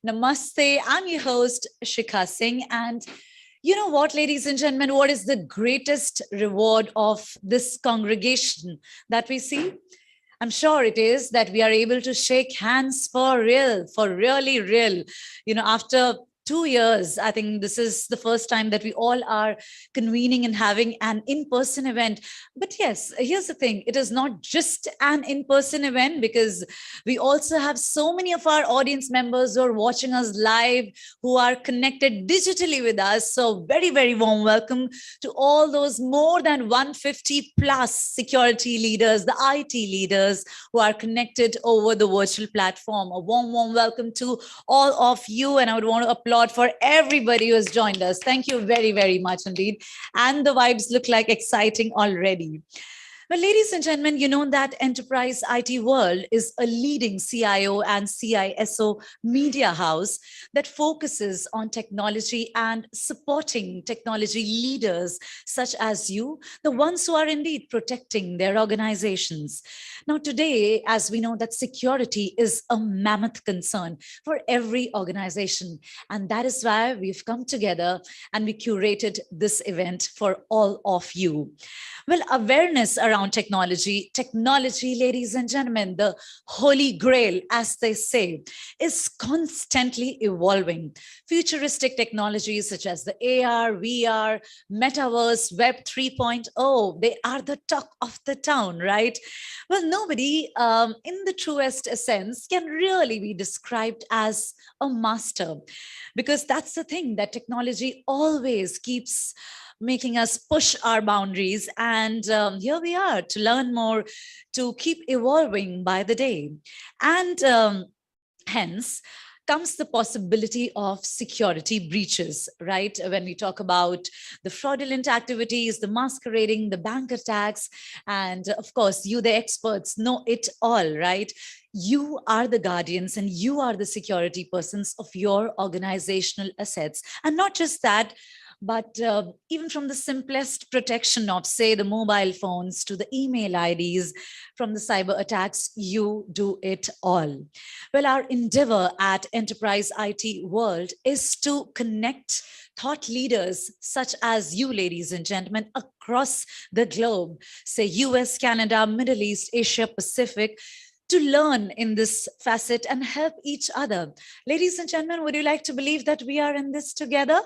Namaste. I'm your host, Shikha Singh. And you know what, ladies and gentlemen, what is the greatest reward of this congregation that we see? I'm sure it is that we are able to shake hands for real, for really real. After 2 years, I think this is the first time that we all are convening and having an in-person event. But yes, here's the thing. It is not just an in-person event because we also have so many of our audience members who are watching us live, who are connected digitally with us. So very, very warm welcome to all those more than 150 plus security leaders, the IT leaders who are connected over the virtual platform. A warm, warm welcome to all of you. And I would want to applaud for everybody who has joined us. Thank you very, very much indeed. And the vibes look like exciting already. Well, ladies and gentlemen, you know that enterprise IT world is a leading CIO and CISO media house that focuses on technology and supporting technology leaders such as you, the ones who are indeed protecting their organizations. Now, today, as we know that security is a mammoth concern for every organization, and that is why we've come together and we curated this event for all of you. Well, awareness around technology, ladies and gentlemen, the holy grail, as they say, is constantly evolving. Futuristic technologies such as the AR, VR, metaverse, Web 3.0, they are the talk of the town, right? Well, nobody in the truest sense can really be described as a master, because that's the thing that technology always keeps making us push our boundaries. And here we are to learn more, to keep evolving by the day. And hence, comes the possibility of security breaches, right? When we talk about the fraudulent activities, the masquerading, the bank attacks, and of course, you, the experts, know it all, right? You are the guardians and you are the security persons of your organizational assets. And not just that, but even from the simplest protection of, say, the mobile phones to the email IDs, from the cyber attacks, you do it all. Well, our endeavor at Enterprise IT World is to connect thought leaders such as you, ladies and gentlemen, across the globe, say US, Canada, Middle East, Asia, Pacific, to learn in this facet and help each other. Ladies and gentlemen, would you like to believe that we are in this together?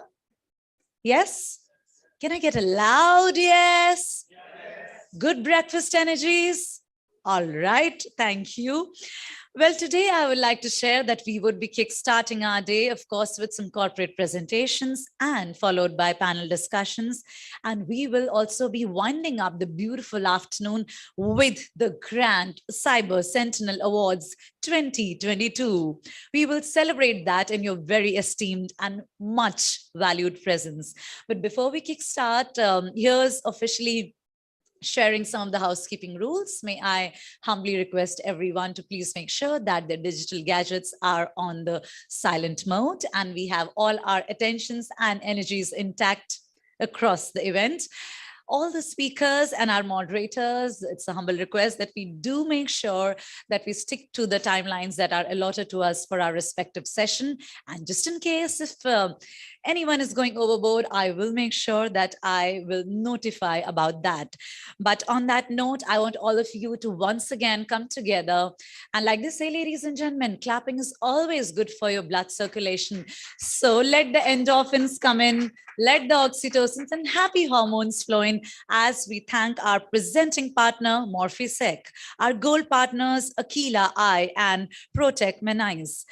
Yes? Can I get a loud yes? Yes. Good breakfast energies? All right, thank you. Well, today I would like to share that we would be kickstarting our day, of course, with some corporate presentations and followed by panel discussions. And we will also be winding up the beautiful afternoon with the grand Cyber Sentinel Awards 2022. We will celebrate that in your very esteemed and much valued presence. But before we kickstart, here's officially sharing some of the housekeeping rules. May I humbly request everyone to please make sure that their digital gadgets are on the silent mode and we have all our attentions and energies intact across the event. All the speakers and our moderators, it's a humble request that we do make sure that we stick to the timelines that are allotted to us for our respective session. And just in case if anyone is going overboard, I will make sure that I will notify about that. But on that note, I want all of you to once again come together. And like they say, ladies and gentlemen, clapping is always good for your blood circulation. So let the endorphins come in, let the oxytocins and happy hormones flow in as we thank our presenting partner, Morphisec, our gold partners, Aquila I and Protect Menais.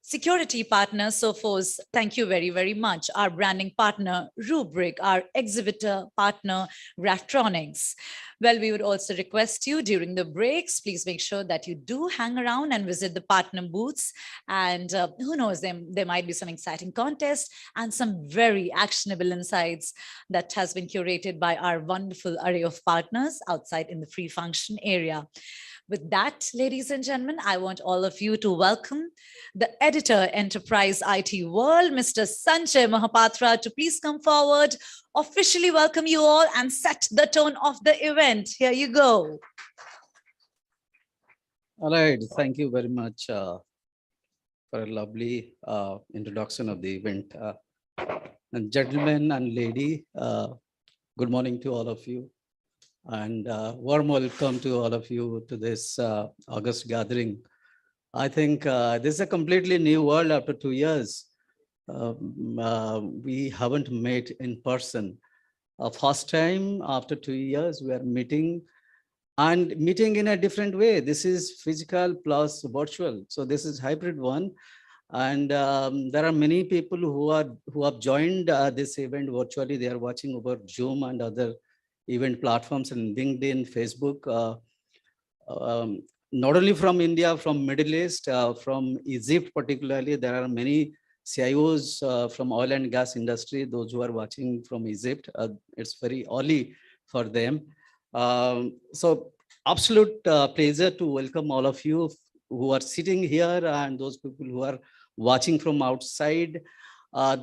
Security partner, Sophos, thank you very, very much. Our branding partner, Rubric, our exhibitor partner, Graftronics. Well, we would also request you during the breaks, please make sure that you do hang around and visit the partner booths. And who knows, there might be some exciting contests and some very actionable insights that has been curated by our wonderful array of partners outside in the free function area. With that, ladies and gentlemen, I want all of you to welcome the editor, Enterprise IT World, Mr. Sanjay Mahapatra, to please come forward, officially welcome you all and set the tone of the event. Here you go. All right, thank you very much, for a lovely introduction of the event. And gentlemen and lady, good morning to all of you. And warm welcome to all of you to this August gathering. I think this is a completely new world after 2 years. We haven't met in person. First time after 2 years, we are meeting and meeting in a different way. This is physical plus virtual. So this is hybrid one. And there are many people who have joined this event virtually. They are watching over Zoom and other event platforms and LinkedIn, Facebook. Not only from India, from Middle East, from Egypt particularly, there are many CIOs from oil and gas industry, those who are watching from Egypt. It's very early for them. So absolute pleasure to welcome all of you who are sitting here and those people who are watching from outside. Uh,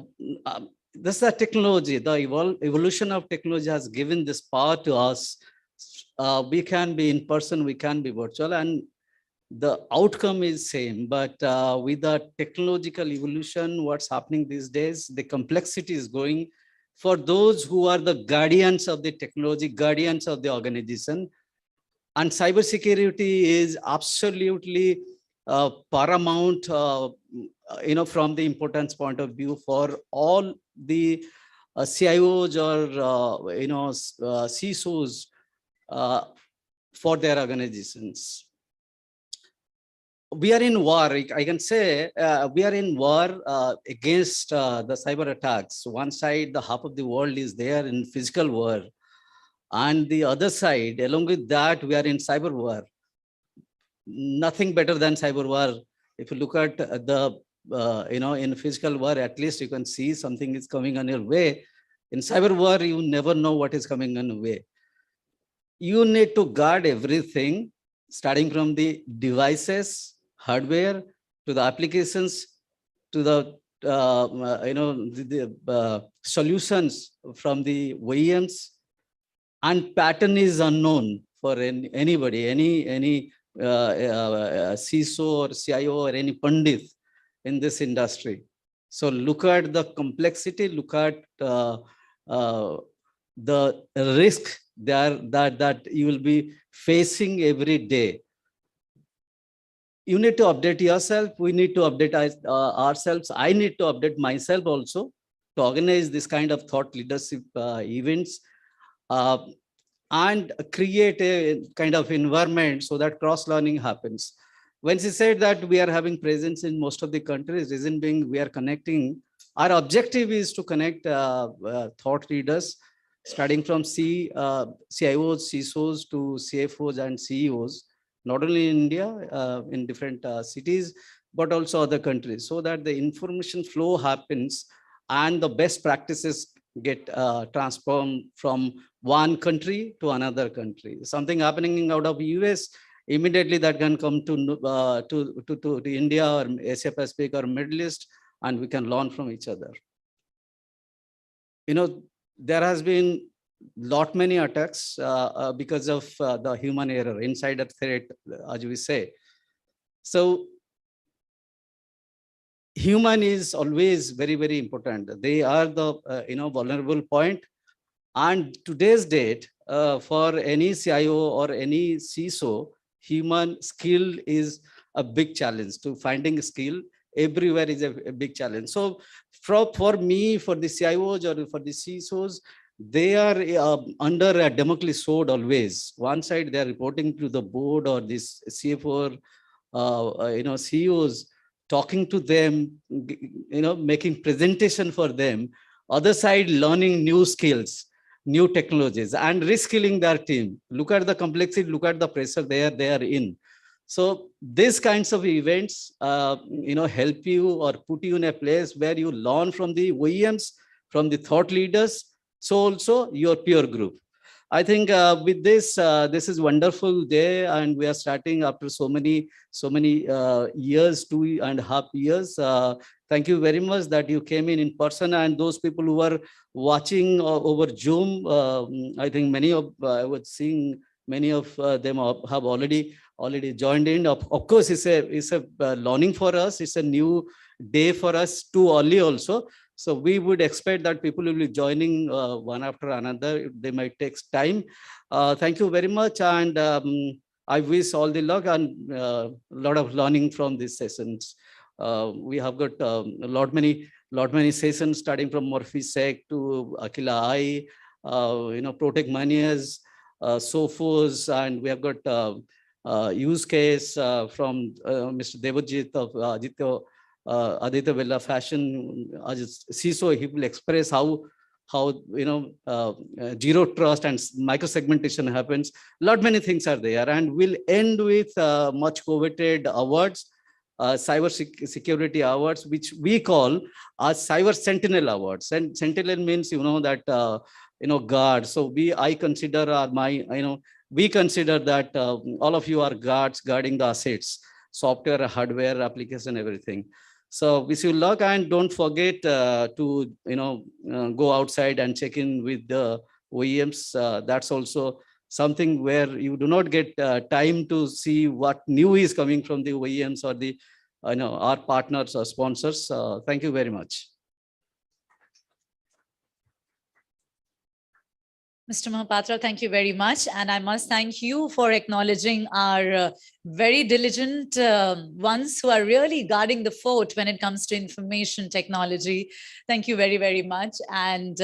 this is a technology, the evolution of technology has given this power to us. We can be in person, we can be virtual, and the outcome is same. But with the technological evolution, what's happening these days, the complexity is going. For those who are the guardians of the technology, guardians of the organization, and cybersecurity is absolutely paramount, from the importance point of view for all the CIOs or, CISOs for their organizations. We are in war. I can say we are in war against the cyber attacks. One side, the half of the world is there in physical war. And the other side, along with that, we are in cyber war. Nothing better than cyber war. If you look at the, in physical war, at least you can see something is coming on your way. In cyber war, you never know what is coming on your way. You need to guard everything, starting from the devices, hardware, to the applications, to the, solutions from the OEMs. And pattern is unknown for anybody, any CISO or CIO or any Pandit in this industry. So look at the complexity, look at the risk there that you will be facing every day. You need to update yourself. We need to update ourselves. I need to update myself also to organize this kind of thought leadership events. And create a kind of environment so that cross-learning happens. When she said that we are having presence in most of the countries, reason being we are connecting. Our objective is to connect thought leaders, starting from CIOs, CISOs to CFOs and CEOs, not only in India, in different cities, but also other countries, so that the information flow happens and the best practices get transformed from one country to another country. Something happening out of US, immediately that can come to India or Asia Pacific or Middle East, and we can learn from each other. There has been many attacks because of the human error, insider threat, as we say. So human is always very, very important. They are the vulnerable point. And today's date, for any CIO or any CISO, human skill is a big challenge. To finding skill everywhere is a big challenge. So for me, for the CIOs or for the CISOs, they are under a Damocles sword always. One side they are reporting to the board or this CFO, CEOs, talking to them, making presentation for them. Other side, learning new skills, new technologies, and reskilling their team. Look at the complexity, look at the pressure they are in. So these kinds of events, help you or put you in a place where you learn from the OEMs, from the thought leaders, so also your peer group. I think with this is wonderful day, and we are starting after so many years, 2.5 years. Thank you very much that you came in person, and those people who are watching over Zoom. I think many of I was seeing many of them have already already joined in. Of course, it's a learning for us. It's a new day for us too early also. So we would expect that people will be joining one after another. They might take time. Thank you very much. And I wish all the luck and a lot of learning from these sessions. We have got a lot many sessions starting from Morphisec to Akila I, Protect Manias, Sophos, and we have got use case from Mr. Devajit of Aditya Vella Fashion. CISO, he will express how zero trust and micro segmentation happens. Lot many things are there, and we'll end with much coveted awards, cyber security awards, which we call as Cyber Sentinel awards. And Sentinel means that guard. So I consider we consider that all of you are guards guarding the assets, software, hardware, application, everything. So wish you luck, and don't forget to go outside and check in with the OEMs. That's also something where you do not get time to see what new is coming from the OEMs or the our partners or sponsors. Thank you very much. Mr. Mohapatra, thank you very much. And I must thank you for acknowledging our very diligent ones who are really guarding the fort when it comes to information technology. Thank you very, very much. And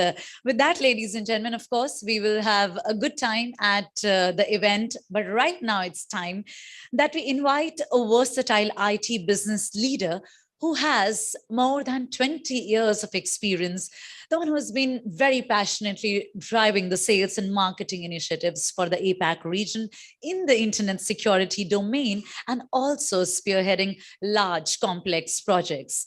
with that, ladies and gentlemen, of course, we will have a good time at the event. But right now it's time that we invite a versatile IT business leader who has more than 20 years of experience, the one who has been very passionately driving the sales and marketing initiatives for the APAC region in the internet security domain, and also spearheading large complex projects.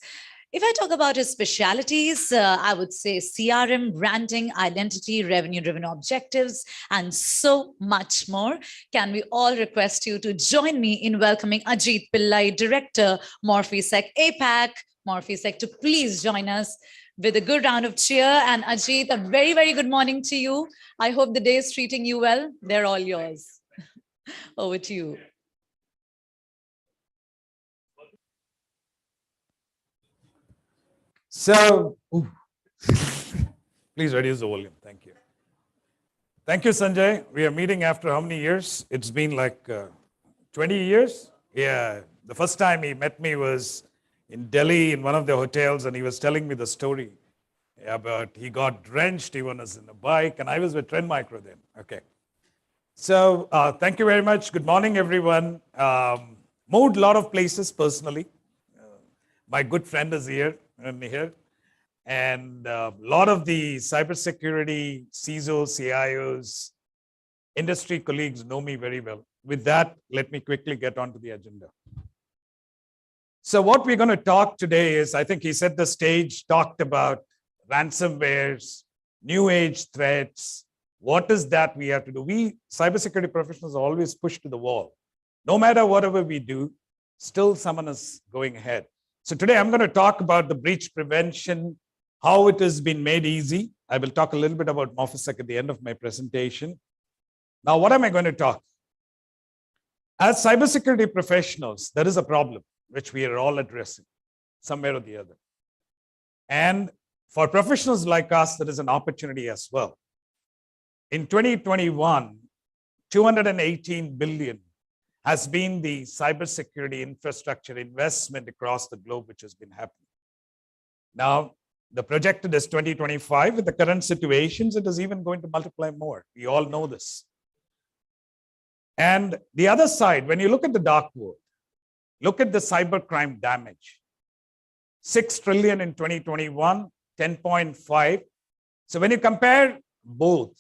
If I talk about his specialities, I would say CRM, branding, identity, revenue-driven objectives, and so much more. Can we all request you to join me in welcoming Ajit Pillai, Director, Morphisec APAC. Morphisec, to please join us with a good round of cheer. And Ajit, a very, very good morning to you. I hope the day is treating you well. They're all yours. Over to you. So, please reduce the volume. Thank you. Thank you, Sanjay. We are meeting after how many years? It's been like 20 years. Yeah, the first time he met me was in Delhi in one of the hotels, and he was telling me the story about he got drenched, he was in a bike, and I was with Trend Micro then. Okay. So, thank you very much. Good morning, everyone. Moved a lot of places personally. My good friend is here. And a lot of the cybersecurity CISOs, CIOs, industry colleagues know me very well. With that, let me quickly get onto the agenda. So what we're going to talk today is, I think he set the stage, talked about ransomwares, new age threats. What is that we have to do? We cybersecurity professionals are always pushed to the wall. No matter whatever we do, still someone is going ahead. So today I'm going to talk about the breach prevention, how it has been made easy. I will talk a little bit about Morphisec at the end of my presentation. Now, what am I going to talk? As cybersecurity professionals, there is a problem which we are all addressing somewhere or the other. And for professionals like us, there is an opportunity as well. In 2021, 218 billion has been the cybersecurity infrastructure investment across the globe, which has been happening. Now, the projected is 2025. With the current situations, it is even going to multiply more. We all know this. And the other side, when you look at the dark world, look at the cybercrime damage. 6 trillion in 2021, 10.5. So when you compare both,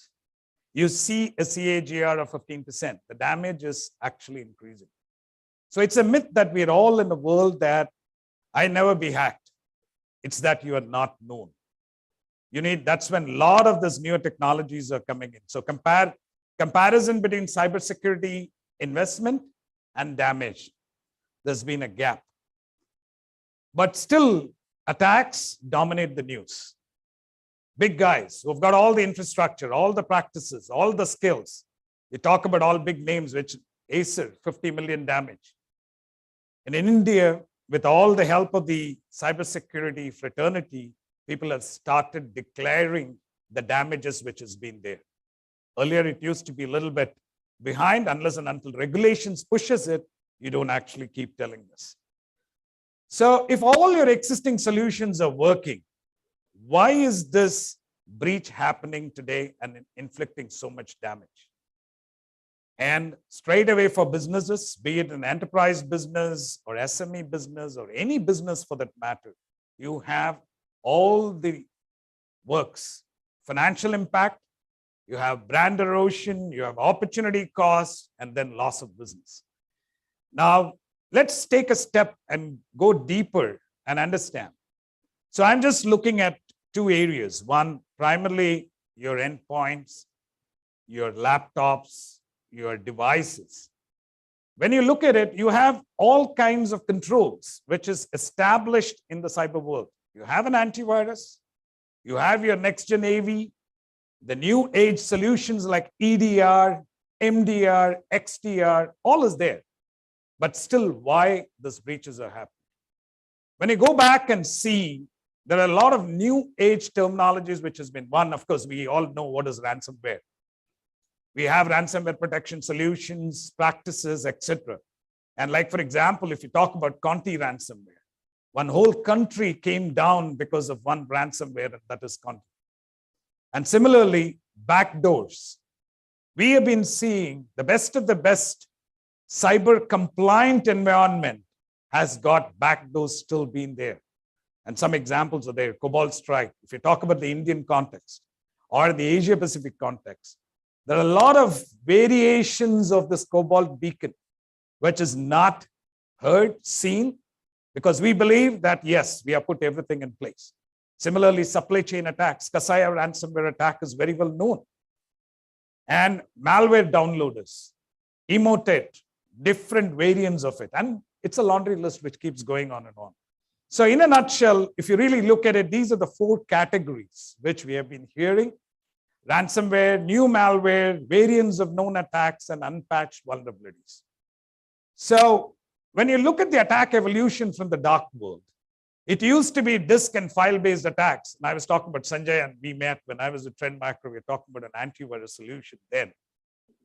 you see a CAGR of 15%. The damage is actually increasing. So it's a myth that we're all in a world that I never be hacked. It's that you are not known. That's when a lot of these newer technologies are coming in. So comparison between cybersecurity investment and damage, there's been a gap. But still, attacks dominate the news. Big guys who've got all the infrastructure, all the practices, all the skills. You talk about all big names, which Acer, 50 million damage. And in India, with all the help of the cybersecurity fraternity, people have started declaring the damages which has been there. Earlier, it used to be a little bit behind unless and until regulations pushes it, you don't actually keep telling this. So if all your existing solutions are working, why is this breach happening today and inflicting so much damage? And straight away for businesses, be it an enterprise business or SME business or any business for that matter, you have all the works, financial impact, you have brand erosion, you have opportunity costs, and then loss of business. Now, let's take a step and go deeper and understand. So I'm just looking at two areas. One, primarily your endpoints, your laptops, your devices. When you look at it, you have all kinds of controls, which is established in the cyber world. You have an antivirus, you have your next-gen AV, the new age solutions like EDR, MDR, XDR, all is there. But still, why these breaches are happening? When you go back and see, there are a lot of new age terminologies which has been one. Of course, we all know what is ransomware. We have ransomware protection solutions, practices, etc. And like, for example, if you talk about Conti ransomware, one whole country came down because of one ransomware, and that is Conti. And similarly, backdoors. We have been seeing the best of the best cyber compliant environment has got backdoors still being there. And some examples are there. Cobalt Strike, if you talk about the Indian context or the Asia Pacific context, there are a lot of variations of this Cobalt beacon, which is not heard, seen, because we believe that, yes, we have put everything in place. Similarly, supply chain attacks, Kasaya ransomware attack is very well known. And malware downloaders, Emotet, different variants of it. And it's a laundry list which keeps going on and on. So in a nutshell, if you really look at it, these are the four categories which we have been hearing: ransomware, new malware, variants of known attacks, and unpatched vulnerabilities. So when you look at the attack evolution from the dark world, it used to be disk and file-based attacks. And I was talking about Sanjay, and we met when I was at Trend Macro. We were talking about an antivirus solution then.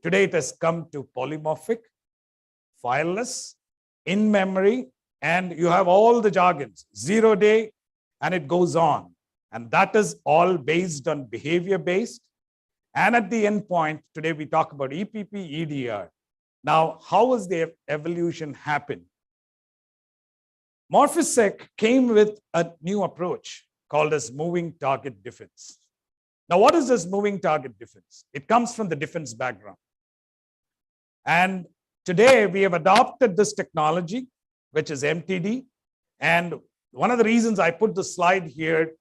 Today, it has come to polymorphic, fileless, in memory, and you have all the jargons, 0 day, and it goes on. And that is all based on behavior-based. And at the end point, today we talk about EPP, EDR. Now, how has the evolution happened? Morphisec came with a new approach called as moving target defense. Now, what is this moving target defense? It comes from the defense background. And today we have adopted this technology, which is MTD. And one of the reasons I put the slide here,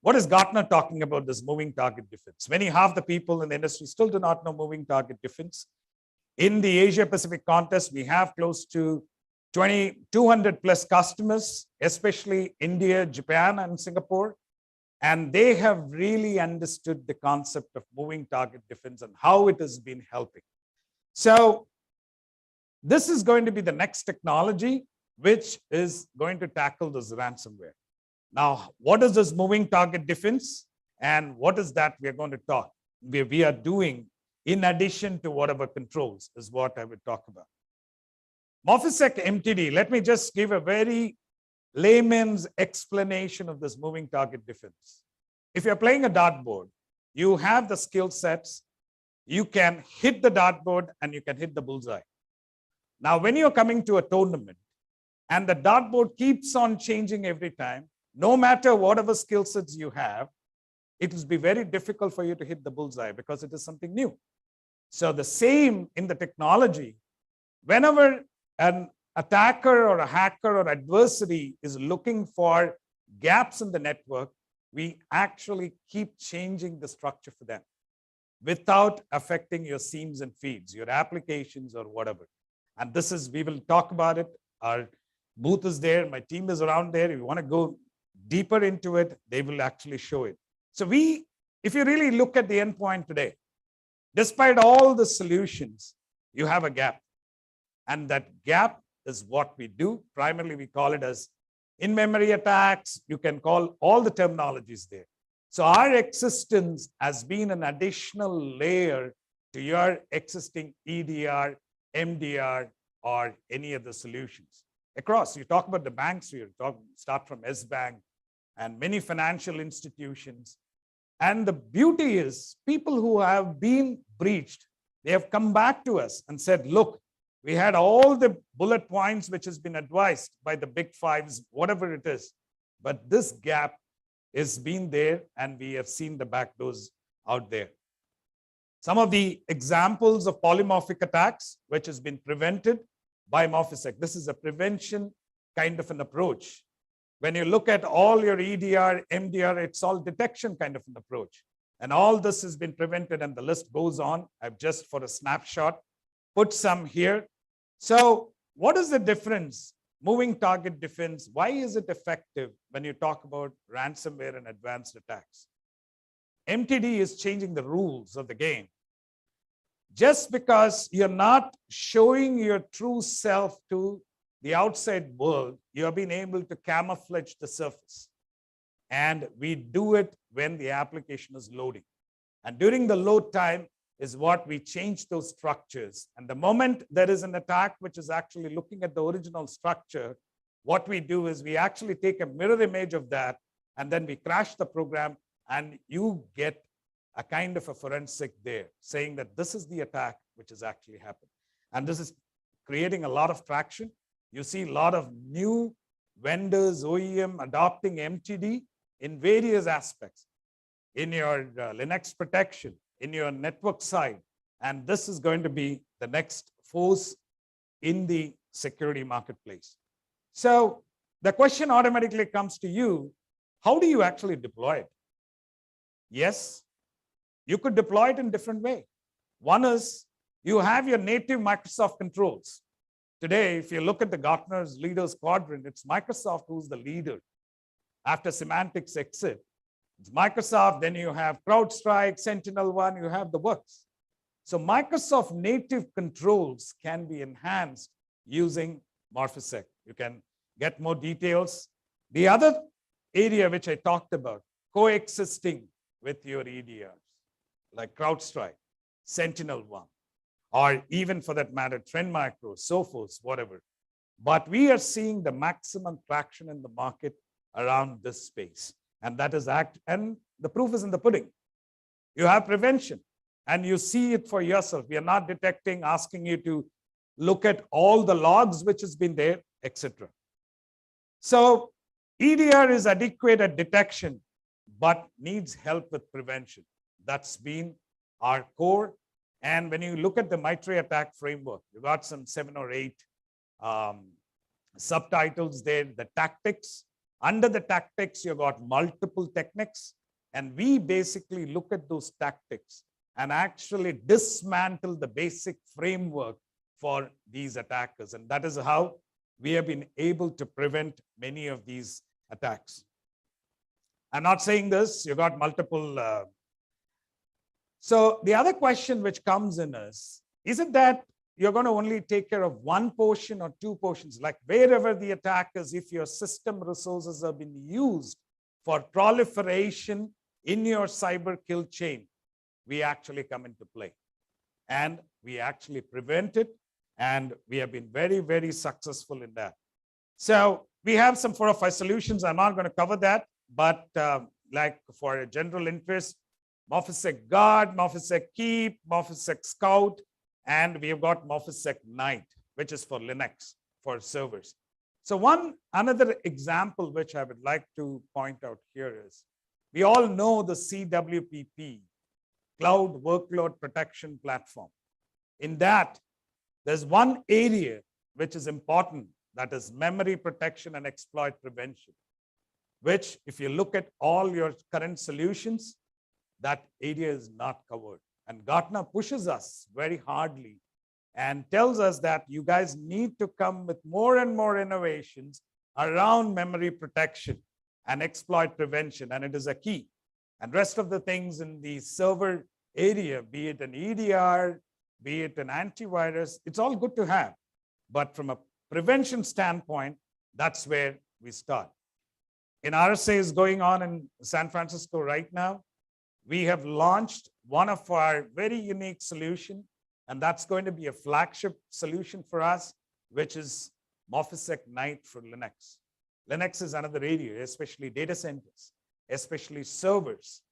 what is Gartner talking about this moving target defense? Many, half the people in the industry still do not know moving target defense. In the Asia Pacific context, we have close to 200 plus customers, especially India, Japan, and Singapore. And they have really understood the concept of moving target defense and how it has been helping. So this is going to be the next technology which is going to tackle this ransomware. Now, what is this moving target defense? And what is that we are going to talk? We are doing in addition to whatever controls is what I would talk about. Morphisec MTD, let me just give a very layman's explanation of this moving target defense. If you're playing a dartboard, you have the skill sets, you can hit the dartboard and you can hit the bullseye. Now, when you're coming to a tournament and the dartboard keeps on changing every time, no matter whatever skill sets you have, it will be very difficult for you to hit the bullseye because it is something new. So the same in the technology, whenever an attacker or a hacker or adversary is looking for gaps in the network, we actually keep changing the structure for them without affecting your seams and feeds, your applications or whatever. And this is, we will talk about it. Our booth is there. My team is around there. If you want to go deeper into it, they will actually show it. So if you really look at the endpoint today, despite all the solutions, you have a gap. And that gap is what we do. Primarily, we call it as in-memory attacks. You can call all the terminologies there. So our existence has been an additional layer to your existing EDR, MDR, or any of the solutions. Across, you talk about the banks here, start from S-Bank and many financial institutions. And the beauty is people who have been breached, they have come back to us and said, look, we had all the bullet points which has been advised by the big fives, whatever it is. But this gap has been there and we have seen the back doors out there. Some of the examples of polymorphic attacks, which has been prevented by MorphiSec. This is a prevention kind of an approach. When you look at all your EDR, MDR, it's all detection kind of an approach. And all this has been prevented and the list goes on. I've just for a snapshot put some here. So what is the difference? Moving target defense, why is it effective when you talk about ransomware and advanced attacks? MTD is changing the rules of the game. Just because you're not showing your true self to the outside world, you're being able to camouflage the surface. And we do it when the application is loading. And during the load time is what we change those structures. And the moment there is an attack, which is actually looking at the original structure, what we do is we actually take a mirror image of that, and then we crash the program, and you get a kind of a forensic there saying that this is the attack which has actually happened. And this is creating a lot of traction. You see a lot of new vendors, OEM adopting MTD in various aspects, in your Linux protection, in your network side. And this is going to be the next force in the security marketplace. So the question automatically comes to you, how do you actually deploy it? Yes, you could deploy it in different way. One is you have your native Microsoft controls. Today, if you look at the Gartner's leaders quadrant, it's Microsoft who's the leader. After semantics exit, it's Microsoft, then you have CrowdStrike, Sentinel one, you have the works. So Microsoft native controls can be enhanced using MorphiSec. You can get more details. The other area which I talked about, coexisting with your EDRs, like CrowdStrike, Sentinel one, or even for that matter, Trend Micro, Sophos, whatever. But we are seeing the maximum traction in the market around this space. And that is and the proof is in the pudding. You have prevention and you see it for yourself. We are not detecting, asking you to look at all the logs which has been there, etc. So EDR is adequate at detection, but needs help with prevention. That's been our core. And when you look at the Mitre attack framework, you got some 7 or 8 subtitles there, the tactics. Under the tactics, you got multiple techniques. And we basically look at those tactics and actually dismantle the basic framework for these attackers. And that is how we have been able to prevent many of these attacks. I'm not saying this, you got multiple. So the other question which comes in is it that you're going to only take care of one portion or 2 portions, like wherever the attack is, if your system resources have been used for proliferation in your cyber kill chain, we actually come into play. And we actually prevent it. And we have been very, very successful in that. So we have some 4 or 5 solutions. I'm not going to cover that, but like for a general interest, MorphiSec Guard, MorphiSec Keep, MorphiSec Scout, and we have got MorphiSec Night, which is for Linux, for servers. So another example which I would like to point out here is, we all know the CWPP, Cloud Workload Protection Platform. In that, there's one area which is important, that is memory protection and exploit prevention, which if you look at all your current solutions, that area is not covered. And Gartner pushes us very hardly and tells us that you guys need to come with more and more innovations around memory protection and exploit prevention. And it is a key. And rest of the things in the server area, be it an EDR, be it an antivirus, it's all good to have. But from a prevention standpoint, that's where we start. In RSA is going on in San Francisco right now. We have launched one of our very unique solution, and that's going to be a flagship solution for us, which is MorphiSec Night for Linux. Linux is another area, especially data centers, especially servers.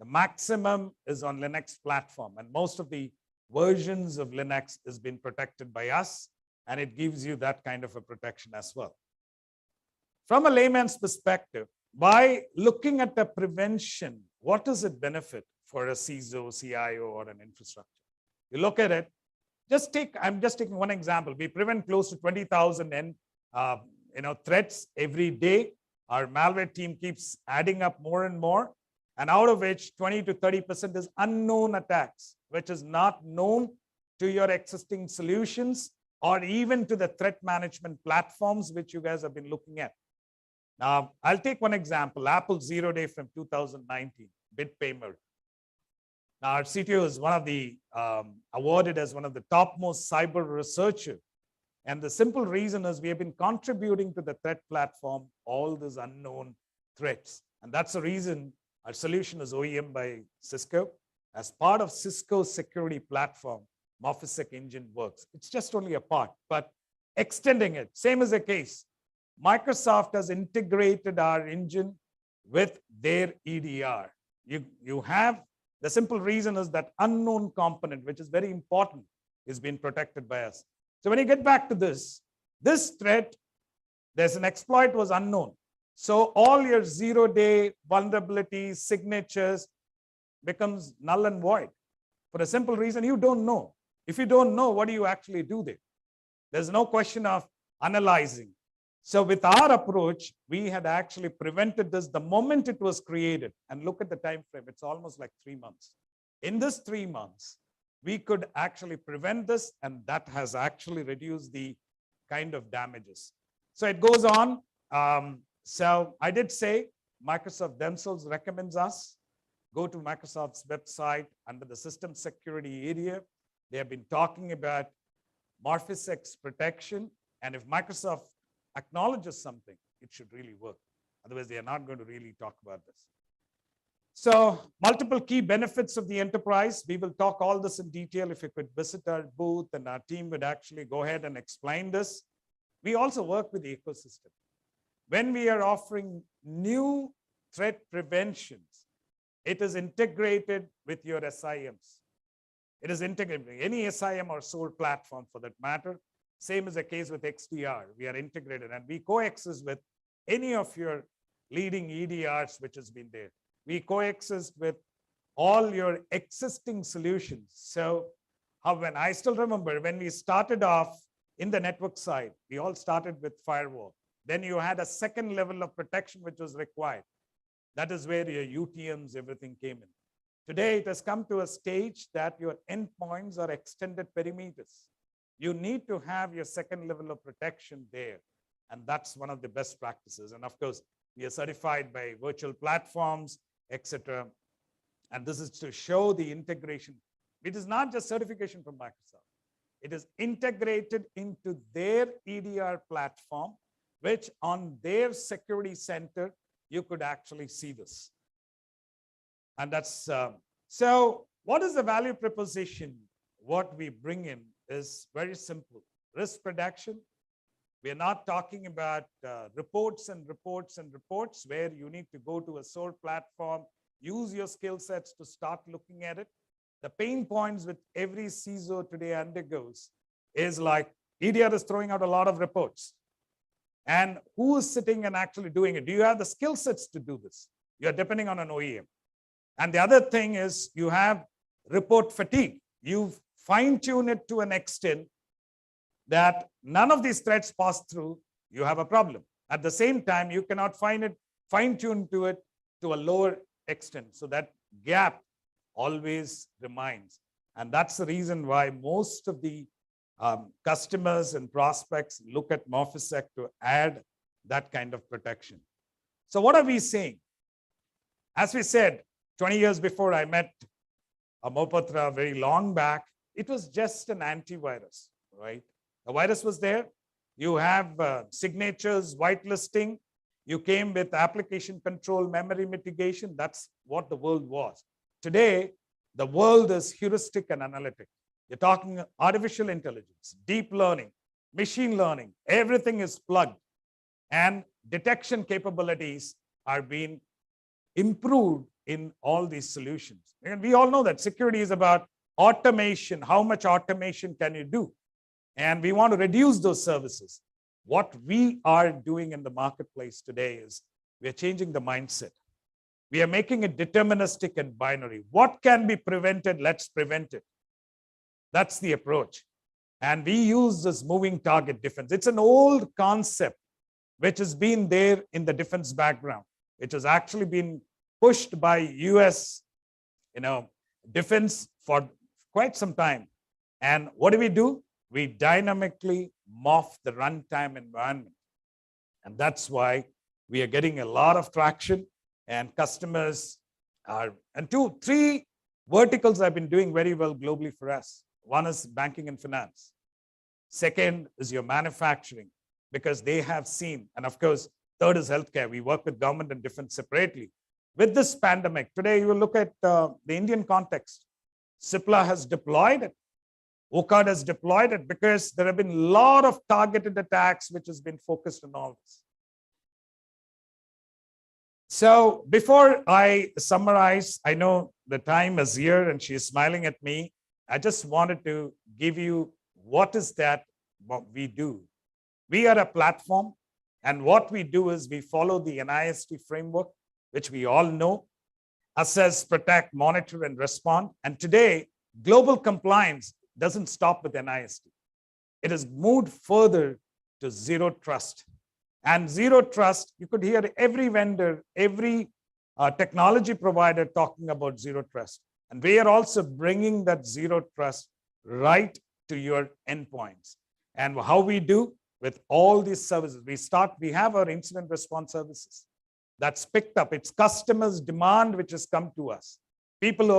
The maximum is on Linux platform, and most of the versions of Linux has been protected by us, and it gives you that kind of a protection as well. From a layman's perspective, by looking at the prevention, what does it benefit for a CISO, CIO, or an infrastructure? You look at it, I'm just taking one example. We prevent close to 20,000 threats every day. Our malware team keeps adding up more and more, and out of which 20 to 30% is unknown attacks, which is not known to your existing solutions or even to the threat management platforms which you guys have been looking at. Now, I'll take one example, Apple 0-day from 2019, BitPaymer. Now, our CTO is one of the awarded as one of the topmost cyber researchers. And the simple reason is we have been contributing to the threat platform all these unknown threats. And that's the reason our solution is OEM by Cisco. As part of Cisco's security platform, MorphiSec engine works. It's just only a part, but extending it, same as the case. Microsoft has integrated our engine with their EDR. You have, the simple reason is that unknown component, which is very important, is being protected by us. So when you get back to this threat, there's an exploit was unknown. So all your 0-day vulnerabilities, signatures becomes null and void for a simple reason you don't know. If you don't know, what do you actually do there? There's no question of analyzing. So with our approach, we had actually prevented this the moment it was created. And look at the time frame, it's almost like 3 months. In this 3 months, we could actually prevent this, and that has actually reduced the kind of damages. So it goes on. So I did say Microsoft themselves recommends us. Go to Microsoft's website under the system security area. They have been talking about MorphiSec's protection. And if Microsoft acknowledges something, it should really work. Otherwise, they are not going to really talk about this. So multiple key benefits of the enterprise. We will talk all this in detail. If you could visit our booth, and our team would actually go ahead and explain this. We also work with the ecosystem. When we are offering new threat preventions, it is integrated with your SIMs. It is integrated with any SIM or SOAR platform for that matter. Same is the case with XDR. We are integrated, and we coexist with any of your leading EDRs which has been there. We coexist with all your existing solutions. So when I still remember when we started off in the network side, we all started with firewall. Then you had a second level of protection which was required. That is where your UTMs, everything came in. Today, it has come to a stage that your endpoints are extended perimeters. You need to have your second level of protection there. And that's one of the best practices. And of course, we are certified by virtual platforms, etc. And this is to show the integration. It is not just certification from Microsoft. It is integrated into their EDR platform, which on their security center, you could actually see this. And that's, so what is the value proposition? What we bring in is very simple. Risk reduction. We are not talking about reports and reports and reports where you need to go to a SOAR platform, use your skill sets to start looking at it. The pain points with every CISO today undergoes is like EDR is throwing out a lot of reports. And who is sitting and actually doing it? Do you have the skill sets to do this? You're depending on an OEM. And the other thing is you have report fatigue. You fine-tune it to an extent that none of these threats pass through, you have a problem. At the same time, you cannot fine-tune to it to a lower extent. So that gap always remains. And that's the reason why most of the customers and prospects look at MorphiSec to add that kind of protection. So what are we saying? As we said, 20 years before I met Mohapatra very long back, it was just an antivirus, right? The virus was there. You have signatures, whitelisting. You came with application control, memory mitigation. That's what the world was. Today, the world is heuristic and analytic. You're talking artificial intelligence, deep learning, machine learning. Everything is plugged, and detection capabilities are being improved in all these solutions. And we all know that security is about automation. How much automation can you do? And we want to reduce those services. What we are doing in the marketplace today is we are changing the mindset. We are making it deterministic and binary. What can be prevented? Let's prevent it. That's the approach. And we use this moving target defense. It's an old concept which has been there in the defense background, which has actually been pushed by US, defense for quite some time. And what do? We dynamically morph the runtime environment. And that's why we are getting a lot of traction, and customers are, and three verticals have been doing very well globally for us. One is banking and finance. Second is your manufacturing, because they have seen, and of course, third is healthcare. We work with government and defense separately. With this pandemic, today you will look at the Indian context. CIPLA has deployed it. OCAD has deployed it because there have been a lot of targeted attacks which has been focused on all this. So before I summarize, I know the time is here and she is smiling at me. I just wanted to give you what is that what we do. We are a platform, and what we do is we follow the NIST framework, which we all know: assess, protect, monitor, and respond. And today, global compliance doesn't stop with NIST. It has moved further to zero trust. And zero trust, you could hear every vendor, every technology provider talking about zero trust. And we are also bringing that zero trust right to your endpoints. And how we do with all these services, we have our incident response services. That's picked up. It's customers' demand which has come to us. People who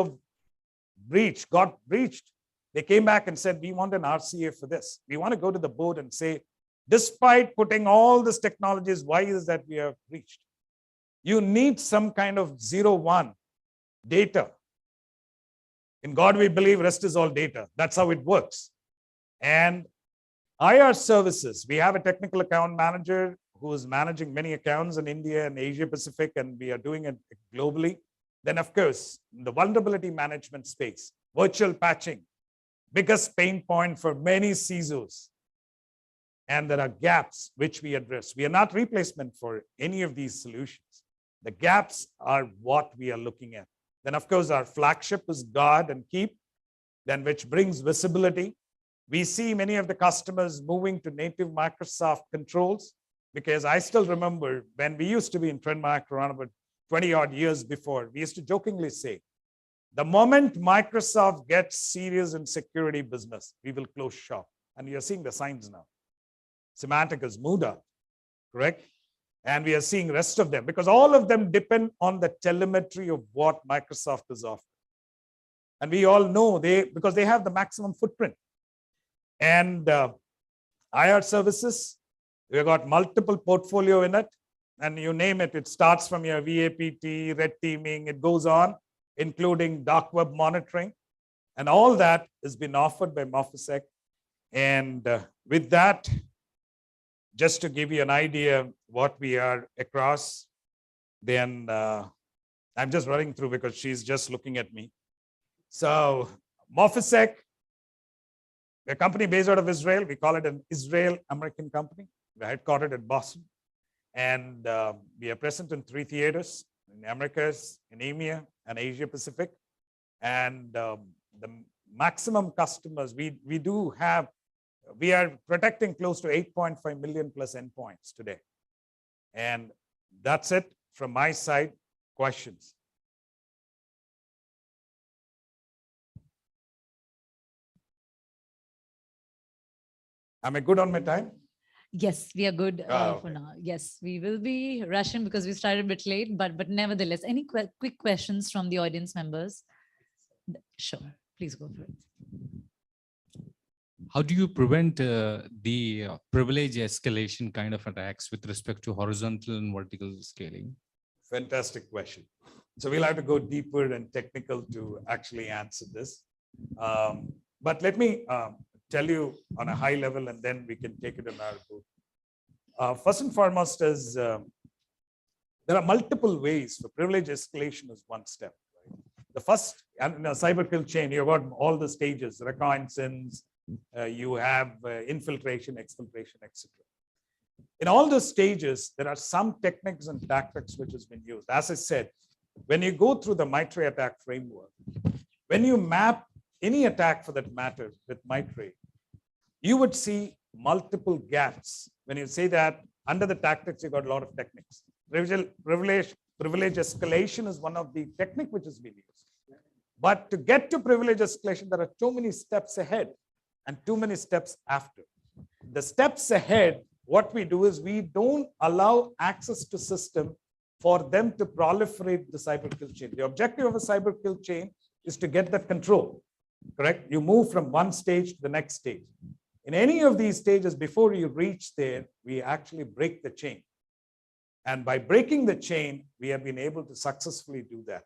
have got breached. They came back and said, we want an RCA for this. We want to go to the board and say, despite putting all these technologies, why is that we have breached? You need some kind of 0-1 data. In God we believe, rest is all data. That's how it works. And IR services, we have a technical account manager who is managing many accounts in India and Asia Pacific, and we are doing it globally. Then, of course, the vulnerability management space, virtual patching, biggest pain point for many CISOs. And there are gaps which we address. We are not replacement for any of these solutions. The gaps are what we are looking at. Then, of course, our flagship is guard and keep, then which brings visibility. We see many of the customers moving to native Microsoft controls, because I still remember when we used to be in Trendmark around about 20 odd years before, we used to jokingly say, the moment Microsoft gets serious in security business, we will close shop. And you're seeing the signs now. Symantec has moved out, correct? And we are seeing rest of them, because all of them depend on the telemetry of what Microsoft is offering. And we all know because they have the maximum footprint. And IR services, we've got multiple portfolio in it, and you name it, it starts from your VAPT, red teaming, it goes on, including dark web monitoring. And all that has been offered by Morphosec. And with that, just to give you an idea of what we are across, then I'm just running through because she's just looking at me. So Morphosec, a company based out of Israel. We call it an Israel-American company. We're headquartered in Boston. And we are present in 3 theaters, in the Americas, in EMEA, and Asia Pacific. And the maximum customers, we are protecting close to 8.5 million plus endpoints today. And that's it from my side. Questions? Am I good on my time? Yes, we are good Okay. for now. Yes, we will be rushing because we started a bit late, but nevertheless, any quick questions from the audience members? Sure, please go for it. how do you prevent the privilege escalation kind of attacks with respect to horizontal and vertical scaling? Fantastic question. So we'll have to go deeper and technical to actually answer this. But let me tell you on a high level, and then we can take it in our book. First and foremost is there are multiple ways for privilege escalation is one step. Right? The first, and in a cyber kill chain, you've got all the stages, reconnaissance, you have infiltration, exfiltration, etc. In all those stages, there are some techniques and tactics which has been used. As I said, when you go through the MITRE attack framework, when you map any attack for that matter with MITRE, you would see multiple gaps. When you say that under the tactics, you got a lot of techniques. Privilege escalation is one of the technique which has been used. But to get to privilege escalation, there are too many steps ahead and too many steps after. The steps ahead, what we do is we don't allow access to system for them to proliferate the cyber kill chain. The objective of a cyber kill chain is to get that control, correct? You move from one stage to the next stage. In any of these stages, before you reach there, we actually break the chain. And by breaking the chain, we have been able to successfully do that.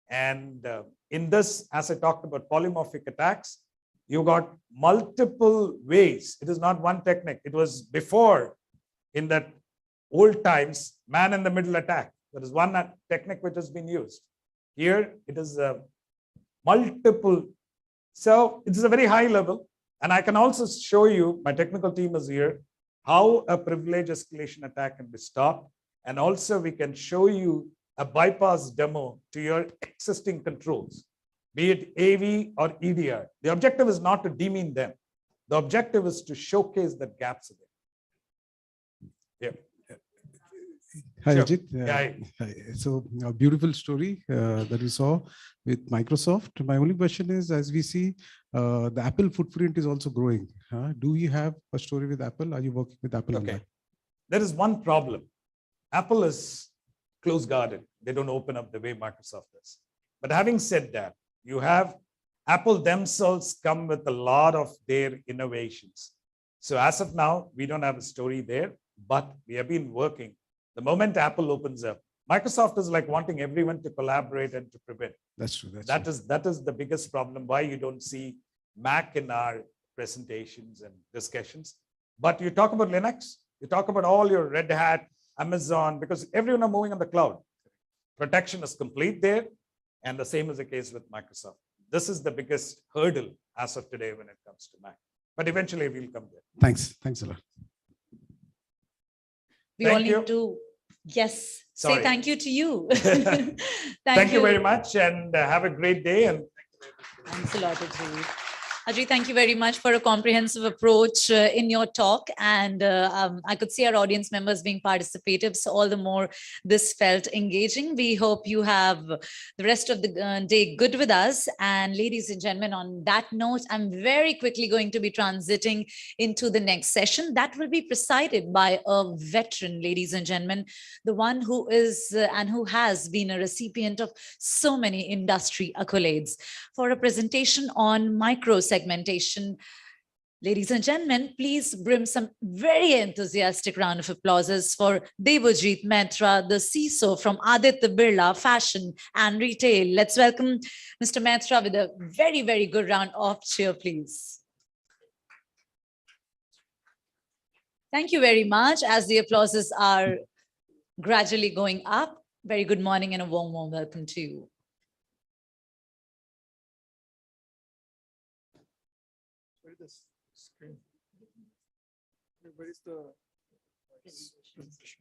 And in this, as I talked about polymorphic attacks, you got multiple ways. It is not one technique. It was before, in that old times, man in the middle attack. There is one technique which has been used. Here, it is multiple. So it is a very high level. And I can also show you, my technical team is here, how a privilege escalation attack can be stopped. And also we can show you a bypass demo to your existing controls, be it AV or EDR. The objective is not to demean them. The objective is to showcase the gaps in it. Yeah. Hi, Sure. Ajit. Hi. Hi. So a beautiful story that we saw with Microsoft. My only question is, as we see, the Apple footprint is also growing. Do you have a story with Apple? Are you working with Apple on Okay. that? There is one problem. Apple is close guarded. They don't open up the way Microsoft does. But having said that, you have Apple themselves come with a lot of their innovations. So as of now, we don't have a story there, but we have been working. The moment Apple opens up, Microsoft is like wanting everyone to collaborate and to prevent. That's true. That is the biggest problem why you don't see Mac in our presentations and discussions. But you talk about Linux, you talk about all your Red Hat, Amazon, because everyone are moving on the cloud. Protection is complete there. And the same is the case with Microsoft. This is the biggest hurdle as of today when it comes to Mac. But eventually we'll come there. Thanks. Thanks a lot. We all Thank you. need to, yes, Sorry. say thank you to you. Thank you very much and have a great day. And Thanks a lot, Ajit. Ajit, thank you very much for a comprehensive approach in your talk. And I could see our audience members being participative. So all the more this felt engaging. We hope you have the rest of the day good with us. And ladies and gentlemen, on that note, I'm very quickly going to be transiting into the next session. That will be presided by a veteran, ladies and gentlemen, the one who is and who has been a recipient of so many industry accolades for a presentation on micro segmentation. Ladies and gentlemen, please bring some very enthusiastic round of applauses for Debojit Mehta, the CISO from Aditya Birla Fashion and Retail. Let's welcome Mr. Mehta with a very, very good round of cheer, please. Thank you very much. As the applauses are gradually going up, very good morning and a warm, warm welcome to you. Where is the screen? Where is the presentation?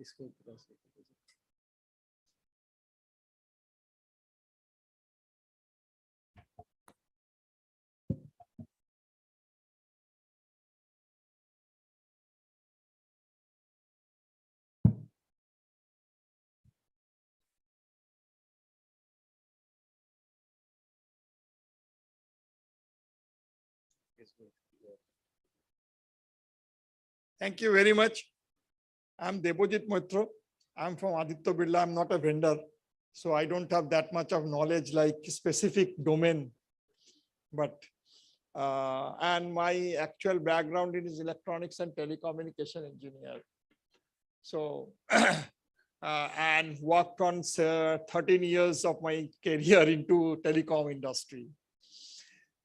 इसको Thank you very much. I'm Debojit Moitro. I'm from Aditya Birla. I'm not a vendor, so I don't have that much of knowledge like specific domain. But and my actual background is electronics and telecommunication engineer. So and worked on 13 years of my career into telecom industry.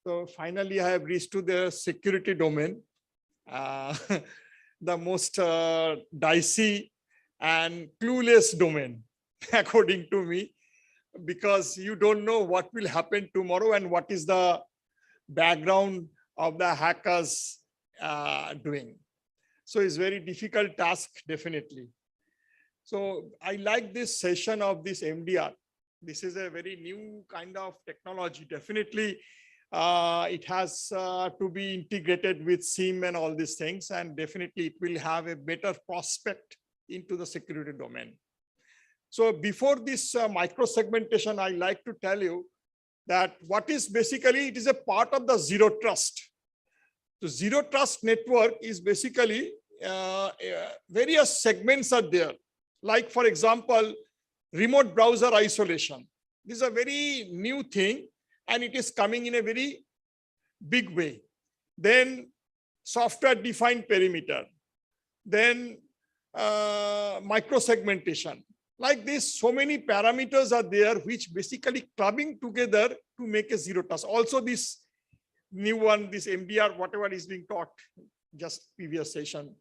So finally, I have reached to the security domain, the most dicey and clueless domain, according to me, because you don't know what will happen tomorrow and what is the background of the hackers doing. So it's very difficult task, definitely. So I like this session of this MDR. This is a very new kind of technology. Definitely, it has to be integrated with SIM and all these things, and definitely it will have a better prospect into the security domain. So before this micro segmentation, I like to tell you that what is basically, it is a part of the zero trust. So zero trust network is basically various segments are there. Like for example, remote browser isolation. This is a very new thing and it is coming in a very big way. Then software defined perimeter. Then micro segmentation. Like this, so many parameters are there which basically clubbing together to make a zero trust. Also this new one, this MDR, whatever is being taught just previous session.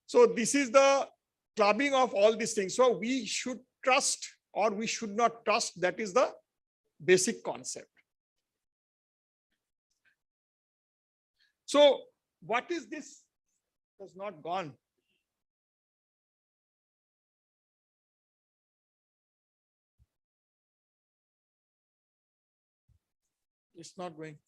So this is the clubbing of all these things. So we should trust or we should not trust. That is the basic concept. So what is this? It has not gone. It's not going.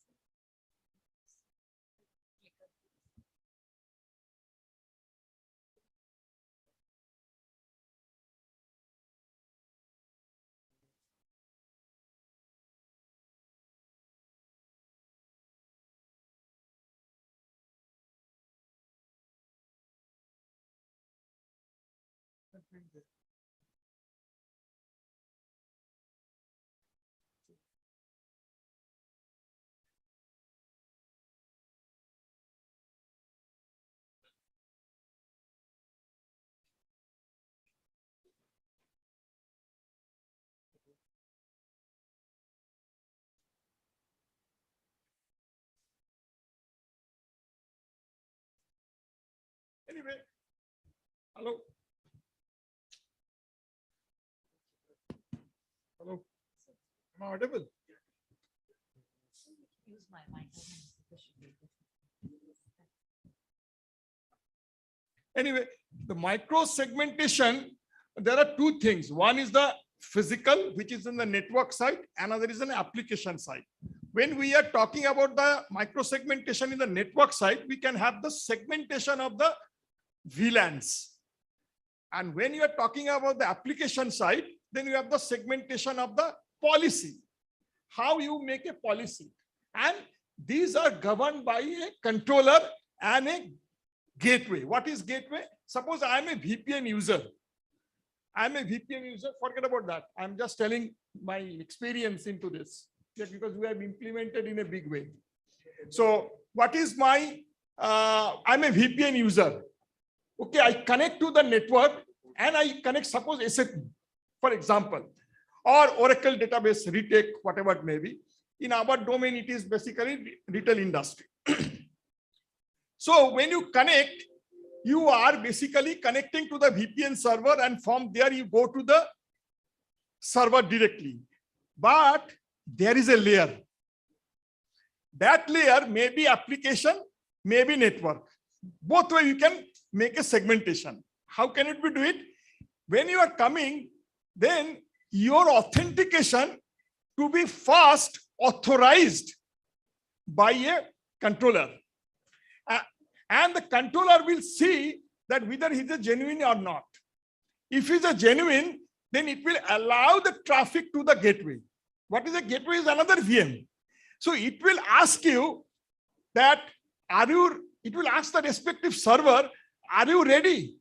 Anyway, hello. Hello. Am I audible? Use my microphone. Anyway, the micro segmentation, there are two things. One is the physical, which is in the network side. Another is an application side. When we are talking about the micro segmentation in the network side, we can have the segmentation of the VLANs. And when you are talking about the application side, then you have the segmentation of the policy. How you make a policy. And these are governed by a controller and a gateway. What is gateway? Suppose I am a VPN user. I am a VPN user. Forget about that. I'm just telling my experience into this, because we have implemented in a big way. So what is my, I'm a VPN user. Okay, I connect to the network and I connect, suppose SAP, for example, or Oracle database, retake, whatever it may be. In our domain, it is basically retail industry. So when you connect, you are basically connecting to the VPN server and from there you go to the server directly. But there is a layer. That layer may be application, may be network. Both way you can make a segmentation. How can it be do it? When you are coming, then your authentication to be first authorized by a controller. And the controller will see that whether he's a genuine or not. If he's a genuine, then it will allow the traffic to the gateway. What is a gateway is another VM. So it will ask you that it will ask the respective server, are you ready?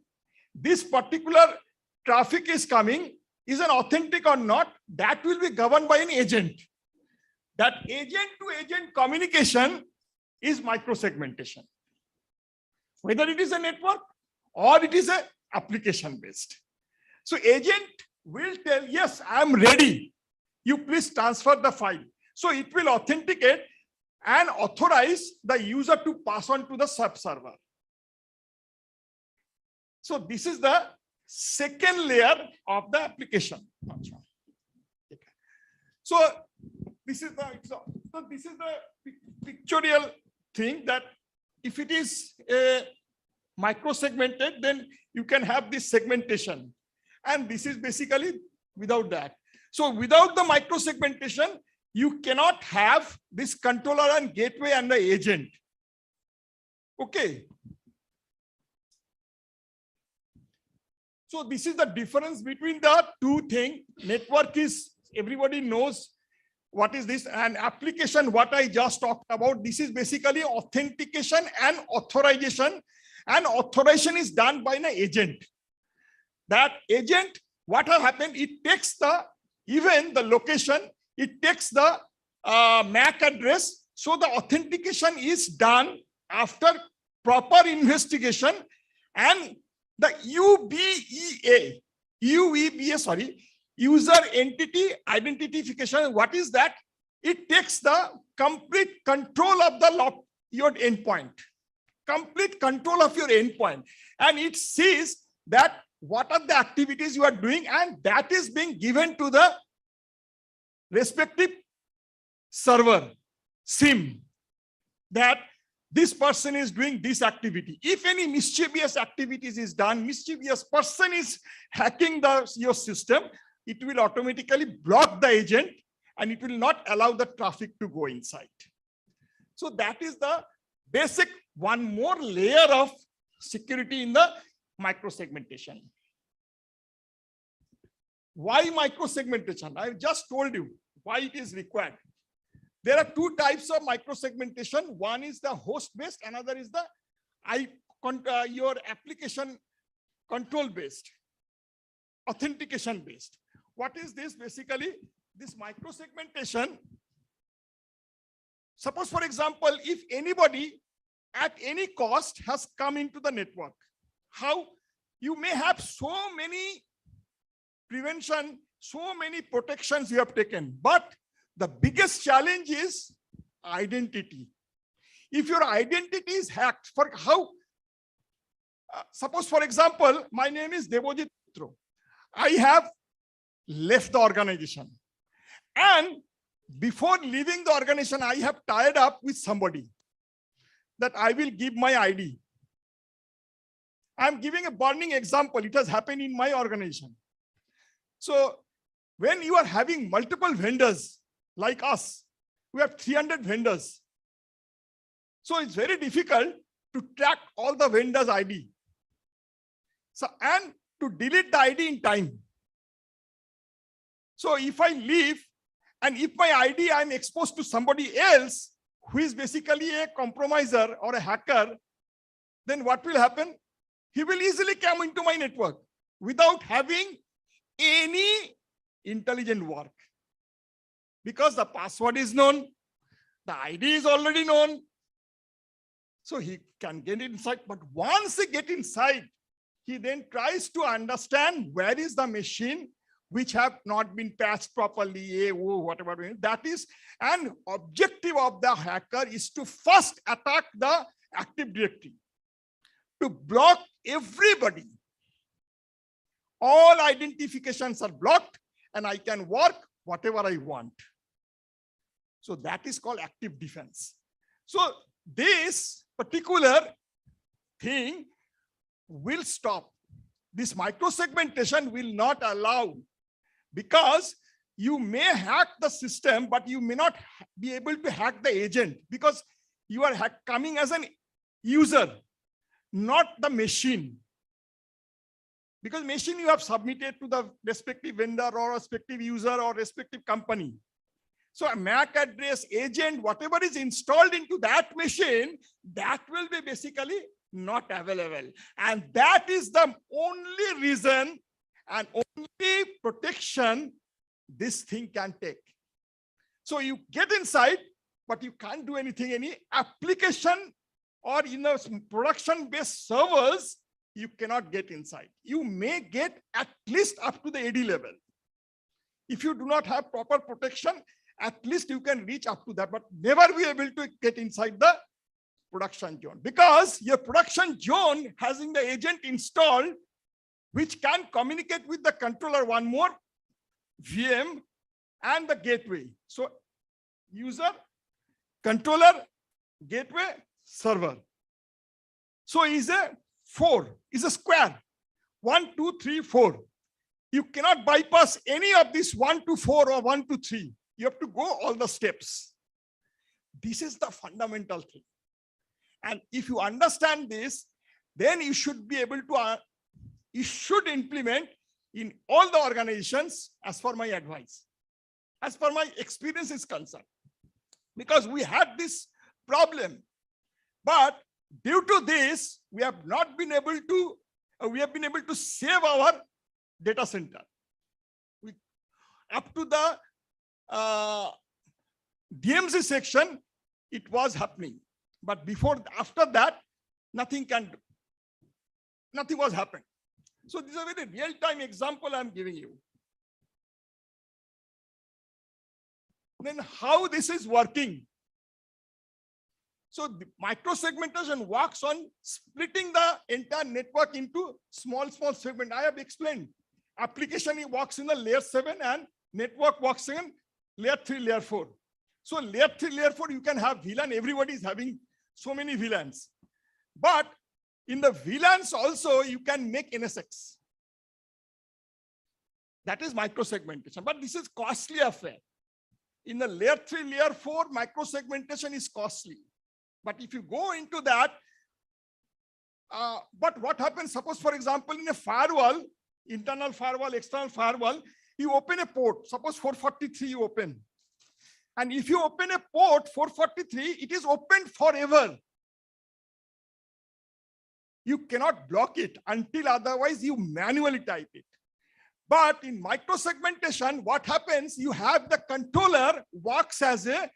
This particular traffic is coming, is an authentic or not? That will be governed by an agent. That agent to agent communication is microsegmentation. Whether it is a network or it is a application based. So agent will tell, yes, I am ready. You please transfer the file. So it will authenticate and authorize the user to pass on to the sub server. So this is the second layer of the application. So this is the pictorial thing, that if it is micro-segmented, then you can have this segmentation. And this is basically without that. So without the micro-segmentation, you cannot have this controller and gateway and the agent. Okay. So this is the difference between the two things. Network is, everybody knows what is this, and application, what I just talked about, this is basically authentication and authorization, and authorization is done by an agent. That agent, what will happen, it takes even the location, it takes the MAC address. So the authentication is done after proper investigation, and the UEBA, user entity identification. What is that? It takes the complete control of your endpoint, complete control of your endpoint, and it sees that what are the activities you are doing, and that is being given to the respective server, SIM, that this person is doing this activity. If any mischievous activities is done, mischievous person is hacking your system, it will automatically block the agent and it will not allow the traffic to go inside. So that is the basic one more layer of security in the microsegmentation. Why microsegmentation? I just told you why it is required. There are two types of microsegmentation. One is the host-based, another is the your application control-based, authentication-based. What is this? Basically, this microsegmentation. Suppose, for example, if anybody at any cost has come into the network, how you may have so many prevention, so many protections you have taken, but the biggest challenge is identity. If your identity is hacked, for how, suppose for example, my name is Devojit Mitro. I have left the organization, and before leaving the organization, I have tied up with somebody that I will give my ID. I'm giving a burning example. It has happened in my organization. So when you are having multiple vendors like us, we have 300 vendors. So it's very difficult to track all the vendors' ID. So, and to delete the ID in time. So if I leave, and if my ID I'm exposed to somebody else who is basically a compromiser or a hacker, then what will happen? He will easily come into my network without having any intelligent work. Because the password is known, the ID is already known. So he can get inside, but once he gets inside, he then tries to understand where is the machine which have not been patched properly, whatever. That is an objective of the hacker is to first attack the Active Directory, to block everybody. All identifications are blocked and I can work whatever I want. So that is called active defense. So this particular thing will stop. This microsegmentation will not allow, because you may hack the system, but you may not be able to hack the agent, because you are coming as an user, not the machine. Because machine you have submitted to the respective vendor or respective user or respective company. So a MAC address, agent, whatever is installed into that machine, that will be basically not available. And that is the only reason and only protection this thing can take. So you get inside, but you can't do anything. Any application or production-based servers, you cannot get inside. You may get at least up to the AD level. If you do not have proper protection, at least you can reach up to that, but never be able to get inside the production zone, because your production zone having the agent installed, which can communicate with the controller, one more VM and the gateway. So user, controller, gateway, server. So is a 4, is a square. 1, 2, 3, 4. You cannot bypass any of this 1 to 4 or 1 to 3. You have to go all the steps. This is the fundamental thing. And if you understand this, then you should be able to, you should implement in all the organizations, as per my advice, as per my experience is concerned. Because we had this problem, but due to this, we have not been able to, we have been able to save our data center. Up to the DMZ section, it was happening. But after that, nothing was happening. So this is a very real-time example I'm giving you. Then how this is working. So the micro-segmentation works on splitting the entire network into small segments. I have explained. Application works in the layer 7 and network works in layer 3, layer 4. So layer 3, layer 4, you can have VLAN. Everybody is having so many VLANs. But in the VLANs also, you can make NSX. That is micro-segmentation. But this is costly affair. In the layer 3, layer 4, micro-segmentation is costly. But if you go into that, but what happens, suppose for example, in a firewall, internal firewall, external firewall, you open a port, suppose 443 you open. And if you open a port 443, it is opened forever. You cannot block it until otherwise you manually type it. But in micro-segmentation, what happens, you have the controller works as a,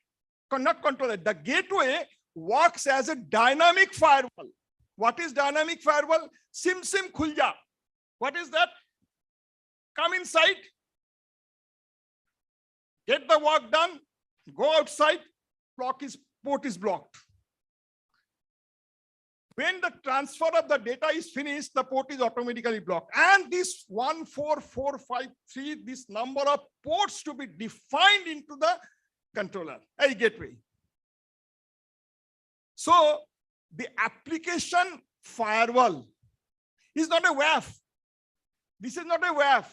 not controller, the gateway works as a dynamic firewall. What is dynamic firewall? Sim khul ja. What is that? Come inside, get the work done, go outside, port is blocked. When the transfer of the data is finished, the port is automatically blocked. And this 14453, this number of ports to be defined into the controller, a gateway. So the application firewall is not a WAF. This is not a WAF.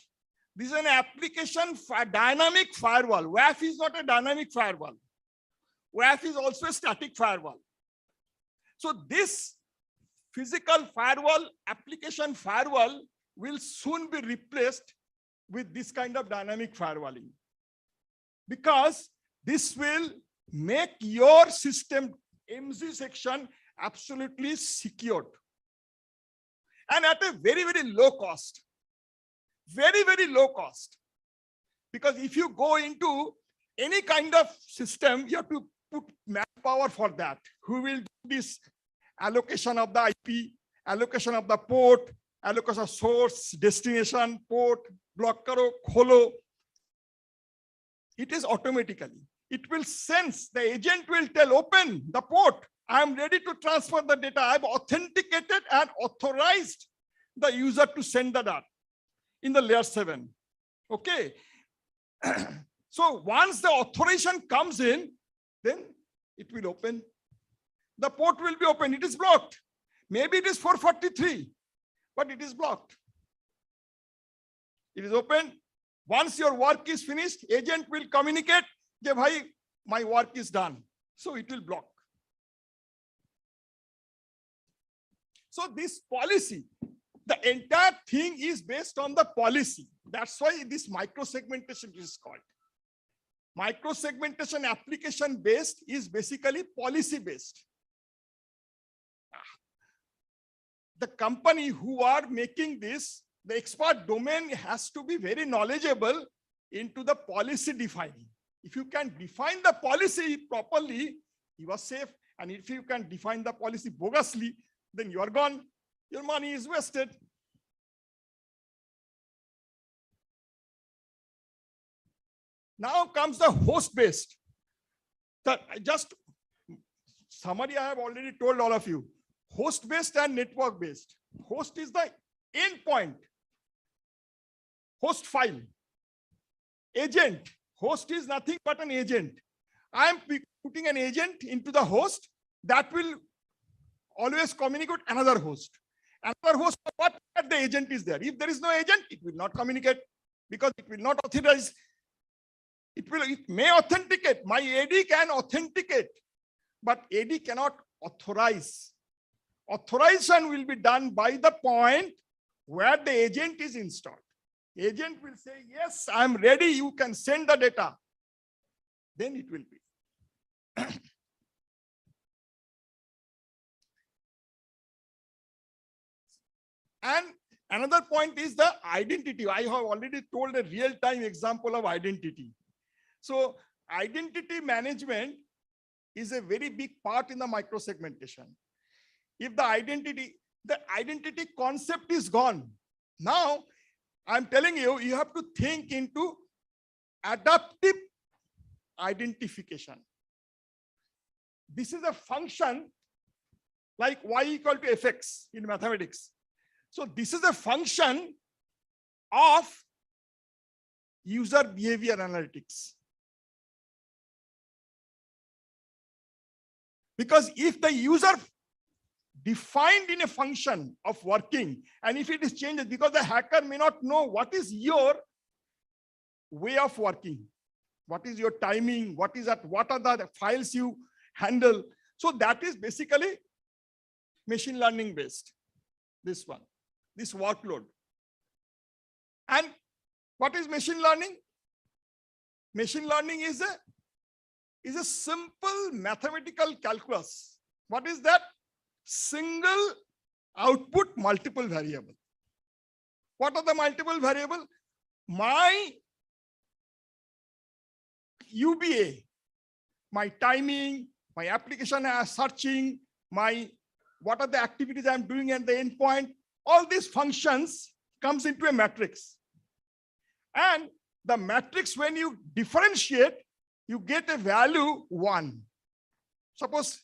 This is an application dynamic firewall. WAF is not a dynamic firewall. WAF is also a static firewall. So this physical firewall, application firewall will soon be replaced with this kind of dynamic firewalling, because this will make your system MZ section absolutely secured and at a very, very low cost. Very, very low cost. Because if you go into any kind of system, you have to put manpower for that. Who will do this allocation of the IP, allocation of the port, allocation of source, destination, port, block karo, kholo. It is automatically. It will sense, the agent will tell, open the port. I am ready to transfer the data. I have authenticated and authorized the user to send the data in the layer 7. Okay. So once the authorization comes in, then it will open. The port will be open. It is blocked. Maybe it is 443, but it is blocked. It is open. Once your work is finished, agent will communicate, bhai, my work is done. So it will block. So this policy, the entire thing is based on the policy. That's why this micro-segmentation is called. Micro-segmentation application based is basically policy based. The company who are making this, the expert domain has to be very knowledgeable into the policy defining. If you can define the policy properly, you are safe. And if you can define the policy bogusly, then you are gone. Your money is wasted. Now comes the host-based. Just summary I have already told all of you. Host-based and network-based. Host is the endpoint. Host file. Agent. Host is nothing but an agent. I am putting an agent into the host that will always communicate another host. Another host, what the agent is there. If there is no agent, it will not communicate because it will not authorize. It may authenticate. My AD can authenticate, but AD cannot authorize. Authorization will be done by the point where the agent is installed. Agent will say, yes, I'm ready. You can send the data. Then it will be. And another point is the identity. I have already told a real-time example of identity. So identity management is a very big part in the microsegmentation. If the identity concept is gone, now I'm telling you, you have to think into adaptive identification. This is a function like y equal to fx in mathematics. So this is a function of user behavior analytics. Because if the user defined in a function of working, and if it is changed, because the hacker may not know what is your way of working, what is your timing, what are the files you handle. So that is basically machine learning based, this one, this workload. And what is machine learning? Machine learning is a simple mathematical calculus. What is that? Single output, multiple variable. What are the multiple variable? My UBA, my timing, my application searching, what are the activities I'm doing at the endpoint, all these functions comes into a matrix. And the matrix, when you differentiate, you get a value 1. Suppose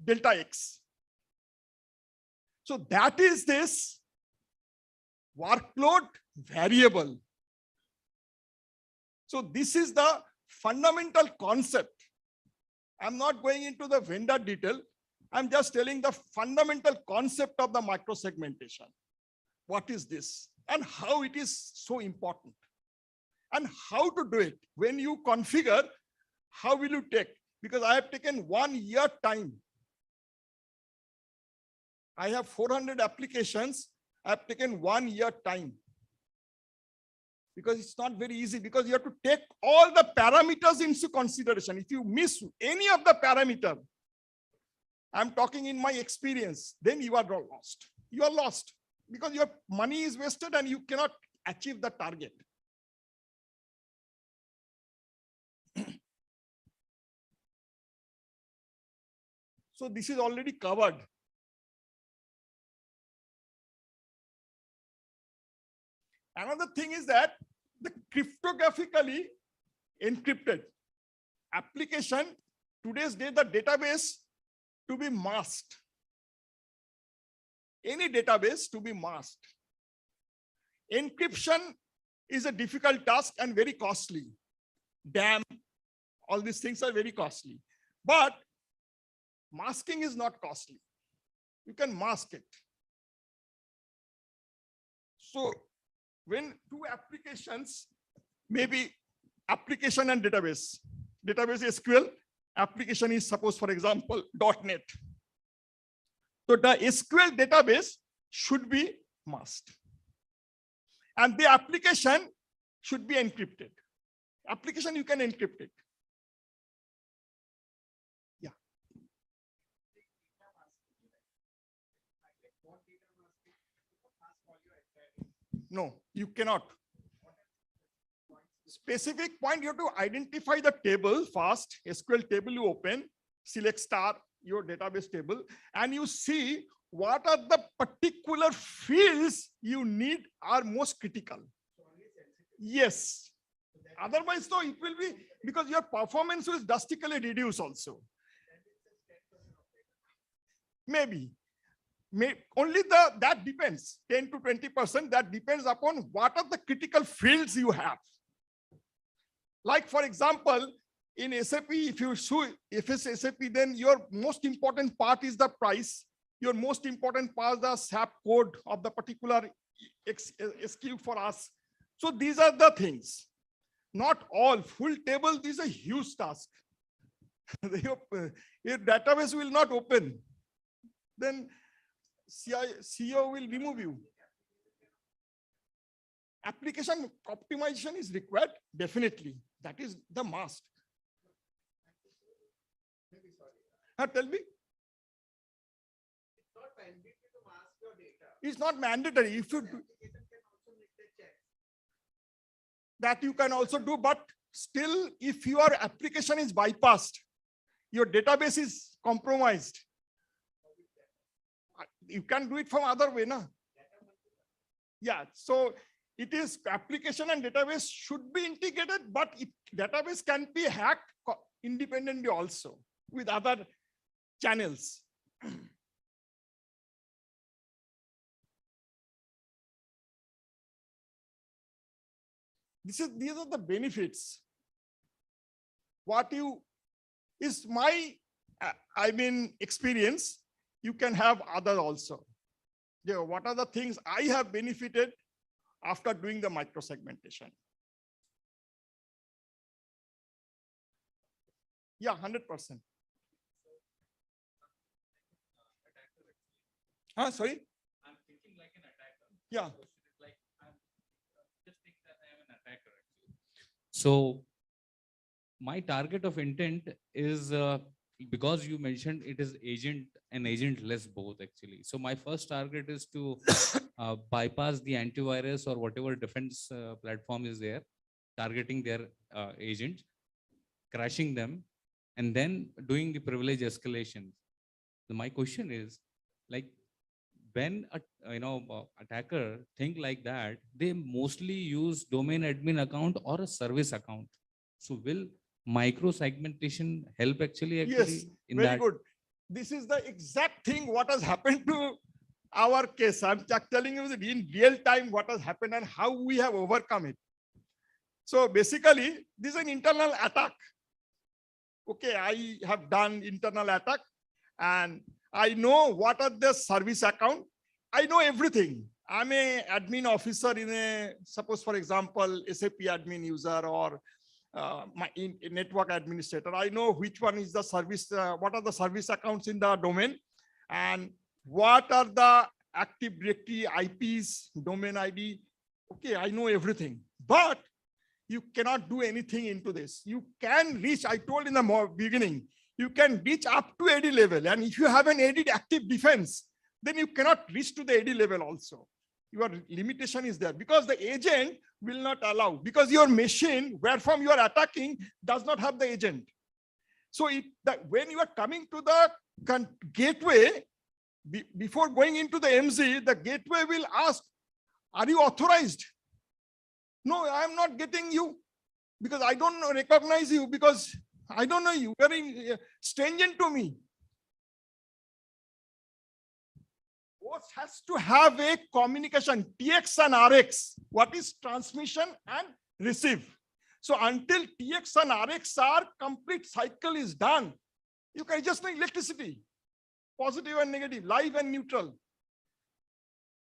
delta X. So that is this workload variable. So this is the fundamental concept. I'm not going into the vendor detail. I'm just telling the fundamental concept of the microsegmentation. What is this and how it is so important and how to do it. When you configure, how will you take? Because I have taken 1 year time. I have 400 applications. I have taken 1 year time. Because it's not very easy, because you have to take all the parameters into consideration. If you miss any of the parameter, I'm talking in my experience, then you are lost. You are lost because your money is wasted and you cannot achieve the target. So this is already covered. Another thing is that the cryptographically encrypted application, today's day, the database to be masked. Any database to be masked. Encryption is a difficult task and very costly. DAM, all these things are very costly. But masking is not costly. You can mask it. So when two applications, maybe application and database. Database is SQL, application is, suppose for example, .NET. So the SQL database should be masked. And the application should be encrypted. Application, you can encrypt it. Yeah. No, you cannot. Specific point, you have to identify the table first. SQL table you open, select star, your database table, and you see what are the particular fields you need are most critical. Yes. Otherwise, so it will be, because your performance will drastically reduce also. Maybe. Only that depends, 10 to 20%, that depends upon what are the critical fields you have. Like for example, in SAP, if it's SAP, then your most important part is the price. Your most important part is the SAP code of the particular SKU for us. So these are the things. Not all full table. This is a huge task. Your database will not open. Then CEO will remove you. Application optimization is required, definitely. That is the must. Tell me. It's not mandatory. If you do, that you can also do, but still, if your application is bypassed, your database is compromised, you can do it from other way, na? Yeah, so it is application and database should be integrated, but database can be hacked independently also with other channels. These are the benefits. What you is my, experience. You can have other also. Yeah, what are the things I have benefited after doing the microsegmentation? Yeah, 100%. Sorry? I'm thinking like an attacker. Yeah. Like I'm just think that I am an attacker actually. So my target of intent is because you mentioned it is agent and agentless both actually. So my first target is to bypass the antivirus or whatever defense platform is there, targeting their agents, crashing them, and then doing the privilege escalation. So my question is, like, when a attacker think like that, they mostly use domain admin account or a service account. So will micro segmentation help actually Yes, in very that? good. This is the exact thing what has happened to our case. I'm telling you in real time what has happened and how we have overcome it. So basically, this is an internal attack. Okay, I have done internal attack and I know what are the service account. I know everything. I'm a admin officer in a, suppose for example, SAP admin user or my network administrator. I know which one is the service, what are the service accounts in the domain and what are the active directory IPs, domain ID. Okay, I know everything, but you cannot do anything into this. You can reach, I told in the beginning, you can reach up to AD level. And if you have an AD active defense, then you cannot reach to the AD level also. Your limitation is there because the agent will not allow, because your machine where from you are attacking does not have the agent. So when you are coming to the gateway, before going into the MZ, the gateway will ask, are you authorized? No, I am not getting you because I don't recognize you because I don't know you. Very strange to me. Both has to have a communication, TX and RX. What is transmission and receive? So until TX and RX are complete cycle is done, you can just need electricity, positive and negative, live and neutral.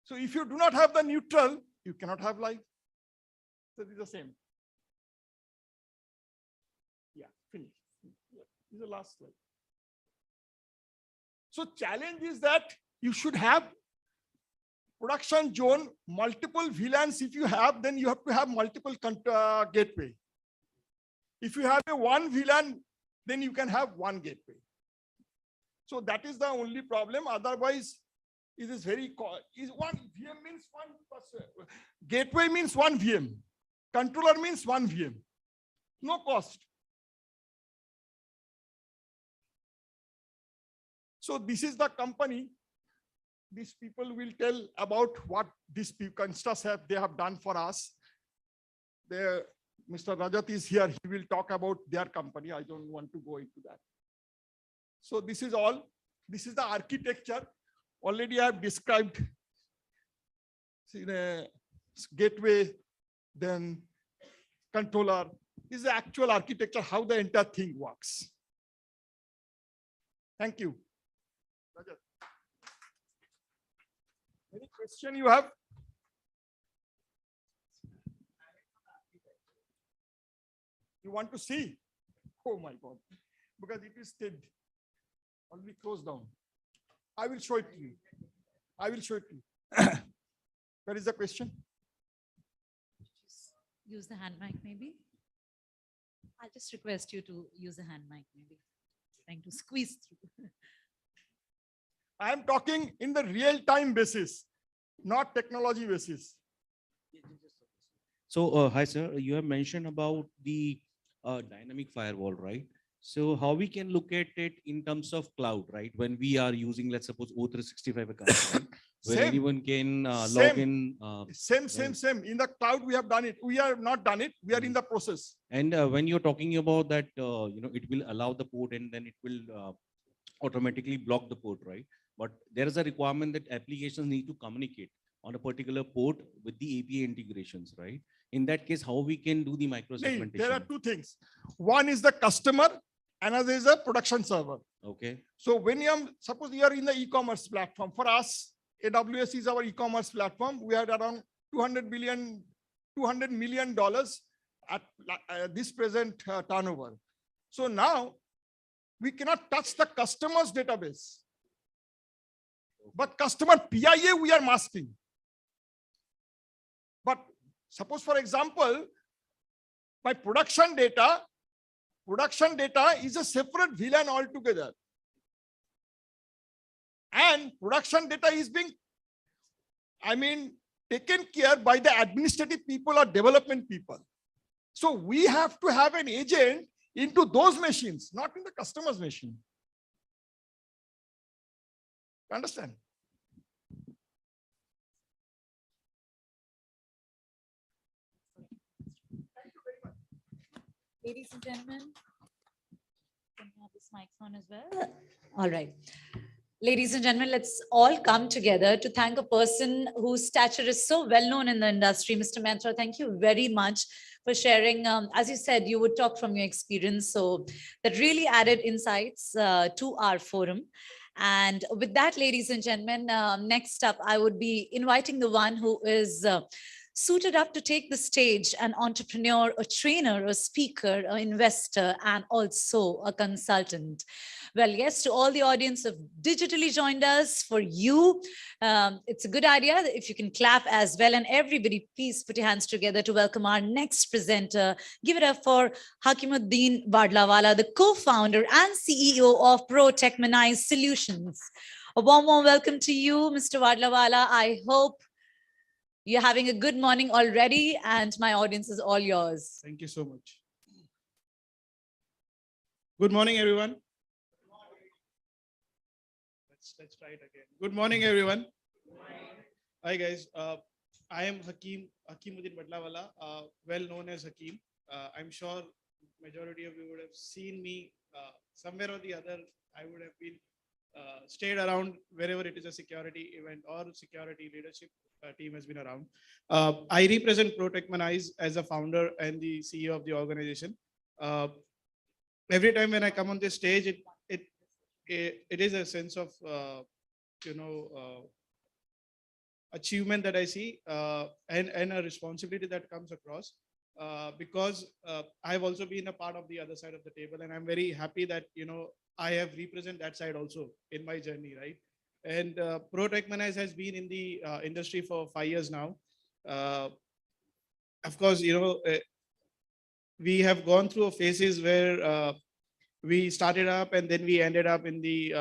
So if you do not have the neutral, you cannot have live. So this is the same. Yeah, finish. Yeah, this is the last slide. So challenge is that you should have production zone, multiple VLANs. If you have, then you have to have multiple gateway. If you have a one VLAN, then you can have one gateway. So that is the only problem. Otherwise, it is very, is one VM means one person. Gateway means one VM. Controller means one VM. No cost. So this is the company. These people will tell about what these people they have done for us. Mr. Rajat is here. He will talk about their company. I don't want to go into that. So this is all. This is the architecture. Already I have described gateway, then controller. This is the actual architecture, how the entire thing works. Thank you. Rajat. Any question you have? You want to see? Oh my God. Because it is still already closed down. I will show it to you. I will show it to you. Where is the question? Use the hand mic, maybe. I'll just request you to use the hand mic, maybe. Trying to squeeze through. I am talking in the real-time basis, not technology basis. So, hi, sir. You have mentioned about the dynamic firewall, right? So how we can look at it in terms of cloud, right? When we are using, let's suppose, O365 account, right? Where Same. anyone can log Same. in. Same. In the cloud, we have done it. We have not done it. We are in the process. And when you're talking about that, it will allow the port and then it will automatically block the port, right? But there is a requirement that applications need to communicate on a particular port with the API integrations, right? In that case, how we can do the micro-segmentation? There are two things. One is the customer, another is a production server. Okay. So when suppose you are in the e-commerce platform, for us, AWS is our e-commerce platform. We had around $200 million at this present turnover. So now we cannot touch the customer's database, but customer PIA we are masking. But suppose, for example, my production data is a separate VLAN altogether. And production data is being, taken care by the administrative people or development people. So we have to have an agent into those machines, not in the customer's machine. Understand? Ladies and gentlemen, can you have this mic on as well? All right. Ladies and gentlemen, let's all come together to thank a person whose stature is so well known in the industry. Mr. Mehta, thank you very much for sharing. As you said, you would talk from your experience. So that really added insights to our forum. And with that, ladies and gentlemen, next up, I would be inviting the one who is suited up to take the stage, an entrepreneur, a trainer, a speaker, an investor, and also a consultant. Well, yes, to all the audience who have digitally joined us, for you, it's a good idea if you can clap as well. And everybody, please put your hands together to welcome our next presenter. Give it up for Hakimuddin Wadlawala, the co-founder and CEO of ProTechmanize Solutions. A warm welcome to you, Mr. Wadlawala. I hope you're having a good morning already, and my audience is all yours. Thank you so much. Good morning, everyone. Let's try it again. Good morning, everyone. Hi, guys. I am Hakimuddin Wadlawala, well known as Hakim. I'm sure majority of you would have seen me somewhere or the other. I would have been stayed around wherever it is a security event or security leadership team has been around. I represent ProTechmanize as a founder and the CEO of the organization. Every time when I come on this stage, it is a sense of achievement that I see and a responsibility that comes across because I've also been a part of the other side of the table, and I'm very happy that I have represent that side also in my journey, right? And ProTechmanize has been in the industry for 5 years now. Of course, we have gone through phases where we started up and then we ended up in the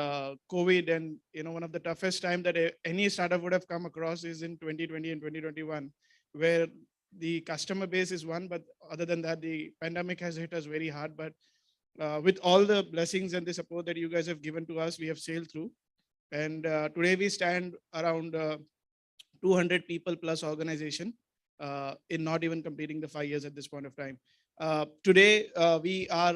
COVID, and one of the toughest time that any startup would have come across is in 2020 and 2021, where the customer base is one, but other than that, the pandemic has hit us very hard. But with all the blessings and the support that you guys have given to us, we have sailed through. And today we stand around 200 people plus organization in not even completing the 5 years at this point of time. Today, we are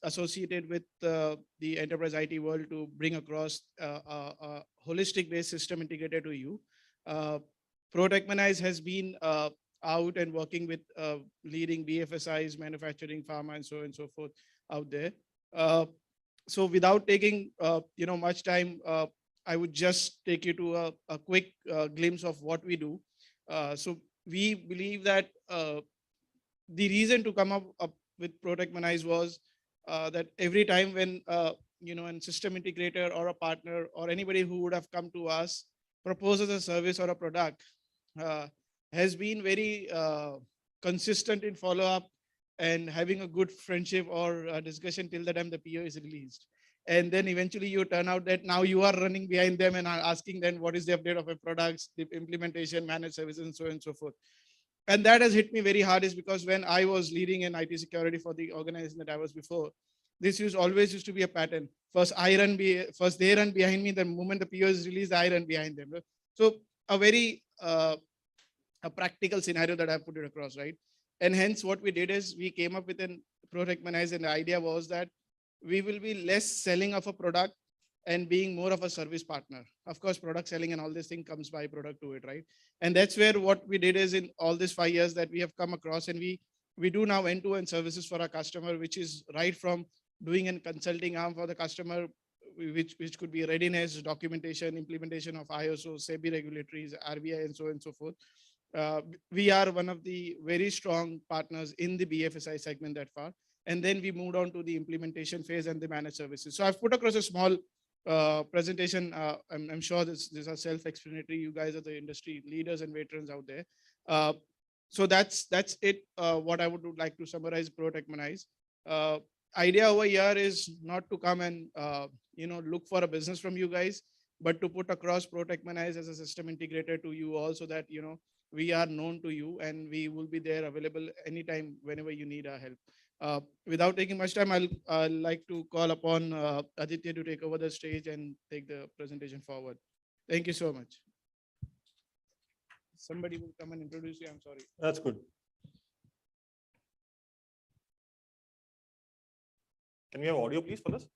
associated with the enterprise IT world to bring across a holistic based system integrator to you. ProTechmanize has been out and working with leading BFSIs, manufacturing, pharma, and so on and so forth out there. So without taking much time, I would just take you to a quick glimpse of what we do. So we believe that the reason to come up with ProTechmanize was that every time when a system integrator or a partner or anybody who would have come to us proposes a service or a product, has been very consistent in follow up and having a good friendship or discussion till the time the PO is released. And then eventually you turn out that now you are running behind them and are asking them what is the update of a products, the implementation, managed services, and so on and so forth. And that has hit me very hard, is because when I was leading in IT security for the organization that I was before, this always used to be a pattern. First they run behind me. The moment the PO is released, I run behind them. So a very a practical scenario that I put it across, right? And hence what we did is we came up with an ProTechmanize, and the idea was that we will be less selling of a product and being more of a service partner. Of course, product selling and all this thing comes by product to it, right? And that's where what we did is in all these 5 years that we have come across, and we do now end-to-end services for our customer, which is right from doing a consulting arm for the customer, which could be readiness, documentation, implementation of ISO, SEBI regulatories, RBI, and so on and so forth. We are one of the very strong partners in the BFSI segment that far. And then we moved on to the implementation phase and the managed services. So I've put across a small presentation. I'm sure these are self-explanatory. You guys are the industry leaders and veterans out there. So that's it. What I would like to summarize ProTechmanize. Idea over here is not to come and look for a business from you guys, but to put across ProTechmanize as a system integrator to you all, so that we are known to you and we will be there available anytime whenever you need our help. Without taking much time, I'll like to call upon Aditya to take over the stage and take the presentation forward. Thank you so much. Somebody will come and introduce you. I'm sorry. That's good. Can we have audio, please, for this?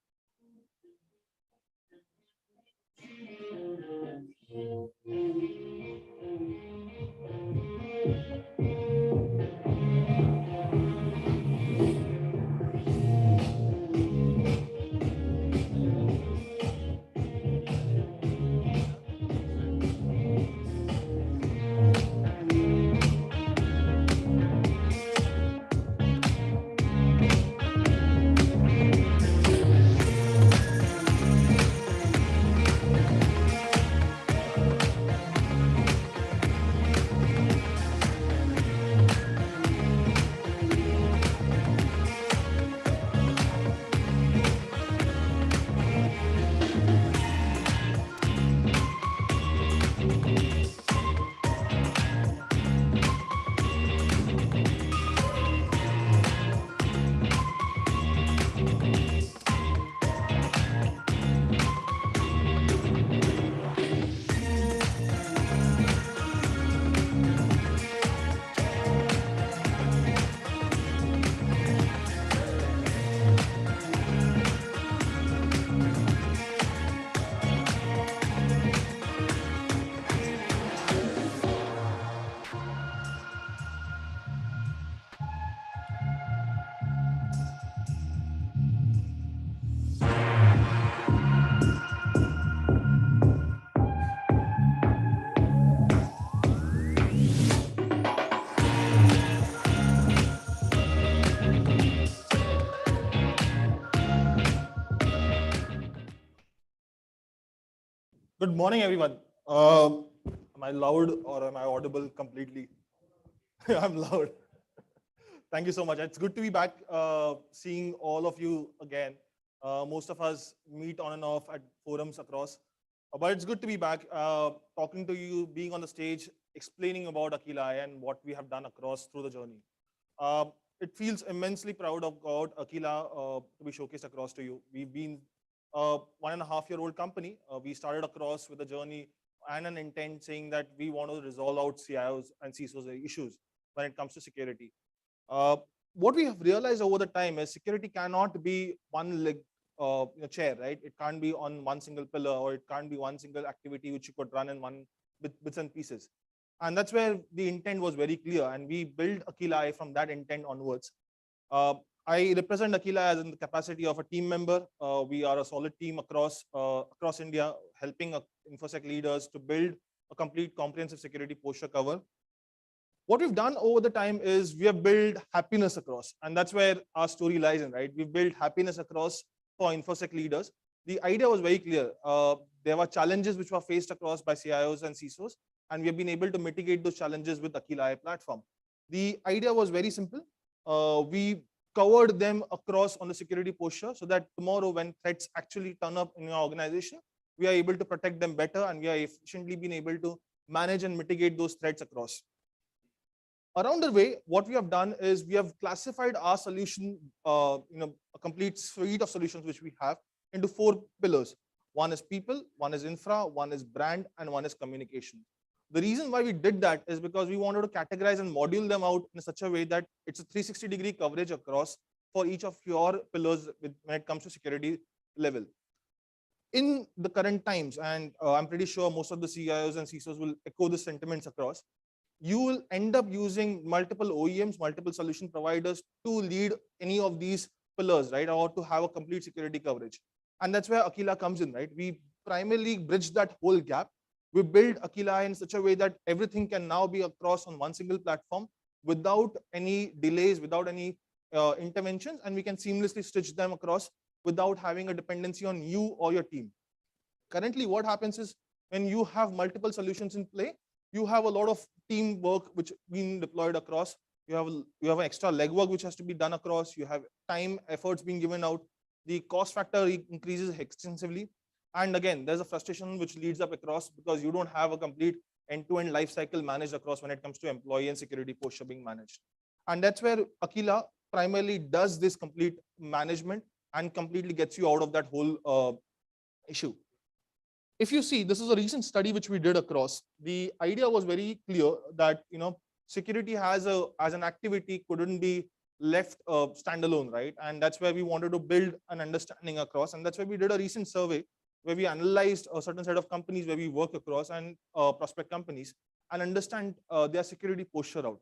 Good morning, everyone. Am I loud or am I audible completely? I'm loud. Thank you so much. It's good to be back, seeing all of you again. Most of us meet on and off at forums across, but it's good to be back, talking to you, being on the stage, explaining about Aquila and what we have done across through the journey. It feels immensely proud of God, Aquila, to be showcased across to you. We've been a 1.5-year-old company. We started across with a journey and an intent saying that we want to resolve out CIOs and CISOs issues when it comes to security. What we have realized over the time is security cannot be one leg chair, right? It can't be on one single pillar, or it can't be one single activity which you could run in one bits and pieces. And that's where the intent was very clear, and we built Aquila from that intent onwards. I represent Aquila as in the capacity of a team member. We are a solid team across India, helping InfoSec leaders to build a complete comprehensive security posture cover. What we've done over the time is we have built happiness across, and that's where our story lies in, right? We've built happiness across for InfoSec leaders. The idea was very clear. There were challenges which were faced across by CIOs and CISOs, and we have been able to mitigate those challenges with Aquila platform. The idea was very simple. We covered them across on the security posture so that tomorrow when threats actually turn up in your organization, we are able to protect them better, and we are efficiently being able to manage and mitigate those threats across. Around the way, what we have done is we have classified our solution, a complete suite of solutions which we have into 4 pillars. One is people, one is infra, one is brand, and one is communication. The reason why we did that is because we wanted to categorize and module them out in such a way that it's a 360-degree coverage across for each of your pillars when it comes to security level. In the current times, and I'm pretty sure most of the CIOs and CISOs will echo the sentiments across, you will end up using multiple OEMs, multiple solution providers to lead any of these pillars, right? Or to have a complete security coverage. And that's where Aquila comes in, right? We primarily bridge that whole gap. We build Aquila in such a way that everything can now be across on one single platform without any delays, without any interventions, and we can seamlessly stitch them across without having a dependency on you or your team. Currently, what happens is when you have multiple solutions in play, you have a lot of teamwork which being deployed across. You have an extra legwork which has to be done across. You have time, efforts being given out. The cost factor increases extensively. And again, there's a frustration which leads up across because you don't have a complete end-to-end life cycle managed across when it comes to employee and security posture being managed. And that's where Aquila primarily does this complete management and completely gets you out of that whole issue. If you see, this is a recent study which we did across. The idea was very clear that security as an activity couldn't be left standalone, right? And that's where we wanted to build an understanding across, and that's why we did a recent survey where we analyzed a certain set of companies where we work across and prospect companies and understand their security posture out.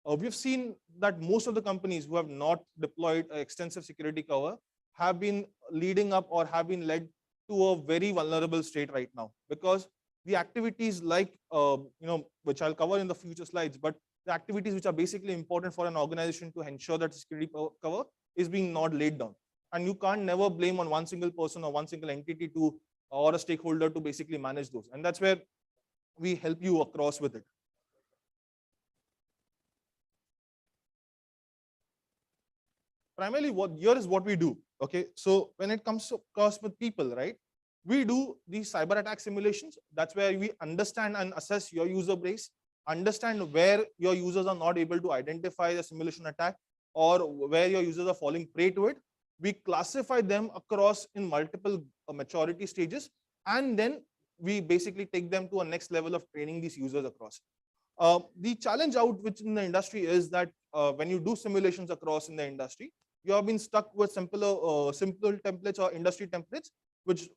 We've seen that most of the companies who have not deployed extensive security cover have been leading up or have been led to a very vulnerable state right now, because the activities like, which I'll cover in the future slides, but the activities which are basically important for an organization to ensure that security cover is being not laid down. And you can't never blame on one single person or one single entity or a stakeholder to basically manage those. And that's where we help you across with it. Primarily, here is what we do. Okay, so when it comes to cost with people, right, we do these cyber attack simulations. That's where we understand and assess your user base, understand where your users are not able to identify the simulation attack or where your users are falling prey to it. We classify them across in multiple maturity stages, and then we basically take them to a next level of training these users across. The challenge out which in the industry is that when you do simulations across in the industry, you have been stuck with simple templates or industry templates, which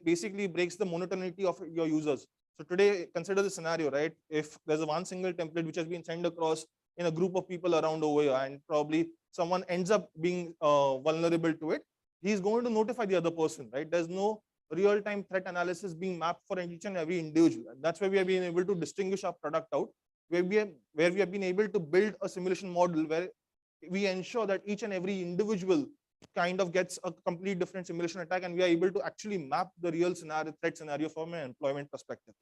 basically breaks the monotonity of your users. So today, consider the scenario, right? If there's one single template which has been sent across in a group of people around over here, and probably someone ends up being vulnerable to it, he's going to notify the other person, right? There's no real-time threat analysis being mapped for each and every individual. And that's where we have been able to distinguish our product out, where we have been able to build a simulation model where we ensure that each and every individual kind of gets a complete different simulation attack, and we are able to actually map the real threat scenario from an employment perspective.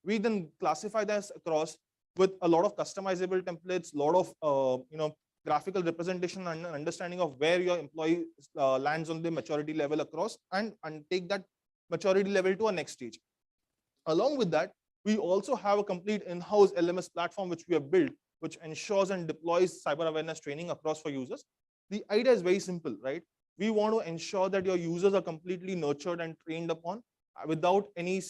We then classify this across with a lot of customizable templates, a lot of graphical representation and an understanding of where your employee lands on the maturity level across, and take that maturity level to a next stage. Along with that, we also have a complete in-house LMS platform which we have built, which ensures and deploys cyber awareness training across for users. The idea is very simple, right? We want to ensure that your users are completely nurtured and trained upon without any,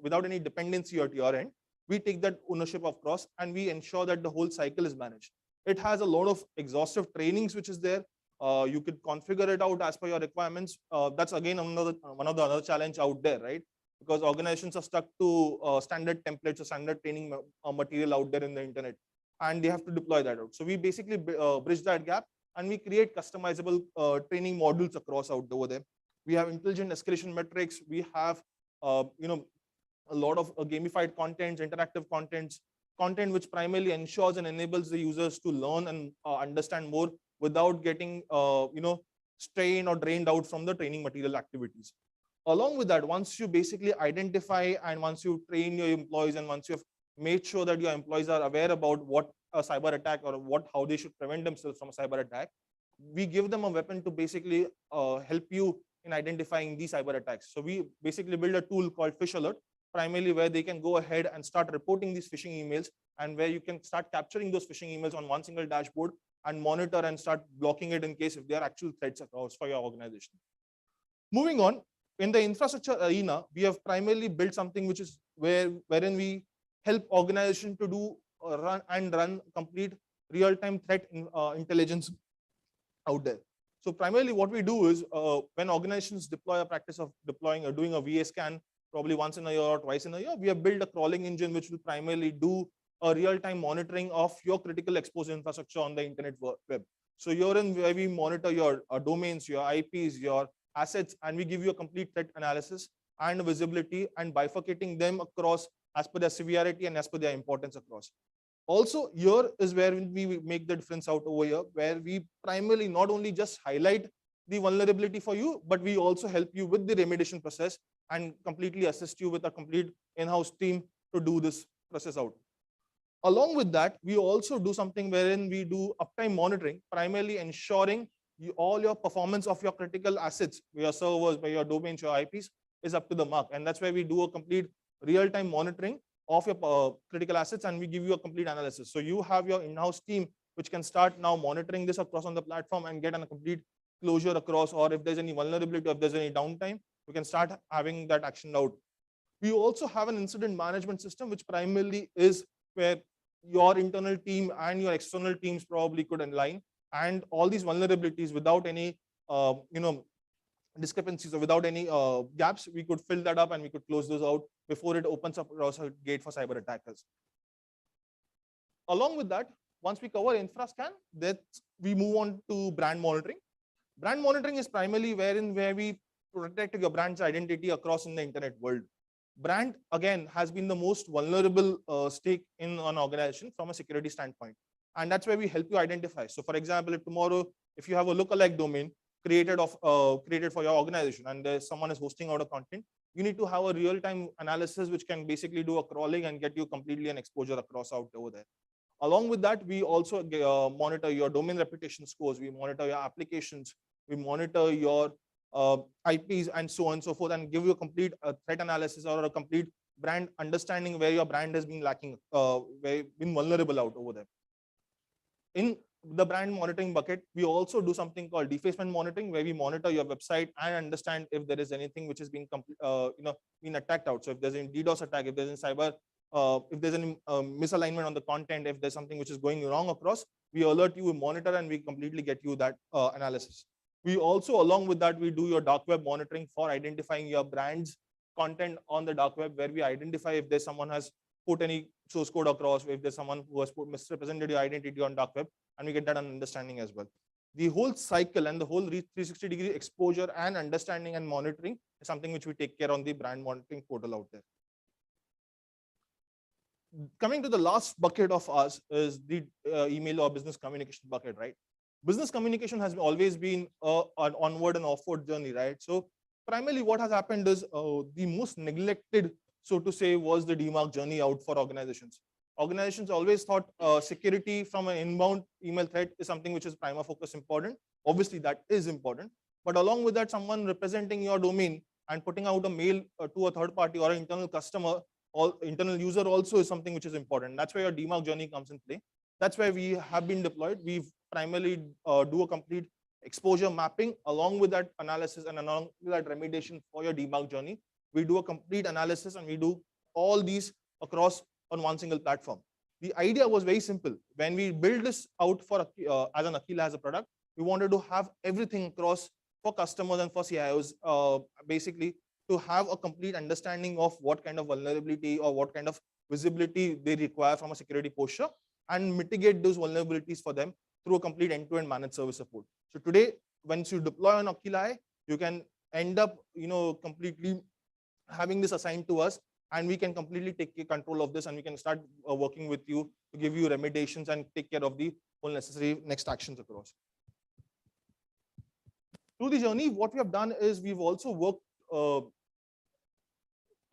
without any dependency at your end. We take that ownership across and we ensure that the whole cycle is managed. It has a lot of exhaustive trainings which is there. You could configure it out as per your requirements. That's again one of the other challenge out there, right? Because organizations are stuck to standard templates or standard training material out there in the internet, and they have to deploy that out. So we basically bridge that gap, and we create customizable training modules across out over there. We have intelligent escalation metrics. We have, a lot of gamified contents, interactive contents, content which primarily ensures and enables the users to learn and understand more without getting, strained or drained out from the training material activities. Along with that, once you basically identify and once you train your employees and once you've made sure that your employees are aware about what a cyber attack or how they should prevent themselves from a cyber attack, we give them a weapon to basically help you in identifying these cyber attacks. So we basically build a tool called Fish Alert, primarily where they can go ahead and start reporting these phishing emails, and where you can start capturing those phishing emails on one single dashboard and monitor and start blocking it in case if there are actual threats across for your organization. Moving on, in the infrastructure arena, we have primarily built something which is wherein we help organizations to do run complete real-time threat intelligence out there. So primarily what we do is when organizations deploy a practice of deploying or doing a VA scan probably once in a year or twice in a year, we have built a crawling engine which will primarily do a real-time monitoring of your critical exposed infrastructure on the internet web. So you're in where we monitor your domains, your IPs, your assets, and we give you a complete threat analysis and visibility and bifurcating them across as per their severity and as per their importance across. Also, here is where we make the difference out over here, where we primarily not only just highlight the vulnerability for you, but we also help you with the remediation process and completely assist you with a complete in-house team to do this process out. Along with that, we also do something wherein we do uptime monitoring, primarily ensuring all your performance of your critical assets, your servers, by your domains, your IPs is up to the mark. And that's where we do a complete real-time monitoring of your critical assets, and we give you a complete analysis. So you have your in-house team, which can start now monitoring this across on the platform and get a complete closure across, or if there's any vulnerability, or if there's any downtime, we can start having that action out. We also have an incident management system, which primarily is where your internal team and your external teams probably could align, and all these vulnerabilities without any discrepancies or without any gaps, we could fill that up and we could close those out before it opens up a gate for cyber attackers. Along with that, once we cover infra scan, that we move on to brand monitoring. Brand monitoring is primarily where we protect your brand's identity across in the internet world. Brand, again, has been the most vulnerable stake in an organization from a security standpoint. And that's where we help you identify. So for example, if tomorrow, if you have a lookalike domain created for your organization and someone is hosting out a content, you need to have a real-time analysis which can basically do a crawling and get you completely an exposure across out over there. Along with that, we also monitor your domain reputation scores, we monitor your applications, we monitor your IPs and so on and so forth, and give you a complete threat analysis or a complete brand understanding where your brand has been lacking, where been vulnerable out over there. In the brand monitoring bucket, we also do something called defacement monitoring, where we monitor your website and understand if there is anything which is being been attacked out. So if there's any DDoS attack, if there's any cyber, if there's any misalignment on the content, if there's something which is going wrong across, we alert you, we monitor, and we completely get you that analysis. We also, along with that, we do your dark web monitoring for identifying your brand's content on the dark web, where we identify if there's someone has put any source code across, if there's someone who has misrepresented your identity on dark web, and we get that understanding as well. The whole cycle and the whole 360-degree exposure and understanding and monitoring is something which we take care on the brand monitoring portal out there. Coming to the last bucket of us is the email or business communication bucket, right? Business communication has always been an onward and offward journey, right? So primarily what has happened is the most neglected, so to say, was the DMARC journey out for organizations. Organizations always thought security from an inbound email threat is something which is prima focus important. Obviously, that is important. But along with that, someone representing your domain and putting out a mail to a third party or an internal customer or internal user also is something which is important. That's where your demarc journey comes in play. That's where we have been deployed. We've primarily do a complete exposure mapping along with that analysis and along with that remediation for your demarc journey. We do a complete analysis and we do all these across on one single platform. The idea was very simple. When we build this out for as an Aquila as a product, we wanted to have everything across for customers and for CIOs, basically to have a complete understanding of what kind of vulnerability or what kind of visibility they require from a security posture and mitigate those vulnerabilities for them through a complete end-to-end managed service support. So today, once you deploy on Aquila, you can end up, completely having this assigned to us, and we can completely take control of this, and we can start working with you to give you remediations and take care of the whole necessary next actions across. Through the journey, what we have done is we've also worked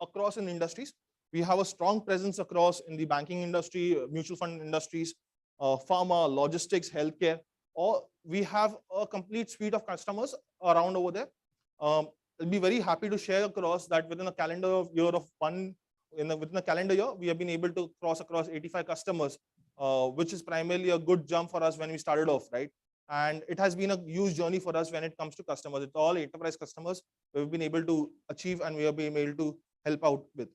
across in industries. We have a strong presence across in the banking industry, mutual fund industries, pharma, logistics, healthcare, or we have a complete suite of customers around over there. I'll be very happy to share across that within a calendar year of within a calendar year, we have been able to cross across 85 customers, which is primarily a good jump for us when we started off, right? And it has been a huge journey for us when it comes to customers. It's all enterprise customers we've been able to achieve and we have been able to help out with.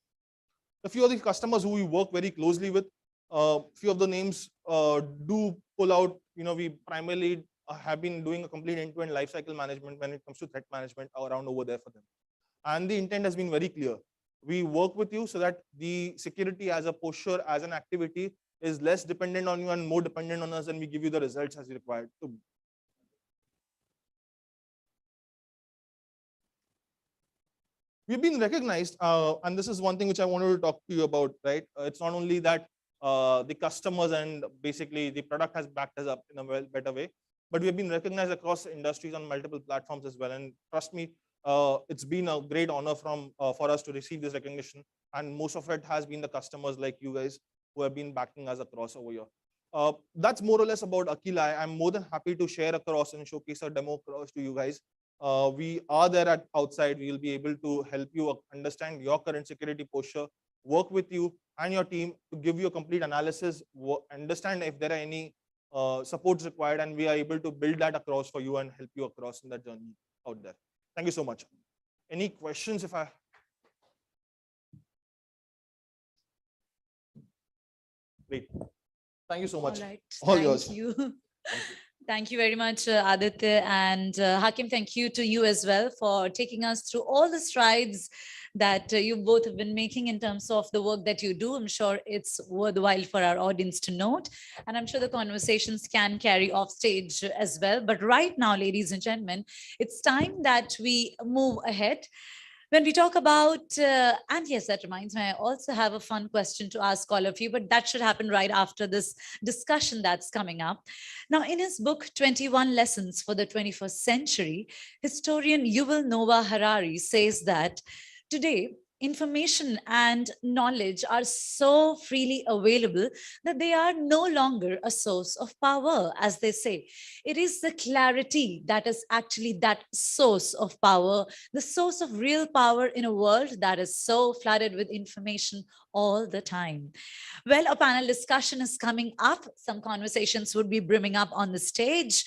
A few of the customers who we work very closely with, few of the names do pull out, we primarily have been doing a complete end-to-end lifecycle management when it comes to threat management around over there for them. And the intent has been very clear. We work with you so that the security as a posture, as an activity is less dependent on you and more dependent on us, and we give you the results as required to. We've been recognized, and this is one thing which I wanted to talk to you about, right? It's not only that the customers and basically the product has backed us up in a better way, but we've been recognized across industries on multiple platforms as well. And trust me, it's been a great honor for us to receive this recognition. And most of it has been the customers like you guys who have been backing us across over here. That's more or less about Aquila. I'm more than happy to share across and showcase a demo across to you guys. We are there at outside. We will be able to help you understand your current security posture, work with you and your team to give you a complete analysis, understand if there are any supports required, and we are able to build that across for you and help you across in that journey out there. Thank you so much. Any questions? Great. Thank you so much. All right. All Thank yours. you. Thank you. Thank you very much, Aditya, and Hakim, thank you to you as well for taking us through all the strides that you both have been making in terms of the work that you do. I'm sure it's worthwhile for our audience to note, and I'm sure the conversations can carry off stage as well. But right now, ladies and gentlemen, it's time that we move ahead. When we talk about, and yes, that reminds me, I also have a fun question to ask all of you, but that should happen right after this discussion that's coming up. Now, in his book, 21 Lessons for the 21st Century, historian Yuval Noah Harari says that today, information and knowledge are so freely available that they are no longer a source of power, as they say. It is the clarity that is actually that source of power, the source of real power in a world that is so flooded with information all the time. Well, a panel discussion is coming up. Some conversations would be brimming up on the stage.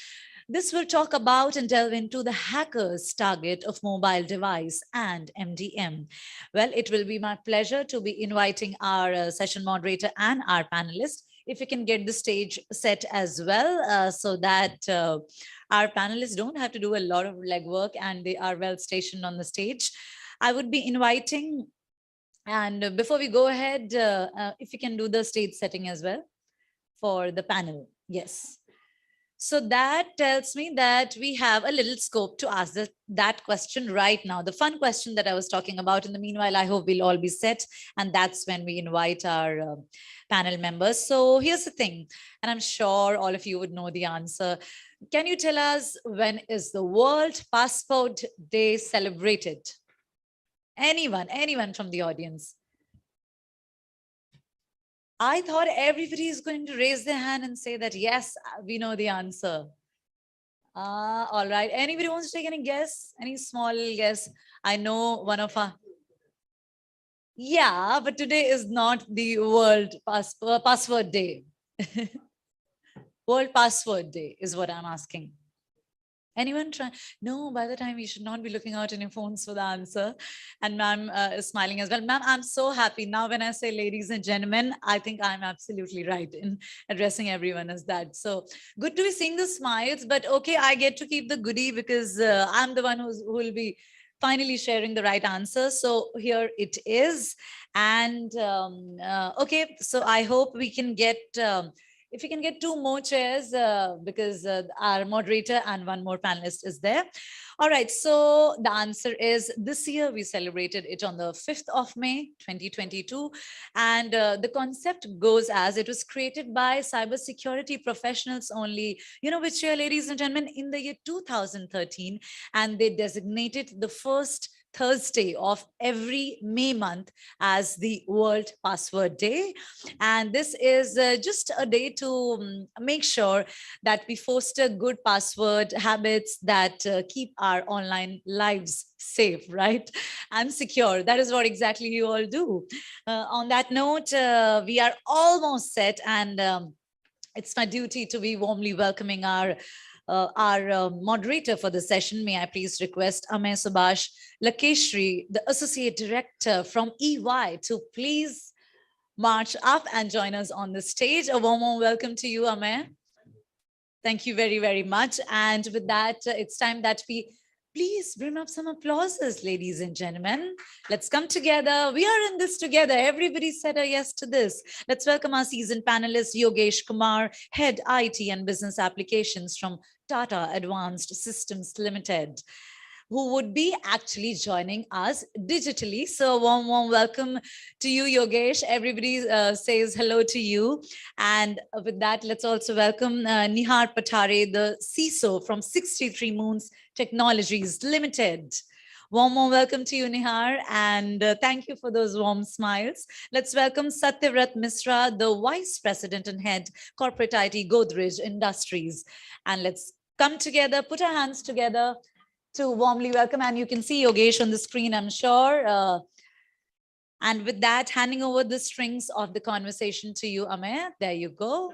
This will talk about and delve into the hacker's target of mobile device and MDM. Well, it will be my pleasure to be inviting our session moderator and our panelists. If you can get the stage set as well, so that our panelists don't have to do a lot of legwork and they are well stationed on the stage. I would be inviting, and before we go ahead, if you can do the stage setting as well for the panel. Yes. So that tells me that we have a little scope to ask that question right now, the fun question that I was talking about. In the meanwhile, I hope we'll all be set, and that's when we invite our panel members. So here's the thing, and I'm sure all of you would know the answer. Can you tell us, when is the World Passport Day celebrated? Anyone from the audience? I thought everybody is going to raise their hand and say that, yes, we know the answer. All right. Anybody wants to take any guess? Any small guess? I know one of our. Yeah, but today is not the World Password Day. World Password Day is what I'm asking. Anyone try? No, by the time you should not be looking out in your phones for the answer. And ma'am is smiling as well. Ma'am, I'm so happy. Now when I say ladies and gentlemen, I think I'm absolutely right in addressing everyone as that. So good to be seeing the smiles, but okay, I get to keep the goodie because I'm the one who will be finally sharing the right answer. So here it is. And okay, so I hope we can get if we can get two more chairs because our moderator and one more panelist is there. All right, so the answer is this year we celebrated it on the 5th of May, 2022. And the concept goes as it was created by cybersecurity professionals only, you know, which year, ladies and gentlemen, in the year 2013. And they designated the first Thursday of every May month as the World Password Day. And this is just a day to make sure that we foster good password habits that keep our online lives safe, right? And secure. That is what exactly you all do. On that note, we are almost set, and it's my duty to be warmly welcoming our moderator for the session. May I please request Amay Subhash Lakeshri, the Associate Director from EY, to please march up and join us on the stage. A warm welcome to you, Amay. Thank you very, very much. And with that, it's time that we please bring up some applauses, ladies and gentlemen. Let's come together. We are in this together. Everybody said a yes to this. Let's welcome our seasoned panelist, Yogesh Kumar, Head IT and Business Applications from Tata Advanced Systems Limited, who would be actually joining us digitally. So warm welcome to you, Yogesh. Everybody says hello to you. And with that, let's also welcome Nihar Patare, the CISO from 63 Moons Technologies Limited. Warm welcome to you, Nihar, and thank you for those warm smiles. Let's welcome Satyavrat Misra, the Vice President and Head Corporate IT Godrej Industries. And let's come together, put our hands together to warmly welcome, and you can see Yogesh on the screen, I'm sure. And with that, handing over the strings of the conversation to you, Amay. There you go.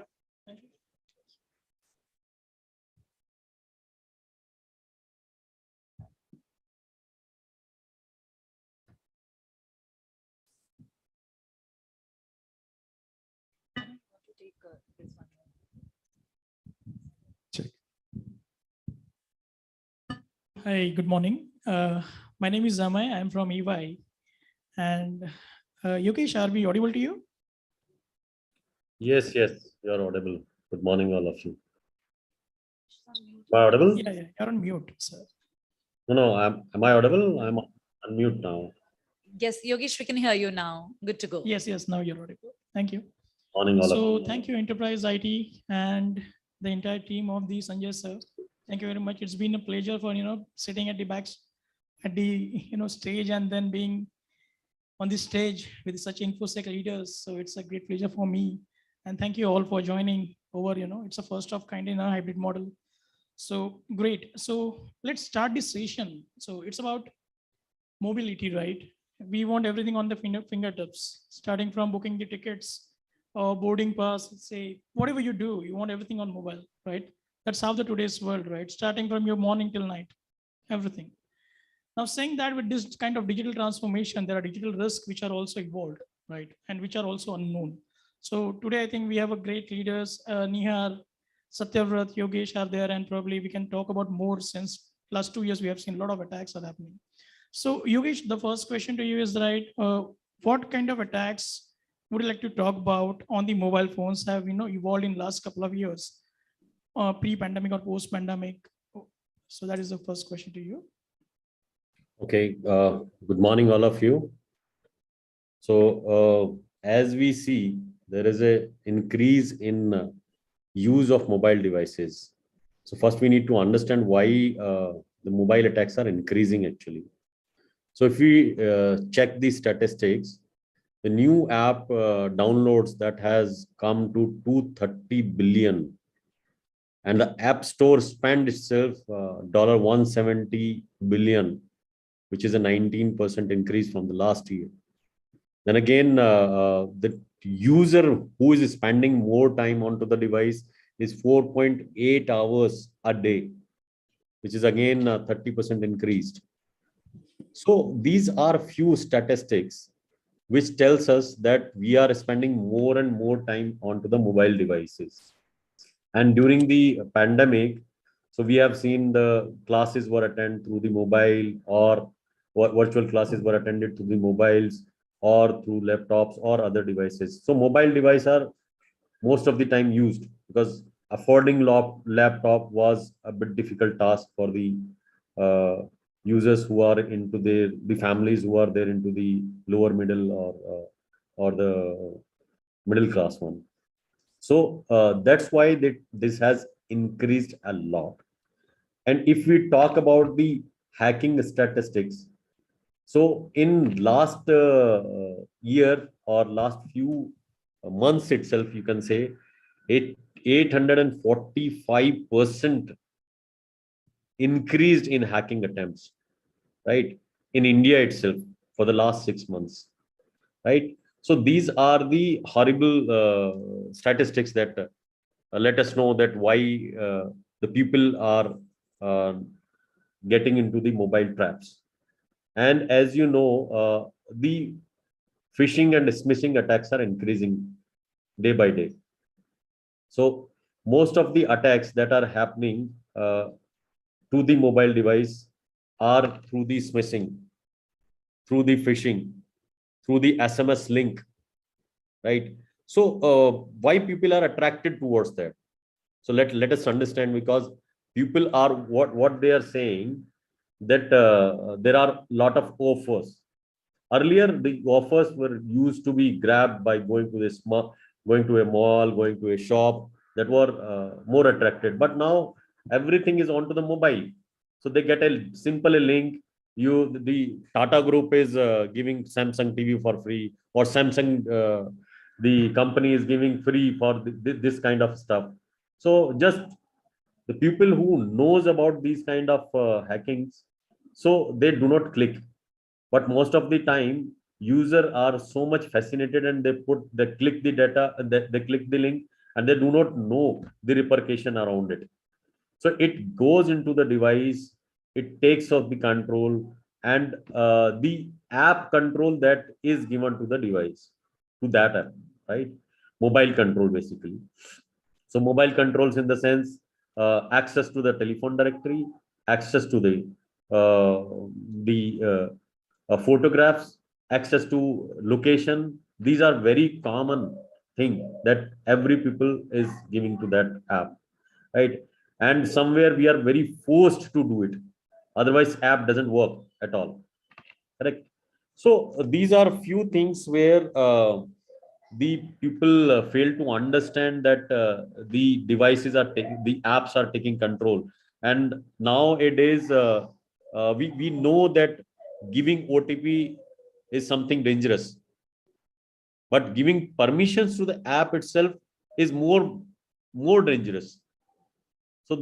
Hi, good morning. My name is Zamay. I'm from EY. And Yogesh, are we audible to you? Yes, yes, you are audible. Good morning, all of you. Am I audible? Yeah, you're on mute, sir. No, am I audible? I'm on mute now. Yes, Yogesh, we can hear you now. Good to go. Yes, now you're audible. Thank you. Morning, all of you. So thank you, Enterprise IT and the entire team of the Sanjay sir. Thank you very much. It's been a pleasure for, sitting at the back, at the, stage, and then being on the stage with such InfoSec leaders. So it's a great pleasure for me. And thank you all for joining over, it's a first of kind in a hybrid model. So great. So let's start this session. So it's about mobility, right? We want everything on the fingertips, starting from booking the tickets or boarding pass, say, whatever you do, you want everything on mobile, right? That's how the today's world, right? Starting from your morning till night, everything. Now saying that with this kind of digital transformation, there are digital risks which are also involved, right? And which are also unknown. So today, I think we have a great leaders, Nihar, Satyavrat, Yogesh are there, and probably we can talk about more since last 2 years, we have seen a lot of attacks are happening. So Yogesh, the first question to you is, right, what kind of attacks would you like to talk about on the mobile phones have, evolved in last couple of years? Pre-pandemic or post-pandemic? So that is the first question to you. Okay, good morning, all of you. So as we see, there is an increase in use of mobile devices. So first we need to understand why the mobile attacks are increasing actually. So if we check the statistics, the new app downloads that has come to 230 billion, and the app store spend itself $170 billion, which is a 19% increase from the last year. Then again, the user who is spending more time onto the device is 4.8 hours a day, which is again 30% increased. So these are few statistics which tells us that we are spending more and more time onto the mobile devices. And during the pandemic, so we have seen the classes were attended through the mobile, or virtual classes were attended through the mobiles or through laptops or other devices. So mobile devices are most of the time used because affording laptop was a bit difficult task for the users who are into the families who are there into the lower middle or the middle class one. So that's why this has increased a lot. And if we talk about the hacking statistics, so in last year or last few months itself, you can say 845% increased in hacking attempts, right? In India itself for the last 6 months, right? So these are the horrible statistics that let us know that why the people are getting into the mobile traps. And as you know, the phishing and smishing attacks are increasing day by day. So most of the attacks that are happening to the mobile device are through the smishing, through the phishing, through the SMS link, right? So why people are attracted towards that? So let us understand, because people are what they are saying, that there are a lot of offers. Earlier, the offers were used to be grabbed by going to going to a mall, going to a shop, that were more attracted. But now everything is onto the mobile. So they get a simple link. The Tata Group is giving Samsung TV for free, or Samsung, the company is giving free for this kind of stuff. So just the people who knows about these kind of hackings, so they do not click. But most of the time, user are so much fascinated, and they click the data, they click the link, and they do not know the repercussion around it. So it goes into the device, it takes off the control, and the app control that is given to the device, to that app, right? Mobile control basically. So mobile controls in the sense, access to the telephone directory, access to the photographs, access to location. These are very common thing that every people is giving to that app, right? And somewhere we are very forced to do it. Otherwise, app doesn't work at all. Correct. So these are few things where the people fail to understand that the devices are taking, the apps are taking control. And nowadays, we know that giving OTP is something dangerous, but giving permissions to the app itself is more dangerous. So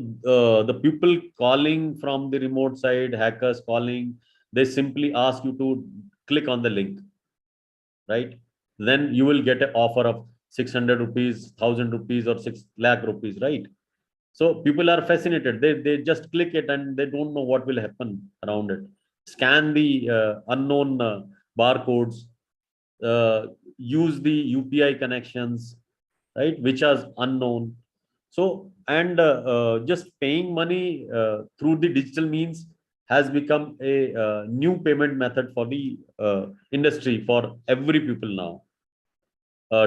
the people calling from the remote side, hackers calling, they simply ask you to click on the link, right? Then you will get an offer of 600 rupees, 1000 rupees, or 6 lakh rupees, right? So people are fascinated. They just click it and they don't know what will happen around it. Scan the unknown barcodes, use the UPI connections, right, which are unknown. So, and just paying money through the digital means has become a new payment method for the industry, for every people now.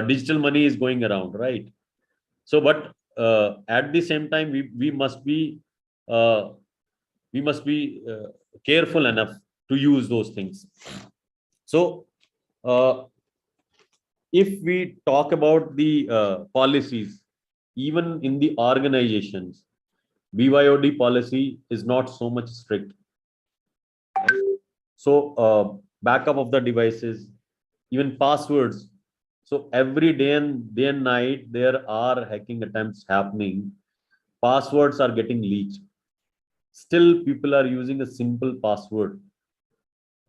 Digital money is going around, right? So, but at the same time, we must be uh, careful enough to use those things. So, if we talk about the policies, even in the organizations, BYOD policy is not so much strict. So backup of the devices, even passwords. So every day and night, there are hacking attempts happening. Passwords are getting leaked. Still, people are using a simple password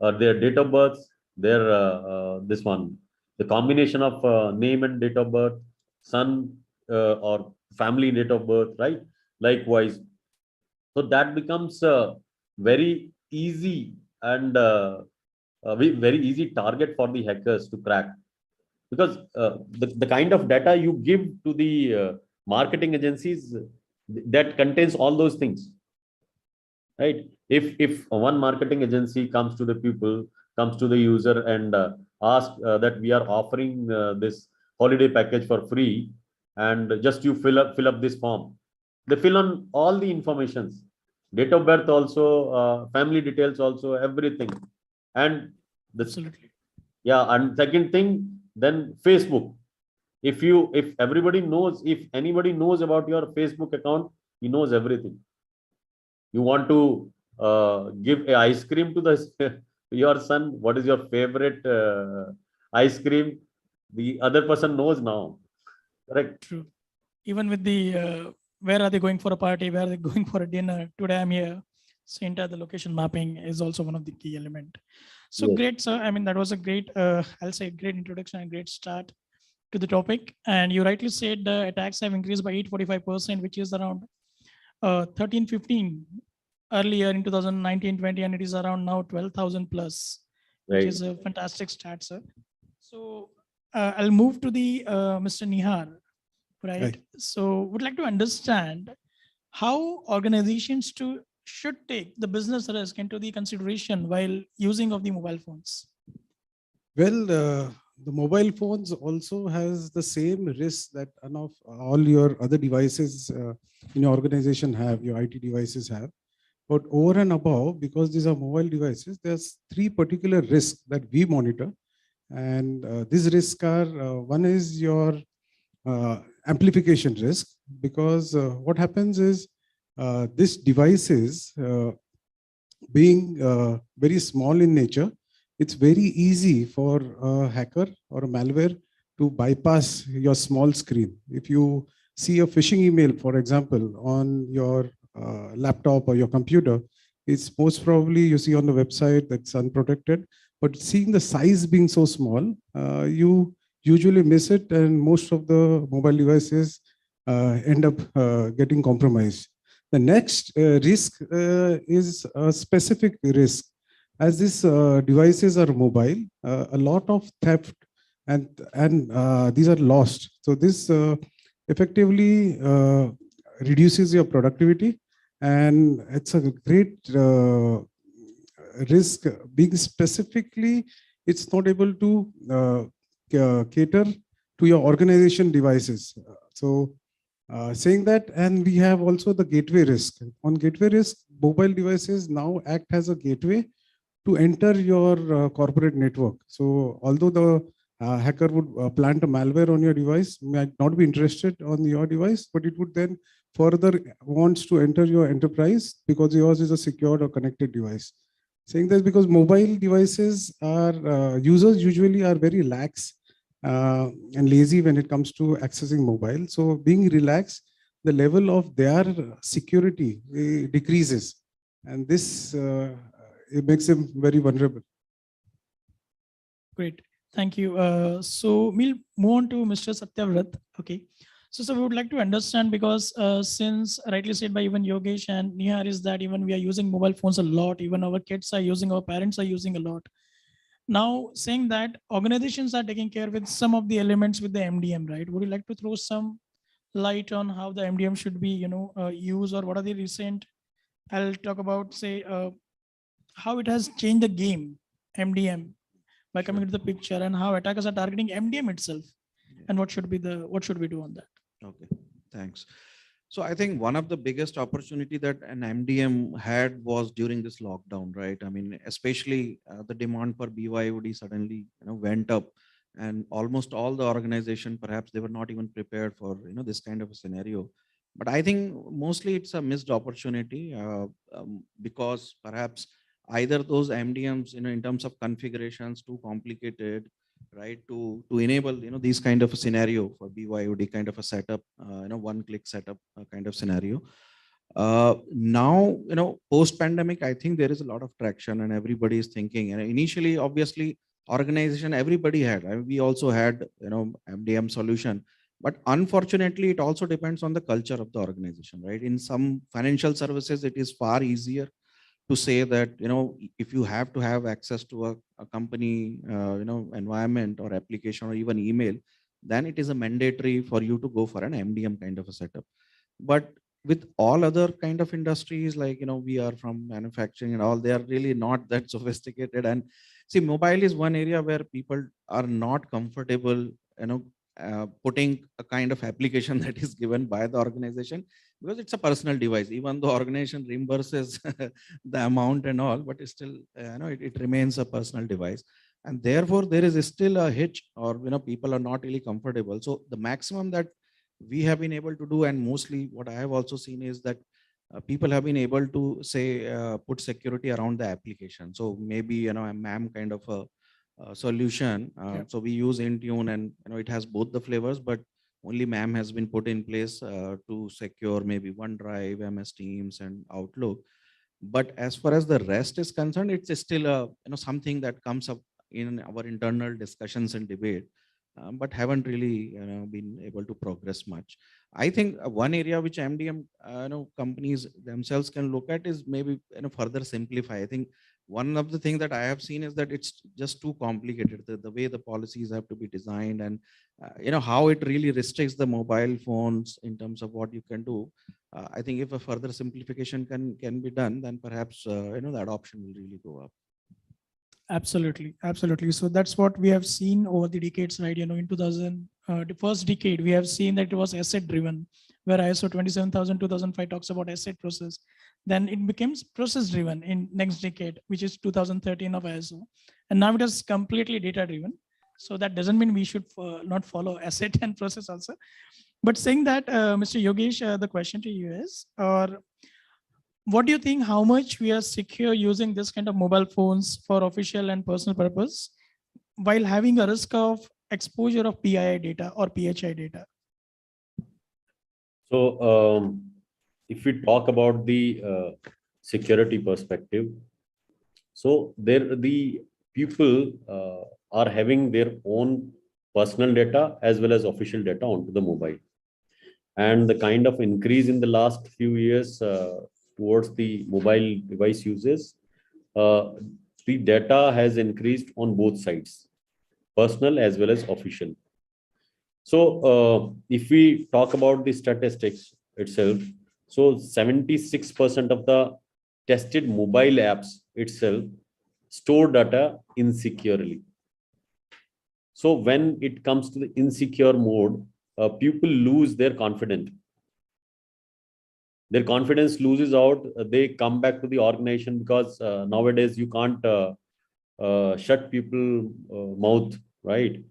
or their date of birth, their this one, the combination of name and date of birth, son or family date of birth, right? Likewise, so that becomes very easy and very easy target for the hackers to crack, because the kind of data you give to the marketing agencies that contains all those things, right? If one marketing agency comes to the people, comes to the user and ask that we are offering this holiday package for free, and just you fill up this form, they fill on all the informations, date of birth also, family details also, everything. And this, Absolutely. yeah, and second thing, then Facebook, if everybody knows, if anybody knows about your Facebook account, he knows everything. You want to give a ice cream to the your son, what is your favorite ice cream, the other person knows now, correct? True. Even with the where are they going for a party, where are they going for a dinner, today I'm here. So entire the location mapping is also one of the key element. So Yes. great, sir. I mean, that was a great, I'll say great introduction and great start to the topic. And you rightly said the attacks have increased by 845%, which is around 1315 earlier in 2019-20, and it is around now 12,000 plus, which Right. is a fantastic stat, sir. So I'll move to the Mr. Nihar, right? Right. So would like to understand how organizations should take the business risk into the consideration while using of the mobile phones. Well, the mobile phones also has the same risk that all your other devices in your organization have, your IT devices have. But over and above, because these are mobile devices, there's three particular risks that we monitor. And these risks are, one is your amplification risk, because what happens is these devices being very small in nature, it's very easy for a hacker or a malware to bypass your small screen. If you see a phishing email, for example, on your laptop or your computer, it's most probably you see on the website that's unprotected, but seeing the size being so small, you usually miss it, and most of the mobile devices end up getting compromised. The next risk is a specific risk. As these devices are mobile, a lot of theft and these are lost. So this effectively reduces your productivity, and it's a great risk being specifically, it's not able to cater to your organization devices. So saying that, and we have also the gateway risk. On gateway risk, mobile devices now act as a gateway to enter your corporate network. So although the hacker would plant a malware on your device, might not be interested on your device, but it would then further wants to enter your enterprise because yours is a secured or connected device. Saying this because mobile devices are, users usually are very lax and lazy when it comes to accessing mobile. So being relaxed, the level of their security decreases. And this it makes them very vulnerable. Great, thank you. So we'll move on to Mr. Satyavrat. Okay. So we would like to understand, because since rightly said by even Yogesh and Nihar, is that even we are using mobile phones a lot, even our kids are using, our parents are using a lot. Now, saying that organizations are taking care with some of the elements with the MDM, right? Would you like to throw some light on how the MDM should be, used, or what are the recent? I'll talk about, say, how it has changed the game, MDM, by coming to the picture, and how attackers are targeting MDM itself, and what should we do on that? Okay, thanks. So I think one of the biggest opportunity that an MDM had was during this lockdown, right? I mean, especially the demand for BYOD suddenly, went up, and almost all the organization, perhaps they were not even prepared for, this kind of a scenario. But I think mostly it's a missed opportunity because perhaps either those MDMs, in terms of configurations, too complicated, right, to enable, these kind of a scenario for BYOD kind of a setup, one-click setup kind of scenario. Now, post-pandemic, I think there is a lot of traction and everybody is thinking. And initially, obviously, organization, everybody had. We also had, MDM solution. But unfortunately, it also depends on the culture of the organization, right? In some financial services, it is far easier to say that, if you have to have access to a company, environment or application or even email, then it is a mandatory for you to go for an MDM kind of a setup. But with all other kind of industries, like, we are from manufacturing and all, they are really not that sophisticated. And see, mobile is one area where people are not comfortable, putting a kind of application that is given by the organization, because it's a personal device. Even though organization reimburses the amount and all, but it's still, it remains a personal device. And therefore, there is still a hitch, or, people are not really comfortable. So the maximum that we have been able to do, and mostly what I have also seen, is that people have been able to say, put security around the application. So maybe, a MAM kind of a solution. So we use Intune, and it has both the flavors, but only MAM has been put in place to secure maybe OneDrive, MS Teams, and Outlook. But as far as the rest is concerned, it's still a something that comes up in our internal discussions and debate, but haven't really been able to progress much. I think one area which MDM companies themselves can look at is maybe further simplify. I think one of the things that I have seen is that it's just too complicated, the way the policies have to be designed, and how it really restricts the mobile phones in terms of what you can do. I think if a further simplification can be done, then perhaps the adoption will really go up. Absolutely, absolutely. So that's what we have seen over the decades, right? In 2000, the first decade, we have seen that it was asset driven, where ISO 27000 2005 talks about asset process. Then it becomes process driven in next decade, which is 2013 of ISO. And now it is completely data driven. So that doesn't mean we should not follow asset and process also. But saying that, Mr. Yogesh, the question to you is, or what do you think, how much we are secure using this kind of mobile phones for official and personal purpose while having a risk of exposure of PII data or PHI data? So if we talk about the security perspective, so there the people are having their own personal data as well as official data onto the mobile. And the kind of increase in the last few years towards the mobile device uses, the data has increased on both sides, personal as well as official. So if we talk about the statistics itself, so 76% of the tested mobile apps itself store data insecurely. So when it comes to the insecure mode, people lose their confidence. Their confidence loses out. They come back to the organization, because nowadays you can't shut people mouth, right?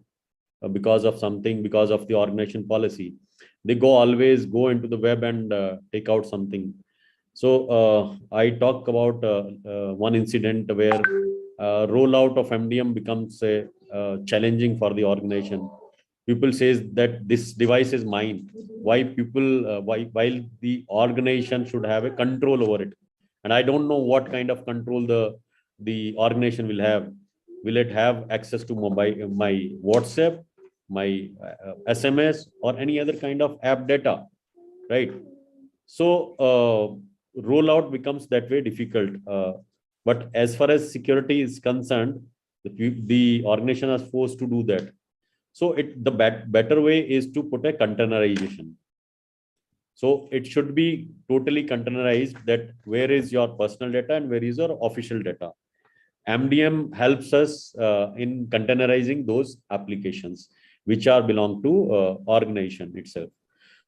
Because of something, because of the organization policy. They always go into the web and take out something. So I talk about one incident where rollout of MDM becomes challenging for the organization. People says that this device is mine. Why people, while the organization should have a control over it. And I don't know what kind of control the organization will have. Will it have access to my WhatsApp, my SMS, or any other kind of app data, right? So rollout becomes that way difficult. But as far as security is concerned, the organization is forced to do that. So the better way is to put a containerization. So it should be totally containerized, that where is your personal data and where is your official data. MDM helps us in containerizing those applications which are belong to organization itself.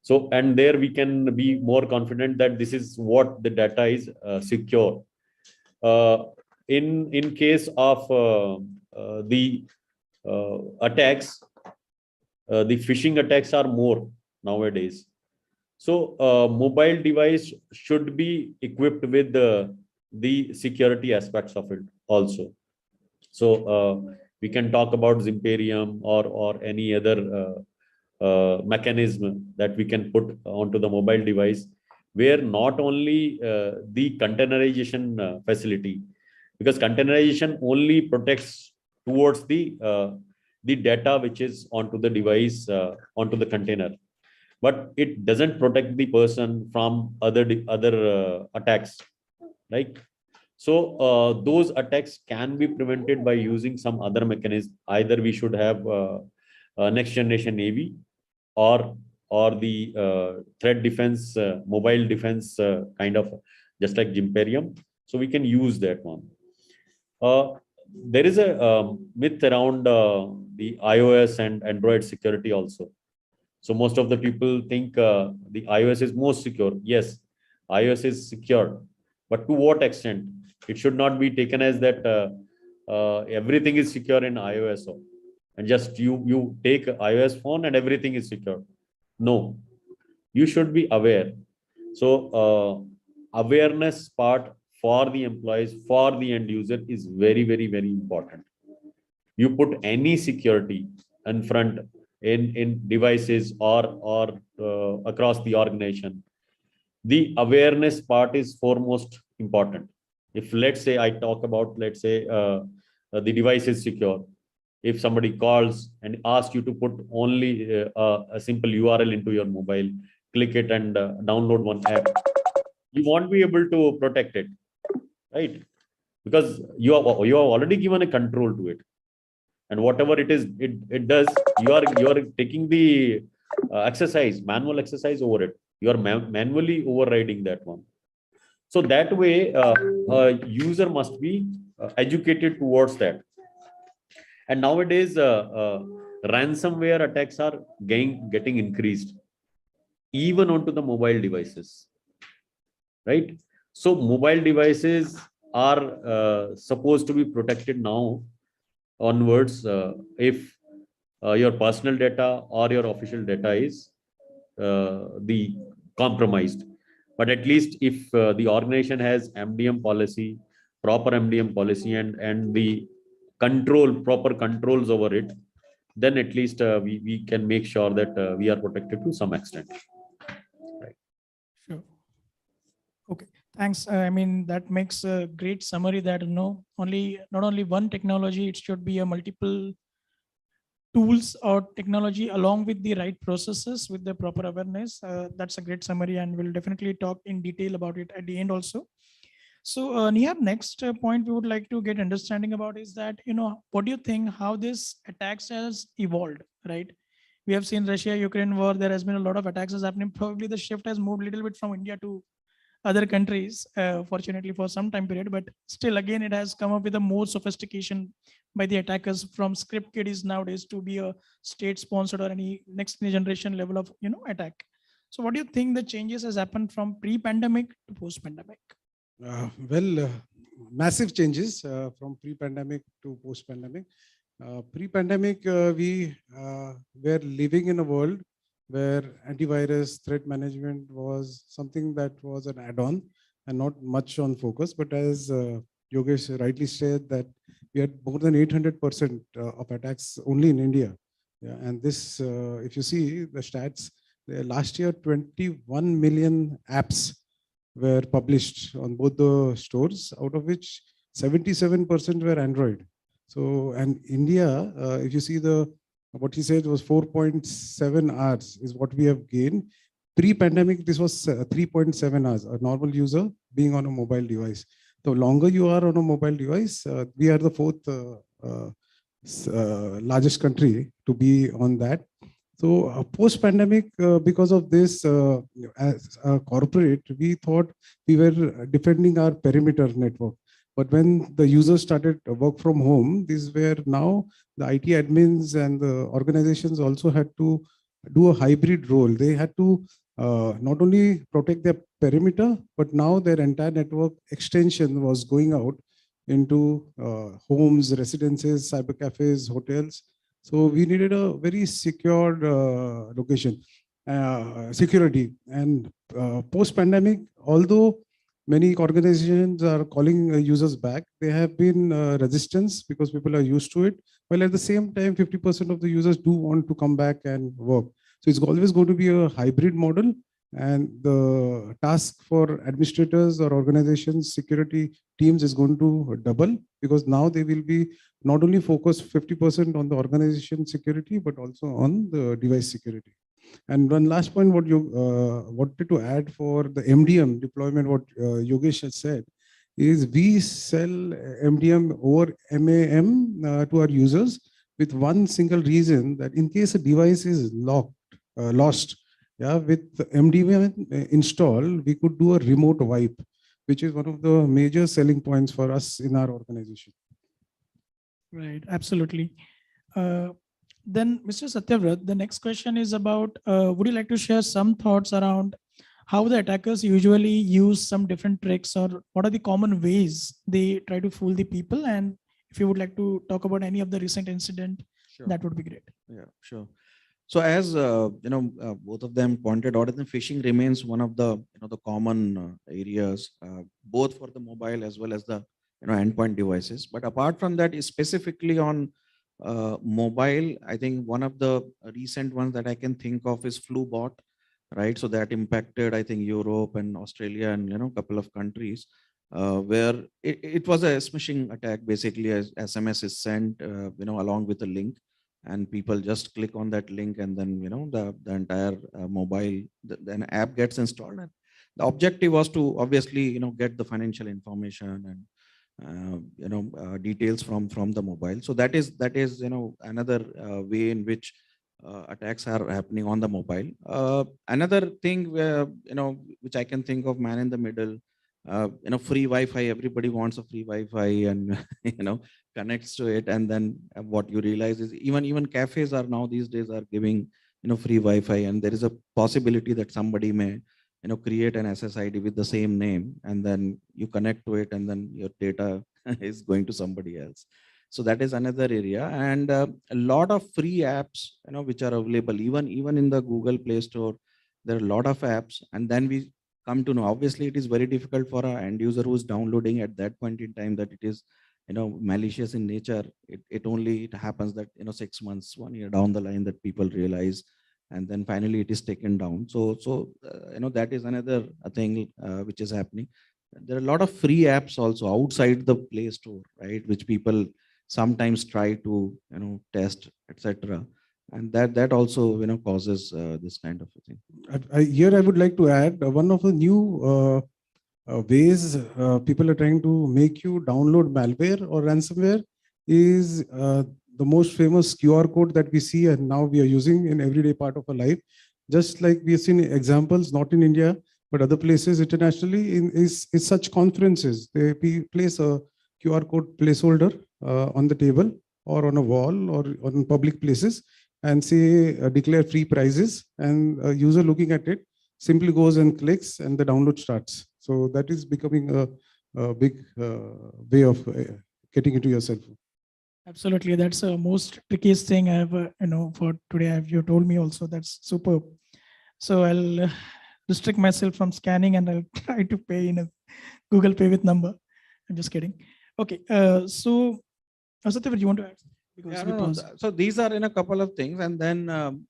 So, and there we can be more confident that this is what the data is secure. In case of the attacks, the phishing attacks are more nowadays. So mobile device should be equipped with the security aspects of it also. So We can talk about Symposium or any other mechanism that we can put onto the mobile device, where not only the containerization facility, because containerization only protects towards the data which is onto the device, onto the container, but it doesn't protect the person from other attacks, right? So those attacks can be prevented by using some other mechanism. Either we should have next generation AV, or the threat defense, mobile defense kind of, just like Gimperium. So we can use that one. There is a myth around the iOS and Android security also. So most of the people think the iOS is most secure. Yes, iOS is secure, but to what extent? It should not be taken as that everything is secure in iOS, and just you take iOS phone and everything is secure. No, you should be aware. So awareness part for the employees, for the end user is very, very, very important. You put any security in front in devices or across the organization, the awareness part is foremost important. If, let's say, I talk about, let's say, the device is secure. If somebody calls and asks you to put only a simple URL into your mobile, click it and download one app, you won't be able to protect it, right? Because you have already given a control to it, and whatever it is, it does. You are taking the manual exercise over it. You are manually overriding that one. So that way, a user must be educated towards that. And nowadays, ransomware attacks are getting increased, even onto the mobile devices, right? So mobile devices are supposed to be protected now onwards if your personal data or your official data is the compromised. But at least if the organization has MDM policy, proper MDM policy, and the proper controls over it, then at least we can make sure that we are protected to some extent. Right. Sure. Okay, thanks. I mean, that makes a great summary that not only one technology, it should be a multiple tools or technology along with the right processes with the proper awareness. That's a great summary, and we'll definitely talk in detail about it at the end also. So Nihar, next point we would like to get understanding about is that, what do you think how this attacks has evolved, right? We have seen Russia-Ukraine war, there has been a lot of attacks is happening. Probably the shift has moved a little bit from India to other countries, fortunately for some time period, but still again, it has come up with a more sophistication by the attackers from script kiddies nowadays to be a state sponsored or any next generation level of, attack. So what do you think the changes has happened from pre-pandemic to post-pandemic? Massive changes from pre-pandemic to post-pandemic. Pre-pandemic, we were living in a world where antivirus threat management was something that was an add-on and not much on focus. But as Yogesh rightly said, that we had more than 800% of attacks only in India. Yeah, and this, if you see the stats, last year 21 million apps were published on both the stores, out of which 77% were Android. So, and India, if you see what he said was 4.7 hours is what we have gained. Pre-pandemic, this was 3.7 hours, a normal user being on a mobile device. The longer you are on a mobile device, we are the fourth largest country to be on that. So post-pandemic, because of this, as a corporate, we thought we were defending our perimeter network. But when the users started work from home, these were now the IT admins and the organizations also had to do a hybrid role. They had to not only protect their perimeter, but now their entire network extension was going out into homes, residences, cyber cafes, hotels. So we needed a very secured location, security. And post-pandemic, although many organizations are calling users back. There have been resistance because people are used to it. While at the same time, 50% of the users do want to come back and work. So it's always going to be a hybrid model. And the task for administrators or organizations, security teams is going to double, because now they will be not only focused 50% on the organization security, but also on the device security. And one last point, what you wanted to add for the MDM deployment, what Yogesh has said, is we sell MDM over MAM to our users with one single reason, that in case a device is lost, yeah, with MDM installed, we could do a remote wipe, which is one of the major selling points for us in our organization. Right, absolutely. Then, Mr. Satyavrat, the next question is about, would you like to share some thoughts around how the attackers usually use some different tricks, or what are the common ways they try to fool the people? And if you would like to talk about any of the recent incident, Sure. that would be great. Yeah, sure. So as both of them pointed out, I think phishing remains one of the the common areas, both for the mobile as well as the endpoint devices. But apart from that, specifically on mobile, I think one of the recent ones that I can think of is FluBot, right? So that impacted, I think, Europe and Australia and a couple of countries, where it was a smishing attack. Basically, as SMS is sent, along with a link, and people just click on that link, and then the entire mobile then app gets installed. And the objective was to obviously get the financial information and details from the mobile. So that is another way in which attacks are happening on the mobile. Another thing where which I can think of, man in the middle, free Wi-Fi. Everybody wants a free Wi-Fi and connects to it, and then what you realize is even cafes are now these days are giving free Wi-Fi, and there is a possibility that somebody may create an SSID with the same name, and then you connect to it, and then your data is going to somebody else. So that is another area. And a lot of free apps which are available even in the Google Play Store. There are a lot of apps, and then we come to know, obviously it is very difficult for an end user who's downloading at that point in time that it is malicious in nature. It happens that 6 months, 1 year down the line that people realize, and then finally it is taken down. So that is another thing which is happening. There are a lot of free apps also outside the Play Store, right, which people sometimes try to test, etc. And that also causes this kind of a thing. Here I would like to add one of the new ways people are trying to make you download malware or ransomware is the most famous QR code that we see and now we are using in everyday part of our life. Just like we have seen examples, not in India, but other places internationally, is such conferences. They place a QR code placeholder on the table or on a wall or on public places, and say declare free prizes, and a user looking at it simply goes and clicks and the download starts. So that is becoming a big way of getting into your cell phone. Absolutely, that's the most trickiest thing I have for today. You told me also, that's superb. So I'll restrict myself from scanning, and I'll try to pay in a Google Pay with number. I'm just kidding. Okay, so Satyav, you want to add? Yeah, no. So these are in a couple of things, and then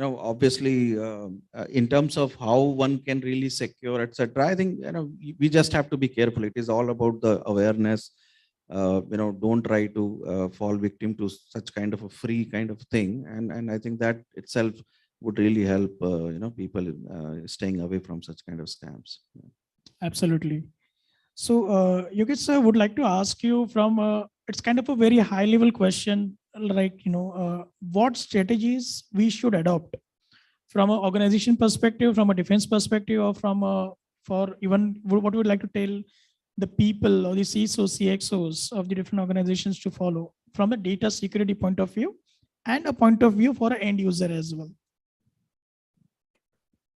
obviously in terms of how one can really secure, etc. I think we just have to be careful. It is all about the awareness. Don't try to fall victim to such kind of a free kind of thing, and I think that itself would really help people staying away from such kind of scams. Absolutely. So Yogesh sir, would like to ask you from it's kind of a very high level question, like what strategies we should adopt from an organization perspective, from a defense perspective, or for even what we would like to tell the people or the CISOs, CXOs of the different organizations to follow from a data security point of view and a point of view for an end user as well.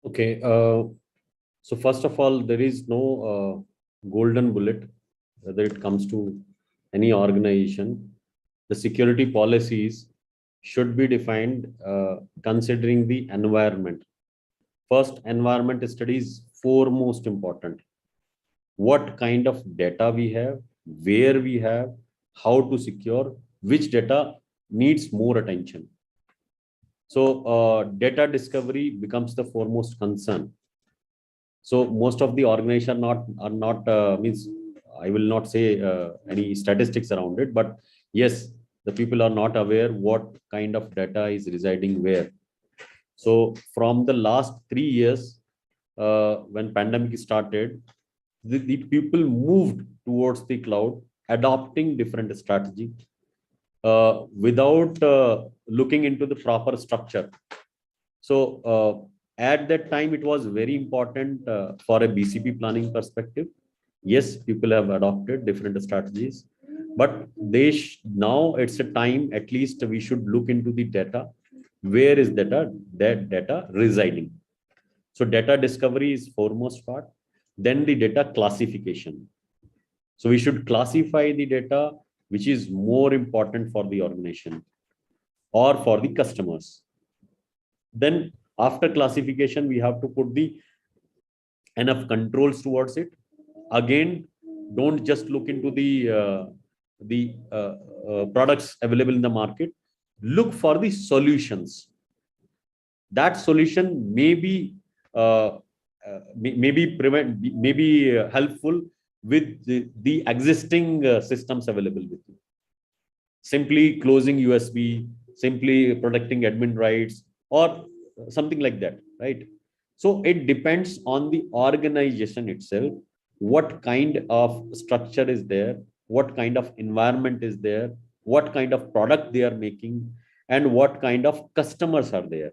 Okay. So first of all, there is no golden bullet, whether it comes to any organization. The security policies should be defined considering the environment. First, environment study is foremost important. what kind of data we have, where we have, how to secure, which data needs more attention. So data discovery becomes the foremost concern. So most of the organization are not means, I will not say any statistics around it, but yes, the people are not aware what kind of data is residing where. So from the last 3 years, when pandemic started, the people moved towards the cloud, adopting different strategy without looking into the proper structure. So at that time, it was very important for a BCP planning perspective. Yes, people have adopted different strategies, but now it's a time, at least we should look into the data. Where is that data residing? So data discovery is foremost part. Then the data classification. So we should classify the data which is more important for the organization or for the customers. Then after classification, we have to put the enough controls towards it. Again, don't just look into the products available in the market. Look for the solutions. That solution may be helpful with the existing systems available with you. Simply closing USB, simply protecting admin rights, or something like that, right? So it depends on the organization itself, what kind of structure is there, what kind of environment is there, what kind of product they are making, and what kind of customers are there.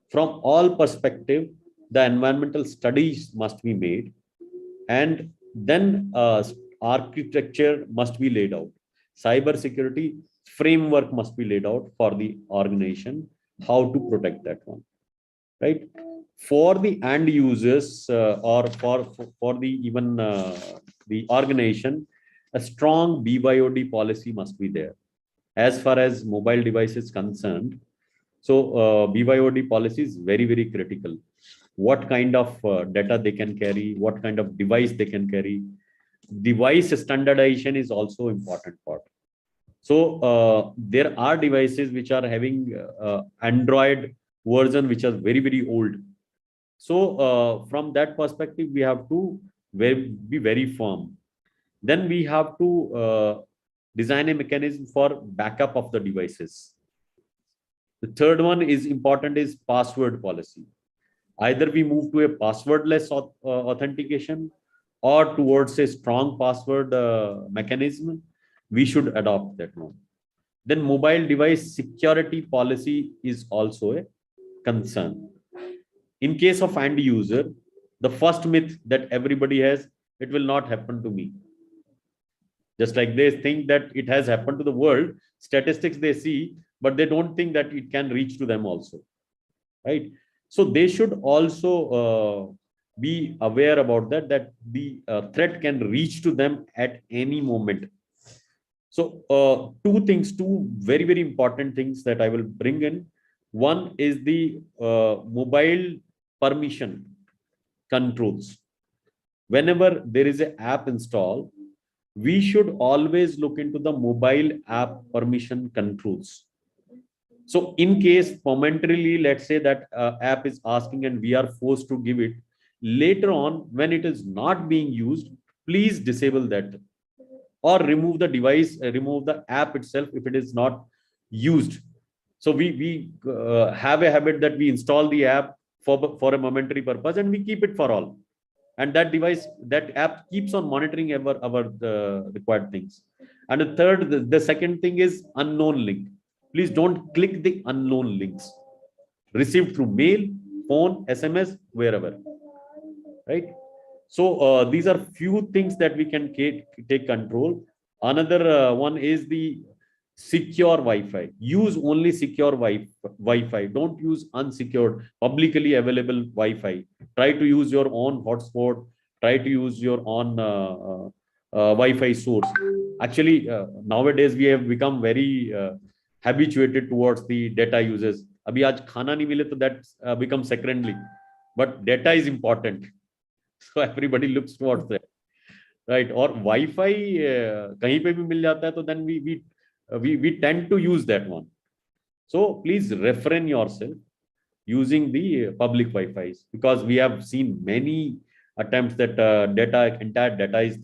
From all perspective, the environmental studies must be made, and then architecture must be laid out. Cyber security framework must be laid out for the organization, how to protect that one, right? For the end users or for the even the organization, a strong BYOD policy must be there. As far as mobile devices concerned, so BYOD policy is very, very critical. What kind of data they can carry, what kind of device they can carry. Device standardization is also important part. So there are devices which are having Android version which are very, very old. So from that perspective, we have to be very firm. Then we have to design a mechanism for backup of the devices. The third one is important is password policy. Either we move to a passwordless authentication or towards a strong password mechanism. We should adopt that one. Then mobile device security policy is also a concern. In case of end user, the first myth that everybody has, it will not happen to me. Just like they think that it has happened to the world, statistics they see, but they don't think that it can reach to them also, right? So they should also be aware about that the threat can reach to them at any moment. So two very, very important things that I will bring in. One is the mobile permission controls. Whenever there is an app installed, we should always look into the mobile app permission controls. So in case momentarily, let's say that app is asking and we are forced to give it, later on when it is not being used, please disable that or remove the device, remove the app itself if it is not used. So we have a habit that we install the app for a momentary purpose and we keep it for all. And that device, that app keeps on monitoring our required things. And the third, the second thing is unknown link. Please don't click the unknown links received through mail, phone, SMS, wherever, right? So these are few things that we can take control. Another one is the secure Wi-Fi. Use only secure Wi-Fi. Don't use unsecured, publicly available Wi-Fi. Try to use your own hotspot. Try to use your own Wi-Fi source. Actually, nowadays we have become very habituated towards the data uses. Abhi aaj khana nahi mile, to that becomes secondary. But data is important. So everybody looks towards that. right? Or Wi-Fi kahin pe bhi mil jata hai, so then we tend to use that one. So please refrain yourself using the public Wi-Fi's, because we have seen many attempts that entire data is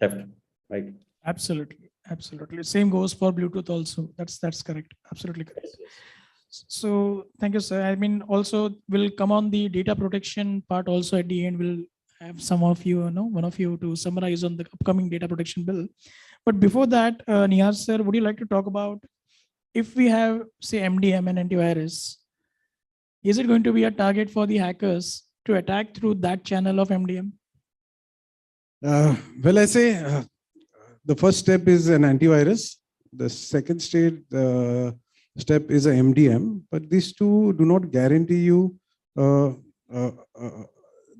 theft, right? Absolutely, absolutely. Same goes for Bluetooth also. That's correct. Absolutely correct. Yes, yes. So thank you, sir. I mean, also we'll come on the data protection part also at the end. We'll have some of you, one of you to summarize on the upcoming data protection bill. But before that, Nihar sir, would you like to talk about if we have, say, MDM and antivirus, is it going to be a target for the hackers to attack through that channel of MDM? Well, I say the first step is an antivirus. The second step is a MDM, but these two do not guarantee you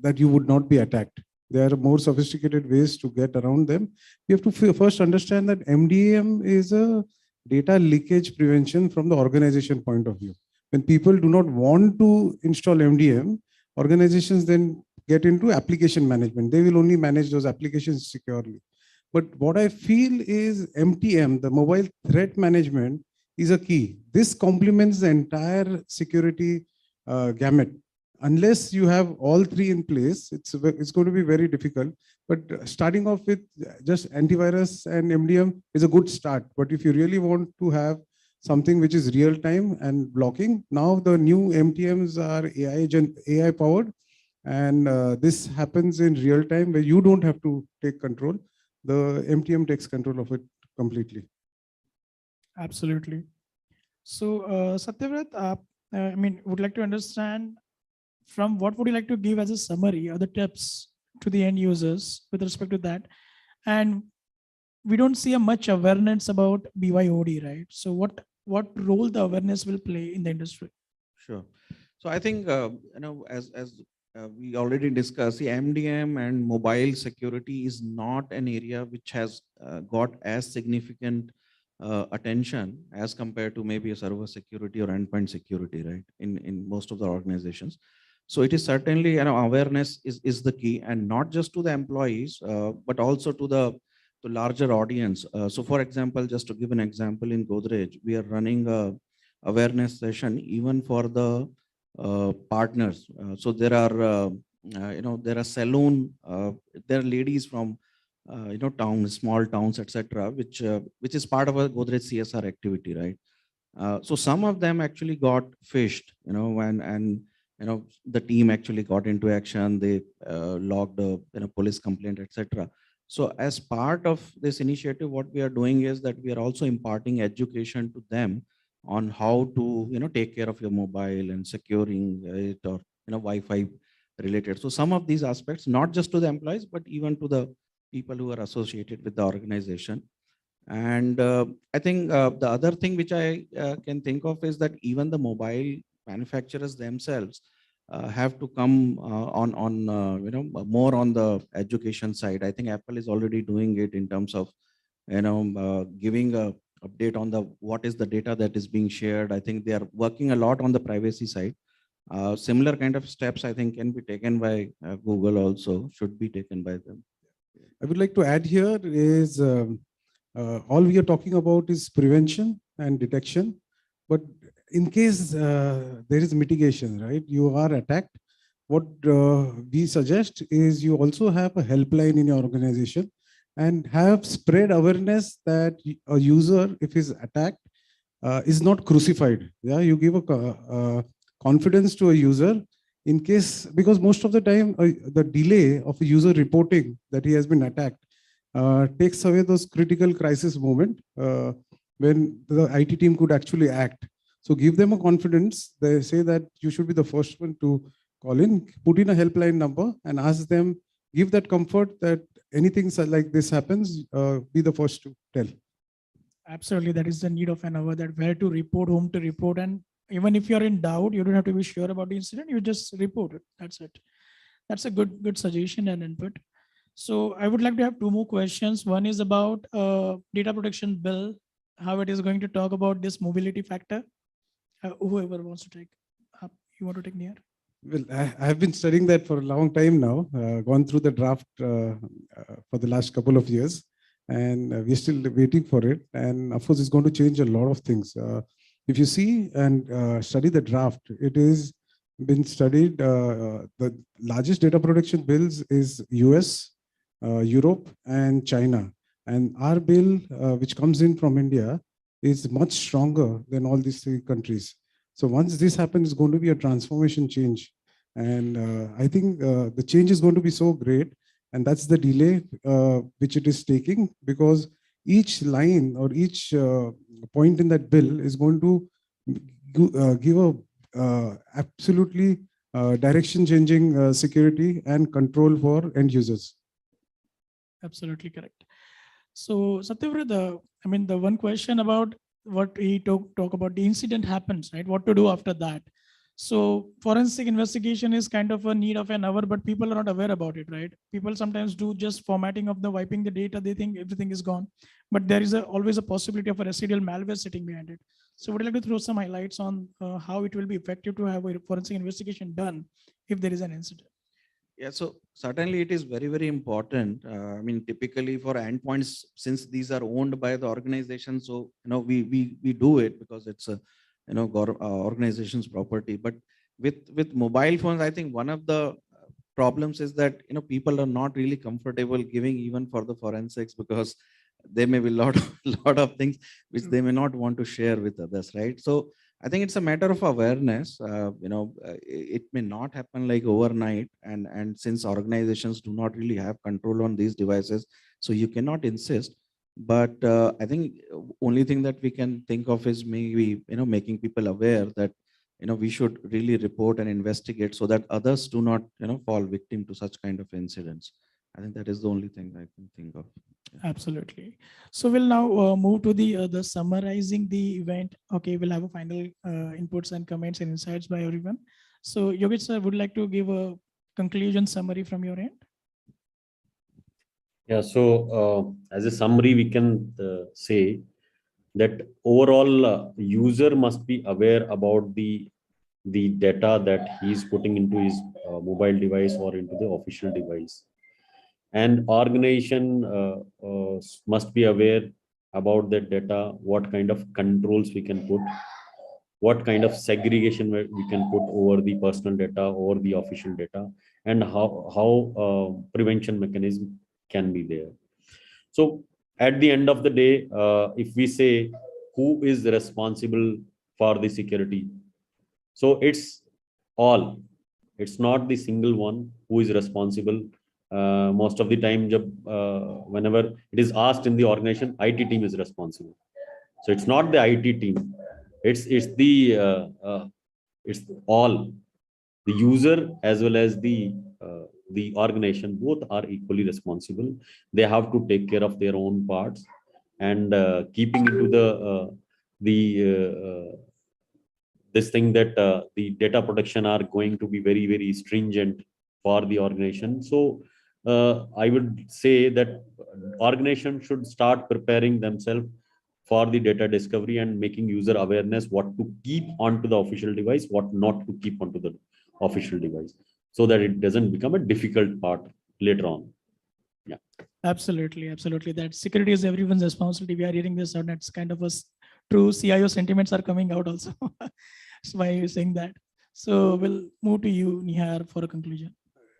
that you would not be attacked. There are more sophisticated ways to get around them. You have to first understand that MDM is a data leakage prevention from the organization point of view. When people do not want to install MDM, organizations then get into application management. They will only manage those applications securely. But what I feel is MTM, the mobile threat management, is a key. This complements the entire security gamut. Unless you have all three in place, it's going to be very difficult. But starting off with just antivirus and MDM is a good start. But if you really want to have something which is real time and blocking, now the new MTMs are AI powered. And this happens in real time where you don't have to take control. The MTM takes control of it completely. Absolutely. So, Satyavrat, I mean, would like to understand from what would you like to give as a summary or the tips to the end users with respect to that? And we don't see a much awareness about BYOD, right? So what role the awareness will play in the industry? Sure. So I think, as we already discussed, the MDM and mobile security is not an area which has got as significant attention as compared to maybe a server security or endpoint security, right? In most of the organizations. So it is certainly, awareness is the key, and not just to the employees, but also to the larger audience. So for example, just to give an example, in Godrej, we are running a awareness session even for the partners. So there are, there are saloon, there are ladies from, towns, small towns, etc., which is part of a Godrej CSR activity, right? So some of them actually got phished, and the team actually got into action. They logged a police complaint, etc. So as part of this initiative, what we are doing is that we are also imparting education to them on how to take care of your mobile and securing it, or Wi-Fi related. So some of these aspects, not just to the employees, but even to the people who are associated with the organization. And I think the other thing which I can think of is that even the mobile manufacturers themselves have to come on more on the education side. I think Apple is already doing it in terms of giving a update on what is the data that is being shared. I think they are working a lot on the privacy side. Similar kind of steps, I think, can be taken by Google also, should be taken by them. I would like to add here is all we are talking about is prevention and detection. But in case there is mitigation, right? You are attacked. What we suggest is you also have a helpline in your organization and have spread awareness that a user, if he's attacked, is not crucified. Yeah, you give a confidence to a user in case, because most of the time the delay of a user reporting that he has been attacked takes away those critical crisis moment when the IT team could actually act. So give them a confidence. They say that you should be the first one to call in, put in a helpline number and ask them, give that comfort that anything like this happens, be the first to tell. Absolutely. That is the need of an hour, that where to report, whom to report. And even if you're in doubt, you don't have to be sure about the incident. You just report it. That's it. That's a good suggestion and input. So I would like to have two more questions. One is about data protection bill, how it is going to talk about this mobility factor. Whoever wants to take up, you want to take near? Well, I have been studying that for a long time now, gone through the draft for the last couple of years, and we're still waiting for it. And of course, it's going to change a lot of things. If you see and study the draft, it is been studied. The largest data protection bills is US, Europe, and China. And our bill, which comes in from India, is much stronger than all these three countries. So once this happens, it's going to be a transformation change. And I think the change is going to be so great. And that's the delay which it is taking, because each line or each point in that bill is going to give a absolutely direction changing security and control for end users. Absolutely correct. So Satyavrat, the one question about what we talk about, the incident happens, right? What to do after that? So forensic investigation is kind of a need of an hour, but people are not aware about it, right? People sometimes do just formatting of the wiping the data. They think everything is gone, but there is always a possibility of a residual malware sitting behind it. So would you like to throw some highlights on how it will be effective to have a forensic investigation done if there is an incident? Yeah, so certainly it is very, very important. Typically for endpoints, since these are owned by the organization, so we do it because it's a organization's property. But with mobile phones, I think one of the problems is that people are not really comfortable giving even for the forensics, because there may be lot of things which they may not want to share with others, right? So I think it's a matter of awareness. It may not happen like overnight, and since organizations do not really have control on these devices, so you cannot insist. But I think only thing that we can think of is maybe making people aware that we should really report and investigate so that others do not fall victim to such kind of incidents. I think that is the only thing I can think of. Absolutely. So we'll now move to the summarizing the event. Okay, we'll have a final inputs and comments and insights by everyone. So Yogesh sir, would like to give a conclusion summary from your end? Yeah, so as a summary, we can say that overall user must be aware about the data that he is putting into his mobile device or into the official device. And organization must be aware about that data, what kind of controls we can put, what kind of segregation we can put over the personal data or the official data, and how prevention mechanism can be there. So at the end of the day, if we say who is responsible for the security, so it's all. It's not the single one who is responsible. Most of the time, whenever it is asked in the organization, IT team is responsible. So it's not the IT team. It's all, the user as well as the organization. Both are equally responsible. They have to take care of their own parts, and keeping into this thing that the data protection are going to be very, very stringent for the organization. So I would say that organization should start preparing themselves for the data discovery and making user awareness what to keep onto the official device, what not to keep onto the official device, so that it doesn't become a difficult part later on. Yeah. Absolutely, absolutely. That security is everyone's responsibility. We are hearing this, and it's kind of a true CIO sentiments are coming out also. That's why you're saying that. So we'll move to you, Nihar, for a conclusion.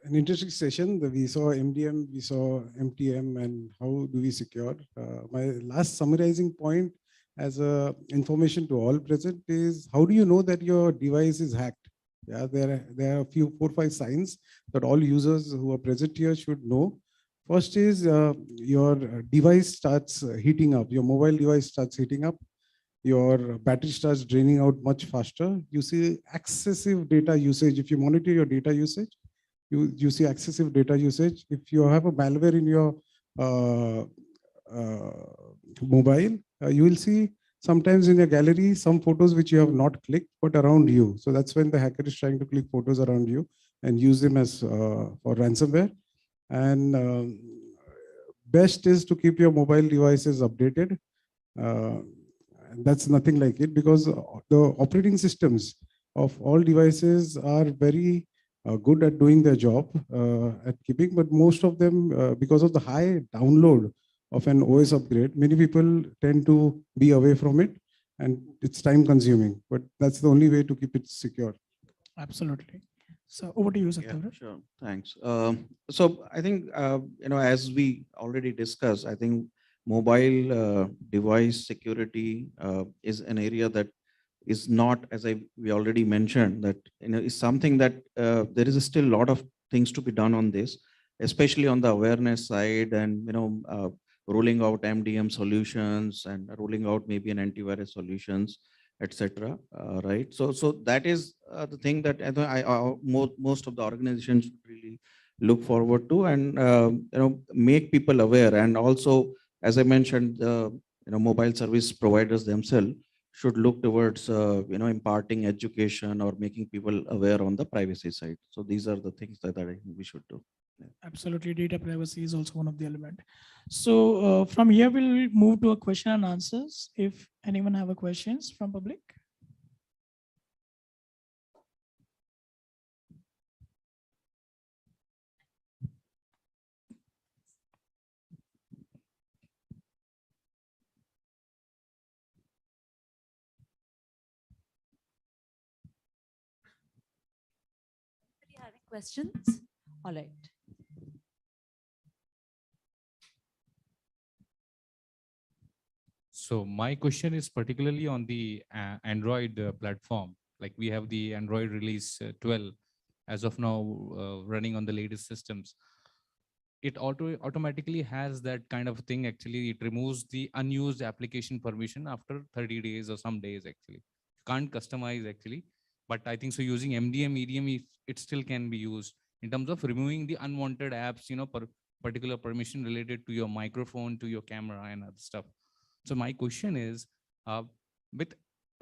An interesting session. We saw MDM, we saw MTM, and how do we secure. My last summarizing point as a information to all present is, how do you know that your device is hacked? Yeah, there are a few 4-5 signs that all users who are present here should know. First is your device starts heating up. Your mobile device starts heating up. Your battery starts draining out much faster. You see excessive data usage. If you monitor your data usage, you see excessive data usage. If you have a malware in your mobile, you will see sometimes in your gallery some photos which you have not clicked but around you. So that's when the hacker is trying to click photos around you and use them as for ransomware. And best is to keep your mobile devices updated. That's nothing like it, because the operating systems of all devices are very good at doing their job, at keeping, but most of them, because of the high download of an OS upgrade, many people tend to be away from it, and it's time consuming, but that's the only way to keep it secure. Absolutely. So over to you, Yeah, Satyavrat. sure. Thanks. So I think, as we already discussed, I think mobile device security is an area that is not, as we already mentioned, that is something that there is still a lot of things to be done on this, especially on the awareness side, and rolling out MDM solutions and rolling out maybe an antivirus solutions, etc. Right. So that is the thing that most of the organizations should really look forward to, and make people aware, and also, as I mentioned, mobile service providers themselves should look towards imparting education or making people aware on the privacy side. So these are the things that I think we should do. Absolutely, data privacy is also one of the element. So from here, we'll move to a question and answers. If anyone have a questions from public. Anybody having questions? All right. So my question is particularly on the Android platform. Like we have the Android release 12 as of now running on the latest systems. It automatically has that kind of thing. Actually, it removes the unused application permission after 30 days or some days. Actually, can't customize actually, but I think so using MDM, EDM, it still can be used in terms of removing the unwanted apps, particular permission related to your microphone, to your camera and other stuff. So my question is, with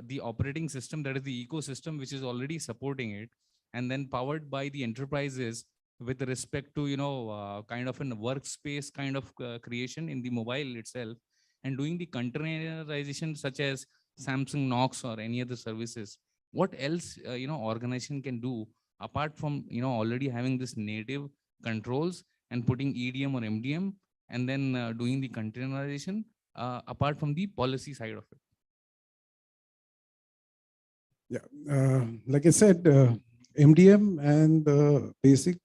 the operating system, that is the ecosystem which is already supporting it, and then powered by the enterprises with respect to, kind of a workspace kind of creation in the mobile itself, and doing the containerization such as Samsung Knox or any other services, what else, organization can do apart from, already having this native controls and putting EDM or MDM, and then doing the containerization apart from the policy side of it? Yeah, like I said, MDM and the basic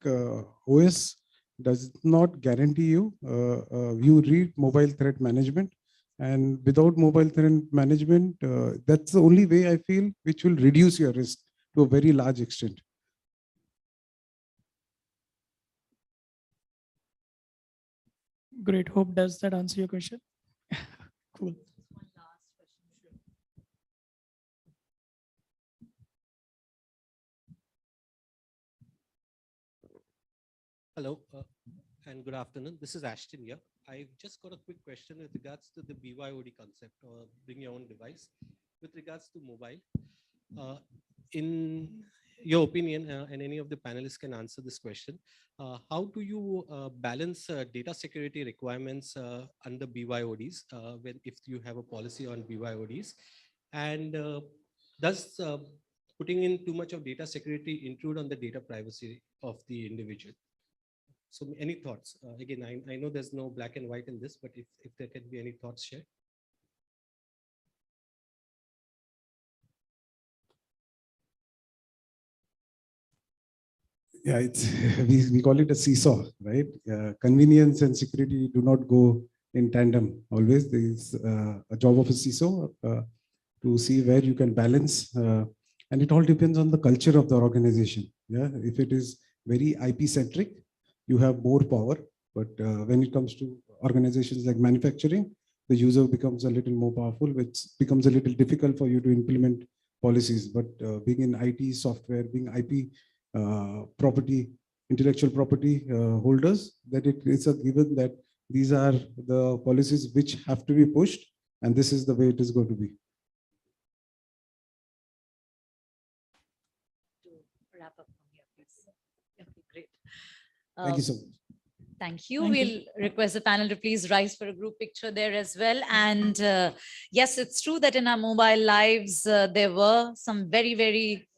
OS does not guarantee you. You read mobile threat management, and without mobile threat management, that's the only way I feel which will reduce your risk to a very large extent. Great. Hope does that answer your question? Cool. Hello and good afternoon. This is Ashton here. I've just got a quick question with regards to the BYOD concept, or bring your own device. With regards to mobile, in your opinion, and any of the panelists can answer this question, how do you balance data security requirements under BYODs if you have a policy on BYODs? And does putting in too much of data security intrude on the data privacy of the individual? So any thoughts? Again, I know there's no black and white in this, but if there can be any thoughts shared. Yeah, it's we call it a seesaw, right? Convenience and security do not go in tandem always. There is a job of a seesaw to see where you can balance, and it all depends on the culture of the organization. Yeah, if it is very IP centric, you have more power. But when it comes to organizations like manufacturing, the user becomes a little more powerful, which becomes a little difficult for you to implement policies. But being in IT software, being IP property, intellectual property holders, that it is a given that these are the policies which have to be pushed, and this is the way it is going to be. To wrap up from here, please. Okay, great. Thank you so much. Thank you. Thank you. We'll request the panel to please rise for a group picture there as well. And yes, it's true that in our mobile lives, there were some very, very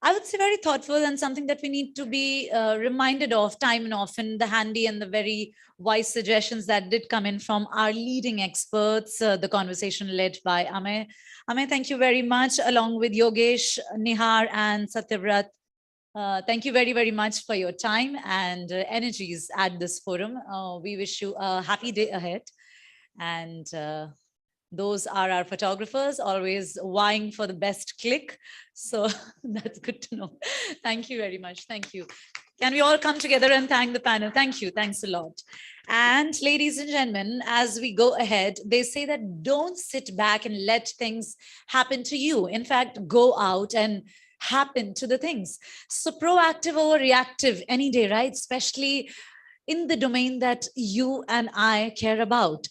I would say very thoughtful and something that we need to be reminded of time and often, the handy and the very wise suggestions that did come in from our leading experts, the conversation led by Amay. Amay, thank you very much, along with Yogesh, Nihar and Satyavrat. Thank you very, very much for your time and energies at this forum. We wish you a happy day ahead. And those are our photographers, always vying for the best click. So that's good to know. Thank you very much. Thank you. Can we all come together and thank the panel? Thank you. Thanks a lot. And ladies and gentlemen, as we go ahead, they say that don't sit back and let things happen to you. In fact, go out and happen to the things. So proactive over reactive any day, right? Especially in the domain that you and I care about.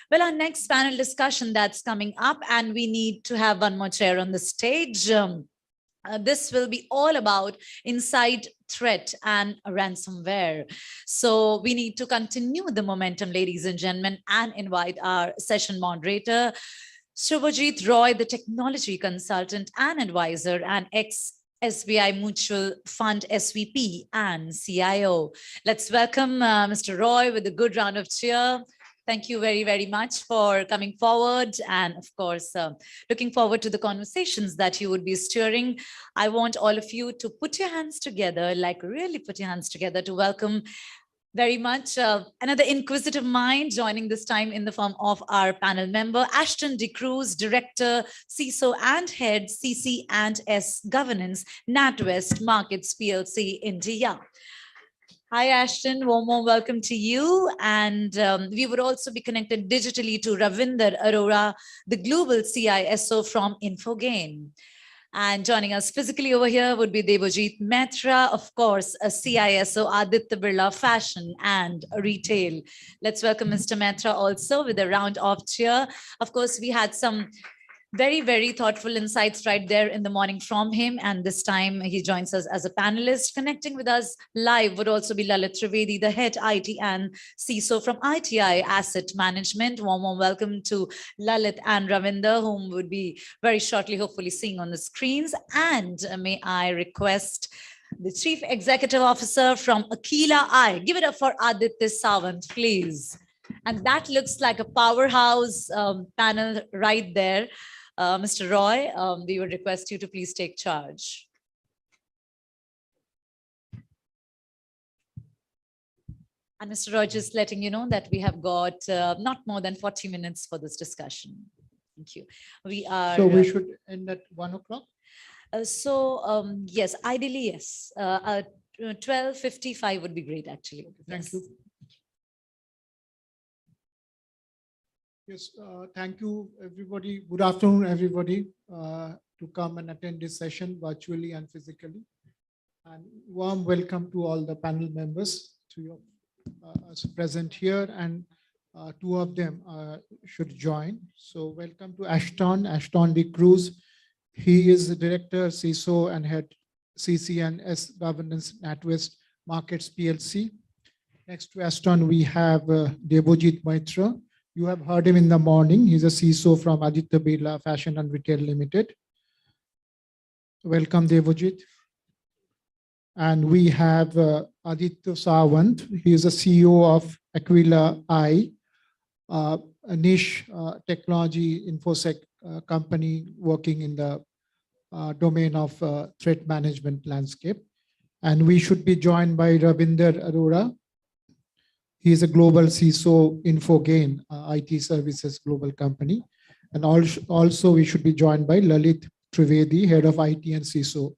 Well, our next panel discussion that's coming up, and we need to have one more chair on the stage. This will be all about inside threat and ransomware. So we need to continue the momentum, ladies and gentlemen, and invite our session moderator, Shubhajit Roy, the technology consultant and advisor and ex-SBI Mutual Fund SVP and CIO. Let's welcome Mr. Roy with a good round of cheer. Thank you very, very much for coming forward. And of course, looking forward to the conversations that you would be steering. I want all of you to put your hands together, like really put your hands together to welcome very much another inquisitive mind joining this time in the form of our panel member, Ashton De Cruz, Director, CISO and Head, CC and S Governance, NatWest Markets PLC, India. Hi, Ashton. Warm welcome to you. And we would also be connected digitally to Ravinder Arora, the Global CISO from Infogain. And joining us physically over here would be Debojit Mehta, of course, a CISO, Aditya Birla Fashion and Retail. Let's welcome Mr. Mehta also with a round of cheer. Of course, we had some very, very thoughtful insights right there in the morning from him. And this time he joins us as a panelist. Connecting with us live would also be Lalit Trivedi, the head IT and CISO from ITI Asset Management. Warm welcome to Lalit and Ravinder, whom would be very shortly, hopefully seeing on the screens. And may I request the Chief Executive Officer from Aquila I. Give it up for Aditya Sawant, please. And that looks like a powerhouse panel right there. Mr. Roy, we would request you to please take charge. And Mr. Roy, just letting you know that we have got not more than 40 minutes for this discussion. Thank you. We are. So we should end at 1 o'clock? Yes, ideally, yes. 12:55 would be great, actually. Thank you. Yes, thank you, everybody. Good afternoon, everybody, to come and attend this session virtually and physically. And warm welcome to all the panel members to your present here, and two of them should join. So welcome to Ashton De Cruz. He is the Director, CISO and Head CC and S Governance, NatWest Markets PLC. Next to Ashton, we have Debojit Mehta. You have heard him in the morning. He's a CISO from Aditya Birla Fashion and Retail Limited. Welcome, Debojit. And we have Aditya Sawant. He is a CEO of Aquila I, a niche technology infosec company working in the domain of threat management landscape. And we should be joined by Ravinder Arora. He is a global CISO Infogain, IT services global company. And also we should be joined by Lalit Trivedi, head of IT and CISO,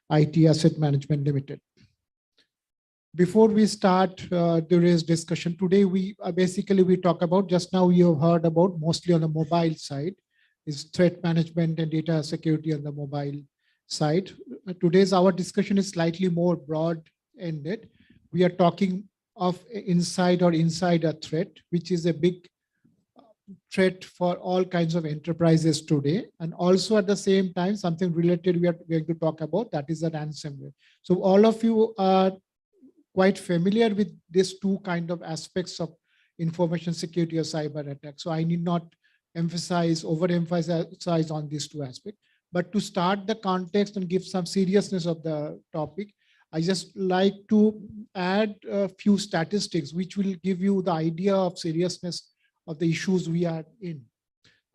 IT Asset Management Limited. Before we start today's discussion, today we talk about, just now you have heard about mostly on the mobile side, is threat management and data security on the mobile side. Today's our discussion is slightly more broad-ended. We are talking of inside a threat, which is a big threat for all kinds of enterprises today. And also at the same time, something related we are going to talk about, that is a ransomware. So all of you are quite familiar with these two kind of aspects of information security or cyber attack. So I need not overemphasize on these two aspects. But to start the context and give some seriousness of the topic, I just like to add a few statistics which will give you the idea of seriousness of the issues we are in.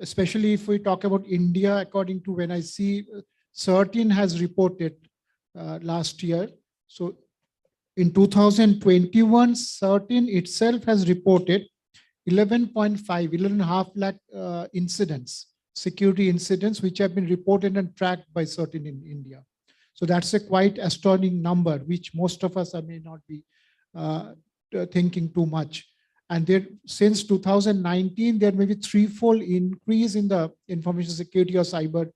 Especially if we talk about India, according to when I see CERTIN has reported last year. So in 2021, CERTIN itself has reported 11.5 lakh incidents, security incidents, which have been reported and tracked by CERTIN in India. So that's a quite astonishing number, which most of us may not be thinking too much. And there, since 2019, there may be threefold increase in the information security or cyber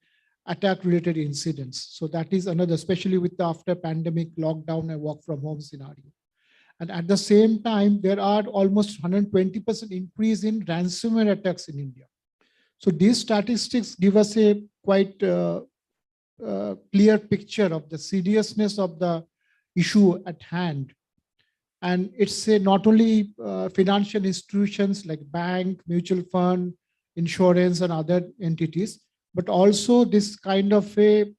attack related incidents. So that is another, especially with the after pandemic lockdown and work from home scenario. And at the same time, there are almost 120% increase in ransomware attacks in India. So these statistics give us a quite clear picture of the seriousness of the issue at hand. And it's not only financial institutions like bank, mutual fund, insurance, and other entities, but also this kind of a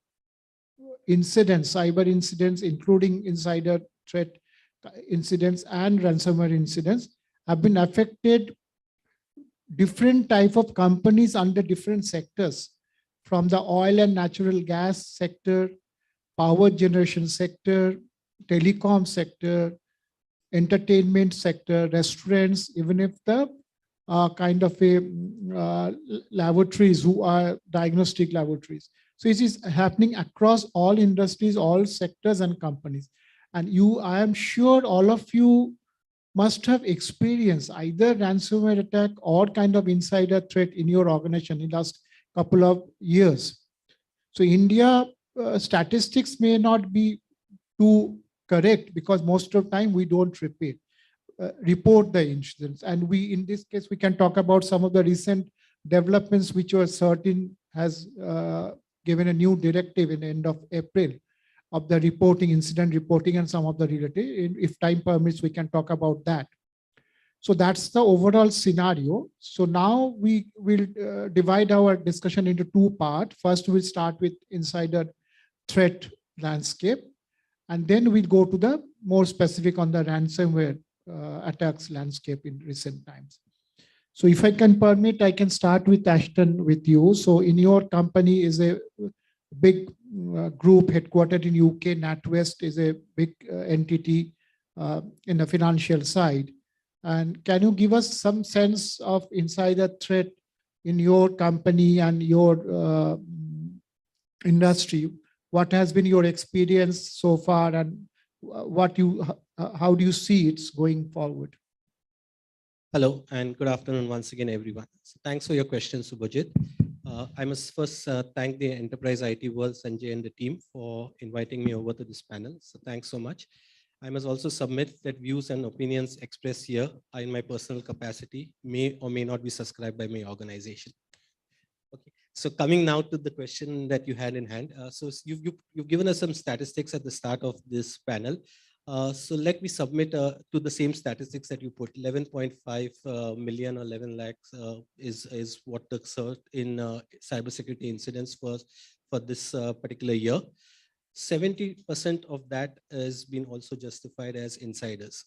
incidents, cyber incidents, including insider threat incidents and ransomware incidents, have been affected different type of companies under different sectors, from the oil and natural gas sector, power generation sector, telecom sector, entertainment sector, restaurants, even if the kind of a laboratories who are diagnostic laboratories. So it is happening across all industries, all sectors and companies. And I am sure all of you must have experienced either ransomware attack or kind of insider threat in your organization in the last couple of years. So India statistics may not be too correct because most of the time we don't report the incidents. And in this case, we can talk about some of the recent developments which were CERTIN has given a new directive in the end of April of the reporting, incident reporting, and some of the related. If time permits, we can talk about that. So that's the overall scenario. So now we will divide our discussion into two parts. First, we'll start with insider threat landscape, and then we'll go to the more specific on the ransomware attacks landscape in recent times. So if I can permit, I can start with Ashton with you. So in your company is a big group headquartered in UK. NatWest is a big entity in the financial side. And can you give us some sense of insider threat in your company and your industry? What has been your experience so far, and how do you see it's going forward? Hello and good afternoon once again, everyone. So thanks for your question, Subhajit. I must first thank the Enterprise IT World, Sanjay, and the team for inviting me over to this panel. So thanks so much. I must also submit that views and opinions expressed here are in my personal capacity, may or may not be subscribed by my organization. Okay. So coming now to the question that you had in hand. So you've given us some statistics at the start of this panel. So let me submit to the same statistics that you put. 11.5 million or 11 lakhs is what the CERT in cybersecurity incidents for this particular year. 70% of that has been also justified as insiders.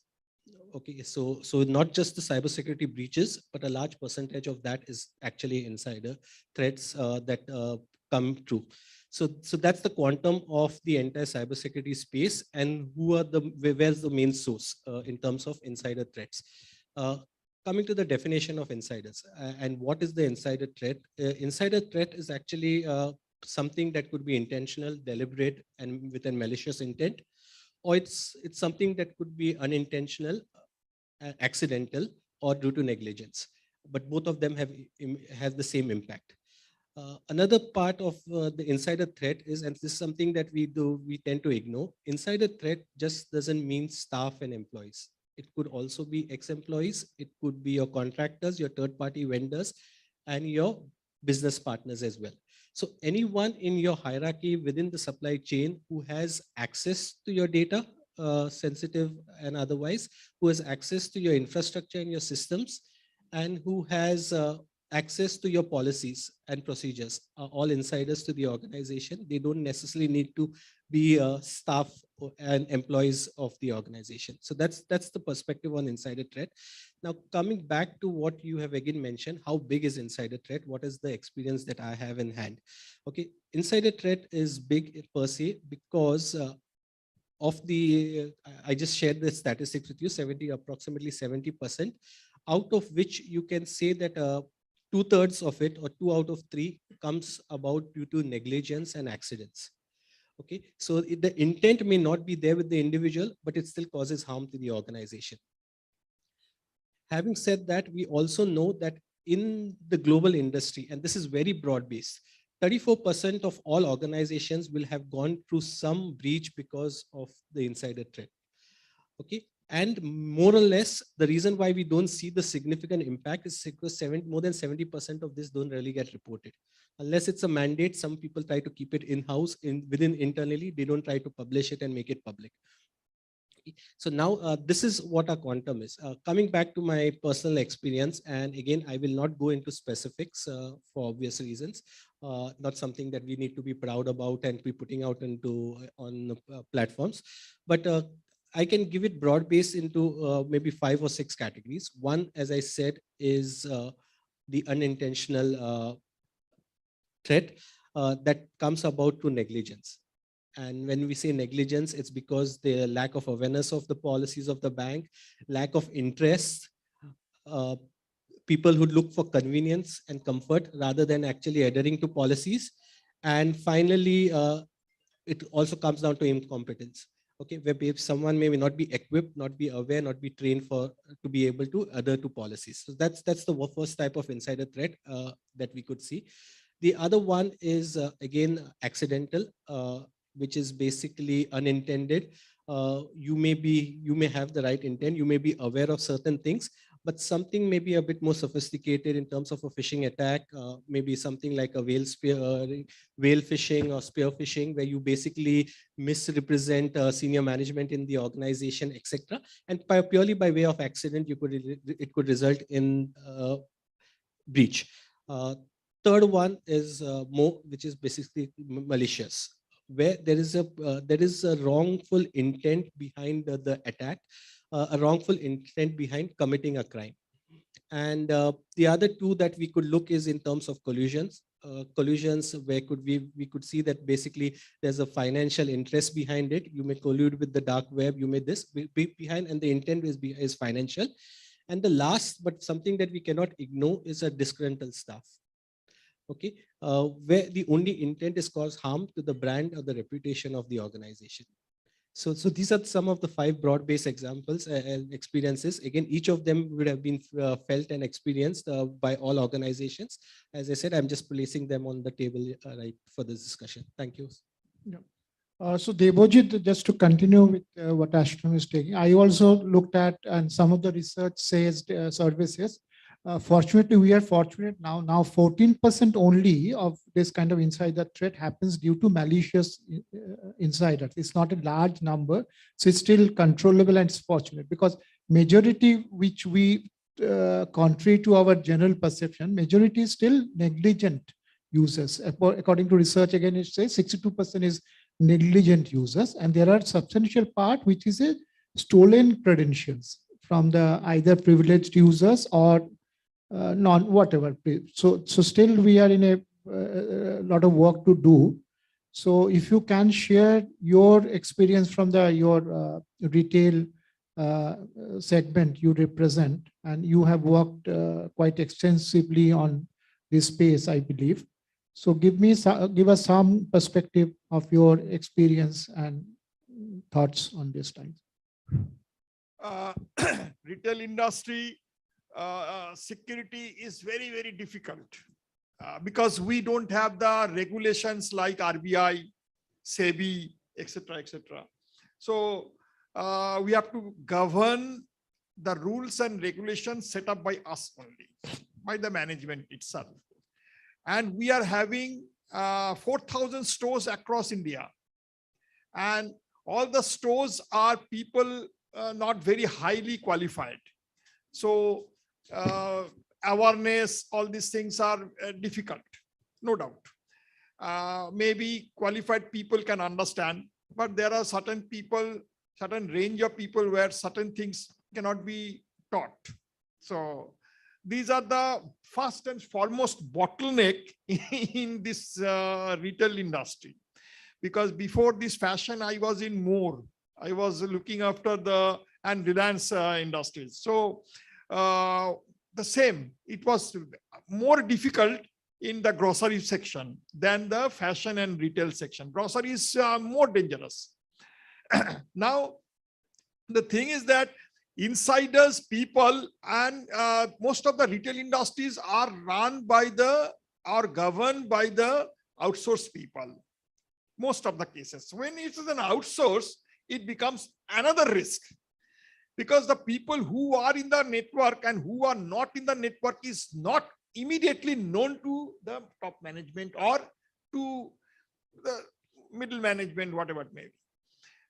Okay, so not just the cybersecurity breaches, but a large percentage of that is actually insider threats that come true. So that's the quantum of the entire cybersecurity space, and where's the main source in terms of insider threats. Coming to the definition of insiders and what is the insider threat? Insider threat is actually something that could be intentional, deliberate, and with a malicious intent, or it's something that could be unintentional, accidental, or due to negligence. But both of them have the same impact. Another part of the insider threat is, and this is something that we tend to ignore, insider threat just doesn't mean staff and employees. It could also be ex-employees, it could be your contractors, your third-party vendors, and your business partners as well. So anyone in your hierarchy within the supply chain who has access to your data, sensitive and otherwise, who has access to your infrastructure and your systems, and who has access to your policies and procedures are all insiders to the organization. They don't necessarily need to be staff and employees of the organization. So that's the perspective on insider threat. Now, coming back to what you have again mentioned, how big is insider threat? What is the experience that I have in hand? Okay, insider threat is big per se because of the, I just shared the statistics with you, approximately 70%, out of which you can say that 2/3 of it, or 2 out of 3, comes about due to negligence and accidents. Okay, so the intent may not be there with the individual, but it still causes harm to the organization. Having said that, we also know that in the global industry, and this is very broad-based, 34% of all organizations will have gone through some breach because of the insider threat. Okay, and more or less, the reason why we don't see the significant impact is because more than 70% of this don't really get reported. Unless it's a mandate, some people try to keep it in-house, within internally, they don't try to publish it and make it public. So now this is what our quantum is. Coming back to my personal experience, and again, I will not go into specifics for obvious reasons. Not something that we need to be proud about and be putting out on platforms. But I can give it broad base into maybe 5 or 6 categories. One, as I said, is the unintentional threat that comes about through negligence. And when we say negligence, it's because the lack of awareness of the policies of the bank, lack of interest, people who look for convenience and comfort rather than actually adhering to policies. And finally, it also comes down to incompetence. Okay, where someone may not be equipped, not be aware, not be trained to be able to adhere to policies. So that's the first type of insider threat that we could see. The other one is again accidental, which is basically unintended. You may have the right intent, you may be aware of certain things, but something may be a bit more sophisticated in terms of a phishing attack, maybe something like a whale phishing or spear phishing, where you basically misrepresent senior management in the organization, etc. And purely by way of accident, it could result in breach. Third one is which is basically malicious, where there is a wrongful intent behind the attack, a wrongful intent behind committing a crime. And the other two that we could look is in terms of collusions. Collusions where we could see that basically there's a financial interest behind it. You may collude with the dark web, you may this behind, and the intent is financial. And the last, but something that we cannot ignore, is a disgruntled staff. Okay, where the only intent is cause harm to the brand or the reputation of the organization. So these are some of the 5 broad-based examples and experiences. Again, each of them would have been felt and experienced by all organizations. As I said, I'm just placing them on the table right for this discussion. Thank you. Yeah. So Debojit, just to continue with what Ashram is taking, I also looked at, and some of the research says, services. Fortunately, we are fortunate now 14% only of this kind of insider threat happens due to malicious insiders. It's not a large number, so it's still controllable, and it's fortunate because majority, which we, contrary to our general perception, majority is still negligent users. According to research, again, it says 62% is negligent users, and there are substantial part which is a stolen credentials from the either privileged users or non whatever. So still we are in a lot of work to do. So if you can share your experience from your retail segment you represent, and you have worked quite extensively on this space, I believe. So give us some perspective of your experience and thoughts on this time. Retail industry security is very, very difficult because we don't have the regulations like RBI, SEBI, etc., etc. So we have to govern the rules and regulations set up by us only, by the management itself. And we are having 4,000 stores across India. And all the stores are people not very highly qualified. So awareness, all these things are difficult, no doubt. Maybe qualified people can understand, but there are certain people, certain range of people where certain things cannot be taught. So these are the first and foremost bottleneck in this retail industry. Because before this fashion, I was in more. I was looking after the and Reliance industries. So the same, it was more difficult in the grocery section than the fashion and retail section. Grocery is more dangerous. Now, the thing is that insiders, people, and most of the retail industries are run by or governed by the outsourced people. Most of the cases. When it is an outsource, it becomes another risk, because the people who are in the network and who are not in the network is not immediately known to the top management or to the middle management, whatever it may be.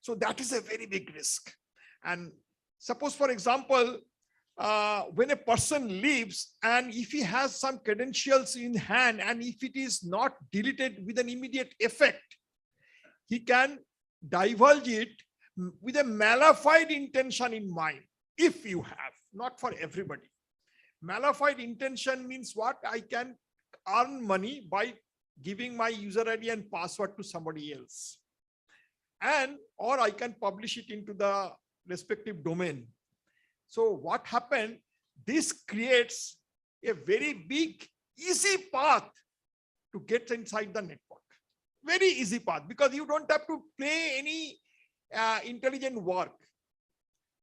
So that is a very big risk. And suppose, for example, when a person leaves and if he has some credentials in hand and if it is not deleted with an immediate effect, he can divulge it with a malified intention in mind, if you have, not for everybody. Malified intention means what? I can earn money by giving my user ID and password to somebody else. And, or I can publish it into the respective domain. So what happened? This creates a very big, easy path to get inside the network. Very easy path, because you don't have to play any intelligent work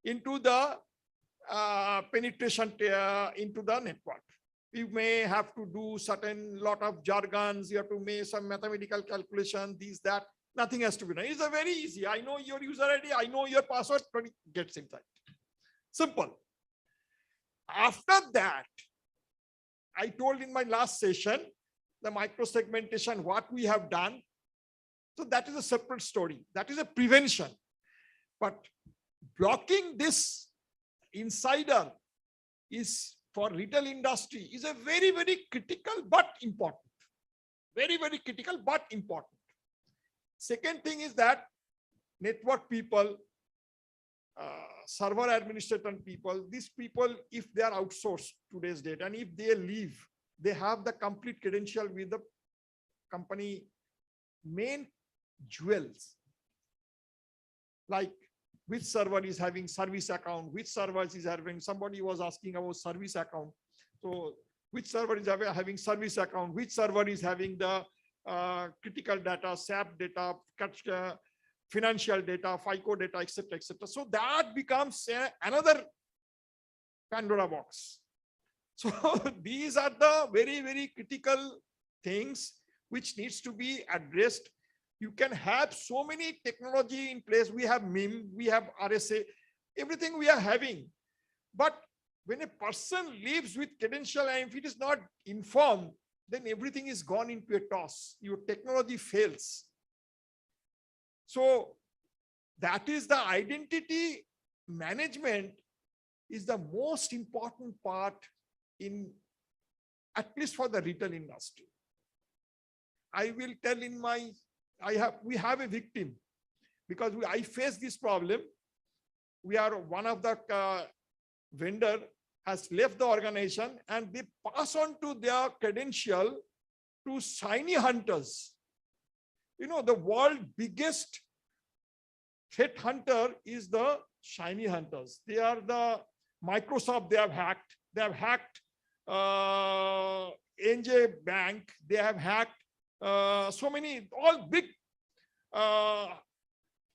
into the penetration into the network. You may have to do certain lot of jargons, you have to make some mathematical calculation, these, that, nothing has to be done. It's a very easy. I know your user ID, I know your password, but it gets inside. Simple. After that, I told in my last session, the micro segmentation, what we have done. So that is a separate story. That is a prevention. But blocking this insider is for retail industry is a very, very critical but important. Very, very critical but important. Second thing is that network people, server administrator people, these people, if they are outsourced today's date and if they leave, they have the complete credential with the company main jewels, like which server is having service account, which server is having, somebody was asking about service account. So which server is having service account, which server is having the critical data, SAP data, financial data, FICO data, etc., etc. So that becomes another Pandora box. So these are the very, very critical things which needs to be addressed. You can have so many technology in place. We have MIM, we have RSA, everything we are having. But when a person lives with credential and if it is not informed, then everything is gone into a toss. Your technology fails. So that is the identity management is the most important part in, at least for the retail industry. I will tell in my, we have a victim because I face this problem. We are one of the vendor has left the organization and they pass on to their credential to shiny hunters. You know, the world biggest threat hunter is the shiny hunters. They are the Microsoft, they have hacked. They have hacked NJ Bank. They have hacked so many, all big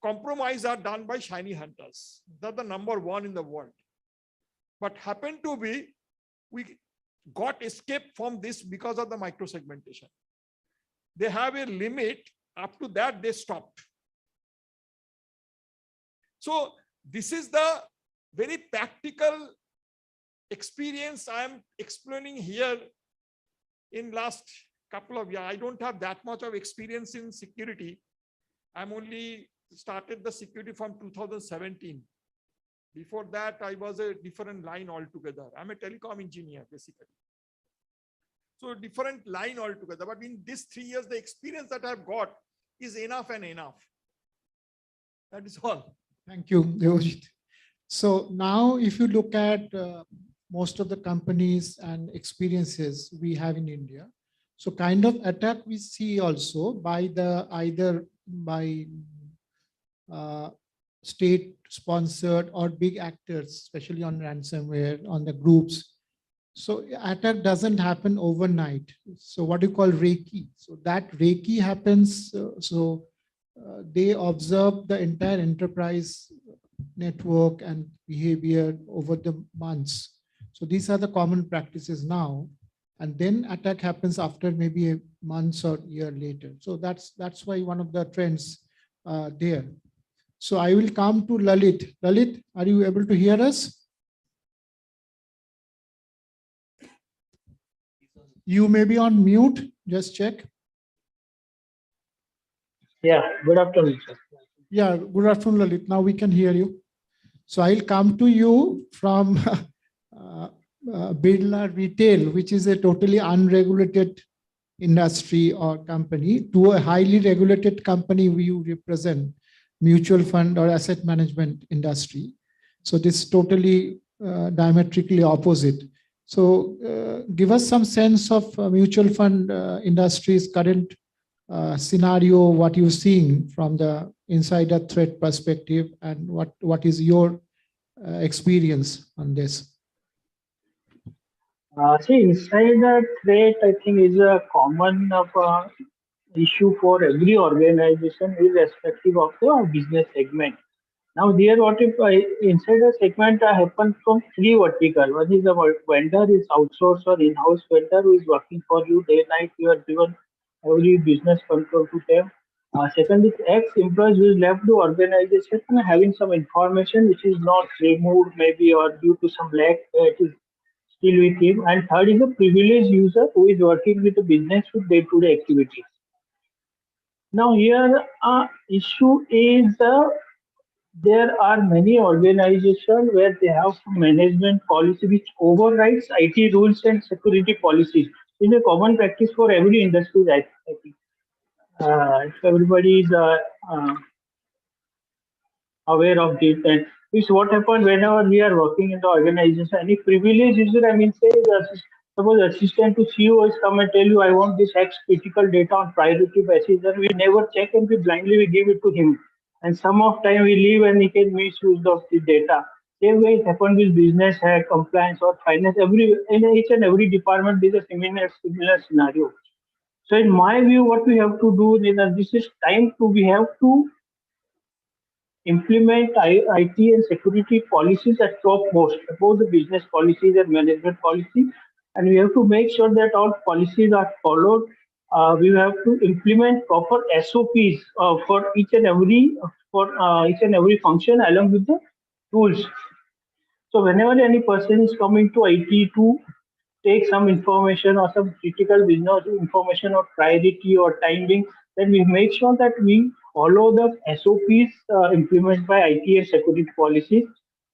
compromise are done by shiny hunters. They're the number one in the world. But happened to be, we got escape from this because of the micro segmentation. They have a limit, up to that they stopped. So this is the very practical experience I am explaining here in last couple of years. I don't have that much of experience in security. I'm only started the security from 2017. Before that, I was a different line altogether. I'm a telecom engineer, basically. So different line altogether. But in these 3 years, the experience that I've got is enough and enough. That is all. Thank you, Devojit. So now if you look at most of the companies and experiences we have in India, so kind of attack we see also by the either by state sponsored or big actors, especially on ransomware, on the groups. So attack doesn't happen overnight. So what you call Reiki. So that Reiki happens. They observe the entire enterprise network and behavior over the months. So these are the common practices now. And then attack happens after maybe a month or year later. So that's why one of the trends there. So I will come to Lalit. Lalit, are you able to hear us? You may be on mute. Just check. Yeah, good afternoon, sir. Yeah, good afternoon, Lalit. Now we can hear you. So I'll come to you from Birla Retail, which is a totally unregulated industry or company, to a highly regulated company you represent, mutual fund or asset management industry. So this is totally diametrically opposite. So give us some sense of mutual fund industry's current scenario, what you're seeing from the insider threat perspective, and what is your experience on this? See, insider threat, I think, is a common issue for every organization, irrespective of the business segment. Now, there, what if insider segment happens from 3 vertical. One is the vendor is outsourced or in-house vendor who is working for you day night. You are given every business control to them. Second is ex-employees who is left the organization and having some information which is not removed maybe or due to some lack, it is still with him. And third is a privileged user who is working with the business with day-to-day activities. Now here issue is there are many organizations where they have some management policy which overrides IT rules and security policies. It's a common practice for every industry, I think. If everybody is aware of this, and it's what happens whenever we are working in the organization. Any privileged user, I mean, say, suppose assistant to CEO is come and tell you, I want this X critical data on priority basis, then we never check and we blindly give it to him. And some of time we leave and he can misuse of the data. Same way it happens with business, compliance or finance. In each and every department, there is a similar scenario. So in my view, what we have to do is that this is time to, we have to implement IT and security policies at topmost, both the business policies and management policy. And we have to make sure that all policies are followed. We have to implement proper SOPs for each and every function along with the tools. So whenever any person is coming to IT to take some information or some critical business information or priority or timing, then we make sure that we follow the SOPs implemented by IT and security policies.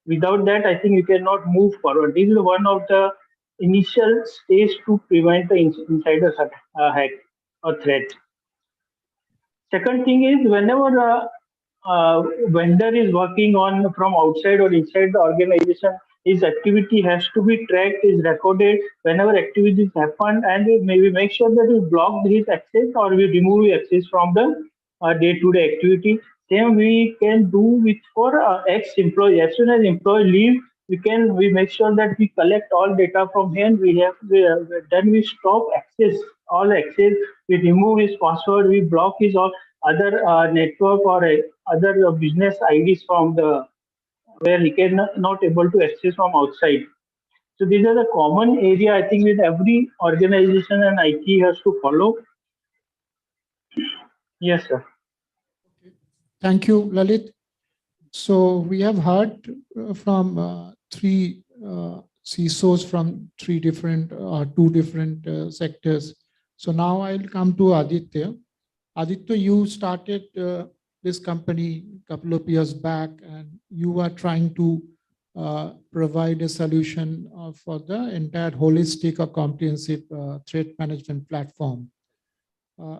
Without that, I think we cannot move forward. This is one of the initial stage to prevent the insider hack or threat. Second thing is whenever vendor is working on from outside or inside the organization, his activity has to be tracked, is recorded whenever activities happen, and we maybe make sure that we block his access or we remove his access from the day-to-day activity. Same we can do with for ex-employee. As soon as employee leave, we make sure that we collect all data from him. Then we stop all access. We remove his password. We block his all other network or other business IDs from the where he can not able to access from outside. So these are the common area I think with every organization and IT has to follow. Yes, sir. Thank you, Lalit. So we have heard from 3 CISOs from 2 different sectors. So now I'll come to Aditya. Aditya, you started this company a couple of years back, and you are trying to provide a solution for the entire holistic or comprehensive threat management platform.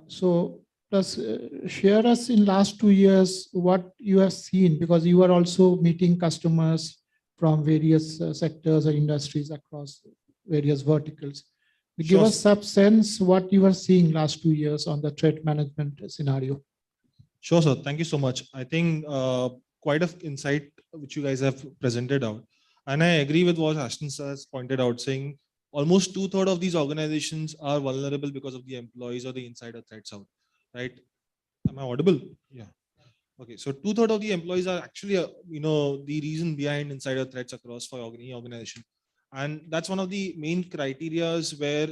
So plus share us in last 2 years what you have seen, because you are also meeting customers from various sectors or industries across various verticals. Give us some sense what you are seeing last 2 years on the threat management scenario. Sure, sir. Thank you so much. I think quite of insight which you guys have presented out. And I agree with what Ashton sir has pointed out, saying almost 2/3 of these organizations are vulnerable because of the employees or the insider threats out, right? Am I audible? Yeah. Okay, so 2/3 of the employees are actually, the reason behind insider threats across for any organization. And that's one of the main criterias where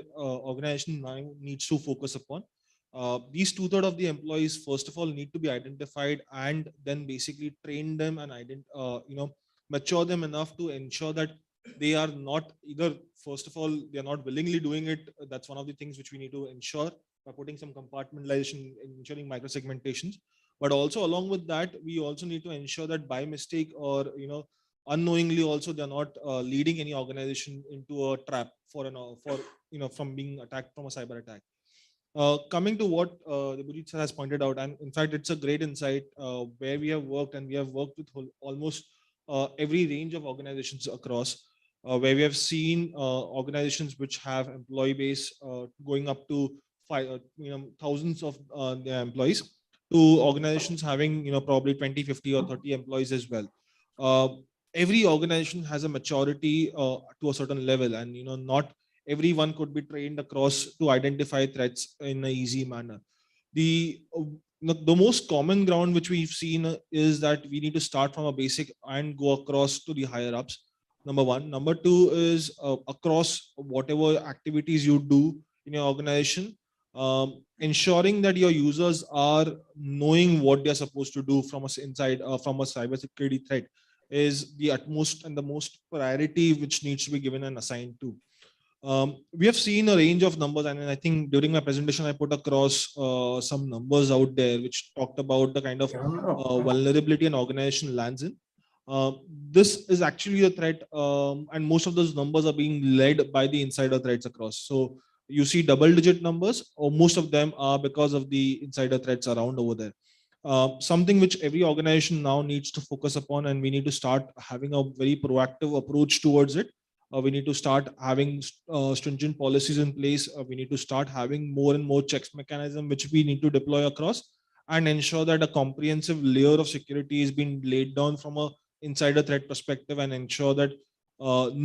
organization now needs to focus upon. These 2/3 of the employees, first of all, need to be identified and then basically train them and mature them enough to ensure that they are not either, first of all, they are not willingly doing it. That's one of the things which we need to ensure by putting some compartmentalization, ensuring microsegmentations. But also along with that, we also need to ensure that by mistake or unknowingly also they're not leading any organization into a trap from being attacked from a cyber attack. Coming to what the Bujit sir has pointed out, and in fact, it's a great insight where we have worked, and we have worked with almost every range of organizations across, where we have seen organizations which have employee base going up to thousands of their employees, to organizations having probably 20, 50 or 30 employees as well. Every organization has a maturity to a certain level, and not everyone could be trained across to identify threats in an easy manner. The most common ground which we've seen is that we need to start from a basic and go across to the higher ups. Number one. Number two is across whatever activities you do in your organization, ensuring that your users are knowing what they're supposed to do from from a cybersecurity threat is the utmost and the most priority which needs to be given and assigned to. We have seen a range of numbers, and I think during my presentation I put across some numbers out there which talked about the kind of vulnerability an organization lands in. This is actually a threat, and most of those numbers are being led by the insider threats across. So you see double-digit numbers, or most of them are because of the insider threats around over there. Something which every organization now needs to focus upon, and we need to start having a very proactive approach towards it. We need to start having stringent policies in place. We need to start having more and more checks mechanism which we need to deploy across, and ensure that a comprehensive layer of security is being laid down from a insider threat perspective, and ensure that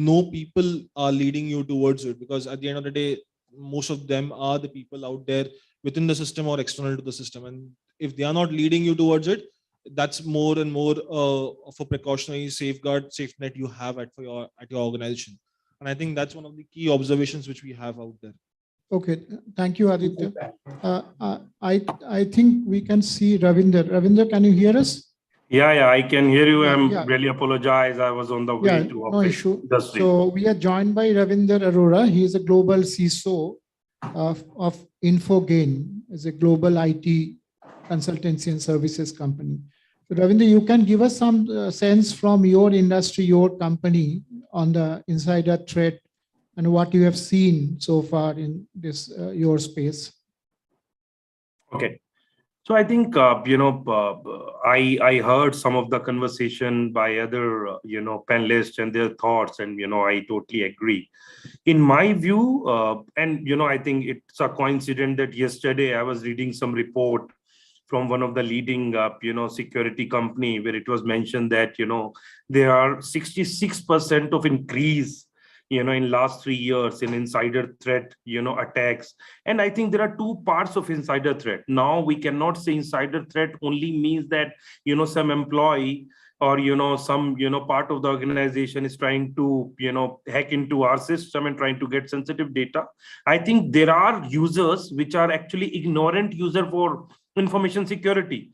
no people are leading you towards it, because at the end of the day, most of them are the people out there within the system or external to the system, and if they are not leading you towards it, that's more and more of a precautionary safeguard, safe net you have at your organization. And I think that's one of the key observations which we have out there. Okay, thank you, Aditya. I think we can see Ravinder. Ravinder, can you hear us? Yeah, I can hear you. Yeah. Really apologize. I was on the way to no office. issue. So we are joined by Ravinder Arora. He is a global CISO of Infogain, is a global IT consultancy and services company. So Ravinder, you can give us some sense from your industry, your company, on the insider threat and what you have seen so far in this your space. Okay. So I think, I heard some of the conversation by other, panelists and their thoughts, and, I totally agree. In my view, I think it's a coincidence that yesterday I was reading some report from one of the leading, security company, where it was mentioned that, there are 66% of increase, in last 3 years in insider threat, attacks. And I think there are two parts of insider threat. Now we cannot say insider threat only means that, some employee or, some, part of the organization is trying to, hack into our system and trying to get sensitive data. I think there are users which are actually ignorant user for information security.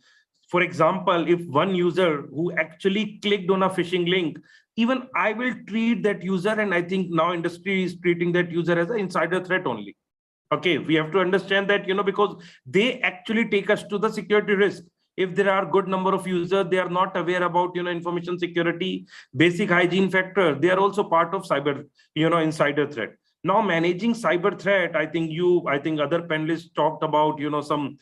For example, if one user who actually clicked on a phishing link, even I will treat that user, and I think now industry is treating that user as an insider threat only. Okay, we have to understand that, because they actually take us to the security risk. If there are good number of users, they are not aware about, information security, basic hygiene factor. They are also part of cyber, insider threat. Now managing cyber threat, I think other panelists talked about, some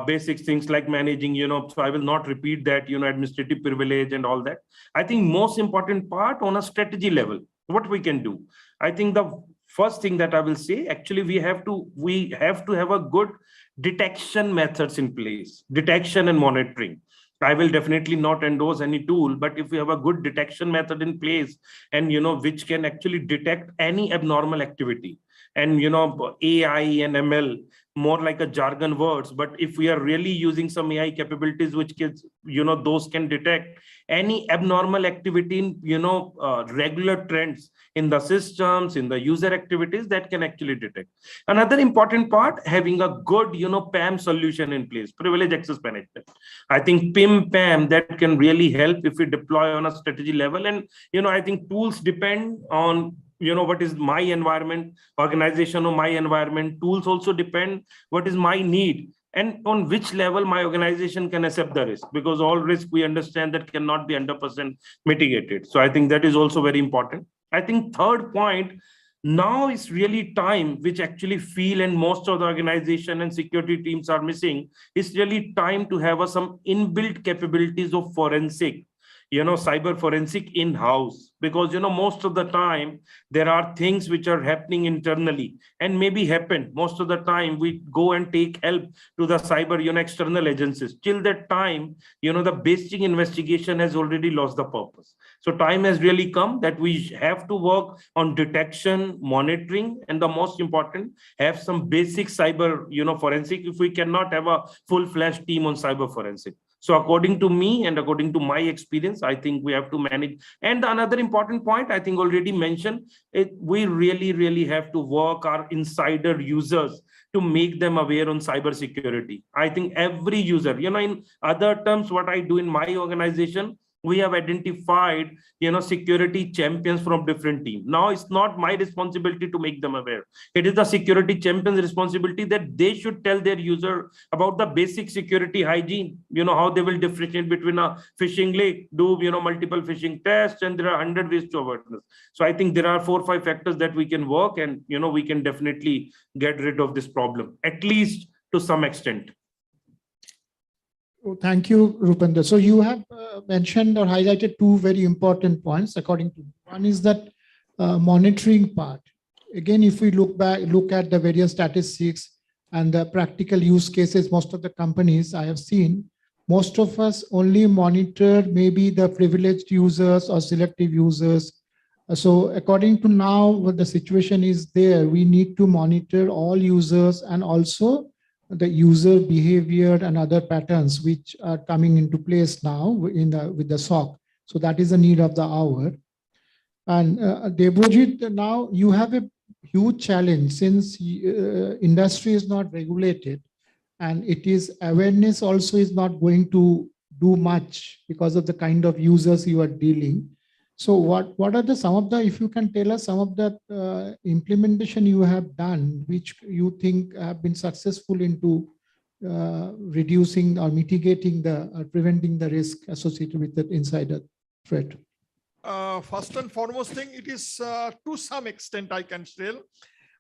basic things like managing, so I will not repeat that, administrative privilege and all that. I think most important part on a strategy level, what we can do. I think the first thing that I will say, actually, we have to have a good detection methods in place, detection and monitoring. I will definitely not endorse any tool, but if we have a good detection method in place and, which can actually detect any abnormal activity, and, AI and ML, more like a jargon words, but if we are really using some AI capabilities, which kids, those can detect any abnormal activity in, regular trends in the systems, in the user activities, that can actually detect. Another important part, having a good, PAM solution in place, privilege access management. I think PAM, that can really help if we deploy on a strategy level. And, I think tools depend on, what is my environment, organization of my environment. Tools also depend what is my need and on which level my organization can accept the risk, because all risk we understand that cannot be 100% mitigated. So I think that is also very important. I think third point, now is really time, which actually feel and most of the organization and security teams are missing, is really time to have some inbuilt capabilities of forensic, cyber forensic in-house, because, most of the time there are things which are happening internally and maybe happen. Most of the time we go and take help to the cyber, external agencies. Till that time, the basic investigation has already lost the purpose. So time has really come that we have to work on detection, monitoring, and the most important, have some basic cyber, forensic, if we cannot have a full-fledged team on cyber forensic. So according to me and according to my experience, I think we have to manage. And another important point, I think already mentioned, we really, really have to work our insider users to make them aware on cyber security. I think every user, in other terms, what I do in my organization, we have identified, security champions from different teams. Now it's not my responsibility to make them aware. It is the security champions' responsibility that they should tell their user about the basic security hygiene, how they will differentiate between a phishing link, do, multiple phishing tests, and there are 100 ways to avoid this. So I think there are 4 or 5 factors that we can work, and, we can definitely get rid of this problem, at least to some extent. Oh, thank you, Rupender. So you have mentioned or highlighted 2 very important points according to me. One is that monitoring part. Again, if we look at the various statistics and the practical use cases, most of the companies I have seen, most of us only monitor maybe the privileged users or selective users. So according to now, what the situation is there, we need to monitor all users and also the user behavior and other patterns which are coming into place now with the SOC. So that is the need of the hour. And Debojit, now you have a huge challenge since industry is not regulated, and it is awareness also is not going to do much because of the kind of users you are dealing. So what are some of the, if you can tell us some of the implementation you have done, which you think have been successful into reducing or mitigating preventing the risk associated with that insider threat? First and foremost thing, it is to some extent I can tell,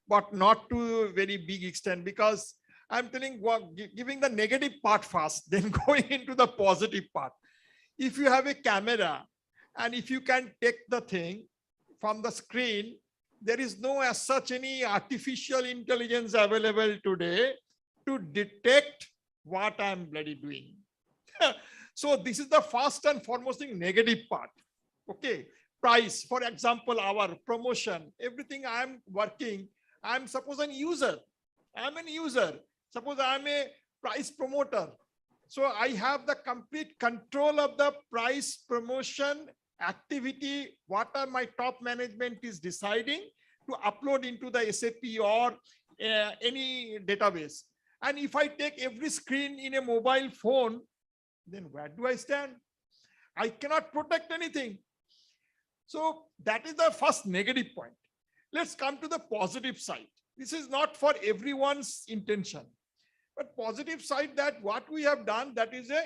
but not to a very big extent, because I'm telling giving the negative part first, then going into the positive part. If you have a camera, and if you can take the thing from the screen, there is no as such any artificial intelligence available today to detect what I'm bloody doing. So this is the first and foremost thing, negative part. Okay, price, for example, our promotion, everything I'm working, I'm suppose a user. I'm a user. Suppose I'm a price promoter. So I have the complete control of the price promotion activity, what are my top management is deciding to upload into the SAP or any database. And if I take every screen in a mobile phone, then where do I stand? I cannot protect anything. So that is the first negative point. Let's come to the positive side. This is not for everyone's intention, but positive side, that what we have done, that is a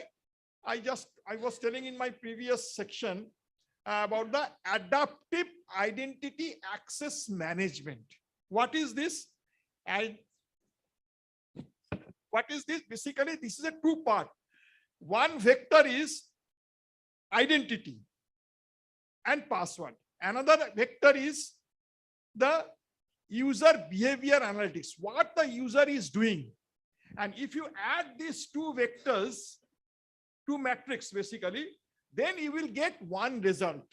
I was telling in my previous section about the adaptive identity access management. What is this? And what is this? Basically, this is a two-part. One vector is identity and password. Another vector is the user behavior analytics, what the user is doing. And if you add these two vectors, two metrics basically, then you will get one result,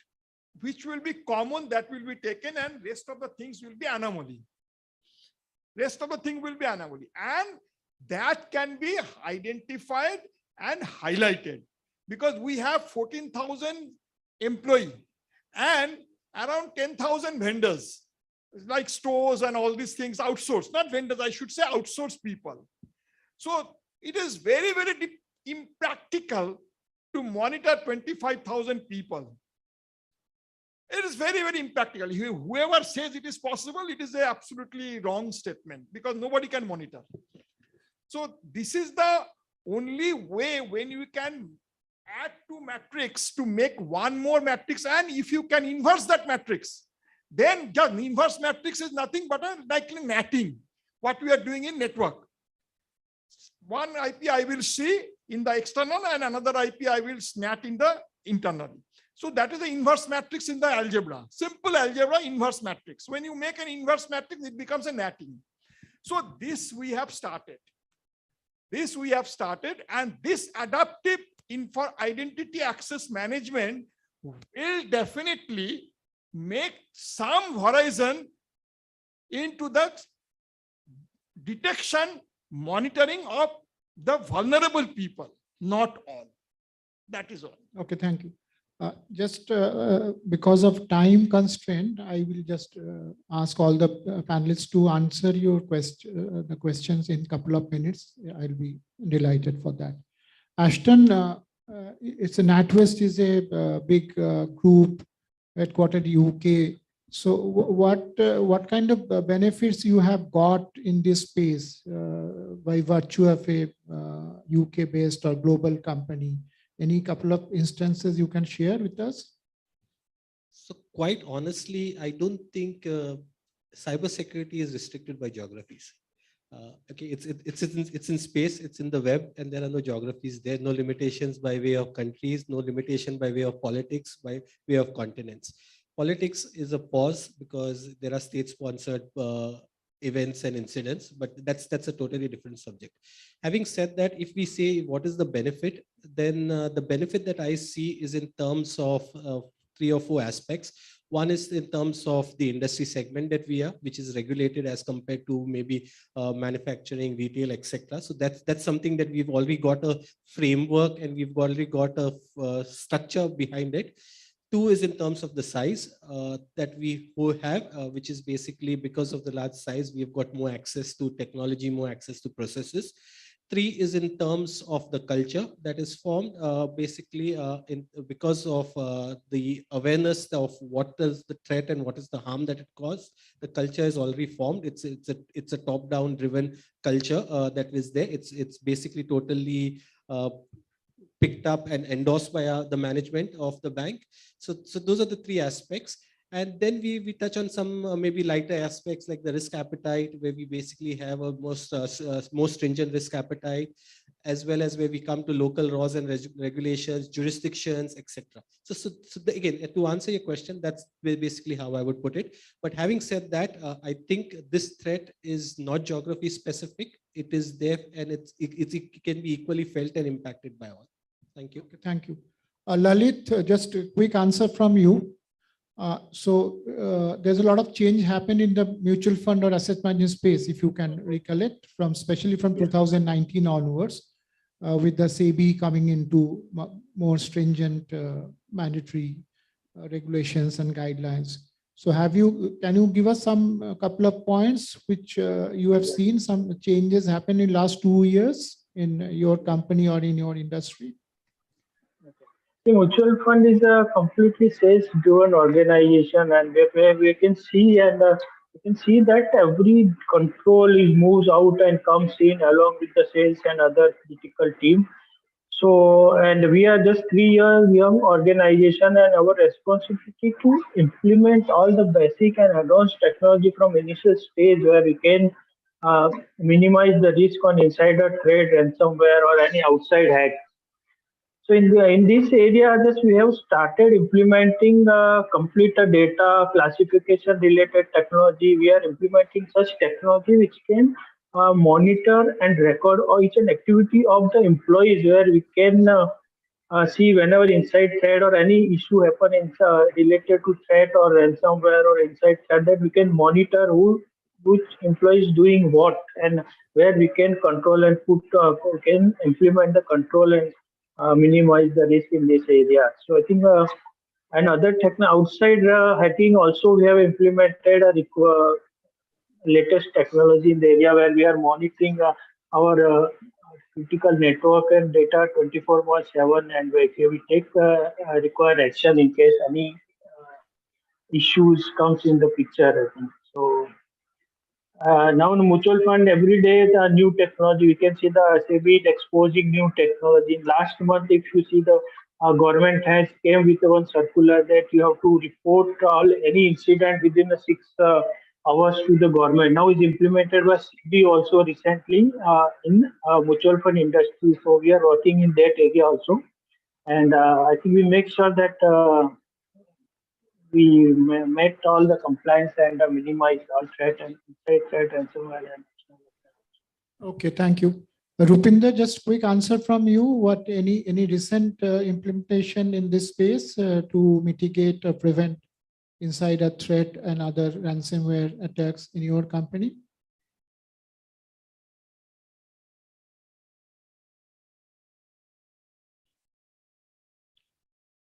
which will be common, that will be taken, and rest of the things will be anomaly. Rest of the thing will be anomaly. And that can be identified and highlighted because we have 14,000 employees and around 10,000 vendors, like stores and all these things outsourced, not vendors, I should say outsourced people. So it is very, very impractical to monitor 25,000 people. It is very, very impractical. Whoever says it is possible, it is a absolutely wrong statement because nobody can monitor. So this is the only way when you can add two matrix to make one more matrix, and if you can inverse that matrix, then just inverse matrix is nothing but a like natting, what we are doing in network. One IP I will see in the external and another IP I will snat in the internal. So that is the inverse matrix in the algebra. Simple algebra, inverse matrix. When you make an inverse matrix, it becomes a natting. So this we have started. This we have started, and this adaptive identity access management will definitely make some horizon into the detection, monitoring of the vulnerable people, not all. That is all. Okay, thank you. Just because of time constraint, I will just ask all the panelists to answer your the questions in a couple of minutes. I'll be delighted for that. Ashton, it's a NatWest is a big group headquartered UK. So what kind of benefits you have got in this space by virtue of a UK-based or global company? Any couple of instances you can share with us? So quite honestly, I don't think cybersecurity is restricted by geographies. Okay, it's in space, it's in the web, and there are no geographies. There are no limitations by way of countries, no limitation by way of politics, by way of continents. Politics is a pause because there are state-sponsored events and incidents, but that's a totally different subject. Having said that, if we say what is the benefit, then the benefit that I see is in terms of 3 or 4 aspects. One is in terms of the industry segment that we are, which is regulated as compared to maybe manufacturing, retail, etc. So that's something that we've already got a framework and we've already got a structure behind it. 2 is in terms of the size that we have, which is basically because of the large size, we've got more access to technology, more access to processes. 3 is in terms of the culture that is formed, basically because of the awareness of what is the threat and what is the harm that it caused. The culture is already formed. It's a top-down driven culture that is there. It's basically totally picked up and endorsed by the management of the bank. So those are the 3 aspects. And then we touch on some maybe lighter aspects like the risk appetite, where we basically have a more stringent risk appetite, as well as where we come to local laws and regulations, jurisdictions, etc. So again, to answer your question, that's basically how I would put it. But having said that, I think this threat is not geography specific. It is there, and it can be equally felt and impacted by all. Thank you. Okay, thank you. Lalit, just a quick answer from you. There's a lot of change happened in the mutual fund or asset management space, if you can recollect, especially from 2019 onwards, with the SEBI coming into more stringent mandatory regulations and guidelines. So can you give us a couple of points which you have seen some changes happen in last 2 years in your company or in your industry? The mutual fund is a completely sales-driven organization, and where we can see that every control moves out and comes in along with the sales and other critical team. So, and we are just 3 years young organization, and our responsibility to implement all the basic and advanced technology from initial stage where we can minimize the risk on insider trade, ransomware, or any outside hack. So in this area, just we have started implementing complete data classification related technology. We are implementing such technology which can monitor and record each and activity of the employees, where we can see whenever inside threat or any issue happen in, related to threat or ransomware or inside threat, that we can monitor which employee is doing what, and where we can control and can implement the control and minimize the risk in this area. So I think and other outside hacking also we have implemented a latest technology in the area where we are monitoring our critical network and data 24/7, and we take required action in case any issues comes in the picture. I think. So now in mutual fund, every day the new technology, we can see the SEBI exposing new technology. Last month, if you see, the government has came with one circular that you have to report all any incident within the 6 hours to the government. Now is implemented by SEBI also recently in mutual fund industry. So we are working in that area also, and I think we make sure that we met all the compliance and minimized all threat and threat and so on. Okay, thank you. Rupinder, just quick answer from you. What any recent implementation in this space to mitigate or prevent insider threat and other ransomware attacks in your company?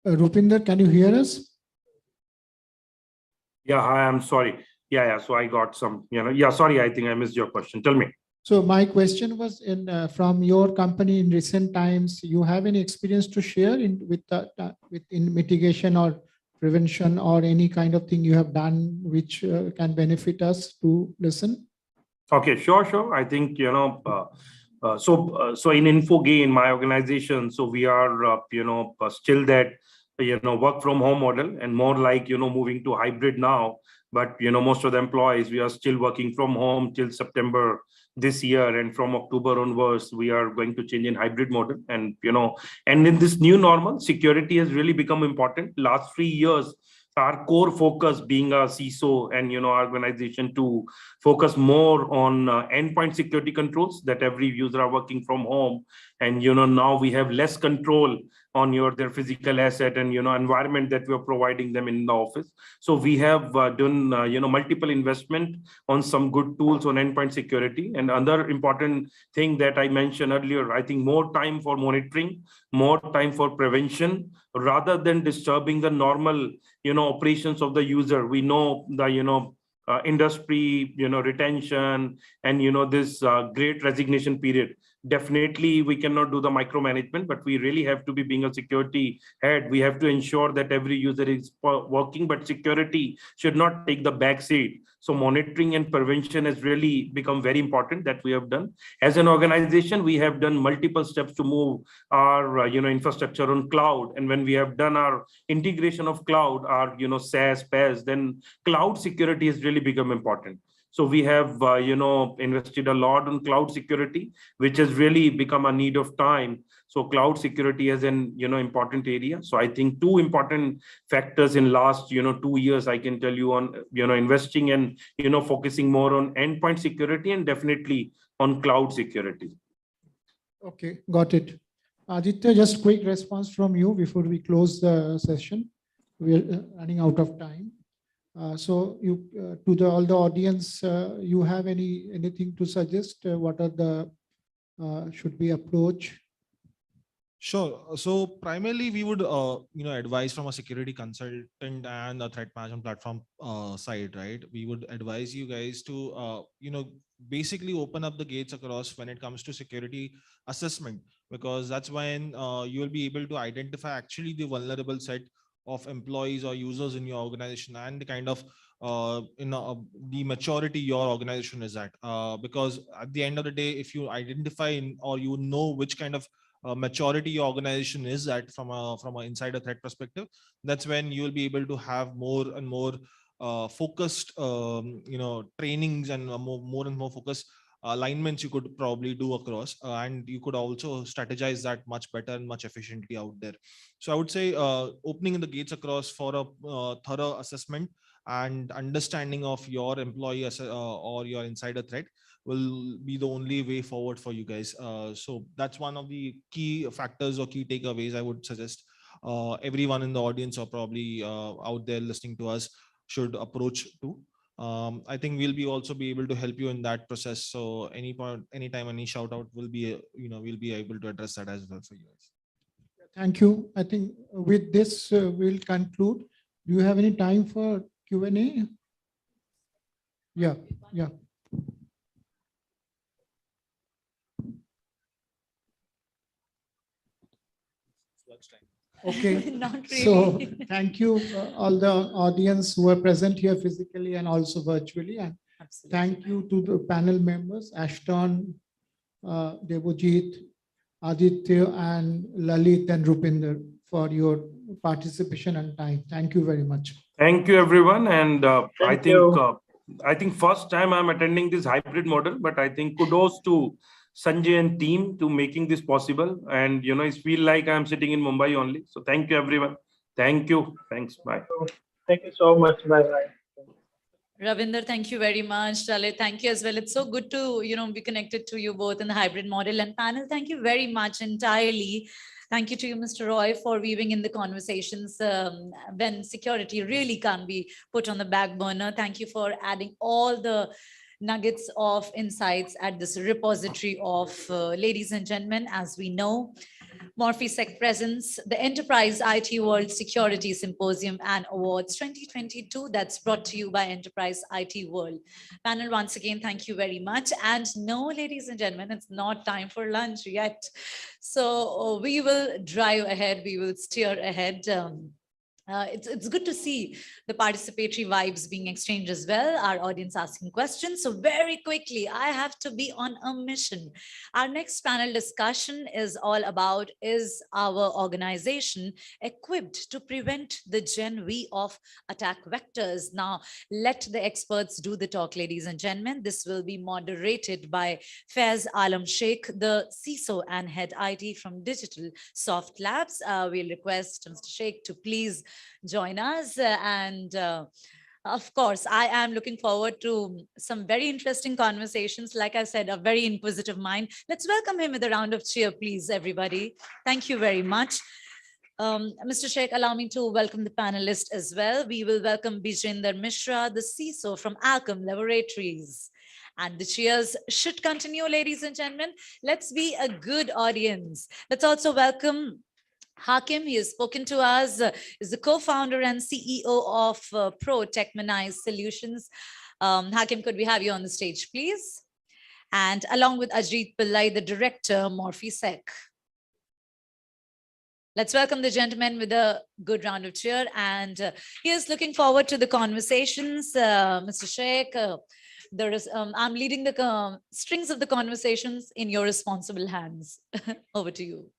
Rupinder, can you hear us? Yeah, hi, I'm sorry. Yeah. So I got some, yeah, sorry, I think I missed your question. Tell me. So my question was from your company in recent times, you have any experience to share in mitigation or prevention or any kind of thing you have done which can benefit us to listen? Okay, sure. I think, so in Infogain, my organization, so we are, still that, work from home model, and more like, moving to hybrid now. But, most of the employees, we are still working from home till September this year. And from October onwards, we are going to change in hybrid model. And, and in this new normal, security has really become important. Last 3 years, our core focus being a CISO and organization to focus more on endpoint security controls, that every user are working from home, and now we have less control on their physical asset and environment that we are providing them in the office. So we have done multiple investment on some good tools on endpoint security. And another important thing that I mentioned earlier, I think more time for monitoring, more time for prevention, rather than disturbing the normal operations of the user. We know the industry retention and this great resignation period. Definitely we cannot do the micromanagement, but we really have to be, being a security head, we have to ensure that every user is working, but security should not take the back seat. So monitoring and prevention has really become very important, that we have done. As an organization, we have done multiple steps to move our infrastructure on cloud. And when we have done our integration of cloud, our SaaS, PaaS, then cloud security has really become important. So we have invested a lot on cloud security, which has really become a need of time. So cloud security is an important area. So I think 2 important factors in last 2 years, I can tell you, on investing and focusing more on endpoint security and definitely on cloud security. Okay, got it. Aditya, just quick response from you before we close the session. We're running out of time. So you to all the audience, you have anything to suggest? What are the should be approach? Sure. So primarily we would advise from a security consultant and a threat management platform side, right? We would advise you guys to basically open up the gates across when it comes to security assessment, because that's when you will be able to identify actually the vulnerable set of employees or users in your organization and the kind of the maturity your organization is at, because at the end of the day, if you identify or which kind of maturity your organization is at from a insider threat perspective, that's when you will be able to have more and more focused trainings and more and more focused alignments you could probably do across, and you could also strategize that much better and much efficiently out there. So I would say opening the gates across for a thorough assessment and understanding of your employee or your insider threat will be the only way forward for you guys. So that's one of the key factors or key takeaways I would suggest everyone in the audience or probably out there listening to us should approach to. I think we'll be also be able to help you in that process. So anytime, any shout out will be, we'll be able to address that as well for you guys. Thank you. I think with this, we'll conclude. Do you have any time for Q&A? Yeah, yeah. Okay. Not So really. thank you, all the audience who are present here physically and also virtually. And thank you to the panel members, Ashton, Devojit, Aditya, and Lalit and Rupinder for your participation and time. Thank you very much. Thank you, everyone. And Thank you. I think first time I'm attending this hybrid model, but I think kudos to Sanjay and team to making this possible. And, it feel like I'm sitting in Mumbai only. So thank you, everyone. Thank you. Thanks. Bye. Thank you so much. Bye-bye. Ravinder, thank you very much. Lalit, thank you as well. It's so good to, be connected to you both in the hybrid model. And panel, thank you very much entirely. Thank you to you, Mr. Roy, for weaving in the conversations when security really can't be put on the back burner. Thank you for adding all the nuggets of insights at this repository of ladies and gentlemen. As we know, Morphisec presents the Enterprise IT World Security Symposium and Awards 2022. That's brought to you by Enterprise IT World. Panel, once again, thank you very much. And no, ladies and gentlemen, it's not time for lunch yet. So we will drive ahead. We will steer ahead. It's good to see the participatory vibes being exchanged as well, our audience asking questions. So very quickly, I have to be on a mission. Our next panel discussion is all about, is our organization equipped to prevent the Gen V of attack vectors? Now, let the experts do the talk, ladies and gentlemen. This will be moderated by Faiz Alam Sheikh, the CISO and head IT from Digital Soft Labs. We'll request Mr. Sheikh to please join us. Of course, I am looking forward to some very interesting conversations. Like I said, a very inquisitive mind. Let's welcome him with a round of cheer, please, everybody. Thank you very much. Mr. Sheikh, allow me to welcome the panelists as well. We will welcome Bijinder Mishra, the CISO from Alchem Laboratories. And the cheers should continue, ladies and gentlemen. Let's be a good audience. Let's also welcome Hakim. He has spoken to us, is the co-founder and CEO of Pro Techmanize Solutions. Hakim, could we have you on the stage, please? And along with Ajit Pillai, the director, Morphisec. Let's welcome the gentleman with a good round of cheer. And he is looking forward to the conversations. Mr. Sheikh, I'm leading the strings of the conversations in your responsible hands. Over to you.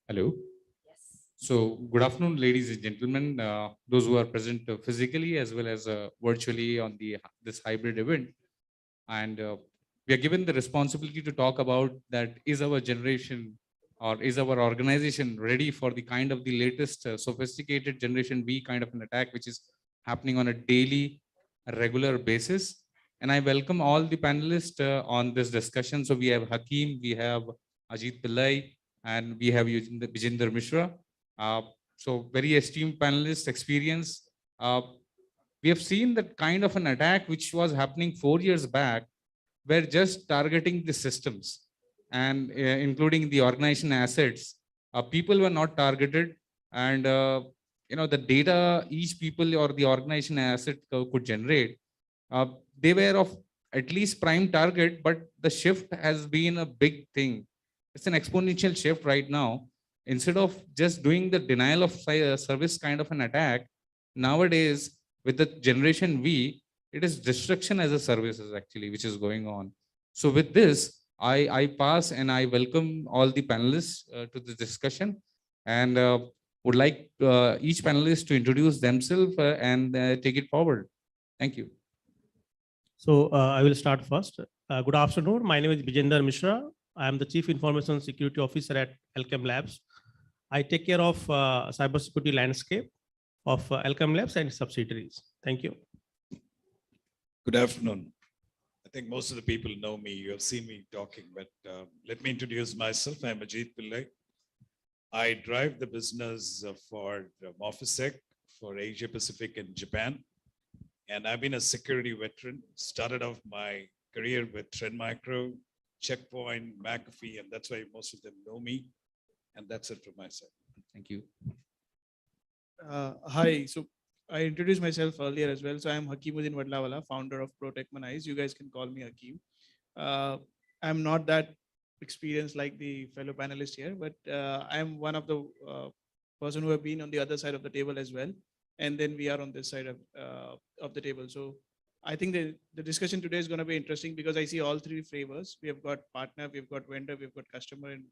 Hello. Yes. So good afternoon, ladies and gentlemen, those who are present physically as well as virtually on this hybrid event. And we are given the responsibility to talk about that, is our generation or is our organization ready for the kind of the latest sophisticated generation B kind of an attack, which is happening on a daily, regular basis. And I welcome all the panelists on this discussion. So we have Hakim, we have Ajit Pillai, and we have Bijinder Mishra. So very esteemed panelists, experience. We have seen that kind of an attack which was happening 4 years back, were just targeting the systems and including the organization assets. People were not targeted, and the data each people or the organization asset could generate, they were of at least prime target, but the shift has been a big thing. it's an exponential shift right now. Instead of just doing the denial of service kind of an attack, nowadays with the generation V, it is destruction as a services actually, which is going on. So with this, I pass and I welcome all the panelists to the discussion, and would like each panelist to introduce themselves and take it forward. Thank you. So I will start first. Good afternoon. My name is Vijender Mishra. I am the Chief Information Security Officer at Alchem Labs. I take care of cybersecurity landscape of Alchem Labs and subsidiaries. Thank you. Good afternoon. I think most of the people know me. You have seen me talking, but let me introduce myself. I'm Ajit Pillai. I drive the business for Moffice for Asia Pacific and Japan. And I've been a security veteran. Started off my career with Trend Micro, Checkpoint, McAfee, and that's why most of them know me. And that's it from my side. Thank you. Hi. So I introduced myself earlier as well. So I'm Hakeemuddin Vadlawala, founder of Protect Manais. You guys can call me Hakeem. I'm not that experienced like the fellow panelists here, but I'm one of the person who have been on the other side of the table as well. And then we are on this side of the table. So I think the discussion today is going to be interesting because I see all three flavors. We have got partner, we've got vendor, we've got customer, and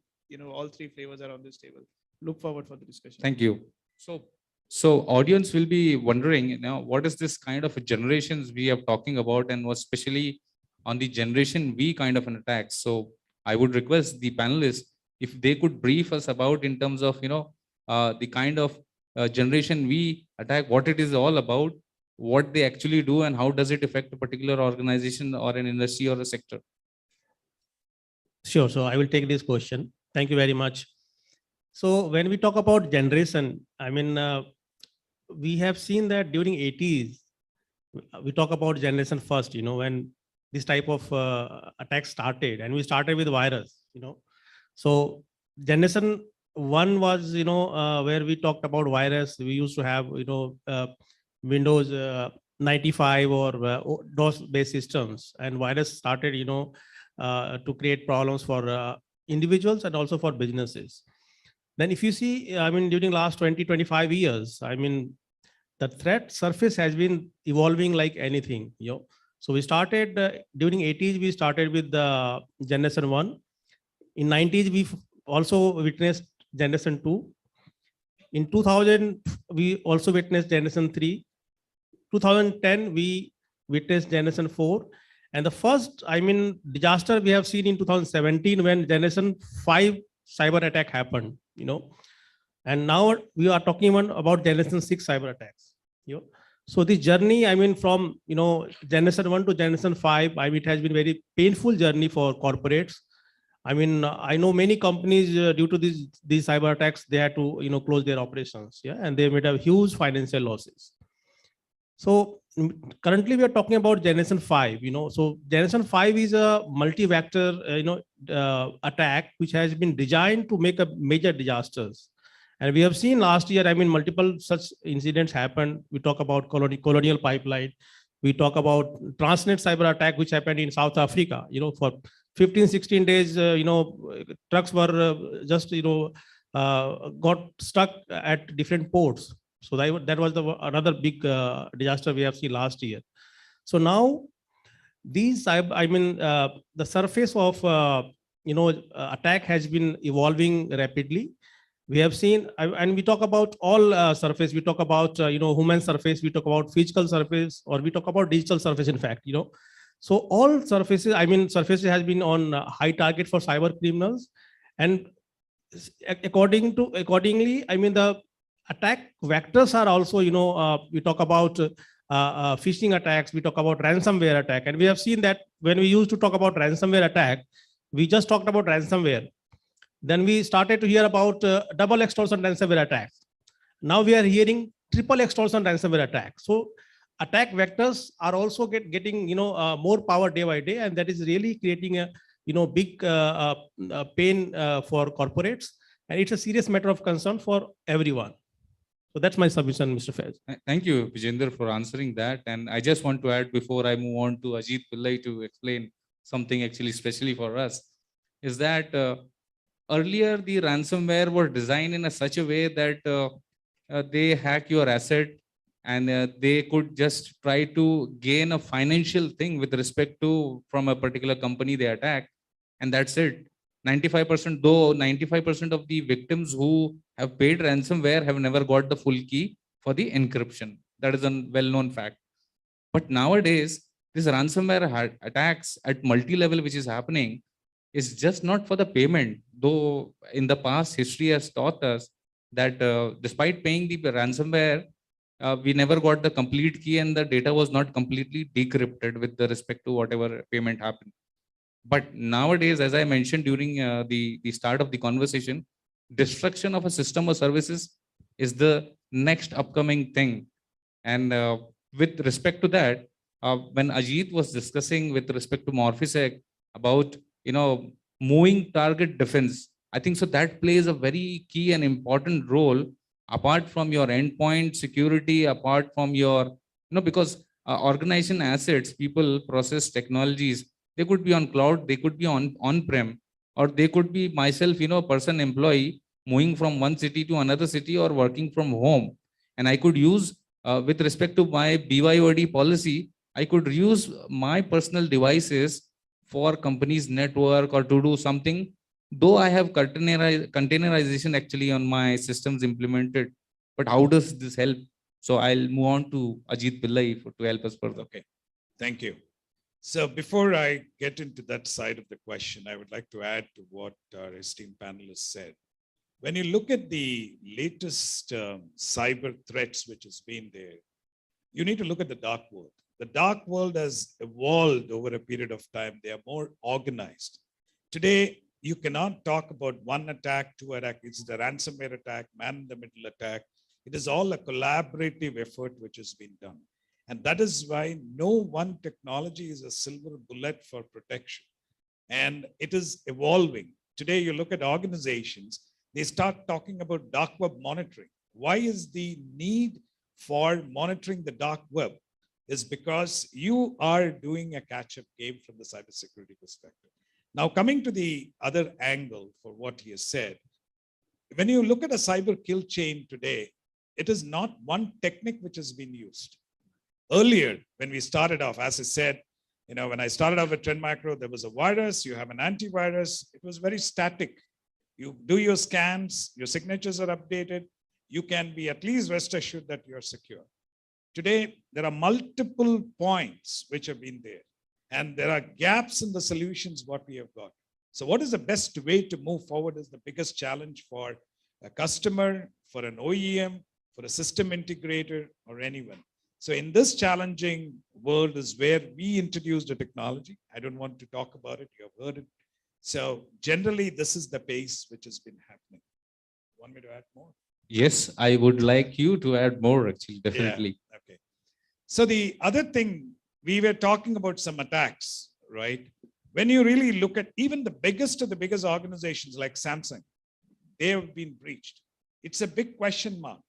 all three flavors are on this table. Look forward for the discussion. Thank you. So audience will be wondering now, what is this kind of generations we are talking about, and was especially on the generation V kind of an attack. So I would request the panelists if they could brief us about in terms of the kind of generation V attack, what it is all about, what they actually do, and how does it affect a particular organization or an industry or a sector. Sure. So I will take this question. Thank you very much. So when we talk about generation, I mean, we have seen that during 80s, we talk about generation first, when this type of attack started, and we started with virus, So generation one was, where we talked about virus. We used to have, Windows 95 or DOS-based systems, and virus started, to create problems for individuals and also for businesses. Then if you see, I mean, during last 20, 25 years, I mean, the threat surface has been evolving like anything, So we started during 80s, we started with the generation 1. In 90s, we also witnessed generation 2. In 2000, we also witnessed generation 3. 2010, we witnessed generation 4. And the first, I mean, disaster we have seen in 2017 when generation 5 cyber attack happened, And now we are talking about generation 6 cyber attacks, So this journey, I mean, from, generation 1 to generation 5, I mean, it has been very painful journey for corporates. I mean, I know many companies due to these cyber attacks, they had to, close their operations, and they might have huge financial losses. So currently we are talking about generation 5, so generation 5 is a multi-vector, attack, which has been designed to make a major disasters. And we have seen last year, I mean, multiple such incidents happened. We talk about colonial pipeline. We talk about Transnet cyber attack, which happened in South Africa, for 15, 16 days, trucks were just, got stuck at different ports. So that was another big disaster we have seen last year. So now these, I mean, the surface of, attack has been evolving rapidly. We have seen, and we talk about all surface, we talk about, human surface, we talk about physical surface, or we talk about digital surface, in fact, So all surfaces, I mean, surfaces has been on high target for cyber criminals. And accordingly, I mean, the attack vectors are also, we talk about phishing attacks, we talk about ransomware attack. And we have seen that when we used to talk about ransomware attack, we just talked about ransomware. Then we started to hear about double extortion ransomware attacks. Now we are hearing triple extortion ransomware attack. So attack vectors are also getting, more power day by day. And that is really creating a, big pain for corporates. And it's a serious matter of concern for everyone. So that's my submission, Mr. Faiz. Thank you, Vijender, for answering that. And I just want to add before I move on to Ajit Pillai to explain something actually especially for us, is that earlier the ransomware was designed in such a way that they hack your asset and they could just try to gain a financial thing with respect to from a particular company they attack, and that's it. 95%, though 95% of the victims who have paid ransomware have never got the full key for the encryption. That is a well-known fact. But nowadays, this ransomware attacks at multi-level, which is happening, is just not for the payment. Though in the past, history has taught us that despite paying the ransomware, we never got the complete key and the data was not completely decrypted with the respect to whatever payment happened. But nowadays, as I mentioned during the start of the conversation, destruction of a system or services is the next upcoming thing. And with respect to that, when Ajit was discussing with respect to Morphisec about moving target defense, I think so that plays a very key and important role apart from your endpoint security, apart from your because organization assets, people, process, technologies, they could be on cloud, they could be on-prem, or they could be myself, person employee moving from one city to another city or working from home. And I could use, with respect to my BYOD policy, I could use my personal devices for company's network or to do something, though I have containerization actually on my systems implemented. But how does this help? So I'll move on to Ajit Pillai to help us further. Okay, thank you. So before I get into that side of the question, I would like to add to what our esteemed panelists said. When you look at the latest cyber threats which has been there, you need to look at the dark world. The dark world has evolved over a period of time. They are more organized. Today, you cannot talk about one attack, two attack. It's the ransomware attack, man-in-the-middle attack. It is all a collaborative effort which has been done. And that is why no one technology is a silver bullet for protection. And it is evolving. Today, you look at organizations, they start talking about dark web monitoring. Why is the need for monitoring the dark web? Is because you are doing a catch-up game from the cybersecurity perspective. Now, coming to the other angle for what he has said, when you look at a cyber kill chain today, it is not one technique which has been used. Earlier, when we started off, as I said, when I started off with Trend Micro, there was a virus, you have an antivirus, it was very static. You do your scans, your signatures are updated, you can be at least rest assured that you're secure. Today, there are multiple points which have been there, and there are gaps in the solutions what we have got. So what is the best way to move forward is the biggest challenge for a customer, for an OEM, for a system integrator, or anyone. So in this challenging world is where we introduced a technology. I don't want to talk about it, you have heard it. So generally, this is the pace which has been happening. Want me to add more? Yes, I would like you to add more, actually, definitely. Yeah, okay. So the other thing, we were talking about some attacks, right? When you really look at even the biggest of the biggest organizations like Samsung, they have been breached. It's a big question mark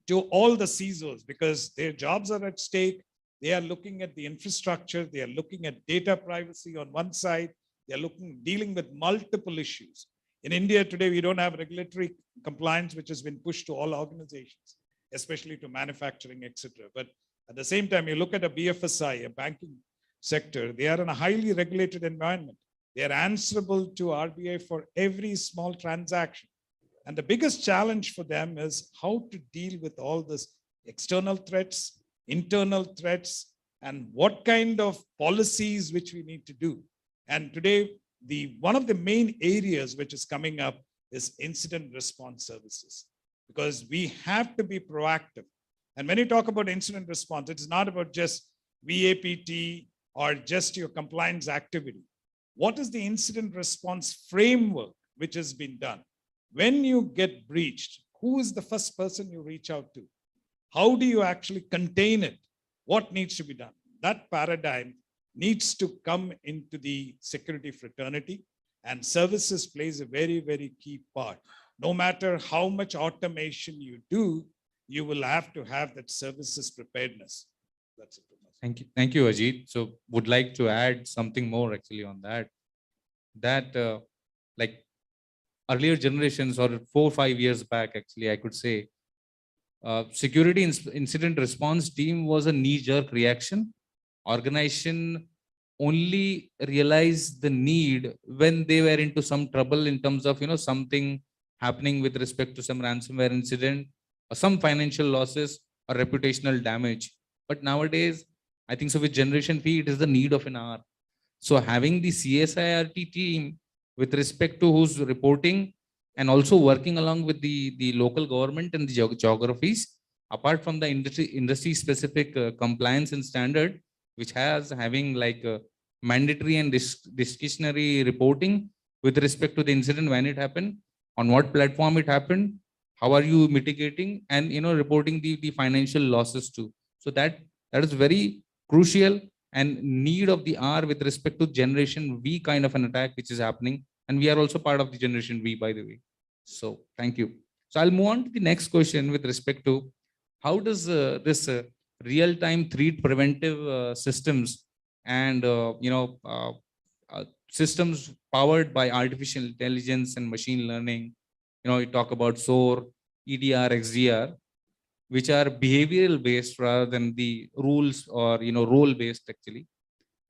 to all the CISOs because their jobs are at stake. They are looking at the infrastructure. They are looking at data privacy on one side. They are dealing with multiple issues. In India today, we don't have regulatory compliance, which has been pushed to all organizations, especially to manufacturing, etc. But at the same time, you look at a BFSI, a banking sector, they are in a highly regulated environment. They are answerable to RBI for every small transaction. And the biggest challenge for them is how to deal with all this external threats, internal threats, and what kind of policies which we need to do. And today, one of the main areas which is coming up is incident response services, because we have to be proactive. And when you talk about incident response, it's not about just VAPT or just your compliance activity. What is the incident response framework which has been done? When you get breached, who is the first person you reach out to? How do you actually contain it? What needs to be done? That paradigm needs to come into the security fraternity, and services plays a very, very key part. No matter how much automation you do, you will have to have that services preparedness. That's it. Thank you, Ajit. So would like to add something more actually on that. Like earlier generations or 4 or 5 years back, actually, I could say, security incident response team was a knee-jerk reaction. Organization only realized the need when they were into some trouble in terms of, something happening with respect to some ransomware incident or some financial losses or reputational damage. But nowadays, I think so with Generation V, it is the need of an hour. So having the CSIRT team with respect to who's reporting and also working along with the local government and the geographies, apart from the industry specific compliance and standard, which has having like mandatory and discretionary reporting with respect to the incident, when it happened, on what platform it happened, how are you mitigating, and reporting the financial losses too. So that is very crucial and need of the hour with respect to Generation V kind of an attack which is happening. And we are also part of the Generation V, by the way. So thank you. So I'll move on to the next question with respect to how does this real-time threat preventive systems and systems powered by artificial intelligence and machine learning, you talk about SOAR, EDR, XDR, which are behavioral based rather than the rules or role based actually.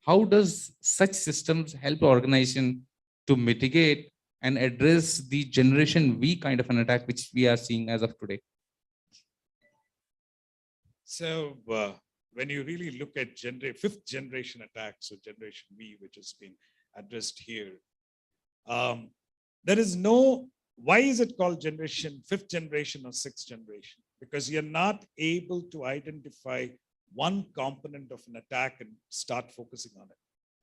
How does such systems help organization to mitigate and address the Generation V kind of an attack which we are seeing as of today? So when you really look at fifth generation attacks or Generation V, which has been addressed here, there is no, why is it called fifth generation or sixth generation? Because you're not able to identify one component of an attack and start focusing on it.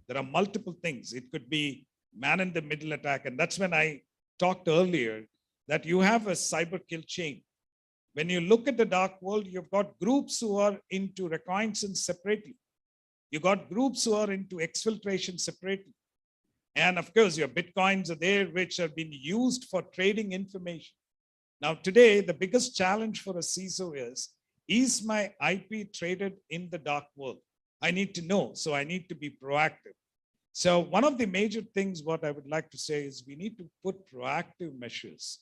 There are multiple things. It could be man in the middle attack. And that's when I talked earlier that you have a cyber kill chain. When you look at the dark world, you've got groups who are into reconnaissance separately. You got groups who are into exfiltration separately. And of course, your Bitcoins are there, which are being used for trading information. Now, today, the biggest challenge for a CISO is my IP traded in the dark world? I need to know, so I need to be proactive. So one of the major things what I would like to say is we need to put proactive measures.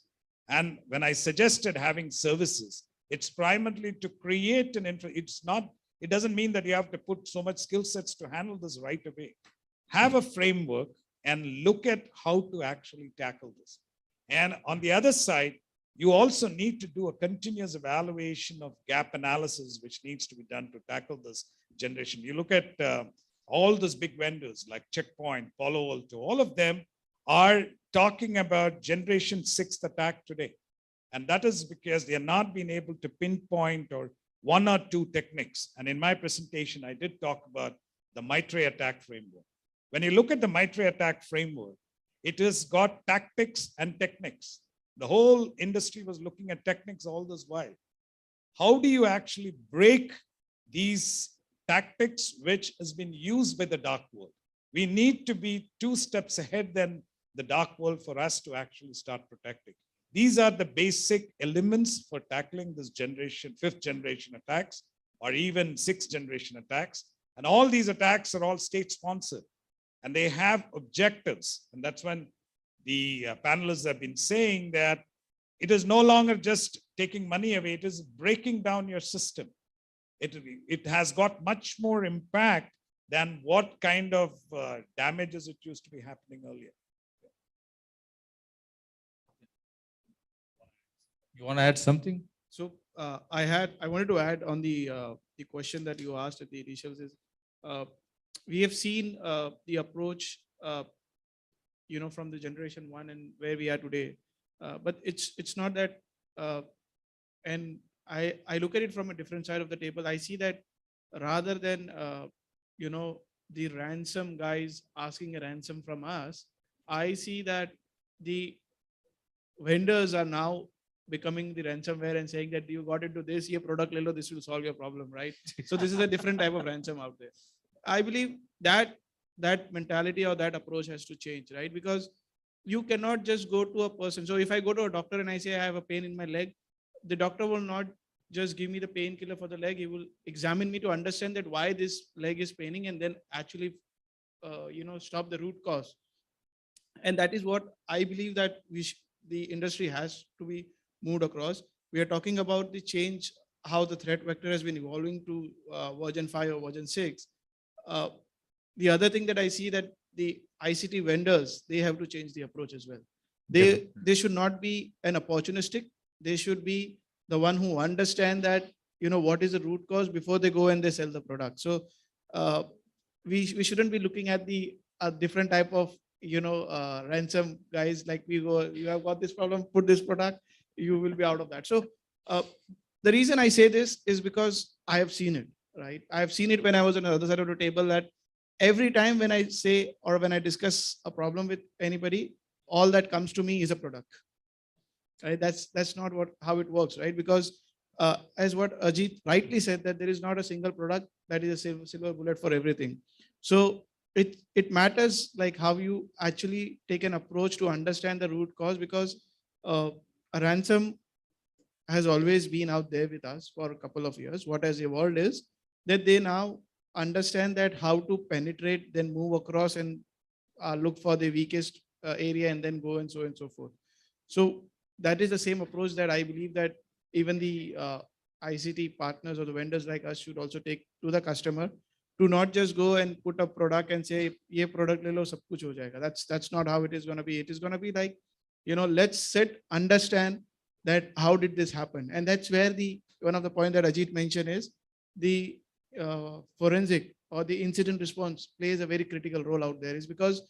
And when I suggested having services, it's primarily to create an it doesn't mean that you have to put so much skill sets to handle this right away. Have a framework and look at how to actually tackle this. And on the other side, you also need to do a continuous evaluation of gap analysis, which needs to be done to tackle this generation. You look at all those big vendors like Checkpoint, Palo Alto, all of them are talking about Generation 6 attack today. And that is because they are not being able to pinpoint or one or two techniques. And in my presentation, I did talk about the Maitre attack framework. When you look at the Maitre attack framework, it has got tactics and techniques. The whole industry was looking at techniques all this while. How do you actually break these tactics which has been used by the dark world? We need to be 2 steps ahead than the dark world for us to actually start protecting. These are the basic elements for tackling this fifth generation attacks, or even sixth generation attacks. And all these attacks are all state sponsored and they have objectives. And that's when the panelists have been saying that it is no longer just taking money away, it is breaking down your system. It has got much more impact than what kind of damages it used to be happening earlier. You want to add something? So I wanted to add on the question that you asked at the initials is, we have seen the approach, from the Generation 1 and where we are today. But it's not that, and I look at it from a different side of the table. I see that rather than, the ransom guys asking a ransom from us, I see that the vendors are now becoming the ransomware and saying that you got into this, your product, this will solve your problem, right? So this is a different type of ransom out there. I believe that mentality or that approach has to change, right? Because you cannot just go to a person. So if I go to a doctor and I say I have a pain in my leg, the doctor will not just give me the painkiller for the leg. He will examine me to understand that why this leg is paining and then actually, stop the root cause. And that is what I believe that the industry has to be moved across. We are talking about the change, how the threat vector has been evolving to version 5 or version 6. The other thing that I see that the ICT vendors, they have to change the approach as well. They should not be an opportunistic. They should be the one who understand that, what is the root cause before they go and they sell the product. So we shouldn't be looking at the different type of, ransom guys, like we go, you have got this problem, put this product, you will be out of that. So the reason I say this is because I have seen it, right? I have seen it when I was on the other side of the table, that every time when I say, or when I discuss a problem with anybody, all that comes to me is a product, right? That's not how it works, right? Because as what Ajit rightly said, that there is not a single product that is a silver bullet for everything. So it matters like how you actually take an approach to understand the root cause, because a ransom has always been out there with us for a couple of years. What has evolved is that they now understand that how to penetrate, then move across and look for the weakest area and then go and so on and so forth. So that is the same approach that I believe that even the ICT partners or the vendors like us should also take to the customer, to not just go and put a product and say, ye product le lo, sab kuch ho jayega. That's not how it is going to be. It is going to be like, let's sit, understand that how did this happen? And that's where one of the points that Ajit mentioned is the forensic or the incident response plays a very critical role out there, is because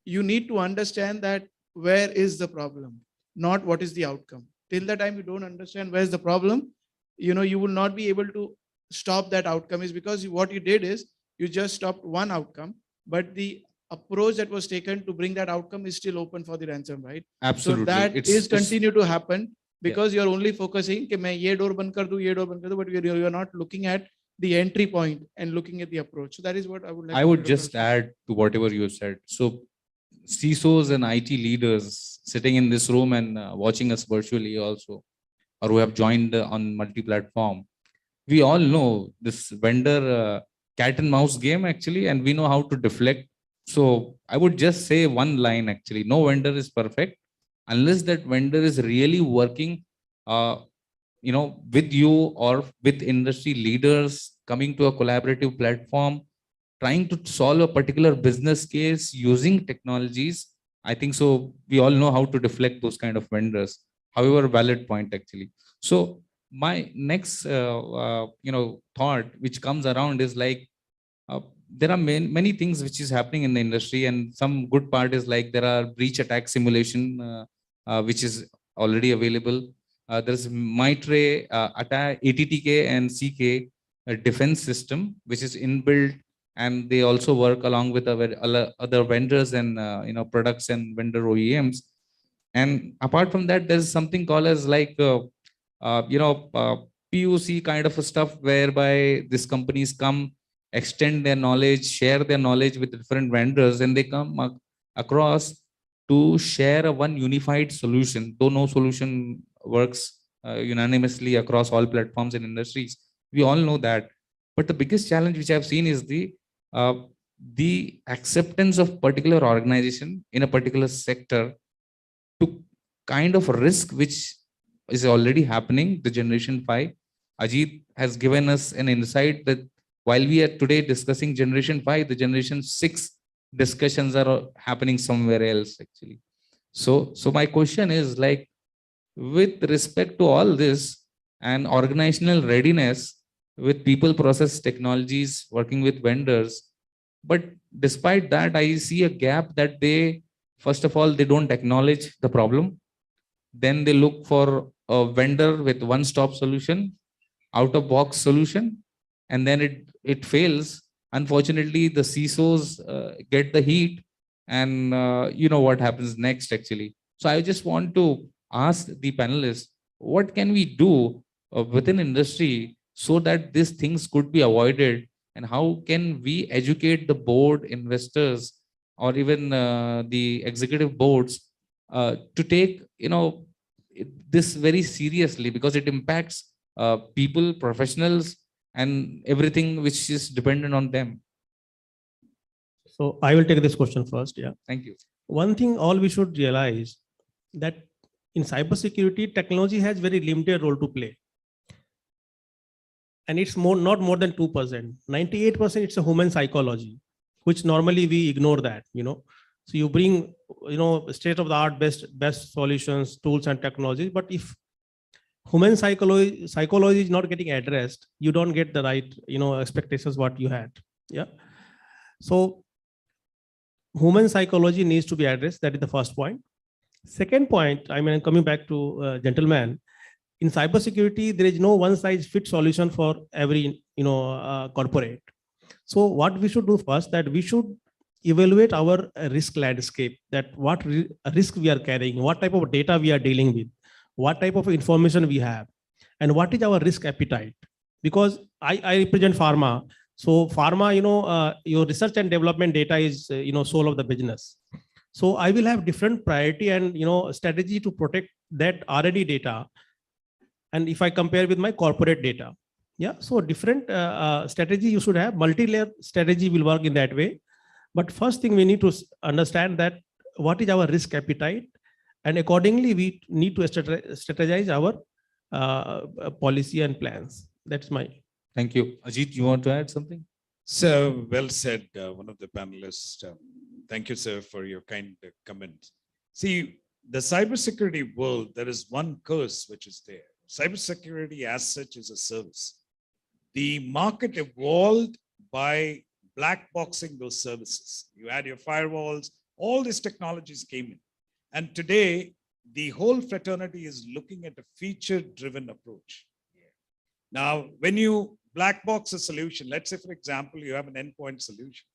you need to understand that where is the problem, not what is the outcome. Till the time you don't understand where's the problem, you will not be able to stop that outcome, is because what you did is you just stopped one outcome, but the approach that was taken to bring that outcome is still open for the ransom, right? Absolutely. So that is continue to happen because you're only focusing कि मैं ये door बंद कर दूं, ये door बंद कर दूं, but you're not looking at the entry point and looking at the approach. So that is what I would like. I would just add to whatever you said. So CISOs and IT leaders sitting in this room and watching us virtually also, or who have joined on multi-platform, we all know this vendor cat and mouse game actually, and we know how to deflect. So I would just say one line actually: no vendor is perfect unless that vendor is really working, with you or with industry leaders, coming to a collaborative platform, trying to solve a particular business case using technologies. I think so. We all know how to deflect those kind of vendors. However, valid point actually. So my next, thought which comes around is like, there are many things which is happening in the industry, and some good part is like there are breach attack simulation, which is already available. There's MITRE, attack ATTK and CK defense system, which is inbuilt, and they also work along with other vendors and products and vendor OEMs. And apart from that, there's something called as like POC kind of a stuff, whereby these companies come, extend their knowledge, share their knowledge with different vendors, and they come across to share a one unified solution. Though no solution works unanimously across all platforms and industries, we all know that. But the biggest challenge which I've seen is the acceptance of particular organization in a particular sector to kind of risk which is already happening, the generation 5. Ajit has given us an insight that while we are today discussing generation 5, the generation 6 discussions are happening somewhere else actually. So my question is like, with respect to all this and organizational readiness with people, process, technologies, working with vendors, but despite that, I see a gap that first of all, they don't acknowledge the problem. Then they look for a vendor with one-stop solution, out-of-box solution, and then it fails. Unfortunately, the CISOs get the heat, and you know what happens next actually. So I just want to ask the panelists, what can we do within industry so that these things could be avoided, and how can we educate the board, investors, or even the executive boards to take this very seriously, because it impacts people, professionals, and everything which is dependent on them. So I will take this question first. Yeah. Thank you. One thing all we should realize that in cybersecurity, technology has very limited role to play. And it's not more than 2%. 98% it's a human psychology, which normally we ignore that, So you bring, state of the art, best solutions, tools and technologies. But if human psychology is not getting addressed, you don't get the right, expectations what you had. Yeah. So human psychology needs to be addressed. That is the first point. Second point, coming back to gentleman, in cybersecurity, there is no one size fits solution for every, corporate. So what we should do first, that we should evaluate our risk landscape, that what risk we are carrying, what type of data we are dealing with, what type of information we have, and what is our risk appetite. Because I represent pharma. So pharma, your research and development data is, soul of the business. So I will have different priority and, strategy to protect that R&D data. And if I compare with my corporate data, yeah, so different strategy you should have. Multi-layer strategy will work in that way. But first thing we need to understand that what is our risk appetite, and accordingly we need to strategize our policy and plans. That's my. Thank you. Ajit, you want to add something? So well said, one of the panelists. Thank you, sir, for your kind comment. See, the cybersecurity world, there is one curse which is there. Cybersecurity as such is a service. The market evolved by black boxing those services. You add your firewalls, all these technologies came in. And today, the whole fraternity is looking at a feature-driven approach. Now, when you black box a solution, let's say, for example, you have an endpoint solution.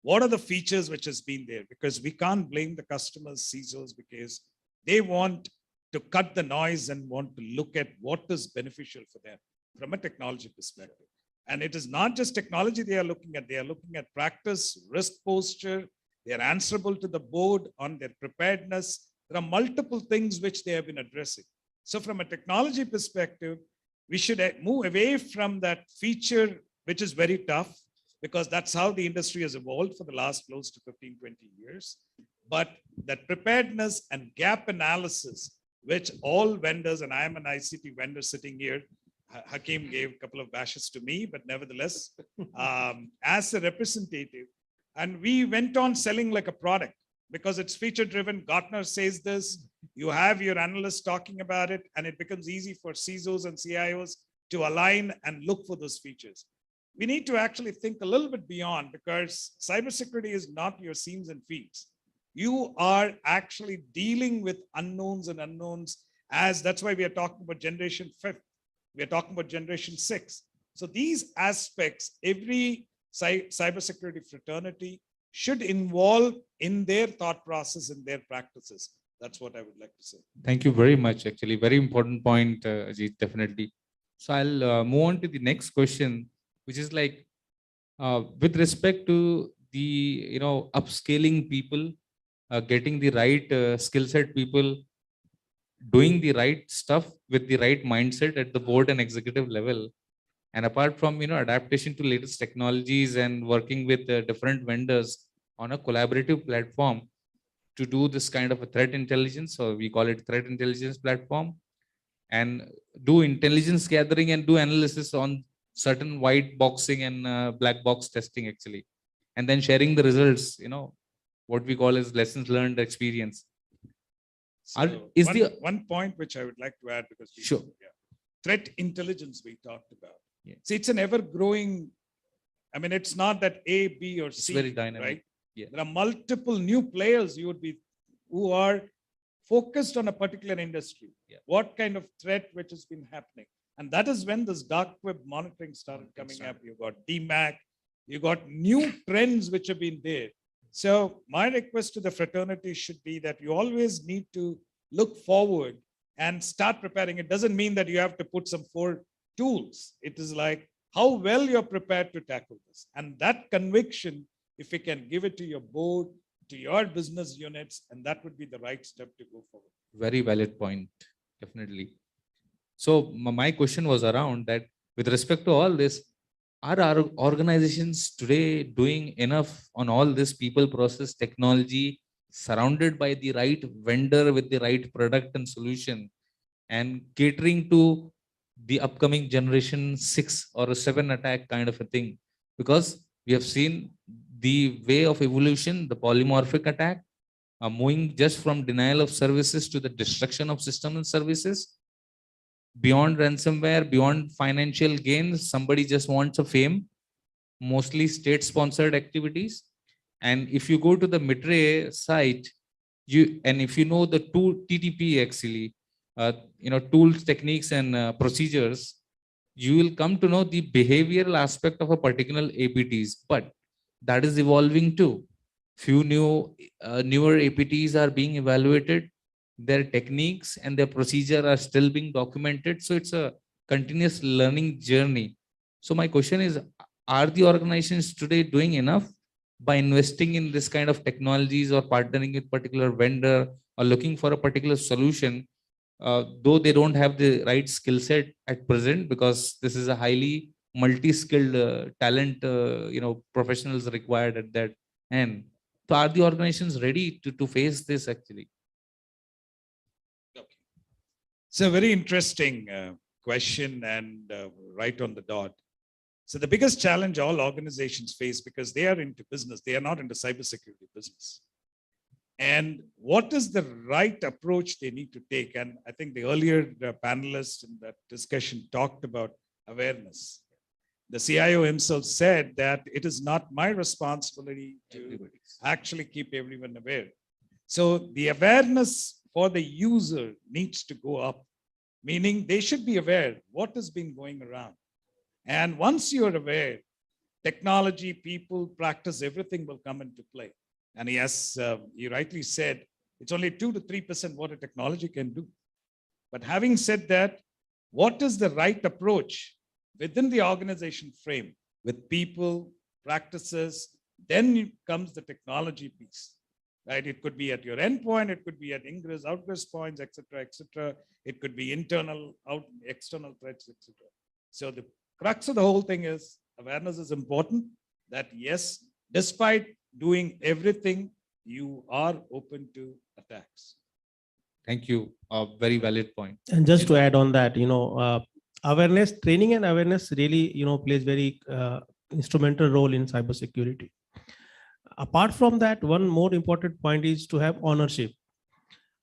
What are the features which has been there? Because we can't blame the customers, CISOs, because they want to cut the noise and want to look at what is beneficial for them from a technology perspective. And it is not just technology they are looking at practice, risk posture, they are answerable to the board on their preparedness. There are multiple things which they have been addressing. So from a technology perspective, we should move away from that feature, which is very tough, because that's how the industry has evolved for the last close to 15, 20 years. But that preparedness and gap analysis, which all vendors, and I am an ICT vendor sitting here, Hakeem gave a couple of bashes to me, but nevertheless, as a representative, and we went on selling like a product because it's feature driven. Gartner says this, you have your analysts talking about it, and it becomes easy for CISOs and CIOs to align and look for those features. We need to actually think a little bit beyond, because cybersecurity is not your seams and feeds. You are actually dealing with unknowns and unknowns, as that's why we are talking about generation 5th. We are talking about generation 6. So these aspects, every cybersecurity fraternity should involve in their thought process, in their practices. That's what I would like to say. Thank you very much. Actually, very important point, Ajit, definitely. So I'll move on to the next question, which is like, with respect to the, upscaling people, getting the right skill set people, doing the right stuff with the right mindset at the board and executive level. And apart from, adaptation to latest technologies and working with different vendors on a collaborative platform to do this kind of a threat intelligence, or we call it threat intelligence platform, and do intelligence gathering and do analysis on certain white boxing and black box testing actually, and then sharing the results, what we call as lessons learned experience. So one point which I would like to add, because threat intelligence we talked about. See, it's an ever growing, it's not that A, B, or C, it's very dynamic. Right? There are multiple new players who are focused on a particular industry. What kind of threat which has been happening? And that is when this dark web monitoring started coming up. You got DMAC, you got new trends which have been there. So my request to the fraternity should be that you always need to look forward and start preparing. It doesn't mean that you have to put some 4 tools. It is like how well you're prepared to tackle this. And that conviction, if you can give it to your board, to your business units, and that would be the right step to go forward. Very valid point, definitely. So my question was around that, with respect to all this, are our organizations today doing enough on all this people, process, technology, surrounded by the right vendor with the right product and solution, and catering to the upcoming generation 6 or a 7 attack kind of a thing. Because we have seen the way of evolution, the polymorphic attack, moving just from denial of services to the destruction of systems and services. Beyond ransomware, beyond financial gains, somebody just wants a fame, mostly state-sponsored activities. And if you go to the Mitre site, and if you know the TTP actually, tools, techniques, and procedures, you will come to know the behavioral aspect of a particular APTs. But that is evolving too. Few newer APTs are being evaluated. Their techniques and their procedure are still being documented. So it's a continuous learning journey. So my question is, are the organizations today doing enough by investing in this kind of technologies or partnering with particular vendor or looking for a particular solution, though they don't have the right skill set at present, because this is a highly multi-skilled talent, professionals required at that end. So are the organizations ready to face this actually? So very interesting question, and right on the dot. So the biggest challenge all organizations face, because they are into business, they are not into cybersecurity business. And what is the right approach they need to take? And I think the earlier panelists in that discussion talked about awareness. The CIO himself said that it is not my responsibility to actually keep everyone aware. So the awareness for the user needs to go up, meaning they should be aware what has been going around. And once you're aware, technology, people, practice, everything will come into play. And yes, you rightly said, it's only 2 to 3% what a technology can do. But having said that, what is the right approach within the organization frame with people, practices? Then comes the technology piece, right? It could be at your endpoint, it could be at ingress, outgress points, etc., etc. It could be internal, external threats, etc. So the crux of the whole thing is awareness is important, that yes, despite doing everything, you are open to attacks. Thank you. A very valid point. And just to add on that, awareness, training and awareness really, plays very instrumental role in cybersecurity. Apart from that, one more important point is to have ownership.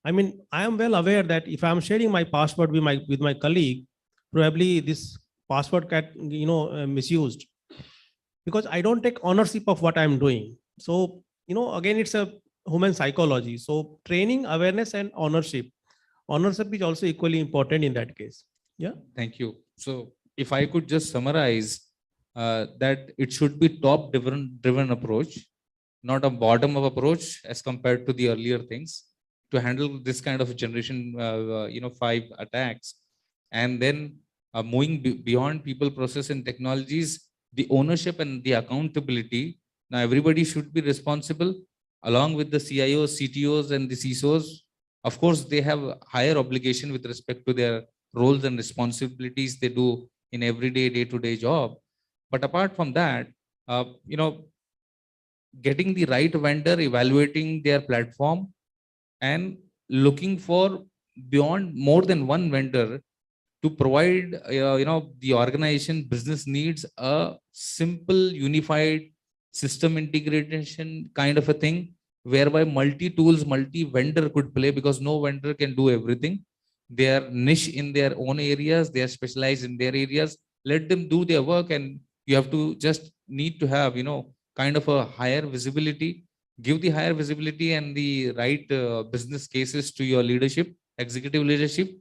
I mean, I am well aware that if I'm sharing my password with my colleague, probably this password get misused, because I don't take ownership of what I'm doing. So, again, it's a human psychology. So training, awareness, and ownership. Ownership is also equally important in that case. Yeah. Thank you. So if I could just summarize that it should be top driven approach, not a bottom up approach as compared to the earlier things, to handle this kind of generation 5 attacks. And then moving beyond people, process, and technologies, the ownership and the accountability. Now everybody should be responsible, along with the CIOs, CTOs, and the CISOs. Of course, they have a higher obligation with respect to their roles and responsibilities they do in everyday, day-to-day job. But apart from that, getting the right vendor, evaluating their platform, and looking for beyond more than one vendor to provide, the organization business needs a simple, unified system integration kind of a thing, whereby multi-tools, multi-vendor could play, because no vendor can do everything. They are niche in their own areas. They are specialized in their areas. Let them do their work, and you have to just need to have, kind of a higher visibility, give the higher visibility and the right business cases to your leadership, executive leadership,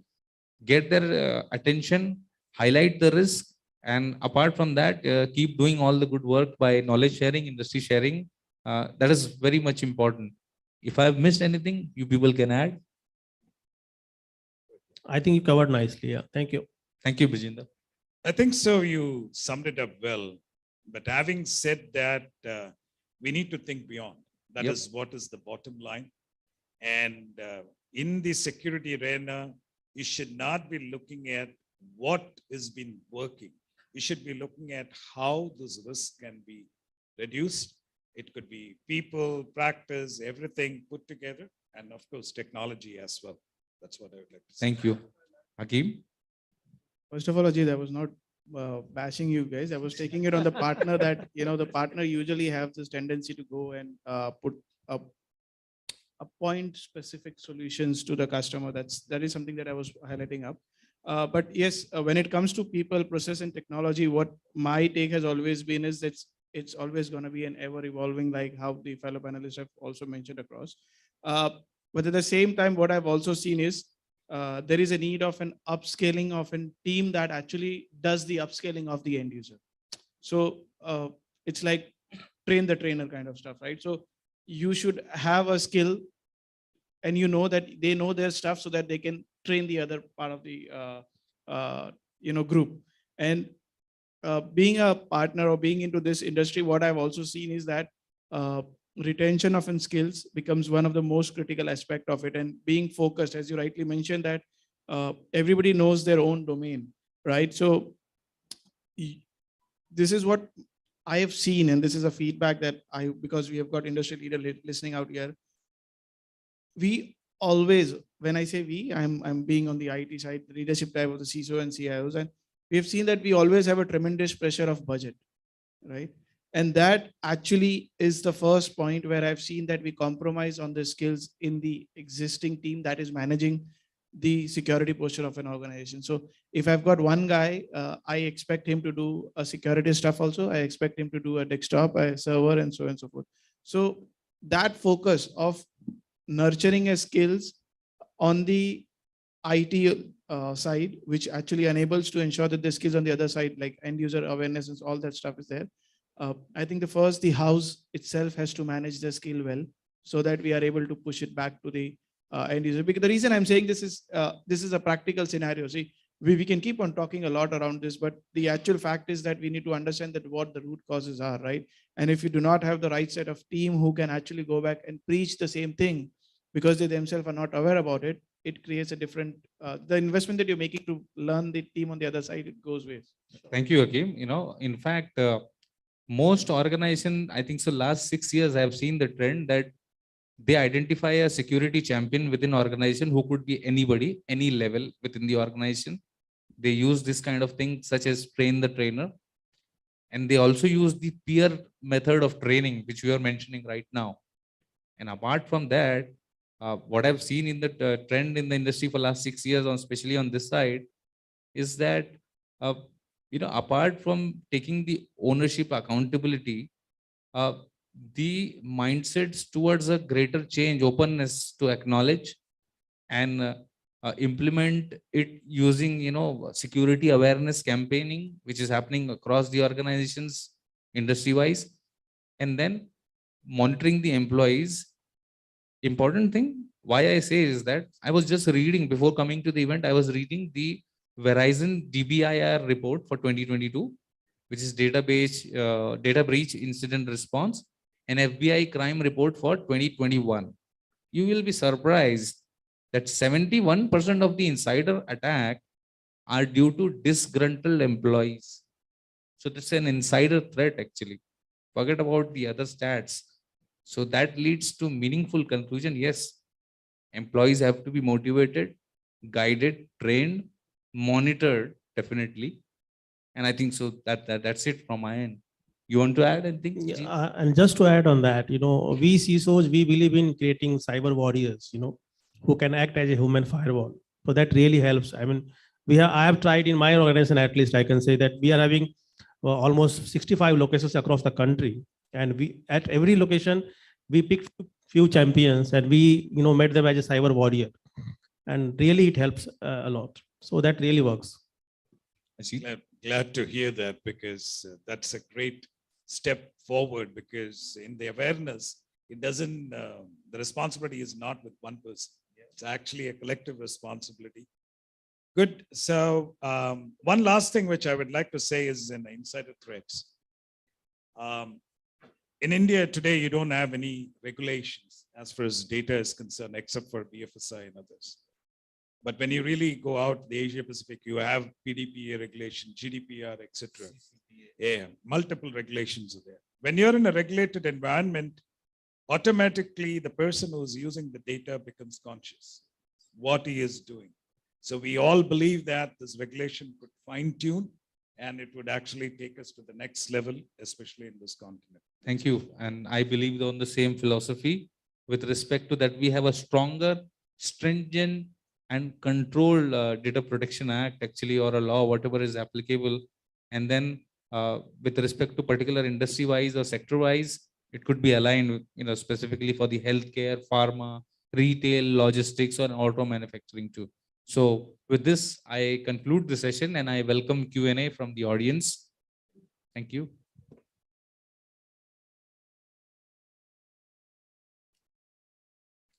get their attention, highlight the risk, and apart from that, keep doing all the good work by knowledge sharing, industry sharing. That is very much important. If I've missed anything, you people can add. I think you covered nicely. Yeah. Thank you. Thank you, Bijinder. I think so. You summed it up well. But having said that, we need to think beyond. That is what is the bottom line. And in the security arena, you should not be looking at what has been working. You should be looking at how this risk can be reduced It could be people, practice, everything put together, and of course, technology as well. That's what I would like to say. Thank you. Hakeem? First of all, Ajit, I was not bashing you guys. I was taking it on the partner that, the partner usually have this tendency to go and put up a point specific solutions to the customer. That is something that I was highlighting up. But yes, when it comes to people, process and technology, what my take has always been is that it's always going to be an ever evolving, like how the fellow panelists have also mentioned across. But at the same time, what I've also seen is there is a need of an upscaling of a team that actually does the upscaling of the end user. So it's like train the trainer kind of stuff, right? So you should have a skill and that they know their stuff so that they can train the other part of the group. And being a partner or being into this industry, what I've also seen is that retention of skills becomes one of the most critical aspect of it, and being focused, as you rightly mentioned, that everybody knows their own domain, right? So this is what I have seen, and this is a feedback that because we have got industry leader listening out here. We always, when I say we, I'm being on the IT side, the leadership type of the CISO and CIOs, and we've seen that we always have a tremendous pressure of budget, right? And that actually is the first point where I've seen that we compromise on the skills in the existing team that is managing the security posture of an organization. So if I've got one guy, I expect him to do a security stuff also. I expect him to do a desktop, a server, and so on and so forth. So that focus of nurturing a skills on the IT side, which actually enables to ensure that the skills on the other side, like end user awareness and all that stuff is there. I think the house itself has to manage the skill well, so that we are able to push it back to the end user. Because the reason I'm saying this is a practical scenario. See, we can keep on talking a lot around this, but the actual fact is that we need to understand that what the root causes are, right? And if you do not have the right set of team who can actually go back and preach the same thing, because they themselves are not aware about it, it creates a different, the investment that you're making to learn the team on the other side, it goes waste. Thank you, Hakeem. In fact, most organization, I think so last 6 years, I have seen the trend that they identify a security champion within organization who could be anybody, any level within the organization. They use this kind of thing such as train the trainer. And they also use the peer method of training, which we are mentioning right now. And apart from that, what I've seen in the trend in the industry for last 6 years, especially on this side, is that apart from taking the ownership accountability, the mindsets towards a greater change, openness to acknowledge and implement it using security awareness campaigning, which is happening across the organizations industry wise, and then monitoring the employees. Important thing why I say is that I was just reading before coming to the event, I was reading the Verizon DBIR report for 2022, which is data breach incident response, and FBI crime report for 2021. You will be surprised that 71% of the insider attack are due to disgruntled employees. So that's an insider threat actually. Forget about the other stats. So that leads to meaningful conclusion. Yes, employees have to be motivated, guided, trained, monitored, definitely. And I think so that's it from my end. You want to add anything? Yeah, and just to add on that, we CISOs, we believe in creating cyber warriors, who can act as a human firewall. So that really helps. I mean, I have tried in my organization, at least I can say that we are having almost 65 locations across the country. And we, at every location, we picked few champions and we, made them as a cyber warrior. And really it helps a lot. So that really works. Glad to hear that, because that's a great step forward, because in the awareness, it doesn't, the responsibility is not with one person. It's actually a collective responsibility. Good. So one last thing which I would like to say is in insider threats. In India today, you don't have any regulations as far as data is concerned, except for BFSI and others. But when you really go out the Asia Pacific, you have PDPA regulation, GDPR, etc. Yeah, multiple regulations are there. when you're in a regulated environment, automatically the person who's using the data becomes conscious what he is doing. So we all believe that this regulation could fine tune and it would actually take us to the next level, especially in this continent. Thank you. And I believe on the same philosophy. With respect to that, we have a stronger, stringent and controlled Data Protection Act actually, or a law, whatever is applicable. And then with respect to particular industry wise or sector wise, it could be aligned with, specifically for the healthcare, pharma, retail, logistics, or auto manufacturing too. So with this, I conclude the session and I welcome Q&A from the audience. Thank you.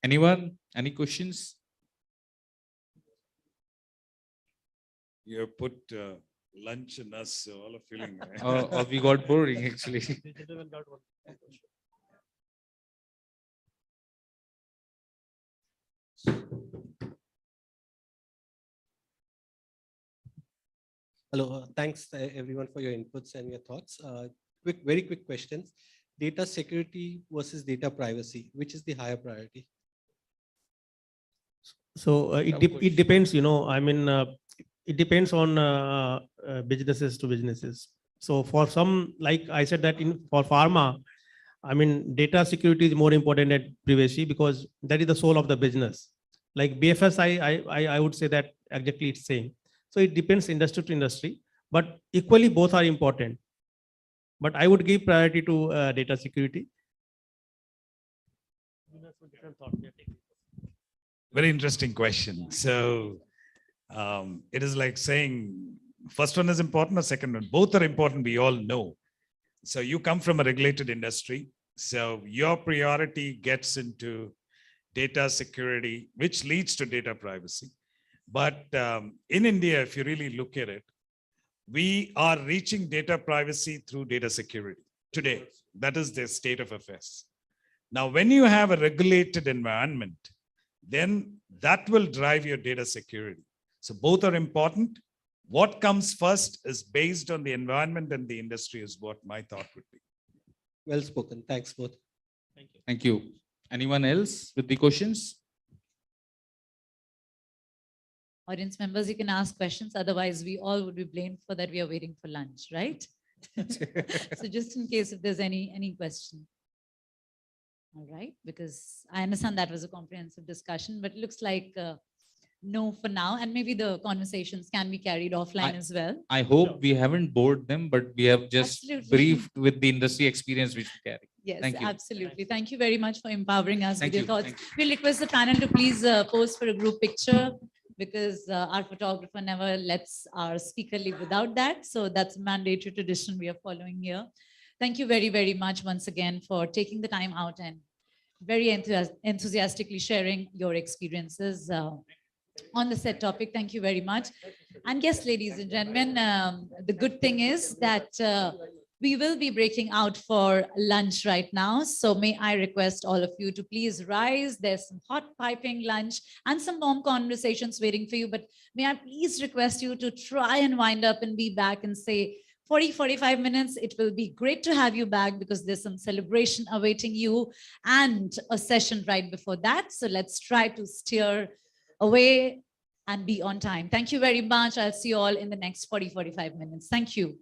Anyone? Any questions? You have put lunch in us, so all are feeling. We got boring actually. Hello, thanks everyone for your inputs and your thoughts. Very quick questions. Data security versus data privacy, which is the higher priority? So it depends, it depends on businesses to businesses. So for some, like I said that for pharma, data security is more important than privacy because that is the soul of the business. Like BFS, I would say that exactly it's same. So it depends industry to industry, but equally both are important. But I would give priority to data security. Very interesting question. So it is like saying first one is important or second one. Both are important, we all know. So you come from a regulated industry. So your priority gets into data security, which leads to data privacy. But in India, if you really look at it, we are reaching data privacy through data security today. That is the state of affairs. Now, when you have a regulated environment, then that will drive your data security. So both are important. What comes first is based on the environment and the industry is what my thought would be. Well spoken. Thanks both. Thank you. Thank you. Anyone else with the questions? Audience members, you can ask questions. Otherwise, we all would be blamed for that we are waiting for lunch, right? So just in case if there's any question. All right, because I understand that was a comprehensive discussion, but it looks like no for now, and maybe the conversations can be carried offline as well. I hope we haven't bored them, but we have just Absolutely. briefed with the industry experience which we carry. Yes, Thank you. absolutely. Thank you very much for empowering us Thank with your you. thoughts. Thank you. We'll request the panel to please pose for a group picture because our photographer never lets our speaker leave without that. So that's a mandatory tradition we are following here. Thank you very, very much once again for taking the time out and very enthusiastically sharing your experiences on the said topic. Thank you very much. And yes, ladies and gentlemen, the good thing is that we will be breaking out for lunch right now. So may I request all of you to please rise. There's some hot piping lunch and some warm conversations waiting for you. But may I please request you to try and wind up and be back and say 40-45 minutes. It will be great to have you back because there's some celebration awaiting you and a session right before that. So let's try to steer away and be on time. Thank you very much. I'll see you all in the next 40-45 minutes. Thank you.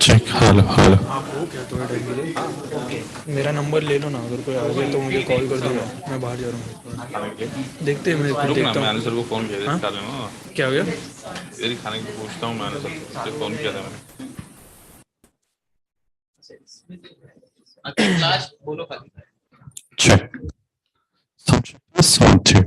Check hello hello वो क्या थोड़ा time के लिए मेरा number ले लो ना, अगर कोई आ गया तो मुझे कॉल कर दो, मैं बाहर जा रहा हूँ। देखते हैं, मैं फिर देखता हूँ। सर को फोन किया था खाने में। क्या हो गया? यदि खाने की पूछता हूँ मैंने सर को फोन किया था मैंने। Check sound 2.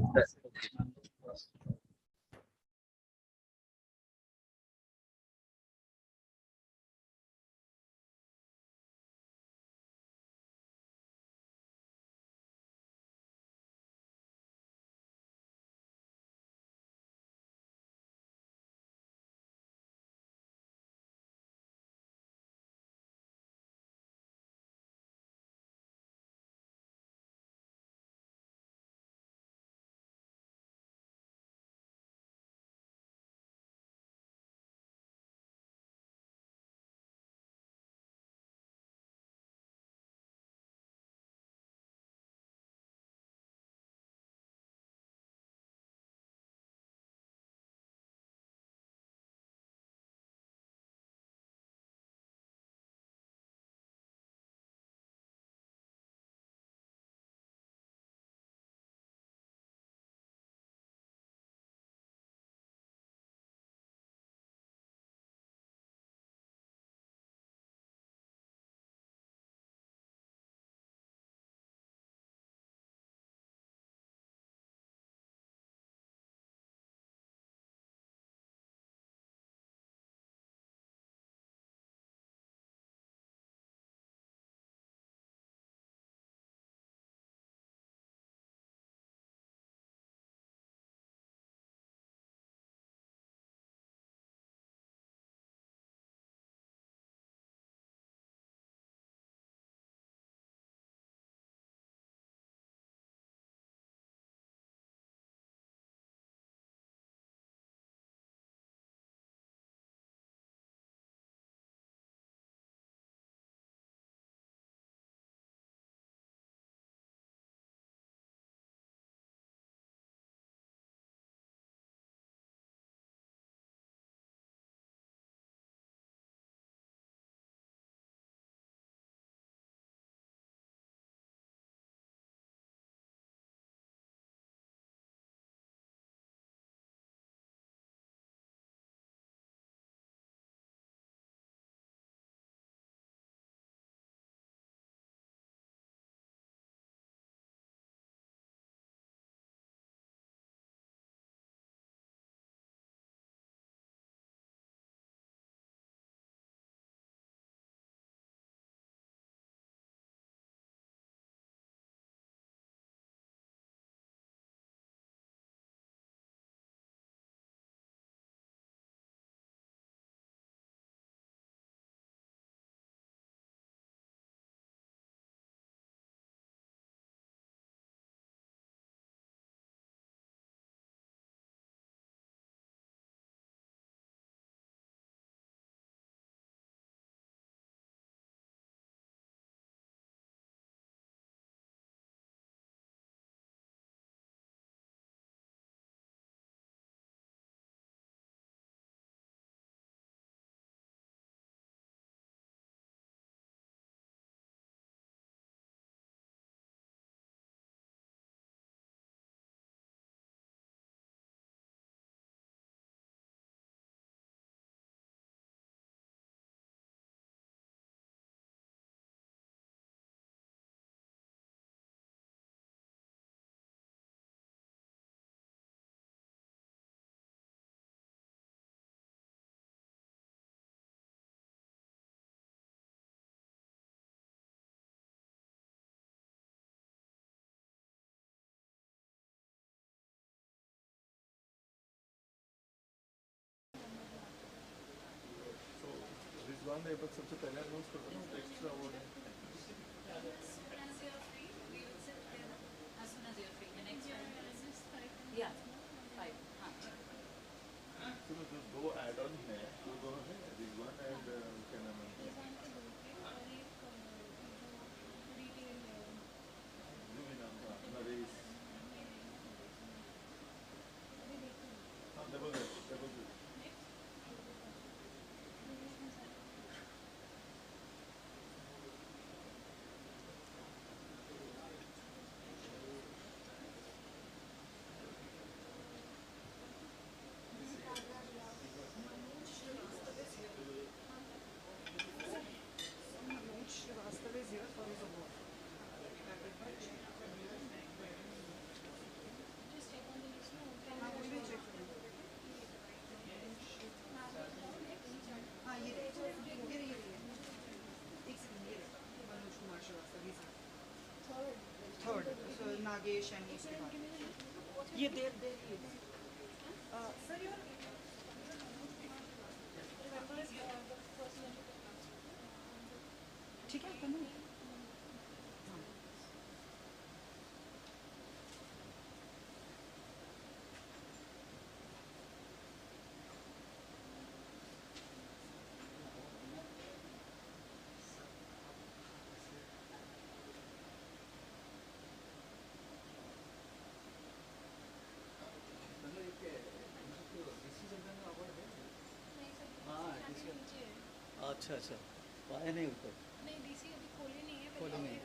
सबसे पहले अनाउंस कर दो ना एक्स्ट्रा वो है। दो ऐड ऑन है, दो है, दिस वन एंड क्या नाम है, जो भी नाम था नरेश, हाँ डबल Nagesh and ये there he is. Sir, your ठीक है करो. अच्छा अच्छा तो आया नहीं ऊपर नहीं डीसी अभी खोले नहीं है खोले नहीं।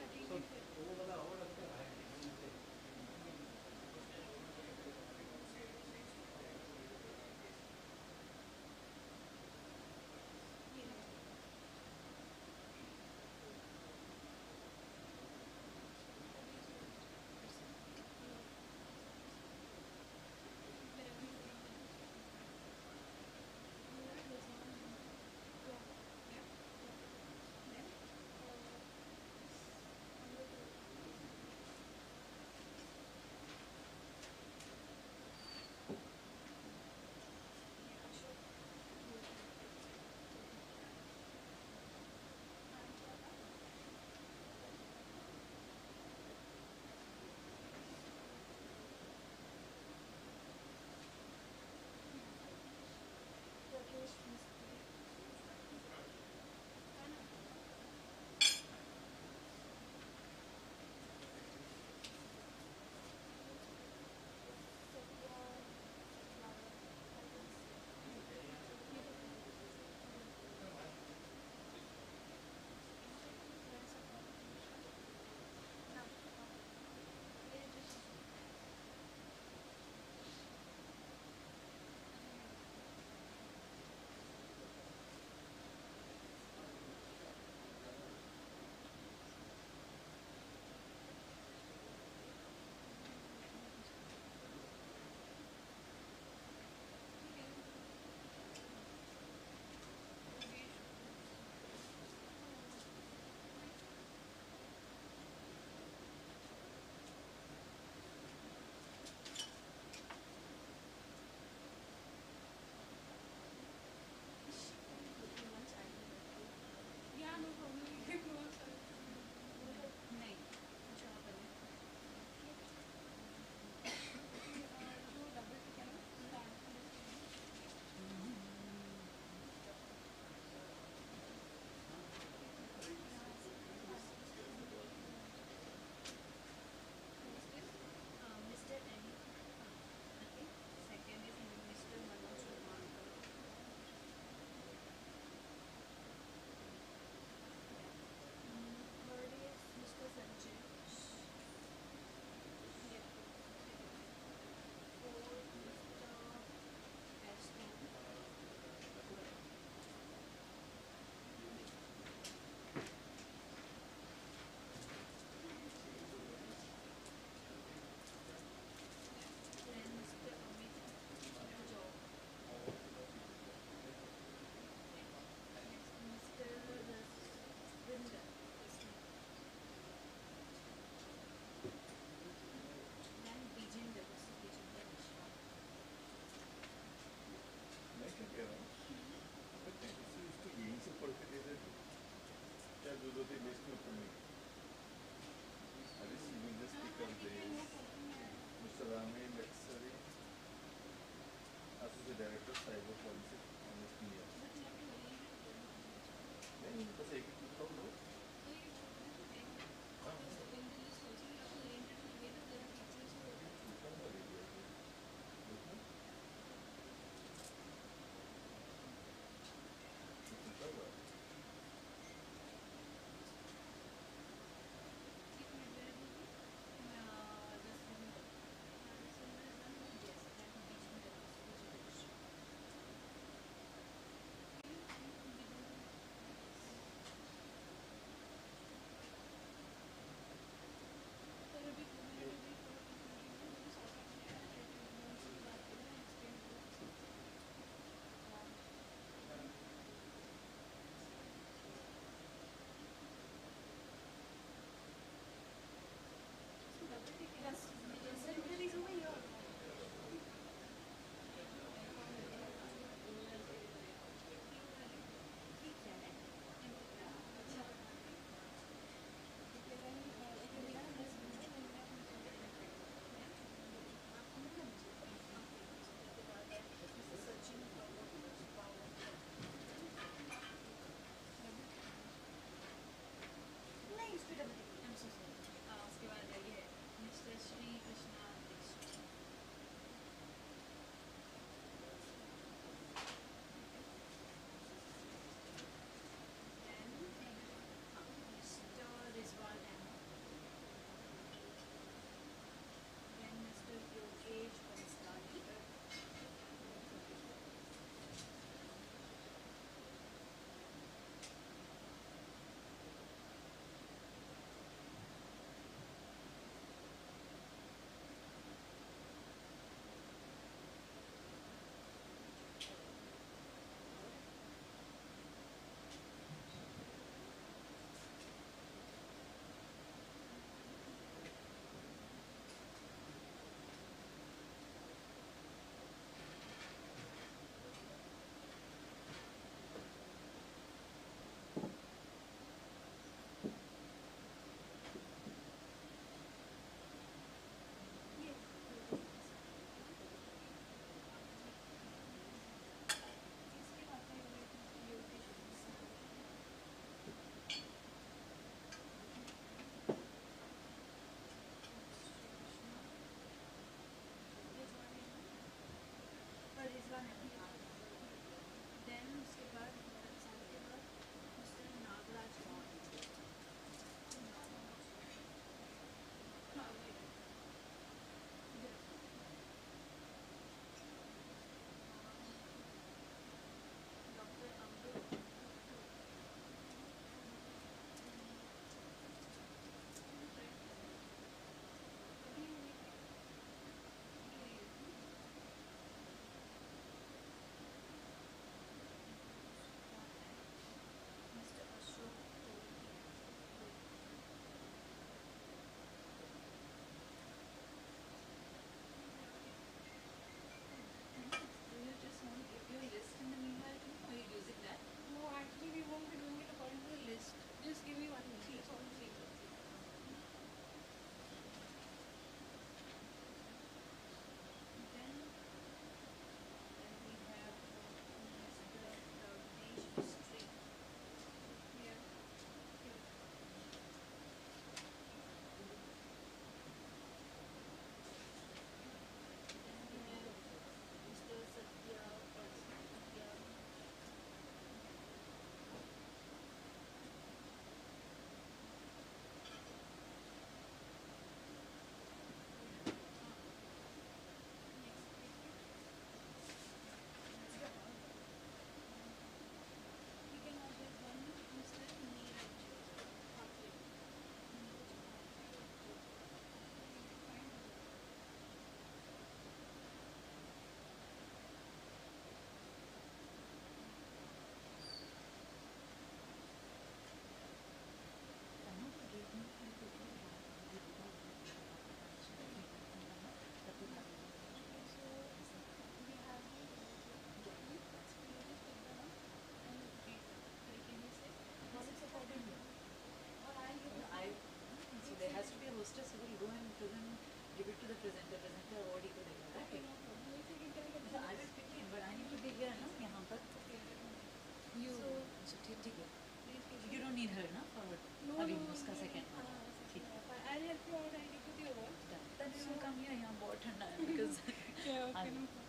So come here, यहाँ बहुत ठंडा है because Yeah, okay, I'm- no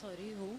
Sorry, who?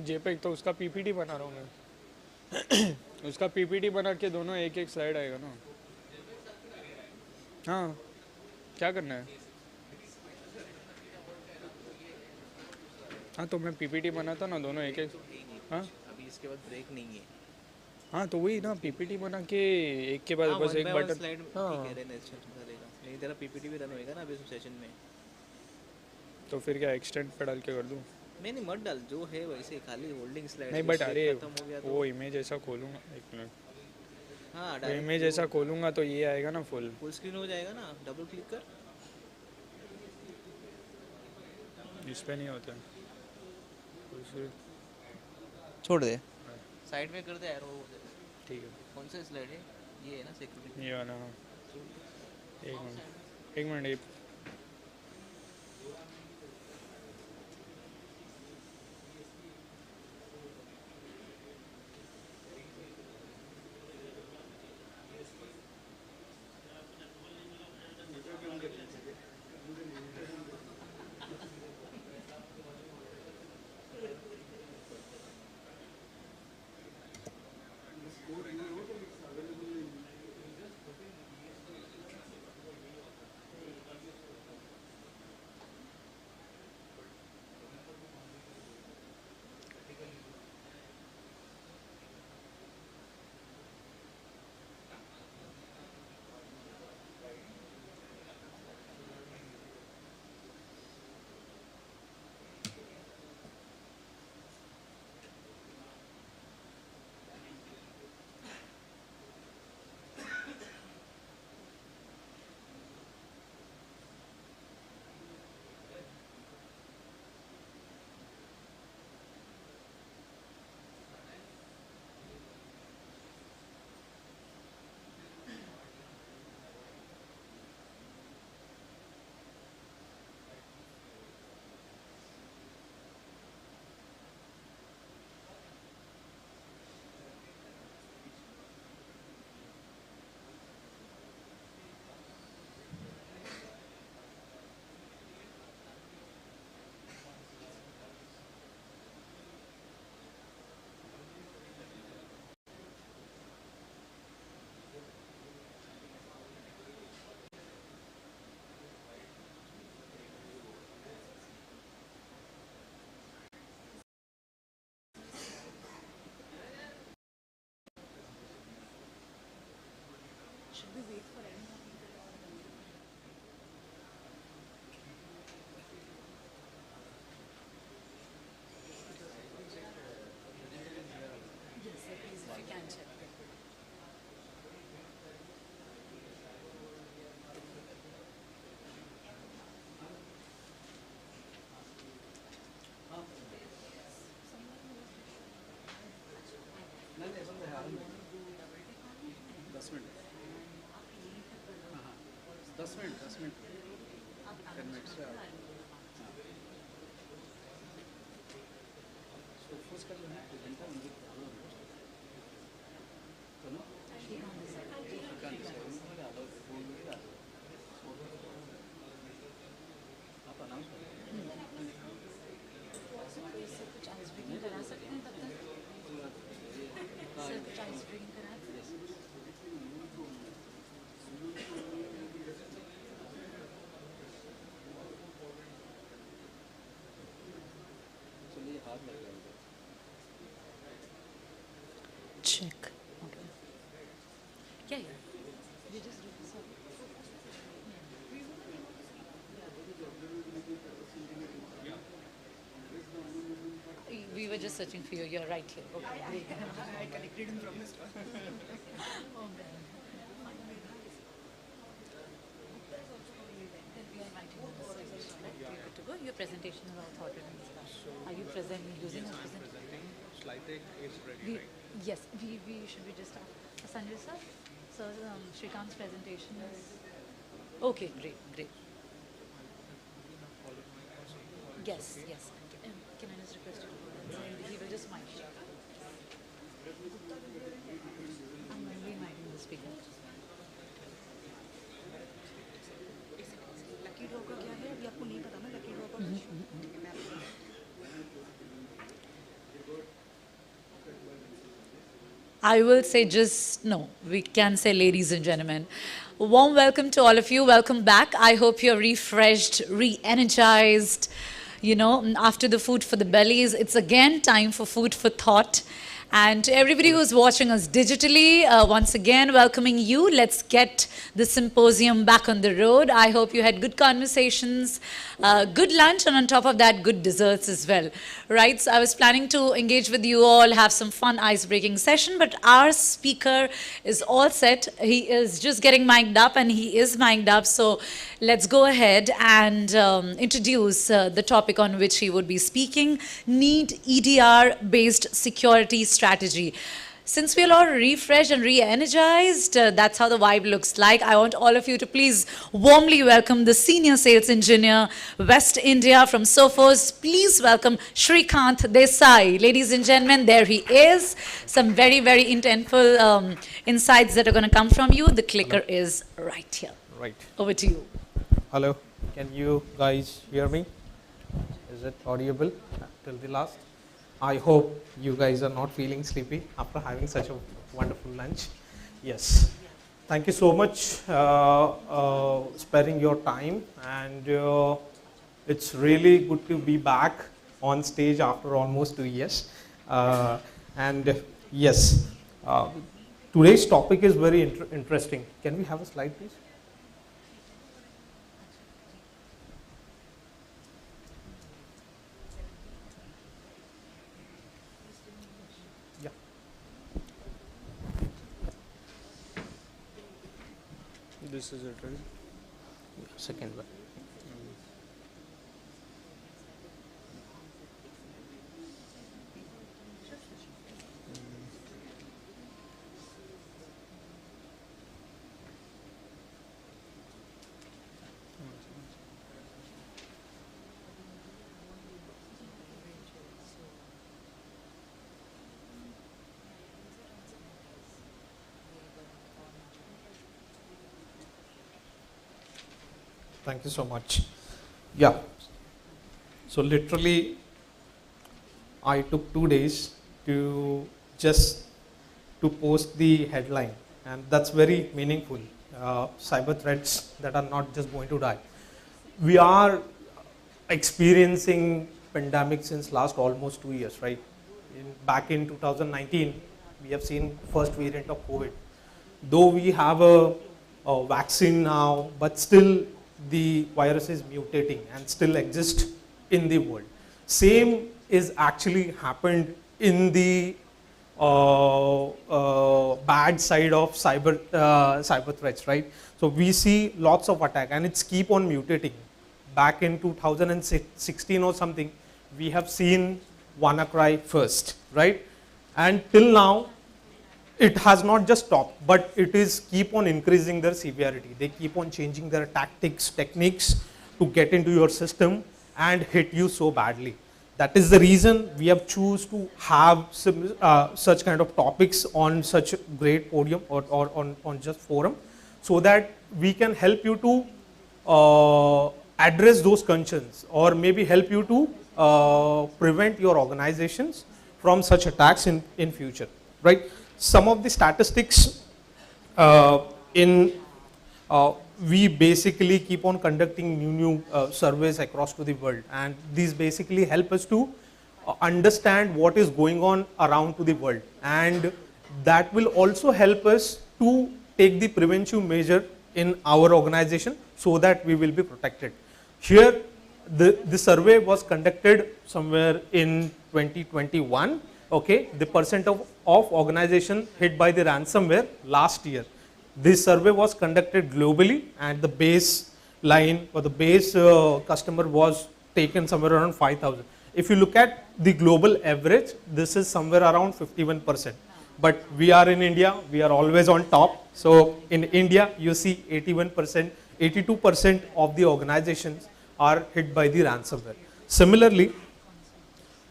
JPEG तो उसका पीपीटी बना रहा हूँ मैं उसका पीपीटी बना के दोनों एक एक स्लाइड आएगा ना। हाँ क्या करना है? हाँ तो मैं पीपीटी बनाता ना दोनों एक एक। हाँ अभी इसके बाद ब्रेक नहीं है। हाँ तो वही ना पीपीटी बना के एक के बाद बस एक बटन। स्लाइड हाँ करेगा नहीं, तेरा पीपीटी भी रन होएगा ना अभी सेशन में। तो फिर क्या एक्सटेंड पे डाल के कर दूँ? नहीं मत डाल, जो है वैसे खाली होल्डिंग स्लाइड। नहीं बट अरे खत्म हो गया तो वो इमेज ऐसा खोलूंगा, एक मिनट। हाँ तो इमेज ऐसा खोलूंगा तो ये आएगा ना फुल स्क्रीन हो जाएगा ना, डबल क्लिक कर। इस पे नहीं होता है। छोड़ दे, साइड में कर दे एरो। ठीक है। कौन सा स्लाइड है? ये है ना सिक्योरिटी। ये वाला हाँ। एक मिनट एक minute. Should we wait for anyone? Yes, sir, please, if you can check. Sir कुछ आइस ब्रेकिंग करा सकते हैं तब तक? सर कुछ आइस ब्रेकिंग करा check. Okay. Yeah, yeah. You just do this. We were just searching for you. You're right here. Okay, great. I connected him from this one. Oh, man. Then we are inviting you to the stage, right? You're good to go. Your presentation is all thought and stuff. Are you presenting using a presentation? Slide deck is ready, right? Yes, we should we just start. Sanjay sir, so Shrikant's presentation is okay. Great, great. Yes, yes. Can I just request you to go and he will just mic check. I'm going to be micing the speaker. Lucky draw का क्या है अभी आपको नहीं पता ना lucky draw का कुछ? ठीक है मैं आपको I will say just, no, we can say ladies and gentlemen. Warm welcome to all of you. Welcome back. I hope you're refreshed, re-energized. After the food for the bellies, it's again time for food for thought. And to everybody who's watching us digitally, once again, welcoming you. Let's get the symposium back on the road. I hope you had good conversations, good lunch, and on top of that, good desserts as well. Right? So I was planning to engage with you all, have some fun ice-breaking session, but our speaker is all set. He is just getting mic'd up, and he is mic'd up. So let's go ahead and introduce the topic on which he would be speaking, Need EDR-based security strategy. Since we're all refreshed and re-energized, that's how the vibe looks like. I want all of you to please warmly welcome the Senior Sales Engineer, West India from Sophos. Please welcome Shrikant Desai. Ladies and gentlemen, there he is. Some very, very intentful insights that are going to come from you. The clicker is right here. Right. Over to you. Hello. Can you guys hear me? Is it audible till the last? I hope you guys are not feeling sleepy after having such a wonderful lunch. Yes. Thank you so much sparing your time, and it's really good to be back on stage after almost 2 years. And yes, today's topic is very interesting. Can we have a slide, please? This is it, right? Second one. Thank you so much. Yeah. So literally, I took 2 days to post the headline, and that's very meaningful. Cyber threats that are not just going to die. We are experiencing pandemic since last almost 2 years, right? Back in 2019, we have seen first variant of COVID. Though we have a vaccine now, but still the virus is mutating and still exists in the world. Same is actually happened in the bad side of cyber threats, right? So we see lots of attack, and it's keep on mutating. Back in 2016 or something, we have seen WannaCry first, right? And till now, it has not just stopped, but it is keep on increasing their severity. They keep on changing their tactics, techniques to get into your system and hit you so badly. That is the reason we have choose to have some, such kind of topics on such a great podium or on just forum, so that we can help you to address those concerns, or maybe help you to prevent your organizations from such attacks in future, right? Some of the statistics we basically keep on conducting new surveys across to the world, and these basically help us to understand what is going on around to the world, and that will also help us to take the preventive measure in our organization so that we will be protected. Here, the survey was conducted somewhere in 2021. Okay, the percent of organization hit by the ransomware last year. This survey was conducted globally, and the baseline or the base customer was taken somewhere around 5,000. If you look at the global average, this is somewhere around 51%. But we are in India, we are always on top. So in India, you see 81%, 82% of the organizations are hit by the ransomware. Similarly,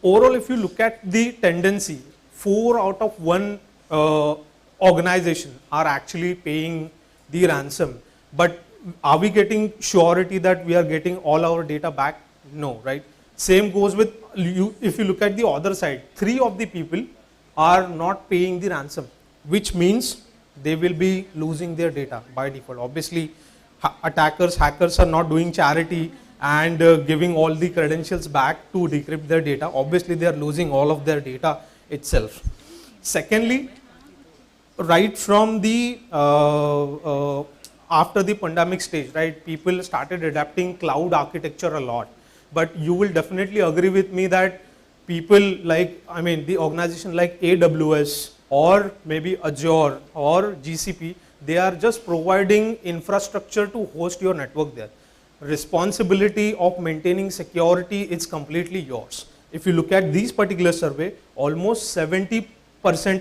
overall, if you look at the tendency, 4 out of 1 organization are actually paying the ransom. But are we getting surety that we are getting all our data back? No, right? Same goes with you. If you look at the other side, 3 of the people are not paying the ransom. which means they will be losing their data by default. Obviously, attackers, hackers are not doing charity and giving all the credentials back to decrypt their data. Obviously, they are losing all of their data itself. Secondly, right from the after the pandemic stage, right, people started adapting cloud architecture a lot. But you will definitely agree with me that people like, I mean, the organization like AWS or maybe Azure or GCP, they are just providing infrastructure to host your network there. Responsibility of maintaining security is completely yours. If you look at these particular survey, almost 70%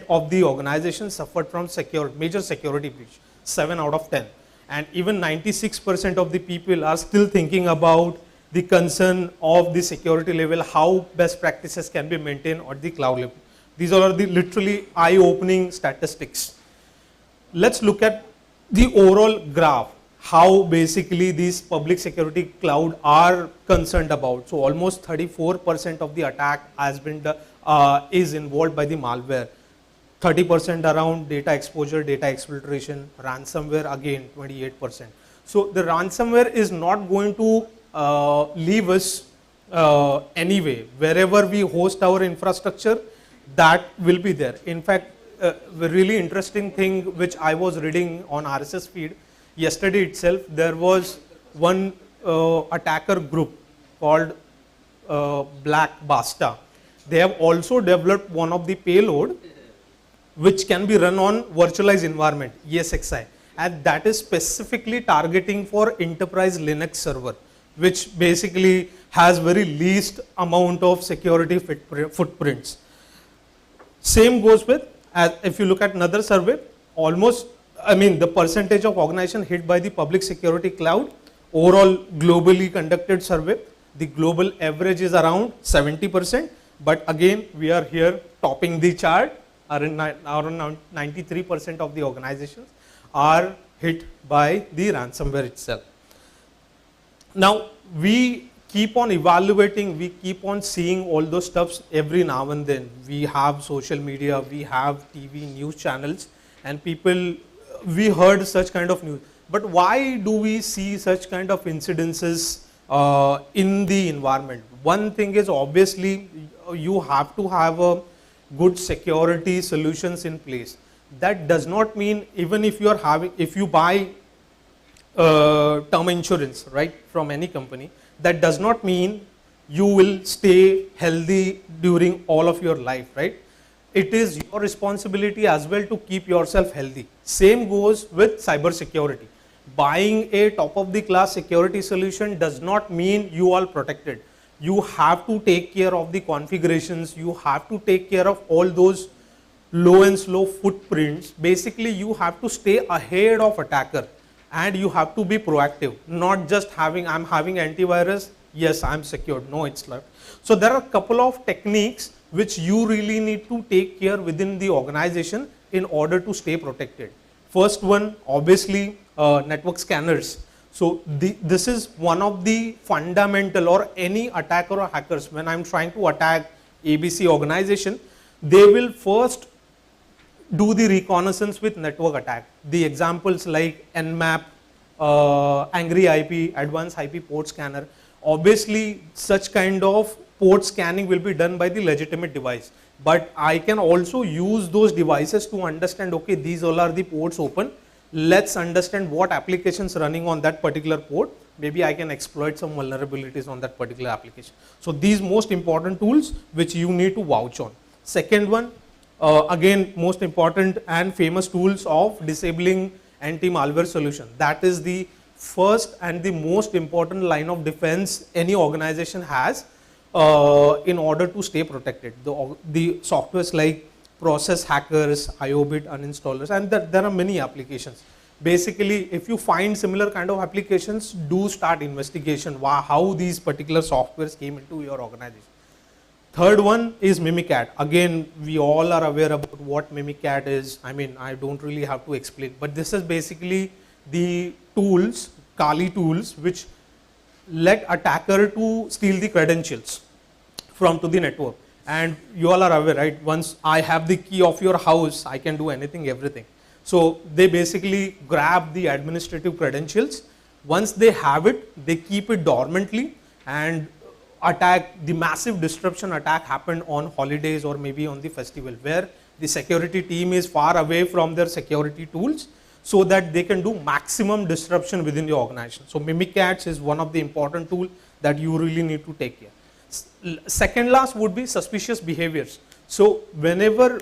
of the organizations suffered from major security breach, 7 out of 10. And even 96% of the people are still thinking about the concern of the security level, how best practices can be maintained at the cloud level. These are the literally eye-opening statistics. Let's look at the overall graph, how basically these public security cloud are concerned about. So almost 34% of the attack has been is involved by the malware. 30% around data exposure, data exfiltration, ransomware again 28%. So the ransomware is not going to leave us anyway. Wherever we host our infrastructure, that will be there. In fact, a really interesting thing which I was reading on RSS feed yesterday itself, there was one attacker group called Black Basta. They have also developed one of the payload which can be run on virtualized environment, ESXi, and that is specifically targeting for enterprise Linux server, which basically has very least amount of security footprints. Same goes with, if you look at another survey, almost, I mean, the percentage of organization hit by the public security cloud, overall globally conducted survey, the global average is around 70%, but again, we are here topping the chart. Around 93% of the organizations are hit by the ransomware itself. Now, we keep on evaluating, we keep on seeing all those stuffs every now and then. We have social media, we have TV news channels, and people, we heard such kind of news. But why do we see such kind of incidences in the environment? One thing is, obviously, you have to have a good security solutions in place. That does not mean, even if you are having, if you buy term insurance, right, from any company, that does not mean you will stay healthy during all of your life, right? It is your responsibility as well to keep yourself healthy. Same goes with cyber security. Buying a top of the class security solution does not mean you are protected. You have to take care of the configurations, you have to take care of all those low and slow footprints. Basically, you have to stay ahead of attacker and you have to be proactive, not just having, I'm having antivirus, yes, I'm secured. No, it's not. So there are a couple of techniques which you really need to take care within the organization in order to stay protected. First one, obviously, network scanners. So this is one of the fundamental, or any attacker or hackers, when I'm trying to attack ABC organization, they will first do the reconnaissance with network attack. The examples like Nmap, Angry IP, Advanced IP Port Scanner. Obviously, such kind of port scanning will be done by the legitimate device. But I can also use those devices to understand, okay, these all are the ports open. Let's understand what applications running on that particular port. Maybe I can exploit some vulnerabilities on that particular application. So these most important tools which you need to vouch on. Second one, again, most important and famous tools of disabling anti-malware solution. That is the first and the most important line of defense any organization has in order to stay protected. The softwares like process hackers, IOBIT uninstallers, and there are many applications. Basically, if you find similar kind of applications, do start investigation how these particular softwares came into your organization. Third one is Mimicat. Again, we all are aware about what Mimicat is. I mean, I don't really have to explain, but this is basically the tools, Kali tools, which let attacker to steal the credentials from to the network. And you all are aware, right? Once I have the key of your house, I can do anything, everything. So they basically grab the administrative credentials. Once they have it, they keep it dormantly and attack. The massive disruption attack happened on holidays or maybe on the festival, where the security team is far away from their security tools, so that they can do maximum disruption within the organization. So Mimikatz is one of the important tools that you really need to take care. Second last would be suspicious behaviors. So whenever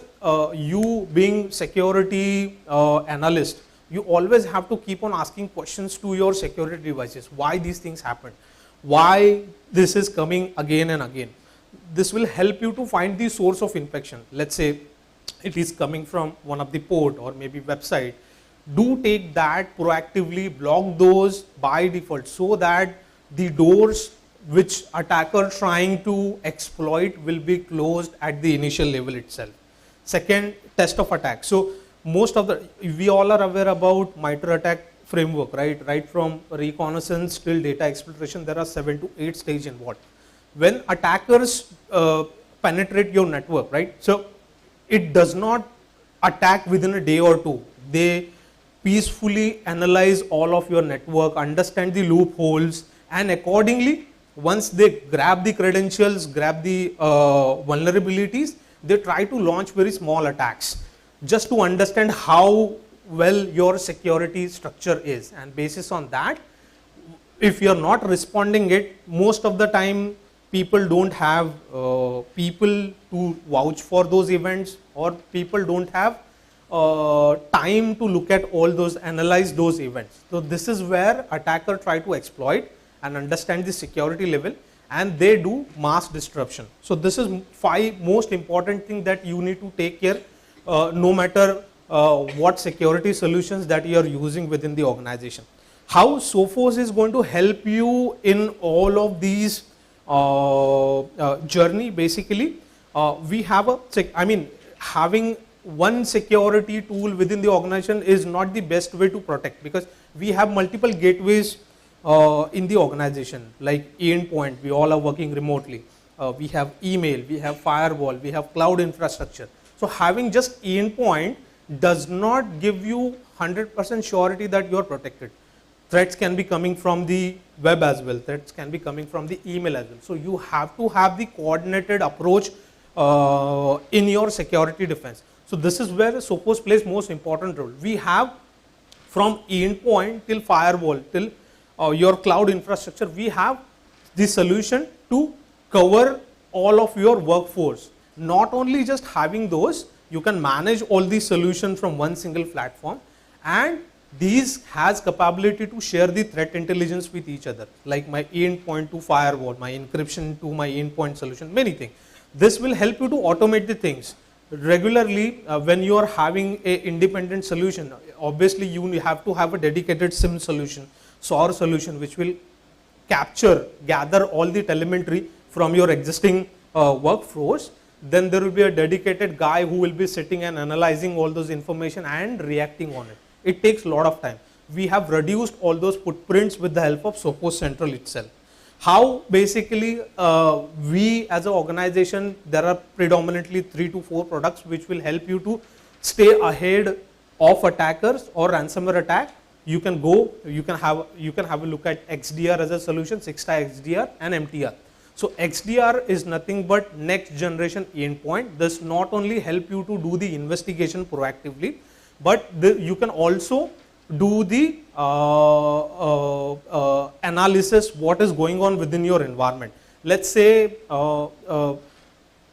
you being security analyst, you always have to keep on asking questions to your security devices. Why these things happen? Why this is coming again and again? This will help you to find the source of infection. Let's say it is coming from one of the port or maybe website. Do take that proactively, block those by default, so that the doors which attacker trying to exploit will be closed at the initial level itself. Second, test of attack. So most of we all are aware about MITRE ATT&CK framework, right? Right from reconnaissance till data exfiltration, there are 7 to 8 stages involved. When attackers penetrate your network, right? So it does not attack within a day or two. They peacefully analyze all of your network, understand the loopholes, and accordingly, once they grab the credentials, grab the vulnerabilities, they try to launch very small attacks just to understand how well your security structure is. And basis on that, if you're not responding it, most of the time people don't have people to vouch for those events, or people don't have time to look at all those, analyze those events. So this is where attacker try to exploit and understand the security level, and they do mass disruption. So this is 5 most important thing that you need to take care, no matter what security solutions that you are using within the organization. How Sophos is going to help you in all of these journey, basically, we have having one security tool within the organization is not the best way to protect, because we have multiple gateways in the organization, like endpoint, we all are working remotely. We have email, we have firewall, we have cloud infrastructure. So having just endpoint does not give you 100% surety that you are protected. Threats can be coming from the web as well. Threats can be coming from the email as well. So you have to have the coordinated approach in your security defense. So this is where Sophos plays most important role. We have from endpoint till firewall till your cloud infrastructure, we have the solution to cover all of your workforce. Not only just having those, you can manage all these solutions from one single platform, and these has capability to share the threat intelligence with each other, like my endpoint to firewall, my encryption to my endpoint solution, many things. This will help you to automate the things. Regularly, when you are having a independent solution, obviously you have to have a dedicated SIM solution, SOAR solution, which will gather all the telemetry from your existing workforce. Then there will be a dedicated guy who will be sitting and analyzing all those information and reacting on it. It takes a lot of time. We have reduced all those footprints with the help of Sophos Central itself. How basically we as an organization, there are predominantly 3 to 4 products which will help you to stay ahead of attackers or ransomware attack. You can go, you can have a look at XDR as a solution, 6-star XDR and MTR. So XDR is nothing but next generation endpoint. This not only help you to do the investigation proactively, but you can also do the analysis what is going on within your environment. Let's say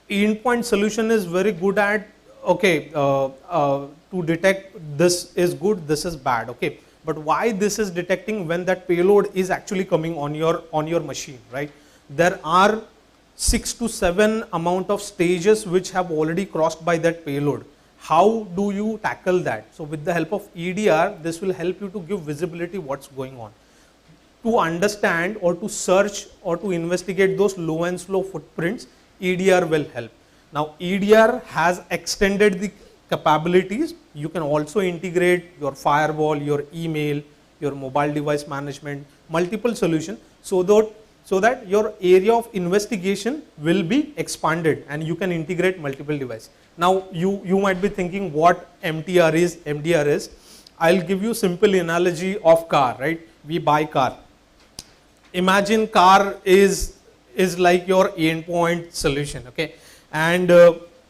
endpoint solution is very good at to detect this is good, this is bad, okay. But why this is detecting when that payload is actually coming on your machine, right? There are 6 to 7 amount of stages which have already crossed by that payload. How do you tackle that? So with the help of EDR, this will help you to give visibility what's going on. To understand or to search or to investigate those low and slow footprints, EDR will help. Now EDR has extended the capabilities. You can also integrate your firewall, your email, your mobile device management, multiple solutions, so that so that your area of investigation will be expanded and you can integrate multiple devices. Now you might be thinking what MTR is, MDR is. I'll give you simple analogy of car, right? We buy car. Imagine car is like your endpoint solution, okay? And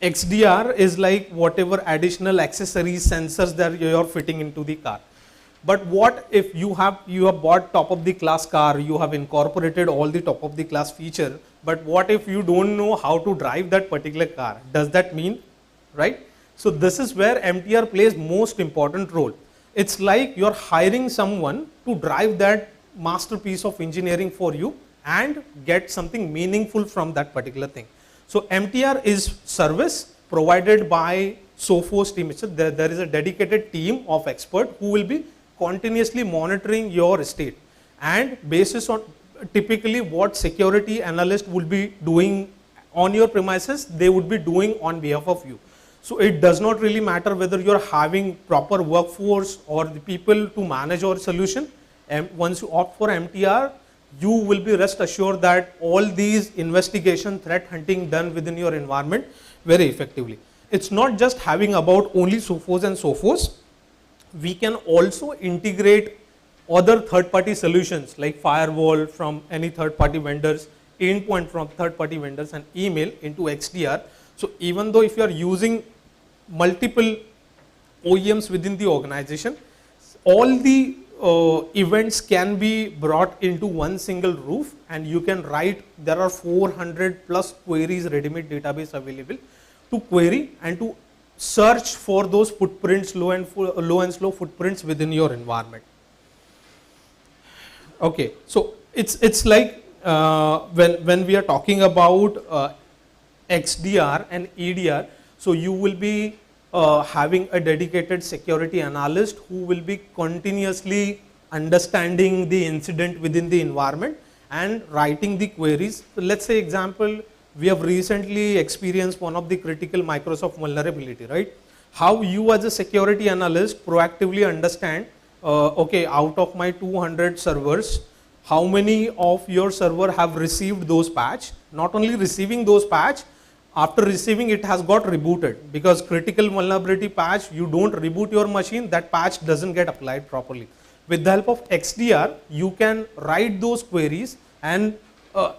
XDR is like whatever additional accessories, sensors that you're fitting into the car. But what if you have bought top of the class car, you have incorporated all the top of the class feature, but what if you don't know how to drive that particular car? Does that mean, right? So this is where MTR plays most important role. It's like you're hiring someone to drive that masterpiece of engineering for you and get something meaningful from that particular thing. So MTR is service provided by Sophos team. There is a dedicated team of experts who will be continuously monitoring your estate, and basis on typically what security analyst will be doing on your premises, they would be doing on behalf of you. So it does not really matter whether you're having proper workforce or the people to manage your solution. And once you opt for MTR, you will be rest assured that all these investigation, threat hunting done within your environment very effectively. It's not just having about only Sophos and Sophos. We can also integrate other third-party solutions like firewall from any third-party vendors, endpoint from third-party vendors, and email into XDR. So even though if you are using multiple OEMs within the organization, all the events can be brought into one single roof, and you can write, there are 400 plus queries ready-made database available to query and to search for those footprints, low and slow footprints within your environment. Okay, so it's like when we are talking about XDR and EDR, so you will be having a dedicated security analyst who will be continuously understanding the incident within the environment and writing the queries. So let's say example, we have recently experienced one of the critical Microsoft vulnerability, right? How you as a security analyst proactively understand, okay, out of my 200 servers, how many of your server have received those patch? Not only receiving those patch, after receiving it has got rebooted, because critical vulnerability patch, you don't reboot your machine, that patch doesn't get applied properly. With the help of XDR, you can write those queries and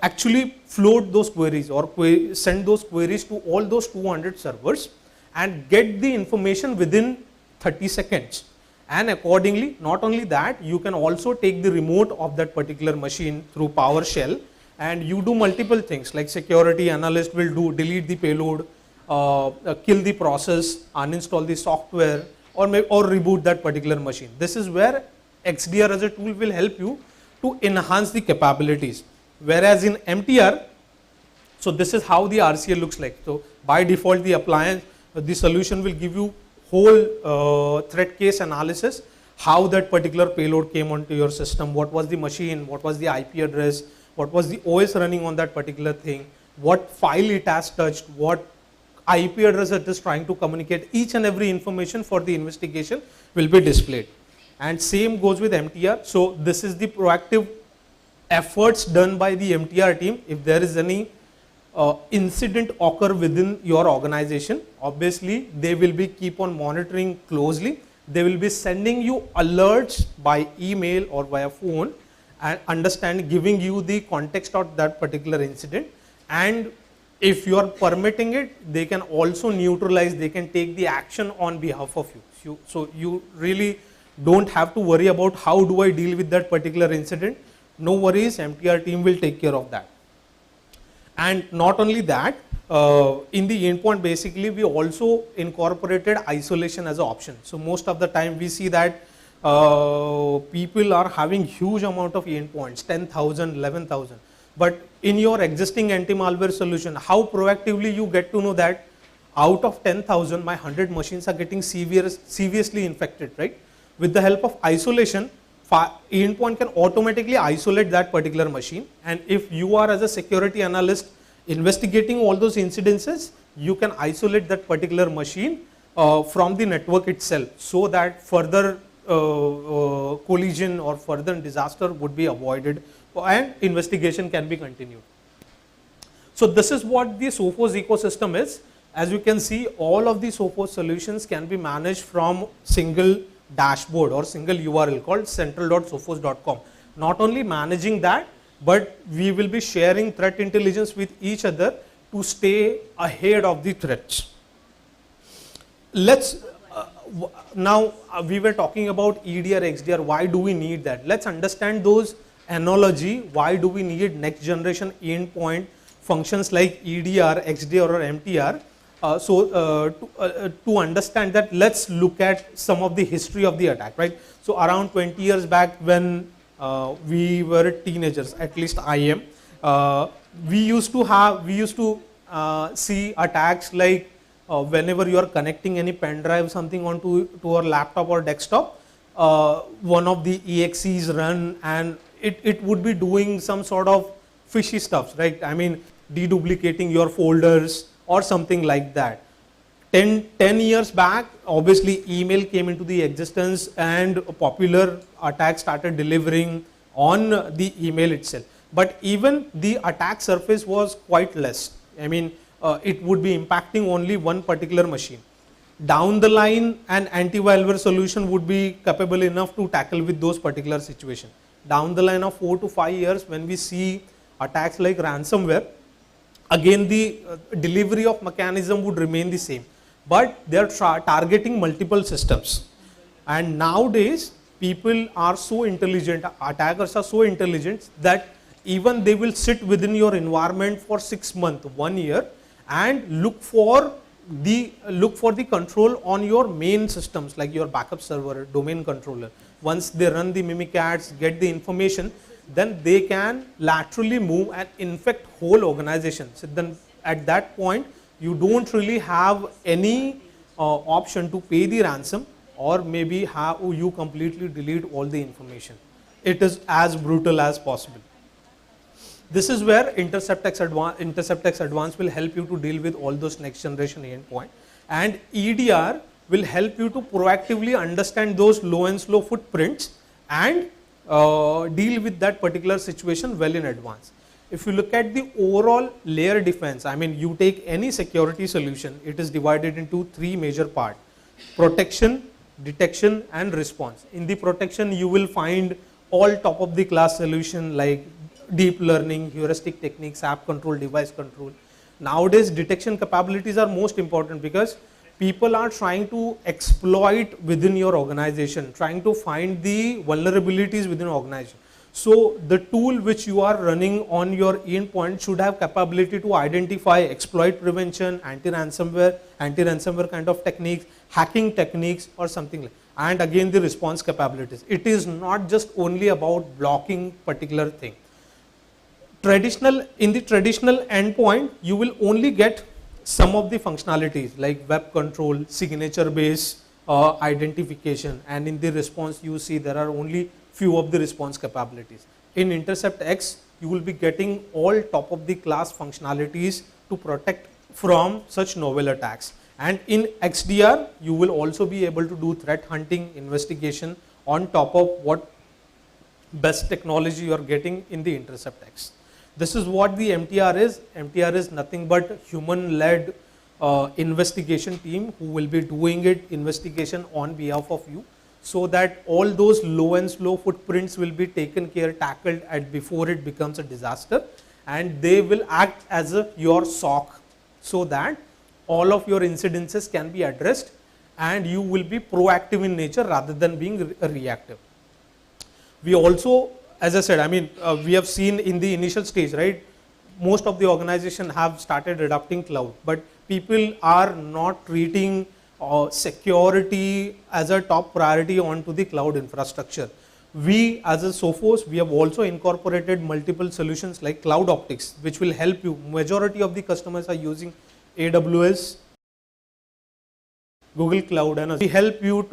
actually float those queries or send those queries to all those 200 servers and get the information within 30 seconds. And accordingly, not only that, you can also take the remote of that particular machine through PowerShell, and you do multiple things like security analyst will do delete the payload, kill the process, uninstall the software, or reboot that particular machine. This is where XDR as a tool will help you to enhance the capabilities. Whereas in MTR, so this is how the RCA looks like. So by default, the appliance, the solution will give you whole threat case analysis, how that particular payload came onto your system, what was the machine, what was the IP address, what was the OS running on that particular thing, what file it has touched, what IP address it is trying to communicate. Each and every information for the investigation will be displayed. And same goes with MTR. So this is the proactive efforts done by the MTR team. If there is any incident occur within your organization, obviously they will be keep on monitoring closely. They will be sending you alerts by email or via phone and giving you the context of that particular incident. And if you are permitting it, they can also neutralize, they can take the action on behalf of you. So you really don't have to worry about how do I deal with that particular incident. No worries, MTR team will take care of that. And not only that, in the endpoint, basically, we also incorporated isolation as an option. So most of the time we see that people are having huge amount of endpoints, 10,000, 11,000. But in your existing anti-malware solution, how proactively you get to know that out of 10,000, my 100 machines are getting seriously infected, right? With the help of isolation, endpoint can automatically isolate that particular machine. And if you are as a security analyst investigating all those incidences, you can isolate that particular machine from the network itself, so that further collision or further disaster would be avoided and investigation can be continued. So this is what the Sophos ecosystem is. As you can see, all of the Sophos solutions can be managed from single dashboard or single URL called central.sophos.com. Not only managing that, but we will be sharing threat intelligence with each other to stay ahead of the threats. Let's now we were talking about EDR, XDR. Why do we need that? Let's understand those analogy. Why do we need next generation endpoint functions like EDR, XDR, or MTR? To understand that, let's look at some of the history of the attack. Right. So around 20 years back, when we were teenagers, at least I am, we used to see attacks like whenever you are connecting any pen drive, something onto our laptop or desktop, one of the EXEs run and it would be doing some sort of fishy stuff, right? I mean, deduplicating your folders or something like that. 10 years back, obviously email came into the existence and popular attacks started delivering on the email itself. But even the attack surface was quite less. I mean, it would be impacting only one particular machine. Down the line, an anti-malware solution would be capable enough to tackle with those particular situations. Down the line of 4 to 5 years, when we see attacks like ransomware, again the delivery of mechanism would remain the same, but they are targeting multiple systems. And nowadays, people are so intelligent, attackers are so intelligent that even they will sit within your environment for 6 months, 1 year, and look for the control on your main systems like your backup server, domain controller. Once they run the mimikatz, get the information, then they can laterally move and infect whole organizations. So then at that point, you don't really have any option to pay the ransom, or maybe you completely delete all the information. It is as brutal as possible. This is where InterceptX Advanced will help you to deal with all those next generation endpoint, and EDR will help you to proactively understand those low and slow footprints and deal with that particular situation well in advance. If you look at the overall layer defense, I mean, you take any security solution, it is divided into 3 major parts: protection, detection, and response. In the protection, you will find all top of the class solution like deep learning, heuristic techniques, app control, device control. Nowadays, detection capabilities are most important because people are trying to exploit within your organization, trying to find the vulnerabilities within organization. So the tool which you are running on your endpoint should have capability to identify exploit prevention, anti-ransomware kind of techniques, hacking techniques, or something like. And again, the response capabilities. It is not just only about blocking particular thing. In the traditional endpoint, you will only get some of the functionalities like web control, signature based identification, and in the response you see there are only few of the response capabilities. In InterceptX, you will be getting all top of the class functionalities to protect from such novel attacks. And in XDR, you will also be able to do threat hunting, investigation on top of what best technology you are getting in the InterceptX. This is what the MTR is. MTR is nothing but human-led investigation team who will be doing investigation on behalf of you, so that all those low and slow footprints will be taken care, tackled before it becomes a disaster, and they will act as your SOC, so that all of your incidences can be addressed and you will be proactive in nature rather than being reactive. We also, as I said, I mean, we have seen in the initial stage, right? Most of the organization have started adopting cloud, but people are not treating security as a top priority onto the cloud infrastructure. We as a Sophos, we have also incorporated multiple solutions like Cloud Optics, which will help you. Majority of the customers are using AWS, Google Cloud, and we help you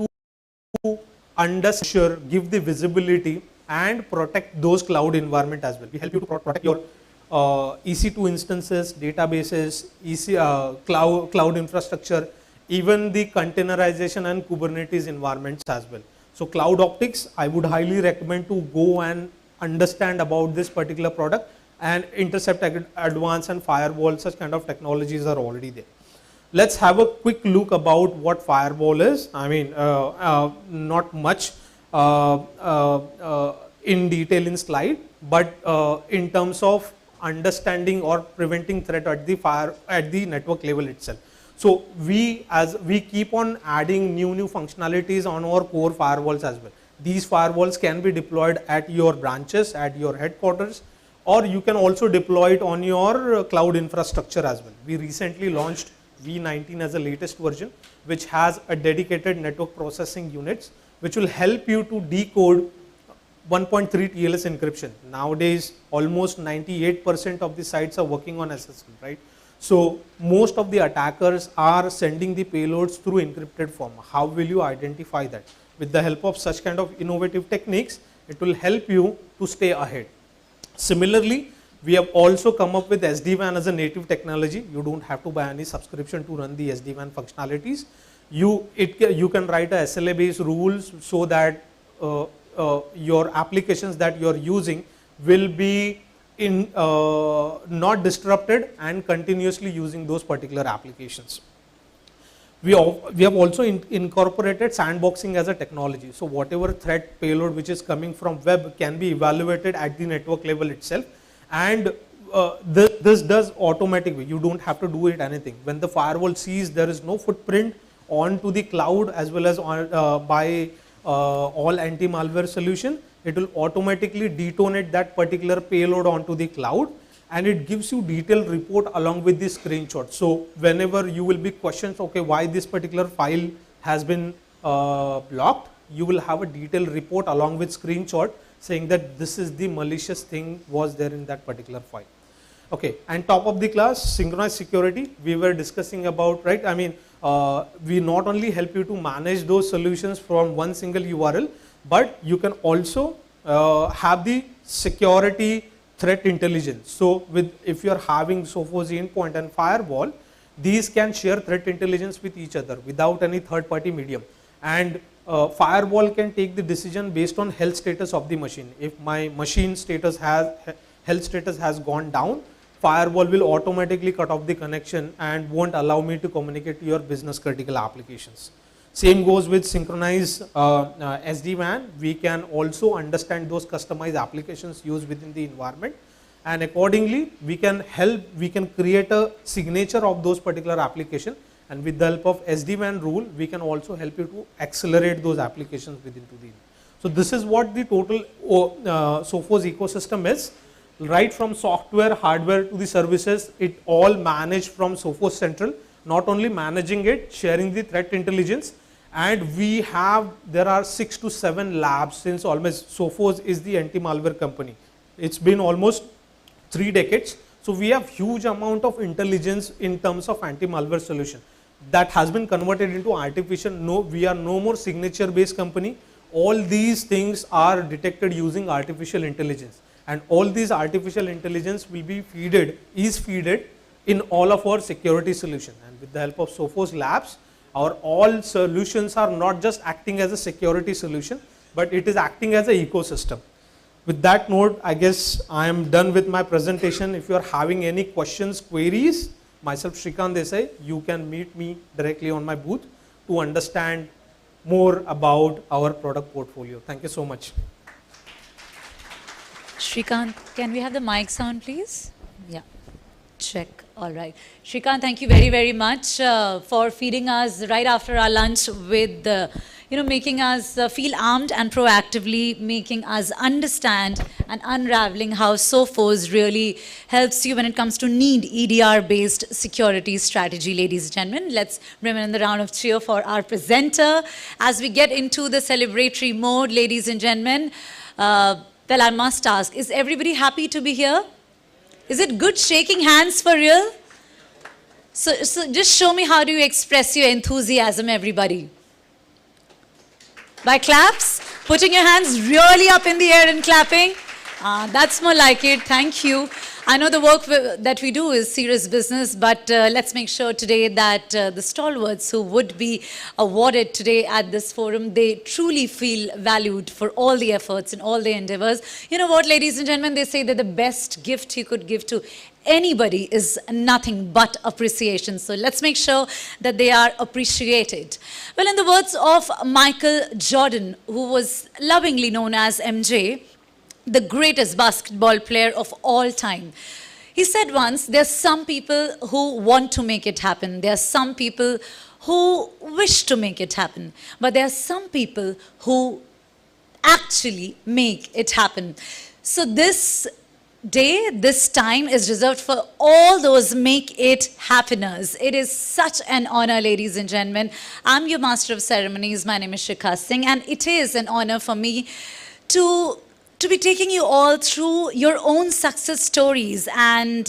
to understand, give the visibility and protect those cloud environment as well. We help you to protect your EC2 instances, databases, cloud infrastructure, even the containerization and Kubernetes environments as well. So cloud optics, I would highly recommend to go and understand about this particular product, and intercept advance and firewall, such kind of technologies are already there. Let's have a quick look about what firewall is. I mean, not much in detail in slide, but in terms of understanding or preventing threat at the network level itself. So we keep on adding new functionalities on our core firewalls as well. These firewalls can be deployed at your branches, at your headquarters, or you can also deploy it on your cloud infrastructure as well. We recently launched V19 as the latest version, which has a dedicated network processing units, which will help you to decode 1.3 TLS encryption. Nowadays, almost 98% of the sites are working on SSL, right? So most of the attackers are sending the payloads through encrypted form. How will you identify that? With the help of such kind of innovative techniques, it will help you to stay ahead. Similarly, we have also come up with SD-WAN as a native technology. You don't have to buy any subscription to run the SD-WAN functionalities. You can write a SLA based rules so that your applications that you're using will be not disrupted and continuously using those particular applications. We have also incorporated sandboxing as a technology. So whatever threat payload which is coming from web can be evaluated at the network level itself, and this does automatically. You don't have to do it anything. When the firewall sees there is no footprint onto the cloud as well as on, by all anti-malware solution, it will automatically detonate that particular payload onto the cloud, and it gives you detailed report along with the screenshot. So whenever you will be questioned, okay, why this particular file has been blocked, you will have a detailed report along with screenshot saying that this is the malicious thing was there in that particular file. Okay, and top of the class, synchronized security, we were discussing about, right? I mean, we not only help you to manage those solutions from one single URL, but you can also have the security threat intelligence. So if you're having Sophos endpoint and firewall, these can share threat intelligence with each other without any third party medium. And firewall can take the decision based on health status of the machine. If my machine status health status has gone down, firewall will automatically cut off the connection and won't allow me to communicate to your business critical applications. Same goes with synchronized SD-WAN. We can also understand those customized applications used within the environment, and accordingly we can create a signature of those particular application, and with the help of SD-WAN rule we can also help you to accelerate those applications within the. So this is what the total Sophos ecosystem is. Right from software, hardware to the services, it all managed from Sophos Central, not only managing it, sharing the threat intelligence, and there are 6 to 7 labs since almost Sophos is the anti-malware company. It's been almost 3 decades. So we have huge amount of intelligence in terms of anti-malware solution that has been converted into artificial. No, we are no more signature based company. All these things are detected using artificial intelligence. And all these artificial intelligence will be feeded in all of our security solution. And with the help of Sophos Labs, our all solutions are not just acting as a security solution, but it is acting as an ecosystem. With that note, I guess I am done with my presentation. If you are having any questions, queries, myself Shrikant Desai, you can meet me directly on my booth to understand more about our product portfolio. Thank you so much. Shrikant, can we have the mic sound, please? Yeah, check. All right. Shrikant, thank you very, very much for feeding us right after our lunch with, making us feel armed and proactively making us understand and unraveling how Sophos really helps you when it comes to need EDR-based security strategy. Ladies and gentlemen, let's bring in the round of cheer for our presenter as we get into the celebratory mode. Ladies and gentlemen, well, I must ask, is everybody happy to be here? Is it good shaking hands for real? So just show me how do you express your enthusiasm, everybody. By claps? Putting your hands really up in the air and clapping? That's more like it. Thank you. I know the work that we do is serious business, but let's make sure today that the stalwarts who would be awarded today at this forum, they truly feel valued for all the efforts and all the endeavors. You know what, ladies and gentlemen, they say that the best gift you could give to anybody is nothing but appreciation. So let's make sure that they are appreciated. Well, in the words of Michael Jordan, who was lovingly known as MJ, the greatest basketball player of all time, he said once, there are some people who want to make it happen. There are some people who wish to make it happen. But there are some people who actually make it happen. So this day, this time is reserved for all those make it happeners. It is such an honor, ladies and gentlemen. I'm your master of ceremonies. My name is Shikha Singh, and it is an honor for me to be taking you all through your own success stories and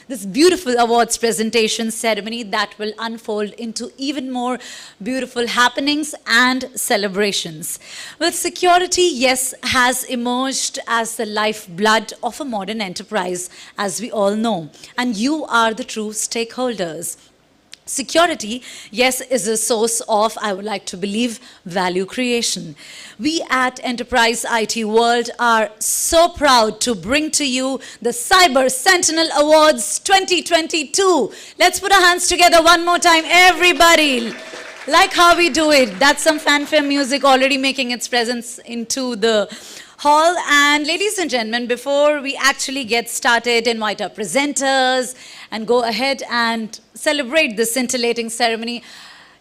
this beautiful awards presentation ceremony that will unfold into even more beautiful happenings and celebrations. Well, security, yes, has emerged as the lifeblood of a modern enterprise, as we all know, and you are the true stakeholders. Security, yes, is a source of, I would like to believe, value creation. We at Enterprise IT World are so proud to bring to you the Cyber Sentinel Awards 2022. Let's put our hands together one more time, everybody. Like how we do it. That's some fanfare music already making its presence into the hall. And ladies and gentlemen, before we actually get started, invite our presenters and go ahead and celebrate this scintillating ceremony.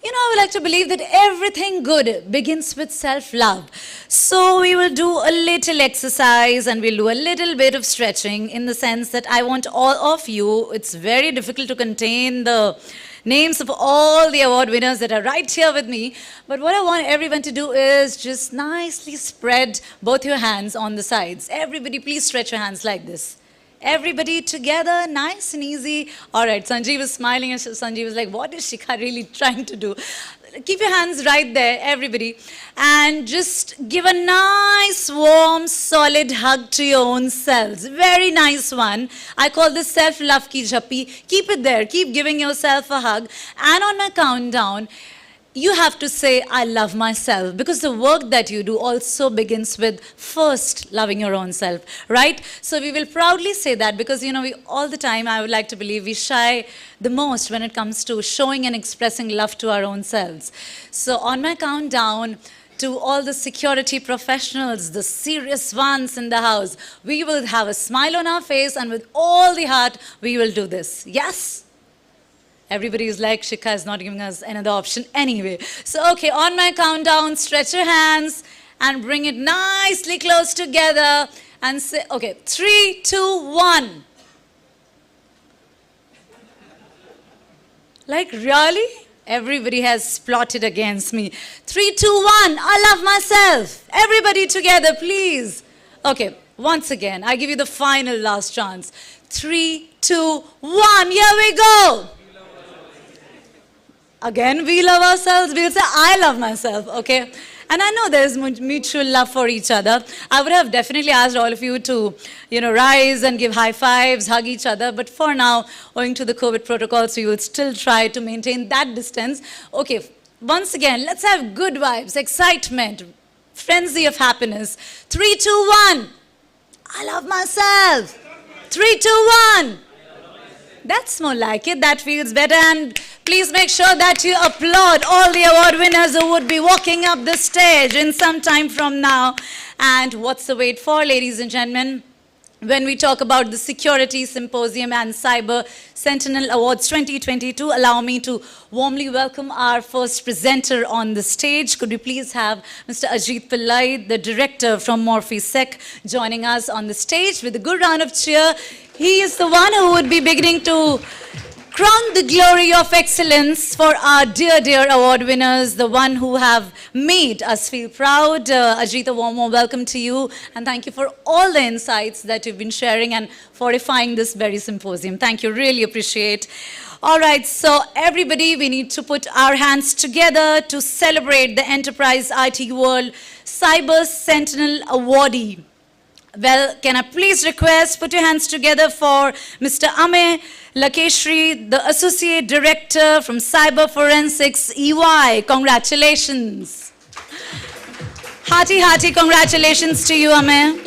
You know, I would like to believe that everything good begins with self-love. So we will do a little exercise and we'll do a little bit of stretching, in the sense that I want all of you, it's very difficult to contain the names of all the award winners that are right here with me. But what I want everyone to do is just nicely spread both your hands on the sides. Everybody, please stretch your hands like this. Everybody together, nice and easy. All right, Sanjeev is smiling and Sanjeev is like, what is Shikha really trying to do? Keep your hands right there, everybody. And just give a nice, warm, solid hug to your own selves. Very nice one. I call this self-love ki jhappi. Keep it there. Keep giving yourself a hug. And on my countdown, you have to say, I love myself, because the work that you do also begins with first loving your own self, right? So we will proudly say that, because, you know, we all the time, I would like to believe, we shy the most when it comes to showing and expressing love to our own selves. So on my countdown, to all the security professionals, the serious ones in the house, we will have a smile on our face, and with all the heart, we will do this. Yes? Everybody is like, Shikha is not giving us another option anyway. So, okay, on my countdown, stretch your hands and bring it nicely close together and say, okay, 3, 2, 1. Like, really? Everybody has plotted against me. 3, 2, 1. I love myself. Everybody together, please. Okay, once again, I give you the final last chance. 3, 2, 1. Here we go. Again, we love ourselves. We'll say, I love myself, okay? And I know there's mutual love for each other. I would have definitely asked all of you to, you know, rise and give high fives, hug each other. But for now, owing to the COVID protocols, we will still try to maintain that distance. Okay, once again, let's have good vibes, excitement, frenzy of happiness. 3, 2, 1. I love myself. 3, 2, 1. That's more like it. That feels better. And please make sure that you applaud all the award winners who would be walking up the stage in some time from now. And what's the wait for, ladies and gentlemen? When we talk about the Security Symposium and Cyber Sentinel Awards 2022, allow me to warmly welcome our first presenter on the stage. Could we please have Mr. Ajit Pillai, the director from MorphySec, joining us on the stage with a good round of cheer. He is the one who would be beginning to crown the glory of excellence for our dear, dear award winners, the one who have made us feel proud. Ajit, a warm welcome to you, and thank you for all the insights that you've been sharing and fortifying this very symposium. Thank you, really appreciate. All right, so everybody, we need to put our hands together to celebrate the Enterprise IT World Cyber Sentinel Awardee. Well, can I please request, put your hands together for Mr. Ame Lakeshri, the Associate Director from Cyber Forensics EY. Congratulations. Hearty congratulations to you, Ame.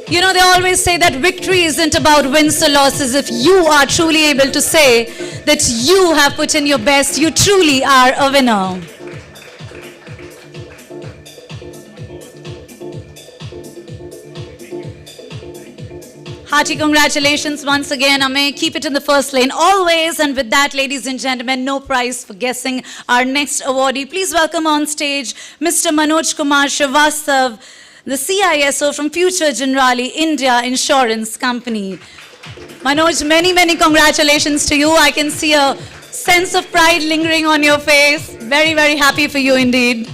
You know, they always say that victory isn't about wins or losses. If you are truly able to say that you have put in your best, you truly are a winner. Hearty congratulations once again, Ame. Keep it in the first lane always. And with that, ladies and gentlemen, no prize for guessing our next awardee. Please welcome on stage Mr. Manoj Kumar Srivastav, the CISO from Future Generali India Insurance Company. Manoj, many congratulations to you. I can see a sense of pride lingering on your face. Very happy for you indeed.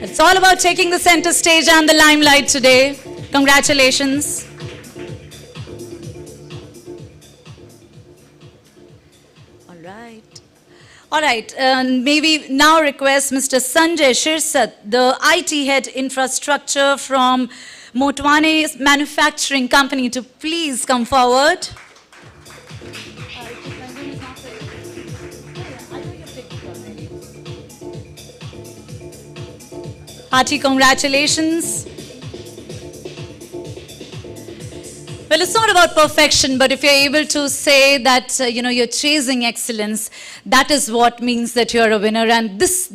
It's all about taking the center stage and the limelight today. Congratulations. All right, maybe now request Mr. Sanjay Shirsat, the IT head infrastructure from Motwane Manufacturing Company, to please come forward. Hearty congratulations. Well, it's not about perfection, but if you're able to say that, you're chasing excellence, that is what means that you're a winner. And this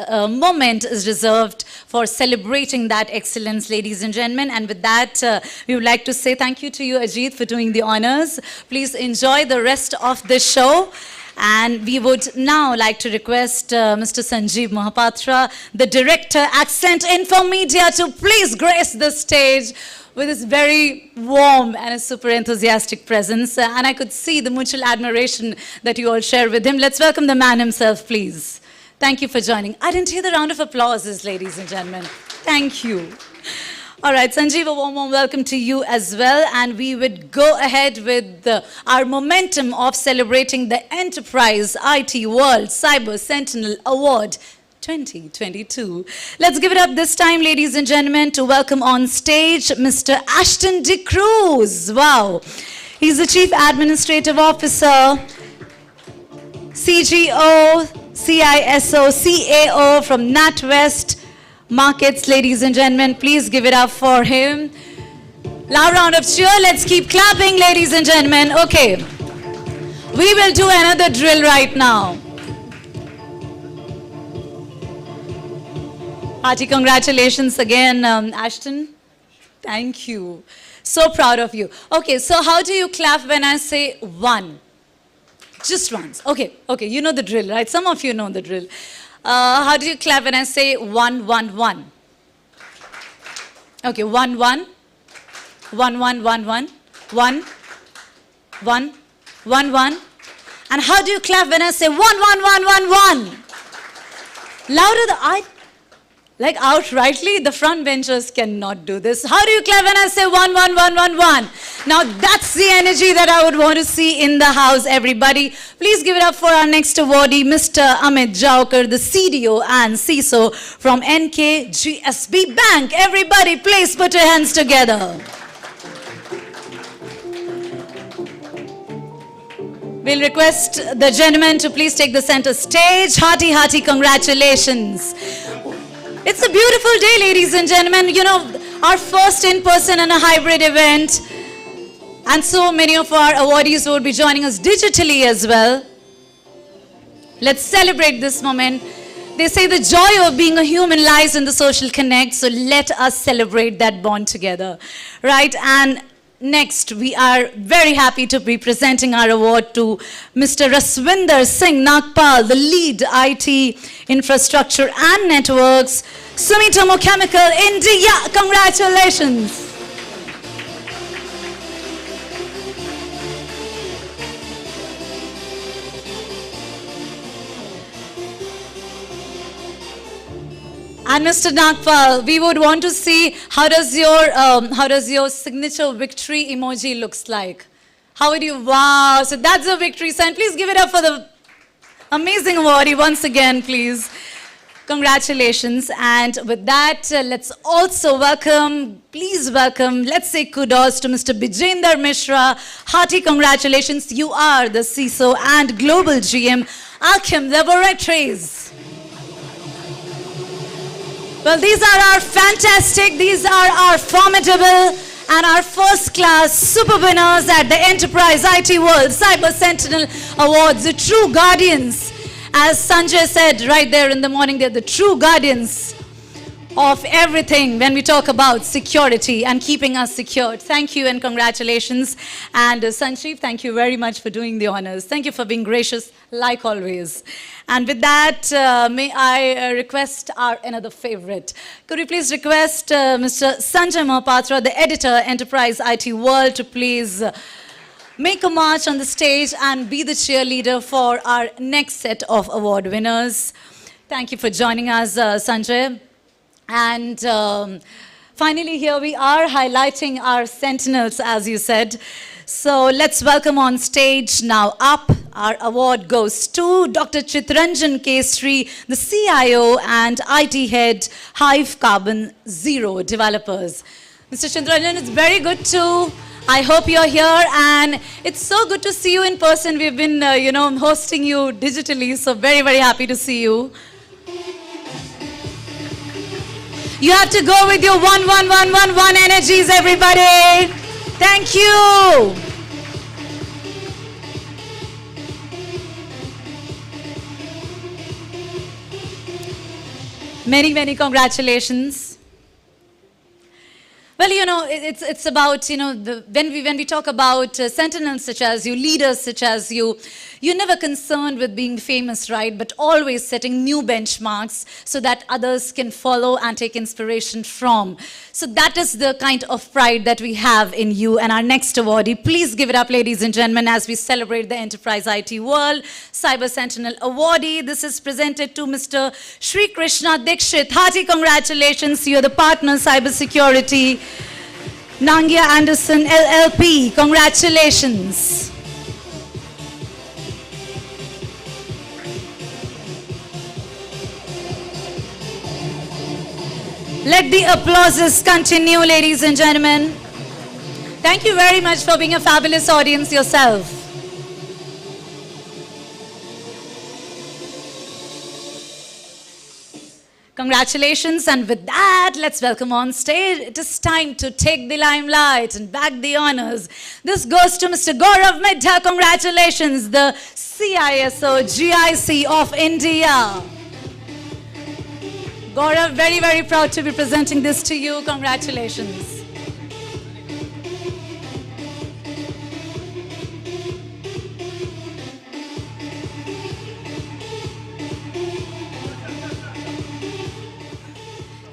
moment is reserved for celebrating that excellence, ladies and gentlemen. And with that, we would like to say thank you to you, Ajit, for doing the honors. Please enjoy the rest of the show. And we would now like to request Mr. Sanjeev Mahapatra, the Director, Accent Info Media, to please grace the stage with his very warm and a super enthusiastic presence. And I could see the mutual admiration that you all share with him. Let's welcome the man himself, please. Thank you for joining. I didn't hear the round of applauses, ladies and gentlemen. Thank you. All right, Sanjeev, a warm welcome to you as well. And we would go ahead with our momentum of celebrating the Enterprise IT World Cyber Sentinel Award 2022. Let's give it up this time, ladies and gentlemen, to welcome on stage Mr. Ashton De Cruz. Wow. He's the Chief Administrative Officer, CGO, CISO, CAO from NatWest Markets. Ladies and gentlemen, please give it up for him. Loud round of cheer. Let's keep clapping, ladies and gentlemen. Okay. We will do another drill right now. Hearty congratulations again, Ashton. Thank you. So proud of you. Okay, so how do you clap when I say one? Just once. Okay, you know the drill, right? Some of you know the drill. How do you clap when I say 1, 1, 1? Okay, 1, 1. 1, 1, 1, 1. 1, 1, 1, 1. And how do you clap when I say 1, 1, 1, 1, 1? Louder like outrightly, the front benchers cannot do this. How do you clap when I say 1, 1, 1, 1, 1? Now that's the energy that I would want to see in the house, everybody. Please give it up for our next awardee, Mr. Amit Jaukar, the CDO and CISO from NKGSB Bank. Everybody, please put your hands together. We'll request the gentleman to please take the center stage. Hearty congratulations. It's a beautiful day, ladies and gentlemen. You know, our first in-person and a hybrid event. And so many of our awardees will be joining us digitally as well. Let's celebrate this moment. They say the joy of being a human lies in the social connect. So let us celebrate that bond together, right? And next, we are very happy to be presenting our award to Mr. Raswinder Singh Nagpal, the lead IT infrastructure and networks, Sumitomo Chemical India. Congratulations. And Mr. Nagpal, we would want to see how does your signature victory emoji looks like. How would you? Wow! So that's a victory sign. Please give it up for the Amazing awardee once again, please. Congratulations. And with that, let's also welcome, please welcome, let's say kudos to Mr. Bijender Mishra. Hearty congratulations. You are the CISO and Global GM, Alchem Laboratories. Well, these are our fantastic, these are our formidable and our first class super winners at the Enterprise IT World Cyber Sentinel Awards, the true guardians. As Sanjay said right there in the morning, they're the true guardians of everything when we talk about security and keeping us secured. Thank you and congratulations. And Sanjeev, thank you very much for doing the honors. Thank you for being gracious, like always. And with that, may I request our another favorite. Could we please request Mr. Sanjay Mohapatra, the editor, Enterprise IT World, to please make a march on the stage and be the cheerleader for our next set of award winners. Thank you for joining us, Sanjay. And finally, here we are highlighting our sentinels, as you said. So let's welcome on stage now up. Our award goes to Dr. Chitranjan Kestri, the CIO and IT head, Hive Carbon Zero developers. Mr. Chitranjan, it's very good to I hope you're here, and it's so good to see you in person. We've been, hosting you digitally, so very, very happy to see you. You have to go with your 1 energies, everybody. Thank you. Many, many congratulations. Well, it's about, when we talk about sentinels such as you, leaders such as you, you're never concerned with being famous, right? But always setting new benchmarks so that others can follow and take inspiration from. So that is the kind of pride that we have in you. And our next awardee, please give it up, ladies and gentlemen, as we celebrate the Enterprise IT World Cyber Sentinel Awardee. This is presented to Mr. Shri Krishna Dikshit. Hearty congratulations. You're the partner cybersecurity. Nangia Anderson LLP. Congratulations. Let the applauses continue, ladies and gentlemen. Thank you very much for being a fabulous audience yourself. Congratulations, and with that, let's welcome on stage. It is time to take the limelight and bag the honors. This goes to Mr. Gaurav Midha. Congratulations, the CISO GIC of India. Gaurav, very, very proud to be presenting this to you. Congratulations.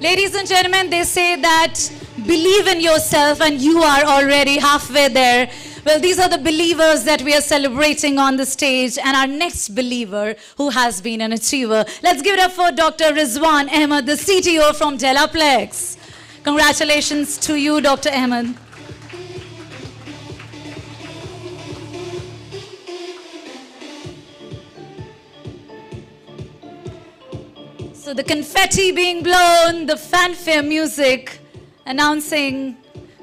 Ladies and gentlemen, they say that believe in yourself and you are already halfway there. Well, these are the believers that we are celebrating on the stage, and our next believer who has been an achiever. Let's give it up for Dr. Rizwan Ahmed, the CTO from Delaplex. Congratulations to you, Dr. Ahmed. So the confetti being blown, the fanfare music announcing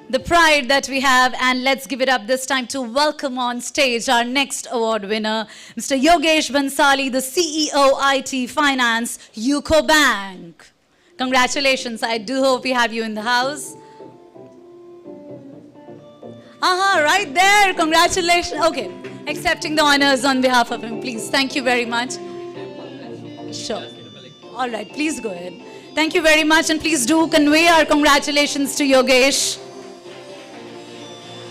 the pride that we have, and let's give it up this time to welcome on stage our next award winner, Mr. Yogesh Bansali, the CEO IT Finance, UCO Bank. Congratulations. I do hope we have you in the house. Right there. Congratulations. Okay, accepting the honors on behalf of him, please. Thank you very much. Sure. All right, please go ahead. Thank you very much, and please do convey our congratulations to Yogesh.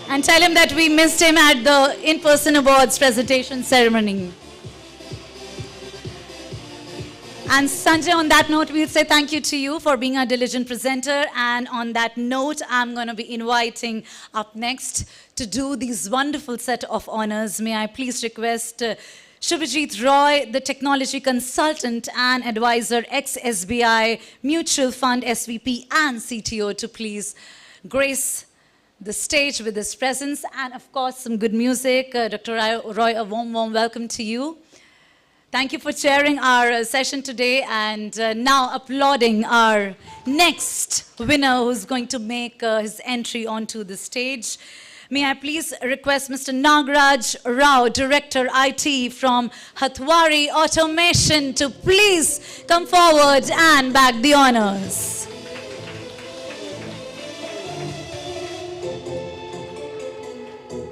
And tell him that we missed him at the in-person awards presentation ceremony. And Sanjay, on that note, we'll say thank you to you for being a diligent presenter. And on that note, I'm going to be inviting up next to do these wonderful set of honors. May I please request Shubhajit Roy, the technology consultant and advisor, ex-SBI Mutual Fund SVP and CTO, to please grace the stage with his presence and, of course, some good music. Dr. Roy, a warm welcome to you. Thank you for chairing our session today, and now applauding our next winner who's going to make his entry onto the stage. May I please request Mr. Nagraj Rao, Director IT from Hathwari Automation, to please come forward and bag the honors.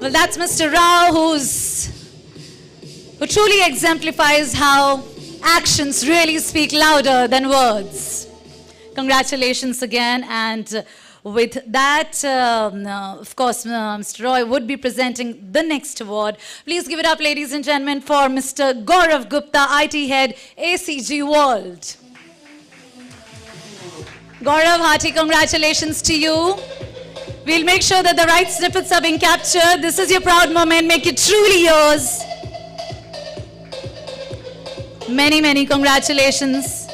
Well, that's Mr. Rao, who truly exemplifies how actions really speak louder than words. Congratulations again, and with that, of course, Mr. Roy would be presenting the next award. Please give it up, ladies and gentlemen, for Mr. Gaurav Gupta, IT Head, ACG World. Gaurav, hearty congratulations to you. We'll make sure that the right snippets are being captured. This is your proud moment. Make it truly yours. Many, many congratulations.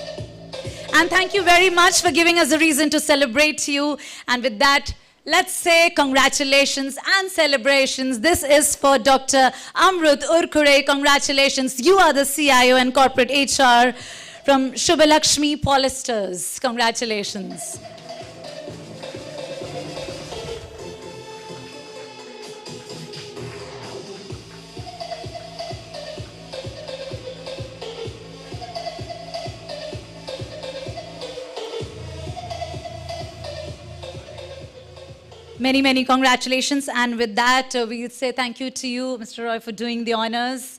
And thank you very much for giving us a reason to celebrate you. And with that, let's say congratulations and celebrations. This is for Dr. Amrut Urkure. Congratulations. You are the CIO and Corporate HR from Shubhalakshmi Polysters. Congratulations. Many, many congratulations. And with that, we would say thank you to you, Mr. Roy, for doing the honors.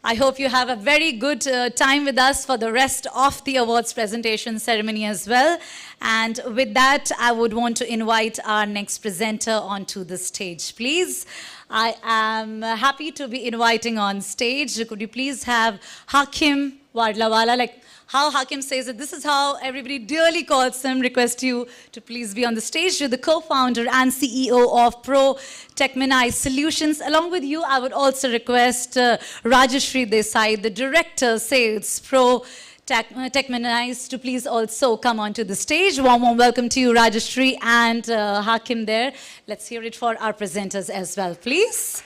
I hope you have a very good time with us for the rest of the awards presentation ceremony as well. And with that, I would want to invite our next presenter onto the stage, please. I am happy to be inviting on stage. Could you please have Hakim Wadlawala, like how Hakim says it, this is how everybody dearly calls him. Request you to please be on the stage. You're the co-founder and CEO of Pro Techmenize Solutions. Along with you, I would also request Rajashri Desai, the Director Sales Pro Techmenize, to please also come onto the stage. Warm welcome to you, Rajashri and Hakim there. Let's hear it for our presenters as well, please.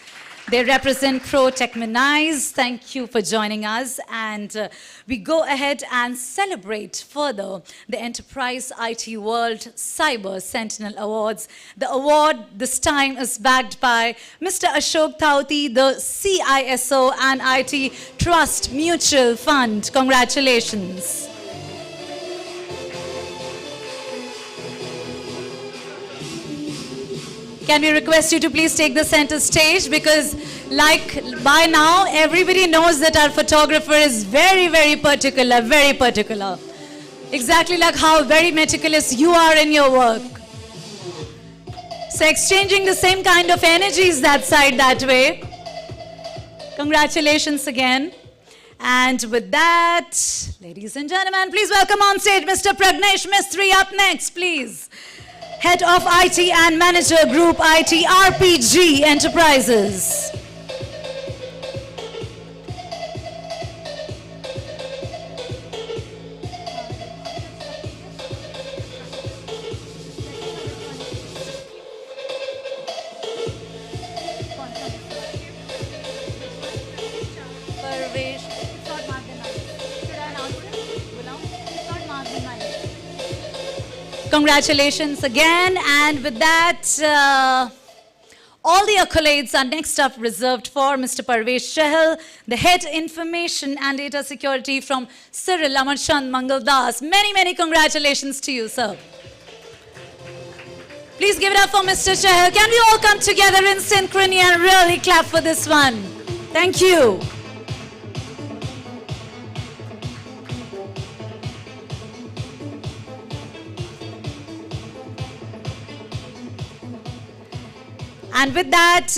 They represent Pro Techmenize. Thank you for joining us. And we go ahead and celebrate further the Enterprise IT World Cyber Sentinel Awards. The award this time is backed by Mr. Ashok Thauti, the CISO and IT Trust Mutual Fund. Congratulations. Can we request you to please take the center stage, because like by now everybody knows that our photographer is very, very particular, very particular. Exactly like how very meticulous you are in your work. So exchanging the same kind of energies that side, that way. Congratulations again. And with that, ladies and gentlemen, please welcome on stage Mr. Pragnesh Mistry up next, please. Head of IT and Manager Group IT RPG Enterprises. Congratulations again. And with that, all the accolades are next up reserved for Mr. Parvesh Chahal, the Head Information and Data Security from Cyril Amarchand Mangaldas. Many, many congratulations to you, sir. Please give it up for Mr. Chahal. Can we all come together in synchrony and really clap for this one? Thank you. And with that,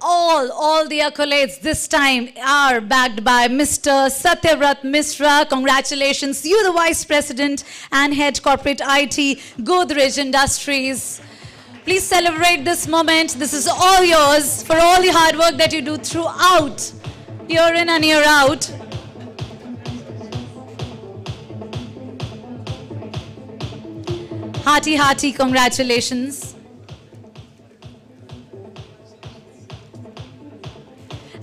all the accolades this time are backed by Mr. Satyavrat Misra. Congratulations. You, the Vice President and Head Corporate IT, Godrej Industries. Please celebrate this moment. This is all yours for all the hard work that you do throughout, year in and year out. Hearty, hearty congratulations.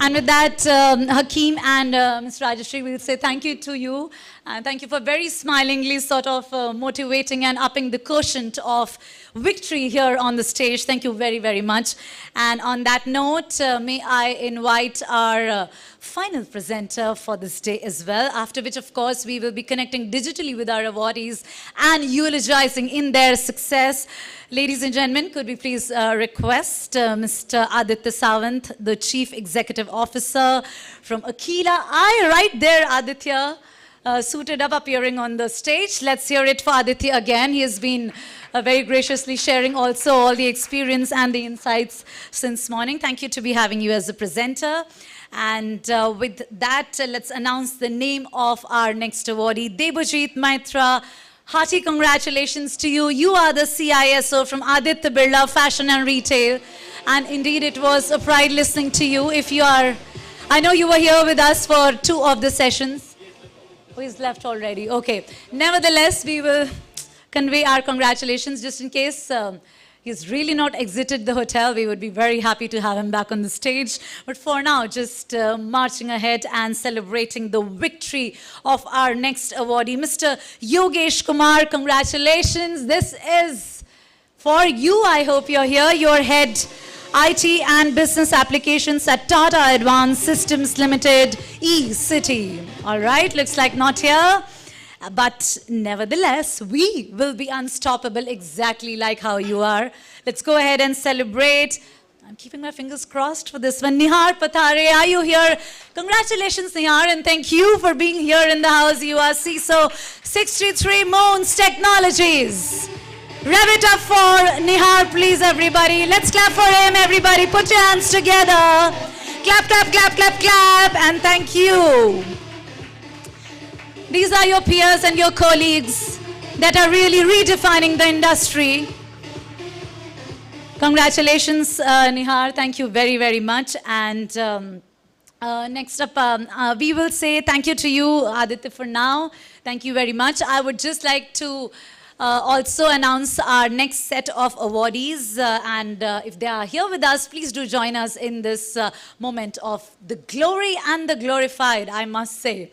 And with that, Hakeem and Ms. Rajashri, we'll say thank you to you. And thank you for very smilingly sort of motivating and upping the quotient of victory here on the stage. Thank you very, very much. And on that note, may I invite our final presenter for this day as well, after which, of course, we will be connecting digitally with our awardees and eulogizing in their success. Ladies and gentlemen, could we please request Mr. Aditya Sawant, the Chief Executive Officer from Aquila I, right there, Aditya, suited up, appearing on the stage. Let's hear it for Aditya again. He has been very graciously sharing also all the experience and the insights since morning. Thank you to be having you as a presenter. And with that, let's announce the name of our next awardee, Debojit Maitra. Hearty congratulations to you. You are the CISO from Aditya Birla Fashion and Retail. And indeed, it was a pride listening to you. If you are, I know you were here with us for 2 of the sessions. Oh, he's left already. Okay. Nevertheless, we will convey our congratulations just in case he's really not exited the hotel. We would be very happy to have him back on the stage. But for now, just marching ahead and celebrating the victory of our next awardee, Mr. Yogesh Kumar. Congratulations. This is for you. I hope you're here. Your head IT and business applications at Tata Advanced Systems Limited, E-City. All right, looks like not here. But nevertheless, we will be unstoppable exactly like how you are. Let's go ahead and celebrate. I'm keeping my fingers crossed for this one. Nihar Pathare, are you here? Congratulations, Nihar, and thank you for being here in the house. You are CISO 633 Moons Technologies. Rev it up for Nihar, please, everybody. Let's clap for him, everybody. Put your hands together. Clap, clap, clap, clap, clap, and thank you. These are your peers and your colleagues that are really redefining the industry. Congratulations, Nihar. Thank you very, very much. And next up, we will say thank you to you, Aditya, for now. Thank you very much. I would just like to also announce our next set of awardees. And if they are here with us, please do join us in this moment of the glory and the glorified, I must say.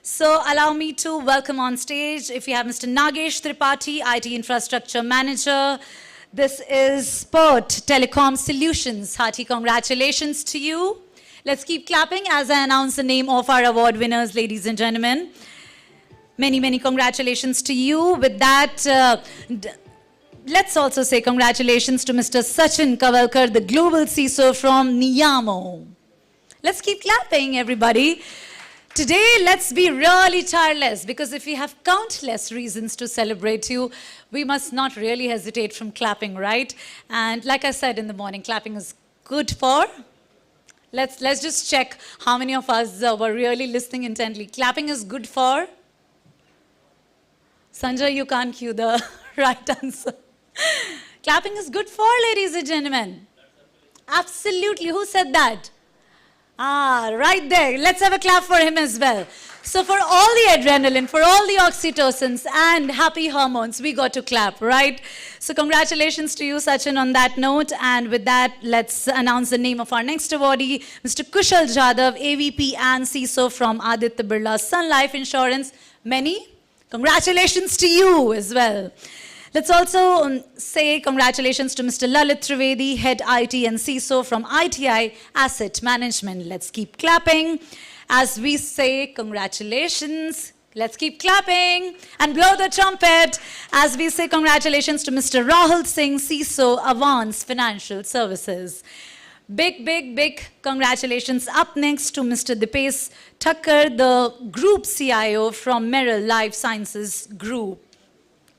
So allow me to welcome on stage, if you have Mr. Nagesh Tripathi, IT Infrastructure Manager. This is Spurt Telecom Solutions. Hearty congratulations to you. Let's keep clapping as I announce the name of our award winners, ladies and gentlemen. Many, many congratulations to you. With that, let's also say congratulations to Mr. Sachin Kavalkar, the Global CISO from Niyamo. Let's keep clapping, everybody. Today, let's be really tireless, because if we have countless reasons to celebrate you, we must not really hesitate from clapping, right? And like I said in the morning, clapping is good for... Let's just check how many of us were really listening intently. Clapping is good for... Sanjay, you can't cue the right answer. Clapping is good for, ladies and gentlemen. Absolutely. Who said that? Ah, right there. Let's have a clap for him as well. So for all the adrenaline, for all the oxytocins and happy hormones, we got to clap, right? So congratulations to you, Sachin, on that note. And with that, let's announce the name of our next awardee, Mr. Kushal Jadhav, AVP and CISO from Aditya Birla Sun Life Insurance. Many congratulations to you as well. Let's also say congratulations to Mr. Lalit Trivedi, Head IT and CISO from ITI Asset Management. Let's keep clapping. As we say congratulations, let's keep clapping and blow the trumpet as we say congratulations to Mr. Rahul Singh, CISO, Avance Financial Services. Big, big, big congratulations. Up next to Mr. Dipesh Thakkar, the Group CIO from Merrill Life Sciences Group.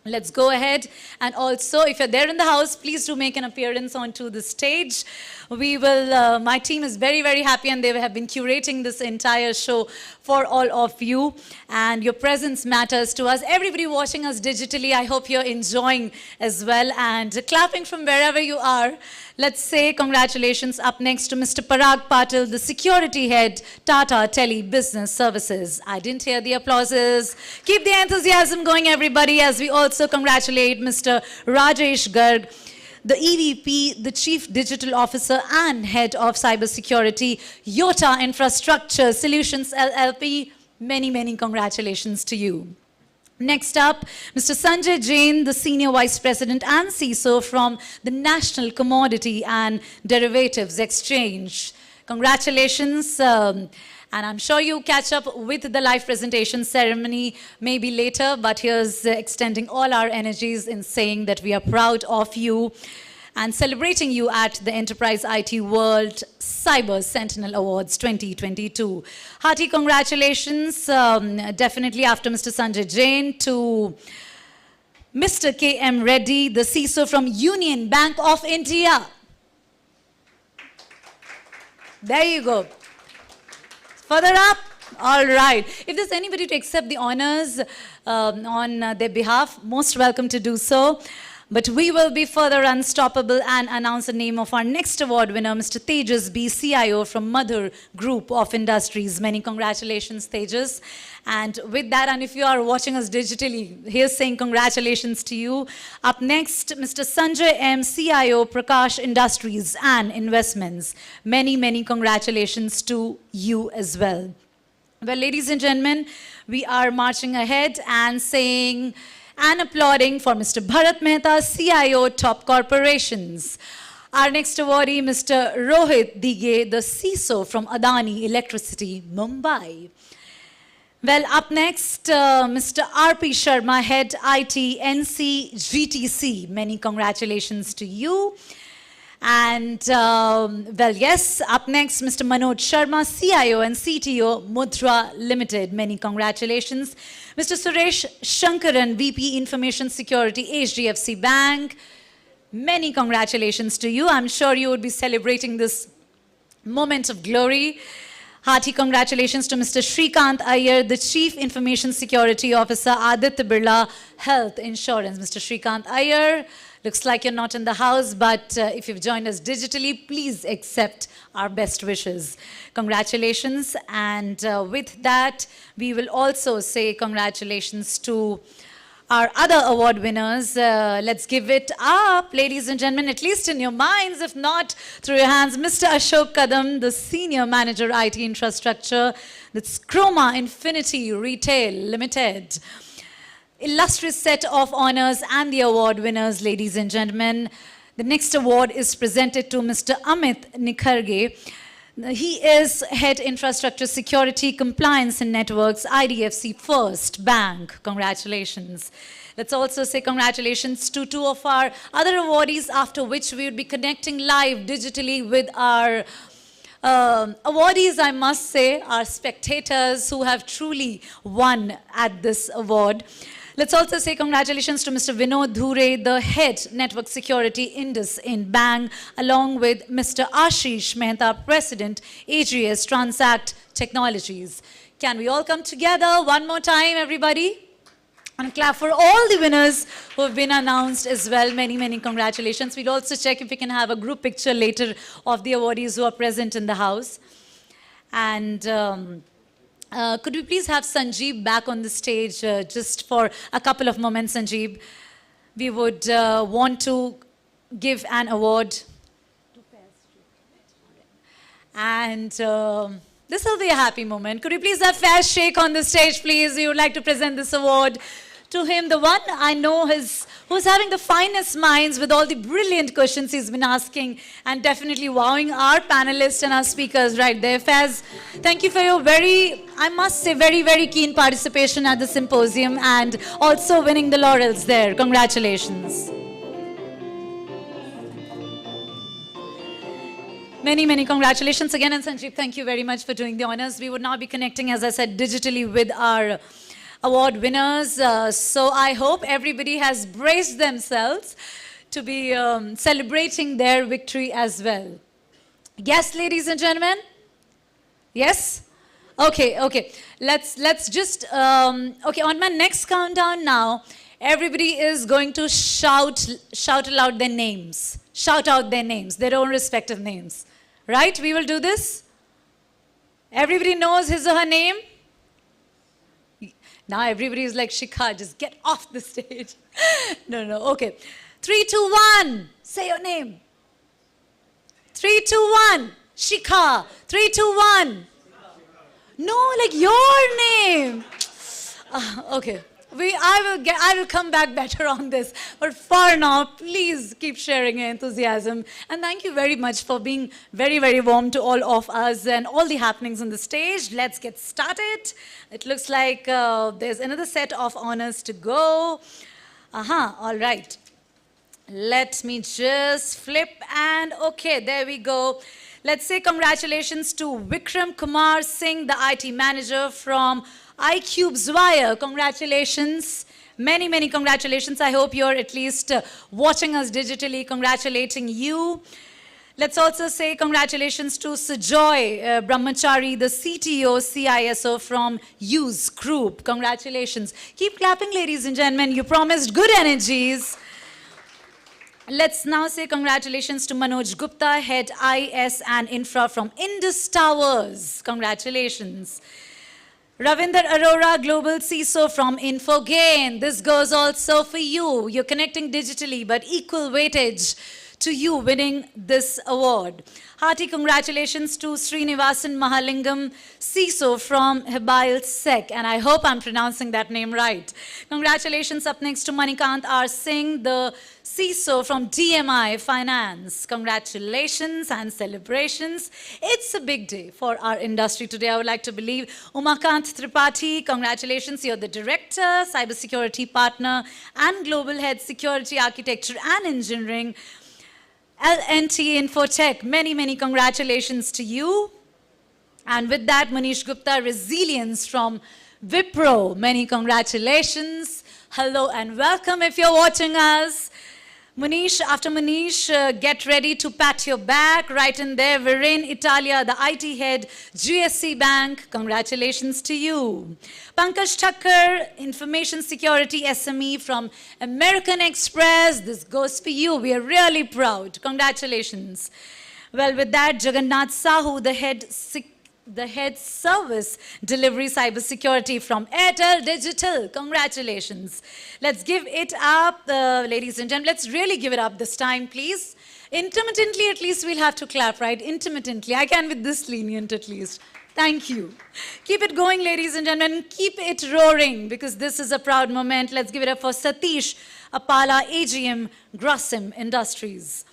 Let's go ahead, and also if you're there in the house, please do make an appearance onto the stage. We will, my team is very, very happy, and they have been curating this entire show for all of you, and your presence matters to us. Everybody watching us digitally, I hope you're enjoying as well and clapping from wherever you are. Let's say congratulations up next to Mr. Parag Patil, the Security Head, Tata Tele Business Services. I didn't hear the applauses. Keep the enthusiasm going, everybody, as we also congratulate Mr. Rajesh Garg, the EVP, the Chief Digital Officer and Head of Cybersecurity, YOTA Infrastructure Solutions LLP. Many, many congratulations to you. Next up, Mr. Sanjay Jain, the Senior Vice President and CISO from the National Commodity and Derivatives Exchange. Congratulations. And I'm sure you catch up with the live presentation ceremony maybe later, but here's extending all our energies in saying that we are proud of you and celebrating you at the Enterprise IT World Cyber Sentinel Awards 2022. Hearty congratulations, definitely after Mr. Sanjay Jain, to Mr. K.M. Reddy, the CISO from Union Bank of India. There you go. Further up, all right. If there's anybody to accept the honors on their behalf, most welcome to do so. But we will be further unstoppable and announce the name of our next award winner, Mr. Tejas B, CIO from Mother Group of Industries. Many congratulations, Tejas. And with that, and if you are watching us digitally, here's saying congratulations to you. Up next, Mr. Sanjay M, CIO, Prakash Industries and Investments. Many, many congratulations to you as well. Well, ladies and gentlemen, we are marching ahead and saying and applauding for Mr. Bharat Mehta, CIO, Top Corporations. Our next awardee, Mr. Rohit Dige, the CISO from Adani Electricity, Mumbai. Well, up next, Mr. R.P. Sharma, Head IT, NC, GTC. Many congratulations to you. And, well, yes, up next, Mr. Manoj Sharma, CIO and CTO, Mudra Limited. Many congratulations. Mr. Suresh Shankaran, VP Information Security, HDFC Bank. Many congratulations to you. I'm sure you would be celebrating this moment of glory. Hearty congratulations to Mr. Shrikant Iyer, the Chief Information Security Officer, Aditya Birla Health Insurance. Mr. Shrikant Iyer, looks like you're not in the house, but if you've joined us digitally, please accept our best wishes. Congratulations. And with that, we will also say congratulations to our other award winners. Let's give it up, ladies and gentlemen, at least in your minds, if not through your hands. Mr. Ashok Kadam, the Senior Manager, IT Infrastructure, that's Chroma Infinity Retail Limited. Illustrious set of honors and the award winners, ladies and gentlemen. The next award is presented to Mr. Amit Nikharge. He is Head Infrastructure Security, Compliance and Networks, IDFC First Bank. Congratulations. Let's also say congratulations to two of our other awardees, after which we would be connecting live digitally with our awardees, I must say, our spectators who have truly won at this award. Let's also say congratulations to Mr. Vinod Dhure, the Head Network Security Indus in Bang, along with Mr. Ashish Mehta, President, AGS Transact Technologies. Can we all come together one more time, everybody? And clap for all the winners who have been announced as well. Many, many congratulations. We'll also check if we can have a group picture later of the awardees who are present in the house. And could we please have Sanjeev back on the stage just for a couple of moments, Sanjeev? We would want to give an award. And this will be a happy moment. Could we please have Faiz Sheikh on the stage, please? We would like to present this award to him, the one I know who's having the finest minds with all the brilliant questions he's been asking and definitely wowing our panelists and our speakers right there. Faiz, thank you for your I must say, very, very keen participation at the symposium and also winning the laurels there. Congratulations. Many, many congratulations again. And Sanjeev, thank you very much for doing the honors. We would now be connecting, as I said, digitally with our award winners. So I hope everybody has braced themselves to be celebrating their victory as well. Yes, ladies and gentlemen? Yes? Okay, okay. Let's just, okay, on my next countdown now, everybody is going to shout aloud their names. Shout out their names, their own respective names. Right? We will do this? Everybody knows his or her name? Now everybody is like, Shikha, just get off the stage. No, okay. 3, 2, 1. Say your name. 3, 2, 1. Shikha. 3, 2, 1. No, like your name. Okay. I will come back better on this. But for now, please keep sharing your enthusiasm. And thank you very much for being very, very warm to all of us and all the happenings on the stage. Let's get started. It looks like there's another set of honors to go. All right. Let me just flip and okay, there we go. Let's say congratulations to Vikram Kumar Singh, the IT manager from iCube's Wire. Congratulations. Many, many congratulations. I hope you're at least watching us digitally. Congratulating you. Let's also say congratulations to Sujoy Brahmachari, the CTO, CISO from Use Group. Congratulations. Keep clapping, ladies and gentlemen. You promised good energies. Let's now say congratulations to Manoj Gupta, Head IS and Infra from Indus Towers. Congratulations. Ravinder Arora, Global CISO from Infogain. This goes also for you. You're connecting digitally, but equal weightage to you winning this award. Hearty congratulations to Srinivasan Mahalingam, CISO from Hebail Sec, and I hope I'm pronouncing that name right. Congratulations up next to Manikant R. Singh, the CISO from DMI Finance. Congratulations and celebrations. It's a big day for our industry today, I would like to believe. Umakant Tripathi, congratulations. You're the Director, Cybersecurity Partner, and Global Head Security Architecture and Engineering, LNT Infotech. Many, many congratulations to you. And with that, Manish Gupta, Resilience from Wipro. Many congratulations. Hello and welcome if you're watching us. Manish, after Manish, get ready to pat your back. Right in there, Viren Italia, the IT head, GSC Bank. Congratulations to you. Pankaj Thakkar, Information Security SME from American Express. This goes for you. We are really proud. Congratulations. Well, with that, Jagannath Sahu, the head service delivery cybersecurity from Airtel Digital. Congratulations. Let's give it up, ladies and gentlemen. Let's really give it up this time, please. Intermittently, at least we'll have to clap, right? Intermittently. I can with this lenient at least. Thank you. Keep it going, ladies and gentlemen. Keep it roaring because this is a proud moment. Let's give it up for Satish Apala, AGM, Grasim Industries.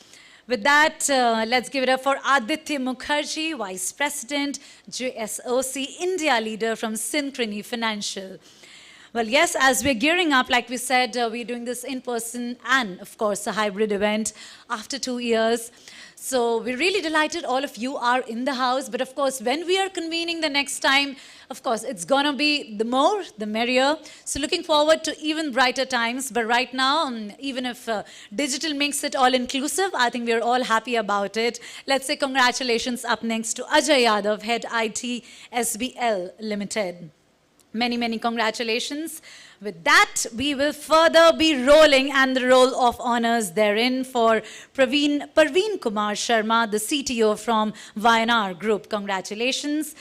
With that, let's give it up for Aditya Mukherjee, Vice President, JSOC, India leader from Synchrony Financial. Well, yes, as we're gearing up, like we said, we're doing this in person and, of course, a hybrid event after 2 years. So we're really delighted all of you are in the house. But, of course, when we are convening the next time, of course, it's going to be the more, the merrier. So looking forward to even brighter times. But right now, even if digital makes it all inclusive, I think we're all happy about it. Let's say congratulations up next to Ajay Yadav, Head IT SBL Limited. Many, many congratulations. With that, we will further be rolling and the roll of honors therein for Parveen Kumar Sharma, the CTO from Vayanar Group. Congratulations.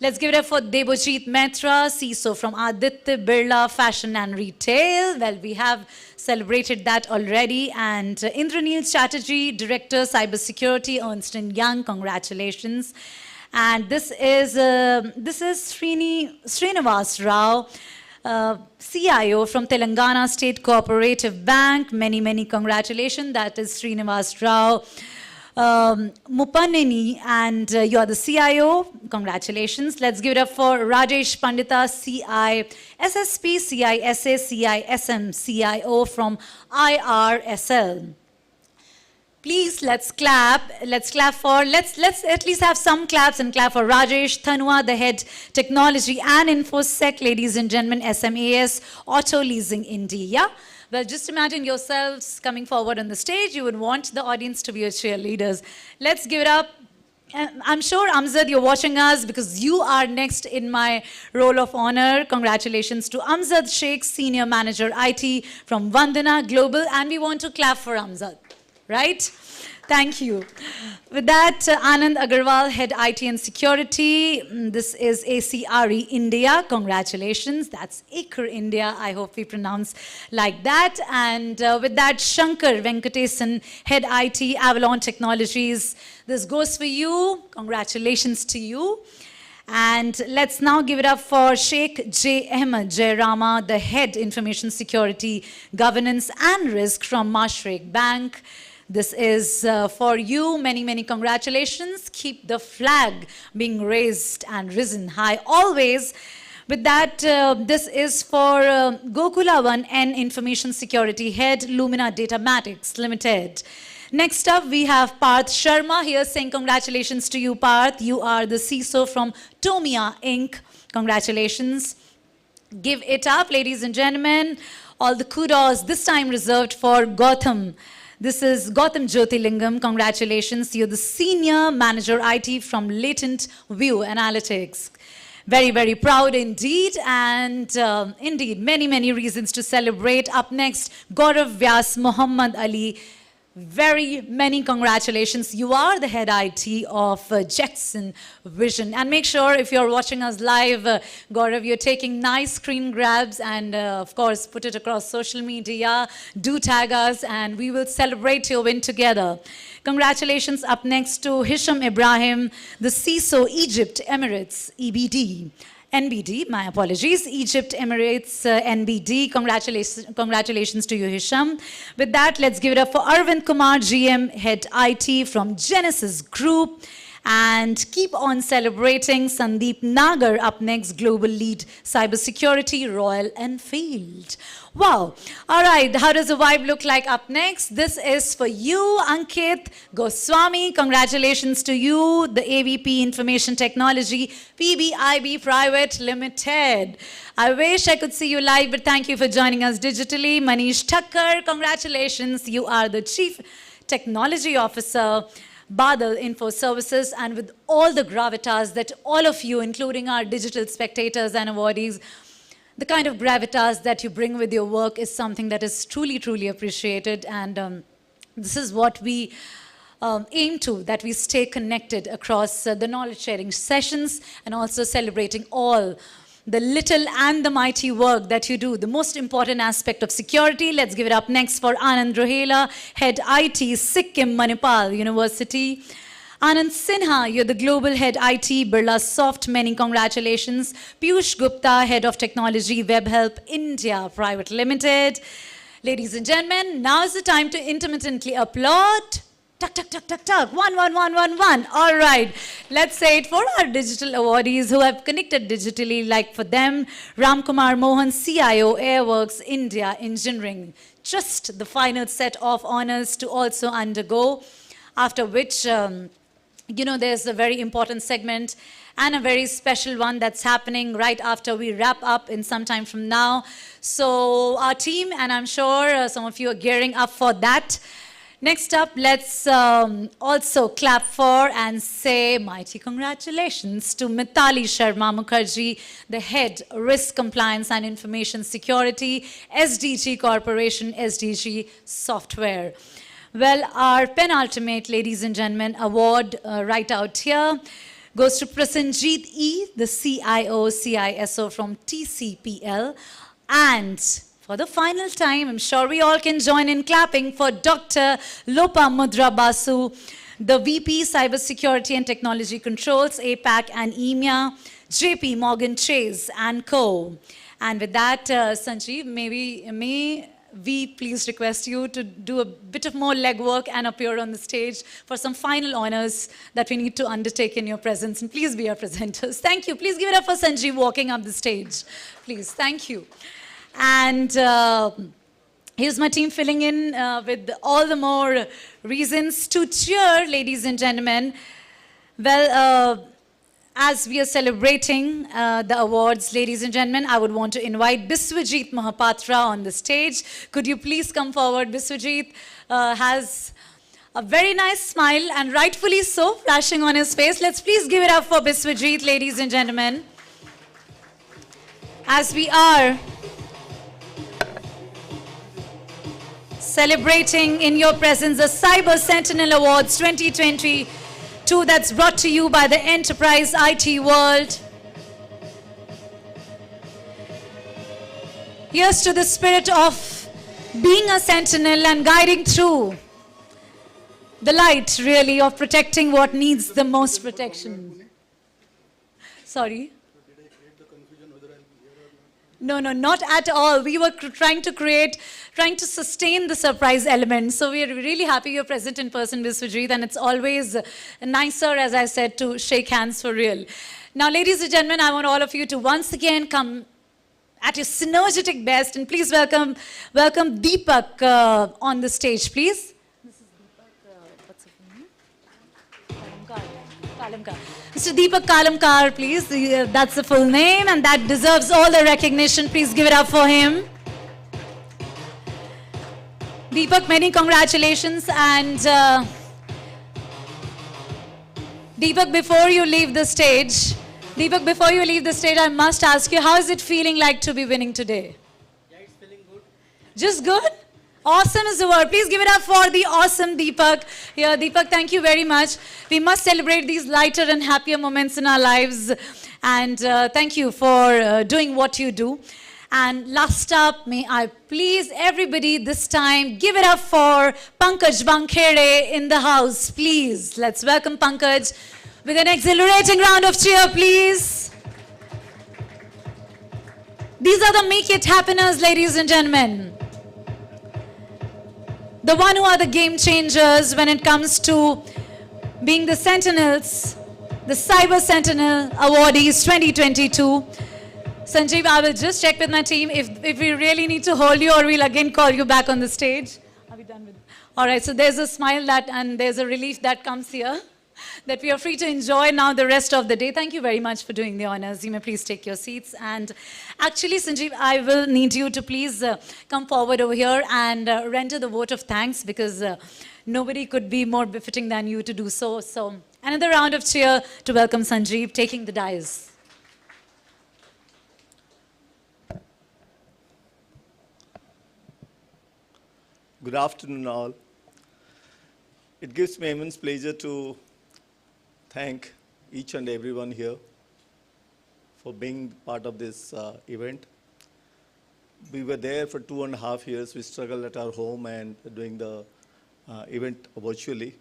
Let's give it up for Debojit Mehta, CISO from Aditya Birla Fashion and Retail. Well, we have celebrated that already. And Indranil Chatterjee, Director, Cybersecurity, Ernst & Young. Congratulations. And this is Srinivas Rao, CIO from Telangana State Cooperative Bank. Many, many congratulations. That is Srinivas Rao. Mupanini, and you're the CIO. Congratulations. Let's give it up for Rajesh Pandita, CI, SSP, CISA, CISM, CIO from IRSL. Please, let's clap. Let's clap for, let's at least have some claps and clap for Rajesh Thanua, the Head Technology and InfoSec, ladies and gentlemen, SMAS, Auto Leasing India. Well, just imagine yourselves coming forward on the stage. You would want the audience to be your cheerleaders. Let's give it up. I'm sure, Amzad, you're watching us because you are next in my role of honor. Congratulations to Amzad Sheikh, Senior Manager IT from Vandana Global. And we want to clap for Amzad, right? Thank you. With that, Anand Agarwal, Head IT and Security. This is ACRE India. Congratulations. That's Acre India. I hope we pronounce like that. And with that, Shankar Venkatesan, Head IT, Avalon Technologies. This goes for you. Congratulations to you. And let's now give it up for Sheikh J. Ahmed Jairama, the Head Information Security, Governance and Risk from Mashreq Bank. This is for you. Many, many congratulations. Keep the flag being raised and risen high always. With that, this is for Gokula One N Information Security Head, Lumina Datamatics Limited. Next up, we have Parth Sharma here saying congratulations to you, Parth. You are the CISO from Tomia Inc. Congratulations. Give it up, ladies and gentlemen. All the kudos, this time reserved for Gautam. This is Gautam Jyotilingam. Congratulations. You're the Senior Manager IT from Latent View Analytics. Very, very proud indeed. And indeed, many, many reasons to celebrate. Up next, Gaurav Vyas Muhammad Ali. Very many congratulations. You are the head IT of Jetson Vision. And make sure if you're watching us live, Gaurav, you're taking nice screen grabs and of course, put it across social media. Do tag us and we will celebrate your win together. Congratulations. Up next to Hisham Ibrahim, the CISO Egypt Emirates, EBD. NBD, my apologies, Egypt Emirates NBD. Congratulations to you, Hisham. With that, let's give it up for Arvind Kumar, GM Head IT from Genesis Group. And keep on celebrating Sandeep Nagar up next, Global Lead Cybersecurity, Royal Enfield. Wow. All right, how does the vibe look like up next? This is for you, Ankit Goswami. Congratulations to you, the AVP Information Technology, PBIB Private Limited. I wish I could see you live, but thank you for joining us digitally. Manish Thakkar, congratulations. You are the Chief Technology Officer, Badal Info Services, and with all the gravitas that all of you, including our digital spectators and awardees, the kind of gravitas that you bring with your work is something that is truly, truly appreciated. And this is what we aim to, that we stay connected across the knowledge sharing sessions and also celebrating all the little and the mighty work that you do. The most important aspect of security. Let's give it up next for Anand Rohela, Head IT, Sikkim Manipal University. Anand Sinha, you're the Global Head IT, Birla Soft. Many congratulations. Piyush Gupta, Head of Technology, WebHelp India Private Limited. Ladies and gentlemen, now is the time to intermittently applaud. Tuck, tuck, tuck, tuck, tuck. 1, 1, 1, 1, 1. All right. Let's say it for our digital awardees who have connected digitally, like for them, Ramkumar Mohan, CIO, Airworks India Engineering. Just the final set of honors to also undergo, after which, you know, there's a very important segment and a very special one that's happening right after we wrap up in some time from now. So our team, and I'm sure some of you are gearing up for that. Next up, let's also clap for and say mighty congratulations to Mitali Sharma Mukherjee, the Head Risk Compliance and Information Security, SDG Corporation, SDG Software. Well, our penultimate, ladies and gentlemen, award right out here goes to Prasenjit E, the CIO, CISO from TCPL. And for the final time, I'm sure we all can join in clapping for Dr. Lopa Mudra Basu, the VP Cybersecurity and Technology Controls, APAC and EMEA, JP Morgan Chase and Co. And with that, Sanjeev, may we please request you to do a bit of more legwork and appear on the stage for some final honors that we need to undertake in your presence. And please be our presenters. Thank you. Please give it up for Sanjeev walking up the stage. Please. Thank you. And here's my team filling in with all the more reasons to cheer, ladies and gentlemen. Well, as we are celebrating the awards, ladies and gentlemen, I would want to invite Biswajit Mahapatra on the stage. Could you please come forward? Biswajit has a very nice smile, and rightfully so, flashing on his face. Let's please give it up for Biswajit, ladies and gentlemen. As we are celebrating in your presence the Cyber Sentinel Awards 2022 that's brought to you by the Enterprise IT World. Here's to the spirit of being a sentinel and guiding through the light, really, of protecting what needs the most protection. Sorry. No, not at all. We were trying to sustain the surprise element. So we are really happy you're present in person, Viswajit, and it's always nicer, as I said, to shake hands for real. Now, ladies and gentlemen, I want all of you to once again come at your synergetic best, and please welcome Deepak on the stage, please. This is Deepak, what's his name? Kalamkar. Mr. Deepak Kalamkar, please. That's the full name, and that deserves all the recognition. Please give it up for him. Deepak, many congratulations. And Deepak, before you leave the stage, I must ask you, how is it feeling like to be winning today? Yeah, it's feeling good. Just good? Awesome is the word. Please give it up for the awesome Deepak. Yeah, Deepak, thank you very much. We must celebrate these lighter and happier moments in our lives. And thank you for doing what you do. And last up, may I please everybody this time give it up for Pankaj Bankhere in the house, please. Let's welcome Pankaj with an exhilarating round of cheer, please. These are the Make It Happeners, ladies and gentlemen. The one who are the game changers when it comes to being the Sentinels, the Cyber Sentinel Awardees 2022. Sanjeev, I will just check with my team if we really need to hold you, or we'll again call you back on the stage. Are we done with it? All right, so there's a smile and there's a relief that comes here, that we are free to enjoy now the rest of the day. Thank you very much for doing the honors. You may please take your seats. And actually, Sanjeev, I will need you to please come forward over here and render the vote of thanks, because nobody could be more befitting than you to do so. So another round of cheer to welcome Sanjeev taking the dais. Good afternoon, all. It gives me immense pleasure to thank each and everyone here for being part of this event. We were there for 2.5 years. We struggled at our home and doing the event virtually.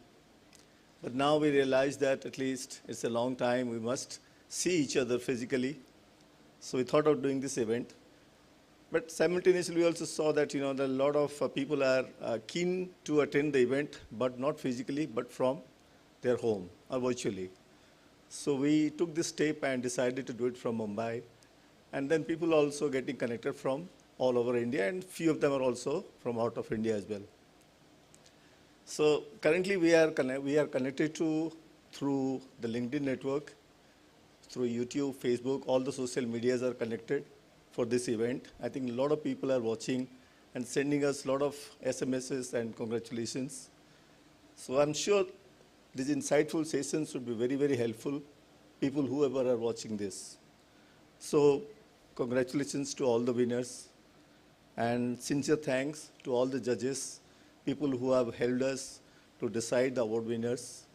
But now we realize that at least it's a long time. We must see each other physically. So we thought of doing this event. But simultaneously, we also saw that, that a lot of people are keen to attend the event, but not physically, but from their home or virtually. So we took this step and decided to do it from Mumbai. And then people also getting connected from all over India, and few of them are also from out of India as well. So currently we are connected through the LinkedIn network, through YouTube, Facebook, all the social medias are connected for this event. I think a lot of people are watching and sending us a lot of SMSs and congratulations. So I'm sure these insightful sessions would be very, very helpful, people whoever are watching this. So congratulations to all the winners, and sincere thanks to all the judges, people who have helped us to decide the award winners.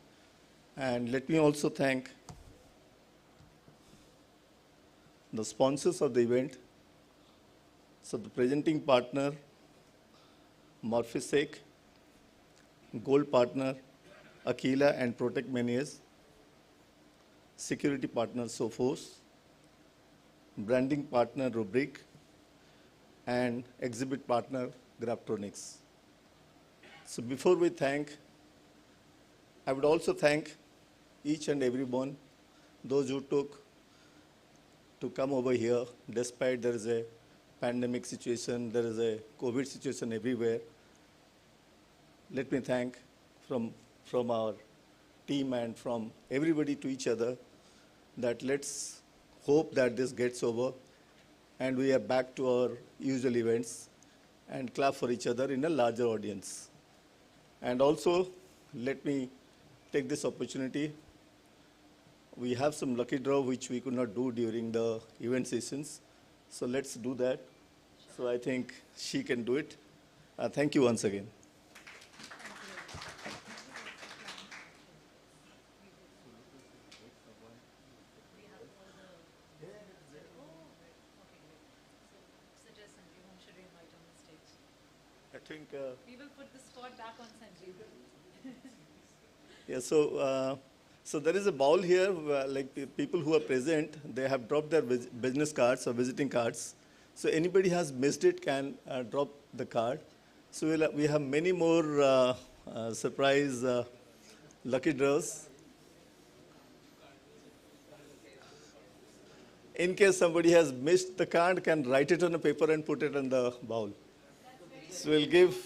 And let me also thank the sponsors of the event. So the presenting partner, Morphisec, gold partner, Aquila and Protect Manias, security partner, Sophos, branding partner, Rubric, and exhibit partner, Graptronics. So before we thank, I would also thank each and everyone, those who took to come over here, despite there is a pandemic situation, there is a COVID situation everywhere. Let me thank from our team and from everybody to each other, that let's hope that this gets over and we are back to our usual events, and clap for each other in a larger audience. And also, let me take this opportunity. We have some lucky draw which we could not do during the event sessions. So let's do that. So I think she can do it. Thank you once again. I think. We will put the spot back on Sanjeev. Yeah, so there is a bowl here, like people who are present, they have dropped their business cards or visiting cards. So anybody has missed it can drop the card. So we have many more surprise lucky draws. In case somebody has missed the card, can write it on a paper and put it in the bowl. So we'll give.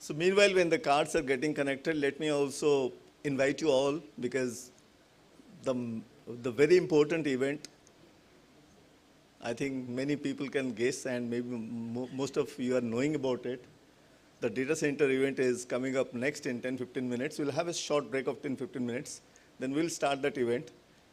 So meanwhile, when the cards are getting connected, let me also invite you all, because the very important event, I think many people can guess, and maybe most of you are knowing about it. The data center event is coming up next in 10-15 minutes. We'll have a short break of 10-15 minutes. Then we'll start that event.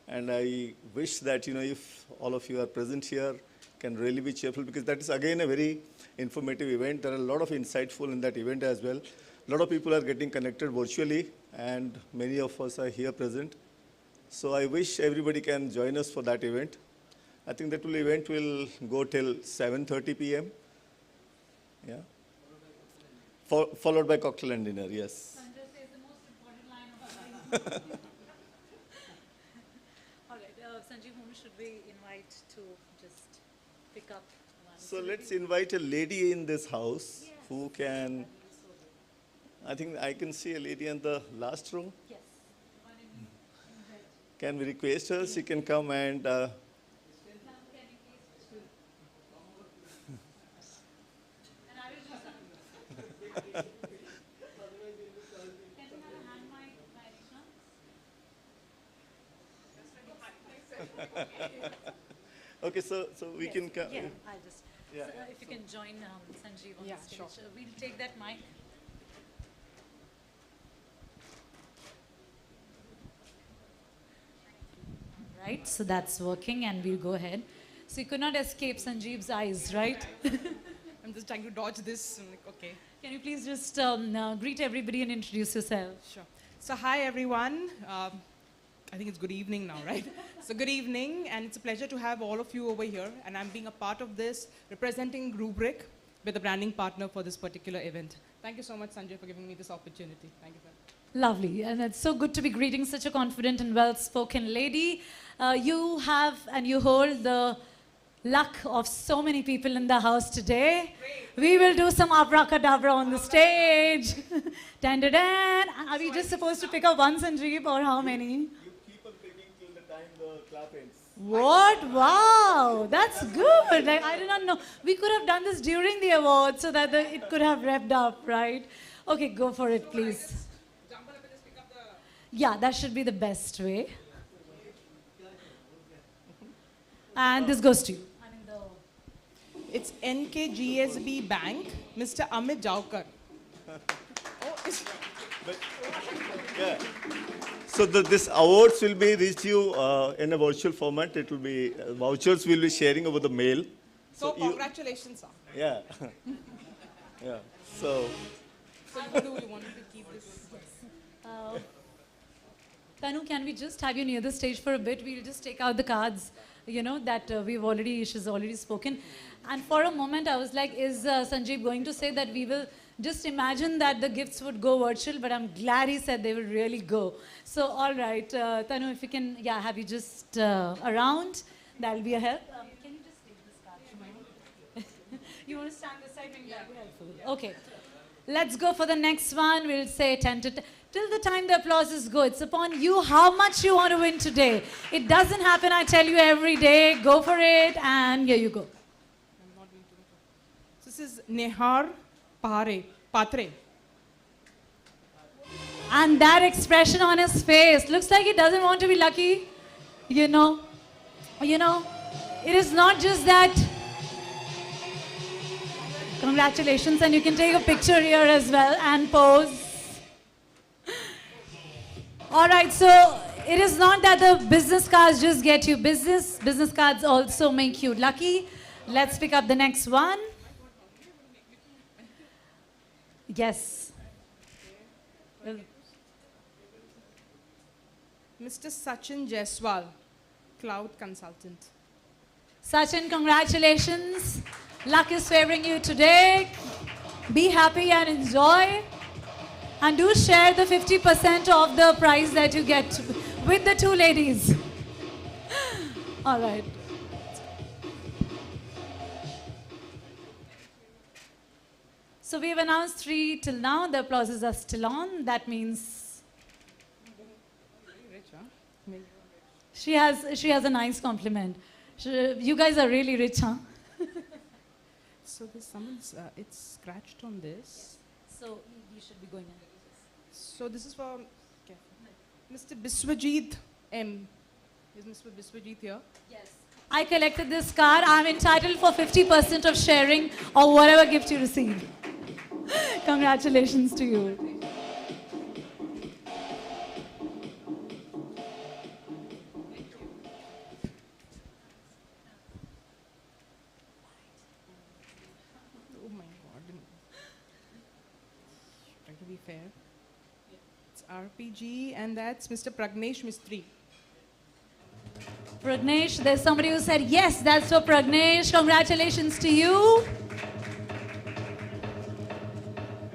And I wish that, if all of you are present here, can really be cheerful, because that is again a very informative event. There are a lot of insightful in that event as well. A lot of people are getting connected virtually, and many of us are here present. So I wish everybody can join us for that event. I think that event will go till 7:30 p.m. Yeah. Followed by cocktail and dinner, yes. Sanjay says the most important line of the day. All right, Sanjeev, whom should we invite to just pick up one? So let's invite a lady in this house who can, I think I can see a lady in the last row. Yes. Can we request her? She can come and okay, so we Yes, can come. Yeah, I'll just, Yeah. so, if you can join Sanjeev on Yeah, the stage. sure. We'll take that mic. Right, so that's working, and we'll go ahead. So you could not escape Sanjeev's eyes, right? I'm just trying to dodge this. I'm like, okay. Can you please just greet everybody and introduce yourself? Sure. So hi everyone. I think it's good evening now, right? So good evening, and it's a pleasure to have all of you over here. And I'm being a part of this, representing Rubric, with a branding partner for this particular event. Thank you so much, Sanjay, for giving me this opportunity. Thank you, sir. Lovely, and it's so good to be greeting such a confident and well-spoken lady. You have and you hold the luck of so many people in the house today. We will do some abracadabra on the stage. Dan-da-dan. Are we just supposed to pick up one Sanjeev or how many? You keep on picking till the time the clap ends. What? Wow, that's good. Like, I did not know. We could have done this during the award so that it could have revved up, right? Okay, go for it, please. Yeah, that should be the best way. And this goes to you. It's NKGSB Bank, Mr. Amit Jaukar. Yeah. So this awards will be reached you in a virtual format. It will be vouchers we'll be sharing over the mail. So congratulations, sir. Yeah. Yeah. So. So what do you want to keep this? Tanu, can we just have you near the stage for a bit? We'll just take out the cards, that she's already spoken. And for a moment, I was like, is Sanjeev going to say that we will just imagine that the gifts would go virtual? But I'm glad he said they will really go. So, all right, Tanu, if you can, have you just around, that'll be a help. Can you just take this card from me? You want to stand this side? Maybe that'll be helpful. Okay. Let's go for the next one. We'll say 10 to 10. Till the time the applauses go, it's upon you how much you want to win today. It doesn't happen, I tell you, every day. Go for it, and here you go. This is Nehar Patre. And that expression on his face looks like he doesn't want to be lucky. You know, it is not just that. Congratulations, and you can take a picture here as well and pose. All right, so it is not that the business cards just get you business. Business cards also make you lucky. Let's pick up the next one. Yes. Mr. Sachin Jaiswal, Cloud Consultant. Sachin, congratulations. Luck is favoring you today. Be happy and enjoy. And do share the 50% of the prize that you get with the two ladies. All right. So we've announced 3 till now. The applauses are still on. That means she has a nice compliment. You guys are really rich, huh? So there's someone's, it's scratched on this. So you should be going on. So this is for Mr. Biswajit M. Is Mr. Biswajit here? Yes. I collected this card. I'm entitled for 50% of sharing or whatever gift you receive. Congratulations to you. Oh my God. Try to be fair. It's RPG, and that's Mr. Pragnesh Mistry. Pragnesh, there's somebody who said, yes, that's for Pragnesh. Congratulations to you.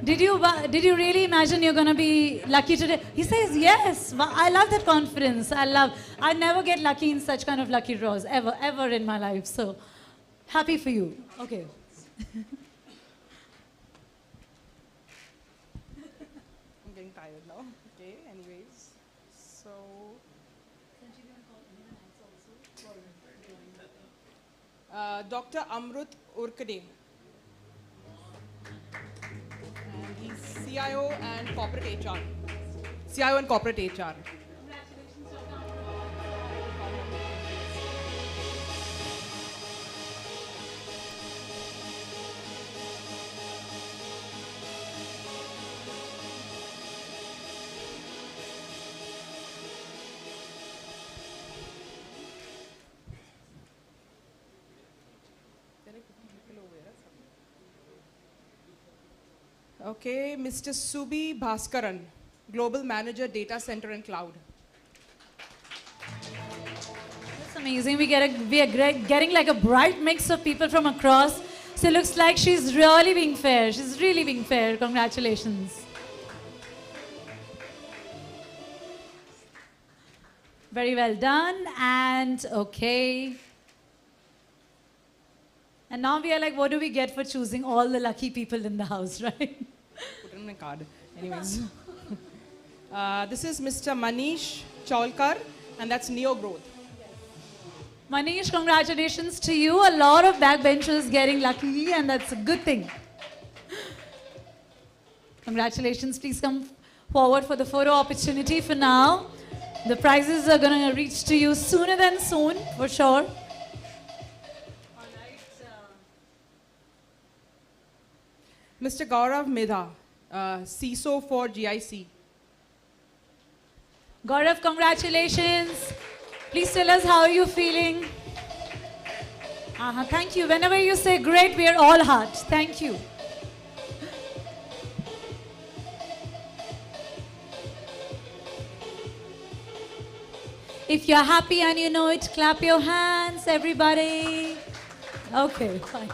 Did you really imagine you're going to be lucky today? He says, yes. I love that confidence. I never get lucky in such kind of lucky draws, ever in my life. So, happy for you. Okay. I'm getting tired now. Okay, anyways. So, Dr. Amrut Urkade. And he's CIO and corporate HR. CIO and corporate HR. Okay, Mr. Subi Bhaskaran, Global Manager, Data Center and Cloud. That's amazing. We are getting like a bright mix of people from across. So it looks like she's really being fair. She's really being fair. Congratulations. Very well done. And okay. And now we are like, what do we get for choosing all the lucky people in the house, right? Put in my card. Anyways. This is Mr. Manish Cholkar, and that's Neo Growth. Manish, congratulations to you. A lot of backbenchers getting lucky, and that's a good thing. Congratulations. Please come forward for the photo opportunity for now. The prizes are going to reach to you sooner than soon, for sure. Mr. Gaurav Medha, CISO for GIC. Gaurav, congratulations. Please tell us how are you feeling. Thank you. Whenever you say great, we are all heart. Thank you. If you're happy and you know it, clap your hands, everybody. Okay, fine.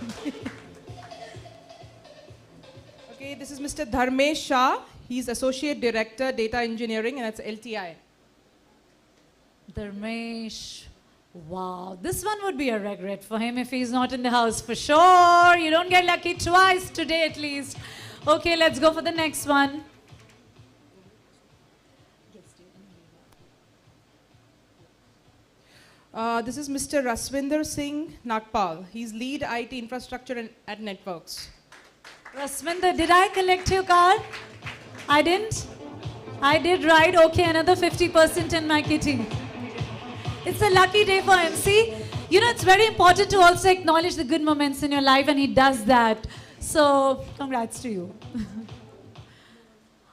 Okay, this is Mr. Dharmesh Shah. He's Associate Director, Data Engineering, and that's LTI. Dharmesh. Wow, this one would be a regret for him if he's not in the house for sure. You don't get lucky twice today at least. Okay, let's go for the next one. This is Mr. Raswinder Singh Nagpal. He's Lead IT Infrastructure at Networks. Raswinder, did I collect your card? I didn't? I did right. Okay, another 50% in my kitty. It's a lucky day for him. See, you know, it's very important to also acknowledge the good moments in your life, and he does that. So, congrats to you.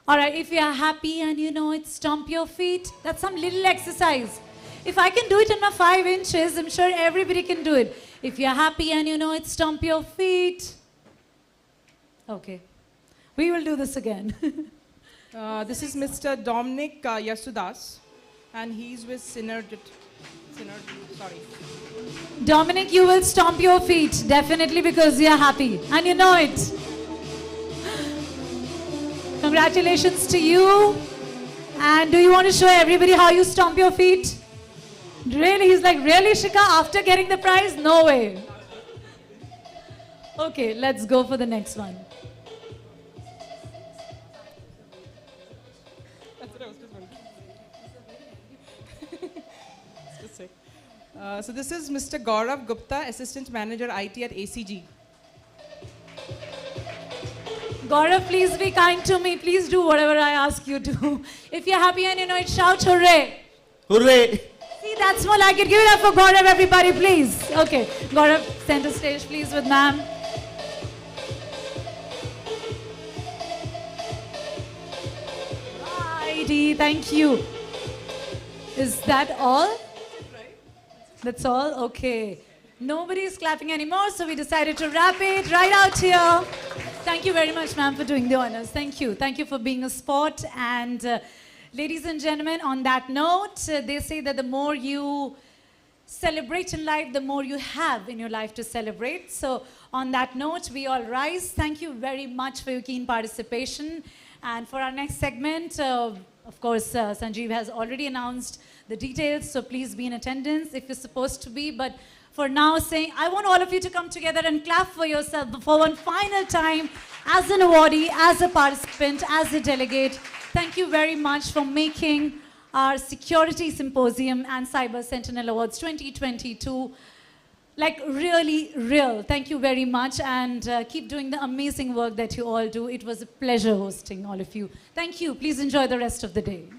All right, if you are happy and you know it, stomp your feet. That's some little exercise. If I can do it in my 5 inches, I'm sure everybody can do it. If you're happy and you know it, stomp your feet. Okay, we will do this again. This is Mr. Dominic Yasudas, and he's with Synergy. Sorry. Dominic, you will stomp your feet, definitely, because you're happy and you know it. Congratulations to you. And do you want to show everybody how you stomp your feet? Really? He's like, really, Shika? After getting the prize? No way. Okay, let's go for the next one. That's what I was just wondering. Just say. So this is Mr. Gaurav Gupta, Assistant Manager IT at ACG. Gaurav, please be kind to me. Please do whatever I ask you to. If you're happy and you know it, shout hooray. Hooray! See, that's more like it. Give it up for Gaurav, everybody, please. Okay, Gaurav, center stage, please, with ma'am. Righty, thank you. Is that all? That's all? Okay. Nobody is clapping anymore, so we decided to wrap it right out here. Thank you very much, ma'am, for doing the honors. Thank you. Thank you for being a sport. And ladies and gentlemen, on that note, they say that the more you celebrate in life, the more you have in your life to celebrate. So on that note, we all rise. Thank you very much for your keen participation. And for our next segment, of course, Sanjeev has already announced the details, so please be in attendance if you're supposed to be. But for now, saying, I want all of you to come together and clap for yourself for one final time as an awardee, as a participant, as a delegate. Thank you very much for making our Security Symposium and Cyber Sentinel Awards 2022 like really real. Thank you very much, and keep doing the amazing work that you all do. It was a pleasure hosting all of you. Thank you. Please enjoy the rest of the day.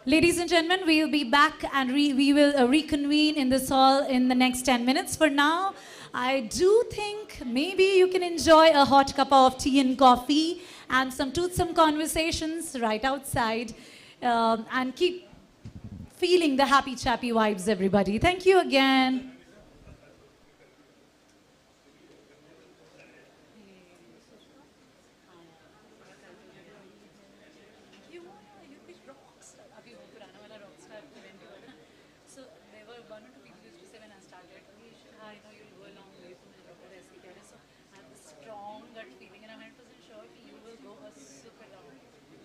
Ladies and gentlemen, we will be back and we will reconvene in this hall in the next 10 minutes. For now, I do think maybe you can enjoy a hot cup of tea and coffee and some toothsome conversations right outside and keep feeling the happy chappy vibes, everybody. Thank you again. So there were one or two people who used to say when I started, I know you'll go a long way from the Dr. S.K. So I have this strong gut feeling and I'm 100% sure that you will go a super long.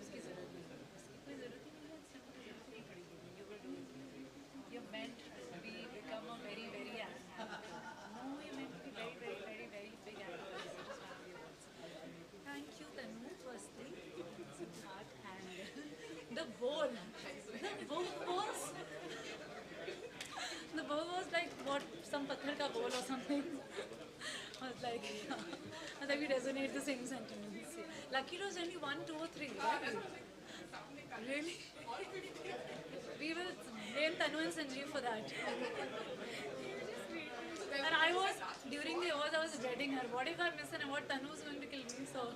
उसकी ज़रूरत नहीं है, उसकी कोई ज़रूरत ही नहीं है, इससे कोई ज़रूरत नहीं पड़ेगी. You will do it. You're meant to become a very, very actor. No, you're meant to be very, very, very, very big actor. Thank you, Tanu, firstly. And the bowl. The bowl was... The bowl was like what, some pathar ka bowl or something. I was like, I think we resonate the same sentiments. Lucky was only 1, 2 or 3, right? Really? We will blame Tanu and Sanjeev for that. And I was, during the awards, I was dreading her. What if I miss an award? Tanu is going to kill me. So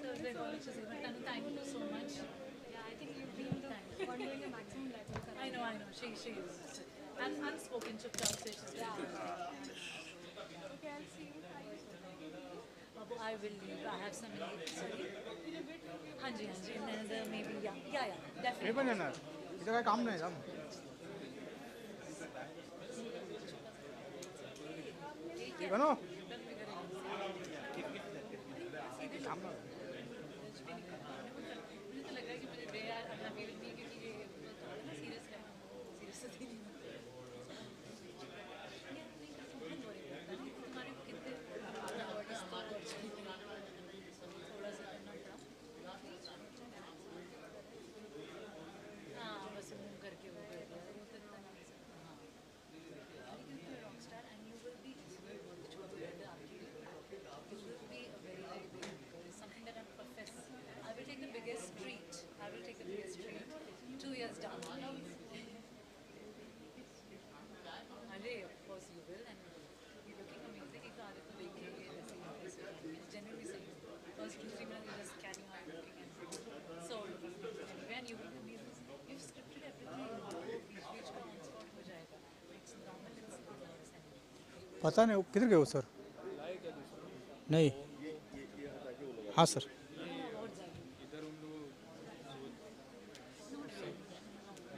it's like all to say. But Tanu, thank you so much. Yeah, I think you've been doing a maximum level. I know. She is. And unspoken, chupchap se she's yeah. Okay, I'll see you. Babu, I will leave. I have some in the sorry. Hanji. And then maybe yeah, definitely. इधर का काम नहीं है बनो पता नहीं वो किधर गए वो सर नहीं हाँ सर इधर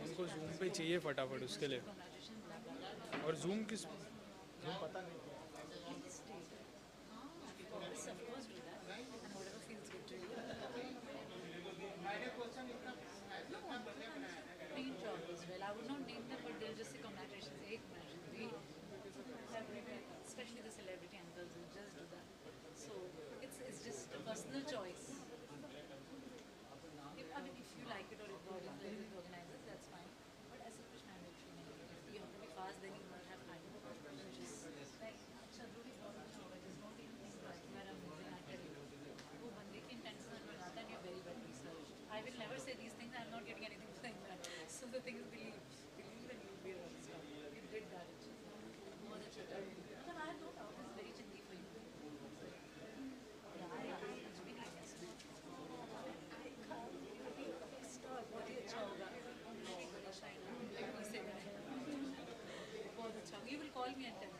उनको जूम पे चाहिए फटाफट उसके लिए और जूम किस जूम पता नहीं Main job as well. I would not name them, but they'll just say congratulations. Hey, congratulations. Especially the celebrity uncles will just do that. So it's just a personal choice. I mean, if you like it or if the audience likes it, organize it, that's fine. But as a कुछ mandatory नहीं है. If you have to be fast, then you won't have time. Just like अच्छा जरूरी बहुत अच्छा होगा. Just don't even think that you are amazing. I tell you, वो बंदे की intention में आता है and you're very well researched. I will never say these things. I'm not getting anything for saying that. So the thing is, believe and you'll be a rockstar. You did that. बहुत अच्छा था. But I have no doubt it's very chindi for you. Yeah, कुछ भी नहीं है इसमें. बहुत ही अच्छा होगा. Let me say that. बहुत अच्छा. You will call me and tell me.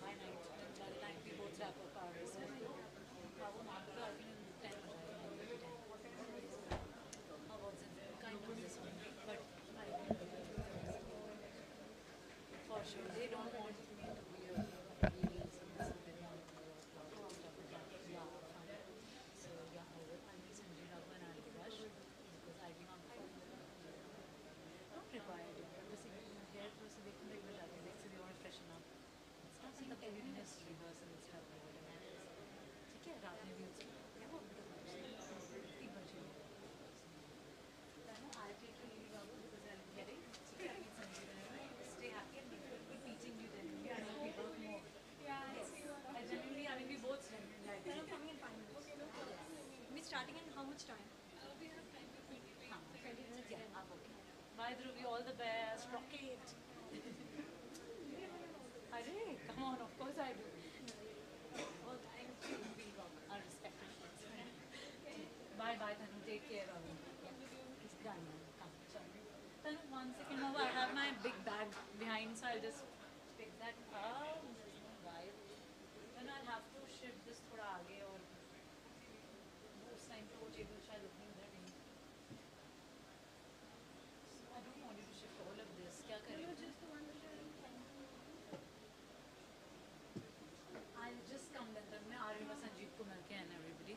By night. By the time we both wrap up our research. वो मात्र I think in 10 हो जाएगा. 10. Was it kind of this one, but for sure they don't want me to be a reels and this and that. Yeah, fine. So yeah, I will send it up and I'll rush because I've been on fire. Don't require it. Just hair first they can make it they say they want to freshen up. It's not like a minutes rehearsal and stuff or whatever. ठीक है रात में भी उसको वो इतनी बची I take you leave out because I'm getting stay happy and keep teaching you then you know people more. Yeah, I genuinely, I mean we both genuinely like it. Coming in 5 minutes. We're starting in how much time? We have time to 20 minutes. Yeah, okay. Bye Dhruvi, all the best. Rocket. Arey, come on, of course I do. Well, thank you. We rock our respective friends. Bye bye Tanu, take care of you. Yeah. It's done. Come, Tanu, 1 second over. I have my big bag behind, so I'll just pick that up. There's no vibe. Then I'll have to shift this थोड़ा आगे और उस time पे वो table शायद opening उधर नहीं. I don't want you to shift all of this. क्या करें? Just the one that I'll just come then. मैं आ रही हूँ संजीव को मिलके and everybody.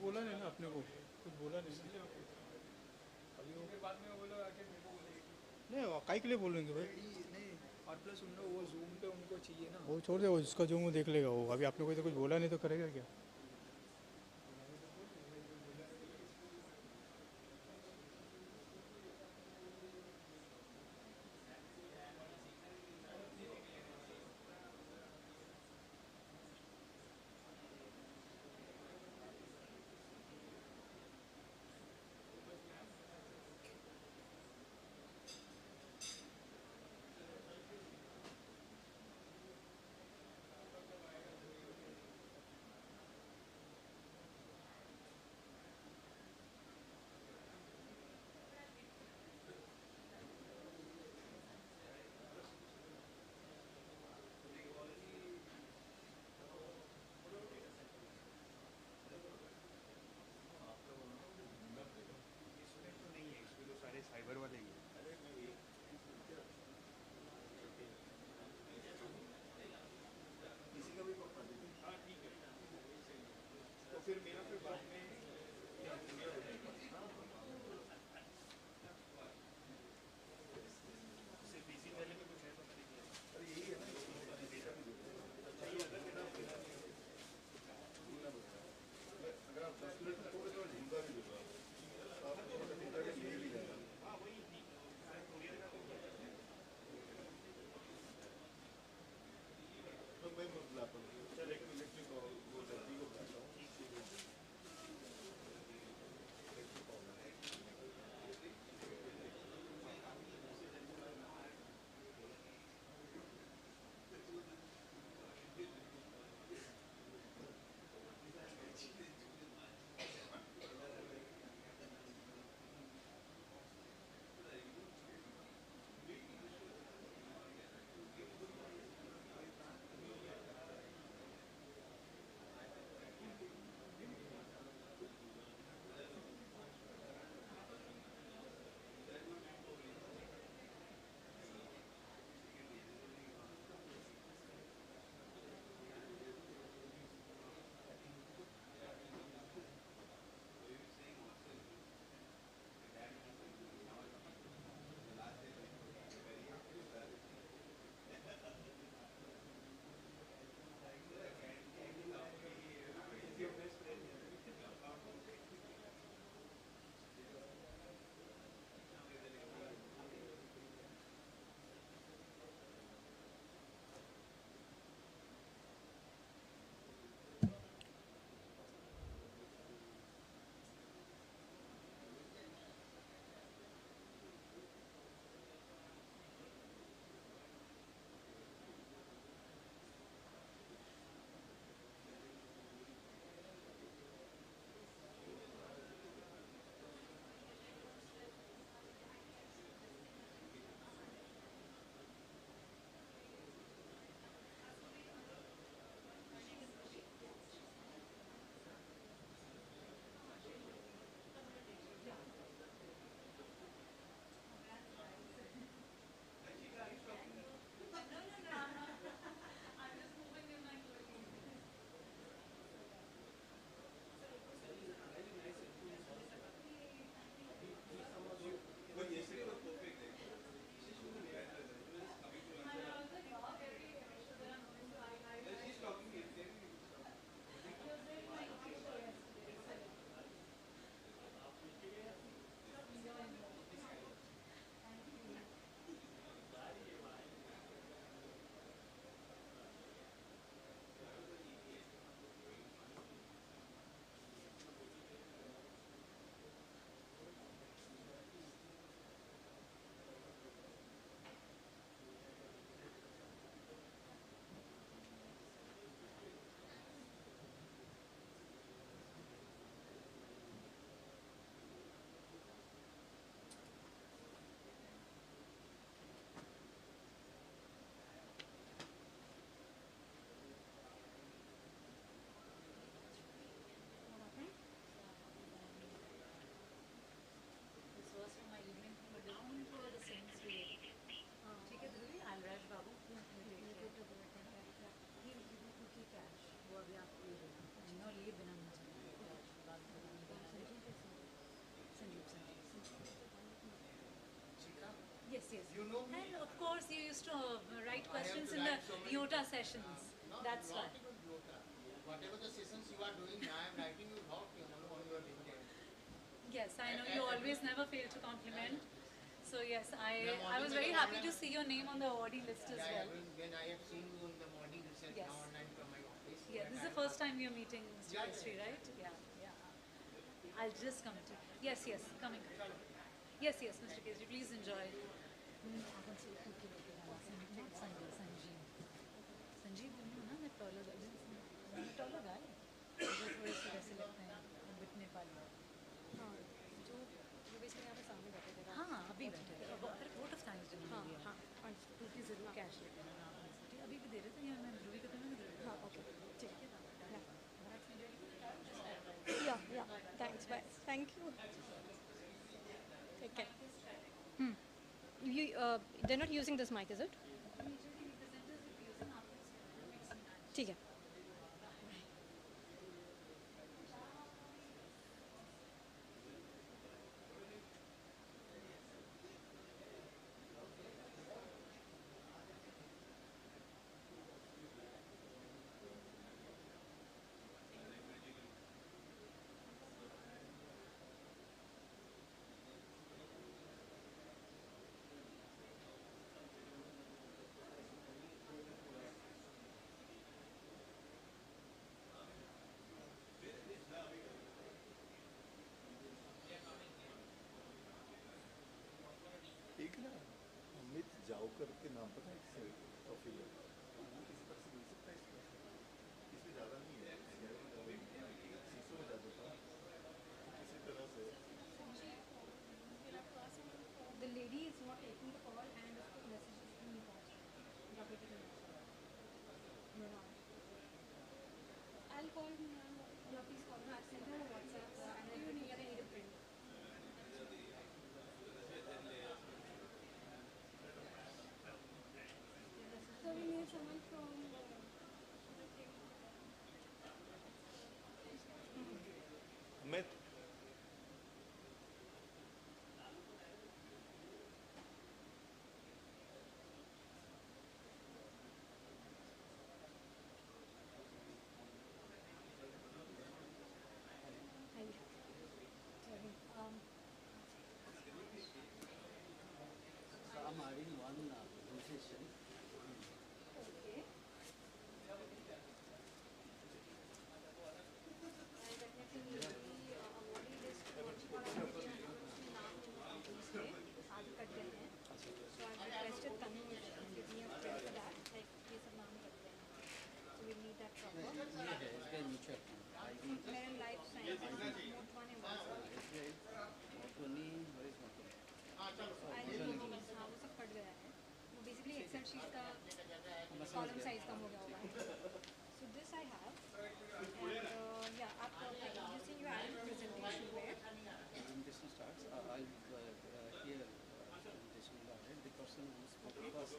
बोला नहीं ना अपने को, कुछ बोला नहीं। नहीं काय के लिए बोलेंगे भाई? और प्लस उन लोग वो जूम पे उनको चाहिए ना। वो छोड़ दे, वो जिसका जो मुंह देख लेगा वो। अभी आपने कोई तो कुछ बोला नहीं तो करेगा क्या? yes. And of course, you used to write questions in the YOTA sessions. That's why. Whatever the sessions you are doing, I am writing you about on your LinkedIn. Yes, I know you always never fail to compliment. So yes, I was very happy to see your name on the awardee list as well. When I have seen you in the morning research Yes. now online from my office. Yeah, this is the first time we are meeting, Mr. Kestri, right? Yeah, yeah. I'll just come to you. Yes, yes, coming. Yes, yes, Mr. Kestri, please enjoy. Sanjeev ना मैं taller गाय जो थोड़े से वैसे लगते हैं bit Nepali हाँ जो बेसिकली यहाँ पे सामने बैठे थे हाँ अभी बैठे थे वोट ऑफ थैंक्स हाँ हाँ टूटी ज़रूर कैश लेते हैं हाँ अभी भी दे रहे थे या मैं ध्रुवी को तो मैं हाँ ओके ठीक है Yeah, thanks, bye. Thank you. Take care. They're not using this mic, is it? ठीक है. एक ना अमित जावकर के नाम पर कॉफी है किसी तरह से मिल सकता है इसमें ज़्यादा नहीं है शीशों में ज़्यादा था किसी तरह से The lady is not taking the call and उसको messages नहीं पहुंच रहा. I'll call him now. Yeah, please call me. I'll send her a WhatsApp and then you need a print. So we need someone from Amit I'm adding one presentation. Okay. Column size कम हो गया होगा so this I have and या आप you see you have presentation where Presentation starts. I'll here presentation is added. The person who spoke first,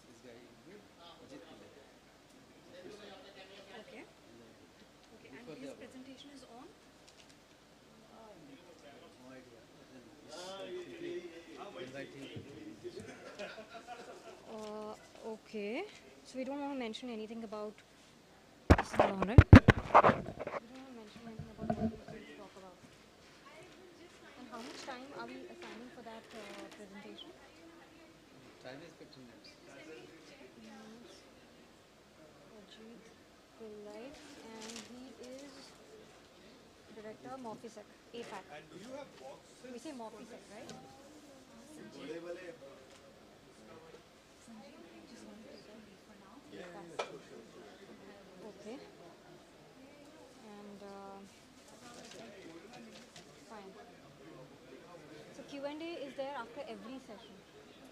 this guy will be Ajit Kumar. okay okay and his presentation is on No idea. Inviting. okay so we don't want to mention anything about this is on it we don't want to mention anything about what we're going to talk about and how much time are we assigning for that presentation Time is 15 minutes. Ajit Pillai and he is director Morphisec APAC And do you have boxes? we say Morphisec right okay and fine so Q&A is there after every session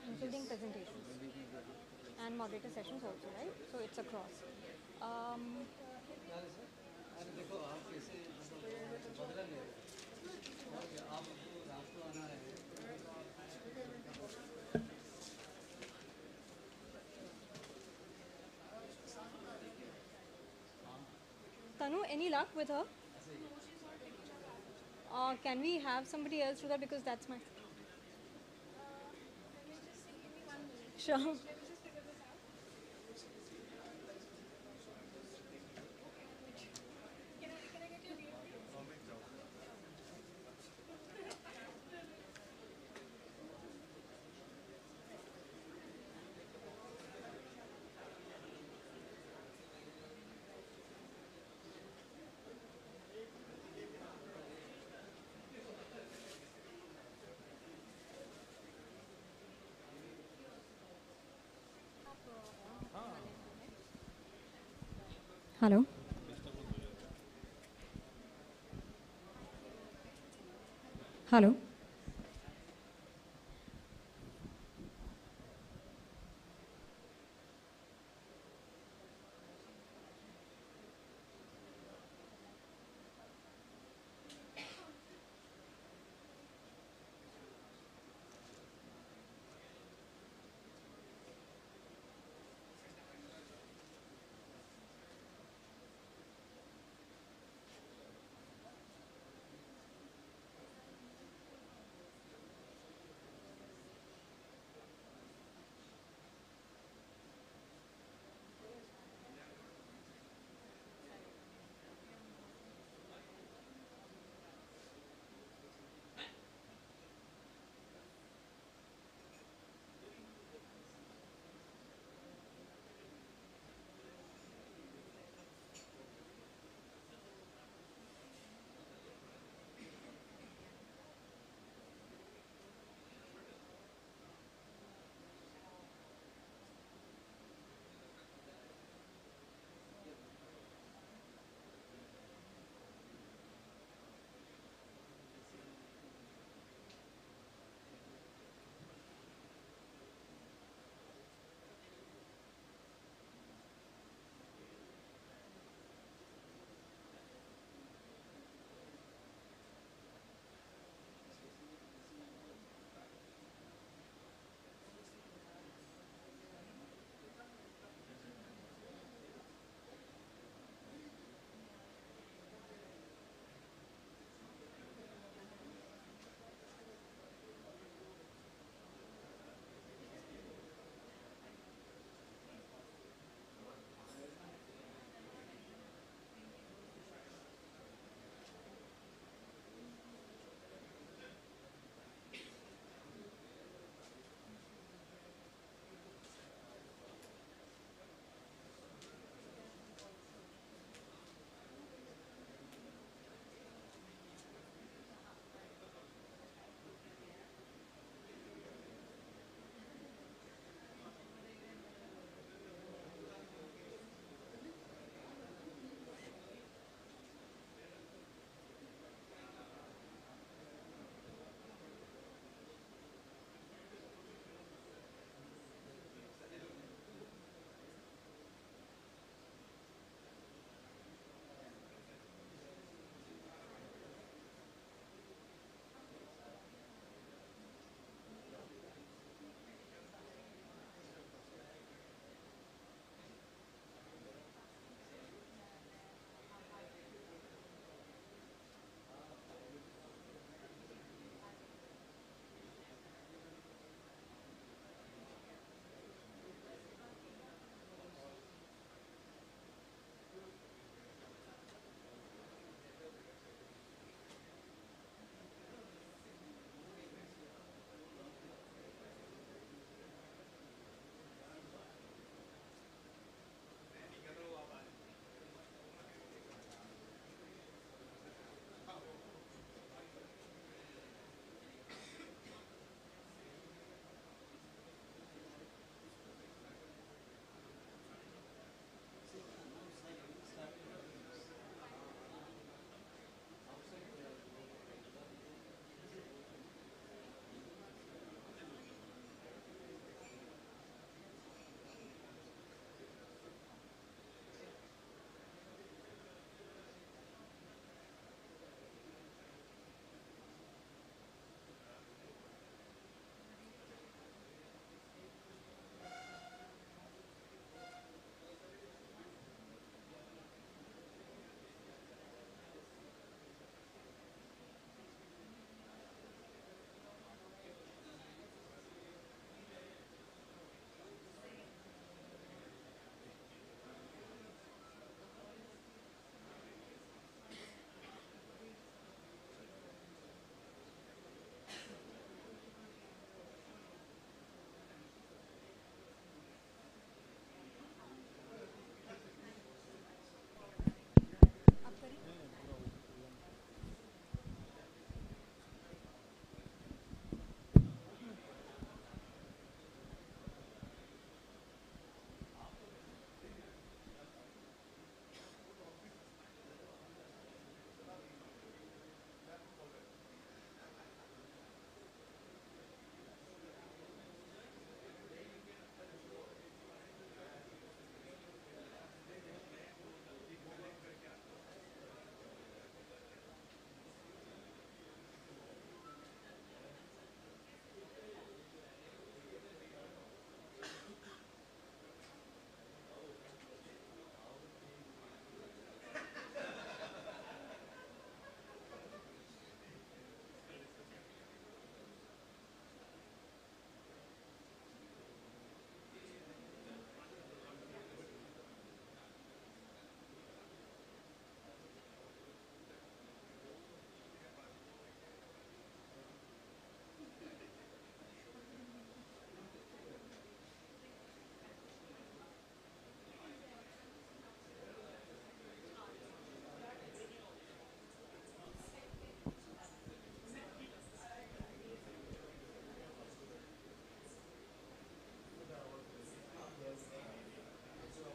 including presentations and moderator sessions also right so it's across अरे देखो आप कैसे बदला ले रहे हो आपको रात को आना है Tanu, any luck with her? Can we have somebody else do that because that's my Sure. Hello. Hello.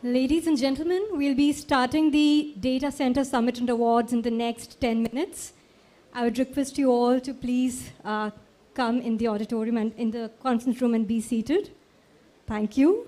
Ladies and gentlemen, we'll be starting the Data Center Summit and Awards in the next 10 minutes. I would request you all to please come in the auditorium and in the conference room and be seated. Thank you.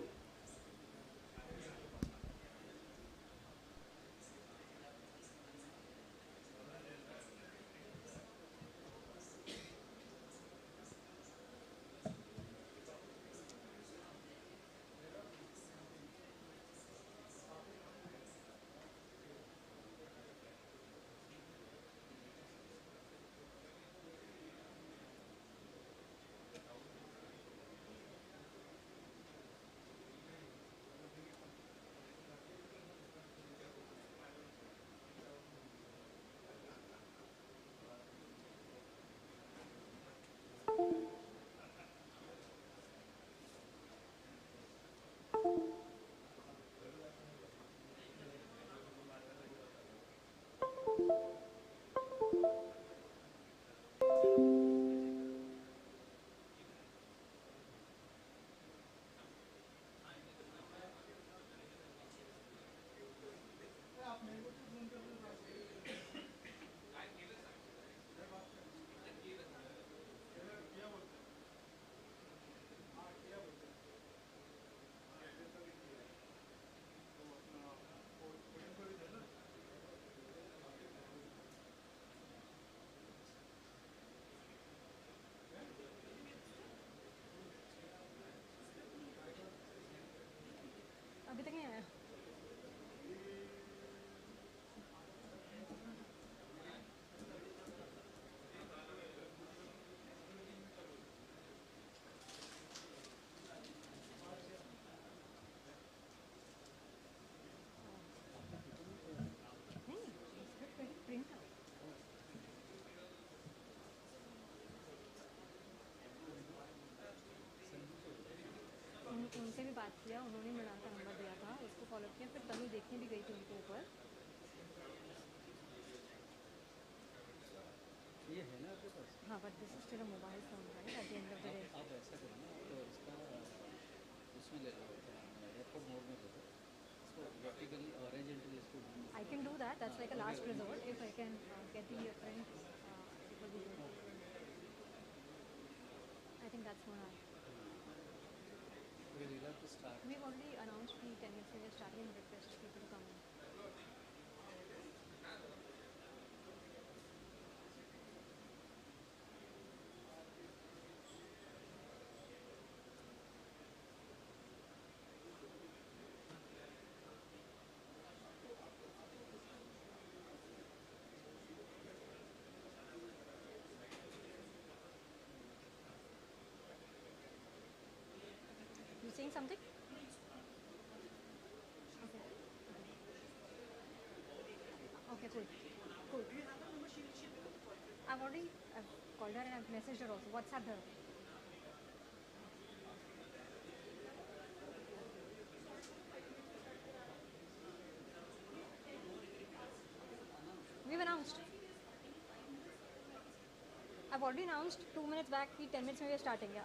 अभी तक नहीं आया उनसे भी बात किया उन्होंने madam का नंबर दिया था उसको फॉलो किया फिर तनु देखने भी गई थी उनके ऊपर ये है ना आपके पास? हाँ but this is still a mobile phone right at the end of the day आप ऐसा करो ना तो इसका उसमें ले लो एयरपोर्ट मोड में ले लो इसको वर्टिकली हॉरिजॉन्टली इसको I can do that. That's like a last resort. If I can get the print, it will be good. I think that's more. we'll have to start. We've already announced the 10 minutes. We're starting and request people to come in. You saying something? Okay. Okay, cool. Cool. I've called her and I've messaged her also. WhatsApp her. We've announced. I've already announced 2 minutes back. 10 minutes we're starting. Yeah.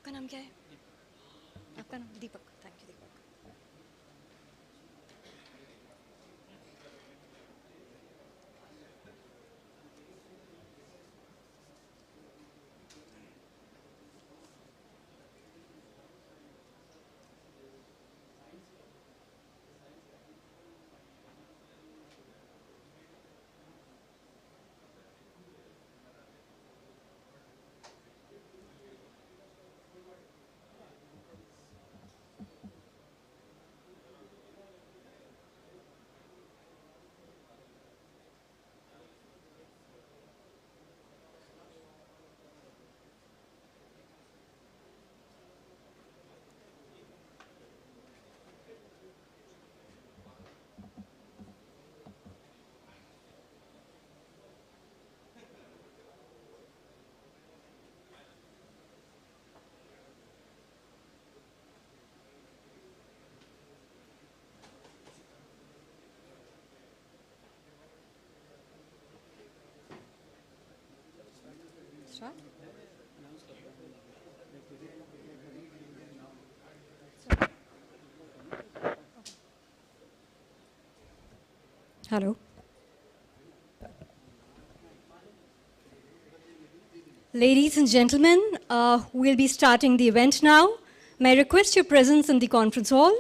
आपका नाम क्या है? आपका नाम दीपक. Thank you, Deepak. Start. Hello. Ladies and gentlemen, we'll be starting the event now. May I request your presence in the conference hall?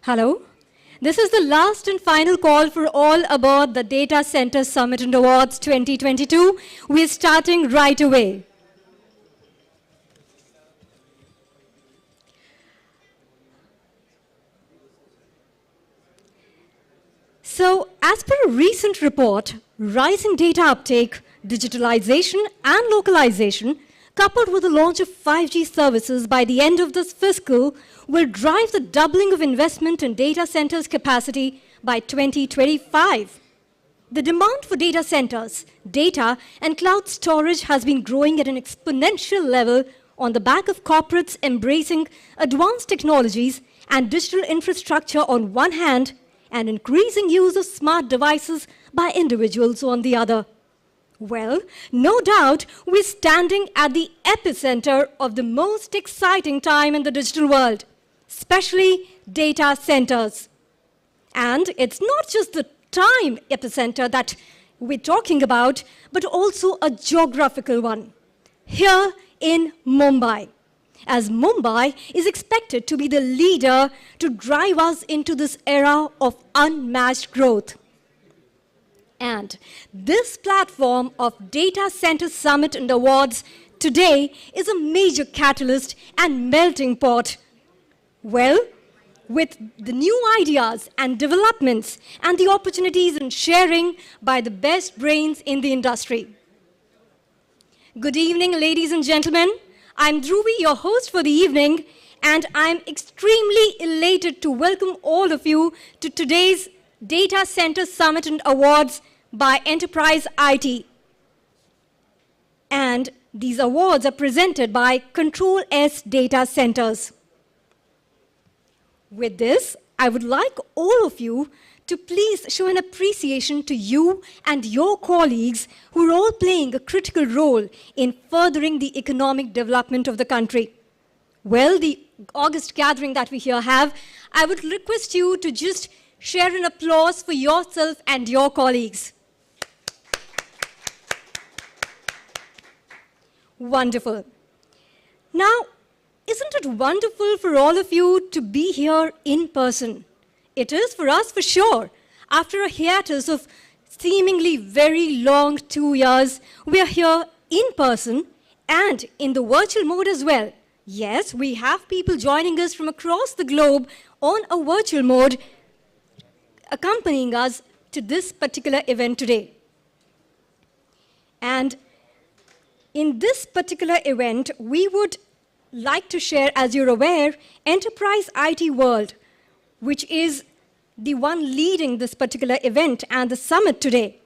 Hello. This is the last and final call for all aboard the Data Center Summit and Awards 2022. We're starting right away. So, as per a recent report, rising data uptake, digitalization, and localization, coupled with the launch of 5G services by the end of this fiscal, will drive the doubling of investment in data centers capacity by 2025. The demand for data centers, data, and cloud storage has been growing at an exponential level on the back of corporates embracing advanced technologies and digital infrastructure on one hand, and increasing use of smart devices by individuals on the other. Well, no doubt we're standing at the epicenter of the most exciting time in the digital world, especially data centers. And it's not just the time epicenter that we're talking about, but also a geographical one. Here in Mumbai, as Mumbai is expected to be the leader to drive us into this era of unmatched growth. And this platform of Data Center Summit and Awards today is a major catalyst and melting pot. Well, with the new ideas and developments and the opportunities in sharing by the best brains in the industry. Good evening, ladies and gentlemen. I'm Dhruvi, your host for the evening, and I'm extremely elated to welcome all of you to today's Data Center Summit and Awards by Enterprise IT. And these awards are presented by Control S Data Centers. With this, I would like all of you to please show an appreciation to you and your colleagues who are all playing a critical role in furthering the economic development of the country. Well, the August gathering that we here have, I would request you to just share an applause for yourself and your colleagues. Wonderful. Now, isn't it wonderful for all of you to be here in person? It is for us, for sure. After a hiatus of seemingly very long 2 years, we are here in person and in the virtual mode as well. Yes, we have people joining us from across the globe on a virtual mode, accompanying us to this particular event today. And in this particular event, we would like to share, as you're aware, Enterprise IT World, which is the one leading this particular event and the summit today.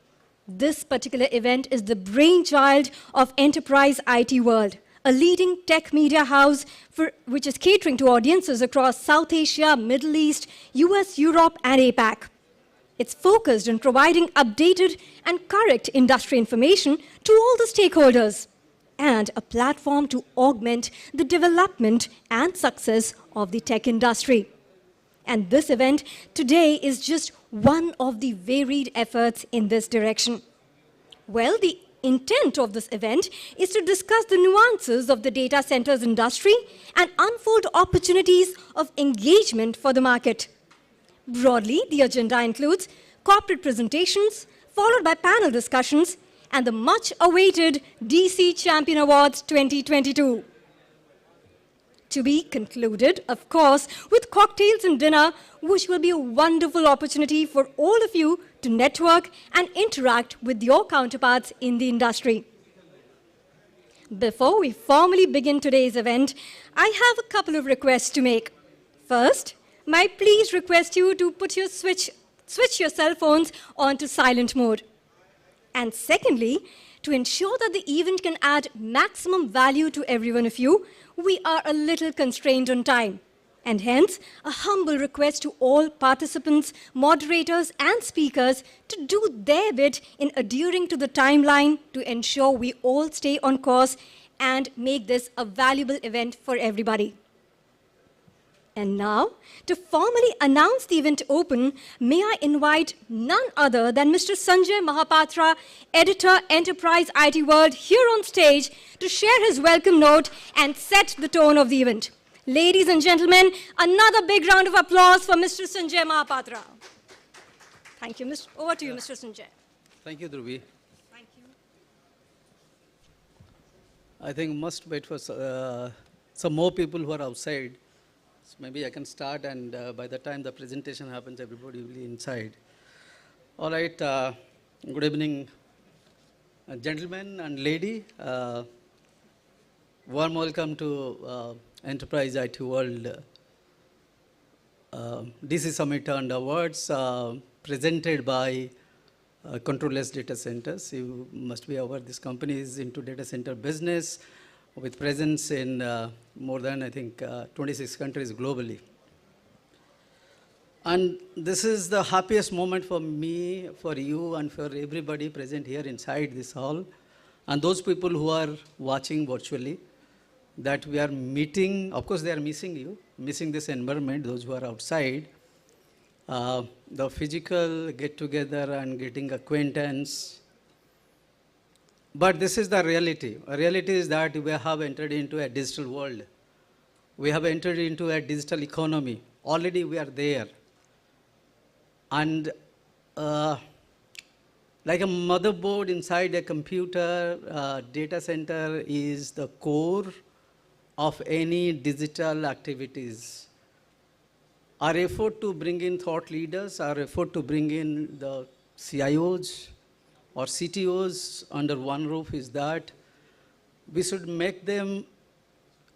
This particular event is the brainchild of Enterprise IT World, a leading tech media house which is catering to audiences across South Asia, Middle East, US, Europe, and APAC. It's focused on providing updated and correct industry information to all the stakeholders and a platform to augment the development and success of the tech industry. And this event today is just one of the varied efforts in this direction. Well, the intent of this event is to discuss the nuances of the data centers industry and unfold opportunities of engagement for the market. Broadly, the agenda includes corporate presentations, followed by panel discussions, and the much-awaited DC Champion Awards 2022. To be concluded, of course, with cocktails and dinner, which will be a wonderful opportunity for all of you to network and interact with your counterparts in the industry. Before we formally begin today's event, I have a couple of requests to make. First, may I please request you to put your switch your cell phones onto silent mode. And secondly, to ensure that the event can add maximum value to every one of you, we are a little constrained on time. And hence, a humble request to all participants, moderators, and speakers to do their bit in adhering to the timeline to ensure we all stay on course and make this a valuable event for everybody. And now, to formally announce the event open, may I invite none other than Mr. Sanjay Mahapatra, Editor, Enterprise IT World, here on stage to share his welcome note and set the tone of the event. Ladies and gentlemen, another big round of applause for Mr. Sanjay Mahapatra. Thank you. Over to you, Mr. Sanjay. Thank you, Dhruvi. Thank you. I think must wait for some more people who are outside. So maybe I can start, and by the time the presentation happens, everybody will be inside. All right. Good evening, gentlemen and lady. Warm welcome to Enterprise IT World DC Summit and Awards presented by Control S Data Centers. You must be aware this company is into data center business with presence in more than, I think, 26 countries globally. And this is the happiest moment for me, for you, and for everybody present here inside this hall, and those people who are watching virtually, that we are meeting. Of course, they are missing you, missing this environment, those who are outside. the physical get together and getting acquaintance. But this is the reality. The reality is that we have entered into a digital world. We have entered into a digital economy. Already we are there. And like a motherboard inside a computer, data center is the core of any digital activities. Our effort to bring in thought leaders, our effort to bring in the CIOs or CTOs under one roof is that we should make them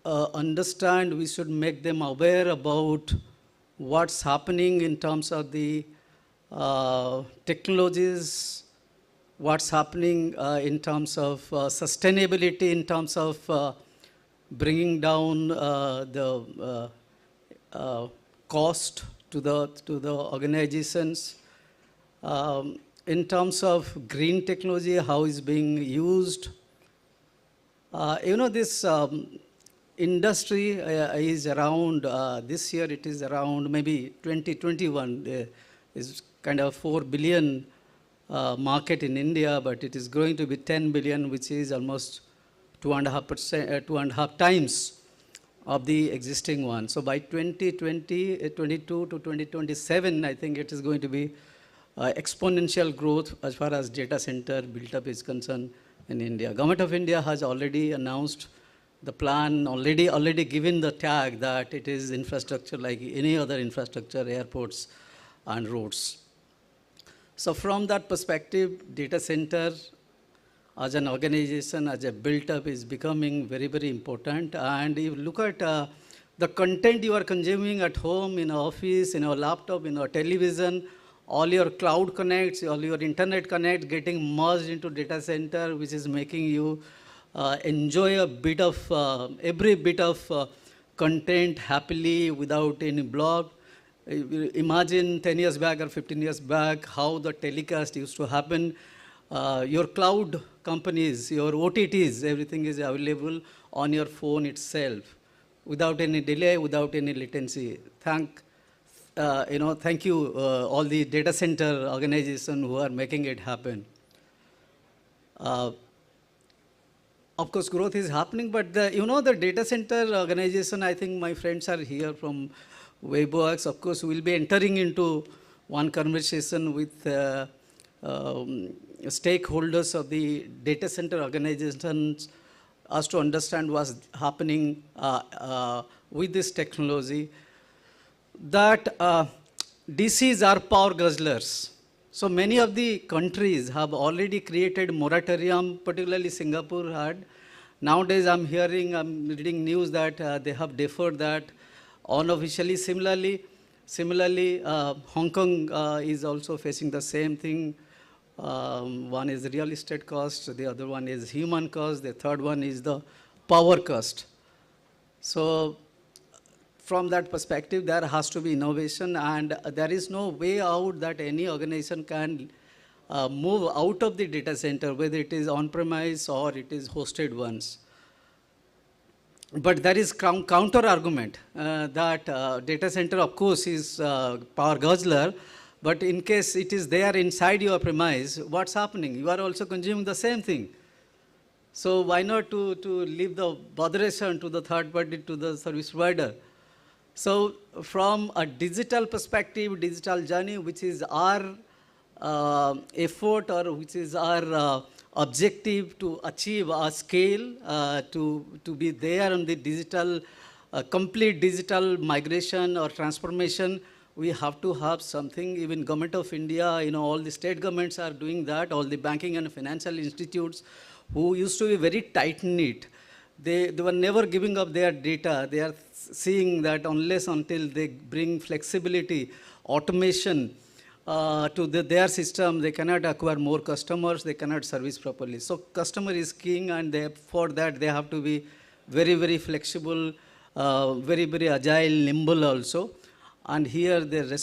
understand, we should make them aware about what's happening in terms of the technologies, what's happening in terms of sustainability, in terms of bringing down the cost to the organizations. In terms of green technology, how it's being used. This industry is around, this year it is around maybe 2021 is kind of 4 billion market in India, but it is growing to be 10 billion, which is almost 2.5 times of the existing one. So by 2022 to 2027, I think it is going to be exponential growth as far as data center built-up is concerned in India. Government of India has already announced the plan, already given the tag that it is infrastructure like any other infrastructure, airports and roads. So from that perspective, data center as an organization, as a built-up is becoming very, very important. And if you look at the content you are consuming at home, in office, in your laptop, in your television, all your cloud connects, all your internet connects getting merged into data center, which is making you enjoy a bit of, every bit of content happily without any block. Imagine 10 years back or 15 years back, how the telecast used to happen. Your cloud companies, your OTTs, everything is available on your phone itself without any delay, without any latency. Thank you, all the data center organizations who are making it happen. Of course, growth is happening, but the data center organization, I think my friends are here from Weibox. Of course, we'll be entering into one conversation with stakeholders of the data center organizations as to understand what's happening with this technology. That DCs are power guzzlers. So many of the countries have already created moratorium, particularly Singapore had. Nowadays I'm reading news that they have deferred that unofficially. Similarly, Hong Kong is also facing the same thing. One is real estate cost, the other one is human cost, the third one is the power cost. So from that perspective, there has to be innovation, and there is no way out that any organization can move out of the data center, whether it is on-premise or it is hosted ones. But there is counter argument that data center, of course, is power guzzler, but in case it is there inside your premise, what's happening? You are also consuming the same thing. So why not to leave the botheration to the third party, to the service provider? So from a digital perspective, digital journey, which is our effort or which is our objective to achieve our scale, to be there on the digital, complete digital migration or transformation, we have to have something. Even Government of India, all the state governments are doing that, all the banking and financial institutes who used to be very tight-knit. They were never giving up their data. They are seeing that unless until they bring flexibility, automation to their system, they cannot acquire more customers, they cannot service properly. So customer is king, and for that they have to be very, very flexible, very, very agile, nimble also. And here the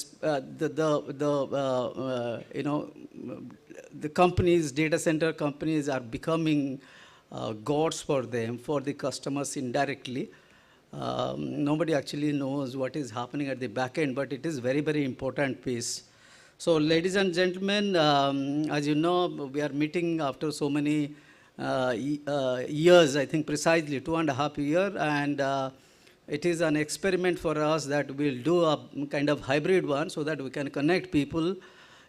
companies, data center companies are becoming gods for them, for the customers indirectly. Nobody actually knows what is happening at the back end, but it is very, very important piece. So ladies and gentlemen, as you know, we are meeting after so many years, I think precisely 2.5 years, and it is an experiment for us that we'll do a kind of hybrid one so that we can connect people.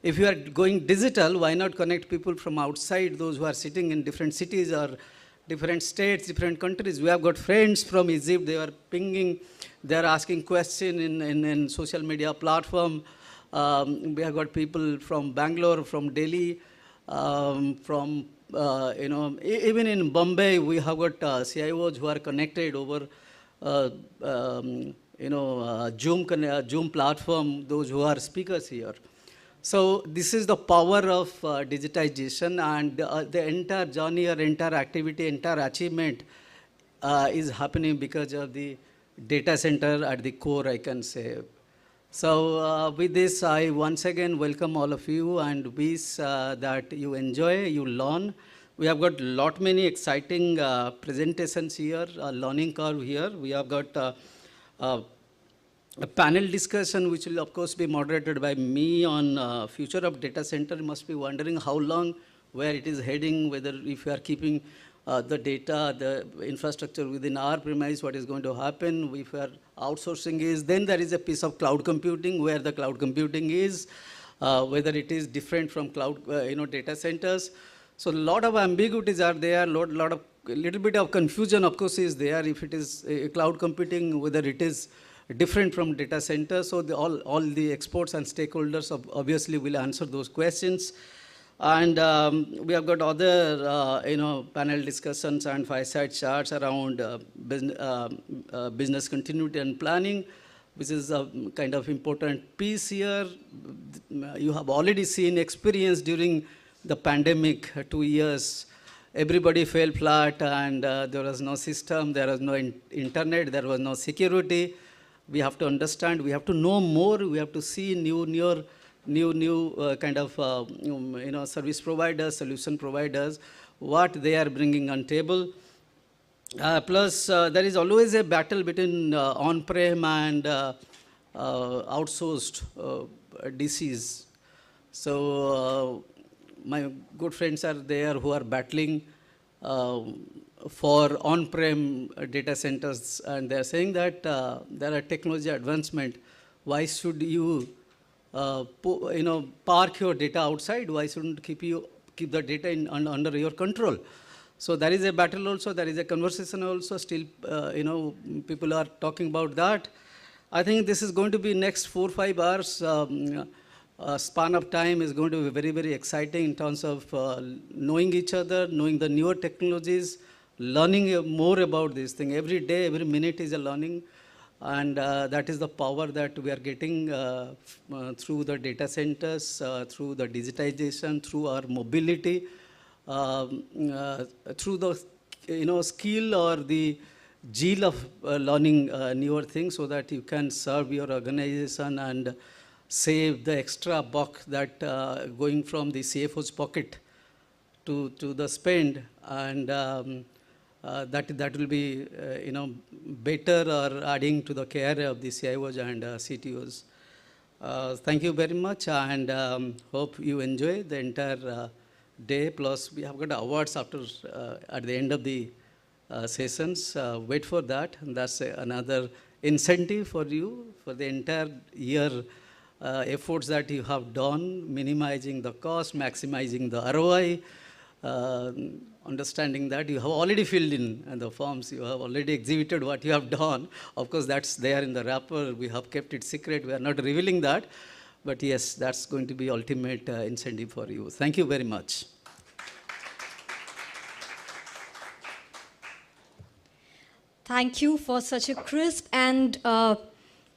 If you are going digital, why not connect people from outside, those who are sitting in different cities or different states, different countries. We have got friends from Egypt, they are pinging, they are asking questions in social media platform. We have got people from Bangalore, from Delhi, from, even in Bombay, we have got CIOs who are connected over, Zoom platform, those who are speakers here. So this is the power of digitization, and the entire journey or entire activity, entire achievement is happening because of the data center at the core, I can say. So with this, I once again welcome all of you and wish that you enjoy, you learn. We have got lot many exciting presentations here, a learning curve here. We have got a panel discussion which will of course be moderated by me on future of data center. You must be wondering how long, where it is heading, whether if you are keeping the data, the infrastructure within our premise, what is going to happen. If we are outsourcing is, then there is a piece of cloud computing, where the cloud computing is, whether it is different from cloud, data centers. So a lot of ambiguities are there, little bit of confusion of course is there if it is cloud computing, whether it is different from data center. So all the experts and stakeholders obviously will answer those questions. And we have got other, panel discussions and fireside chats around business continuity and planning, which is a kind of important piece here. You have already seen experience during the pandemic, 2 years. Everybody fell flat, and there was no system, there was no internet, there was no security. We have to understand, we have to know more, we have to see new kind of service providers, solution providers, what they are bringing on table. Plus, there is always a battle between on-prem and outsourced DCs. So my good friends are there who are battling for on-prem data centers, and they're saying that there are technology advancement. Why should you, park your data outside? Why shouldn't keep the data under your control? So there is a battle also. There is a conversation also. Still, people are talking about that. I think this is going to be next 4 or 5 hours. Span of time is going to be very, very exciting in terms of knowing each other, knowing the newer technologies, learning more about this thing. Every day, every minute is a learning, and that is the power that we are getting through the data centers, through the digitization, through our mobility, through the skill or the zeal of learning newer things, so that you can serve your organization and save the extra buck that going from the CFO's pocket to the spend, and that will be better or adding to the care of the CIOs and CTOs. Thank you very much, and hope you enjoy the entire day. Plus, we have got awards after at the end of the sessions. Wait for that, and that's another incentive for you for the entire year. Efforts that you have done, minimizing the cost, maximizing the ROI, understanding that you have already filled in the forms, you have already exhibited what you have done. Of course, that's there in the wrapper. We have kept it secret. We are not revealing that. But yes, that's going to be ultimate incentive for you. Thank you very much. Thank you for such a crisp and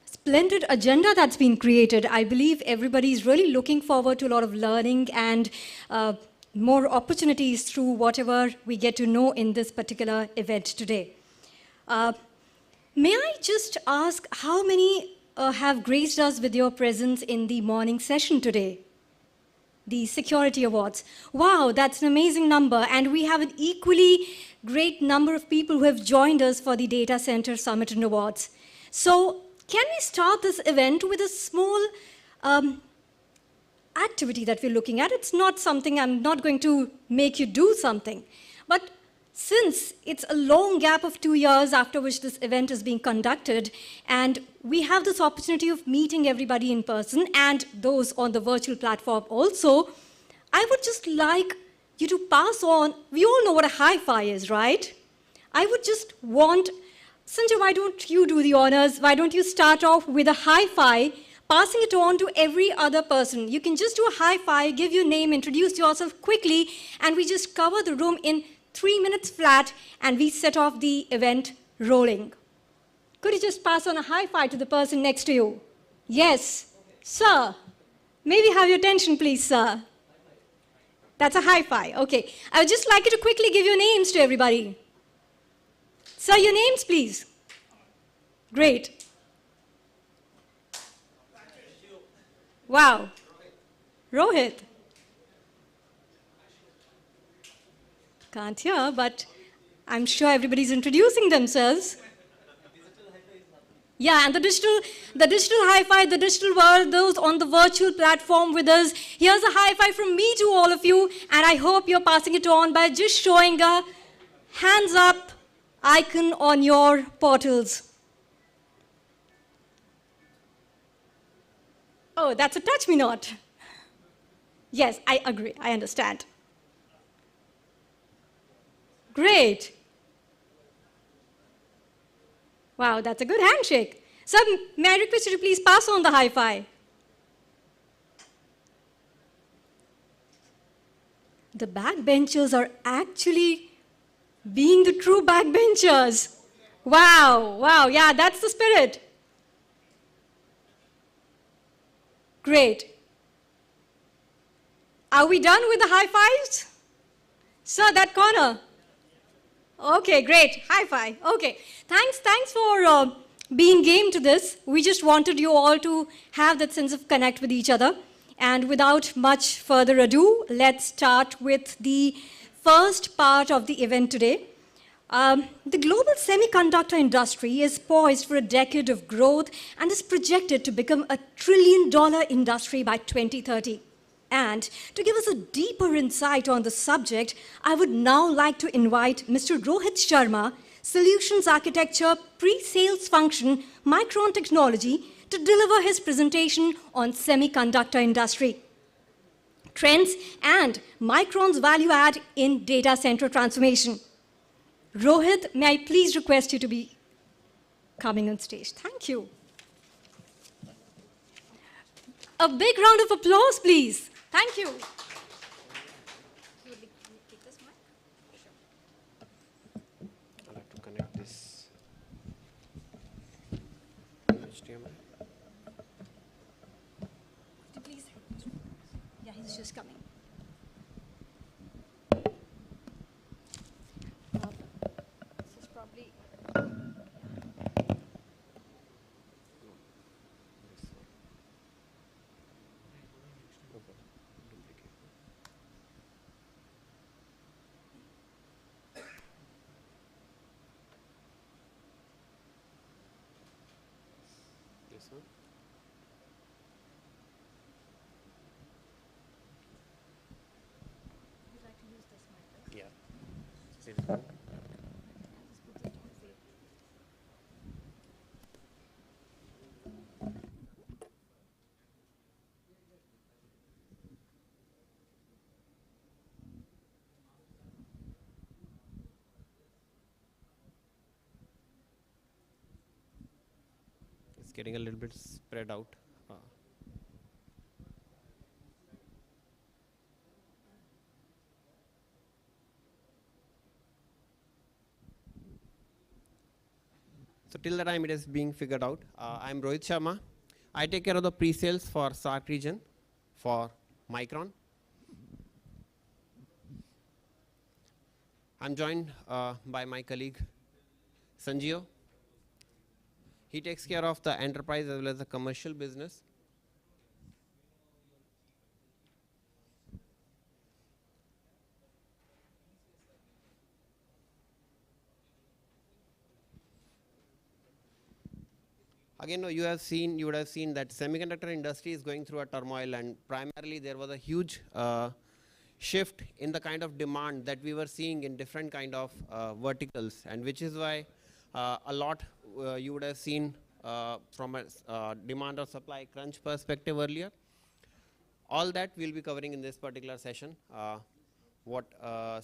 splendid agenda that's been created. I believe everybody is really looking forward to a lot of learning and more opportunities through whatever we get to know in this particular event today. May I just ask how many have graced us with your presence in the morning session today? the Security Awards. Wow, that's an amazing number. And we have an equally great number of people who have joined us for the Data Center Summit and Awards. So can we start this event with a small activity that we're looking at? It's not something, I'm not going to make you do something. But since it's a long gap of 2 years after which this event is being conducted, and we have this opportunity of meeting everybody in person and those on the virtual platform also, I would just like you to pass on, we all know what a hi-fi is, right? I would just want, Sanjay, why don't you do the honors? Why don't you start off with a hi-fi, passing it on to every other person? You can just do a hi-fi, give your name, introduce yourself quickly, and we just cover the room in 3 minutes flat, and we set off the event rolling. Could you just pass on a hi-fi to the person next to you? Yes, sir. Maybe have your attention, please, sir. That's a hi-fi. Okay. I would just like you to quickly give your names to everybody. Sir, your names, please. Great. Wow. Rohit. Can't hear, but I'm sure everybody's introducing themselves. Yeah, and the digital hi-fi, the digital world, those on the virtual platform with us. Here's a hi-fi from me to all of you, and I hope you're passing it on by just showing a hands up icon on your portals. Oh, that's a touch me not. Yes, I agree, I understand. Great. Wow, that's a good handshake. Sir, may I request you to please pass on the hi-fi? The backbenchers are actually being the true backbenchers. Wow, wow, yeah, that's the spirit. Great. Are we done with the high fives? Sir, that corner. Okay, great. High five. Okay. Thanks for being game to this. We just wanted you all to have that sense of connect with each other. And without much further ado, let's start with the first part of the event today. The global semiconductor industry is poised for a decade of growth and is projected to become a $1 trillion industry by 2030. And to give us a deeper insight on the subject, I would now like to invite Mr. Rohit Sharma, Solutions Architecture Pre-Sales Function, Micron Technology, to deliver his presentation on semiconductor industry, trends, and Micron's value add in data center transformation. Rohit, may I please request you to be coming on stage? Thank you. A big round of applause, please. Thank you. I'll have to connect this HDMI. Please. Yeah, he's just coming. This is probably. This one. Would you like to use this mic? Yeah. This one. It's getting a little bit spread out. So till the time it is being figured out, I'm Rohit Sharma. I take care of the pre-sales for SAARC region for Micron. I'm joined by my colleague Sanjay. He takes care of the enterprise as well as the commercial business. again, no, you would have seen that semiconductor industry is going through a turmoil, and primarily there was a huge shift in the kind of demand that we were seeing in different kind of verticals, and which is why a lot you would have seen from a demand or supply crunch perspective earlier. All that we'll be covering in this particular session. What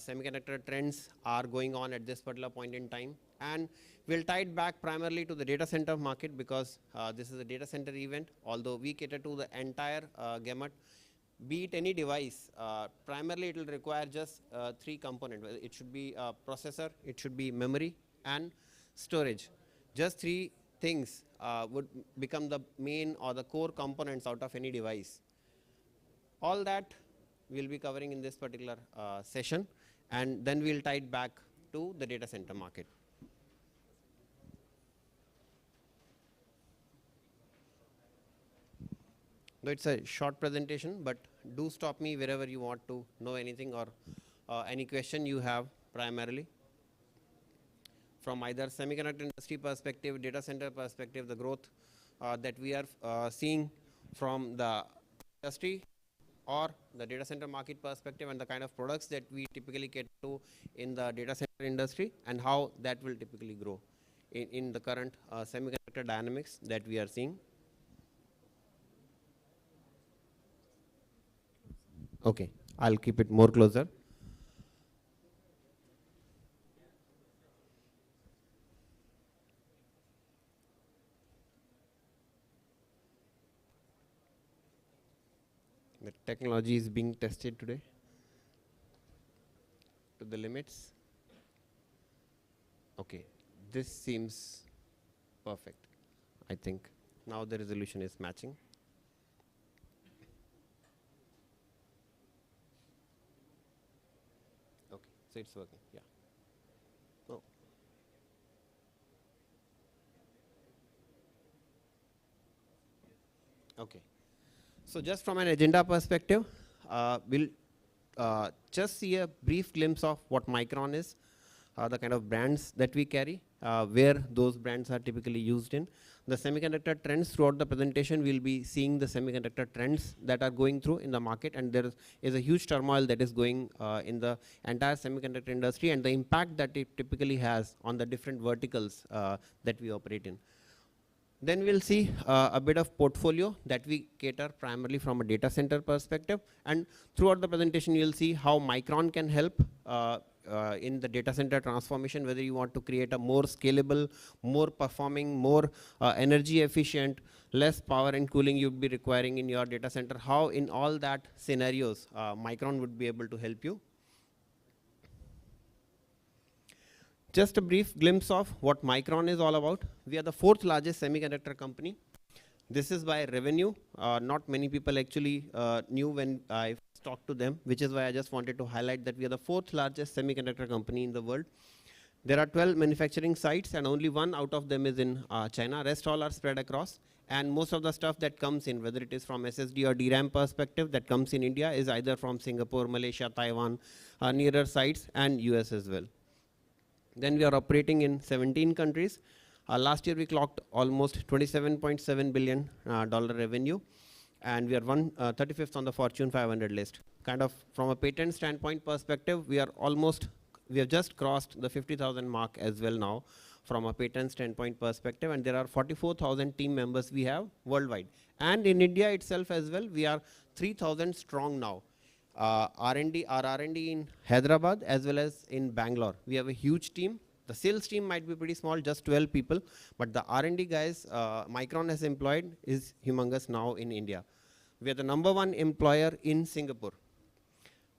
semiconductor trends are going on at this particular point in time. And we'll tie it back primarily to the data center market, because this is a data center event, although we cater to the entire gamut. Be it any device, primarily it will require just 3 components. It should be a processor, it should be memory, and storage. Just 3 things would become the main or the core components out of any device. All that we'll be covering in this particular session, and then we'll tie it back to the data center market. Though it's a short presentation, but do stop me wherever you want to know anything or any question you have primarily. From either semiconductor industry perspective, data center perspective, the growth that we are seeing from the industry or the data center market perspective, and the kind of products that we typically cater to in the data center industry, and how that will typically grow in the current semiconductor dynamics that we are seeing. Okay, I'll keep it more closer. The technology is being tested today to the limits. Okay, this seems perfect. I think now the resolution is matching. Okay, so it's working, yeah. Oh. Okay. So just from an agenda perspective, we'll just see a brief glimpse of what Micron is, the kind of brands that we carry, where those brands are typically used in. The semiconductor trends throughout the presentation, we'll be seeing the semiconductor trends that are going through in the market, and there is a huge turmoil that is going in the entire semiconductor industry, and the impact that it typically has on the different verticals that we operate in. Then we'll see a bit of portfolio that we cater primarily from a data center perspective, and throughout the presentation you'll see how Micron can help in the data center transformation, whether you want to create a more scalable, more performing, more energy efficient, less power and cooling you'd be requiring in your data center, how in all that scenarios Micron would be able to help you. Just a brief glimpse of what Micron is all about. We are the 4th largest semiconductor company. This is by revenue. Not many people actually knew when I talked to them, which is why I just wanted to highlight that we are the 4th largest semiconductor company in the world. There are 12 manufacturing sites, and only 1 out of them is in China. Rest all are spread across. And most of the stuff that comes in, whether it is from SSD or DRAM perspective that comes in India, is either from Singapore, Malaysia, Taiwan, nearer sites, and US as well. Then we are operating in 17 countries. Last year we clocked almost $27.7 billion revenue, and we are 35th on the Fortune 500 list. Kind of from a patent standpoint perspective, we have just crossed the 50,000 mark as well now from a patent standpoint perspective, and there are 44,000 team members we have worldwide. And in India itself as well, we are 3,000 strong now. Our R&D in Hyderabad as well as in Bangalore. We have a huge team. The sales team might be pretty small, just 12 people, but the R&D guys Micron has employed is humongous now in India. We are the #1 employer in Singapore.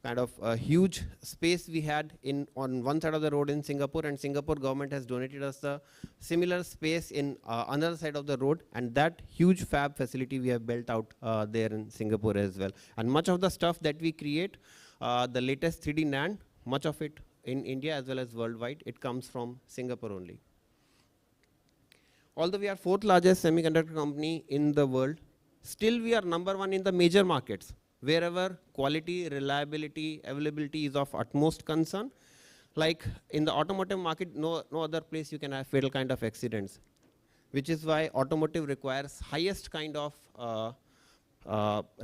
Kind of a huge space we had on one side of the road in Singapore, and Singapore government has donated us a similar space in another side of the road, and that huge fab facility we have built out there in Singapore as well. And much of the stuff that we create, the latest 3D NAND, much of it in India as well as worldwide, it comes from Singapore only. Although we are 4th largest semiconductor company in the world, still we are #1 in the major markets, wherever quality, reliability, availability is of utmost concern. Like in the automotive market, no other place you can have fatal kind of accidents. which is why automotive requires highest kind of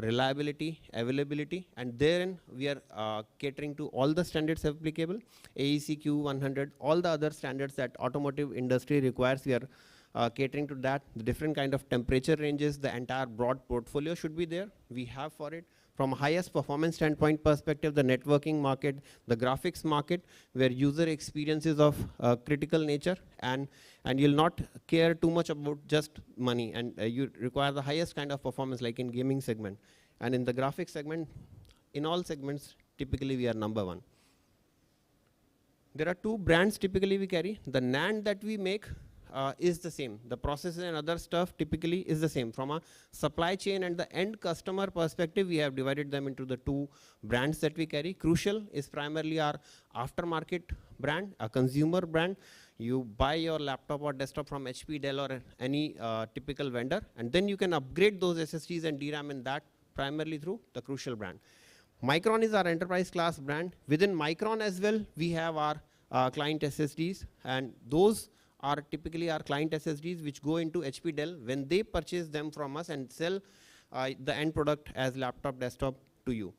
reliability, availability, and therein we are catering to all the standards applicable, AEC Q100, all the other standards that automotive industry requires. We are catering to that. The different kind of temperature ranges, the entire broad portfolio should be there. We have for it. From highest performance standpoint perspective, the networking market, the graphics market, where user experience is of critical nature, and you'll not care too much about just money, and you require the highest kind of performance like in gaming segment. And in the graphics segment, in all segments, typically we are number one. There are two brands typically we carry. The NAND that we make is the same. The processor and other stuff typically is the same. From a supply chain and the end customer perspective, we have divided them into the two brands that we carry. Crucial is primarily our aftermarket brand, a consumer brand. You buy your laptop or desktop from HP, Dell, or any typical vendor, and then you can upgrade those SSDs and DRAM in that primarily through the Crucial brand. Micron is our enterprise class brand. Within Micron as well, we have our client SSDs, and those are typically our client SSDs which go into HP, Dell when they purchase them from us and sell the end product as laptop, desktop to you.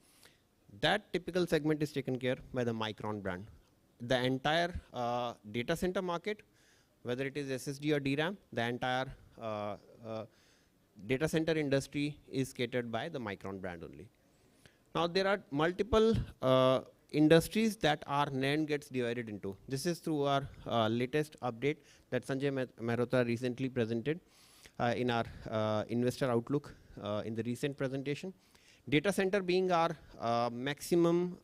That typical segment is taken care by the Micron brand. The entire data center market, whether it is SSD or DRAM, the entire data center industry is catered by the Micron brand only. Now there are multiple industries that our NAND gets divided into. This is through our latest update that Sanjay Mehrotra recently presented in our investor outlook in the recent presentation. Data center being our maximum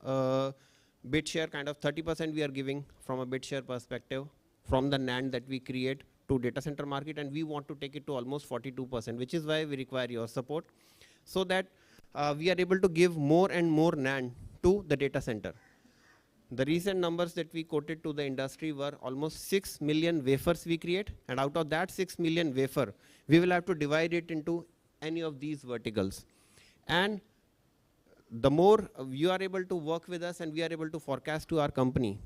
bit share, kind of 30% we are giving from a bit share perspective from the NAND that we create to data center market, and we want to take it to almost 42%, which is why we require your support so that we are able to give more and more NAND to the data center. The recent numbers that we quoted to the industry were almost 6 million wafers we create, and out of that 6 million wafer, we will have to divide it into any of these verticals. And the more you are able to work with us and we are able to forecast to our company,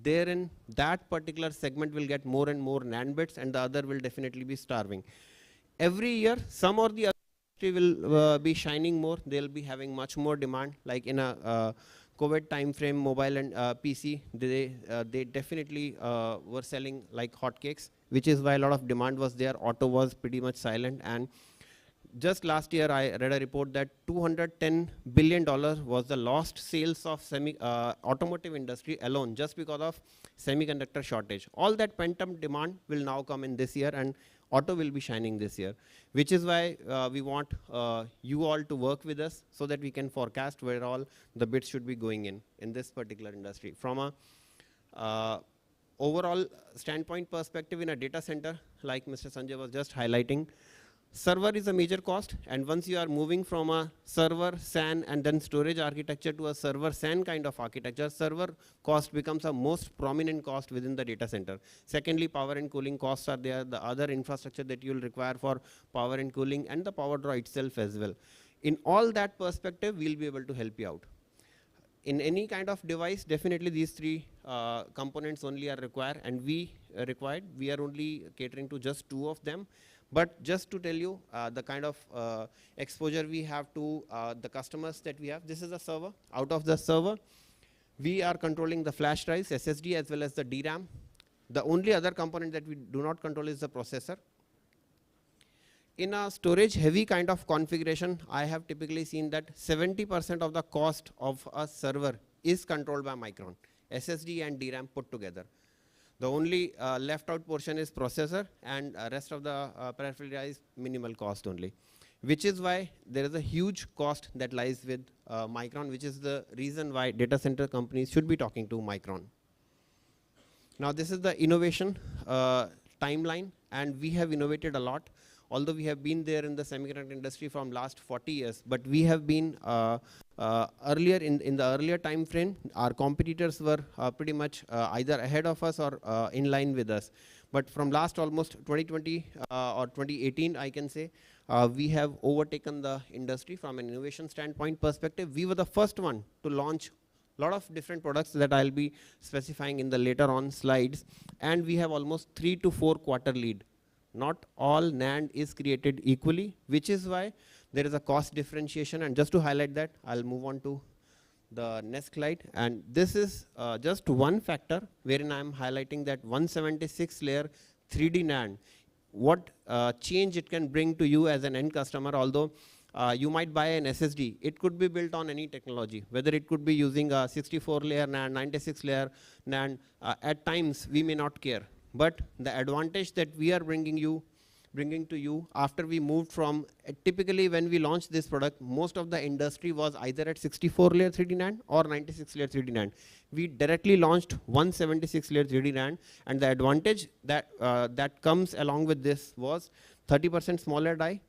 therein that particular segment will get more and more NAND bits, and the other will definitely be starving. Every year, some or the other will be shining more. They'll be having much more demand. Like in a COVID time frame, mobile and PC, they definitely were selling like hotcakes, which is why a lot of demand was there. Auto was pretty much silent, and just last year I read a report that $210 billion was the lost sales of automotive industry alone just because of semiconductor shortage. All that pent-up demand will now come in this year, and auto will be shining this year, which is why we want you all to work with us so that we can forecast where all the bits should be going in this particular industry. From a overall standpoint perspective in a data center, like Mr. Sanjay was just highlighting, server is a major cost, and once you are moving from a server, SAN, and then storage architecture to a server SAN kind of architecture, server cost becomes a most prominent cost within the data center. Secondly, power and cooling costs are there, the other infrastructure that you will require for power and cooling, and the power draw itself as well. In all that perspective, we'll be able to help you out. In any kind of device, definitely these three components only are required, and we are only catering to just two of them. But just to tell you the kind of exposure we have to the customers that we have, this is a server. Out of the server, we are controlling the flash drives, SSD, as well as the DRAM. The only other component that we do not control is the processor. In a storage heavy kind of configuration, I have typically seen that 70% of the cost of a server is controlled by Micron, SSD and DRAM put together. The only left out portion is processor, and rest of the peripheral is minimal cost only, which is why there is a huge cost that lies with Micron, which is the reason why data center companies should be talking to Micron. Now this is the innovation timeline, and we have innovated a lot. Although we have been there in the semiconductor industry from last 40 years, but we have been earlier in the earlier time frame, our competitors were pretty much either ahead of us or in line with us. But from last almost 2020 or 2018, I can say, we have overtaken the industry from an innovation standpoint perspective. We were the first one to launch a lot of different products that I'll be specifying in the later on slides, and we have almost 3 to 4 quarter lead. Not all NAND is created equally, which is why there is a cost differentiation. And just to highlight that, I'll move on to the next slide. And this is just one factor wherein I'm highlighting that 176 layer 3D NAND, what change it can bring to you as an end customer. Although you might buy an SSD, it could be built on any technology, whether it could be using a 64 layer NAND, 96 layer NAND. At times we may not care, but the advantage that we are bringing to you after we moved from, typically when we launched this product, most of the industry was either at 64 layer 3D NAND or 96 layer 3D NAND. We directly launched 176 layer 3D NAND, and the advantage that that comes along with this was 30% smaller die,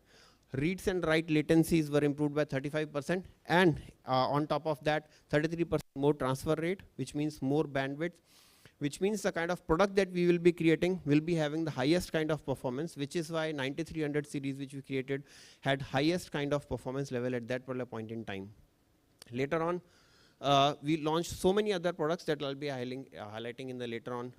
reads and write latencies were improved by 35%, and on top of that 33% more transfer rate, which means more bandwidth, which means the kind of product that we will be creating will be having the highest kind of performance, which is why 9300 series which we created had highest kind of performance level at that particular point in time. Later on, we launched so many other products that I'll be highlighting in the later on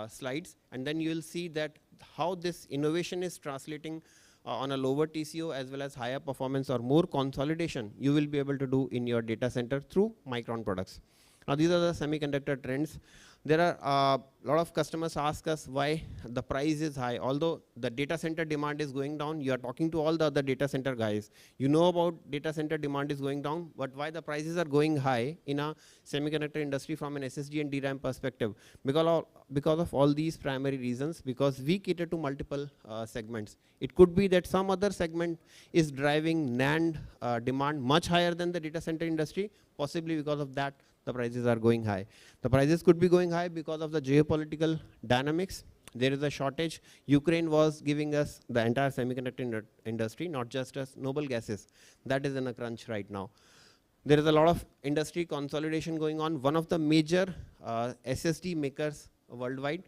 slides, and then you will see that how this innovation is translating on a lower TCO as well as higher performance or more consolidation you will be able to do in your data center through Micron products. Now these are the semiconductor trends. There are a lot of customers ask us why the price is high. Although the data center demand is going down, you are talking to all the other data center guys. You know about data center demand is going down, but why the prices are going high in a semiconductor industry from an SSD and DRAM perspective? Because of all these primary reasons, because we cater to multiple segments. It could be that some other segment is driving NAND demand much higher than the data center industry, possibly because of that the prices are going high. The prices could be going high because of the geopolitical dynamics. There is a shortage. Ukraine was giving us the entire semiconductor industry, not just us, noble gases. That is in a crunch right now. There is a lot of industry consolidation going on. One of the major SSD makers worldwide,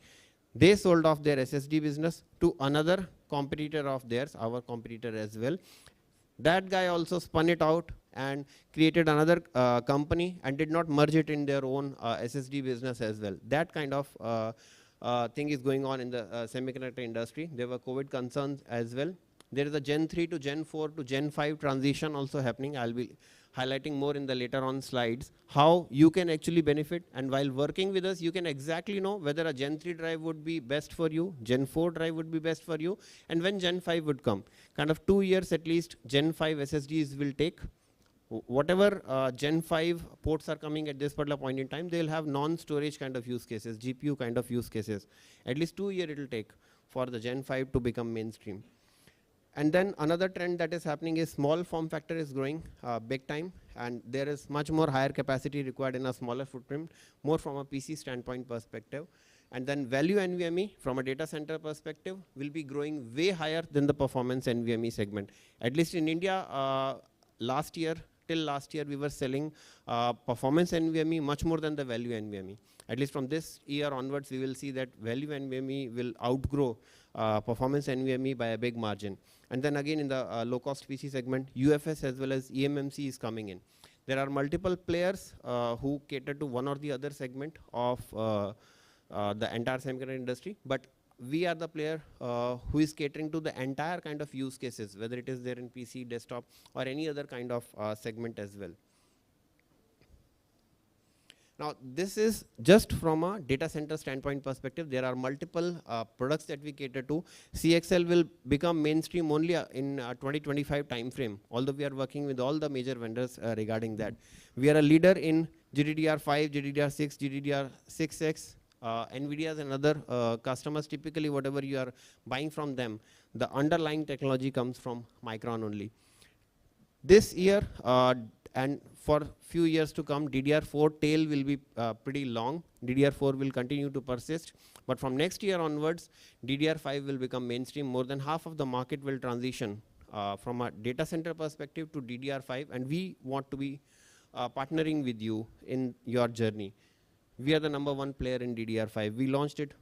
they sold off their SSD business to another competitor of theirs, our competitor as well. That guy also spun it out and created another company and did not merge it in their own SSD business as well. That kind of thing is going on in the semiconductor industry. There were COVID concerns as well. There is a Gen 3 to Gen 4 to Gen 5 transition also happening. I'll be highlighting more in the later on slides, how you can actually benefit. And while working with us, you can exactly know whether a Gen 3 drive would be best for you, Gen 4 drive would be best for you, and when Gen 5 would come. Kind of 2 years at least, Gen 5 SSDs will take. Whatever Gen 5 ports are coming at this particular point in time, they'll have non-storage kind of use cases, GPU kind of use cases. At least 2 years it will take for the Gen 5 to become mainstream. And then another trend that is happening is small form factor is growing big time, and there is much more higher capacity required in a smaller footprint, more from a PC standpoint perspective. And then value NVMe from a data center perspective will be growing way higher than the performance NVMe segment. At least in India, till last year we were selling performance NVMe much more than the value NVMe. At least from this year onwards, we will see that value NVMe will outgrow performance NVMe by a big margin. And then again in the low cost PC segment, UFS as well as eMMC is coming in. There are multiple players who cater to one or the other segment of the entire semiconductor industry, but we are the player who is catering to the entire kind of use cases, whether it is there in PC, desktop, or any other kind of segment as well. Now, this is just from a data center standpoint perspective. There are multiple products that we cater to. CXL will become mainstream only in 2025 timeframe, although we are working with all the major vendors regarding that. We are a leader in GDDR5, GDDR6, GDDR6X. NVIDIA's and other customers, typically whatever you are buying from them, the underlying technology comes from Micron only. This year and for few years to come, DDR4 tail will be pretty long. DDR4 will continue to persist, but from next year onwards, DDR5 will become mainstream. More than half of the market will transition from a data center perspective to DDR5, and we want to be partnering with you in your journey. We are the #1 player in DDR5. We launched it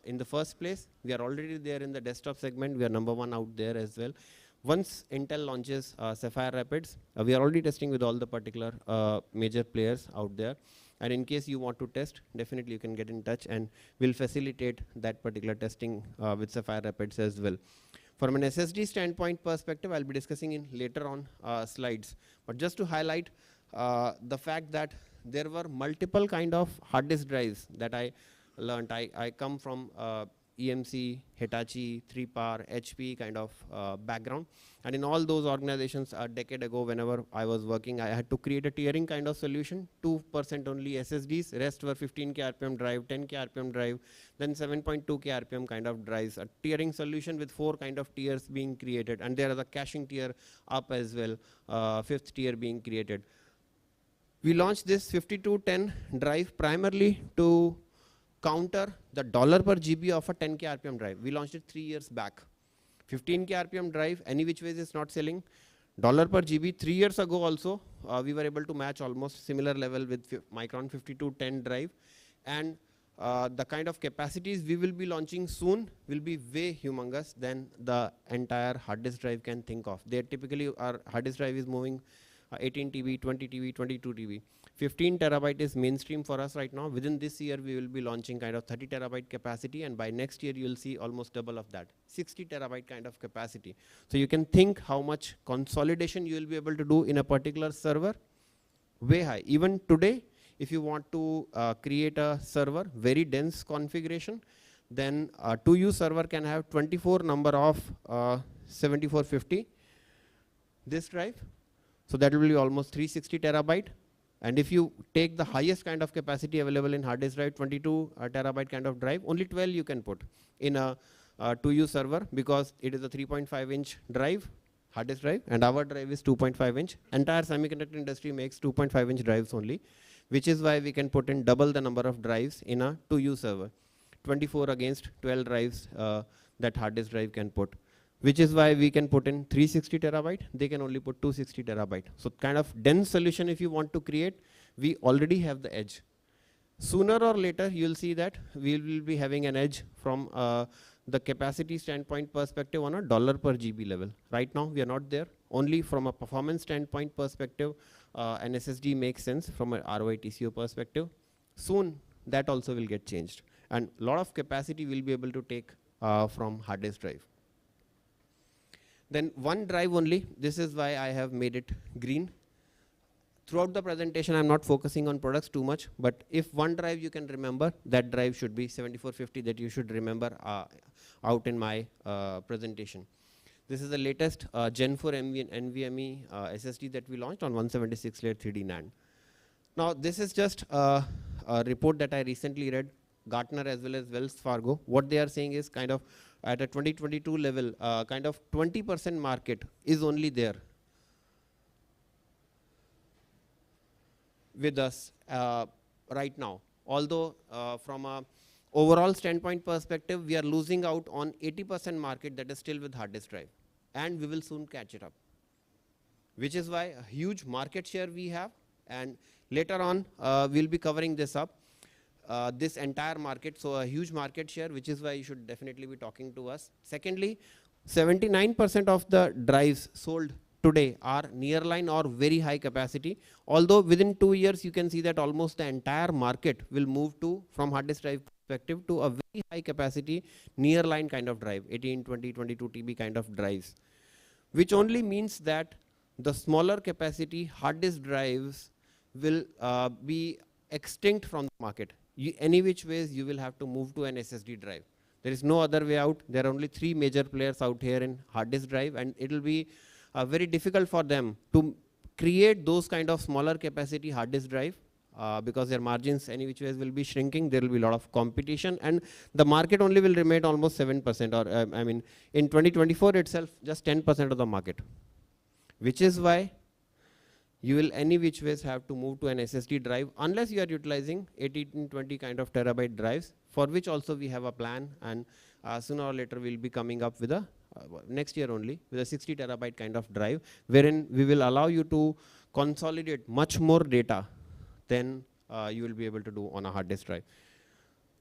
in the first place. We are already there in the desktop segment. We are #1 out there as well. Once Intel launches Sapphire Rapids, we are already testing with all the particular major players out there. And in case you want to test, definitely you can get in touch and we'll facilitate that particular testing with Sapphire Rapids as well. From an SSD standpoint perspective, I'll be discussing in later on slides. But just to highlight the fact that there were multiple kind of hard disk drives that I learned. I come from EMC, Hitachi, 3PAR, HP kind of background. And in all those organizations a decade ago, whenever I was working, I had to create a tiering kind of solution, 2% only SSDs, rest were 15K RPM drive, 10K RPM drive, then 7.2K RPM kind of drives, a tiering solution with 4 kind of tiers being created. And there is a caching tier up as well, 5th tier being created. We launched this 5210 drive primarily to counter the dollar per GB of a 10K RPM drive. We launched it 3 years back. 15K RPM drive, any which ways is not selling. Dollar per GB, 3 years ago also, we were able to match almost similar level with Micron 5210 drive. And the kind of capacities we will be launching soon will be way humongous than the entire hard disk drive can think of. They typically, our hard disk drive is moving 18 TB, 20 TB, 22 TB. 15 terabyte is mainstream for us right now. Within this year, we will be launching kind of 30 terabyte capacity, and by next year, you'll see almost double of that, 60 terabyte kind of capacity. So you can think how much consolidation you will be able to do in a particular server, way high. Even today, if you want to create a server, very dense configuration, then a 2U server can have 24 number of 7450 disk drive. So that will be almost 360 terabyte. And if you take the highest kind of capacity available in hard disk drive, 22 terabyte kind of drive, only 12 you can put in a 2U server because it is a 3.5 inch drive, hard disk drive, and our drive is 2.5 inch. Entire semiconductor industry makes 2.5 inch drives only, which is why we can put in double the number of drives in a 2U server, 24 against 12 drives that hard disk drive can put. Which is why we can put in 360 terabyte, they can only put 260 terabyte. So kind of dense solution if you want to create, we already have the edge. Sooner or later, you'll see that we will be having an edge from the capacity standpoint perspective on a dollar per GB level. Right now, we are not there. Only from a performance standpoint perspective, an SSD makes sense from an ROI TCO perspective. Soon, that also will get changed. And a lot of capacity will be able to take from hard disk drive. Then one drive only, this is why I have made it green. Throughout the presentation, I'm not focusing on products too much, but if one drive you can remember, that drive should be 7450 that you should remember out in my presentation. This is the latest Gen 4 NVMe SSD that we launched on 176-layer 3D NAND. Now, this is just a report that I recently read, Gartner as well as Wells Fargo. What they are saying is kind of at a 2022 level, kind of 20% market is only there with us right now. Although from a overall standpoint perspective, we are losing out on 80% market that is still with hard disk drive, and we will soon catch it up. Which is why a huge market share we have, and later on we'll be covering this up. This entire market, so a huge market share, which is why you should definitely be talking to us. Secondly, 79% of the drives sold today are nearline or very high capacity. Although within 2 years, you can see that almost the entire market will move to, from hard disk drive perspective, to a very high capacity nearline kind of drive, 18, 20, 22 TB kind of drives. Which only means that the smaller capacity hard disk drives will be extinct from the market. Any which ways you will have to move to an SSD drive. There is no other way out. There are only 3 major players out here in hard disk drive, and it will be very difficult for them to create those kind of smaller capacity hard disk drive because their margins any which ways will be shrinking. There will be a lot of competition, and the market only will remain almost 7%, or I mean in 2024 itself just 10% of the market. Which is why you will any which ways have to move to an SSD drive unless you are utilizing 18, 20 kind of terabyte drives, for which also we have a plan, and sooner or later we'll be coming up with a next year only with a 60 terabyte kind of drive, wherein we will allow you to consolidate much more data than you will be able to do on a hard disk drive.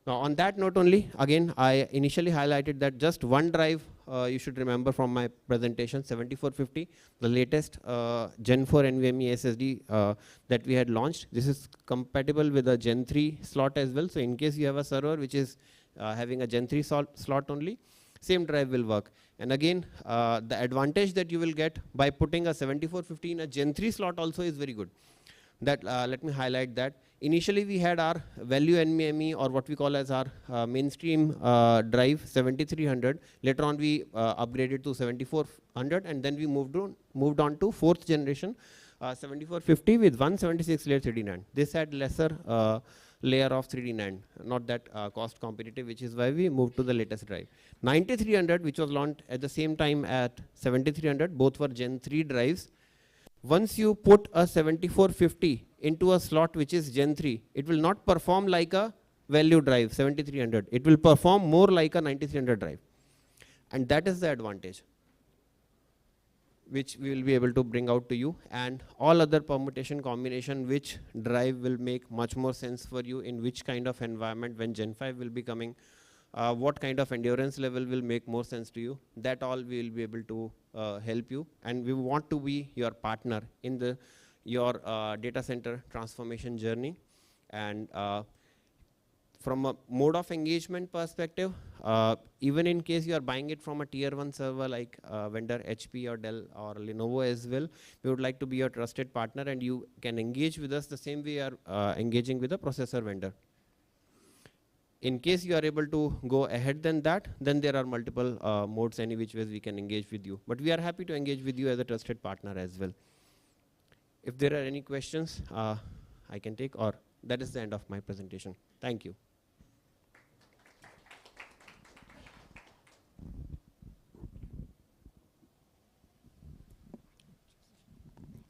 Now on that note only, again, I initially highlighted that just one drive you should remember from my presentation, 7450, the latest Gen 4 NVMe SSD that we had launched. This is compatible with a Gen 3 slot as well. So in case you have a server which is having a Gen 3 slot only, same drive will work. And again, the advantage that you will get by putting a 7450 in a Gen 3 slot also is very good. That let me highlight that. Initially, we had our value NVMe, or what we call as our mainstream drive 7300. Later on, we upgraded to 7400, and then we moved on to fourth generation 7450 with 176 layer 3D NAND. This had lesser layer of 3D NAND, not that cost competitive, which is why we moved to the latest drive. 9300, which was launched at the same time at 7300, both were Gen 3 drives. Once you put a 7450 into a slot which is Gen 3, it will not perform like a value drive 7300. It will perform more like a 9300 drive. And that is the advantage which we will be able to bring out to you, and all other permutation combination which drive will make much more sense for you in which kind of environment when Gen 5 will be coming, what kind of endurance level will make more sense to you. That all we will be able to help you, and we want to be your partner in your data center transformation journey. And from a mode of engagement perspective, even in case you are buying it from a tier 1 server like vendor HP or Dell or Lenovo as well, we would like to be your trusted partner, and you can engage with us the same way you are engaging with a processor vendor. In case you are able to go ahead than that, then there are multiple modes any which ways we can engage with you. But we are happy to engage with you as a trusted partner as well. If there are any questions, I can take, or that is the end of my presentation. Thank you.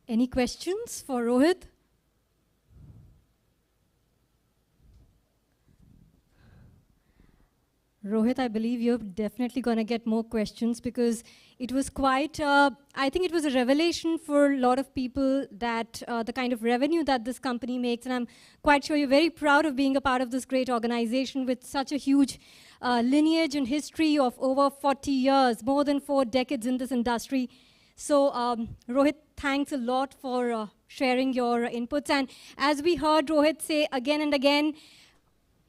Any questions for Rohit? Rohit, I believe you're definitely going to get more questions, because it was quite, I think it was a revelation for a lot of people that the kind of revenue that this company makes, and I'm quite sure you're very proud of being a part of this great organization with such a huge lineage and history of over 40 years, more than 4 decades in this industry. So Rohit, thanks a lot for sharing your inputs. And as we heard Rohit say again and again,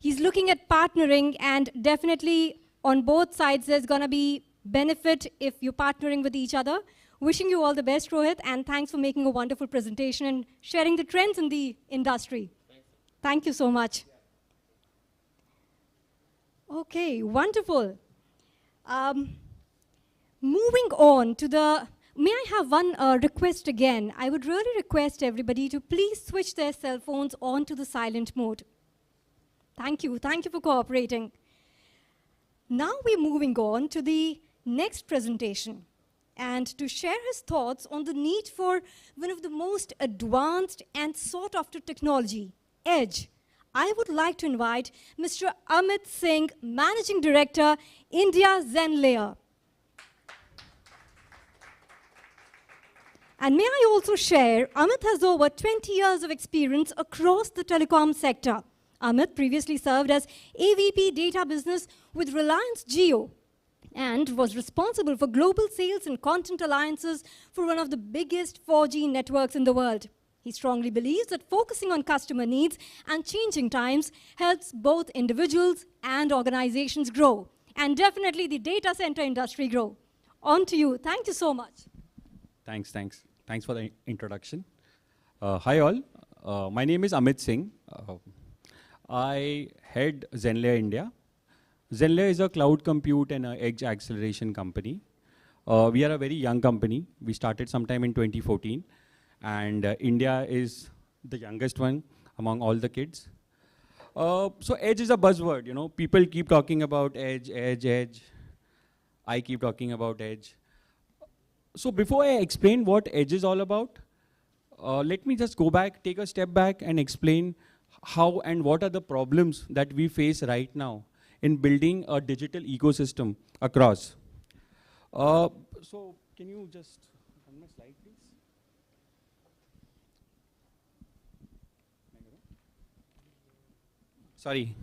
he's looking at partnering, and definitely on both sides there's going to be benefit if you're partnering with each other. Wishing you all the best, Rohit, and thanks for making a wonderful presentation and sharing the trends in the industry. Thank you so much. Okay, wonderful. Moving on to the, may I have one request again? I would really request everybody to please switch their cell phones on to the silent mode. Thank you for cooperating. Now we're moving on to the next presentation, and to share his thoughts on the need for one of the most advanced and sought after technology, Edge, I would like to invite Mr. Amit Singh, Managing Director, India Zenlayer. And may I also share, Amit has over 20 years of experience across the telecom sector. Amit previously served as AVP Data Business with Reliance Jio and was responsible for global sales and content alliances for one of the biggest 4G networks in the world. He strongly believes that focusing on customer needs and changing times helps both individuals and organizations grow, and definitely the data center industry grow. On to you. Thank you so much. Thanks for the introduction. Hi all, my name is Amit Singh. I head Zenlayer India. Zenlayer is a cloud compute and edge acceleration company. We are a very young company. We started sometime in 2014, and India is the youngest one among all the kids. So edge is a buzzword, you know. People keep talking about edge. I keep talking about edge. So before I explain what edge is all about, let me just go back, take a step back and explain how and what are the problems that we face right now in building a digital ecosystem across. So can you just run my slide, please? Sorry.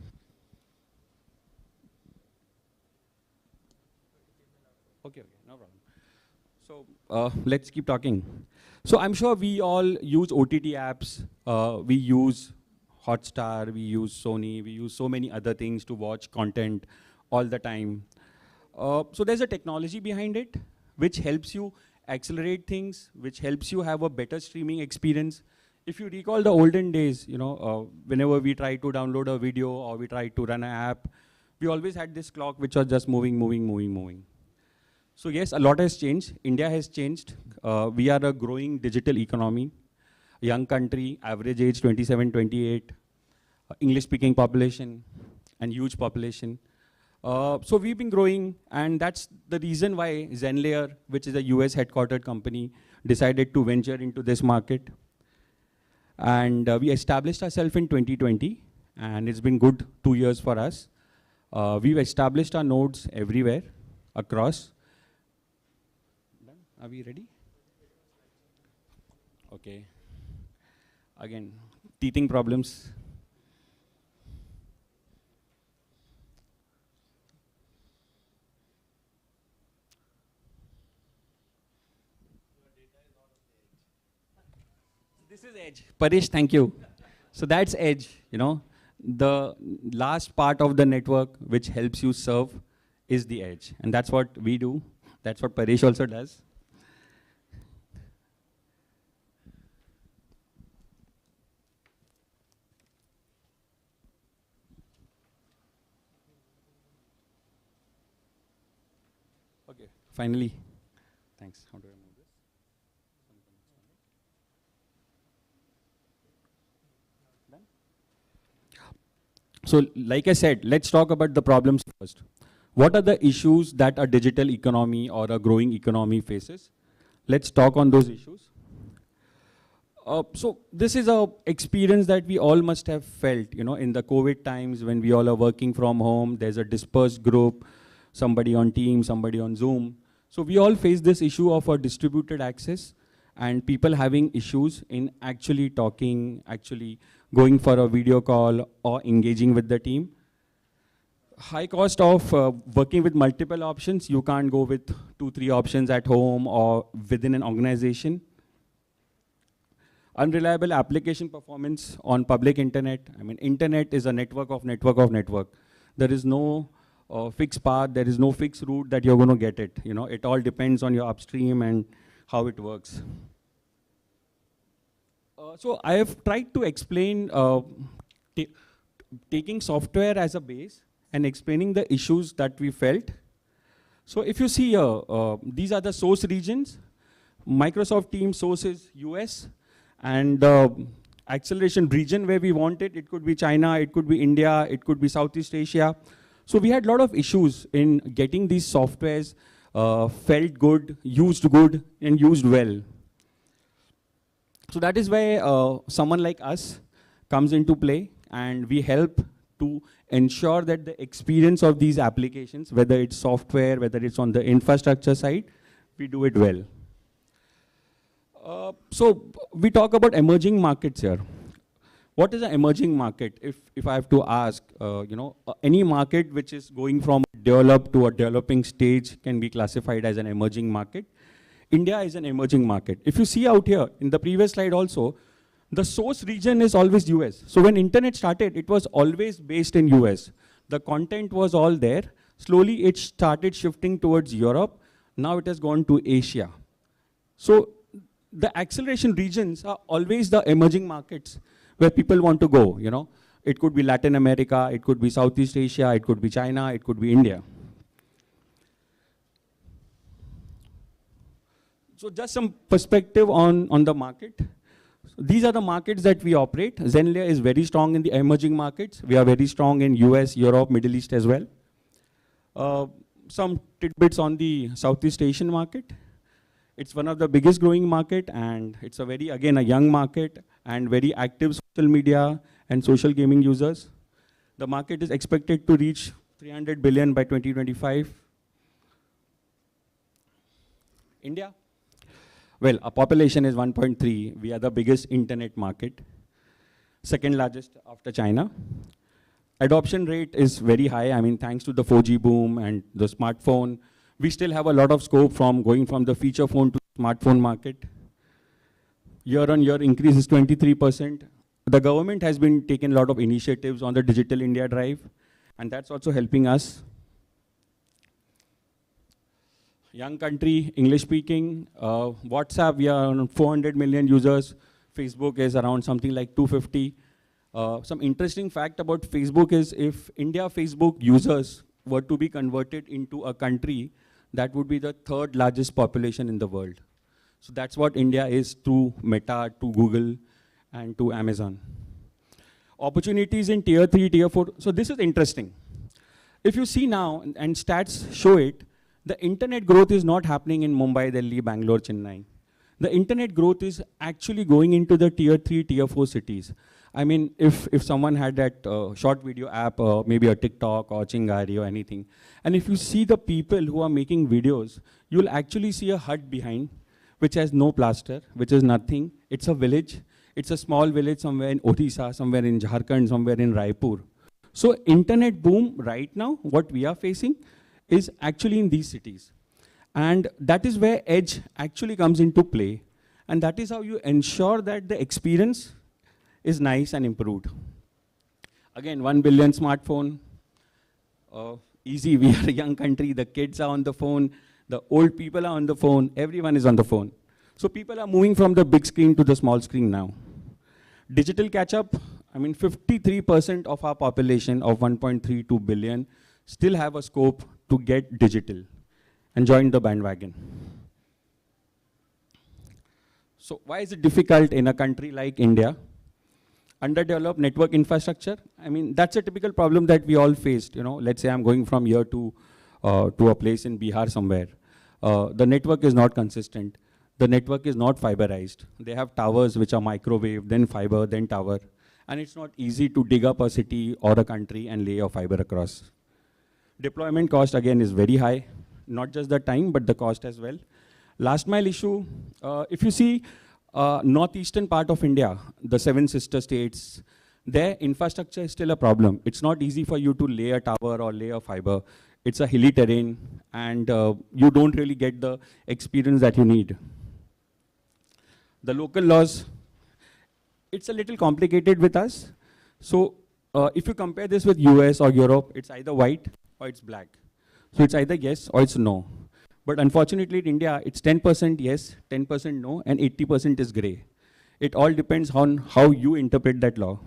Okay, no problem. So let's keep talking. So I'm sure we all use OTT apps. We use Hotstar, we use Sony, we use so many other things to watch content all the time. So there's a technology behind it, which helps you accelerate things, which helps you have a better streaming experience. If you recall the olden days, whenever we try to download a video or we try to run an app, we always had this clock which was just moving. So yes, a lot has changed. India has changed. We are a growing digital economy, young country, average age 27, 28, English-speaking population, and huge population. So we've been growing, and that's the reason why Zenlayer, which is a US headquartered company, decided to venture into this market. And we established ourselves in 2020, and it's been good 2 years for us. We've established our nodes everywhere, across. Are we ready? Okay. Again, teething problems. This is edge. Paresh, thank you. So that's edge, the last part of the network which helps you serve is the edge. And that's what we do. That's what Paresh also does. Okay, finally. Thanks. How do I move this? Done? So like I said, let's talk about the problems first. What are the issues that a digital economy or a growing economy faces? Let's talk on those issues. So this is a experience that we all must have felt, in the COVID times when we all are working from home, there's a dispersed group, somebody on Teams, somebody on Zoom. So we all face this issue of a distributed access and people having issues in actually talking, actually going for a video call or engaging with the team. High cost of working with multiple options. You can't go with 2-3 options at home or within an organization. Unreliable application performance on public internet. I mean, internet is a network of network. There is no fixed path, there is no fixed route that you're going to get it. It all depends on your upstream and how it works. So I have tried to explain taking software as a base and explaining the issues that we felt. So if you see here, these are the source regions. Microsoft Teams source is US, and the acceleration region where we want it, it could be China, it could be India, it could be Southeast Asia. So we had a lot of issues in getting these softwares felt good, and used well. So that is where someone like us comes into play, and we help to ensure that the experience of these applications, whether it's software, whether it's on the infrastructure side, we do it well. So we talk about emerging markets here. What is an emerging market? If I have to ask, any market which is going from developed to a developing stage can be classified as an emerging market. India is an emerging market. If you see out here, in the previous slide also, the source region is always US. So when internet started, it was always based in US. The content was all there. Slowly it started shifting towards Europe. Now it has gone to Asia. So the acceleration regions are always the emerging markets where people want to go, It could be Latin America, it could be Southeast Asia, it could be China, it could be India. So just some perspective on the market. These are the markets that we operate. Zenlayer is very strong in the emerging markets. We are very strong in US, Europe, Middle East as well. Some tidbits on the Southeast Asian market. It's one of the biggest growing market, and it's a young market and very active social media and social gaming users. The market is expected to reach 300 billion by 2025. India? Well, our population is 1.3. We are the biggest internet market, second largest after China. Adoption rate is very high. I mean, thanks to the 4G boom and the smartphone, We still have a lot of scope from going from the feature phone to smartphone market. Year on year increase is 23%. The government has been taking a lot of initiatives on the Digital India drive, and that's also helping us. Young country, English speaking, WhatsApp, we are on 400 million users. Facebook is around something like 250. Some interesting fact about Facebook is if India Facebook users were to be converted into a country, that would be the third largest population in the world. So that's what India is to Meta, to Google, and to Amazon. Opportunities in tier 3, tier 4. So this is interesting. If you see now, and stats show it, the internet growth is not happening in Mumbai, Delhi, Bangalore, Chennai. The internet growth is actually going into the tier 3, tier 4 cities. I mean, if someone had that short video app, maybe a TikTok or Chingari or anything, and if you see the people who are making videos, you'll actually see a hut behind, which has no plaster, which is nothing. It's a village. It's a small village somewhere in Odisha, somewhere in Jharkhand, somewhere in Raipur. So internet boom right now, what we are facing, is actually in these cities. And that is where edge actually comes into play. And that is how you ensure that the experience is nice and improved. Again, 1 billion smartphone, easy, we are a young country, the kids are on the phone, the old people are on the phone, everyone is on the phone. So people are moving from the big screen to the small screen now. Digital catch-up, I mean 53% of our population of 1.32 billion still have a scope to get digital and join the bandwagon. So why is it difficult in a country like India? Underdeveloped network infrastructure. I mean, that's a typical problem that we all faced. You know, let's say I'm going from here to a place in Bihar somewhere. The network is not consistent. The network is not fiberized. They have towers which are microwave, then fiber, then tower. And it's not easy to dig up a city or a country and lay a fiber across. Deployment cost, again, is very high. Not just the time, but the cost as well. Last mile issue, if you see northeastern part of India, the 7 sister states, their infrastructure is still a problem. It's not easy for you to lay a tower or lay a fiber. It's a hilly terrain, and you don't really get the experience that you need. The local laws, it's a little complicated with us. So if you compare this with US or Europe, it's either white or it's black. So it's either yes or it's no. But unfortunately in India, it's 10% yes, 10% no, and 80% is gray. It all depends on how you interpret that law.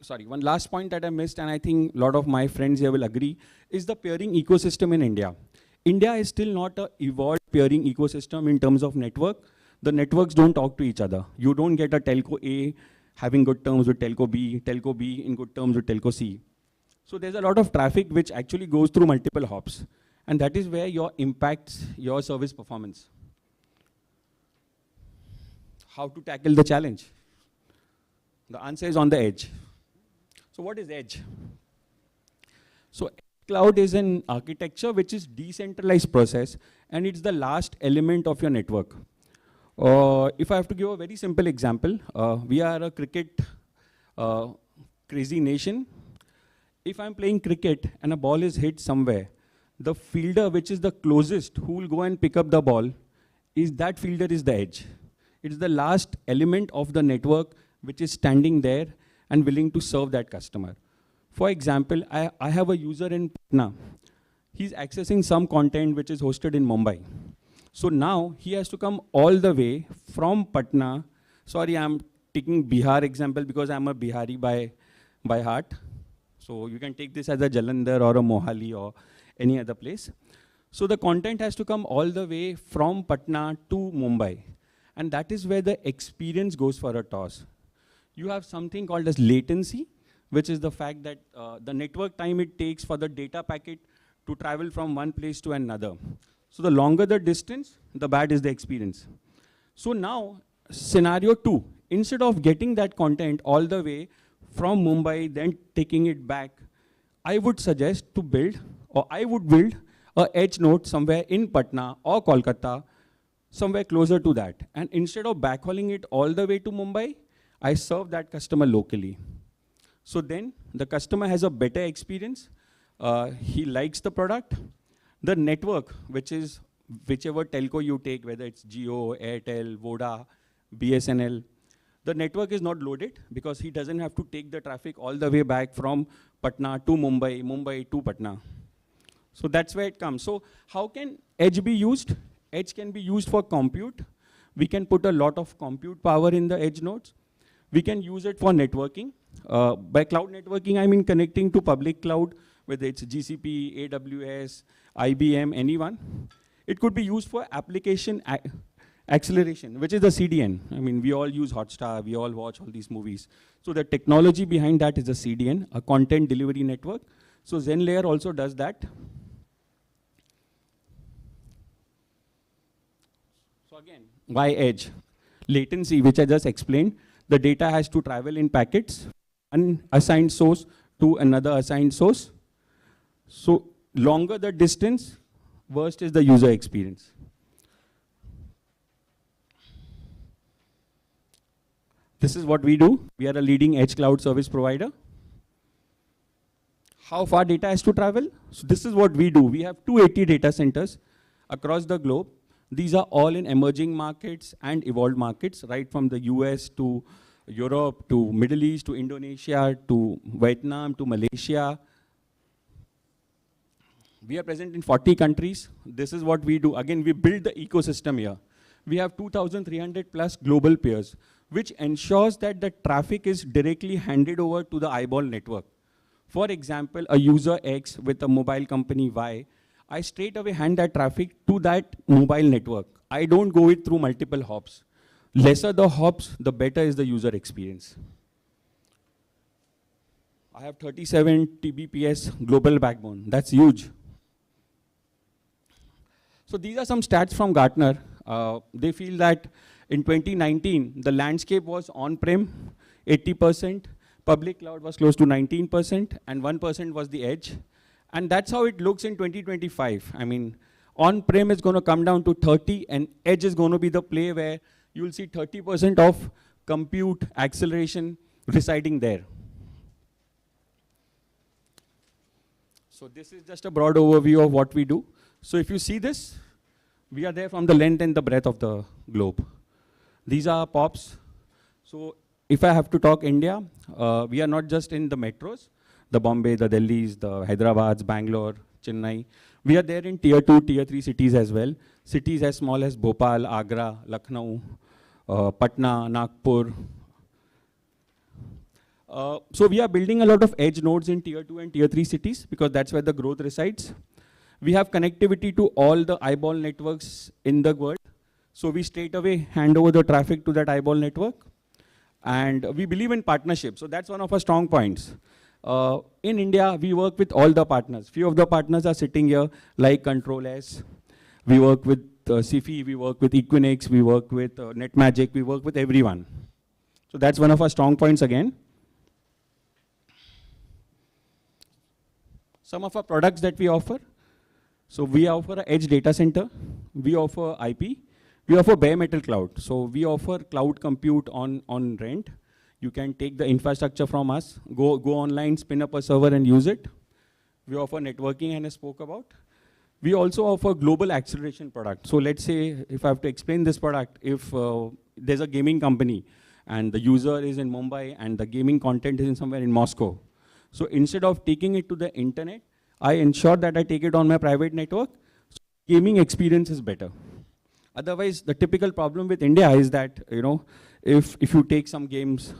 Sorry, one last point that I missed, and I think a lot of my friends here will agree, is the peering ecosystem in India. India is still not an evolved peering ecosystem in terms of network. The networks don't talk to each other. You don't get a telco A having good terms with telco B in good terms with telco C. So there's a lot of traffic which actually goes through multiple hops. And that is where your impacts your service performance. How to tackle the challenge? The answer is on the edge. So what is edge? So cloud is an architecture which is decentralized process, and it's the last element of your network. If I have to give a very simple example, we are a cricket crazy nation. If I'm playing cricket and a ball is hit somewhere, the fielder which is the closest who will go and pick up the ball, is that fielder is the edge. It's the last element of the network which is standing there and willing to serve that customer. For example, I have a user in Patna. He's accessing some content which is hosted in Mumbai. So now he has to come all the way from Patna. Sorry, I'm taking Bihar example because I'm a Bihari by heart. So you can take this as a Jalandhar or a Mohali or any other place. So the content has to come all the way from Patna to Mumbai. And that is where the experience goes for a toss. You have something called as latency, which is the fact that the network time it takes for the data packet to travel from one place to another. So the longer the distance, the bad is the experience. So now, scenario 2, instead of getting that content all the way from Mumbai, then taking it back, I would suggest to build, or I would build a edge node somewhere in Patna or Kolkata, somewhere closer to that. And instead of backhauling it all the way to Mumbai, I serve that customer locally. So then the customer has a better experience. He likes the product. The network, which is whichever telco you take, whether it's Jio, Airtel, Voda, BSNL, the network is not loaded because he doesn't have to take the traffic all the way back from Patna to Mumbai, Mumbai to Patna. So that's where it comes. So how can edge be used? Edge can be used for compute. We can put a lot of compute power in the edge nodes. We can use it for networking. By cloud networking, I mean connecting to public cloud, whether it's GCP, AWS, IBM, anyone. It could be used for application acceleration, which is the CDN. I mean, we all use Hotstar, we all watch all these movies. So the technology behind that is a CDN, a content delivery network. So ZenLayer also does that. So again, why edge? Latency, which I just explained, the data has to travel in packets, an assigned source to another assigned source. So longer the distance, worst is the user experience. This is what we do. We are a leading edge cloud service provider. How far data has to travel? So this is what we do. We have 280 data centers across the globe. These are all in emerging markets and evolved markets, right from the US to Europe, to Middle East, to Indonesia, to Vietnam, to Malaysia. We are present in 40 countries. This is what we do. Again, we build the ecosystem here. We have 2,300 plus global peers, which ensures that the traffic is directly handed over to the eyeball network. For example, a user X with a mobile company Y, I straight away hand that traffic to that mobile network. I don't go it through multiple hops. Lesser the hops, the better is the user experience. I have 37 Tbps global backbone. That's huge. So these are some stats from Gartner. They feel that in 2019, the landscape was on-prem, 80%, public cloud was close to 19%, and 1% was the edge. And that's how it looks in 2025. I mean, on-prem is going to come down to 30, and edge is going to be the play where you'll see 30% of compute acceleration residing there. So this is just a broad overview of what we do. So if you see this, we are there from the length and the breadth of the globe. These are POPs. So if I have to talk India, we are not just in the metros, the Bombay, the Delhis, the Hyderabad, Bangalore, Chennai. We are there in tier 2, tier 3 cities as well. Cities as small as Bhopal, Agra, Lucknow, Patna, Nagpur. So we are building a lot of edge nodes in tier 2 and tier 3 cities because that's where the growth resides. We have connectivity to all the eyeball networks in the world. So we straight away hand over the traffic to that eyeball network. And we believe in partnership. So that's one of our strong points. In India, we work with all the partners. Few of the partners are sitting here, like Control-S. We work with Sifi, we work with Equinix, we work with NetMagic, we work with everyone. So that's one of our strong points again. Some of our products that we offer. So we offer an edge data center, we offer IP, we offer bare metal cloud. So we offer cloud compute on rent. You can take the infrastructure from us, go online, spin up a server and use it. We offer networking, and I spoke about. We also offer global acceleration product. So let's say, if I have to explain this product, if there's a gaming company and the user is in Mumbai and the gaming content is in somewhere in Moscow. So instead of taking it to the internet, I ensure that I take it on my private network. So gaming experience is better. Otherwise, the typical problem with India is that, you know, if you take some games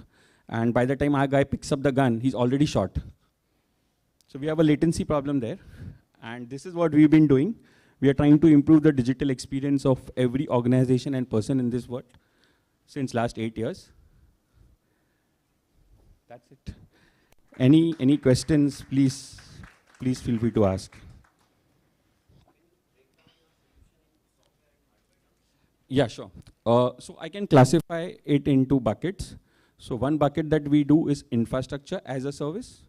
and by the time our guy picks up the gun, he's already shot. So we have a latency problem there. And this is what we've been doing. We are trying to improve the digital experience of every organization and person in this world since last 8 years. That's it. Any questions, please feel free to ask. Yeah, sure. So I can classify it into buckets. So one bucket that we do is infrastructure as a service.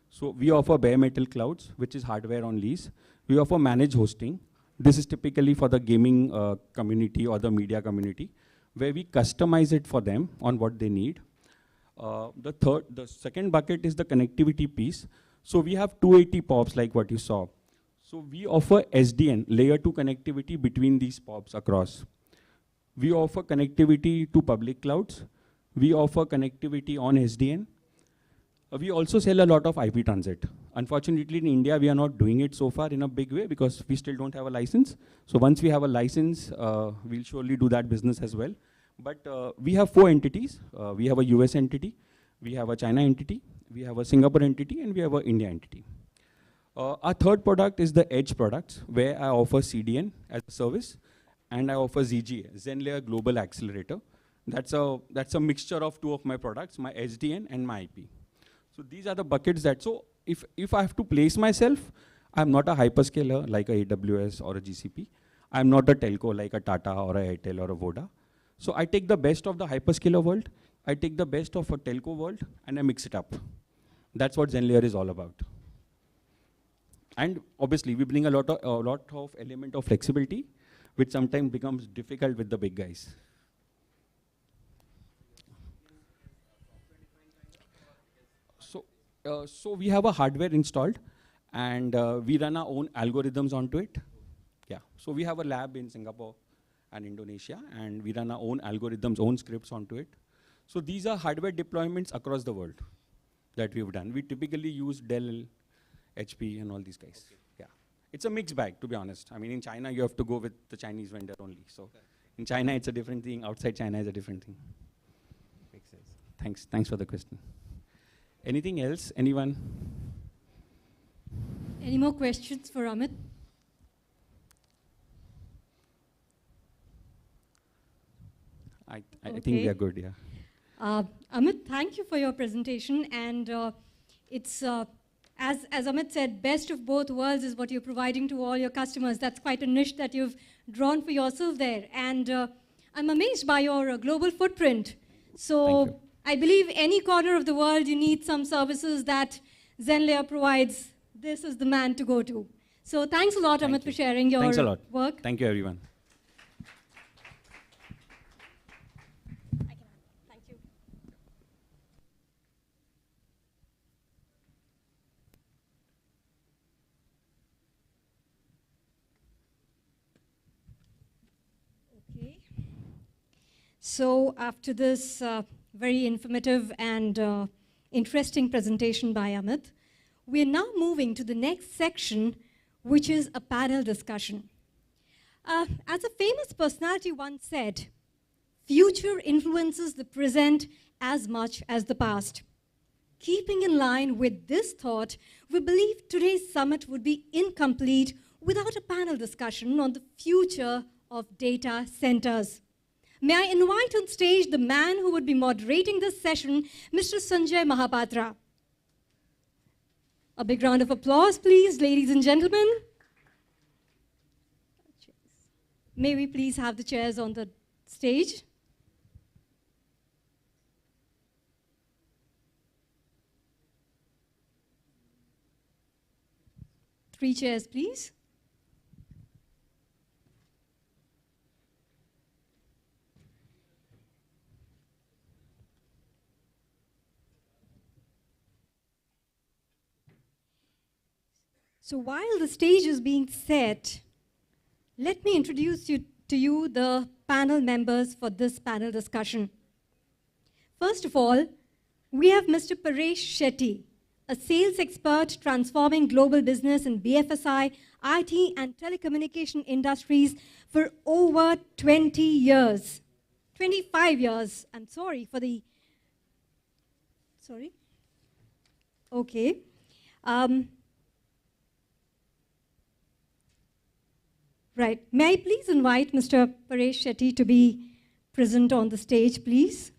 So we offer bare metal clouds, which is hardware on lease. We offer managed hosting. This is typically for the gaming community or the media community, where we customize it for them on what they need. The second bucket is the connectivity piece. So we have 280 POPs like what you saw. So we offer SDN, layer 2 connectivity between these POPs across. We offer connectivity to public clouds. We offer connectivity on SDN. We also sell a lot of IP transit. Unfortunately, in India, we are not doing it so far in a big way because we still don't have a license. So once we have a license, we'll surely do that business as well. But we have 4 entities. We have a US entity, we have a China entity, we have a Singapore entity, and we have an India entity. Our third product is the Edge products, where I offer CDN as a service, and I offer ZGA, ZenLayer Global Accelerator. That's a mixture of 2 of my products, my SDN and my IP. So these are the buckets that, so if I have to place myself, I'm not a hyperscaler like a AWS or a GCP. I'm not a telco like a Tata or a Airtel or a Voda. So I take the best of the hyperscaler world, I take the best of a telco world, and I mix it up. That's what ZenLayer is all about. And obviously, we bring a lot of element of flexibility, which sometimes becomes difficult with the big guys. So we have a hardware installed, and we run our own algorithms onto it. Yeah. So we have a lab in Singapore and Indonesia, and we run our own algorithms, own scripts onto it. So these are hardware deployments across the world that we've done. We typically use Dell, HP, and all these guys. Okay. Yeah. It's a mixed bag, to be honest. I mean, in China, you have to go with the Chinese vendor only. So in China, it's a different thing. Outside China, is a different thing. Makes sense. Thanks for the question. Anything else? Anyone? Any more questions for Amit? I think we are good, yeah. Amit, thank you for your presentation. And it's, as Amit said, best of both worlds is what you're providing to all your customers. That's quite a niche that you've drawn for yourself there. And I'm amazed by your global footprint. So I believe any corner of the world you need some services that ZenLayer provides, this is the man to go to. So thanks a lot, Amit, for sharing your Thanks a lot. work. Thank you, everyone. Thank you. Okay. So after this very informative and interesting presentation by Amit, we are now moving to the next section, which is a panel discussion. As a famous personality once said, future influences the present as much as the past. Keeping in line with this thought, we believe today's summit would be incomplete without a panel discussion on the future of data centers. May I invite on stage the man who would be moderating this session, Mr. Sanjay Mahapatra. A big round of applause, please, ladies and gentlemen. May we please have the chairs on the stage? Three chairs, please. So while the stage is being set, let me introduce to you the panel members for this panel discussion. First of all, we have Mr. Paresh Shetty, a sales expert transforming global business in BFSI, IT, and telecommunication industries for over 20 years. 25 years, I'm sorry for the, sorry? Okay. Right. May I please invite Mr. Paresh Shetty to be present on the stage, please?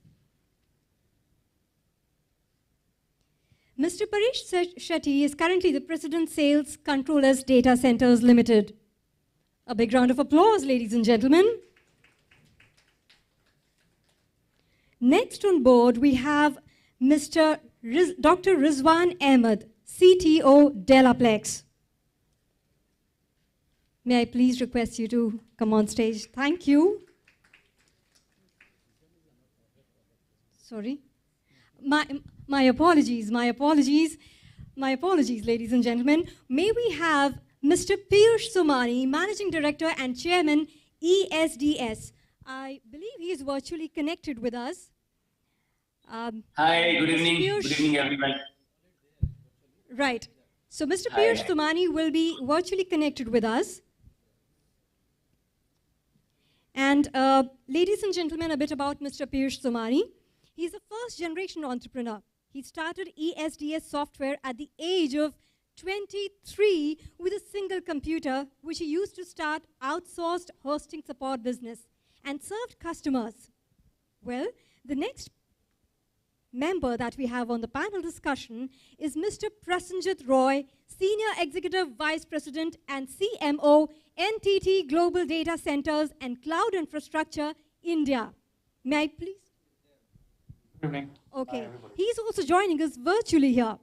Mr. Paresh Shetty is currently the President Sales Controllers Data Centers Limited. A big round of applause, ladies and gentlemen. Next on board, we have Dr. Rizwan Ahmed, CTO Delaplex. May I please request you to come on stage? Thank you. Sorry. My apologies, my apologies. My apologies, ladies and gentlemen. May we have Mr. Piyush Somani, Managing Director and Chairman, ESDS. I believe he is virtually connected with us. Hi, good Mr. evening. Good Piyush- evening, everyone. Right. So Mr. Hi, Piyush hi. Somani will be virtually connected with us. And ladies and gentlemen, a bit about Mr. Piyush Somani. He's a first generation entrepreneur. He started ESDS software at the age of 23 with a single computer, which he used to start outsourced hosting support business and served customers. Well, the next member that we have on the panel discussion is Mr. Prasenjit Roy, Senior Executive Vice President and CMO, NTT Global Data Centers and Cloud Infrastructure, India. May I please? Good evening. Okay. He's also joining us virtually here.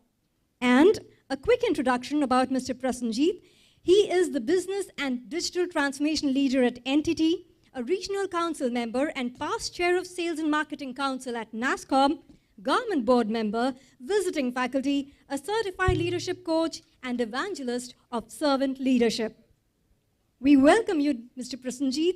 And a quick introduction about Mr. Prasenjit. He is the Business and Digital Transformation Leader at NTT, a Regional Council member and past Chair of Sales and Marketing Council at NASCOM, Government Board member, visiting faculty, a certified leadership coach, and evangelist of servant leadership. We welcome you, Mr. Prasenjit,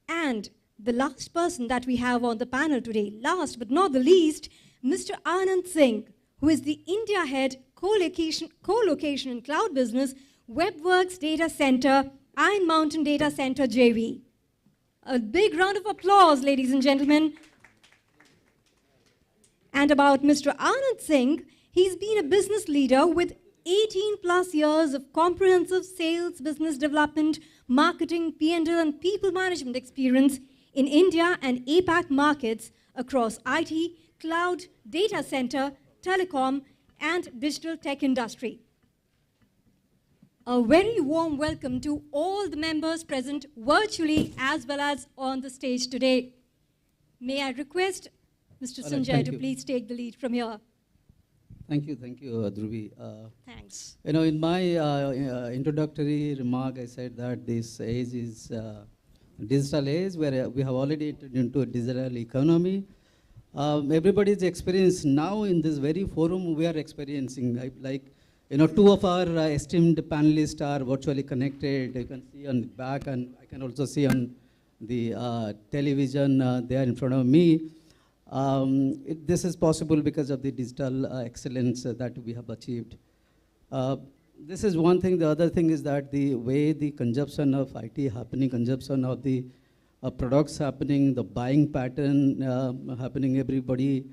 and the last person that we have on the panel today, last but not the least, Mr. Anand Singh, who is the India head co-location and cloud business, WebWorks Data Center, Iron Mountain Data Center JV. A big round of applause, ladies and gentlemen. And about Mr. Anand Singh, he's been a business leader with 18 plus years of comprehensive sales, business development, marketing, P&L, and people management experience in India and APAC markets across IT, cloud, data center, telecom, and digital tech industry. A very warm welcome to all the members present virtually as well as on the stage today. May I request Mr. All right, Sanjay thank to you. please take the lead from here. Thank you, Dhruvi. Thanks. You know, in my introductory remark, I said that this age is digital age, where we have already entered into a digital economy. Everybody's experience now in this very forum we are experiencing. You know, two of our esteemed panelists are virtually connected. You can see on the back, and I can also see on the television there in front of me. This is possible because of the digital excellence that we have achieved. This is one thing. The other thing is that the way the consumption of IT happening, consumption of the products happening, the buying pattern happening, everybody.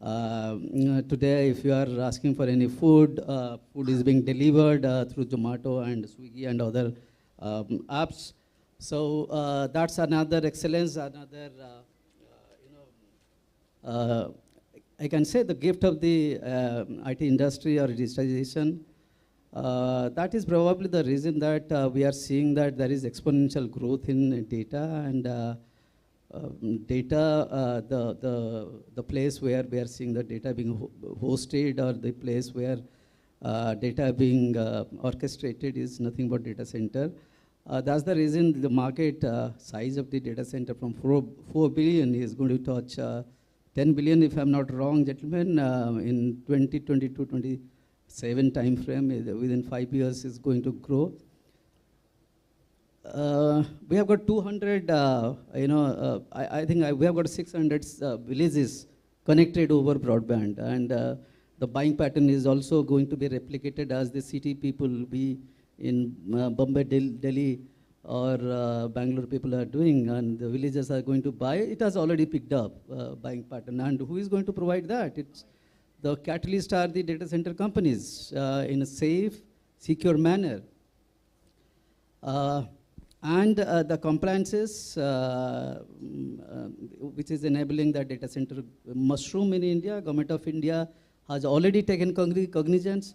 Today, if you are asking for any food, food is being delivered through Zomato and Swiggy and other apps. So that's another excellence, another I can say the gift of the IT industry or digitization. That is probably the reason that we are seeing that there is exponential growth in data, and data, the place where we are seeing the data being hosted, or the place where data being orchestrated is nothing but data center. That's the reason the market size of the data center from 4 billion is going to touch 10 billion, if I'm not wrong, gentlemen, in 2022-27 time frame. Within 5 years is going to grow. We have got 200, I think we have got 600 villages connected over broadband, and the buying pattern is also going to be replicated as the city people be in Bombay, Delhi, or Bangalore people are doing, and the villages are going to buy. It has already picked up buying pattern, and who is going to provide that? It's the catalyst are the data center companies in a safe, secure manner. And the compliances, which is enabling the data center mushroom in India. Government of India has already taken cognizance,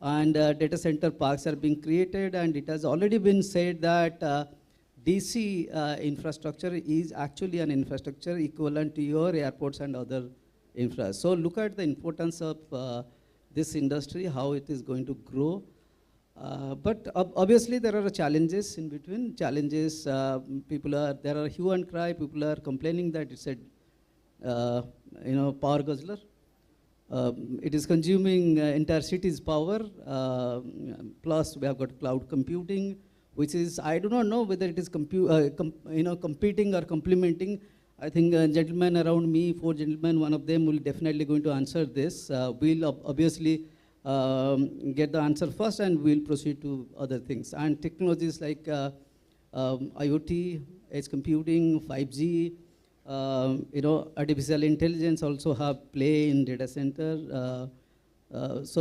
and data center parks are being created, and it has already been said that DC infrastructure is actually an infrastructure equivalent to your airports and other infra. So look at the importance of this industry, how it is going to grow. But obviously there are challenges in between. Challenges, there are hue and cry. People are complaining that it's a, power guzzler. It is consuming entire city's power. Plus, we have got cloud computing, which is, I do not know whether it is competing or complementing. I think gentlemen around me, 4 gentlemen, one of them will definitely going to answer this. We'll obviously get the answer first, and we'll proceed to other things. And technologies like IoT, edge computing, 5G, artificial intelligence also have play in data center. These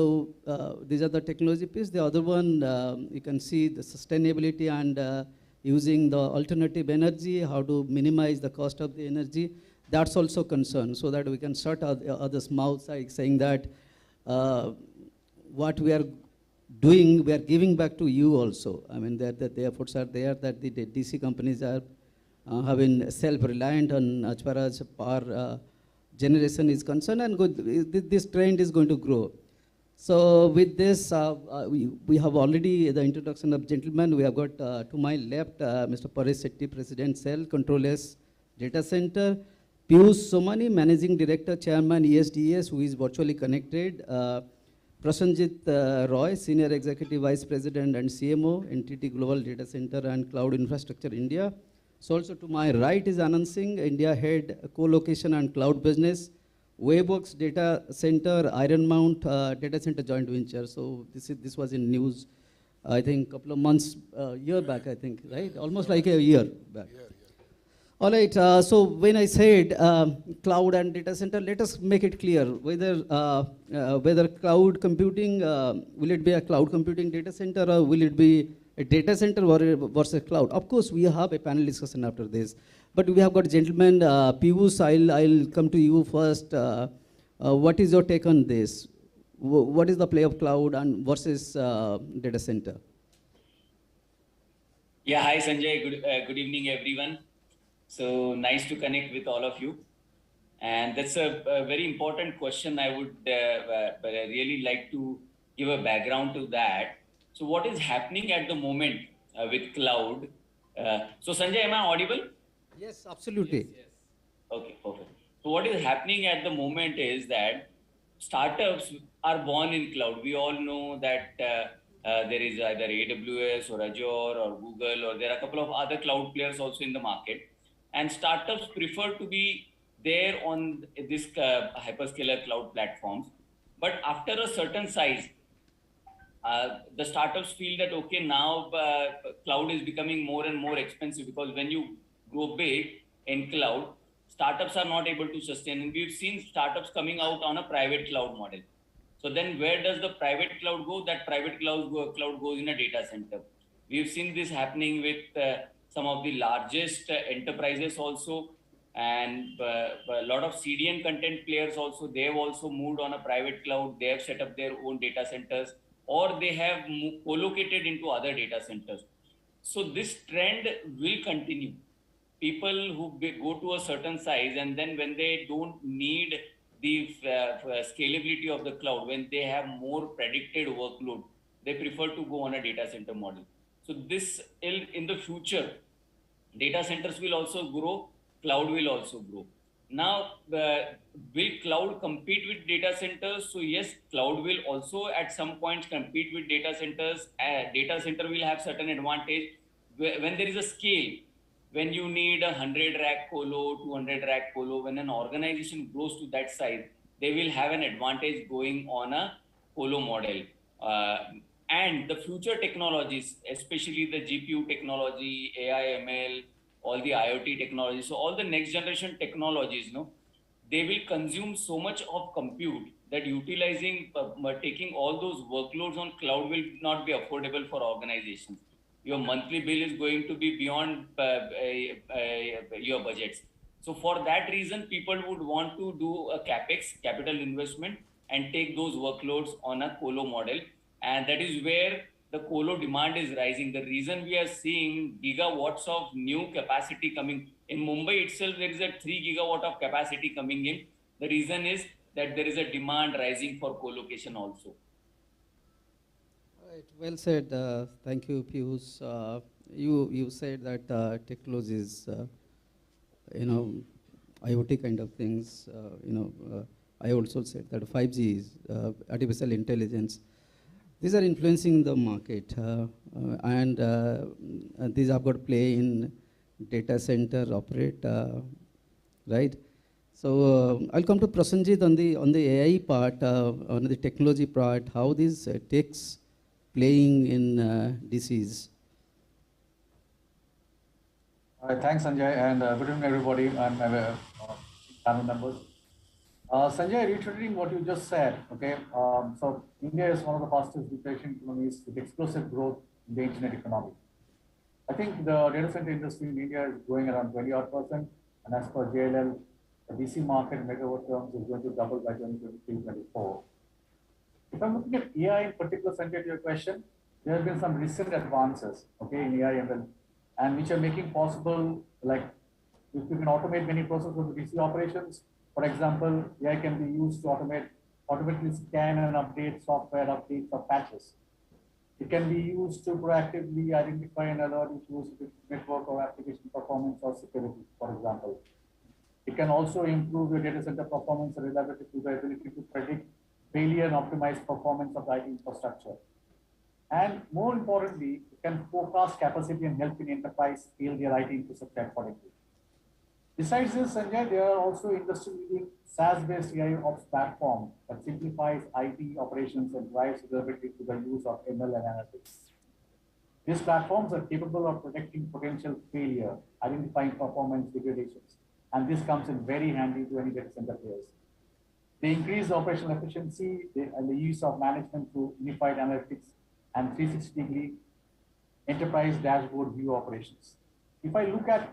are the technology piece. The other one, you can see the sustainability and using the alternative energy, how to minimize the cost of the energy. That's also concerned, so that we can shut others' mouths saying that what we are doing, we are giving back to you also. I mean, that the efforts are there, that the DC companies are have been self-reliant on as far as power generation is concerned, and this trend is going to grow. So with this, we have already the introduction of gentlemen. We have got to my left, Mr. Paresh Setty, President, Cell Controllers Data Center. Piyush Somani, Managing Director, Chairman, ESDS, who is virtually connected. Prasanjit Roy, Senior Executive Vice President and CMO, NTT Global Data Center and Cloud Infrastructure India. So also to my right is Anand Singh, India Head, Co-Location and Cloud Business, Waybox Data Center, Iron Mount Data Center Joint Venture. So this was in news, I think, couple of months, year back, I think, right? Almost like a year back. All right, so when I said cloud and data center, let us make it clear whether cloud computing, will it be a cloud computing data center, or will it be a data center versus cloud? Of course, we have a panel discussion after this, but we have got gentlemen, Piyush, I'll come to you first. What is your take on this? What is the play of cloud and versus data center? Yeah, hi Sanjay, good evening everyone. So nice to connect with all of you. And that's a very important question. I would really like to give a background to that. So what is happening at the moment with cloud? So Sanjay, am I audible? Yes, absolutely. Yes. Okay, perfect. So what is happening at the moment is that startups are born in cloud. We all know that there is either AWS or Azure or Google, or there are a couple of other cloud players also in the market. And startups prefer to be there on this hyperscaler cloud platforms. But after a certain size, the startups feel that, okay, now cloud is becoming more and more expensive, because when you go big in cloud, startups are not able to sustain. And we've seen startups coming out on a private cloud model. So then where does the private cloud go? That private cloud goes in a data center. We've seen this happening with some of the largest enterprises also, and a lot of CDN content players also. They have also moved on a private cloud. They have set up their own data centers, or they have co-located into other data centers. So this trend will continue. People who go to a certain size, and then when they don't need the scalability of the cloud, when they have more predicted workload, they prefer to go on a data center model. So this, in the future, data centers will also grow, cloud will also grow. Now, will cloud compete with data centers? So yes, cloud will also at some point compete with data centers. Data center will have certain advantage when there is a scale. When you need 100 rack colo, 200 rack colo, when an organization grows to that size, they will have an advantage going on a colo model. And the future technologies, especially the GPU technology, AI, ML, all the IoT technologies, so all the next generation technologies, they will consume so much of compute that utilizing, taking all those workloads on cloud will not be affordable for organizations. Your monthly bill is going to be beyond your budgets. So for that reason, people would want to do a CapEx, capital investment, and take those workloads on a colo model. And that is where the colo demand is rising. The reason we are seeing gigawatts of new capacity coming in Mumbai itself, there is a 3 gigawatt of capacity coming in. The reason is that there is a demand rising for co-location also. Right, well said. Thank you, Piyush. You said that technologies, IoT kind of things, I also said that 5G is artificial intelligence. These are influencing the market, and these have got to play in data center operate, right? So I'll come to Prasanjit on the AI part, on the technology part, how these techs playing in DCs. Thanks, Sanjay, and good evening, everybody. I'm panel members. Sanjay, reiterating what you just said, okay, so India is one of the fastest developing economies with explosive growth in the internet economy. I think the data center industry in India is growing around 20-odd%, and as per JLL, the DC market in megawatt terms is going to double by 2023-24. If I'm looking at AI in particular, Sanjay, to your question, there have been some recent advances, okay, in AI ML, and which are making possible, like, if you can automate many processes of DC operations. For example, AI can be used to automatically scan and update software updates or patches. It can be used to proactively identify and alert issues with network or application performance or security, for example. It can also improve your data center performance and reliability through the ability to predict failure and optimize performance of the IT infrastructure. And more importantly, it can forecast capacity and help in enterprise scale their IT infrastructure accordingly. Besides this, Sanjay, there are also industry-leading SaaS-based AI ops platform that simplifies IT operations and drives reliability to the use of ML and analytics. These platforms are capable of predicting potential failure, identifying performance degradations, and this comes in very handy to any data center players. They increase the operational efficiency and the use of management through unified analytics and 360-degree enterprise dashboard view operations. If I look at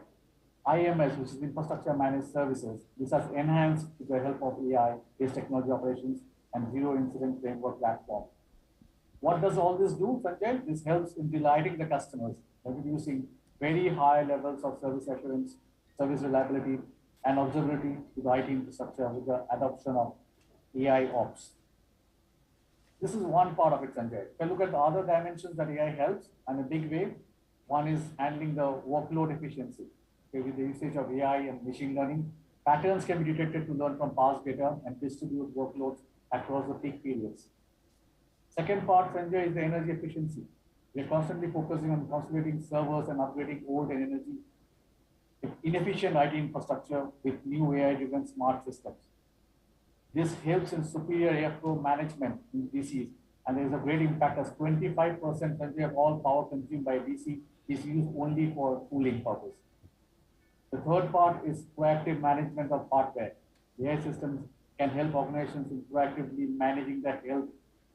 IMS, which is Infrastructure Managed Services, this has enhanced with the help of AI-based technology operations and zero incident framework platform. What does all this do, Sanjay? This helps in delighting the customers, introducing very high levels of service assurance, service reliability, and observability to the IT infrastructure with the adoption of AI ops. This is one part of it, Sanjay. If I look at the other dimensions that AI helps in a big way, one is handling the workload efficiency. Okay, with the usage of AI and machine learning, patterns can be detected to learn from past data and distribute workloads across the peak periods. Second part, Sanjay, is the energy efficiency. We are constantly focusing on consolidating servers and upgrading old and energy inefficient IT infrastructure with new AI-driven smart systems. This helps in superior airflow management in DCs, and there is a great impact as 25% of all power consumed by DC is used only for cooling purpose. The third part is proactive management of hardware. AI systems can help organizations in proactively managing the health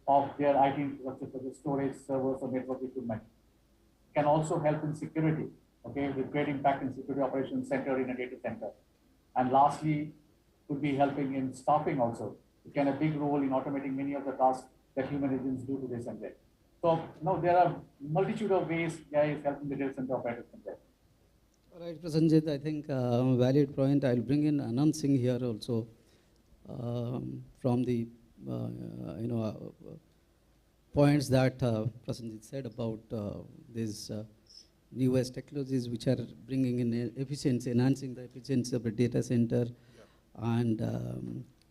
of their IT infrastructure for the storage, servers, or network equipment. It can also help in security, okay, with great impact in security operations centered in a data center. And lastly, could be helping in staffing also. It can have a big role in automating many of the tasks that human agents do to this and that. So, no, there are multitude of ways AI is helping the data center operators from there. All right, Prasanjit, I think valid point. I'll bring in Anand Singh here also from the points that Prasanjit said about these newest technologies which are bringing in efficiency, enhancing the efficiency of the data center, and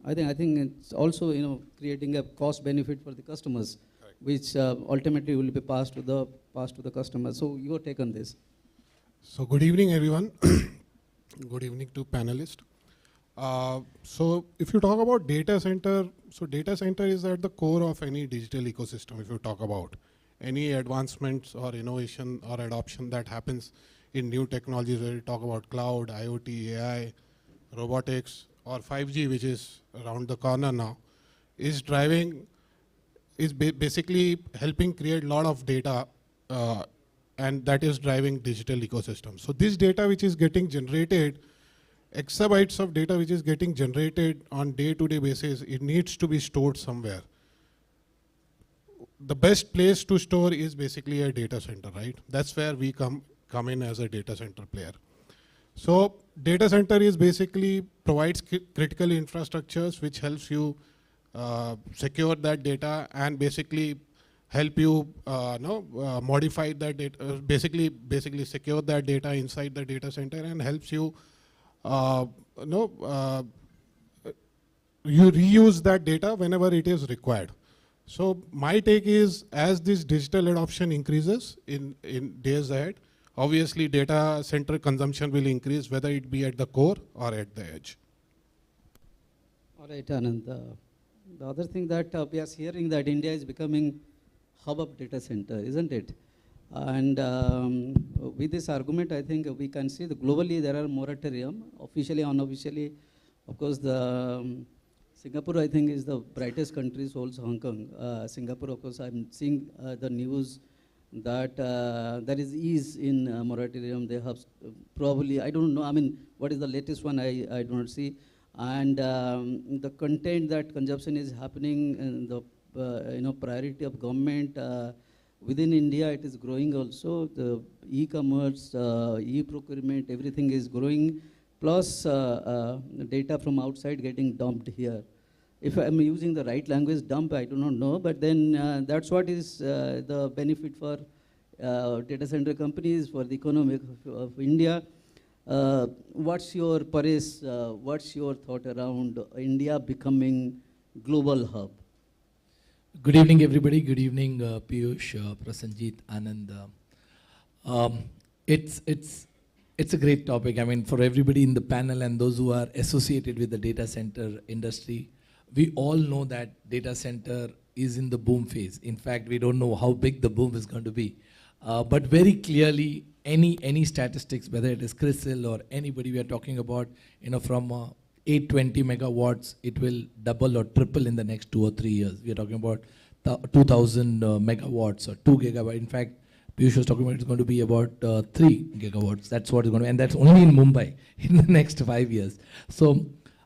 I think it's also creating a cost benefit for the customers, which ultimately will be passed to the customer. So your take on this? So good evening, everyone. Good evening to panelists. So if you talk about data center, so data center is at the core of any digital ecosystem. If you talk about any advancements or innovation or adoption that happens in new technologies, where you talk about cloud, IoT, AI, robotics, or 5G, which is around the corner now, is basically helping create a lot of data, and that is driving digital ecosystem. So this data which is getting generated, exabytes of data which is getting generated on day-to-day basis, it needs to be stored somewhere. The best place to store is basically a data center, right? That's where we come in as a data center player. So data center is basically provides critical infrastructures which helps you secure that data and basically help you modify that data, basically secure that data inside the data center, and helps you you reuse that data whenever it is required. So my take is, as this digital adoption increases in days ahead, obviously data center consumption will increase, whether it be at the core or at the edge. All right, Anand. The other thing that we are hearing that India is becoming hub of data center, isn't it? And with this argument, I think we can see that globally there are moratorium, officially, unofficially. Of course, the Singapore, I think, is the brightest country, so also Hong Kong. Singapore, of course, I'm seeing the news that there is ease in moratorium. They have probably, I don't know, I mean, what is the latest one, I do not see. And the content that consumption is happening in the priority of government within India, it is growing also. The e-commerce, e-procurement, everything is growing. Plus data from outside getting dumped here. If I'm using the right language, dump, I do not know, but then that's what is the benefit for data center companies, for the economy of India. What's your, Paresh, what's your thought around India becoming global hub? Good evening, everybody. Good evening, Piyush, Prasanjit, Anand. It's a great topic. I mean, for everybody in the panel and those who are associated with the data center industry, we all know that data center is in the boom phase. In fact, we don't know how big the boom is going to be. But very clearly, any statistics, whether it is CRISIL or anybody we are talking about, from 820 megawatts, it will double or triple in the next 2 or 3 years. We are talking about 2,000 megawatts or 2 gigabytes. In fact, Piyush was talking about it's going to be about 3 gigawatts. That's what it's going to be. And that's only in Mumbai in the next 5 years. So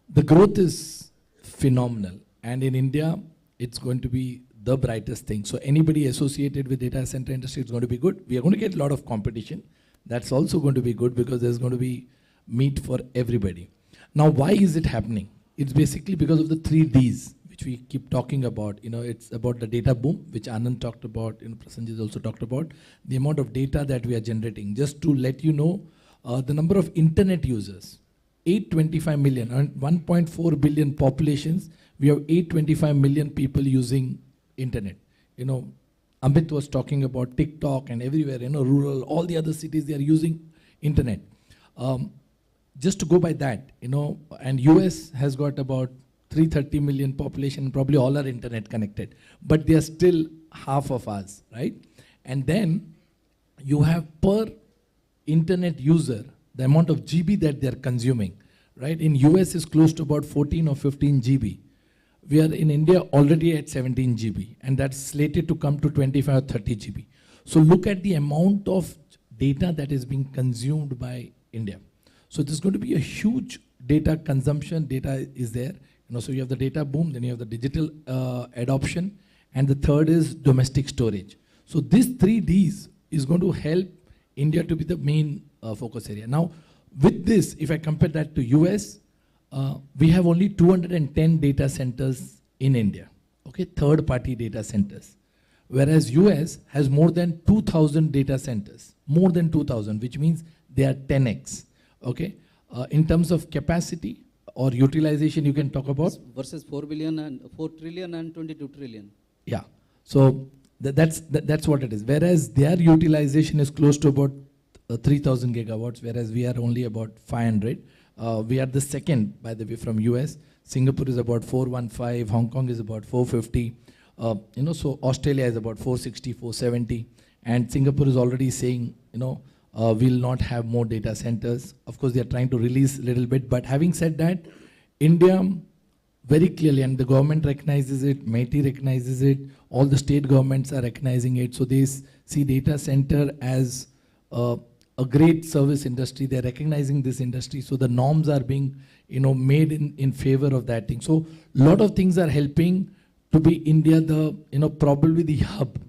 the growth is phenomenal. And in India, it's going to be the brightest thing. So anybody associated with data center industry is going to be good. We are going to get a lot of competition. That's also going to be good because there's going to be meat for everybody. Now, why is it happening? It's basically because of the 3 Ds, which we keep talking about. It's about the data boom, which Anand talked about, Prasanjit also talked about, the amount of data that we are generating. Just to let you know, the number of internet users, 825 million, and 1.4 billion populations, we have 825 million people using internet. Amit was talking about TikTok and everywhere, rural, all the other cities, they are using internet. Just to go by that, and US has got about 330 million population, probably all are internet connected, but they are still half of us, right? And then you have per internet user, the amount of GB that they are consuming, right? In US is close to about 14 or 15 GB. We are in India already at 17 GB, and that's slated to come to 25 or 30 GB. So look at the amount of data that is being consumed by India. So there's going to be a huge data consumption. Data is there. So you have the data boom, then you have the digital adoption, and the third is domestic storage. So these 3 Ds is going to help India to be the main focus area. Now, with this, if I compare that to US, we have only 210 data centers in India, okay, third-party data centers. Whereas US has more than 2,000 data centers, more than 2,000, which means they are 10x, okay? In terms of capacity or utilization, you can talk about? Versus 4 trillion and 22 trillion. Yeah, so that's what it is. Whereas their utilization is close to about 3,000 gigawatts, whereas we are only about 500. We are the second, by the way, from US. Singapore is about 415, Hong Kong is about 450. So Australia is about 460, 470. And Singapore is already saying, we'll not have more data centers. Of course, they are trying to release a little bit. But having said that, India very clearly, and the government recognizes it, MeitY recognizes it, all the state governments are recognizing it. So they see data center as a great service industry. They're recognizing this industry. So the norms are being, made in favor of that thing. So a lot of things are helping to be India probably the hub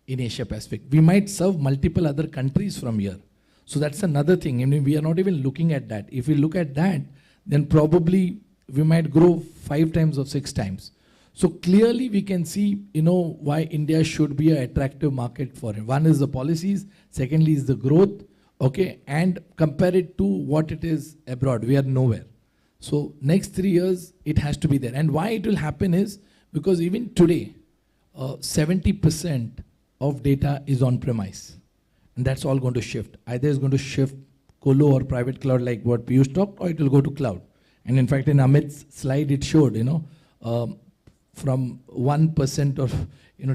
in Asia Pacific. We might serve multiple other countries from here. So that's another thing. We are not even looking at that. If we look at that, then probably we might grow 5 times or 6 times. So clearly we can see, why India should be an attractive market for it. One is the policies, secondly is the growth, okay, and compare it to what it is abroad. We are nowhere. So next 3 years, it has to be there. And why it will happen is because even today, 70% of data is on premise. And that's all going to shift. Either it's going to shift colo or private cloud like what Piyush talked, or it will go to cloud. And in fact, in Amit's slide, it showed, from 1% or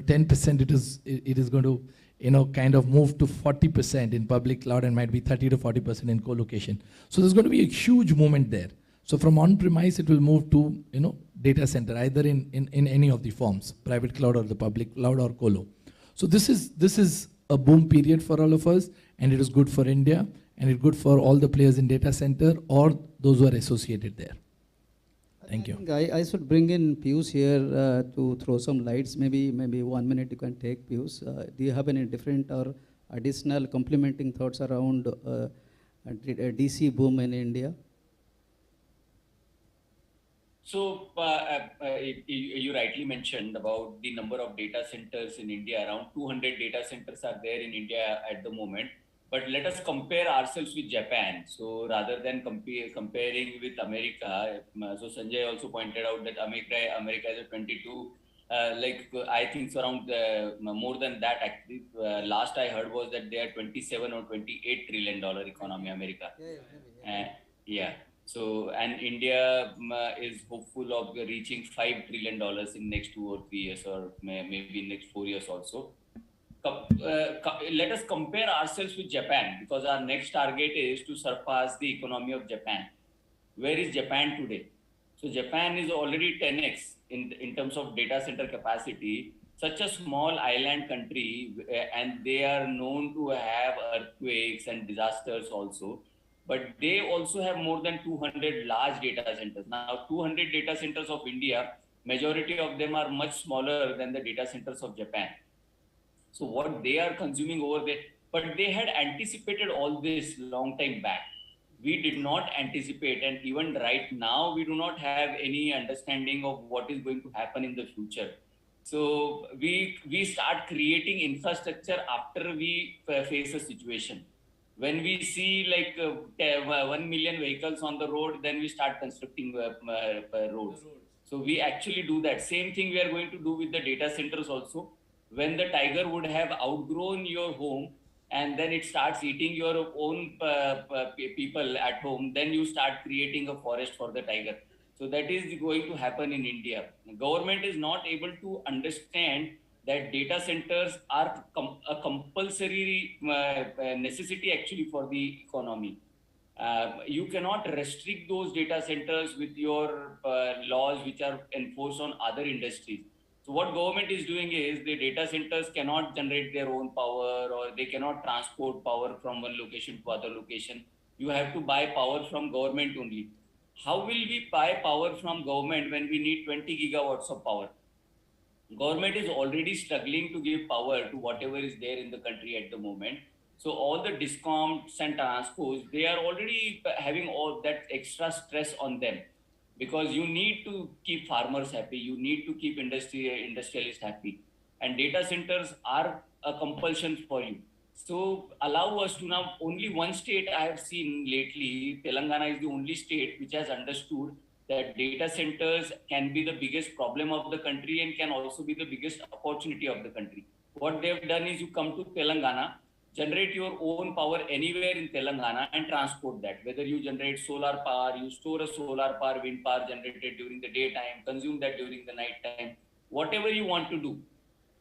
10%, it is going to kind of move to 40% in public cloud and might be 30 to 40% in co-location. So there's going to be a huge movement there. So from on-premise, it will move to data center, either in any of the forms, private cloud or the public cloud or colo. So this is a boom period for all of us, and it is good for India, and it's good for all the players in data center or those who are associated there. Thank you. I should bring in Piyush here to throw some lights. Maybe 1 minute you can take, Piyush. Do you have any different or additional complementing thoughts around DC boom in India? So you rightly mentioned about the number of data centers in India. Around 200 data centers are there in India at the moment. But let us compare ourselves with Japan. So rather than comparing with America, so Sanjay also pointed out that America is a 22. I think it's around more than that actually. Last I heard was that they are 27 or 28 $trillion economy, America. Yeah. So, and India is hopeful of reaching $5 trillion in next 2 or 3 years, or maybe next 4 years also. Let us compare ourselves with Japan, because our next target is to surpass the economy of Japan. Where is Japan today? So Japan is already 10x in terms of data center capacity. Such a small island country, and they are known to have earthquakes and disasters also. But they also have more than 200 large data centers. Now, 200 data centers of India, majority of them are much smaller than the data centers of Japan. So what they are consuming over there, but they had anticipated all this long time back. We did not anticipate, and even right now, we do not have any understanding of what is going to happen in the future. So we start creating infrastructure after we face a situation. When we see 1 million vehicles on the road, then we start constructing roads. So we actually do that. Same thing we are going to do with the data centers also. When the tiger would have outgrown your home and then it starts eating your own people at home, then you start creating a forest for the tiger. So that is going to happen in India. The government is not able to understand that data centers are a compulsory necessity actually for the economy. You cannot restrict those data centers with your laws which are enforced on other industries. So what government is doing is the data centers cannot generate their own power, or they cannot transport power from one location to other location. You have to buy power from government only. How will we buy power from government when we need 20 gigawatts of power? Government is already struggling to give power to whatever is there in the country at the moment. So all the discoms and transcos, they are already having all that extra stress on them, because you need to keep farmers happy, you need to keep industrialists happy, and data centers are a compulsion for you. So allow us to now, only one state I have seen lately, Telangana is the only state which has understood that data centers can be the biggest problem of the country and can also be the biggest opportunity of the country. What they've done is you come to Telangana, generate your own power anywhere in Telangana and transport that. Whether you generate solar power, you store a solar power, wind power generated during the daytime, consume that during the night time, whatever you want to do.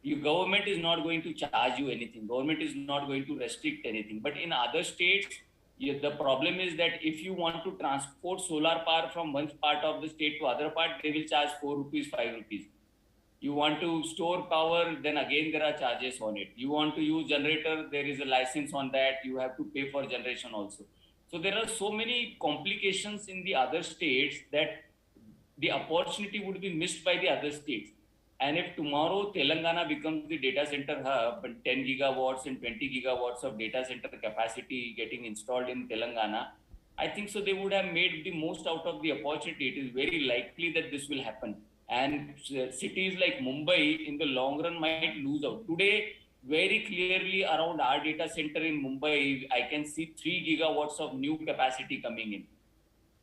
Your government is not going to charge you anything. Government is not going to restrict anything. But in other states, the problem is that if you want to transport solar power from one part of the state to other part, they will charge 4 rupees, 5 rupees. You want to store power, then again there are charges on it. You want to use generator, there is a license on that. You have to pay for generation also. So there are so many complications in the other states that the opportunity would be missed by the other states. And if tomorrow Telangana becomes the data center hub, and 10 gigawatts and 20 gigawatts of data center capacity getting installed in Telangana, I think so they would have made the most out of the opportunity. It is very likely that this will happen. And cities like Mumbai in the long run might lose out. Today, very clearly around our data center in Mumbai, I can see 3 gigawatts of new capacity coming in.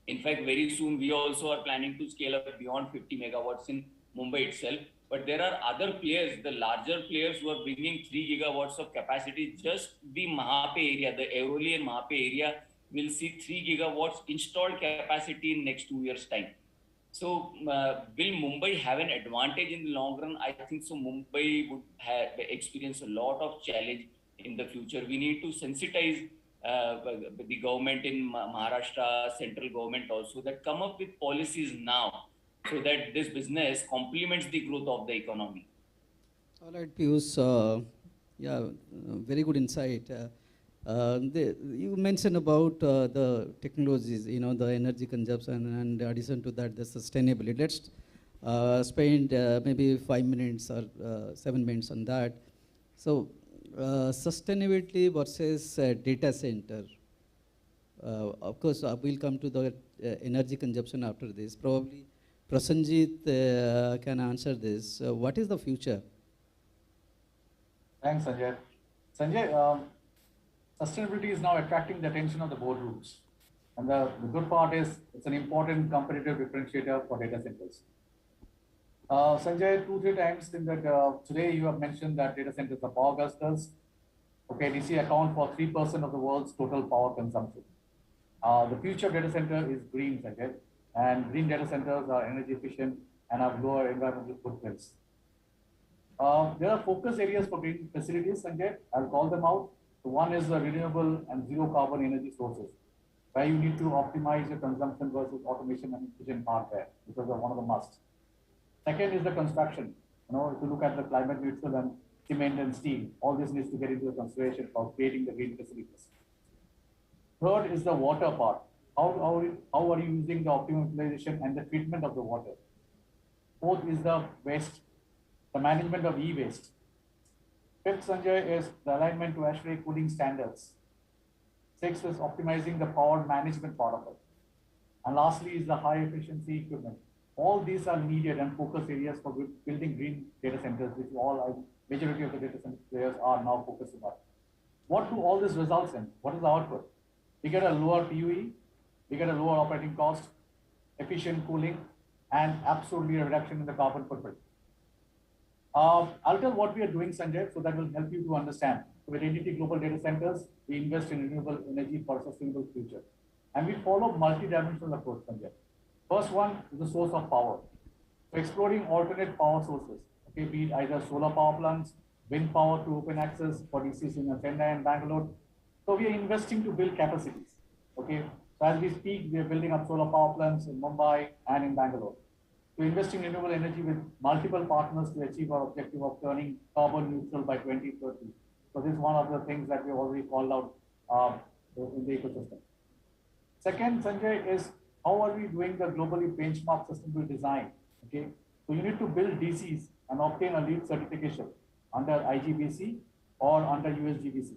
In fact, very soon we also are planning to scale up beyond 50 megawatts in Mumbai itself. But there are other players, the larger players who are bringing 3 gigawatts of capacity. Just the Mahape area, the Airoli and Mahape area will see 3 gigawatts installed capacity in next 2 years' time. So will Mumbai have an advantage in the long run? I think so. Mumbai would have experience a lot of challenge in the future. We need to sensitize the government in Maharashtra, central government also, that come up with policies now so that this business complements the growth of the economy. All right, Piyush. Very good insight. You mentioned about the technologies, the energy consumption, and in addition to that, the sustainability. Let's spend maybe 5 minutes or 7 minutes on that. So, sustainability versus data center. Of course, we'll come to the energy consumption after this. Probably Prasenjit can answer this. What is the future? Thanks, Sanjay. Sanjay, sustainability is now attracting the attention of the boardrooms. And the good part is it's an important competitive differentiator for data centers. Sanjay, 2-3 times in that today you have mentioned that data centers are power guzzlers. Okay, DC account for 3% of the world's total power consumption. The future of data center is green, Sanjay, and green data centers are energy efficient and have lower environmental footprints. There are focus areas for green facilities, Sanjay. I'll call them out. So one is the renewable and zero carbon energy sources, where you need to optimize your consumption versus automation and efficient hardware, because of one of the musts. Second is the construction. If you look at the climate neutral and cement and steel, all this needs to get into consideration for creating the green facilities. Third is the water part. How are you using the optimum utilization and the treatment of the water? Fourth is the waste, the management of e-waste. Fifth, Sanjay, is the alignment to ASHRAE cooling standards. Sixth is optimizing the power management part of it. And lastly is the high efficiency equipment. All these are needed and focus areas for building green data centers, which majority of the data center players are now focusing on. What do all this results in? What is the output? We get a lower PUE, we get a lower operating cost, efficient cooling, and absolutely a reduction in the carbon footprint. I'll tell what we are doing, Sanjay, so that will help you to understand. With NTT Global Data Centers, we invest in renewable energy for a sustainable future. And we follow multi-dimensional approach, Sanjay. First one is the source of power. So exploring alternate power sources, okay, be it either solar power plants, wind power to open access for DCs in Chennai and Bangalore. So we are investing to build capacities, okay. So as we speak, we are building up solar power plants in Mumbai and in Bangalore. We're investing in renewable energy with multiple partners to achieve our objective of turning carbon neutral by 2030. So this is one of the things that we already called out in the ecosystem. Second, Sanjay, is how are we doing the globally benchmark sustainable design? Okay, so you need to build DCs and obtain a LEED certification under IGBC or under USGBC.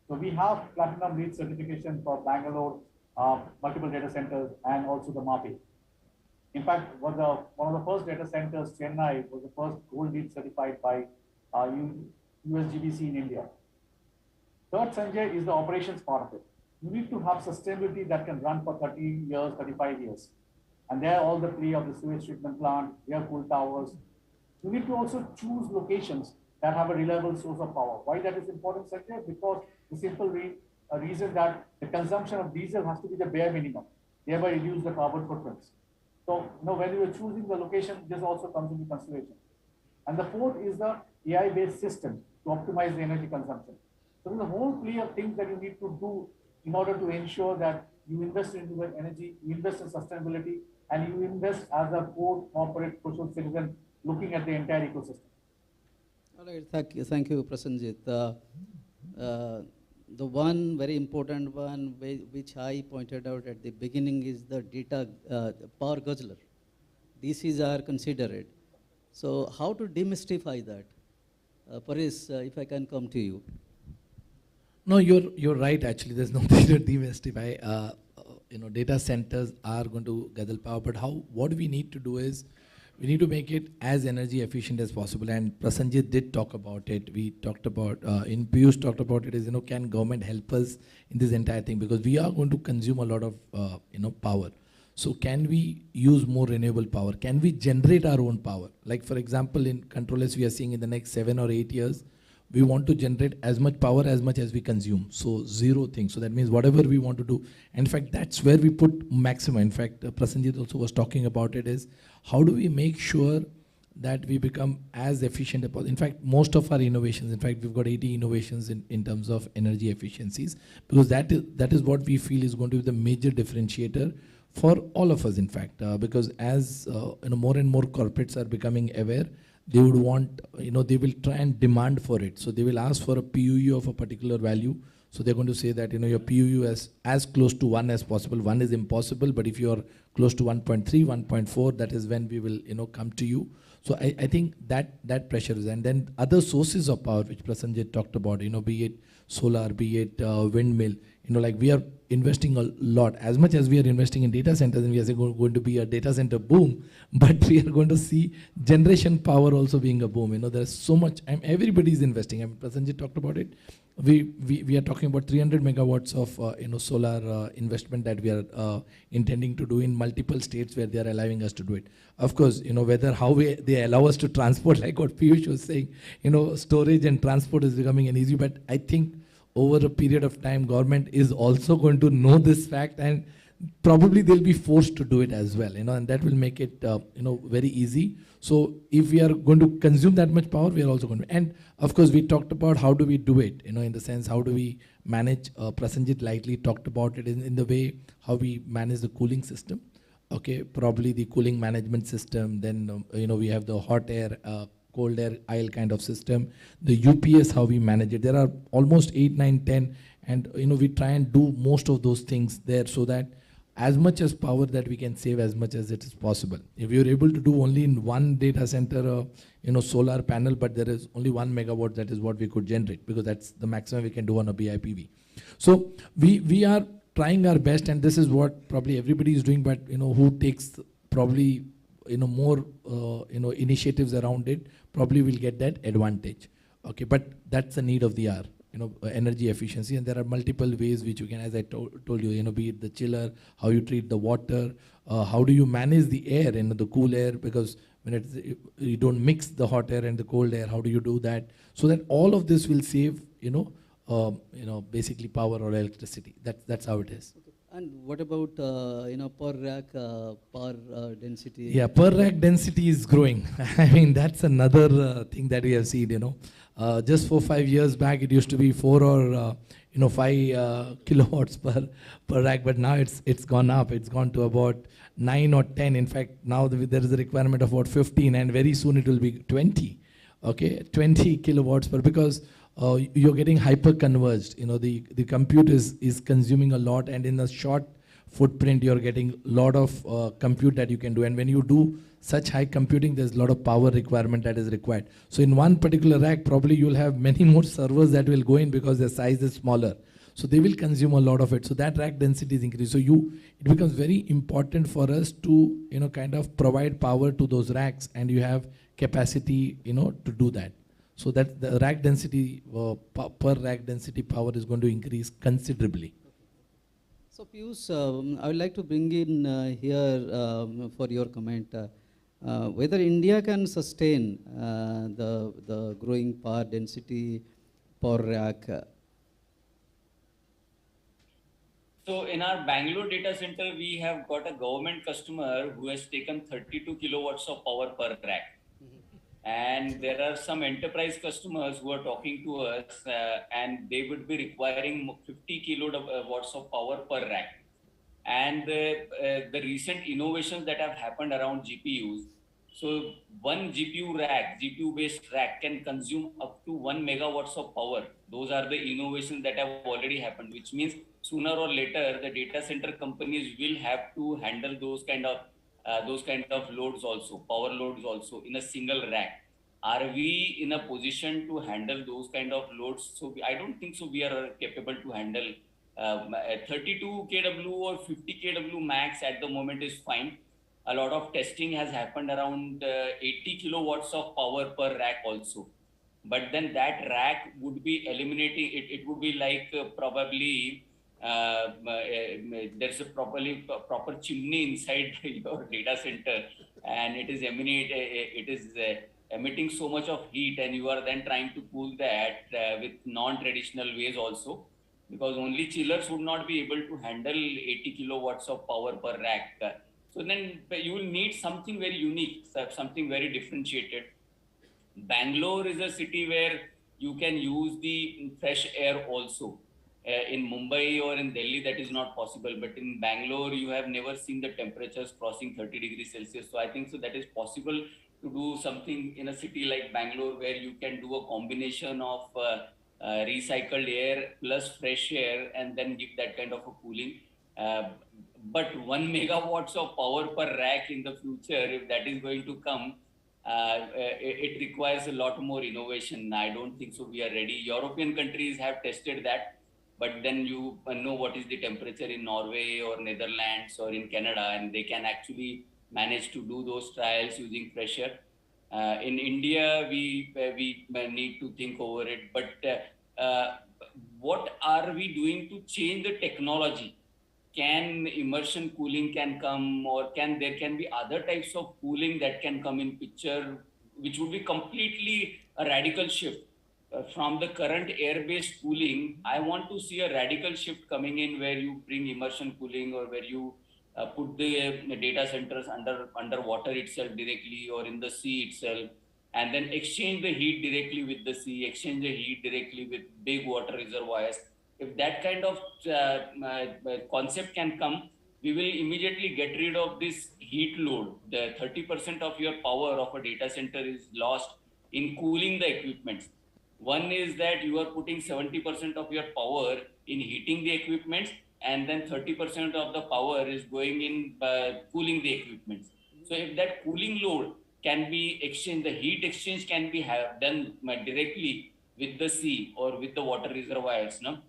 So we have platinum LEED certification for Bangalore, multiple data centers, and also the MAPI. In fact, one of the first data centers, Chennai, was the first gold LEED certified by USGBC in India. Third, Sanjay, is the operations part of it. You need to have sustainability that can run for 30 years, 35 years. And there all the play of the sewage treatment plant, air-cooled towers. You need to also choose locations that have a reliable source of power. Why that is important, Sanjay? Because the simple reason that the consumption of diesel has to be the bare minimum, thereby reduce the carbon footprints. So, when you are choosing the location, this also comes into consideration. And the fourth is the AI-based system to optimize the energy consumption. So there's a whole play of things that you need to do in order to ensure that you invest in renewable energy, you invest in sustainability, and you invest as a core corporate social citizen looking at the entire ecosystem. All right, thank you, Prasenjit. The one very important one which I pointed out at the beginning is the data power guzzler. DCs are considered. So how to demystify that? Paris, if I can come to you. No, you're right. Actually, there's nothing to demystify. Data centers are going to guzzle power, but what we need to do is we need to make it as energy efficient as possible. And Prasenjit did talk about it. We talked about, in Piyush talked about it, is, can government help us in this entire thing? Because we are going to consume a lot of, power. So can we use more renewable power? Can we generate our own power? Like for example, in controllers, we are seeing in the next 7 or 8 years, we want to generate as much power as much as we consume. So zero thing. So that means whatever we want to do. In fact, that's where we put maximum. In fact, Prasenjit also was talking about it, is how do we make sure that we become as efficient as possible. In fact, most of our innovations, in fact, we've got 80 innovations in terms of energy efficiencies, because that is what we feel is going to be the major differentiator for all of us, in fact, because as more and more corporates are becoming aware, they would want, they will try and demand for it. So they will ask for a PUU of a particular value. So they're going to say that, your PUU is as close to 1 as possible. 1 is impossible, but if you're close to 1.3, 1.4, that is when we will, come to you. So I think that pressure is, and then other sources of power, which Prasenjit talked about, be it solar, be it windmill, like we are investing a lot. As much as we are investing in data centers, and we are going to be a data center boom, but we are going to see generation power also being a boom. There's so much, everybody is investing. Prasenjit talked about it. We are talking about 300 megawatts of solar investment that we are intending to do in multiple states where they are allowing us to do it. Of course, whether they allow us to transport, like what Piyush was saying, storage and transport is becoming an easy, but I think over a period of time, government is also going to know this fact, and probably they'll be forced to do it as well, and that will make it, very easy. So if we are going to consume that much power, we are also going to, and of course, we talked about how do we do it, in the sense, how do we manage, Prasenjit lightly talked about it in the way, how we manage the cooling system. Okay, probably the cooling management system, then, we have the hot air, cold air aisle kind of system, the UPS, how we manage it. There are almost 8, 9, 10, and we try and do most of those things there, so that as much as power that we can save, as much as it is possible. If you're able to do only in one data center, solar panel, but there is only 1 megawatt, that is what we could generate, because that's the maximum we can do on a BIPV. So we are trying our best, and this is what probably everybody is doing, but who takes probably more initiatives around it, probably will get that advantage. Okay, but that's the need of the hour, energy efficiency, and there are multiple ways which you can, as I told you, be it the chiller, how you treat the water, how do you manage the air, the cool air, because when you don't mix the hot air and the cold air, how do you do that? So that all of this will save, basically power or electricity. That's how it is. And what about, per rack power density? Yeah, per rack density is growing. I mean, that's another thing that we have seen, just 4-5 years back, it used to be 4 or 5 kilowatts per rack, but now it's gone up. It's gone to about 9 or 10. In fact, now there is a requirement of about 15, and very soon it will be 20. Okay, 20 kilowatts per, because you're getting hyper converged. The compute is consuming a lot, and in a short footprint, you're getting a lot of compute that you can do. And when you do such high computing, there's a lot of power requirement that is required. So in one particular rack, probably you'll have many more servers that will go in, because their size is smaller. So they will consume a lot of it. So that rack density is increased. So it becomes very important for us to, kind of provide power to those racks, and you have capacity, to do that. So that the rack density, per rack density power is going to increase considerably. So Piyush, I would like to bring in here for your comment, whether India can sustain the growing power density per rack. So in our Bangalore data center, we have got a government customer who has taken 32 kilowatts of power per rack. And there are some enterprise customers who are talking to us, and they would be requiring 50 kilowatts of power per rack. And the recent innovations that have happened around GPUs. So one GPU based rack can consume up to 1 megawatts of power. Those are the innovations that have already happened, which means sooner or later the data center companies will have to handle those kind of loads also, power loads also, in a single rack. Are we in a position to handle those kind of loads? So I don't think so we are capable to handle 32 kW or 50 kW max at the moment is fine. A lot of testing has happened around 80 kilowatts of power per rack also. But then that rack would be eliminating, it would be like probably there's a proper chimney inside your data center, and it is emitting so much of heat, and you are then trying to cool that with non-traditional ways also, because only chillers would not be able to handle 80 kilowatts of power per rack. So then you will need something very unique, something very differentiated. Bangalore is a city where you can use the fresh air also. In Mumbai or in Delhi, that is not possible. But in Bangalore, you have never seen the temperatures crossing 30 degrees Celsius. So I think so that is possible to do something in a city like Bangalore, where you can do a combination of recycled air plus fresh air, and then give that kind of a cooling. But 1 megawatts of power per rack in the future, if that is going to come, it requires a lot more innovation. I don't think so we are ready. European countries have tested that, but then you know what is the temperature in Norway or Netherlands or in Canada, and they can actually manage to do those trials using fresh air. In India, we need to think over it. But what are we doing to change the technology? Can immersion cooling can come, or there can be other types of cooling that can come in picture, which would be completely a radical shift from the current air-based cooling. I want to see a radical shift coming in, where you bring immersion cooling, or where you put the data centers under water itself directly, or in the sea itself, and then exchange the heat directly with the sea, exchange the heat directly with big water reservoirs. If that kind of concept can come, we will immediately get rid of this heat load. The 30% of your power of a data center is lost in cooling the equipments. One is that you are putting 70% of your power in heating the equipments, and then 30% of the power is going in cooling the equipments. So if that cooling load can be exchanged, the heat exchange can be done directly with the sea or with the water reservoirs. No?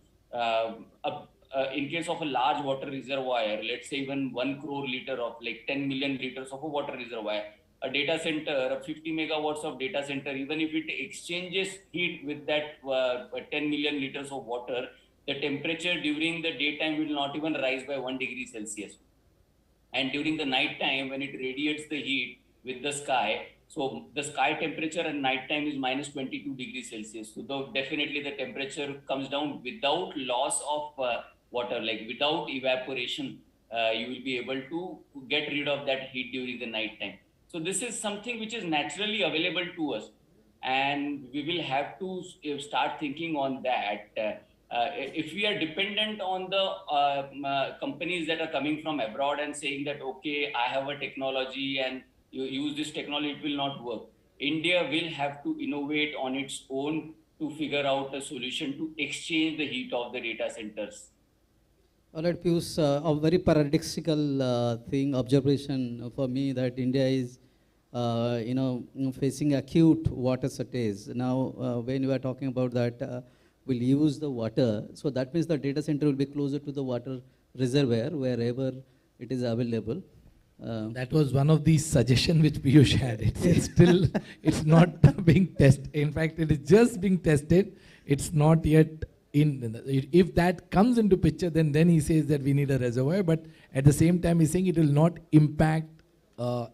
In case of a large water reservoir, let's say even 1 crore liter of, like 10 million liters of a water reservoir, a data center, a 50 megawatts of data center, even if it exchanges heat with that 10 million liters of water, the temperature during the daytime will not even rise by 1 degree Celsius. And during the night time, when it radiates the heat with the sky, so the sky temperature at night time is minus 22 degrees Celsius. So though definitely the temperature comes down without loss of water, like without evaporation. You will be able to get rid of that heat during the night time. So this is something which is naturally available to us, and we will have to start thinking on that. If we are dependent on the companies that are coming from abroad and saying that, okay, I have a technology and you use this technology, it will not work. India will have to innovate on its own to figure out a solution to exchange the heat of the data centers. All right, Piyush, a very paradoxical observation for me, that India is, facing acute water shortage. Now, when you are talking about that, we'll use the water, so that means the data center will be closer to the water reservoir wherever it is available. That was one of the suggestions which Piyush had. It's still, it's not being tested. In fact, it is just being tested. It's not yet if that comes into picture, then he says that we need a reservoir, but at the same time he's saying it will not impact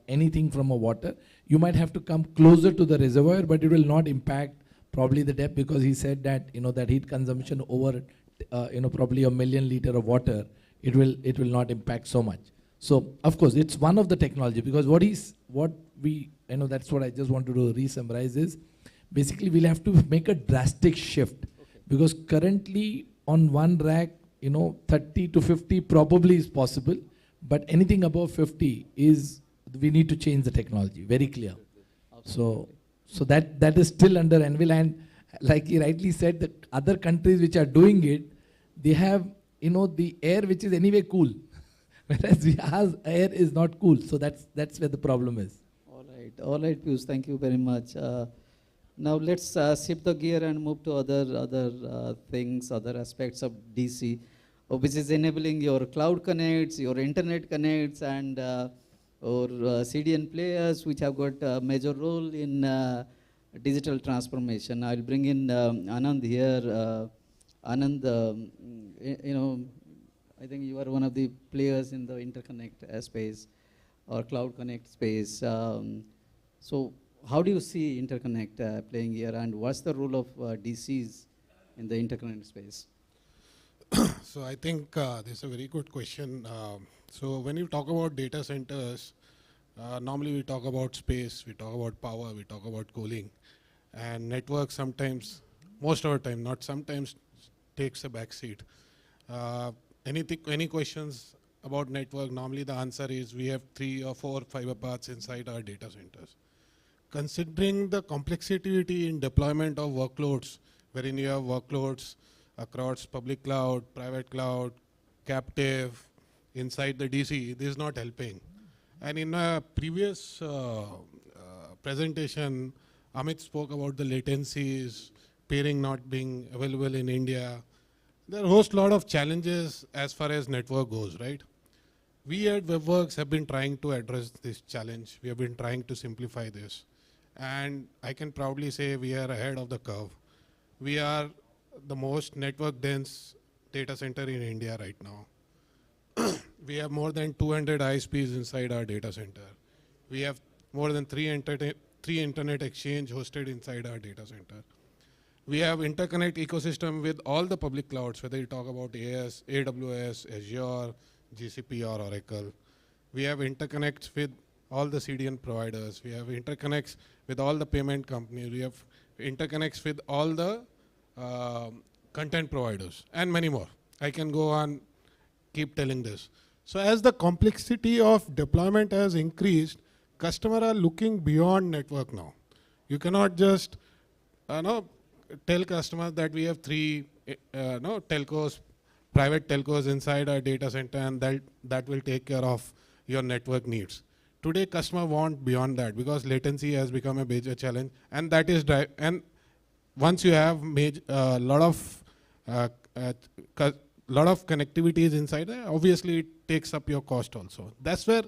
anything from a water. You might have to come closer to the reservoir, but it will not impact probably the depth, because he said that that heat consumption over probably 1 million liter of water, it will not impact so much. So of course it's one of the technology, because what we that's what I just wanted to re-summarize is, basically we'll have to make a drastic shift. Because currently on one rack, 30 to 50 probably is possible, but anything above 50 is, we need to change the technology, very clear. So that is still under anvil, and like he rightly said, the other countries which are doing it, they have, the air which is anyway cool, whereas our air is not cool. So that's where the problem is. All right, Piyush, thank you very much. Now let's shift the gear and move to other things, other aspects of DC, which is enabling your cloud connects, your internet connects, and or CDN players, which have got a major role in digital transformation. I'll bring in Anand here. Anand, I think you are one of the players in the interconnect space or cloud connect space. So how do you see interconnect playing here, and what's the role of DCs in the interconnect space? So I think this is a very good question. So when you talk about data centers, normally we talk about space, we talk about power, we talk about cooling, and network sometimes, most of the time, not sometimes, takes a back seat. Any questions about network? Normally the answer is we have 3 or 4 fiber paths inside our data centers. Considering the complexity in deployment of workloads, wherein you have workloads across public cloud, private cloud, captive, inside the DC, this is not helping. And in a previous presentation, Amit spoke about the latencies, peering not being available in India. There are a host lot of challenges as far as network goes, right? We at WebWorks have been trying to address this challenge. We have been trying to simplify this. And I can proudly say we are ahead of the curve. We are the most network dense data center in India right now. We have more than 200 ISPs inside our data center. We have more than 3 internet exchange hosted inside our data center. We have interconnect ecosystem with all the public clouds, whether you talk about AWS, Azure, GCP or Oracle. We have interconnects with all the CDN providers. We have interconnects with all the payment companies. We have interconnects with all the content providers and many more. I can go on, keep telling this. So as the complexity of deployment has increased, customers are looking beyond network now. You cannot just tell customers that we have 3 telcos, private telcos inside our data center, and that will take care of your network needs. Today, customers want beyond that because latency has become a major challenge, and that is and once you have a lot of connectivities inside there, obviously it takes up your cost also. That's where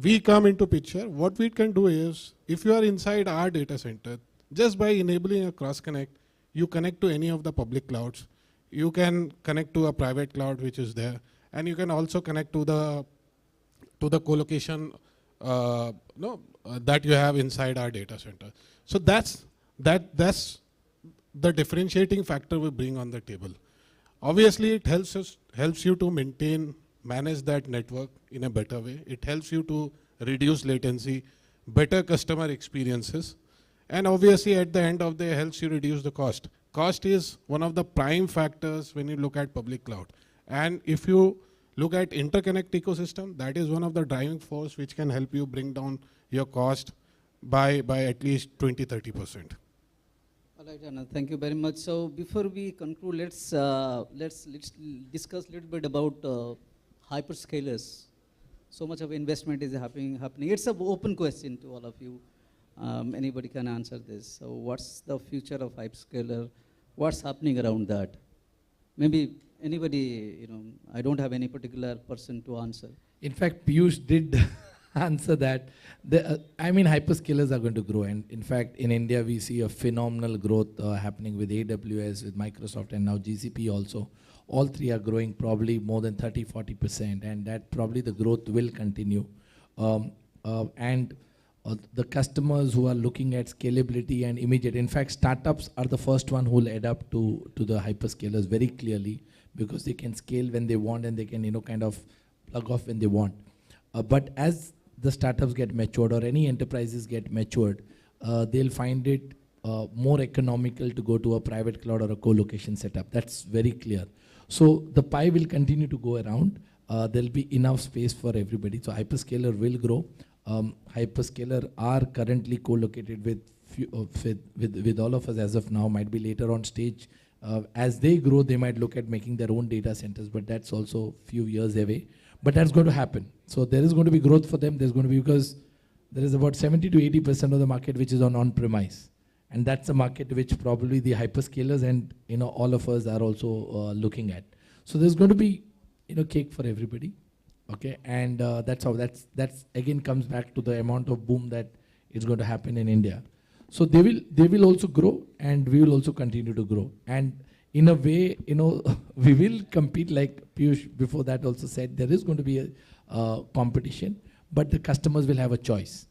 we come into picture. What we can do is, if you are inside our data center, just by enabling a cross connect, you connect to any of the public clouds. You can connect to a private cloud which is there, and you can also connect to the co-location that you have inside our data center. So that's the differentiating factor we bring on the table. Obviously, it helps you to manage that network in a better way. It helps you to reduce latency, better customer experiences, and obviously at the end of the day helps you reduce the cost. Cost is one of the prime factors when you look at public cloud. And if you look at interconnect ecosystem, that is one of the driving force which can help you bring down your cost by at least 20-30%. All right, Anna, thank you very much. So before we conclude, let's discuss a little bit about hyperscalers. So much of investment is happening. It's an open question to all of you. Anybody can answer this. So what's the future of hyperscaler? What's happening around that? Maybe anybody, I don't have any particular person to answer. In fact, Piyush did answer that. Hyperscalers are going to grow. And in fact, in India, we see a phenomenal growth happening with AWS, with Microsoft, and now GCP also. All 3 are growing probably more than 30-40%, and that probably the growth will continue. The customers who are looking at scalability and immediate, in fact, startups are the first one who will adapt to the hyperscalers very clearly, because they can scale when they want and they can kind of plug off when they want. But as the startups get matured or any enterprises get matured, they'll find it more economical to go to a private cloud or a co-location setup. That's very clear. So the pie will continue to go around. There'll be enough space for everybody. So hyperscaler will grow. Hyperscaler are currently co-located with all of us as of now. Might be later on stage. As they grow, they might look at making their own data centers, but that's also few years away. But that's going to happen. So there is going to be growth for them. There's going to be, because there is about 70-80% of the market which is on-premise. And that's a market which probably the hyperscalers and all of us are also looking at. So there's going to be cake for everybody. Okay, and that's again comes back to the amount of boom that is going to happen in India. So they will also grow, and we will also continue to grow. And in a way, we will compete, like Piyush before that also said, there is going to be a competition, but the customers will have a choice.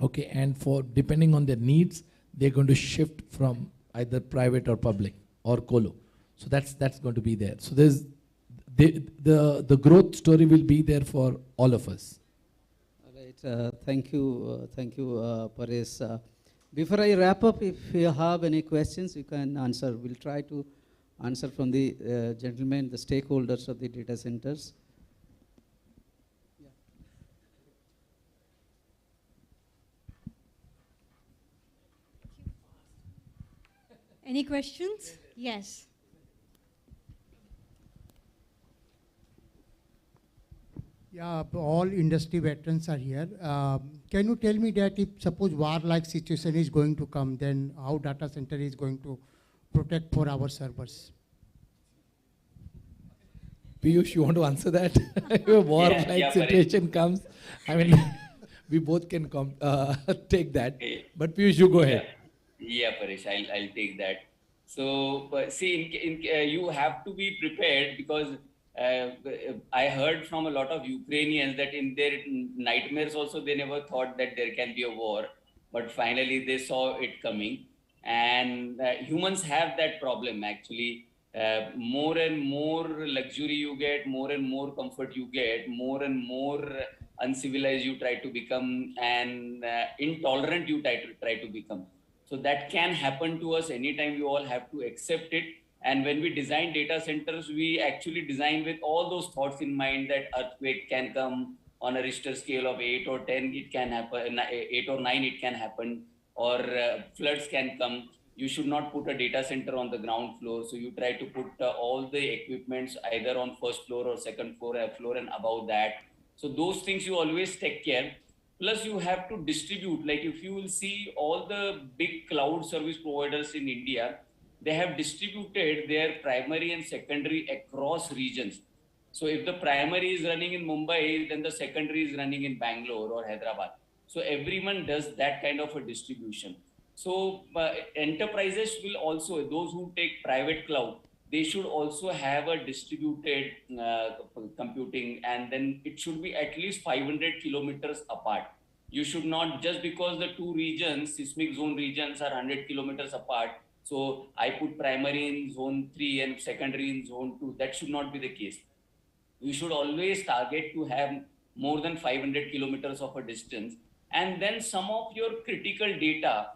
Okay, and for depending on their needs, they're going to shift from either private or public or colo. So that's going to be there. So there's the growth story will be there for all of us. All right, thank you, Paresh. Before I wrap up, if you have any questions, you can answer. We'll try to answer from the gentlemen, the stakeholders of the data centers. Any questions? Yes. Yeah, all industry veterans are here. Can you tell me that if suppose war-like situation is going to come, then how data center is going to protect for our servers? Piyush, you want to answer that? If a war-like situation comes, I mean, we both can take that. But Piyush, you go ahead. Yeah, Paresh, I'll take that. So, see, you have to be prepared because I heard from a lot of Ukrainians that in their nightmares also they never thought that there can be a war, but finally they saw it coming. And humans have that problem actually. More and more luxury you get, more and more comfort you get, more and more uncivilized you try to become, and intolerant you try to become. So that can happen to us anytime. We all have to accept it. And when we design data centers, we actually design with all those thoughts in mind that earthquake can come on a Richter scale of 8 or 10, it can happen, 8 or 9, it can happen, or floods can come. You should not put a data center on the ground floor. So you try to put all the equipments either on first floor or second floor, and above that. So those things you always take care. Plus you have to distribute, like if you will see all the big cloud service providers in India, they have distributed their primary and secondary across regions. So if the primary is running in Mumbai, then the secondary is running in Bangalore or Hyderabad. So everyone does that kind of a distribution. So enterprises will also, those who take private cloud, they should also have a distributed computing, and then it should be at least 500 kilometers apart. You should not, just because the two regions, seismic zone regions are 100 kilometers apart, so I put primary in zone 3 and secondary in zone 2, that should not be the case. You should always target to have more than 500 kilometers of a distance. And then some of your critical data,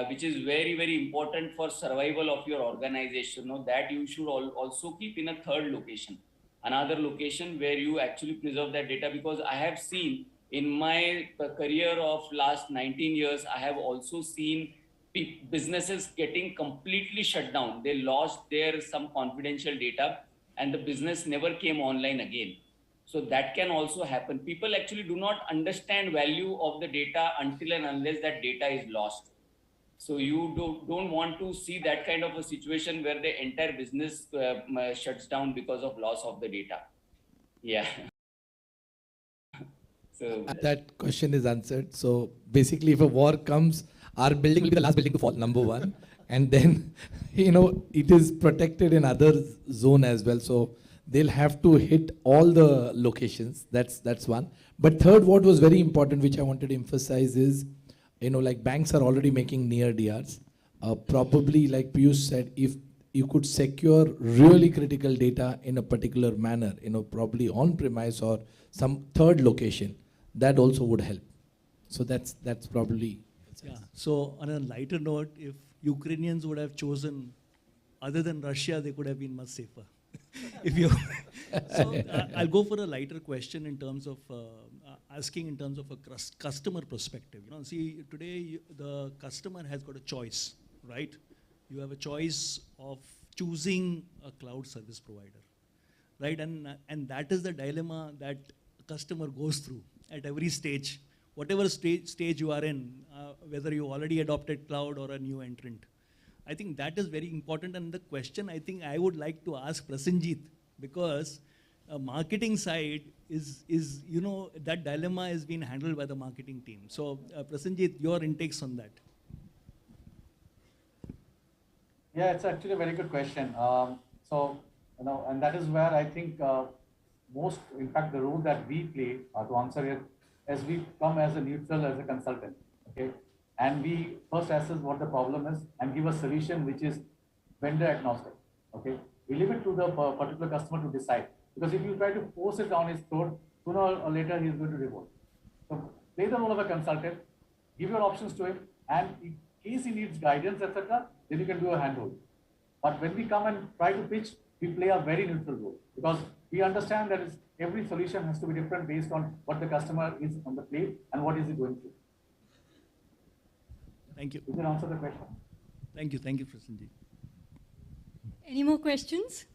which is very, very important for survival of your organization, that you should also keep in a third location, another location where you actually preserve that data. Because I have seen in my career of last 19 years, I have also seen businesses getting completely shut down. They lost their some confidential data and the business never came online again. So that can also happen. People actually do not understand value of the data until and unless that data is lost. So you don't want to see that kind of a situation where the entire business shuts down because of loss of the data. Yeah. So that question is answered. So basically, if a war comes, our building will be the last building to fall, number one. And then, it is protected in other zone as well. So they'll have to hit all the locations. That's one. But third, what was very important, which I wanted to emphasize is, like banks are already making near DRs. Probably, like Piyush said, if you could secure really critical data in a particular manner, probably on premise or some third location, that also would help. So that's probably. Yeah. So on a lighter note, if Ukrainians would have chosen other than Russia, they could have been much safer. So I'll go for a lighter question in terms of asking in terms of a customer perspective. See, today the customer has got a choice, right? You have a choice of choosing a cloud service provider, right? And that is the dilemma that a customer goes through at every stage. Whatever stage you are in, whether you already adopted cloud or a new entrant. I think that is very important. And the question I think I would like to ask Prasenjit, because marketing side is that dilemma is being handled by the marketing team. So Prasenjit, your intakes on that. Yeah, it's actually a very good question. And that is where I think most, in fact, the role that we play to answer it is we come as a neutral, as a consultant, okay? And we first assess what the problem is and give a solution which is vendor agnostic, okay? We leave it to the particular customer to decide. Because if you try to force it down his throat, sooner or later he is going to revolt. So play the role of a consultant, give your options to him, and in case he needs guidance, etc., then you can do a handhold. But when we come and try to pitch, we play a very neutral role because we understand that every solution has to be different based on what the customer is on the plate and what is he going through. Thank you. You can answer the question. Thank you, Prasanjit. Any more questions?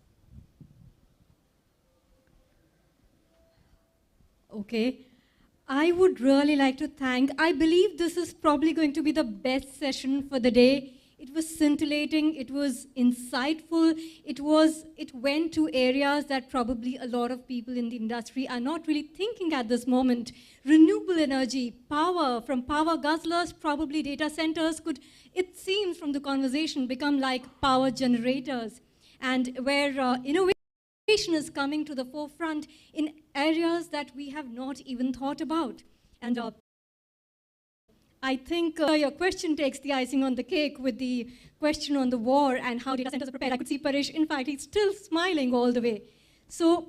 Okay. I would really like to thank, I believe this is probably going to be the best session for the day. It was scintillating, it was insightful, it went to areas that probably a lot of people in the industry are not really thinking at this moment. Renewable energy, power, from power guzzlers, probably data centers could, it seems from the conversation, become like power generators. And where innovation is coming to the forefront in areas that we have not even thought about. And I think your question takes the icing on the cake with the question on the war and how data centers are prepared. I could see Paresh, in fact, he's still smiling all the way. So,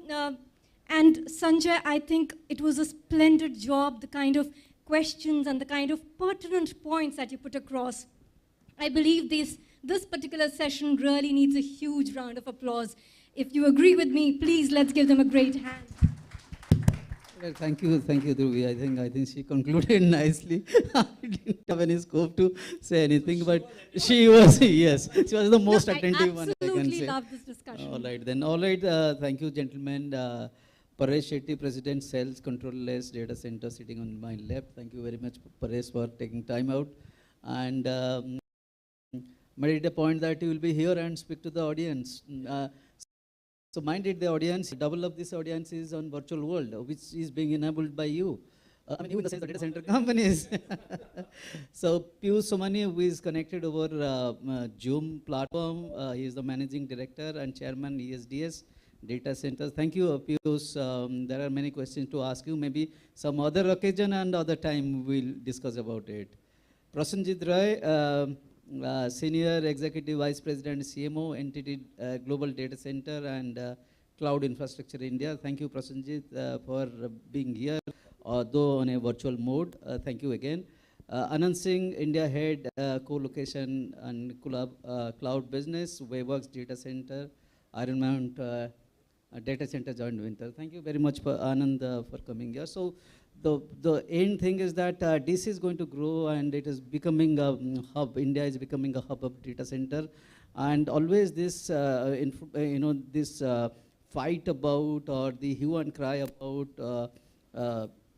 and Sanjay, I think it was a splendid job, the kind of questions and the kind of pertinent points that you put across. I believe this particular session really needs a huge round of applause. If you agree with me, please, let's give them a great hand. Well, thank you, Dhruvi. I think she concluded nicely. I didn't have any scope to say anything, but she was, yes, she was the most attentive one, I can say. I absolutely love this discussion. All right, then. All right, thank you, gentlemen. Paresh Shetty, President, Sales Controllers Data Center, sitting on my left. Thank you very much, Paresh, for taking time out. And made a point that you will be here and speak to the audience. So minded the audience, double of this audience is on virtual world, which is being enabled by you. I mean, you in the sense the data center companies. So Piyush Somani, who is connected over Zoom platform, he is the managing director and chairman ESDS data centers. Thank you, Piyush. There are many questions to ask you. Maybe some other occasion and other time we'll discuss about it. Prasanjit Rai, Senior Executive Vice President, CMO, Entity Global Data Center and Cloud Infrastructure India. Thank you, Prasanjit, for being here, though on a virtual mode. Thank you again. Anand Singh, India Head, Co-location and Cloud Business, Waveworks Data Center, Iron Mount Data Center Joint Venture. Thank you very much, for Anand, for coming here. So, the end thing is that this is going to grow and it is becoming a hub. India is becoming a hub of data center, and always this this fight about or the hue and cry about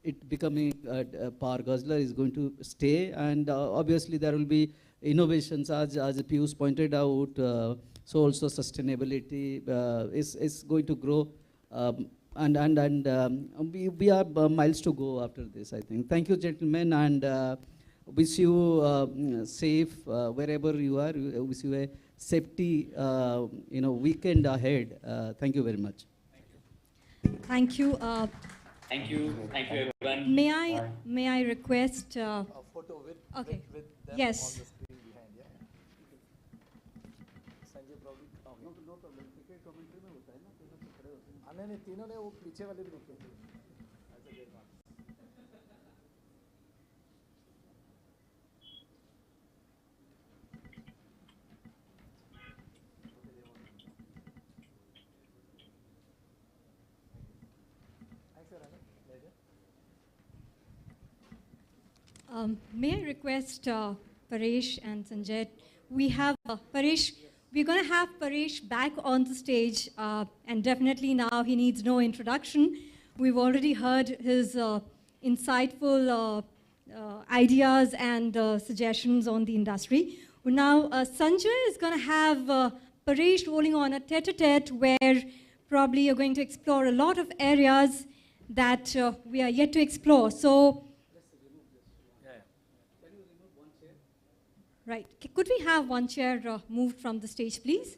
it becoming a power guzzler is going to stay, and obviously there will be innovations as Piyush pointed out. So also sustainability is going to grow. We are miles to go after this, I think. Thank you, gentlemen, and wish you safe wherever you are. Wish you a safety, weekend ahead. Thank you very much. Thank you. Thank you, everyone. May I request? A photo with okay. with them yes. on the screen behind. Yeah. Sanjay probably. No problem. Cricket commentary में होता है ना, तो सब खड़े होते हैं. नहीं तीनों ने वो पीछे वाले भी रुके थे. May I request Paresh and Sanjay, we have Paresh, we're going to have Paresh back on the stage, and definitely now he needs no introduction. We've already heard his insightful ideas and suggestions on the industry. Now, Sanjay is going to have Paresh rolling on a tete-a-tete where probably you're going to explore a lot of areas that we are yet to explore. So, Right. Could we have one chair moved from the stage, please?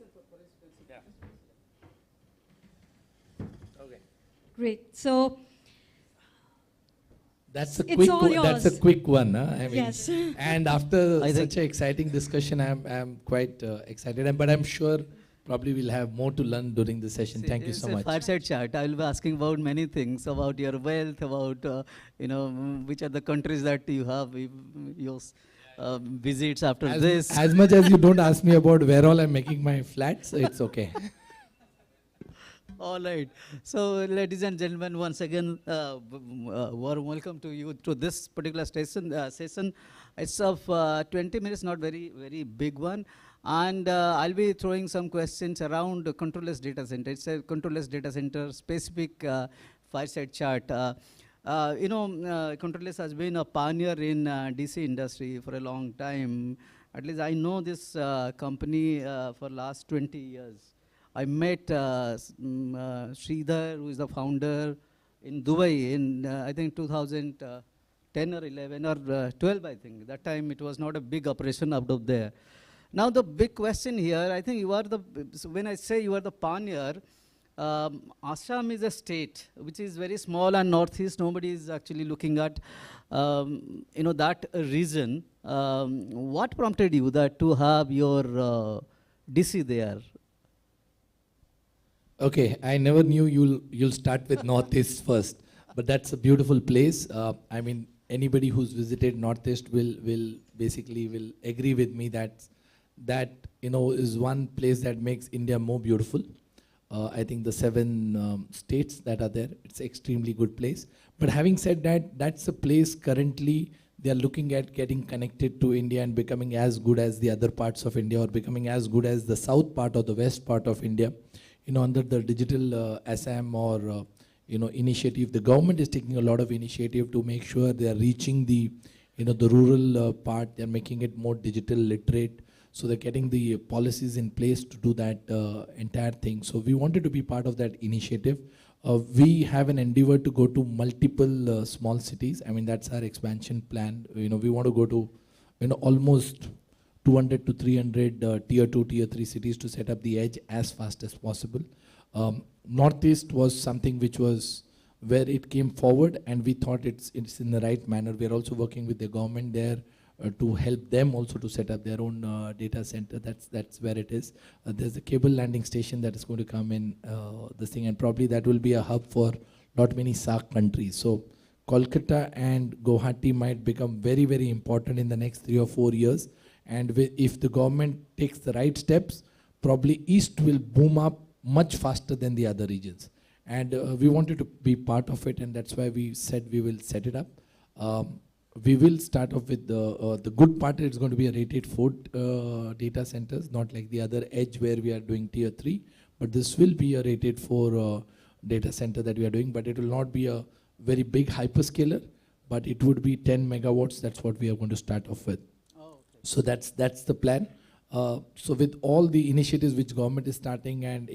Okay. Great. So That's a it's quick. all That's a yours. quick one. Huh? I mean, Yes. And after I think- such an exciting discussion, I'm quite excited. But I'm sure probably we'll have more to learn during the session. Thank you so much. Fireside chat. I will be asking about many things about your wealth, about which are the countries that you have your visits after this. As much as you don't ask me about where all I'm making my flats, it's okay. All right. So, ladies and gentlemen, once again, warm welcome to you to this particular session. It's of 20 minutes, not very big one. And I'll be throwing some questions around the controllers data center. It's a controllers data center specific fireside chat. Controllers has been a pioneer in DC industry for a long time. At least I know this company for last 20 years. I met Sridhar, who is the founder, in Dubai in I think 2010 or 11 or 12, I think. That time it was not a big operation out of there. Now the big question here, I think you are so when I say you are the pioneer, Assam is a state which is very small and northeast. Nobody is actually looking at that region. What prompted you that to have your DC there? Okay, I never knew you'll start with Northeast first, but that's a beautiful place. I mean, anybody who's visited Northeast will basically agree with me that is one place that makes India more beautiful. I think the 7 states that are there, it's an extremely good place. But having said that, that's a place currently they are looking at getting connected to India and becoming as good as the other parts of India, or becoming as good as the south part or the west part of India. Under the digital Assam or initiative, the government is taking a lot of initiative to make sure they are reaching the rural part. They are making it more digital literate. So they're getting the policies in place to do that entire thing. So we wanted to be part of that initiative. We have an endeavor to go to multiple small cities. I mean, that's our expansion plan. We want to go to almost 200 to 300 tier 2, tier 3 cities to set up the edge as fast as possible. Northeast was something which was where it came forward, and we thought it's in the right manner. We are also working with the government there to help them also to set up their own data center. That's where it is. There's a cable landing station that is going to come in this thing, and probably that will be a hub for not many SAARC countries. So Kolkata and Guwahati might become very, very important in the next 3 or 4 years. And if the government takes the right steps, probably East will boom up much faster than the other regions. And we wanted to be part of it, and that's why we said we will set it up. We will start off with the good part. It's going to be a rated 4 data centers, not like the other edge where we are doing tier 3. But this will be a rated 4 data center that we are doing, but it will not be a very big hyperscaler, but it would be 10 megawatts. That's what we are going to start off with. So that's the plan. So with all the initiatives which government is starting, and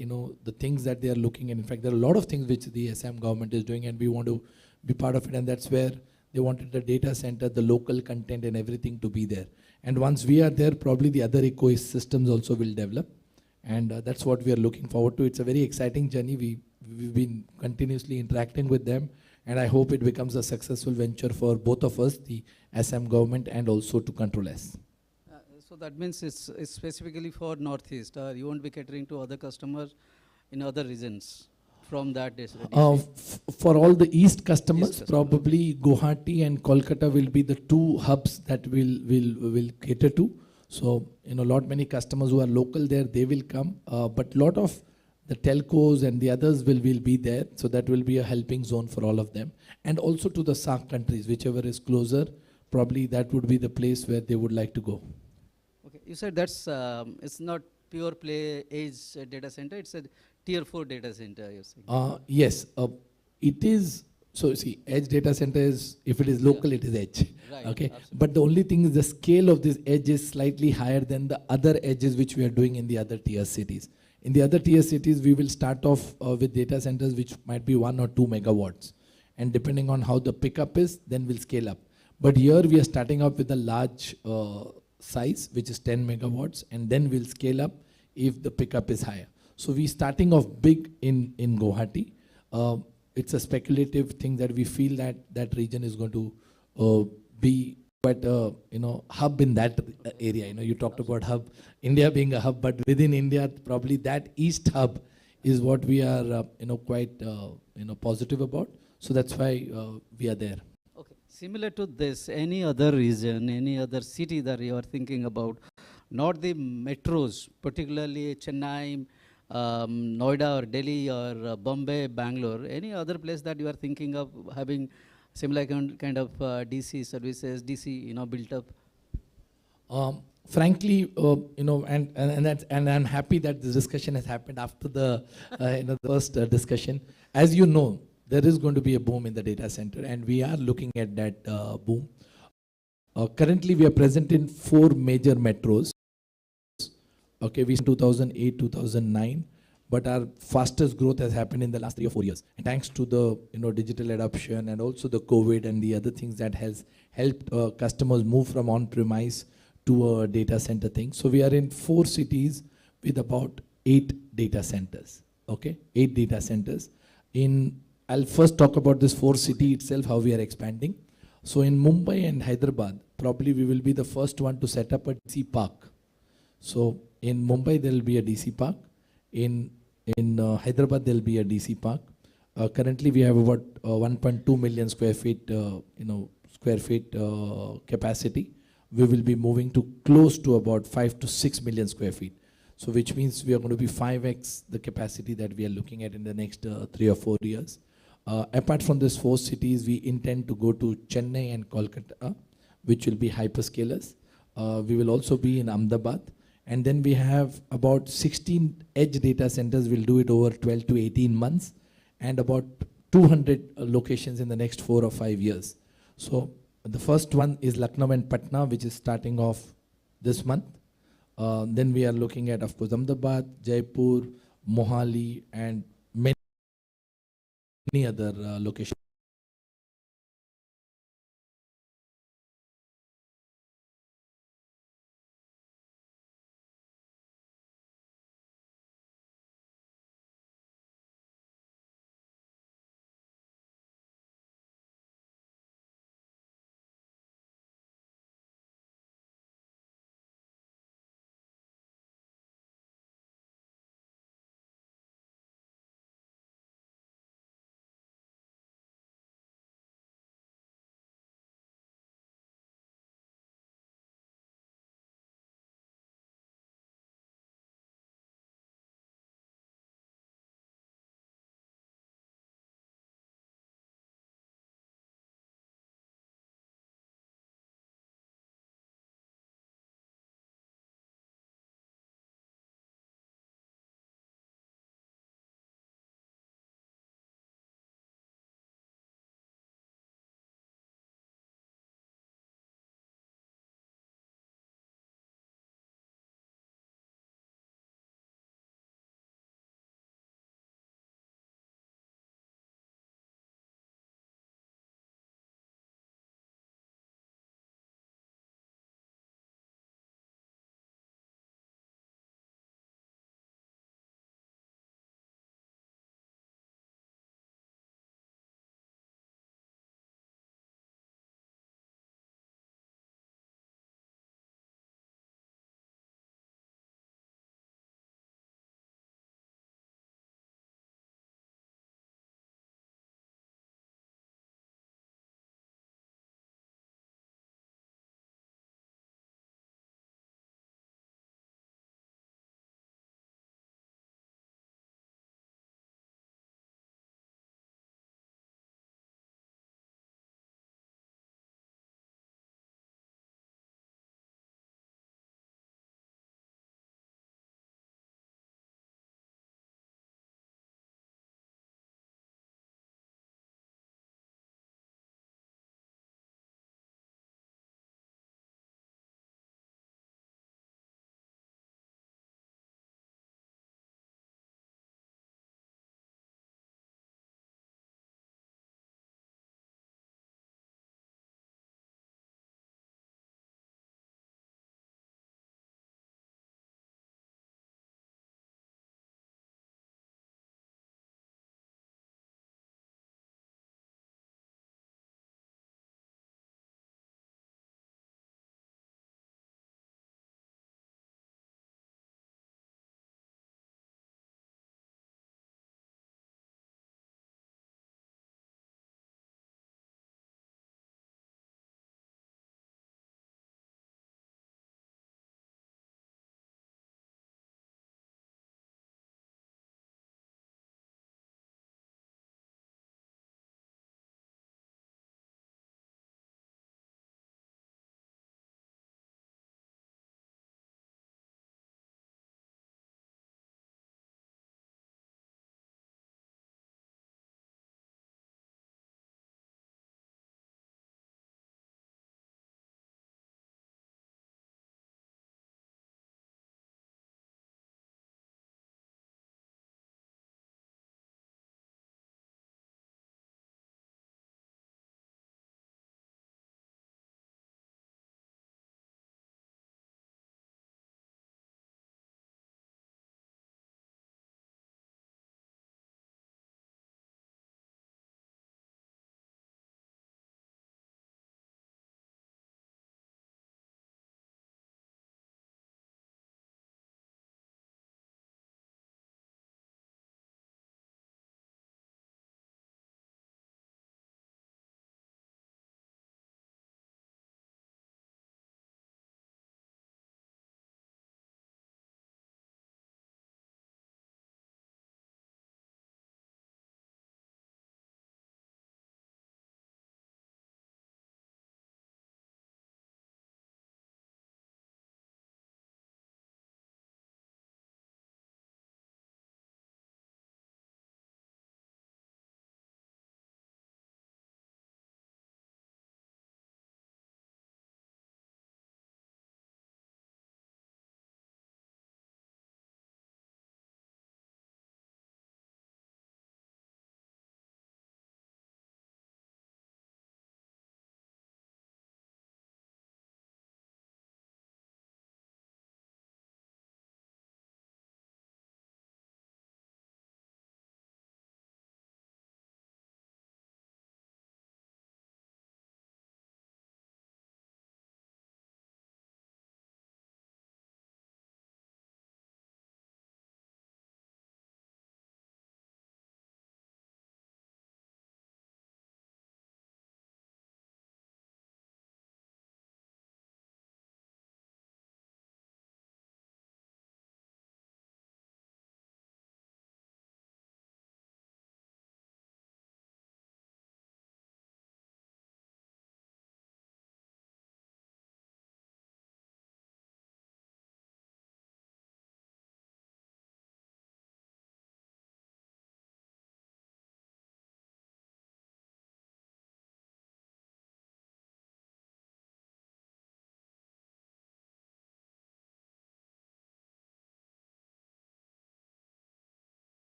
the things that they are looking at, in fact, there are a lot of things which the Assam government is doing, and we want to be part of it. And that's where they wanted the data center, the local content and everything to be there. And once we are there, probably the other ecosystems also will develop. And that's what we are looking forward to. It's a very exciting journey. We've been continuously interacting with them. And I hope it becomes a successful venture for both of us, the Assam government and also to Control S. So that means it's specifically for Northeast. You won't be catering to other customers in other regions from that for all the East customers, probably Guwahati and Kolkata will be the 2 hubs that will cater to. So, many customers who are local there, they will come. But lot of the telcos and the others will be there. So that will be a helping zone for all of them. And also to the SAARC countries, whichever is closer, probably that would be the place where they would like to go. Okay, you said that's it's not pure play edge data center. It's a tier 4 data center, you're saying. Yes, it is. So see, edge data center is, if it is local, it is edge. Right, okay, absolutely. but the only thing is the scale of this edge is slightly higher than the other edges which we are doing in the other tier cities. In the other tier cities, we will start off with data centers which might be 1 or 2 megawatts. And depending on how the pickup is, then we'll scale up. But here we are starting up with a large size, which is 10 megawatts, and then we'll scale up if the pickup is higher. So we're starting off big in Guwahati. It's a speculative thing that we feel that that region is going to be quite a hub in that area. You talked about hub, India being a hub, but within India, probably that east hub is what we are quite positive about. So that's why we are there. Okay, similar to this, any other region, any other city that you are thinking about, not the metros, particularly Chennai, Noida or Delhi or Bombay, Bangalore, any other place that you are thinking of having similar kind of DC services, DC built up? Frankly, and I'm happy that this discussion has happened after the the first discussion. As you know, there is going to be a boom in the data center, and we are looking at that boom. Currently, we are present in 4 major metros. Okay, we in 2008, 2009, but our fastest growth has happened in the last 3 or 4 years. And thanks to the digital adoption and also the COVID and the other things that has helped customers move from on-premise to a data center thing. So we are in 4 cities with about 8 data centers. Okay, 8 data centers. I'll first talk about this 4 city itself, how we are expanding. So in Mumbai and Hyderabad, probably we will be the first one to set up a DC park. So in Mumbai, there will be a DC park. In Hyderabad, there will be a DC park. Currently, we have about 1.2 million square feet, capacity. We will be moving to close to about 5 to 6 million square feet. So which means we are going to be 5x the capacity that we are looking at in the next 3 or 4 years. Apart from these 4 cities, we intend to go to Chennai and Kolkata, which will be hyperscalers. We will also be in Ahmedabad. And then we have about 16 edge data centers. We'll do it over 12 to 18 months and about 200 locations in the next 4 or 5 years. So the first one is Lucknow and Patna, which is starting off this month. Then we are looking at, of course, Ahmedabad, Jaipur, Mohali, and many other locations.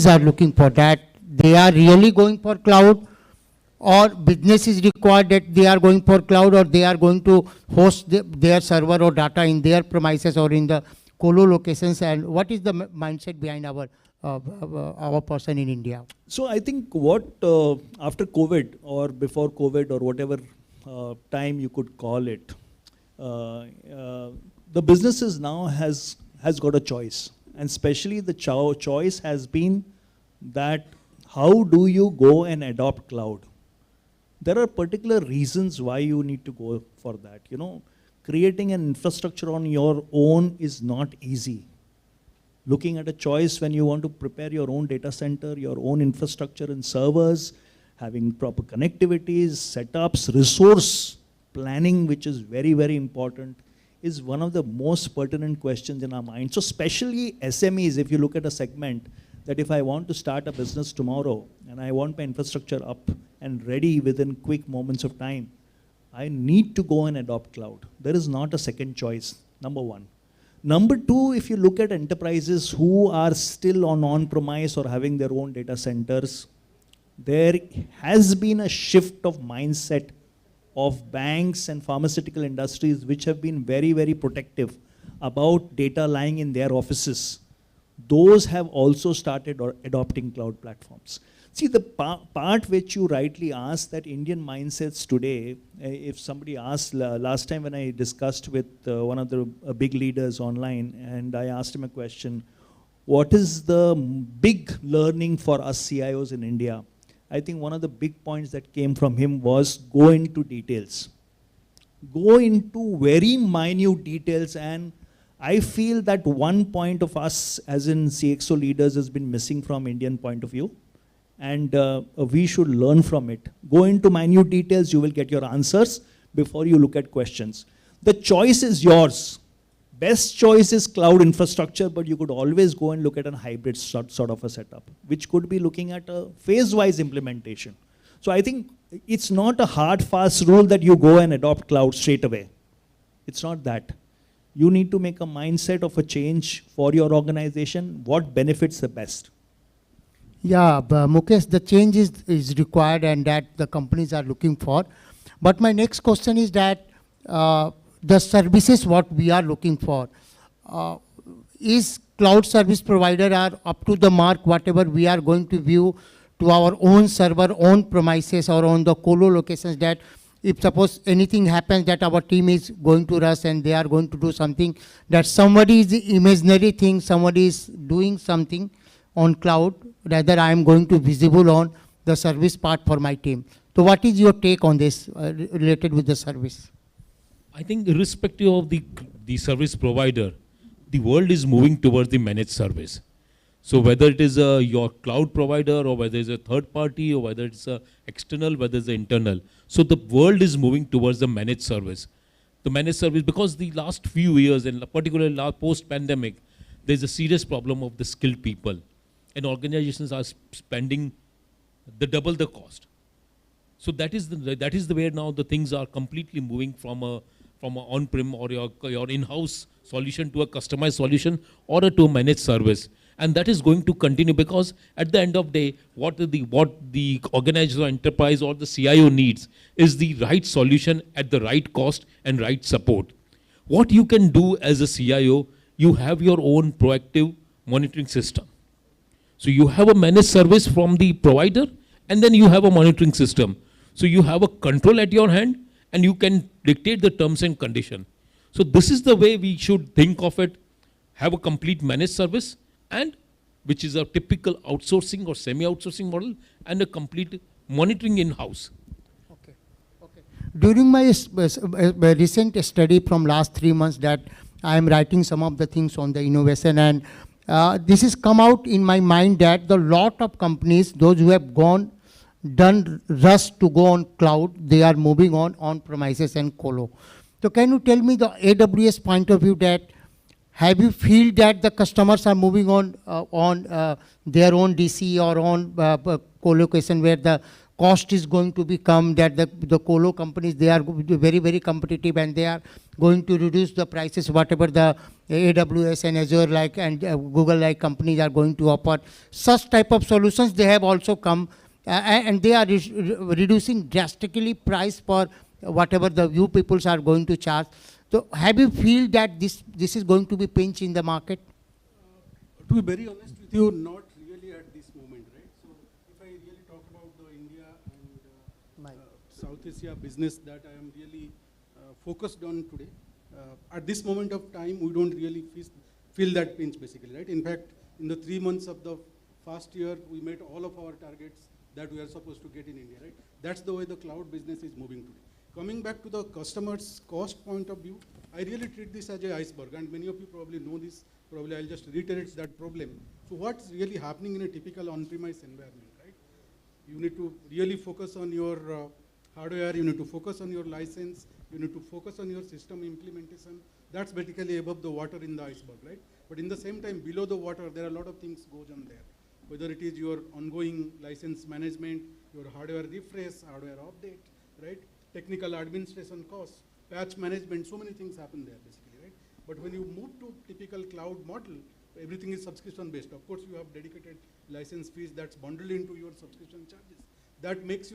are looking for that? They are really going for cloud, or business is required that they are going for cloud, or they are going to host their server or data in their premises or in the colo locations? And what is the mindset behind our person in India? So I think what after COVID or before COVID or whatever time you could call it, the businesses now has got a choice, and especially the choice has been that how do you go and adopt cloud? There are particular reasons why you need to go for that. You know, creating an infrastructure on your own is not easy. Looking at a choice when you want to prepare your own data center, your own infrastructure and servers, having proper connectivities, setups, resource planning, which is very, very important, is one of the most pertinent questions in our mind. So especially SMEs, if you look at a segment, that if I want to start a business tomorrow and I want my infrastructure up and ready within quick moments of time, I need to go and adopt cloud. There is not a second choice, number one. Number two, if you look at enterprises who are still on-premise or having their own data centers, there has been a shift of mindset of banks and pharmaceutical industries which have been very, very protective about data lying in their offices. Those have also started adopting cloud platforms. See, the part which you rightly asked, that Indian mindsets today, if somebody asked, last time when I discussed with one of the big leaders online, and I asked him a question, what is the big learning for us CIOs in India? I think one of the big points that came from him was go into details. Go into very minute details, and I feel that one point of us as in CXO leaders has been missing from Indian point of view. And we should learn from it. Go into minute details, you will get your answers before you look at questions. The choice is yours. Best choice is cloud infrastructure, but you could always go and look at a hybrid sort of a setup, which could be looking at a phase-wise implementation. So I think it's not a hard, fast rule that you go and adopt cloud straight away. It's not that. You need to make a mindset of a change for your organization, what benefits the best. Yeah, Mukesh, the change is required and that the companies are looking for. But my next question is that the services what we are looking for, is cloud service provider are up to the mark, whatever we are going to view to our own server, own premises or on the colo locations, that if suppose anything happens that our team is going to rush and they are going to do something, that somebody is imaginary thing, somebody is doing something on cloud, rather I am going to visible on the service part for my team. So what is your take on this related with the service? I think irrespective of the service provider, the world is moving towards the managed service. So whether it is your cloud provider or whether it's a third party or whether it's external, whether it's internal. So the world is moving towards the managed service. The managed service, because the last few years and particularly post-pandemic, there's a serious problem of the skilled people. And organizations are spending the double the cost. So that is the way now the things are completely moving from a on-prem or your in-house solution to a customized solution or to a managed service. And that is going to continue, because at the end of the day, what the organization or enterprise or the CIO needs is the right solution at the right cost and right support. What you can do as a CIO, you have your own proactive monitoring system. So you have a managed service from the provider, and then you have a monitoring system. So you have a control at your hand, and you can dictate the terms and condition. So this is the way we should think of it. Have a complete managed service, and which is a typical outsourcing or semi-outsourcing model, and a complete monitoring in-house. Okay. During my recent study from last 3 months, that I am writing some of the things on the innovation, and this has come out in my mind that the lot of companies, those who have done rush to go on cloud, they are moving on premises and colo. So can you tell me the AWS point of view, that have you feel that the customers are moving on their own DC or on co-location, where the cost is going to become that the colo companies, they are going to be very, very competitive and they are going to reduce the prices, whatever the AWS and Azure like and Google like companies are going to offer. Such type of solutions, they have also come and they are reducing drastically price for whatever the you peoples are going to charge. So have you feel that this is going to be pinch in the market? To be very honest with you, not really at this moment, right? So if I really talk about the India and South Asia business that I am really focused on today, at this moment of time, we don't really feel that pinch basically, right? In fact, in the 3 months of the first year, we met all of our targets that we are supposed to get in India, right? That's the way the cloud business is moving today. Coming back to the customer's cost point of view, I really treat this as an iceberg, and many of you probably know this. Probably I'll just reiterate that problem. So what's really happening in a typical on-premise environment, right? You need to really focus on your hardware, you need to focus on your license, you need to focus on your system implementation. That's basically above the water in the iceberg, right? But in the same time, below the water, there are a lot of things goes on there. Whether it is your ongoing license management, your hardware refresh, hardware update, right? Technical administration costs, patch management, so many things happen there basically, right? But when you move to typical cloud model, everything is subscription based. Of course, you have dedicated license fees that's bundled into your subscription charges. That makes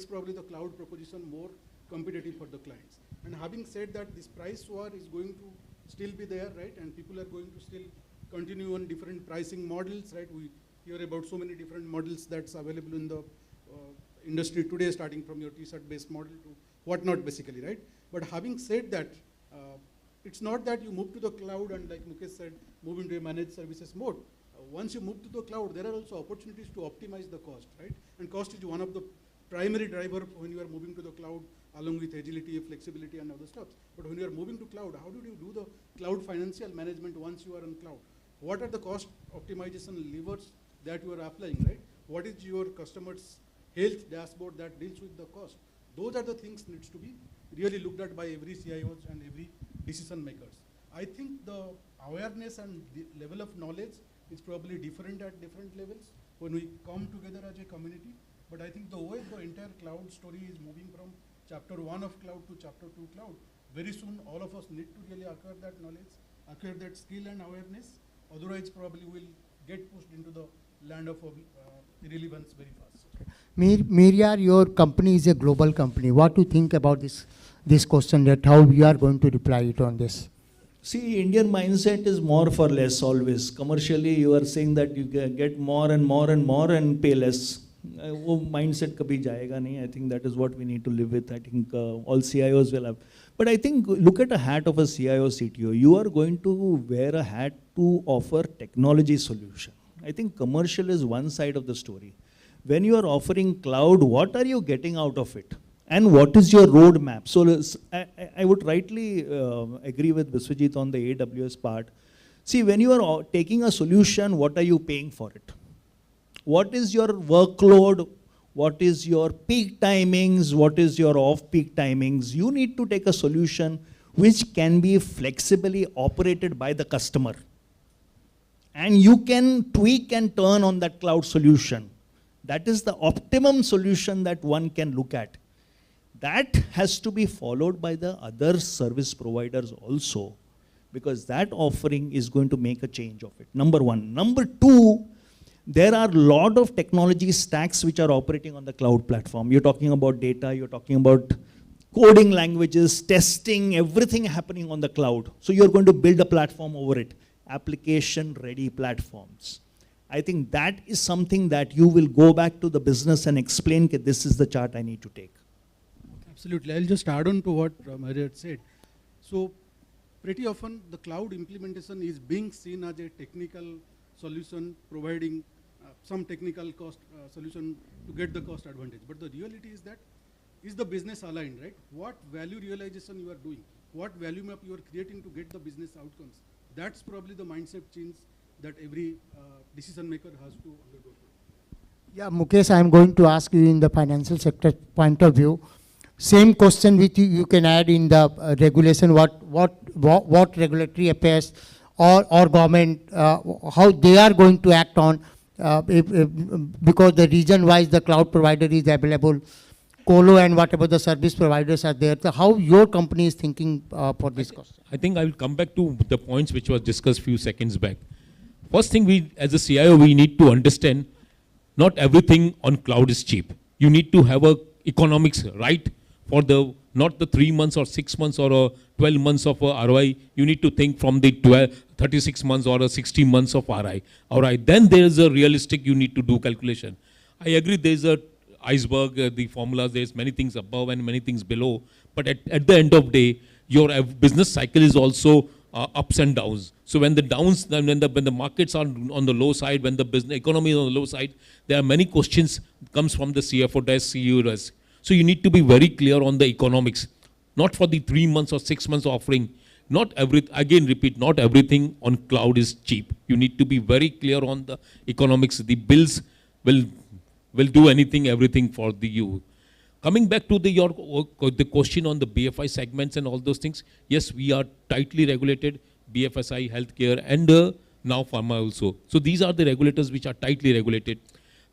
probably the cloud proposition more competitive for the clients. And having said that, this price war is going to still be there, right? And people are going to still continue on different pricing models, right? We hear about so many different models that's available in the industry today, starting from your T-shirt based model to whatnot basically, right? But having said that, it's not that you move to the cloud and like Mukesh said, move into a managed services mode. Once you move to the cloud, there are also opportunities to optimize the cost, right? And cost is one of the primary driver when you are moving to the cloud, along with agility, flexibility, and other stuff. But when you are moving to cloud, how do you do the cloud financial management once you are on cloud? What are the cost optimization levers that you are applying, right? What is your customer's health dashboard that deals with the cost? Those are the things needs to be really looked at by every CIOs and every decision makers. I think the awareness and the level of knowledge is probably different at different levels when we come together as a community. But I think the way the entire cloud story is moving from chapter 1 of cloud to chapter 2 cloud, very soon all of us need to really acquire that knowledge, acquire that skill and awareness. Otherwise, probably we'll get pushed into the land of irrelevance very fast. Miria, your company is a global company. What do you think about this question, that how we are going to reply it on this? See, Indian mindset is more for less always. Commercially, you are saying that you get more and more and more and pay less. वो mindset कभी जाएगा नहीं. I think that is what we need to live with. I think all CIOs will have. But I think look at a hat of a CIO, CTO. You are going to wear a hat to offer technology solution. I think commercial is one side of the story. When you are offering cloud, what are you getting out of it? And what is your roadmap? So I would rightly agree with Biswajit on the AWS part. See, when you are taking a solution, what are you paying for it? What is your workload? What is your peak timings? What is your off-peak timings? You need to take a solution which can be flexibly operated by the customer. And you can tweak and turn on that cloud solution. That is the optimum solution that one can look at. That has to be followed by the other service providers also, because that offering is going to make a change of it. Number one. Number two, there are a lot of technology stacks which are operating on the cloud platform. You're talking about data, you're talking about coding languages, testing, everything happening on the cloud. So you're going to build a platform over it. Application-ready platforms. I think that is something that you will go back to the business and explain that this is the chart I need to take. Absolutely. I'll just add on to what Marriott said. So pretty often the cloud implementation is being seen as a technical solution, providing some technical cost solution to get the cost advantage. But the reality is that, is the business aligned, right? What value realization you are doing? What value map you are creating to get the business outcomes? That's probably the mindset change that every decision maker has to undergo. Yeah, Mukesh, I'm going to ask you in the financial sector point of view. Same question which you can add in the regulation, what regulatory affairs or government, how they are going to act on because the region-wise the cloud provider is available, colo and whatever the service providers are there. So how your company is thinking for this question? I think I will come back to the points which was discussed few seconds back. First thing, we as a CIO, we need to understand not everything on cloud is cheap. You need to have a economics right for the not the 3 months or 6 months or 12 months of ROI. You need to think from the 36 months or 60 months of ROI. Then there is a realistic, you need to do calculation. I agree there is a iceberg, the formulas, there's many things above and many things below. But at the end of the day, your business cycle is also ups and downs. So when the downs, when the markets are on the low side, when the business economy is on the low side, there are many questions comes from the CFO desk, CEO desk. So you need to be very clear on the economics, not for the 3 months or 6 months offering. Not everything on cloud is cheap. You need to be very clear on the economics. The bills will do everything for you. Coming back to the question on the BFI segments and all those things, yes, we are tightly regulated, BFSI, healthcare, and now pharma also. So these are the regulators which are tightly regulated.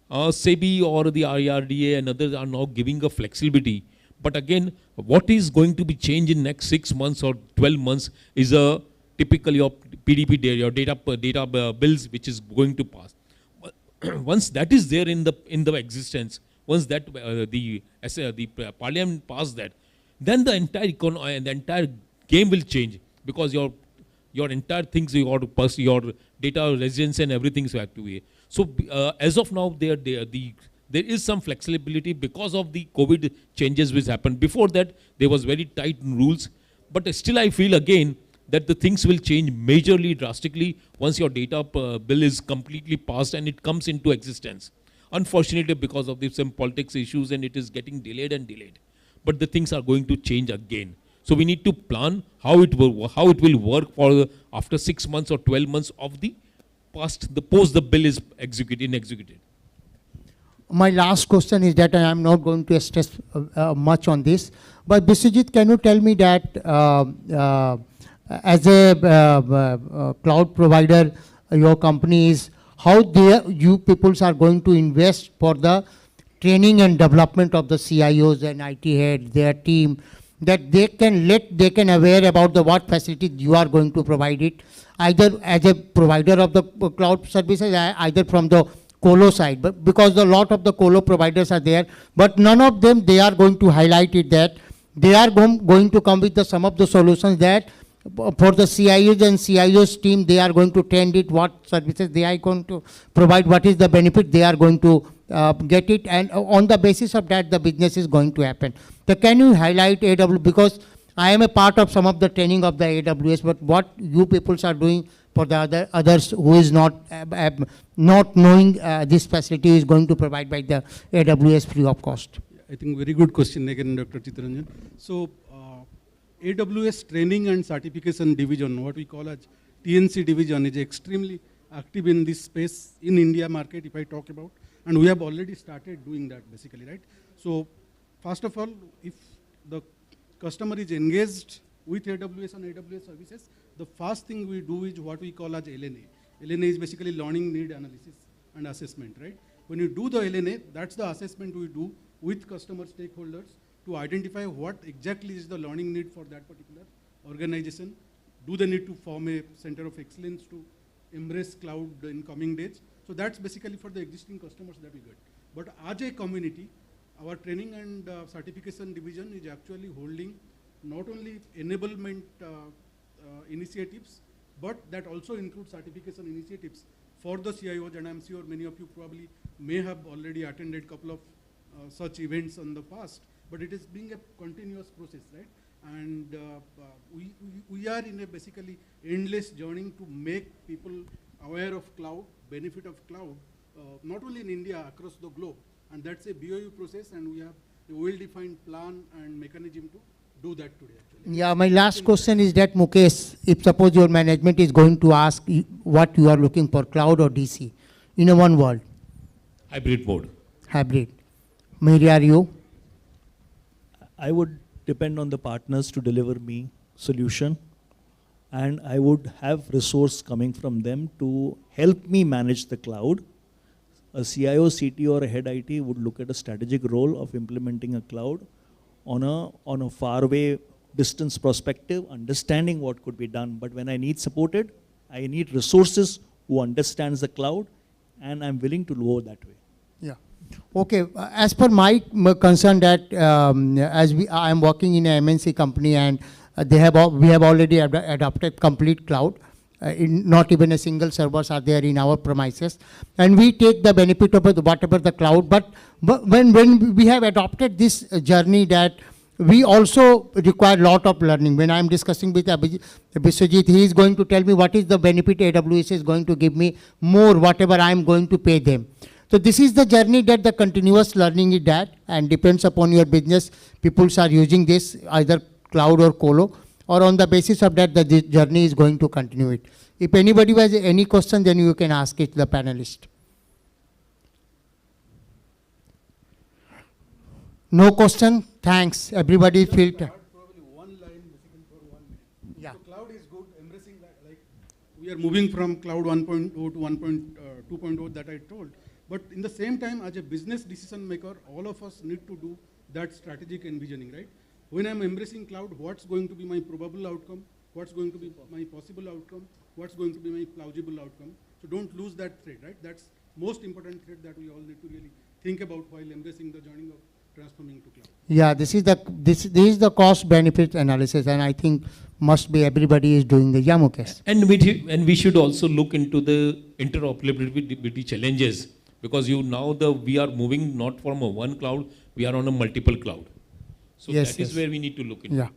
SEBI or the IRDA and others are now giving a flexibility. But again, what is going to be changed in next 6 months or 12 months is typically your PDP data, your data bills which is going to pass. Once that is there in the existence, once that the parliament passed that, then the entire economy and the entire game will change, because your entire things, your data residence and everything is active. So as of now, there is some flexibility because of the COVID changes which happened. Before that, there was very tight rules, but still I feel again that the things will change majorly, drastically, once your data bill is completely passed and it comes into existence. Unfortunately, because of some politics issues, and it is getting delayed. But the things are going to change again. So we need to plan how it will work for after 6 months or 12 months of the post the bill is executed. My last question is that I am not going to stress much on this, but Biswajit, can you tell me that as a cloud provider, your company is, how you people are going to invest for the training and development of the CIOs and IT heads, their team, that they can aware about what facilities you are going to provide it, either as a provider of the cloud services, either from the colo side, but because a lot of the colo providers are there, but none of them, they are going to highlight it that they are going to come with some of the solutions that for the CIOs and CIOs team, they are going to tend it, what services they are going to provide, what is the benefit they are going to get it, and on the basis of that, the business is going to happen. So can you highlight AWS, because I am a part of some of the training of the AWS, but what you people are doing for the others who is not knowing this facility is going to provide by the AWS free of cost? I think very good question again, Dr. Chittaranjan. So AWS Training and Certification Division, what we call as TNC division, is extremely active in this space in India market, if I talk about, and we have already started doing that basically, right? So first of all, if the customer is engaged with AWS and AWS services, the first thing we do is what we call as LNA. LNA is basically learning need analysis and assessment, right? When you do the LNA, that's the assessment we do with customer stakeholders to identify what exactly is the learning need for that particular organization. Do they need to form a center of excellence to embrace cloud in coming days? So that's basically for the existing customers that we get. But as a community, our training and certification division is actually holding not only enablement initiatives, but that also includes certification initiatives for the CIOs, and I'm sure many of you probably may have already attended a couple of such events in the past, but it is being a continuous process, right? And we are in a basically endless journey to make people aware of cloud, benefit of cloud, not only in India, across the globe. And that's a BOU process, and we have a well-defined plan and mechanism to do that today, actually. Yeah, my last question is that, Mukesh, if suppose your management is going to ask what you are looking for, cloud or DC, in a one word? Hybrid mode. Hybrid. Mary, are you? I would depend on the partners to deliver me solution, and I would have resource coming from them to help me manage the cloud a CIO, CTO, or a head IT would look at a strategic role of implementing a cloud on a faraway distance perspective, understanding what could be done. But when I need supported, I need resources who understands the cloud, and I'm willing to go that way. Yeah. Okay. As per my concern that I am working in a MNC company and we have already adopted complete cloud. Not even a single servers are there in our premises, and we take the benefit of whatever the cloud. But when we have adopted this journey, that we also require a lot of learning. When I am discussing with Biswajit, he is going to tell me what is the benefit AWS is going to give me more, whatever I am going to pay them. So this is the journey that the continuous learning is that, and depends upon your business. People are using this either cloud or colo, or on the basis of that, the journey is going to continue it. If anybody has any question, then you can ask it to the panelist. No question? Thanks. Everybody feel. Probably one line missing for 1 minute. Yeah. So cloud is good, embracing that. Like we are moving from cloud 1.0 to 2.0 that I told. But in the same time, as a business decision maker, all of us need to do that strategic envisioning, right? When I'm embracing cloud, what's going to be my probable outcome? What's going to be my possible outcome? What's going to be my plausible outcome? So don't lose that thread, right? That's most important thread that we all need to really think about while embracing the journey of transforming to cloud. Yeah, this is the cost benefit analysis, and I think must be everybody is doing the Mukesh. And we should also look into the interoperability challenges, because we are moving not from a one cloud, we are on a multiple cloud. So yes, that is where we need to look into. Yeah.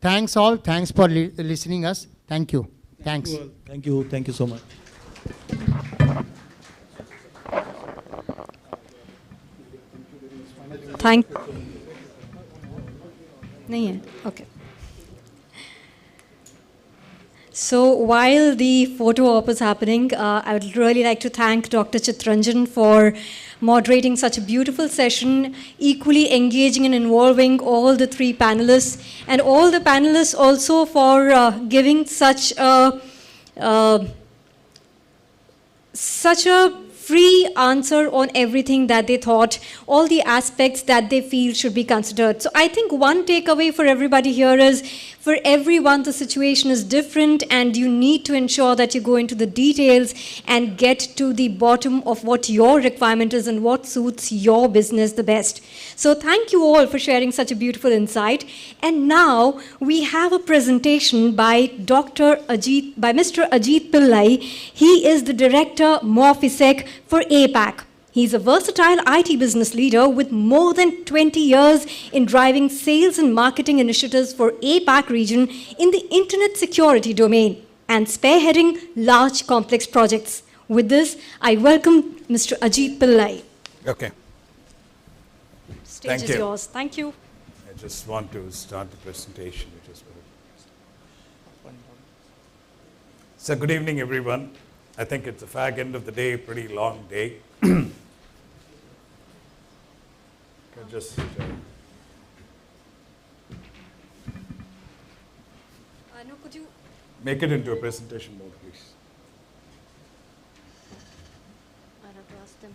Thanks all. Thanks for listening us. Thank you. Thanks. Thank you. Thank you so much. Thank. Nahi hai? Okay. So while the photo op is happening, I would really like to thank Dr. Chitranjan for moderating such a beautiful session, equally engaging and involving all the three panelists, and all the panelists also for giving such a free answer on everything that they thought, all the aspects that they feel should be considered. So I think one takeaway for everybody here is, for everyone the situation is different, and you need to ensure that you go into the details and get to the bottom of what your requirement is and what suits your business the best. So thank you all for sharing such a beautiful insight. And now we have a presentation by Mr. Ajit Pillai. He is the Director Morphisec for APAC. He's a versatile IT business leader with more than 20 years in driving sales and marketing initiatives for APAC region in the internet security domain and spearheading large complex projects. With this, I welcome Mr. Ajit Pillai. Okay. Stage is yours. Thank you. I just want to start the presentation. So good evening, everyone. I think it's a fag end of the day, pretty long day. Just could you make it into a presentation mode, please. I have to ask them.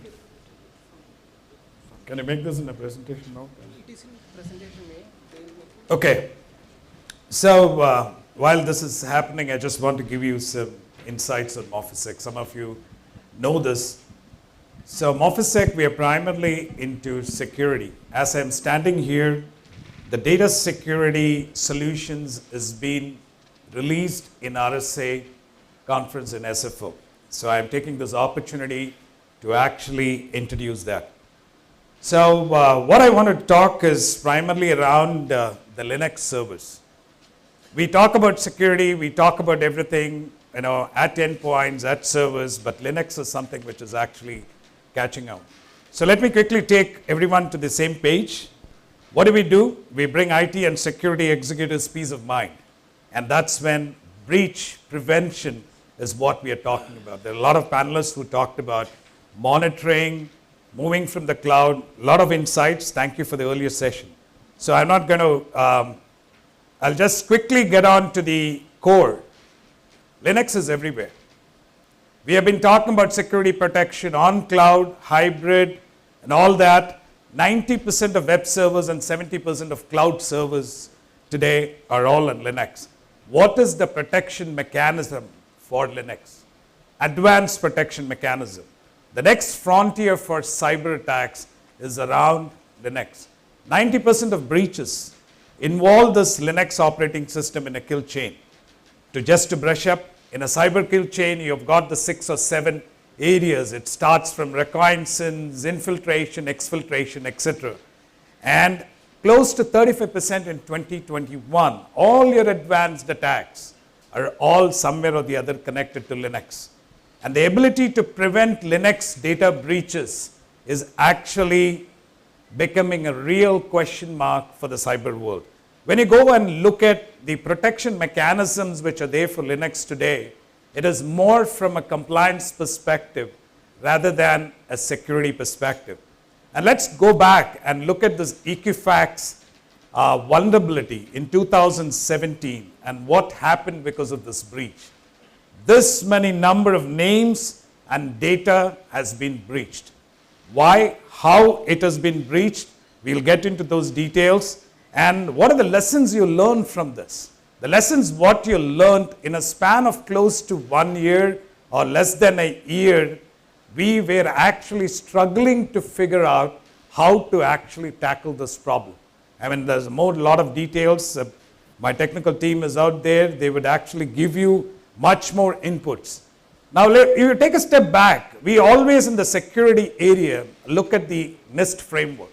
Can you make this in a presentation mode? It is in presentation mode. Okay. So while this is happening, I just want to give you some insights on Morphisec. Some of you know this. So Morphisec, we are primarily into security. As I'm standing here, the data security solutions is being released in RSA conference in SFO. So I'm taking this opportunity to actually introduce that. So what I want to talk is primarily around the Linux servers. We talk about security, we talk about everything, at endpoints, at servers, but Linux is something which is actually catching out. So let me quickly take everyone to the same page. What do? We bring IT and security executives peace of mind. And that's when breach prevention is what we are talking about. There are a lot of panelists who talked about monitoring, moving from the cloud, a lot of insights. Thank you for the earlier session. So I'm not going to, I'll just quickly get on to the core. Linux is everywhere. We have been talking about security protection on cloud, hybrid, and all that. 90% of web servers and 70% of cloud servers today are all on Linux. What is the protection mechanism for Linux? Advanced protection mechanism. The next frontier for cyber attacks is around Linux. 90% of breaches involve this Linux operating system in a kill chain. Just to brush up, in a cyber kill chain, you've got the 6 or 7 areas. It starts from reconnaissance, infiltration, exfiltration, etc. And close to 35% in 2021, all your advanced attacks are all somewhere or the other connected to Linux. And the ability to prevent Linux data breaches is actually becoming a real question mark for the cyber world. When you go and look at the protection mechanisms which are there for Linux today, it is more from a compliance perspective rather than a security perspective. And let's go back and look at this Equifax vulnerability in 2017 and what happened because of this breach. This many number of names and data has been breached. Why, how it has been breached, we'll get into those details. And what are the lessons you learned from this? The lessons what you learned in a span of close to 1 year or less than a year, we were actually struggling to figure out how to actually tackle this problem. I mean, there's a lot of details. My technical team is out there. They would actually give you much more inputs. Now, if you take a step back, we always in the security area look at the NIST framework.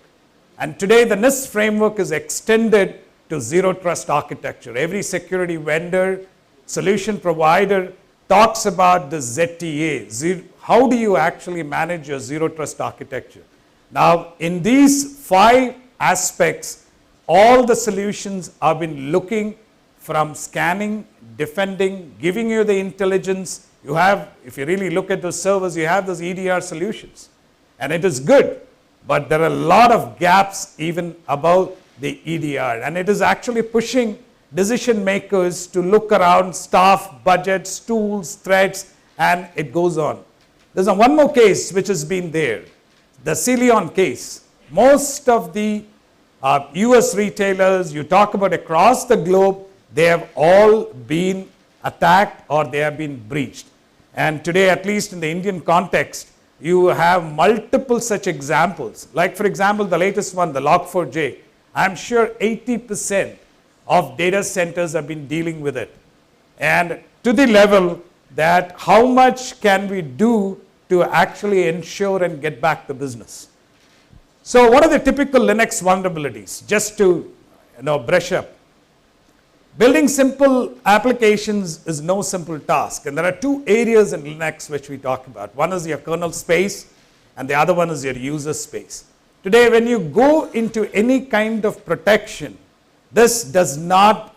And today the NIST framework is extended to zero trust architecture. Every security vendor, solution provider talks about the ZTA. How do you actually manage your zero trust architecture? Now, in these 5 aspects, all the solutions have been looking from scanning, defending, giving you the intelligence. You have, if you really look at those servers, you have those EDR solutions. And it is good, but there are a lot of gaps even above the EDR. And it is actually pushing decision makers to look around staff, budgets, tools, threats, and it goes on. There's one more case which has been there, the Cilion case. Most of the US retailers you talk about across the globe, they have all been attacked or they have been breached. And today, at least in the Indian context, you have multiple such examples. Like for example, the latest one, the Log4j. I'm sure 80% of data centers have been dealing with it. And to the level that how much can we do to actually ensure and get back the business? So what are the typical Linux vulnerabilities? Just to brush up. Building simple applications is no simple task. And there are 2 areas in Linux which we talk about. One is your kernel space and the other one is your user space. Today, when you go into any kind of protection, this does not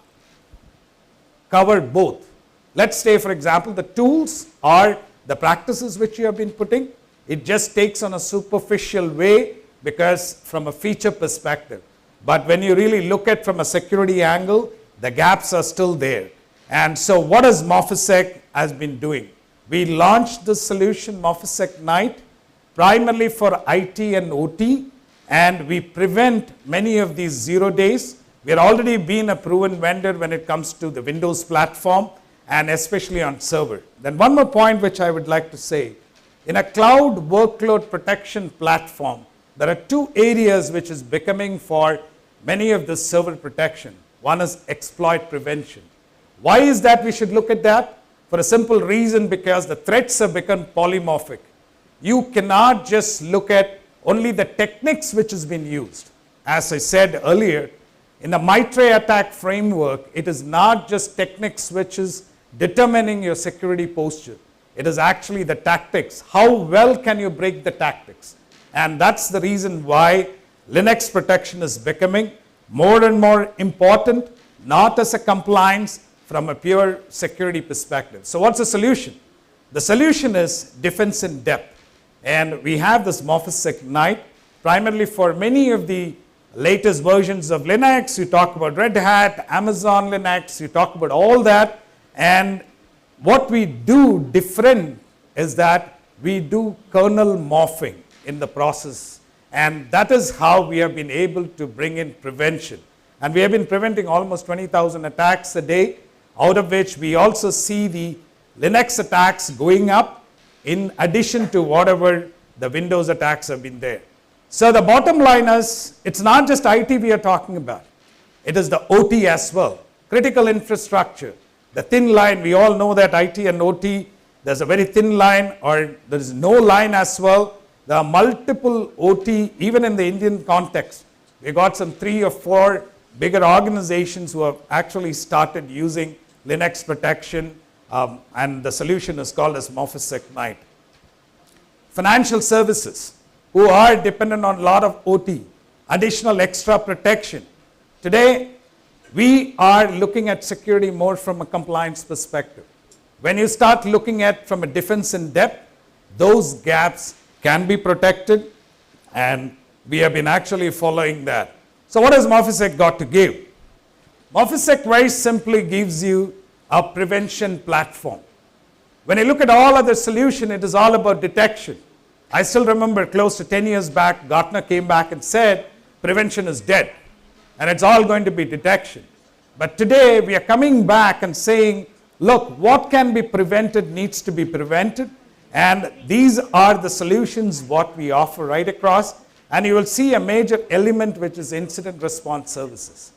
cover both. Let's say, for example, the tools are the practices which you have been putting. It just takes on a superficial way because from a feature perspective. But when you really look at from a security angle, the gaps are still there. And so what has Mofisec has been doing? We launched the solution Mofisec Night primarily for IT and OT, and we prevent many of these 0 days. We are already been a proven vendor when it comes to the Windows platform and especially on server. Then one more point which I would like to say, in a cloud workload protection platform, there are 2 areas which is becoming for many of the server protection. One is exploit prevention. Why is that we should look at that? For a simple reason, because the threats have become polymorphic. You cannot just look at only the techniques which has been used. As I said earlier, in the Mitre attack framework, it is not just techniques which is determining your security posture. It is actually the tactics. How well can you break the tactics? And that's the reason why Linux protection is becoming more and more important, not as a compliance, from a pure security perspective. So what's the solution? The solution is defense in depth. And we have this Mofisec Night, primarily for many of the latest versions of Linux. You talk about Red Hat, Amazon Linux, you talk about all that. And what we do different is that we do kernel morphing in the process. And that is how we have been able to bring in prevention. And we have been preventing almost 20,000 attacks a day, out of which we also see the Linux attacks going up in addition to whatever the Windows attacks have been there. So the bottom line is, it's not just IT we are talking about. It is the OT as well. Critical infrastructure. The thin line, we all know that IT and OT, there's a very thin line or there is no line as well. There are multiple OT, even in the Indian context. We got some 3 or 4 bigger organizations who have actually started using Linux protection, and the solution is called as Office Ignite. Financial services, who are dependent on a lot of OT, additional extra protection. Today, we are looking at security more from a compliance perspective. When you start looking at from a defense in depth, those gaps can be protected, and we have been actually following that. So what has MorphiSec got to give? MorphiSec very simply gives you a prevention platform. When you look at all other solutions, it is all about detection. I still remember close to 10 years back, Gartner came back and said, prevention is dead, and it's all going to be detection. But today, we are coming back and saying, look, what can be prevented needs to be prevented, and these are the solutions what we offer right across, and you will see a major element which is incident response services.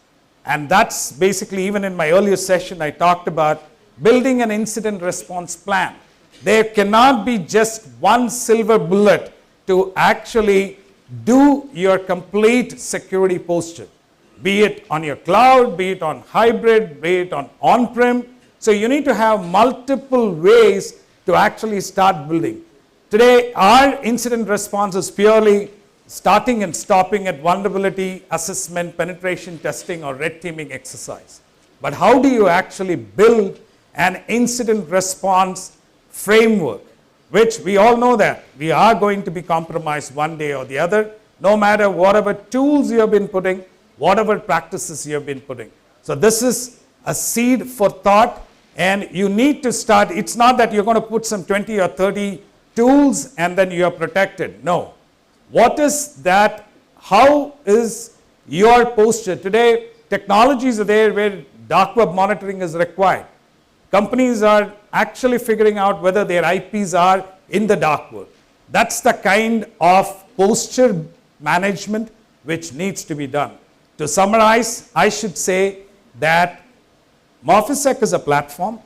And that's basically, even in my earlier session, I talked about building an incident response plan. There cannot be just one silver bullet to actually do your complete security posture, be it on your cloud, be it on hybrid, be it on on-prem. So you need to have multiple ways to actually start building. Today, our incident response is purely starting and stopping at vulnerability assessment, penetration testing, or red teaming exercise. But how do you actually build an incident response framework, which we all know that we are going to be compromised one day or the other, no matter whatever tools you have been putting, whatever practices you have been putting. So this is a seed for thought, and you need to start. It's not that you're going to put some 20 or 30 tools and then you are protected. No. What is that? How is your posture? Today, technologies are there where dark web monitoring is required. Companies are actually figuring out whether their IPs are in the dark web. That's the kind of posture management which needs to be done. To summarize, I should say that MorphiSec is a platform,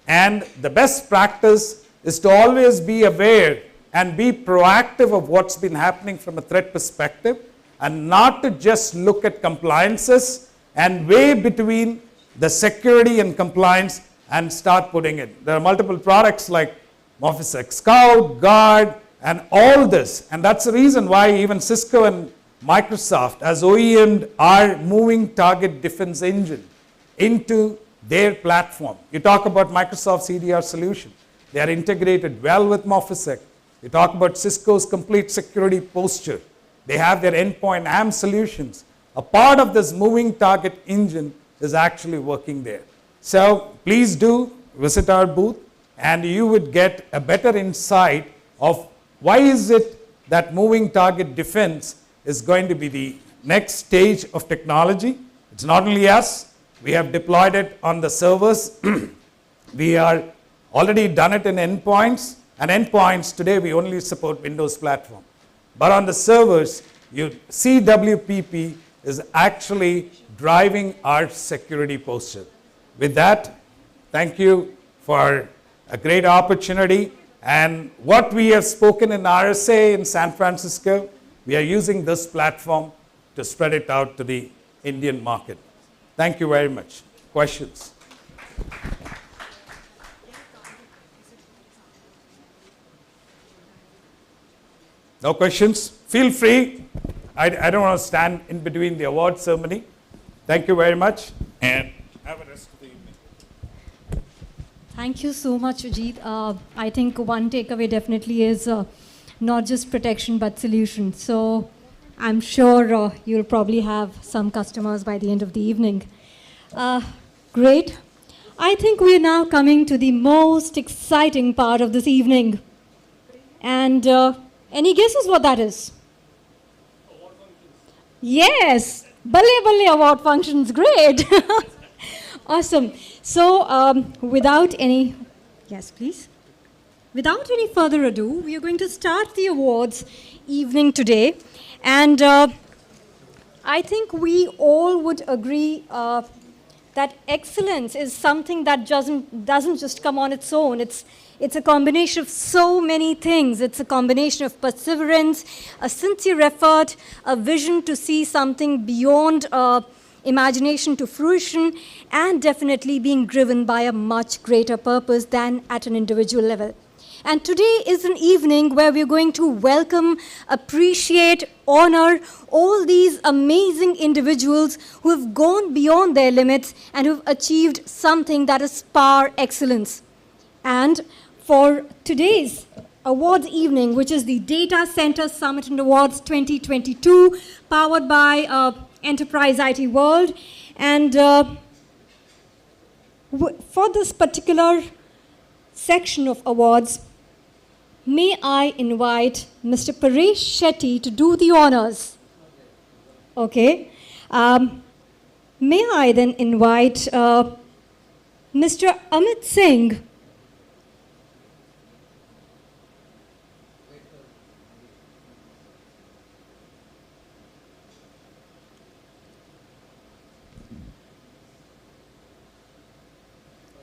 and the best practice is to always be aware and be proactive of what's been happening from a threat perspective, and not to just look at compliances and weigh between the security and compliance and start putting it. There are multiple products like MorphiSec Scout, Guard, and all this. And that's the reason why even Cisco and Microsoft, as OEM, are moving target defense engine into their platform. You talk about Microsoft's EDR solution. They are integrated well with MorphiSec. You talk about Cisco's complete security posture. They have their endpoint AM solutions. A part of this moving target engine is actually working there. So please do visit our booth, and you would get a better insight of why is it that moving target defense is going to be the next stage of technology. It's not only us. We have deployed it on the servers. We are already done it in endpoints. And endpoints, today we only support Windows platform. But on the servers, CWPP is actually driving our security posture. With that, thank you for a great opportunity. And what we have spoken in RSA in San Francisco, we are using this platform to spread it out to the Indian market. Thank you very much. Questions? No questions? Feel free. I don't want to stand in between the award ceremony. Thank you very much, and have a rest of the evening. Thank you so much, Ajit. I think one takeaway definitely is not just protection, but solution. So I'm sure you'll probably have some customers by the end of the evening. Great. I think we're now coming to the most exciting part of this evening. And any guesses what that is? Yes, Balle Balle award functions, great. Awesome. So without any, yes please. Without any further ado, we are going to start the awards evening today. And I think we all would agree that excellence is something that doesn't just come on its own. It's a combination of so many things. It's a combination of perseverance, a sincere effort, a vision to see something beyond imagination to fruition, and definitely being driven by a much greater purpose than at an individual level. And today is an evening where we're going to welcome, appreciate, honor all these amazing individuals who have gone beyond their limits and who have achieved something that is par excellence. And for today's awards evening, which is the Data Center Summit and Awards 2022, powered by Enterprise IT World. And for this particular section of awards, may I invite Mr. Paresh Shetty to do the honors? Okay. May I then invite Mr. Amit Singh.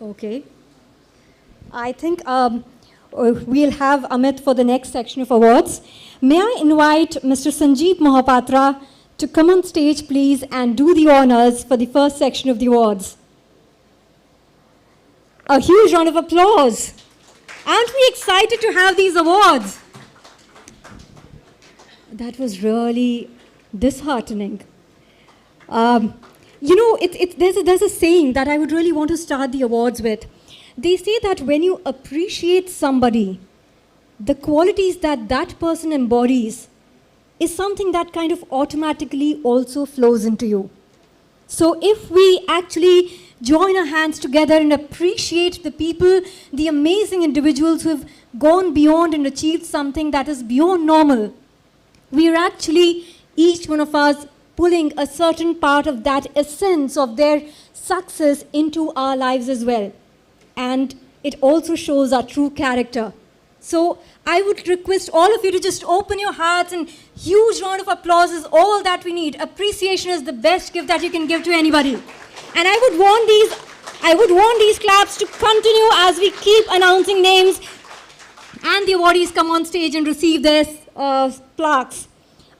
Okay. I think we'll have Amit for the next section of awards. May I invite Mr. Sanjeev Mohapatra to come on stage, please, and do the honors for the first section of the awards. A huge round of applause. Aren't we excited to have these awards? That was really disheartening. You know, there's a saying that I would really want to start the awards with. They say that when you appreciate somebody, the qualities that that person embodies is something that kind of automatically also flows into you. So if we actually join our hands together and appreciate the people, the amazing individuals who have gone beyond and achieved something that is beyond normal, we are actually, each one of us, pulling a certain part of that essence of their success into our lives as well. And it also shows our true character. So I would request all of you to just open your hearts, and huge round of applause is all that we need. Appreciation is the best gift that you can give to anybody. And I would want these claps to continue as we keep announcing names and the awardees come on stage and receive their plaques.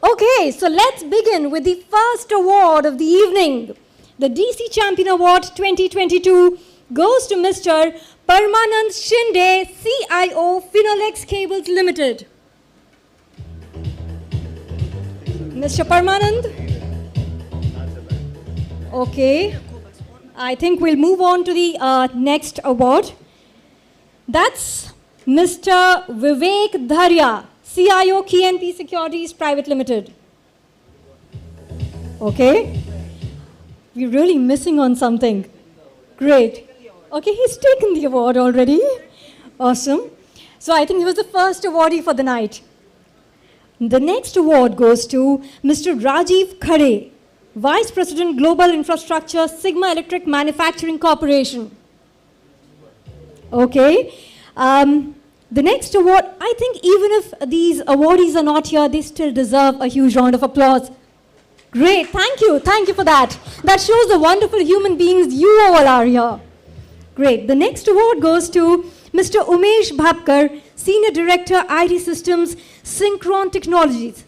Okay, so let's begin with the first award of the evening. The DC Champion Award 2022 goes to Mr. Parmanand Shinde, CIO, Finolex Cables Limited. Mr. Parmanand? Okay. I think we'll move on to the next award. That's Mr. Vivek Dharya, CIO, KNP Securities Private Limited. Okay. We're really missing on something. Great. Okay, he's taken the award already. Awesome. So I think he was the first awardee for the night. The next award goes to Mr. Rajiv Khare, Vice President Global Infrastructure, Sigma Electric Manufacturing Corporation. Okay. The next award, I think even if these awardees are not here, they still deserve a huge round of applause. Great, thank you for that. That shows the wonderful human beings you all are here. Great, the next award goes to Mr. Umesh Bhapkar, Senior Director, IT Systems, Synchron Technologies.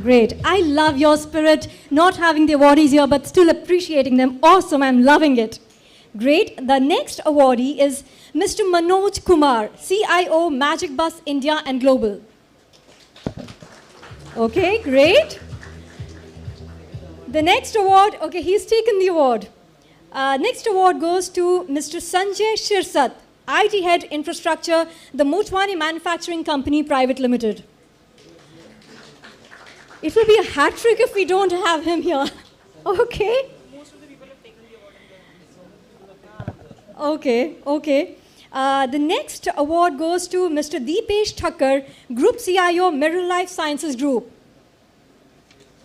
Great, I love your spirit, not having the awardees here, but still appreciating them. Awesome, I'm loving it. Great, the next awardee is Mr. Manoj Kumar, CIO, Magic Bus India and Global. Okay, great. The next award, okay, he's taken the award. Next award goes to Mr. Sanjay Shirsat, IT Head Infrastructure, the Motwani Manufacturing Company Private Limited. It will be a hat trick if we don't have him here. Okay. Okay, okay. The next award goes to Mr. Deepesh Thakkar, Group CIO, Mirror Life Sciences Group.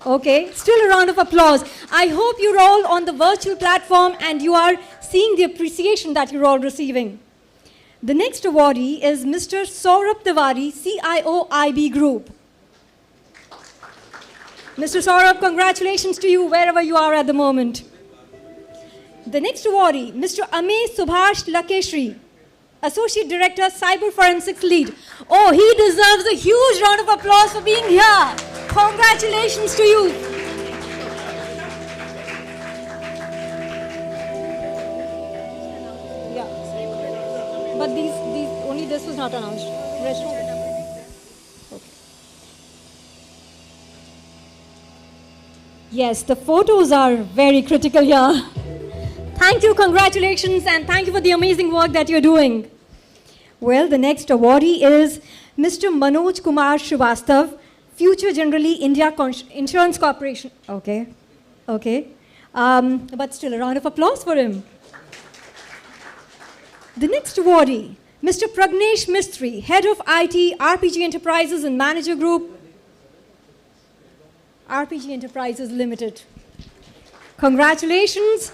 Okay, still a round of applause. I hope you're all on the virtual platform and you are seeing the appreciation that you're all receiving. The next awardee is Mr. Saurabh Tiwari, CIO IB Group. Mr. Saurabh, congratulations to you wherever you are at the moment. The next awardee, Mr. Ame Subhash Lakeshri, Associate Director, Cyber Forensics Lead. Oh, he deserves a huge round of applause for being here. Congratulations to you. Yeah. But only this was not announced. Rest of it. Okay. Yes, the photos are very critical here. Thank you, congratulations, and thank you for the amazing work that you're doing. Well, the next awardee is Mr. Manoj Kumar Srivastav, Future Generali India Insurance Corporation. Okay, okay. But still a round of applause for him. The next awardee, Mr. Pragnesh Mistry, Head of IT, RPG Enterprises and Manager Group, RPG Enterprises Limited. Congratulations.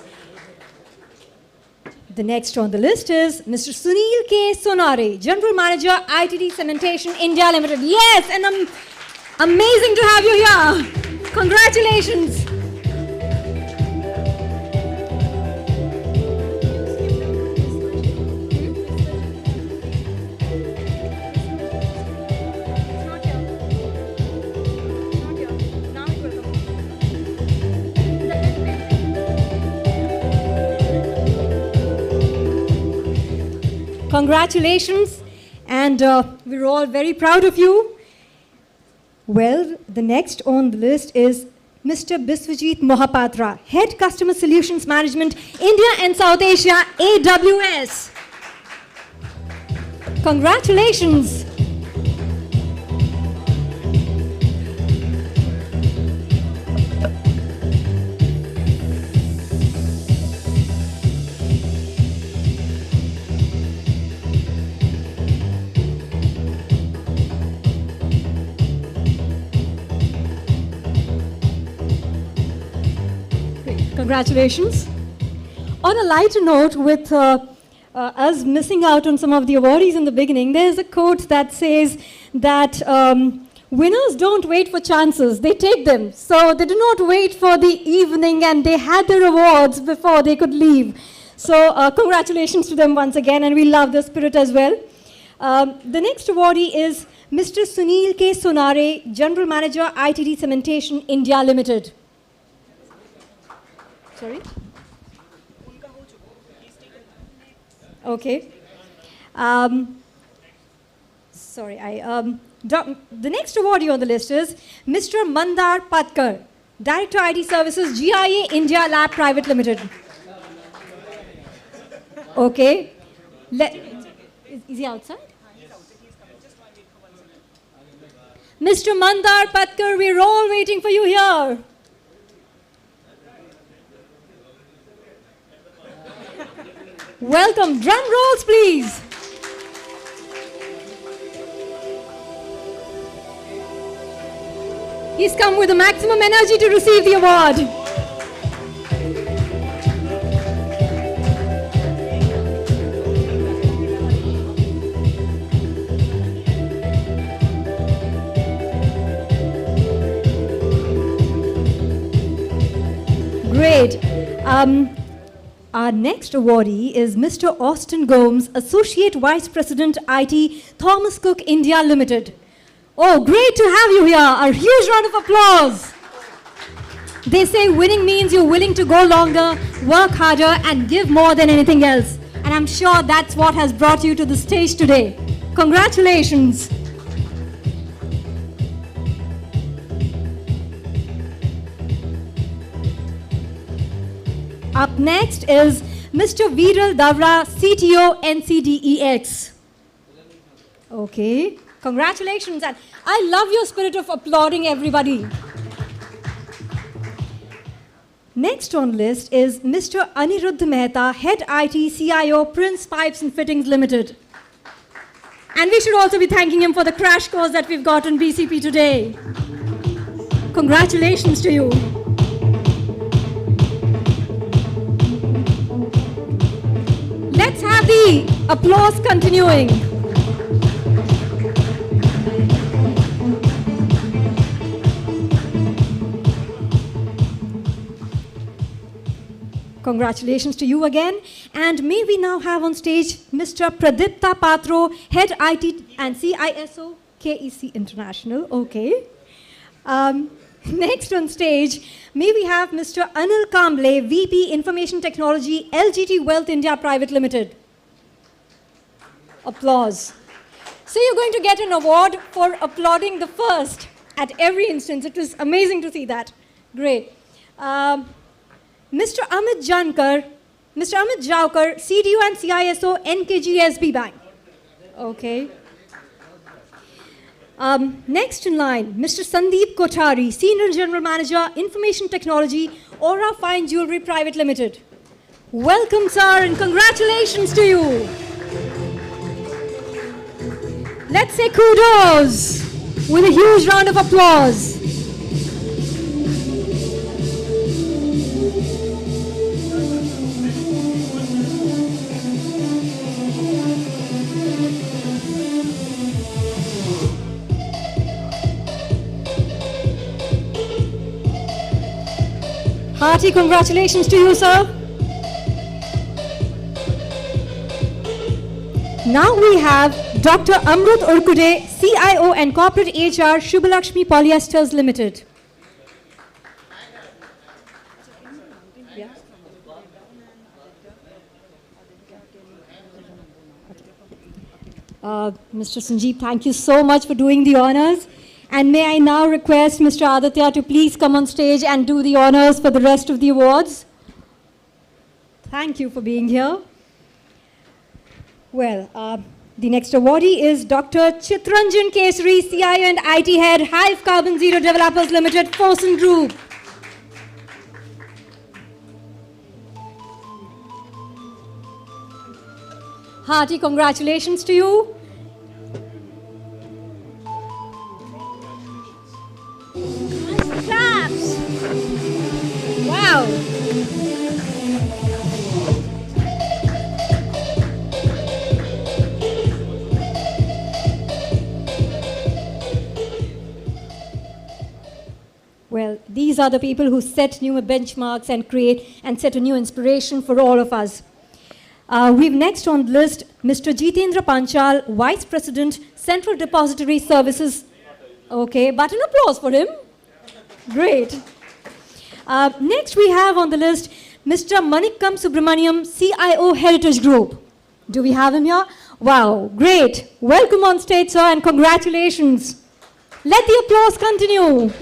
The next on the list is Mr. Sunil K. Sonare, General Manager, ITD Cementation India Limited. Yes, and amazing to have you here. Congratulations. Congratulations, and we're all very proud of you. Well, the next on the list is Mr. Biswajit Mohapatra, Head Customer Solutions Management, India and South Asia, AWS. Congratulations. Congratulations. On a lighter note, with us missing out on some of the awardees in the beginning, there's a quote that says that winners don't wait for chances, they take them. So they do not wait for the evening, and they had their awards before they could leave. So congratulations to them once again, and we love the spirit as well. The next awardee is Mr. Sunil K. Sonare, General Manager, ITD Cementation India Limited. Sorry? Okay. Sorry, the next awardee on the list is Mr. Mandar Patkar, Director IT Services, GIA India Lab Private Limited. Okay. Is he outside? Mr. Mandar Patkar, we're all waiting for you here. Welcome. Drum rolls, please. He's come with the maximum energy to receive the award. Great. Our next awardee is Mr. Austin Gomes, Associate Vice President, IT, Thomas Cook India Limited. Oh, great to have you here. A huge round of applause. They say winning means you're willing to go longer, work harder, and give more than anything else. And I'm sure that's what has brought you to the stage today. Congratulations. Up next is Mr. Viral Davra, CTO, NCDEX. Okay, congratulations. And I love your spirit of applauding everybody. Next on list is Mr. Aniruddh Mehta, Head IT CIO, Prince Pipes and Fittings Limited. And we should also be thanking him for the crash course that we've got on BCP today. Congratulations to you. Let's have the applause continuing. Congratulations to you again. And may we now have on stage Mr. Pradipta Patro, Head IT and CISO, KEC International. Okay. Next on stage, may we have Mr. Anil Kamble, VP Information Technology, LGT Wealth India Private Limited. Applause. So you're going to get an award for applauding the first at every instance. It was amazing to see that. Great. Mr. Amit Jankar, CDO and CISO, NKGSB Bank. Okay. Next in line, Mr. Sandeep Kothari, Senior General Manager, Information Technology, Aura Fine Jewelry Private Limited. Welcome, sir, and congratulations to you. Let's say kudos with a huge round of applause. Hearty congratulations to you, sir. Now we have Dr. Amrut Urkude, CIO and Corporate HR, Shubhalakshmi Polyesters Limited. Mr. Sanjeev, thank you so much for doing the honors. And may I now request Mr. Aditya to please come on stage and do the honors for the rest of the awards. Thank you for being here. Well, the next awardee is Dr. Chitranjan Kesari, CIO and IT Head, Hive Carbon Zero Developers Limited, Fosun Group. Hearty congratulations to you. Claps. Wow. Well, these are the people who set new benchmarks and create and set a new inspiration for all of us. We've next on the list Mr. Jitendra Panchal, Vice President, Central Depository Services. Okay, but an applause for him. Great. Next we have on the list Mr. Manikkam Subramaniam, CIO Heritage Group. Do we have him here? Wow, great. Welcome on stage, sir, and congratulations. Let the applause continue.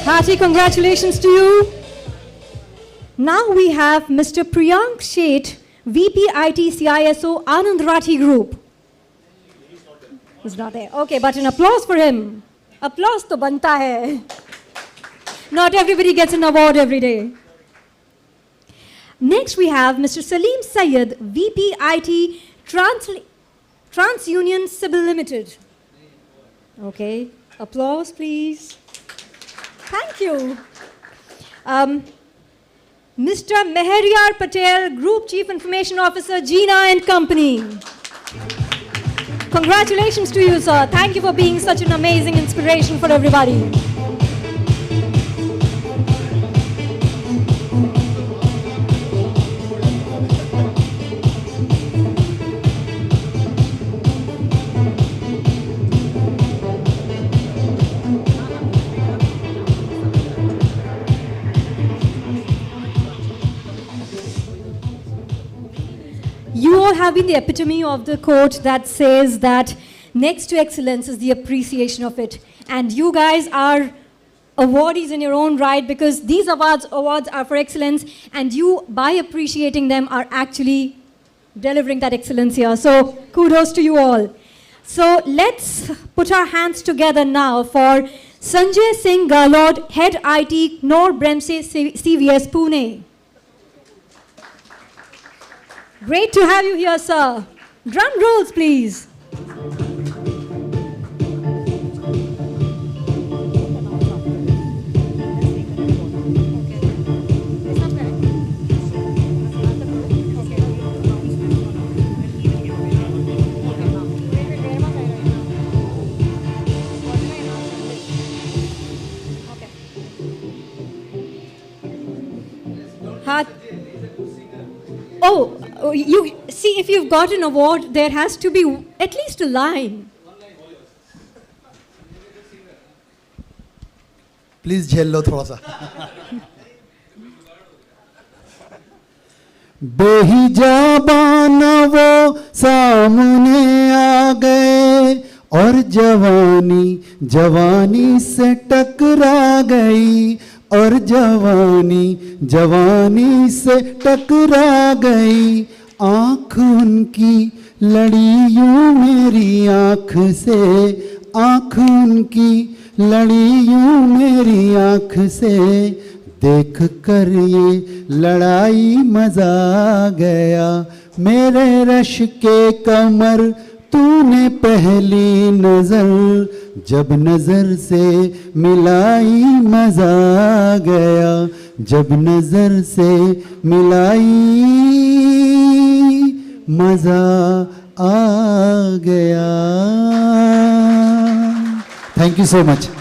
Hearty congratulations to you. Now we have Mr. Priyank Sheth, VP IT CISO, Anand Rathi Group. He's not there. Okay, but an applause for him. Applause to banta hai. Not everybody gets an award every day. Next we have Mr. Salim Syed, VP IT TransUnion Civil Limited. Okay, applause please. Thank you. Mr. Meheryar Patel, Group Chief Information Officer, Gina and Company. Congratulations to you, sir. Thank you for being such an amazing inspiration for everybody. You all have been the epitome of the quote that says that next to excellence is the appreciation of it. And you guys are awardees in your own right, because these awards are for excellence, and you, by appreciating them, are actually delivering that excellence here. So kudos to you all. So let's put our hands together now for Sanjay Singh Galod, Head IT, Knorr Bremse CVS, Pune. Great to have you here, sir. Drum rolls, please. Oh, you see, if you've got an award, there has to be at least a line. Please झेल लो थोड़ा सा बेहिजाबान वो सामने आ गए और जवानी जवानी से टकरा गई और जवानी जवानी से टकरा गई आँख उनकी लड़ी यूं मेरी आँख से आँख उनकी लड़ी यूं मेरी आँख से देख कर ये लड़ाई मजा आ गया मेरे रश के कमर तूने पहली नजर जब नजर से मिलाई मजा आ गया जब नजर से मिलाई मजा आ गया Thank you so much. And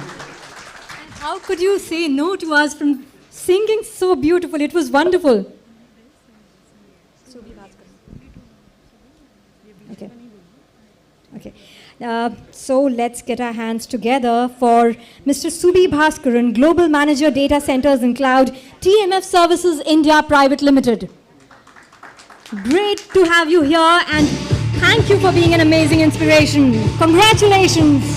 how could you say no to us from singing so beautiful? It was wonderful. Okay. Okay. So let's get our hands together for Mr. Subi Bhaskaran, Global Manager Data Centers and Cloud, TMF Services India Private Limited. Great to have you here, and thank you for being an amazing inspiration. Congratulations.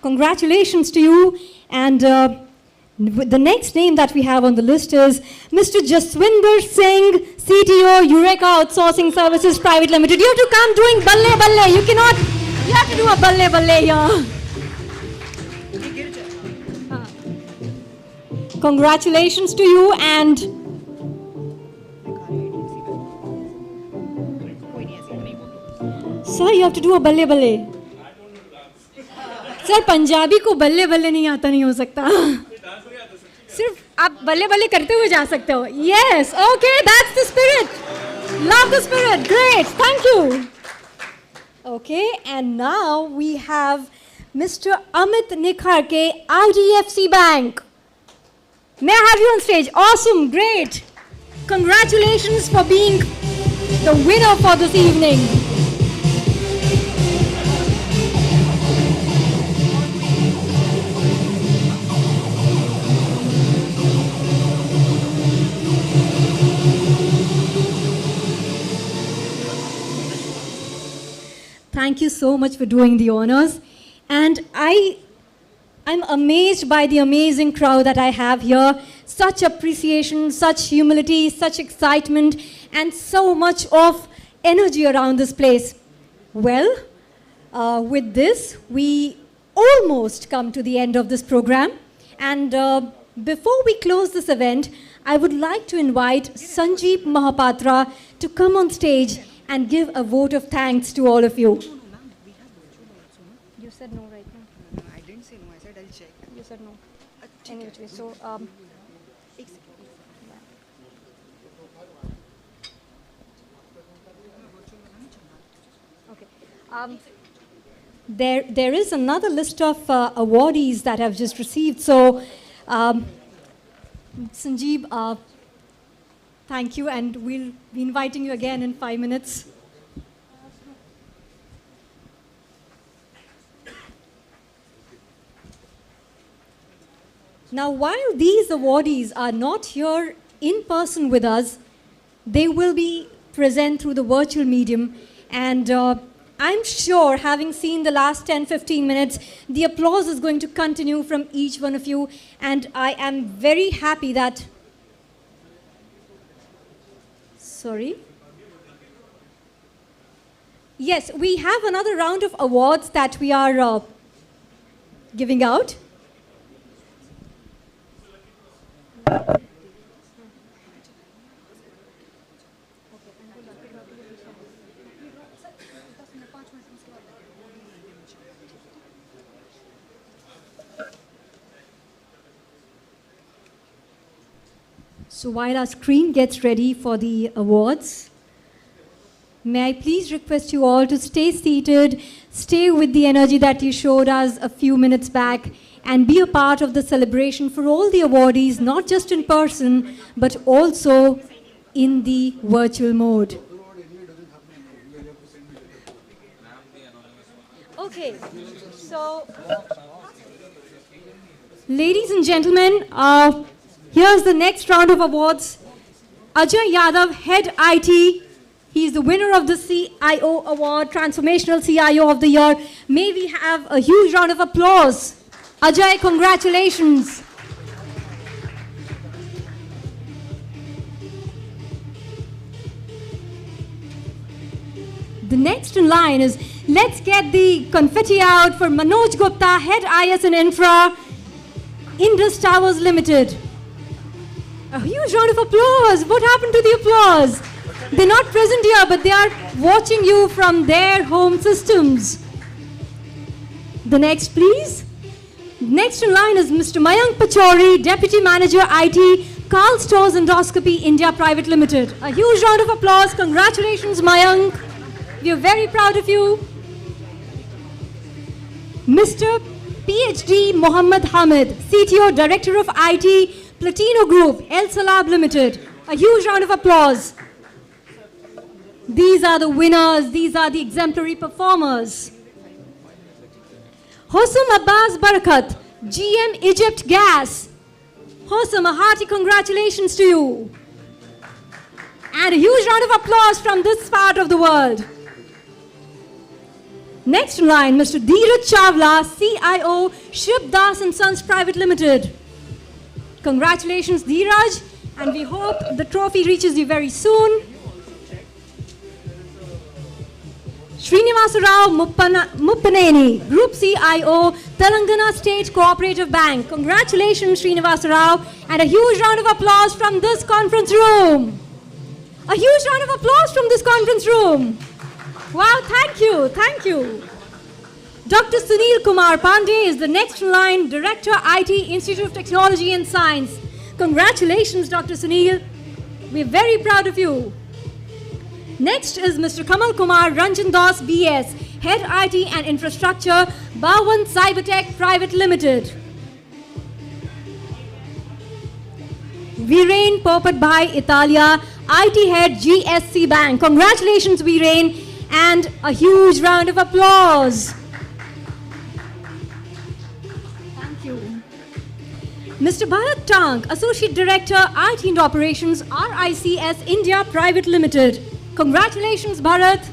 Congratulations to you. And the next name that we have on the list is Mr. Jaswinder Singh, CTO, Eureka Outsourcing Services Private Limited. You have to come doing balle balle. You cannot, you have to do a balle balle here. Congratulations to you. And sir, you have to do a balle balle. Sir Punjabi को बल्ले बल्ले नहीं आता नहीं हो सकता सिर्फ आप बल्ले बल्ले करते हुए जा सकते हो yes okay that's the spirit love the spirit great thank you okay and now we have mister Amit Nikharke IDFC bank may I have you on stage awesome great congratulations for being the winner for this evening. Thank you so much for doing the honors. And I'm amazed by the amazing crowd that I have here. Such appreciation, such humility, such excitement, and so much of energy around this place. Well, with this, we almost come to the end of this program. And before we close this event, I would like to invite Sanjeev Mahapatra to come on stage and give a vote of thanks to all of you. You said no right now. No, I didn't say no. I said I'll check. You said no. Anyway, so okay. There is another list of awardees that I've just received. So, Sanjeev, thank you, and we'll be inviting you again in 5 minutes. Now, while these awardees are not here in person with us, they will be present through the virtual medium. And I'm sure, having seen the last 10-15 minutes, the applause is going to continue from each one of you. And I am very happy that... Sorry? Yes, we have another round of awards that we are giving out. So while our screen gets ready for the awards, may I please request you all to stay seated, stay with the energy that you showed us a few minutes back, and be a part of the celebration for all the awardees, not just in person, but also in the virtual mode. Okay, so, ladies and gentlemen, here's the next round of awards. Ajay Yadav, Head IT. He is the winner of the CIO Award, Transformational CIO of the Year. May we have a huge round of applause. Ajay, congratulations. The next in line is, let's get the confetti out for Manoj Gupta, Head IS and Infra, Indus Towers Limited. A huge round of applause. What happened to the applause? They're not present here, but they are watching you from their home systems. The next, please. Next in line is Mr. Mayank Pachori, Deputy Manager IT, Carl Stores Endoscopy India Private Limited. A huge round of applause. Congratulations, Mayank. We are very proud of you. Mr. PhD Mohammed Hamid, CTO, Director of IT, Platino Group, El Salab Limited. A huge round of applause. These are the winners. These are the exemplary performers. Hosam Abbas Barakat, GM Egypt Gas. Hosam, a hearty congratulations to you. And a huge round of applause from this part of the world. Next in line, Mr. Dheeraj Chawla, CIO, Shib Das and Sons Private Limited. Congratulations, Dheeraj, and we hope the trophy reaches you very soon. Srinivasa Rao Muppaneni, Group CIO, Telangana State Cooperative Bank. Congratulations, Srinivasa Rao, and a huge round of applause from this conference room. A huge round of applause from this conference room. Wow, thank you, thank you. Dr. Sunil Kumar Pandey is the next in line, Director, IT, Institute of Technology and Science. Congratulations, Dr. Sunil. We're very proud of you. Next is Mr. Kamal Kumar Ranjan Das, BS, Head IT and Infrastructure, Bhawan Cybertech Private Limited. Viren Popat Bhai Italia, IT Head, GSC Bank. Congratulations, Viren, and a huge round of applause. Thank you. Mr. Bharat Tank, Associate Director, IT and Operations, RICS India Private Limited. Congratulations, Bharat.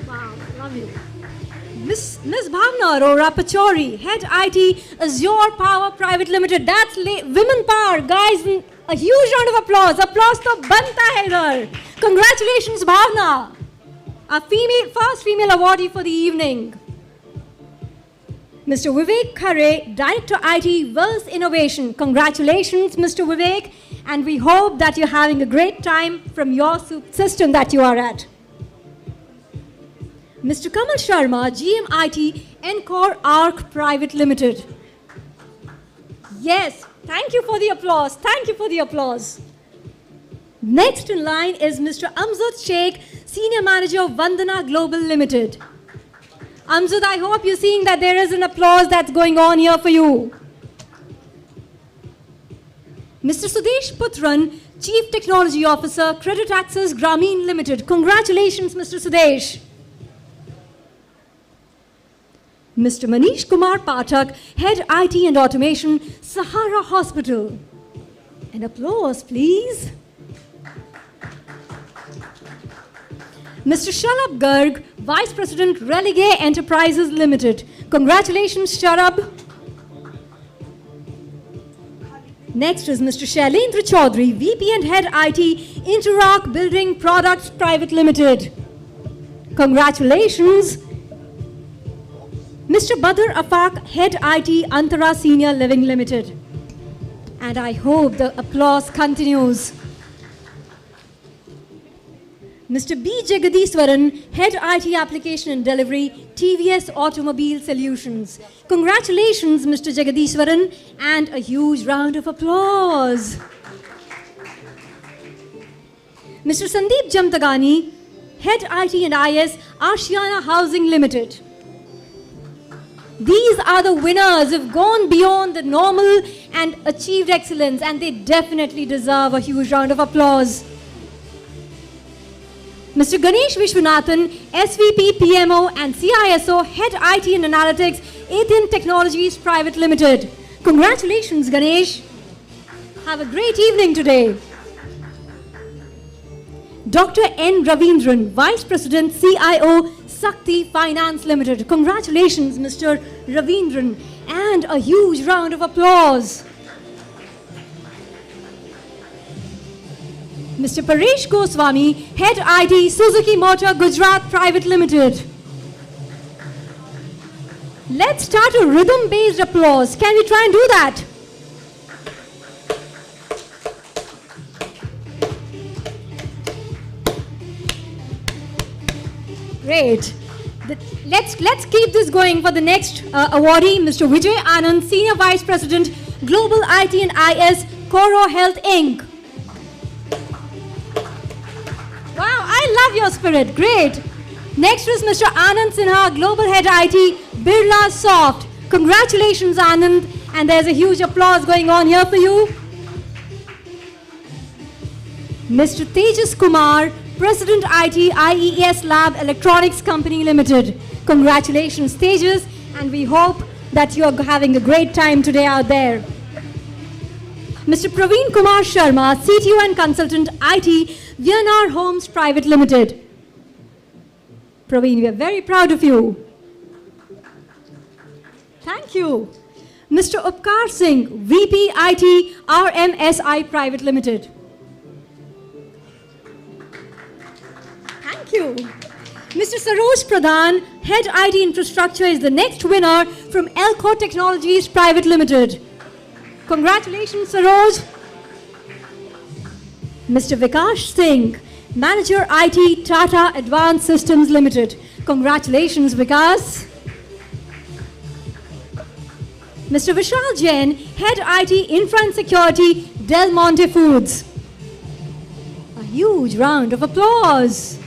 Wow, love you. Ms. Bhavna Arora Pachori, Head IT, Azure Power Private Limited. That's women power, guys. A huge round of applause. Applause to banta hai idhar. Congratulations, Bhavna. Our first female awardee for the evening. Mr. Vivek Khare, Director IT, Wells Innovation. Congratulations, Mr. Vivek. And we hope that you're having a great time from your system that you are at. Mr. Kamal Sharma, GM IT, Encore Arc Private Limited. Yes, thank you for the applause. Thank you for the applause. Next in line is Mr. Amzad Sheikh, Senior Manager of Vandana Global Limited. Amzad, I hope you're seeing that there is an applause that's going on here for you. Mr. Sudesh Putran, Chief Technology Officer, Credit Access Grameen Limited. Congratulations, Mr. Sudesh. Mr. Manish Kumar Pathak, Head IT and Automation, Sahara Hospital. An applause, please. Mr. Shalabh Garg, Vice President, Religay Enterprises Limited. Congratulations, Shalabh. Next is Mr. Shailendra Chaudhary, VP and Head IT, Interrock Building Products Private Limited. Congratulations. Mr. Badr Afaq, Head IT, Antara Senior Living Limited. And I hope the applause continues. Mr. B. Jagadiswaran, Head IT Application and Delivery, TVS Automobile Solutions. Congratulations, Mr. Jagadiswaran, and a huge round of applause. Mr. Sandeep Jamtagani, Head IT and IS, Ashiana Housing Limited. These are the winners who've gone beyond the normal and achieved excellence, and they definitely deserve a huge round of applause. Mr. Ganesh Vishwanathan, SVP, PMO and CISO, Head IT and Analytics, Athen Technologies Private Limited. Congratulations, Ganesh. Have a great evening today. Dr. N. Ravindran, Vice President, CIO, Sakti Finance Limited. Congratulations, Mr. Ravindran, and a huge round of applause. Mr. Paresh Goswami, Head IT, Suzuki Motor Gujarat Private Limited. Let's start a rhythm-based applause. Can we try and do that? Great. Let's keep this going for the next awardee, Mr. Vijay Anand, Senior Vice President, Global IT and IS, Coro Health Inc. Wow, I love your spirit. Great. Next is Mr. Anand Sinha, Global Head IT, Birla Soft. Congratulations, Anand. And there's a huge applause going on here for you. Mr. Tejas Kumar, President IT, IES Lab Electronics Company Limited. Congratulations, Tejas. And we hope that you're having a great time today out there. Mr. Praveen Kumar Sharma, CTO and Consultant IT, VNR Homes Private Limited. Praveen, we are very proud of you. Thank you. Mr. Upkar Singh, VP IT, RMSI Private Limited. Thank you. Mr. Saroj Pradhan, Head IT Infrastructure, is the next winner from Elco Technologies Private Limited. Congratulations, Saroj. Mr. Vikash Singh, Manager IT, Tata Advanced Systems Limited. Congratulations, Vikas. Mr. Vishal Jain, Head IT, Infra and Security, Del Monte Foods. A huge round of applause.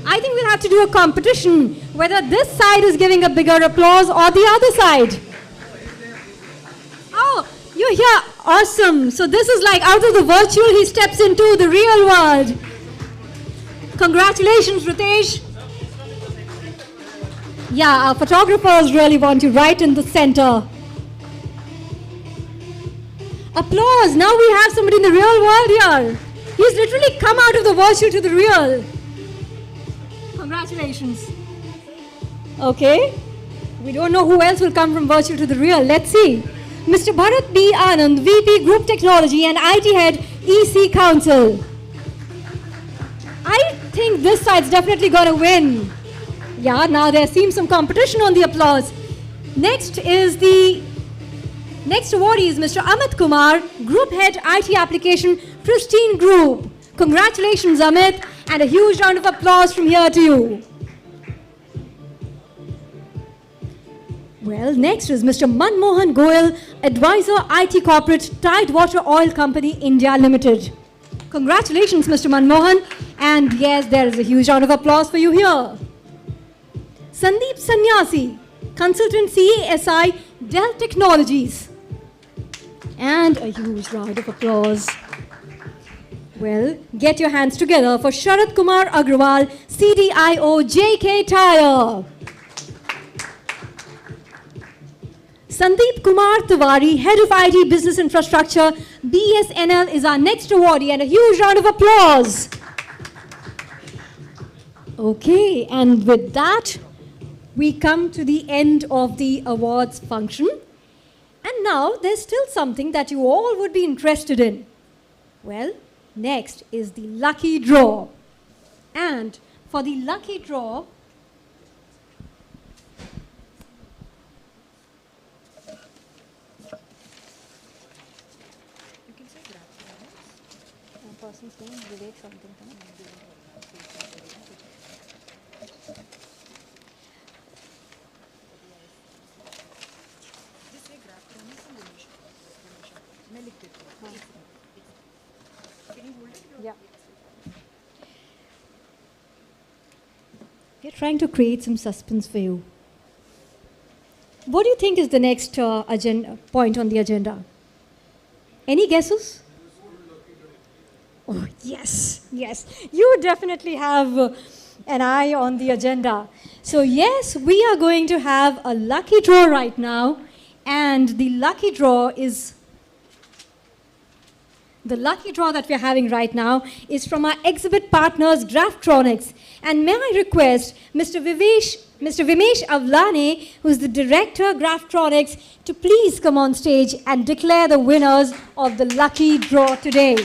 I think we'll have to do a competition, whether this side is giving a bigger applause or the other side. Oh, you're here. Awesome. So this is like out of the virtual, he steps into the real world. Congratulations, Ritesh. Yeah, our photographers really want you right in the center. Applause. Now we have somebody in the real world here. He's literally come out of the virtual to the real. Congratulations. Okay. We don't know who else will come from virtual to the real. Let's see. Mr. Bharat B. Anand, VP Group Technology and IT Head, EC Council. I think this side's definitely going to win. Yeah, now there seems some competition on the applause. Next awardee is Mr. Amit Kumar, Group Head IT Application, Pristine Group. Congratulations, Amit, and a huge round of applause from here to you. Well, next is Mr. Manmohan Goyal, Advisor IT Corporate, Tidewater Oil Company, India Limited. Congratulations, Mr. Manmohan. And yes, there is a huge round of applause for you here. Sandeep Sannyasi, Consultant CASI, Dell Technologies. And a huge round of applause. Well, get your hands together for Sharat Kumar Agrawal, CDIO, JK Tire. Sandeep Kumar Tiwari, Head of IT Business Infrastructure, BSNL, is our next awardee, and a huge round of applause. Okay, and with that, we come to the end of the awards function. And now there's still something that you all would be interested in. Well, next is the lucky draw. And for the lucky draw, person's name, Vivek something. Yeah. We're trying to create some suspense for you. What do you think is the next point on the agenda? Any guesses? Oh, yes, yes. You definitely have an eye on the agenda. So yes, we are going to have a lucky draw right now, and the lucky draw that we're having right now is from our exhibit partners, Graftronics. And may I request Mr. Vimesh Avlane, who's the director, Graftronics, to please come on stage and declare the winners of the lucky draw today.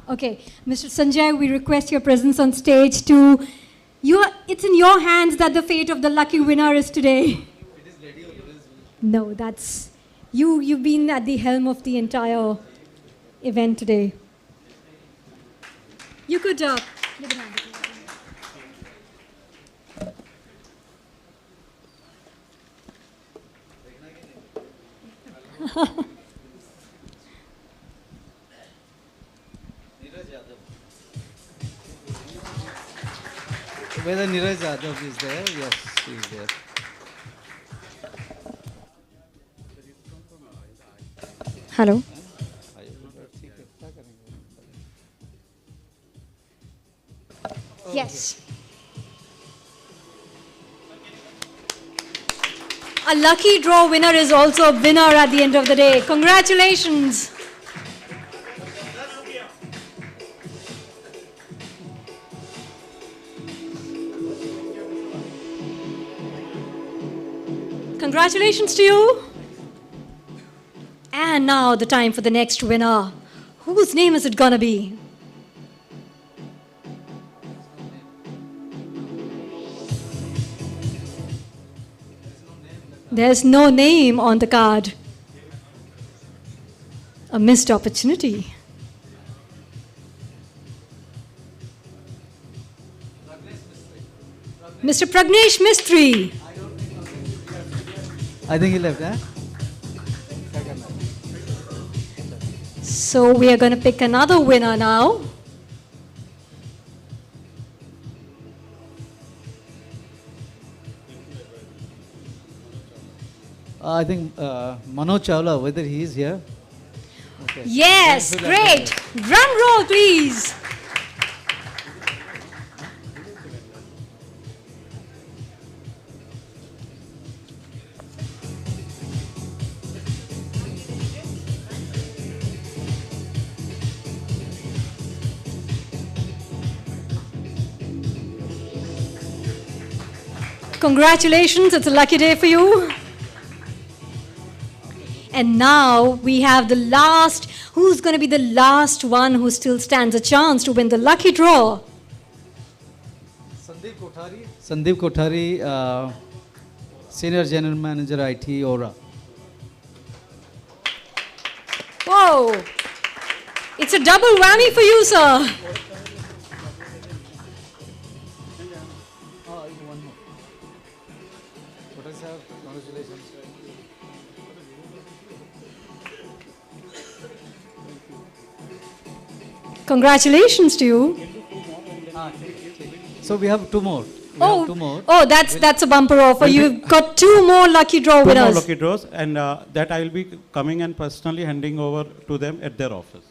Okay, Mr. Sanjay, we request your presence on stage to... it's in your hands that the fate of the lucky winner is today. No, that's... You've been at the helm of the entire event today. You could... give it a hand. Whether Niraj Yadav is there? Yes, he is there. Hello. Yes. A lucky draw winner is also a winner at the end of the day. Congratulations. Congratulations to you. And now the time for the next winner. Whose name is it gonna be? There's no name on the card. A missed opportunity. Mr. Pragnesh Mistry. I think he left, eh? So we are going to pick another winner now. I think Manoj Chawla, whether he is here. Okay. Yes, great. Drum roll, please. Congratulations, it's a lucky day for you. And now we have the last, who's going to be the last one who still stands a chance to win the lucky draw? Sandeep Kothari, Senior General Manager IT, Aura. Whoa, it's a double whammy for you, sir. Congratulations to you. So we have two more. Oh, that's a bumper offer. You've got two more lucky draw winners. Two more lucky draws, and that I will be coming and personally handing over to them at their office.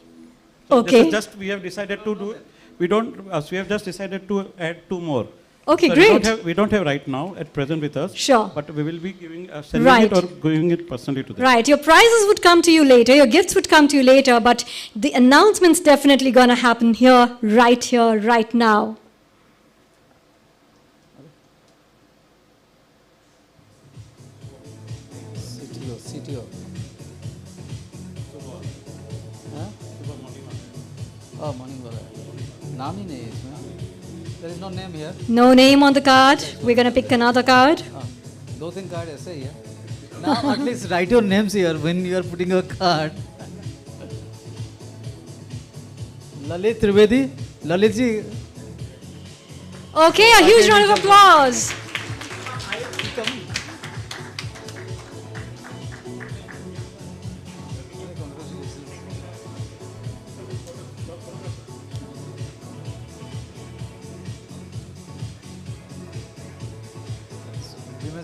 So okay. This is just we have decided to do we don't, we have just decided to add 2 more. Okay, so great. We don't have right now at present with us. Sure. But we will be sending it or giving it personally to them. Right. Your prizes would come to you later. Your gifts would come to you later. But the announcement's definitely going to happen here, right now. CTO. Oh, morning wala. Naam hi nahi hai isme. There is no name here. No name on the card. We're going to pick another card. 2-3 card aise hi hai. Now at least write your names here when you are putting your card. Lalit Trivedi. Lalit ji. Okay, a huge round of applause.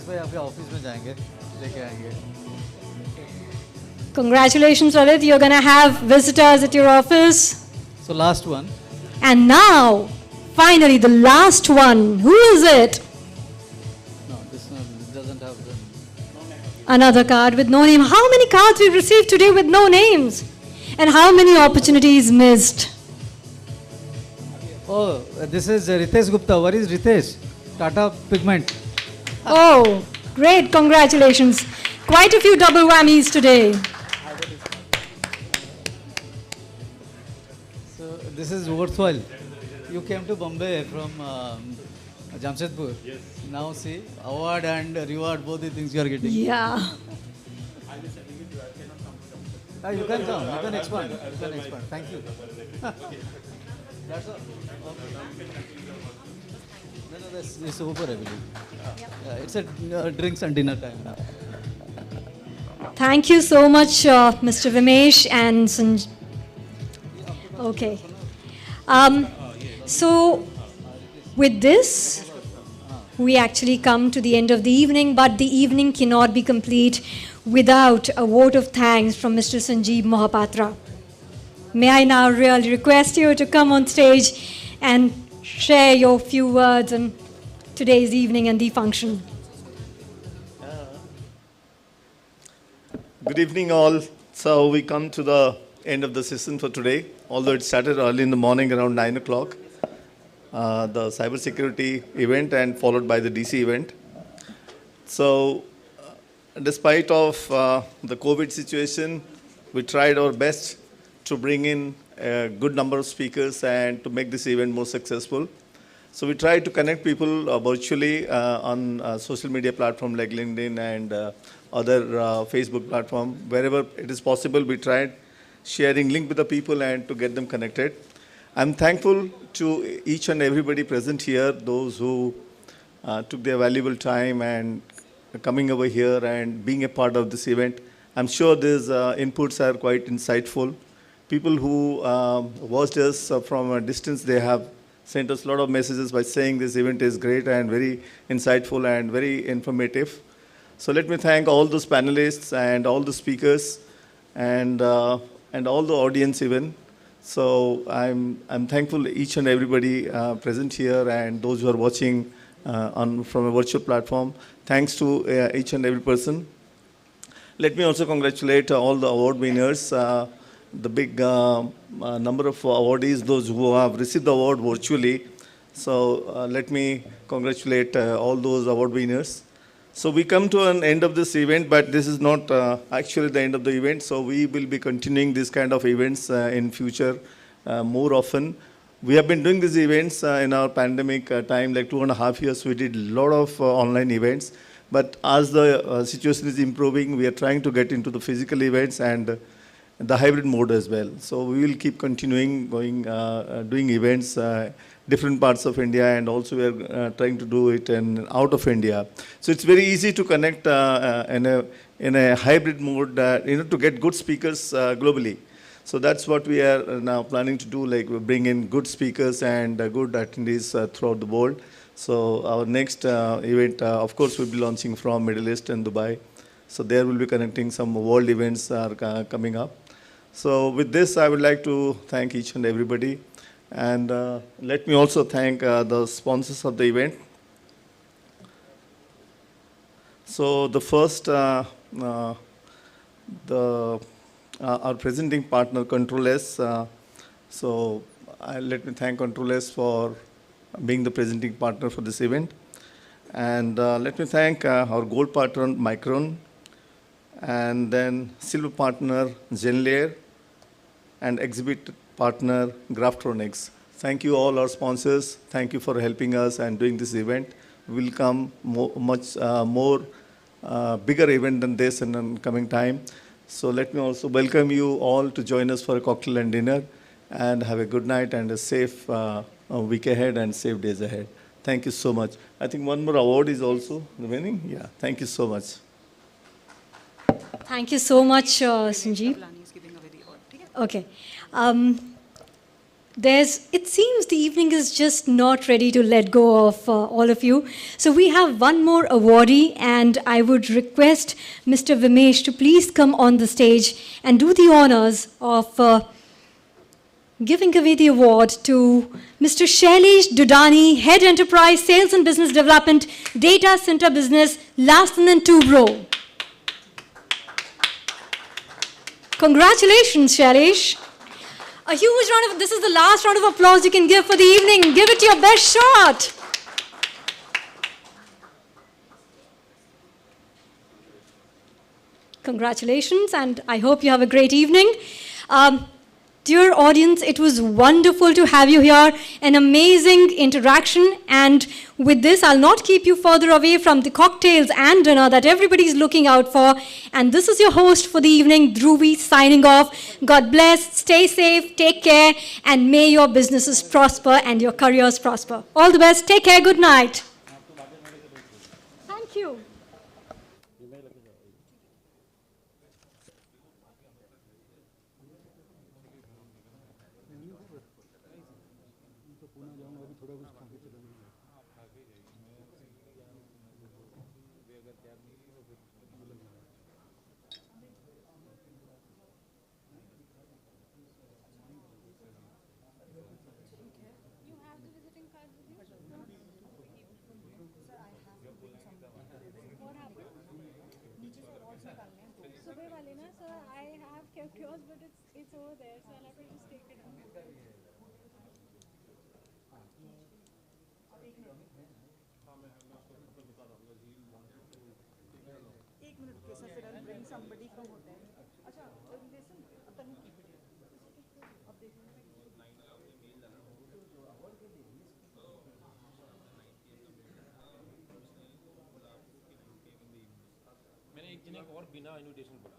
भाई आपके office में जाएंगे लेके आएंगे. Congratulations, Lalit. You're going to have visitors at your office. So last one. And now, finally, the last one. Who is it? No, this one doesn't have the... Another card with no name. How many cards we've received today with no names? And how many opportunities missed? Oh, this is Ritesh Gupta. What is Ritesh? Tata Pigment. Oh, great. Congratulations. Quite a few double whammies today. So this is worthwhile. You came to Bombay from Jamshedpur. Yes. Now see, award and reward, both the things you are getting. Yeah. You can come. You can expand. You can expand. Thank you. That's all. No, it's over, I believe. Yeah, it's a drinks and dinner time now. Thank you so much, Mr. Vimesh and Sanjay. Okay. So, with this, we actually come to the end of the evening, but the evening cannot be complete without a vote of thanks from Mr. Sanjeev Mohapatra. May I now really request you to come on stage and share your few words on today's evening and the function. Good evening all. So we come to the end of the session for today, although it started early in the morning around 9 o'clock. The cybersecurity event and followed by the DC event. So despite of the COVID situation, we tried our best to bring in a good number of speakers and to make this event more successful. So we tried to connect people virtually on social media platform like LinkedIn and other Facebook platform. Wherever it is possible, we tried sharing link with the people and to get them connected. I'm thankful to each and everybody present here, those who took their valuable time and coming over here and being a part of this event. I'm sure these inputs are quite insightful. People who watched us from a distance, they have sent us a lot of messages by saying this event is great and very insightful and very informative. So let me thank all those panelists and all the speakers and all the audience even. So I'm thankful to each and everybody present here and those who are watching from a virtual platform. Thanks to each and every person. Let me also congratulate all the award winners, the big number of awardees, those who have received the award virtually. So let me congratulate all those award winners. So we come to an end of this event, but this is not actually the end of the event. So we will be continuing this kind of events in future more often. We have been doing these events in our pandemic time, like 2.5 years. We did a lot of online events. But as the situation is improving, we are trying to get into the physical events and the hybrid mode as well. So we will keep continuing doing events different parts of India, and also we are trying to do it out of India. So it's very easy to connect in a hybrid mode, to get good speakers globally. So that's what we are now planning to do, like we bring in good speakers and good attendees throughout the world. So our next event, of course, we'll be launching from Middle East and Dubai. So there we'll be connecting some world events are coming up. So with this, I would like to thank each and everybody. And let me also thank the sponsors of the event. So the first, our presenting partner, Control S. So let me thank Control S for being the presenting partner for this event. And let me thank our gold partner, Micron, and then silver partner, Zenlayer, and exhibit partner, Graftronics. Thank you all our sponsors. Thank you for helping us and doing this event. We'll come much more bigger event than this in the coming time. So let me also welcome you all to join us for a cocktail and dinner, and have a good night and a safe week ahead and safe days ahead. Thank you so much. I think one more award is also remaining. Yeah, thank you so much. Thank you so much, Sanjeev. Okay. It seems the evening is just not ready to let go of all of you. So we have one more awardee, and I would request Mr. Vimesh to please come on the stage and do the honors of giving away the award to Mr. Shailesh Dudani, Head Enterprise Sales and Business Development, Data Center Business, last and then 2 row. Congratulations, Shailesh. A huge round of, this is the last round of applause you can give for the evening. Give it your best shot. Congratulations, and I hope you have a great evening. Dear audience, it was wonderful to have you here, an amazing interaction, and with this, I'll not keep you further away from the cocktails and dinner that everybody's looking out for, and this is your host for the evening, Dhruvi, signing off. God bless, stay safe, take care, and may your businesses prosper and your careers prosper. All the best, take care, good night. Thank you. It's over there, so I'll have to just take it out. एक minute के sir फिर I'll bring somebody from hotel. अच्छा listen Tanu keep it here. अब देखो मैंने एक जने को और बिना इनविटेशन बोला